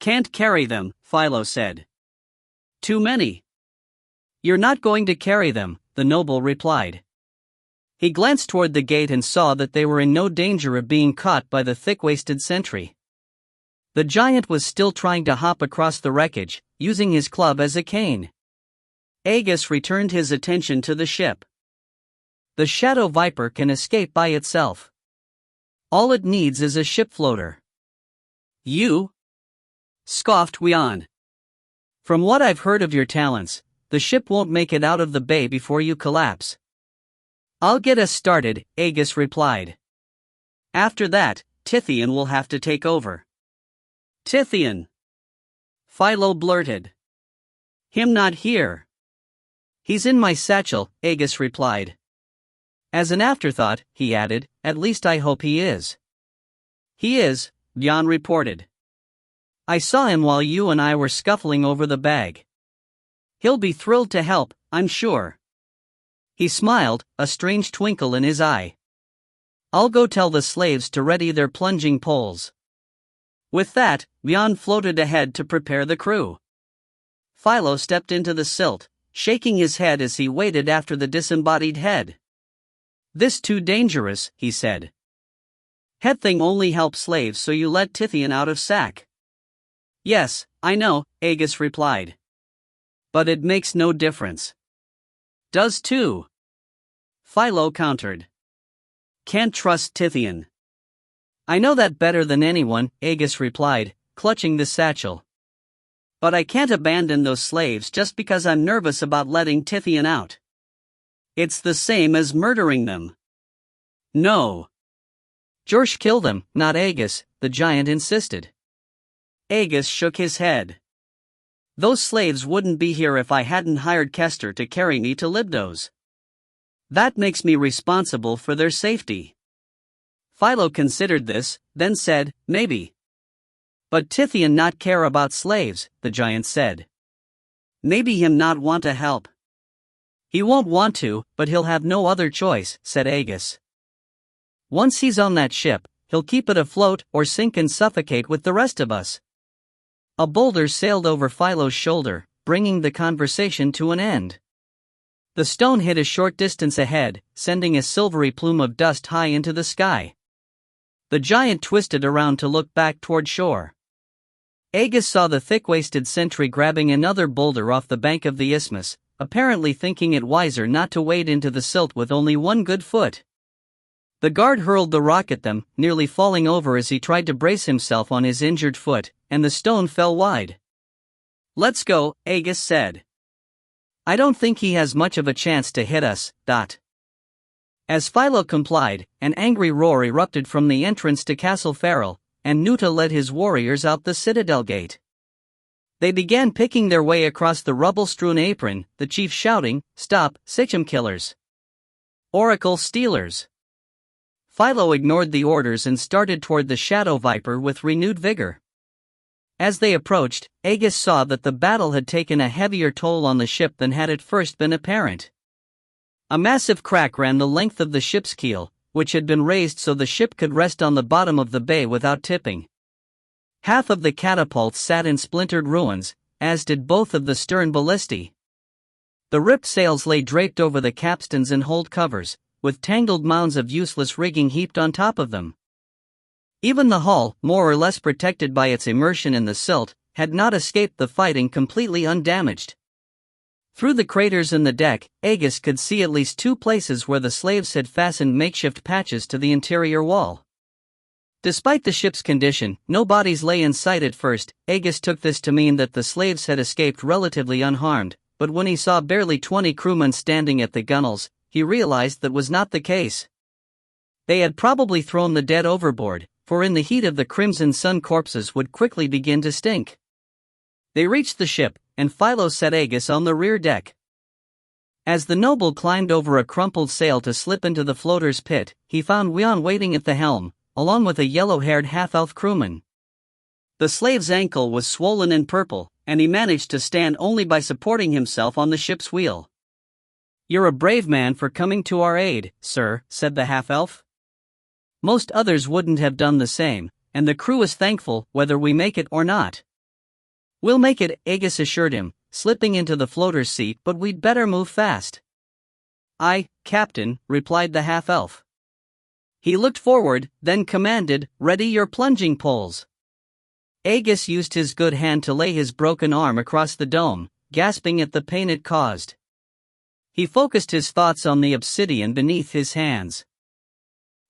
Can't carry them, Philo said. Too many. You're not going to carry them, the noble replied. He glanced toward the gate and saw that they were in no danger of being caught by the thick-waisted sentry. The giant was still trying to hop across the wreckage, using his club as a cane. Aegis returned his attention to the ship. The shadow viper can escape by itself. All it needs is a ship floater. You? Scoffed Wian. From what I've heard of your talents, the ship won't make it out of the bay before you collapse. I'll get us started, Aegis replied. After that, Tithian will have to take over. Tithian? Philo blurted. Him not here. He's in my satchel, Aegis replied. As an afterthought, he added, at least I hope he is. He is, Jan reported. I saw him while you and I were scuffling over the bag. He'll be thrilled to help, I'm sure. He smiled, a strange twinkle in his eye. I'll go tell the slaves to ready their plunging poles. With that, Jan floated ahead to prepare the crew. Philo stepped into the silt, shaking his head as he waited after the disembodied head. This too dangerous, he said. Head thing only helps slaves, so you let Tithian out of sack. Yes, I know, Aegis replied. But it makes no difference. Does too. Philo countered. Can't trust Tithian. I know that better than anyone, Aegis replied, clutching the satchel. But I can't abandon those slaves just because I'm nervous about letting Tithian out. It's the same as murdering them. No. Jorsh killed them, not Aegis, the giant insisted. Aegis shook his head. Those slaves wouldn't be here if I hadn't hired Kester to carry me to Libdos. That makes me responsible for their safety. Philo considered this, then said, maybe. But Tithian not care about slaves, the giant said. Maybe him not want to help. He won't want to, but he'll have no other choice, said Aegis. Once he's on that ship, he'll keep it afloat or sink and suffocate with the rest of us. A boulder sailed over Philo's shoulder, bringing the conversation to an end. The stone hit a short distance ahead, sending a silvery plume of dust high into the sky. The giant twisted around to look back toward shore. Aegis saw the thick-waisted sentry grabbing another boulder off the bank of the isthmus, apparently thinking it wiser not to wade into the silt with only one good foot. The guard hurled the rock at them, nearly falling over as he tried to brace himself on his injured foot, and the stone fell wide. Let's go, Aegis said. I don't think he has much of a chance to hit us, As Philo complied, an angry roar erupted from the entrance to Castle Farrell, and Nuta led his warriors out the citadel gate. They began picking their way across the rubble-strewn apron, the chief shouting, "Stop, Sitchem killers! Oracle stealers!" Philo ignored the orders and started toward the shadow viper with renewed vigor. As they approached, Aegis saw that the battle had taken a heavier toll on the ship than had at first been apparent. A massive crack ran the length of the ship's keel, which had been raised so the ship could rest on the bottom of the bay without tipping. Half of the catapults sat in splintered ruins, as did both of the stern ballistae. The ripped sails lay draped over the capstans and hold covers, with tangled mounds of useless rigging heaped on top of them. Even the hull, more or less protected by its immersion in the silt, had not escaped the fighting completely undamaged. Through the craters in the deck, Aegis could see at least two places where the slaves had fastened makeshift patches to the interior wall. Despite the ship's condition, no bodies lay in sight at first. Aegis took this to mean that the slaves had escaped relatively unharmed, but when he saw barely 20 crewmen standing at the gunwales, he realized that was not the case. They had probably thrown the dead overboard, for in the heat of the crimson sun corpses would quickly begin to stink. They reached the ship, and Philo set Aegis on the rear deck. As the noble climbed over a crumpled sail to slip into the floater's pit, he found Wian waiting at the helm, along with a yellow-haired half-elf crewman. The slave's ankle was swollen and purple, and he managed to stand only by supporting himself on the ship's wheel. "You're a brave man for coming to our aid, sir," said the half-elf. "Most others wouldn't have done the same, and the crew is thankful whether we make it or not." "We'll make it," Aegis assured him, slipping into the floater's seat, "but we'd better move fast." "Aye, Captain," replied the half-elf. He looked forward, then commanded, "Ready your plunging poles." Aegis used his good hand to lay his broken arm across the dome, gasping at the pain it caused. He focused his thoughts on the obsidian beneath his hands.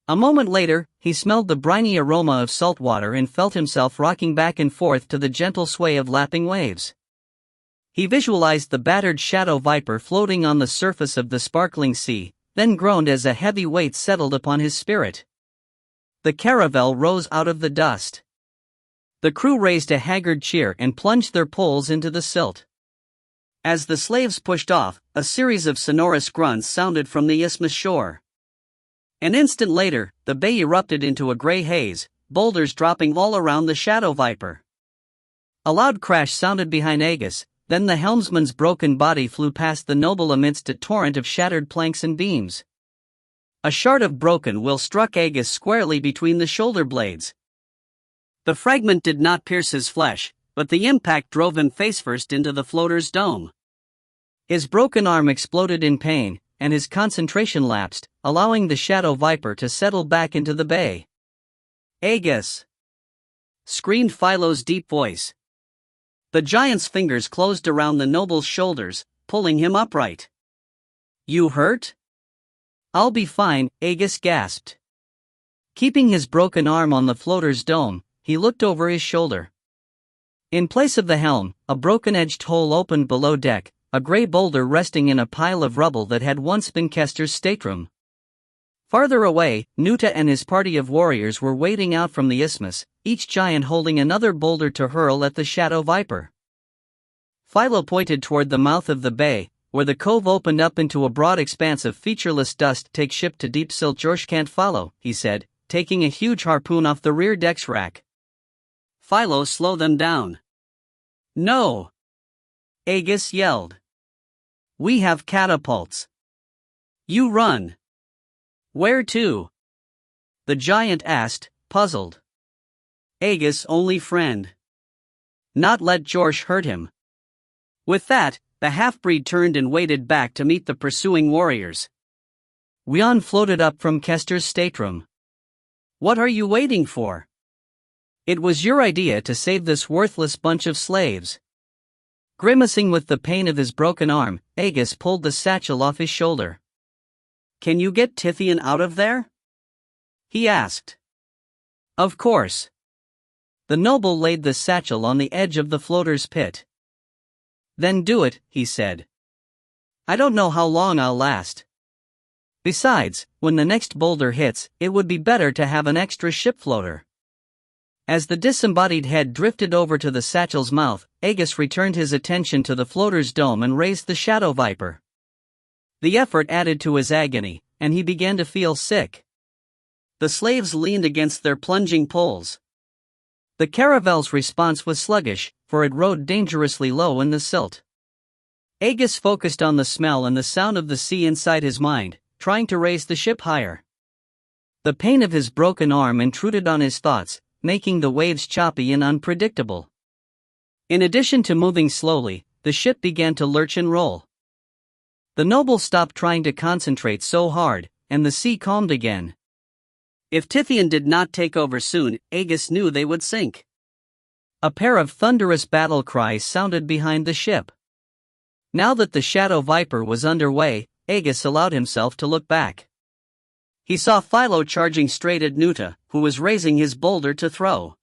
A moment later, he smelled the briny aroma of salt water and felt himself rocking back and forth to the gentle sway of lapping waves. He visualized the battered shadow viper floating on the surface of the sparkling sea, then groaned as a heavy weight settled upon his spirit. The caravel rose out of the dust. The crew raised a haggard cheer and plunged their poles into the silt. As the slaves pushed off, a series of sonorous grunts sounded from the isthmus shore. An instant later, the bay erupted into a gray haze, boulders dropping all around the shadow viper. A loud crash sounded behind Agus, then the helmsman's broken body flew past the noble amidst a torrent of shattered planks and beams. A shard of broken will struck Agus squarely between the shoulder blades. The fragment did not pierce his flesh, but the impact drove him face-first into the floater's dome. His broken arm exploded in pain, and his concentration lapsed, allowing the shadow viper to settle back into the bay. "Agus!" screamed Philo's deep voice. The giant's fingers closed around the noble's shoulders, pulling him upright. "You hurt?" "I'll be fine," Agus gasped. Keeping his broken arm on the floater's dome, he looked over his shoulder. In place of the helm, a broken-edged hole opened below deck, a gray boulder resting in a pile of rubble that had once been Kester's stateroom. Farther away, Nuta and his party of warriors were wading out from the isthmus, each giant holding another boulder to hurl at the shadow viper. Philo pointed toward the mouth of the bay, where the cove opened up into a broad expanse of featureless dust. "Take ship to deep silt. George can't follow," he said, taking a huge harpoon off the rear deck's rack. Philo, slow them down. "No!" Agus yelled. "We have catapults. You run." "Where to?" the giant asked, puzzled. "Agus' only friend. Not let George hurt him." With that, the half-breed turned and waded back to meet the pursuing warriors. Wian floated up from Kester's stateroom. "What are you waiting for? It was your idea to save this worthless bunch of slaves." Grimacing with the pain of his broken arm, Agus pulled the satchel off his shoulder. "Can you get Tithian out of there?" he asked. "Of course." The noble laid the satchel on the edge of the floater's pit. "Then do it," he said. "I don't know how long I'll last. Besides, when the next boulder hits, it would be better to have an extra ship floater." As the disembodied head drifted over to the satchel's mouth, Agus returned his attention to the floater's dome and raised the shadow viper. The effort added to his agony, and he began to feel sick. The slaves leaned against their plunging poles. The caravel's response was sluggish, for it rode dangerously low in the silt. Agus focused on the smell and the sound of the sea inside his mind, trying to raise the ship higher. The pain of his broken arm intruded on his thoughts, making the waves choppy and unpredictable. In addition to moving slowly, the ship began to lurch and roll. The noble stopped trying to concentrate so hard, and the sea calmed again. If Tithian did not take over soon, Agus knew they would sink. A pair of thunderous battle cries sounded behind the ship. Now that the shadow viper was underway, Agus allowed himself to look back. He saw Philo charging straight at Nuta, who was raising his boulder to throw.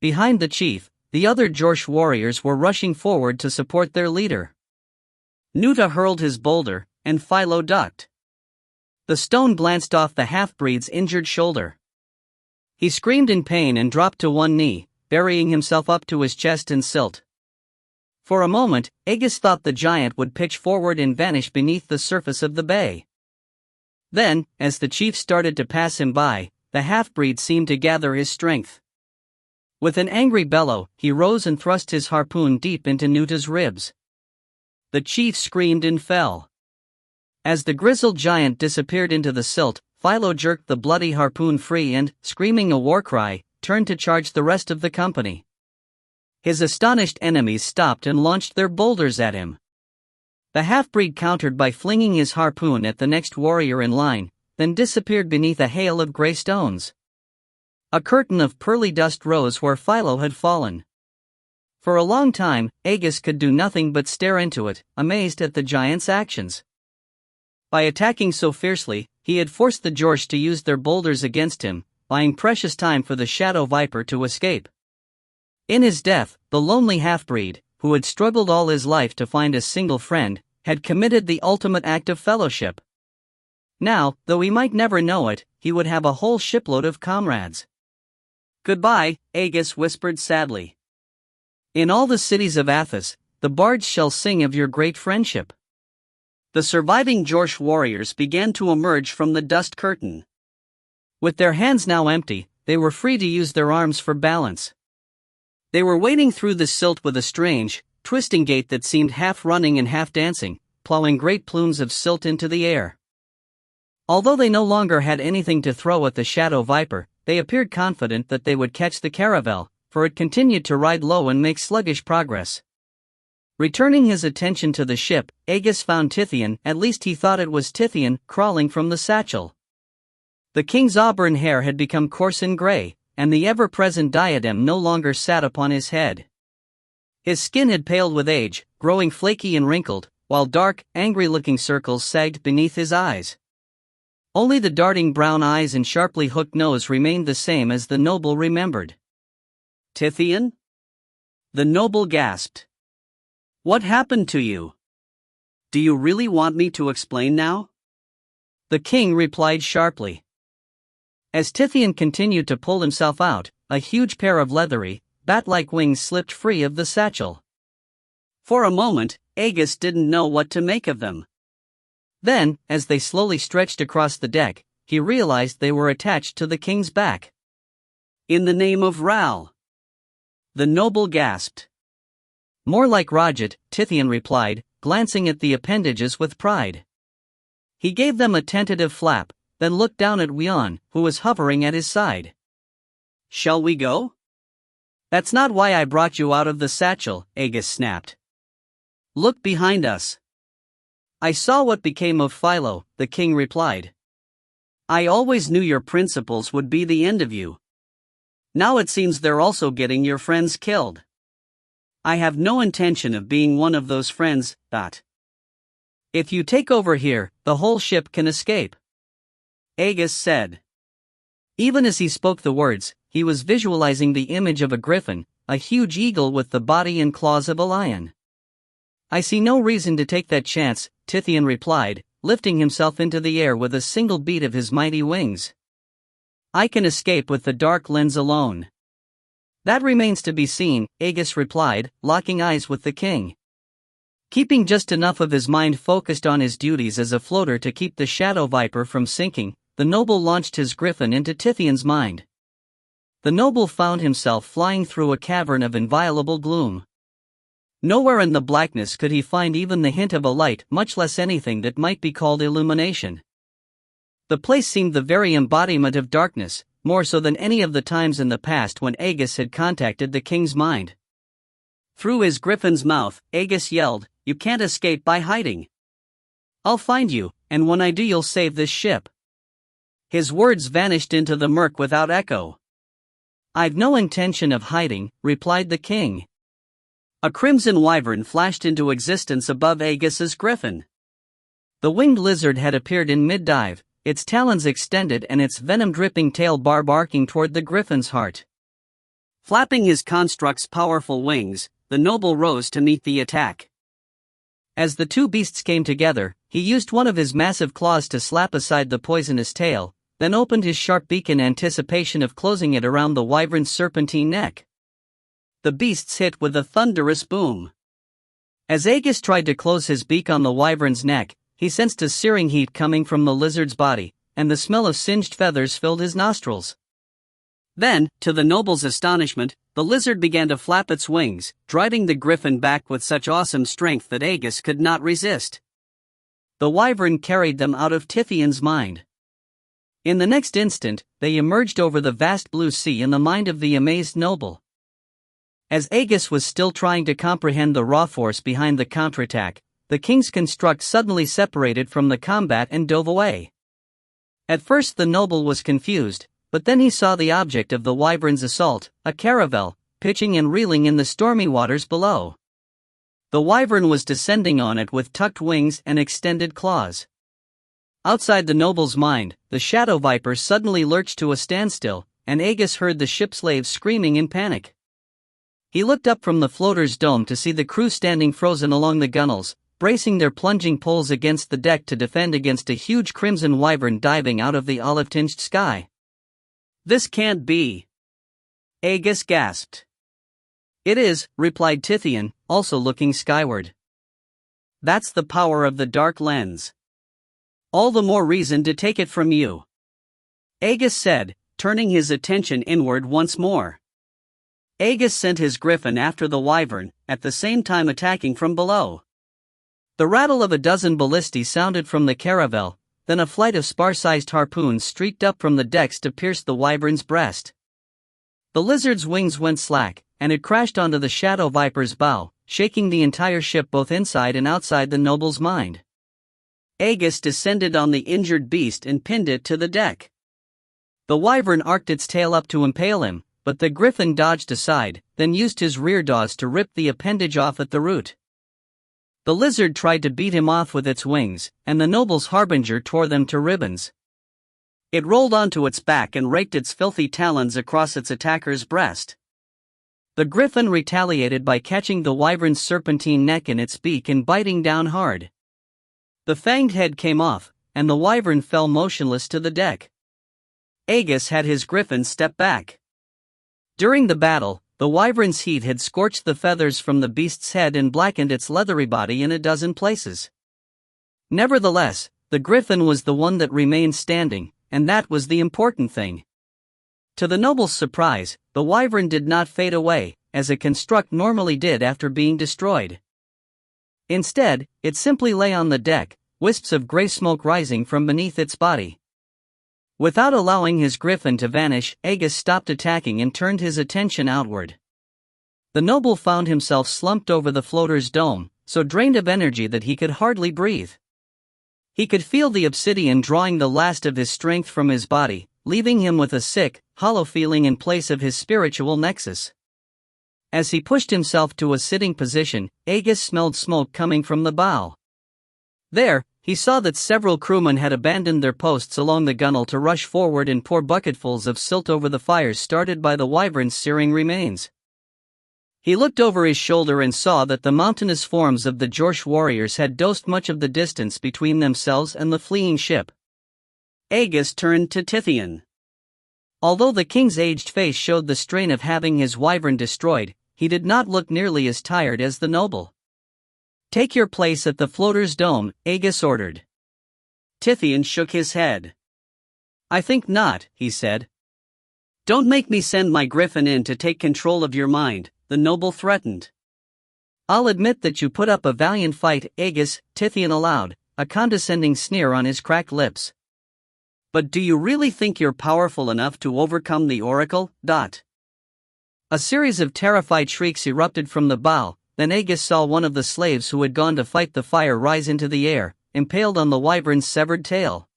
Behind the chief, the other Jorsh warriors were rushing forward to support their leader. Nuta hurled his boulder, and Philo ducked. The stone glanced off the half-breed's injured shoulder. He screamed in pain and dropped to one knee, burying himself up to his chest in silt. For a moment, Agus thought the giant would pitch forward and vanish beneath the surface of the bay. Then, as the chief started to pass him by, the half-breed seemed to gather his strength. With an angry bellow, he rose and thrust his harpoon deep into Nuta's ribs. The chief screamed and fell. As the grizzled giant disappeared into the silt, Philo jerked the bloody harpoon free and, screaming a war cry, turned to charge the rest of the company. His astonished enemies stopped and launched their boulders at him. The half-breed countered by flinging his harpoon at the next warrior in line, then disappeared beneath a hail of gray stones. A curtain of pearly dust rose where Philo had fallen. For a long time, Agus could do nothing but stare into it, amazed at the giant's actions. By attacking so fiercely, he had forced the Jorsh to use their boulders against him, buying precious time for the Shadow Viper to escape. In his death, the lonely half-breed, who had struggled all his life to find a single friend, had committed the ultimate act of fellowship. Now, though he might never know it, he would have a whole shipload of comrades. "Goodbye," Aegis whispered sadly. "In all the cities of Athos, the bards shall sing of your great friendship." The surviving Jorsh warriors began to emerge from the dust curtain. With their hands now empty, they were free to use their arms for balance. They were wading through the silt with a strange, twisting gait that seemed half running and half dancing, plowing great plumes of silt into the air. Although they no longer had anything to throw at the Shadow Viper, they appeared confident that they would catch the caravel, for it continued to ride low and make sluggish progress. Returning his attention to the ship, Aegis found Tithian, at least he thought it was Tithian, crawling from the satchel. The king's auburn hair had become coarse and gray, and the ever-present diadem no longer sat upon his head. His skin had paled with age, growing flaky and wrinkled, while dark, angry-looking circles sagged beneath his eyes. Only the darting brown eyes and sharply hooked nose remained the same as the noble remembered. "Tithian?" The noble gasped. "What happened to you? Do you really want me to explain now?" The king replied sharply. As Tithian continued to pull himself out, a huge pair of leathery, bat-like wings slipped free of the satchel. For a moment, Aegis didn't know what to make of them. Then, as they slowly stretched across the deck, he realized they were attached to the king's back. "In the name of Ral!" The noble gasped. "More like Rajat," Tithian replied, glancing at the appendages with pride. He gave them a tentative flap, then looked down at Wian, who was hovering at his side. "Shall we go?" "That's not why I brought you out of the satchel," Aegis snapped. "Look behind us." "I saw what became of Philo," the king replied. "I always knew your principles would be the end of you. Now it seems they're also getting your friends killed. I have no intention of being one of those friends, If you take over here, the whole ship can escape," Aegis said. Even as he spoke the words, he was visualizing the image of a griffin, a huge eagle with the body and claws of a lion. "I see no reason to take that chance," Tithian replied, lifting himself into the air with a single beat of his mighty wings. "I can escape with the dark lens alone." "That remains to be seen," Aegis replied, locking eyes with the king. Keeping just enough of his mind focused on his duties as a floater to keep the Shadow Viper from sinking, the noble launched his griffin into Tithian's mind. The noble found himself flying through a cavern of inviolable gloom. Nowhere in the blackness could he find even the hint of a light, much less anything that might be called illumination. The place seemed the very embodiment of darkness, more so than any of the times in the past when Aegis had contacted the king's mind. Through his griffin's mouth, Aegis yelled, "You can't escape by hiding. I'll find you, and when I do you'll save this ship." His words vanished into the murk without echo. "I've no intention of hiding," replied the king. A crimson wyvern flashed into existence above Aegis's griffin. The winged lizard had appeared in mid-dive, its talons extended and its venom-dripping tail arcing toward the griffin's heart. Flapping his construct's powerful wings, the noble rose to meet the attack. As the two beasts came together, he used one of his massive claws to slap aside the poisonous tail, then opened his sharp beak in anticipation of closing it around the wyvern's serpentine neck. The beasts hit with a thunderous boom. As Aegis tried to close his beak on the wyvern's neck, he sensed a searing heat coming from the lizard's body, and the smell of singed feathers filled his nostrils. Then, to the noble's astonishment, the lizard began to flap its wings, driving the griffin back with such awesome strength that Aegis could not resist. The wyvern carried them out of Tithian's mind. In the next instant, they emerged over the vast blue sea in the mind of the amazed noble. As Aegis was still trying to comprehend the raw force behind the counterattack, the king's construct suddenly separated from the combat and dove away. At first the noble was confused, but then he saw the object of the wyvern's assault, a caravel, pitching and reeling in the stormy waters below. The wyvern was descending on it with tucked wings and extended claws. Outside the noble's mind, the shadow viper suddenly lurched to a standstill, and Aegis heard the ship slaves screaming in panic. He looked up from the floater's dome to see the crew standing frozen along the gunnels, bracing their plunging poles against the deck to defend against a huge crimson wyvern diving out of the olive-tinged sky. "This can't be," Aegis gasped. "It is," replied Tithian, also looking skyward. "That's the power of the dark lens. All the more reason to take it from you," Aegis said, turning his attention inward once more. Aegis sent his griffin after the wyvern, at the same time attacking from below. The rattle of a dozen ballistae sounded from the caravel, then a flight of spar-sized harpoons streaked up from the decks to pierce the wyvern's breast. The lizard's wings went slack, and it crashed onto the shadow viper's bow, shaking the entire ship both inside and outside the noble's mind. Aegis descended on the injured beast and pinned it to the deck. The wyvern arced its tail up to impale him, but the griffin dodged aside, then used his rear jaws to rip the appendage off at the root. The lizard tried to beat him off with its wings, and the noble's harbinger tore them to ribbons. It rolled onto its back and raked its filthy talons across its attacker's breast. The griffin retaliated by catching the wyvern's serpentine neck in its beak and biting down hard. The fanged head came off, and the wyvern fell motionless to the deck. Aegis had his griffin step back. During the battle, the wyvern's heat had scorched the feathers from the beast's head and blackened its leathery body in a dozen places. Nevertheless, the griffin was the one that remained standing, and that was the important thing. To the noble's surprise, the wyvern did not fade away, as a construct normally did after being destroyed. Instead, it simply lay on the deck, wisps of gray smoke rising from beneath its body. Without allowing his griffin to vanish, Aegis stopped attacking and turned his attention outward. The noble found himself slumped over the floater's dome, so drained of energy that he could hardly breathe. He could feel the obsidian drawing the last of his strength from his body, leaving him with a sick, hollow feeling in place of his spiritual nexus. As he pushed himself to a sitting position, Aegis smelled smoke coming from the bow. There, he saw that several crewmen had abandoned their posts along the gunwale to rush forward and pour bucketfuls of silt over the fires started by the wyvern's searing remains. He looked over his shoulder and saw that the mountainous forms of the Jorsh warriors had dosed much of the distance between themselves and the fleeing ship. Aegis turned to Tithian. Although the king's aged face showed the strain of having his wyvern destroyed, he did not look nearly as tired as the noble. "Take your place at the floater's dome," Aegis ordered. Tithian shook his head. "I think not," he said. "Don't make me send my griffin in to take control of your mind," the noble threatened. "I'll admit that you put up a valiant fight, Aegis," Tithian allowed, a condescending sneer on his cracked lips. "But do you really think you're powerful enough to overcome the oracle?" A series of terrified shrieks erupted from the bow. Then Aegis saw one of the slaves who had gone to fight the fire rise into the air, impaled on the wyvern's severed tail.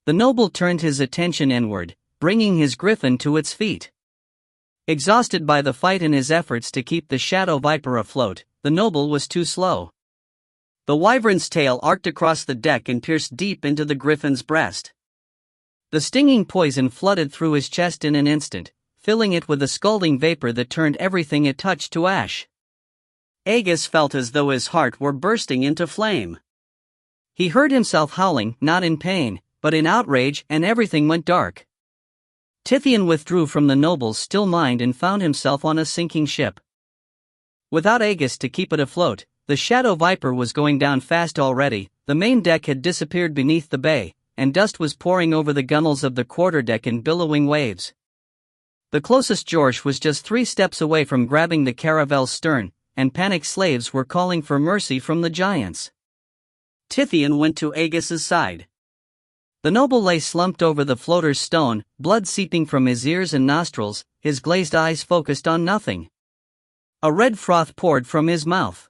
The noble turned his attention inward, bringing his griffin to its feet. Exhausted by the fight and his efforts to keep the shadow viper afloat, the noble was too slow. The wyvern's tail arced across the deck and pierced deep into the griffin's breast. The stinging poison flooded through his chest in an instant, filling it with a scalding vapor that turned everything it touched to ash. Aegis felt as though his heart were bursting into flame. He heard himself howling, not in pain, but in outrage, and everything went dark. Tithian withdrew from the noble's still mind and found himself on a sinking ship. Without Aegis to keep it afloat, the shadow viper was going down fast already. The main deck had disappeared beneath the bay, and dust was pouring over the gunwales of the quarterdeck in billowing waves. The closest Jorsh was just 3 steps away from grabbing the caravel's stern, and panicked slaves were calling for mercy from the giants. Tithian went to Aegis's side. The noble lay slumped over the floater's stone, blood seeping from his ears and nostrils, his glazed eyes focused on nothing. A red froth poured from his mouth.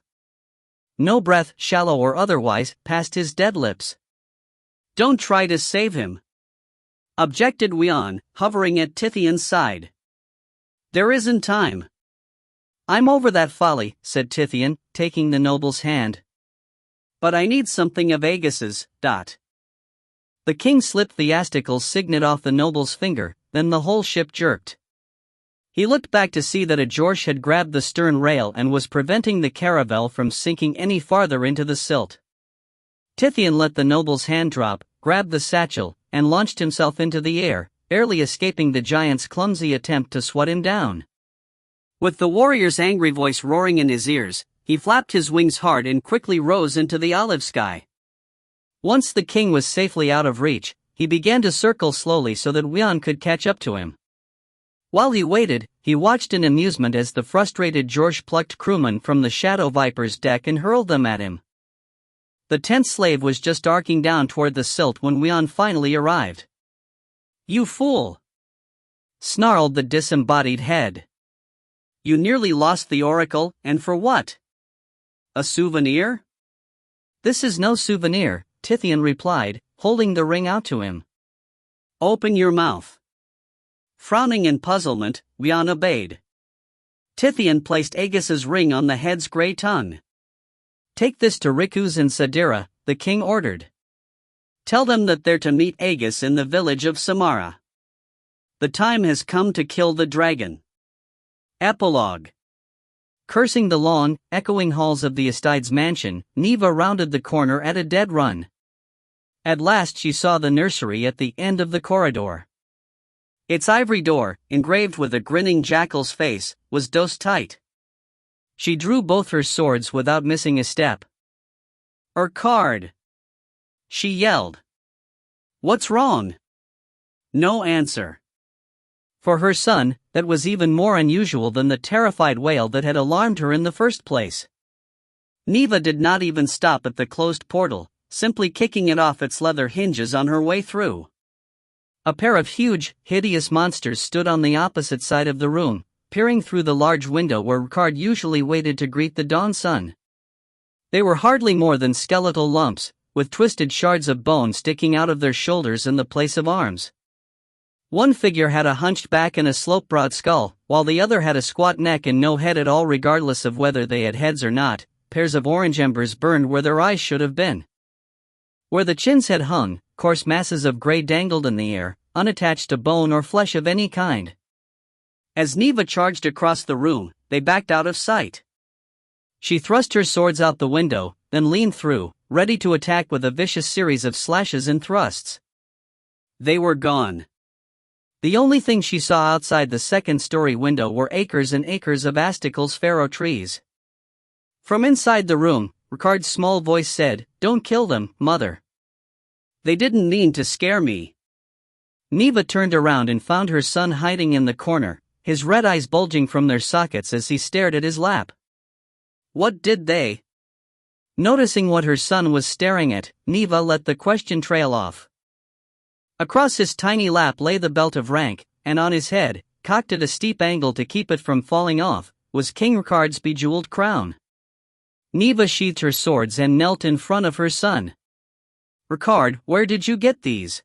No breath, shallow or otherwise, passed his dead lips. "Don't try to save him," objected Wian, hovering at Tithian's side. "There isn't time." "I'm over that folly," said Tithian, taking the noble's hand. "But I need something of Aegis's." The king slipped the astical signet off the noble's finger, then the whole ship jerked. He looked back to see that a Jorsh had grabbed the stern rail and was preventing the caravel from sinking any farther into the silt. Tithian let the noble's hand drop, grabbed the satchel, and launched himself into the air, barely escaping the giant's clumsy attempt to swat him down. With the warrior's angry voice roaring in his ears, he flapped his wings hard and quickly rose into the olive sky. Once the king was safely out of reach, he began to circle slowly so that Wian could catch up to him. While he waited, he watched in amusement as the frustrated Jorsh plucked crewmen from the Shadow Viper's deck and hurled them at him. The 10th slave was just arcing down toward the silt when Wian finally arrived. "You fool!" snarled the disembodied head. "You nearly lost the oracle, and for what? A souvenir?" "This is no souvenir," Tithian replied, holding the ring out to him. "Open your mouth." Frowning in puzzlement, Wian obeyed. Tithian placed Aegis's ring on the head's grey tongue. "Take this to Rikus and Sadira," the king ordered. "Tell them that they're to meet Aegis in the village of Samara. The time has come to kill the dragon." Epilogue. Cursing the long, echoing halls of the Astide's mansion, Neva rounded the corner at a dead run. At last she saw the nursery at the end of the corridor. Its ivory door, engraved with a grinning jackal's face, was dosed tight. She drew both her swords without missing a step. "Urquhart!" she yelled. "What's wrong?" No answer. For her son, that was even more unusual than the terrified wail that had alarmed her in the first place. Neva did not even stop at the closed portal, simply kicking it off its leather hinges on her way through. A pair of huge, hideous monsters stood on the opposite side of the room, peering through the large window where Ricard usually waited to greet the dawn sun. They were hardly more than skeletal lumps, with twisted shards of bone sticking out of their shoulders in the place of arms. One figure had a hunched back and a slope-broad skull, while the other had a squat neck and no head at all regardless of whether they had heads or not. Pairs of orange embers burned where their eyes should have been. Where the chins had hung, coarse masses of gray dangled in the air, unattached to bone or flesh of any kind. As Neva charged across the room, they backed out of sight. She thrust her swords out the window, then leaned through, ready to attack with a vicious series of slashes and thrusts. They were gone. The only thing she saw outside the second-story window were acres and acres of Asticle's farrow trees. From inside the room, Ricard's small voice said, "Don't kill them, Mother. They didn't mean to scare me." Neva turned around and found her son hiding in the corner, his red eyes bulging from their sockets as he stared at his lap. "What did they?" Noticing what her son was staring at, Neva let the question trail off. Across his tiny lap lay the belt of rank, and on his head, cocked at a steep angle to keep it from falling off, was King Ricard's bejeweled crown. Neva sheathed her swords and knelt in front of her son. "Ricard, where did you get these?"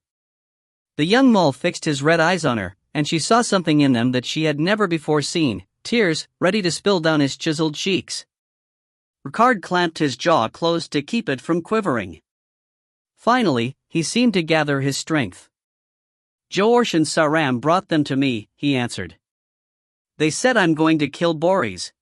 The young mole fixed his red eyes on her, and she saw something in them that she had never before seen, tears, ready to spill down his chiseled cheeks. Ricard clamped his jaw closed to keep it from quivering. Finally, he seemed to gather his strength. "Jorsh and Saram brought them to me," he answered. "They said I'm going to kill Boris.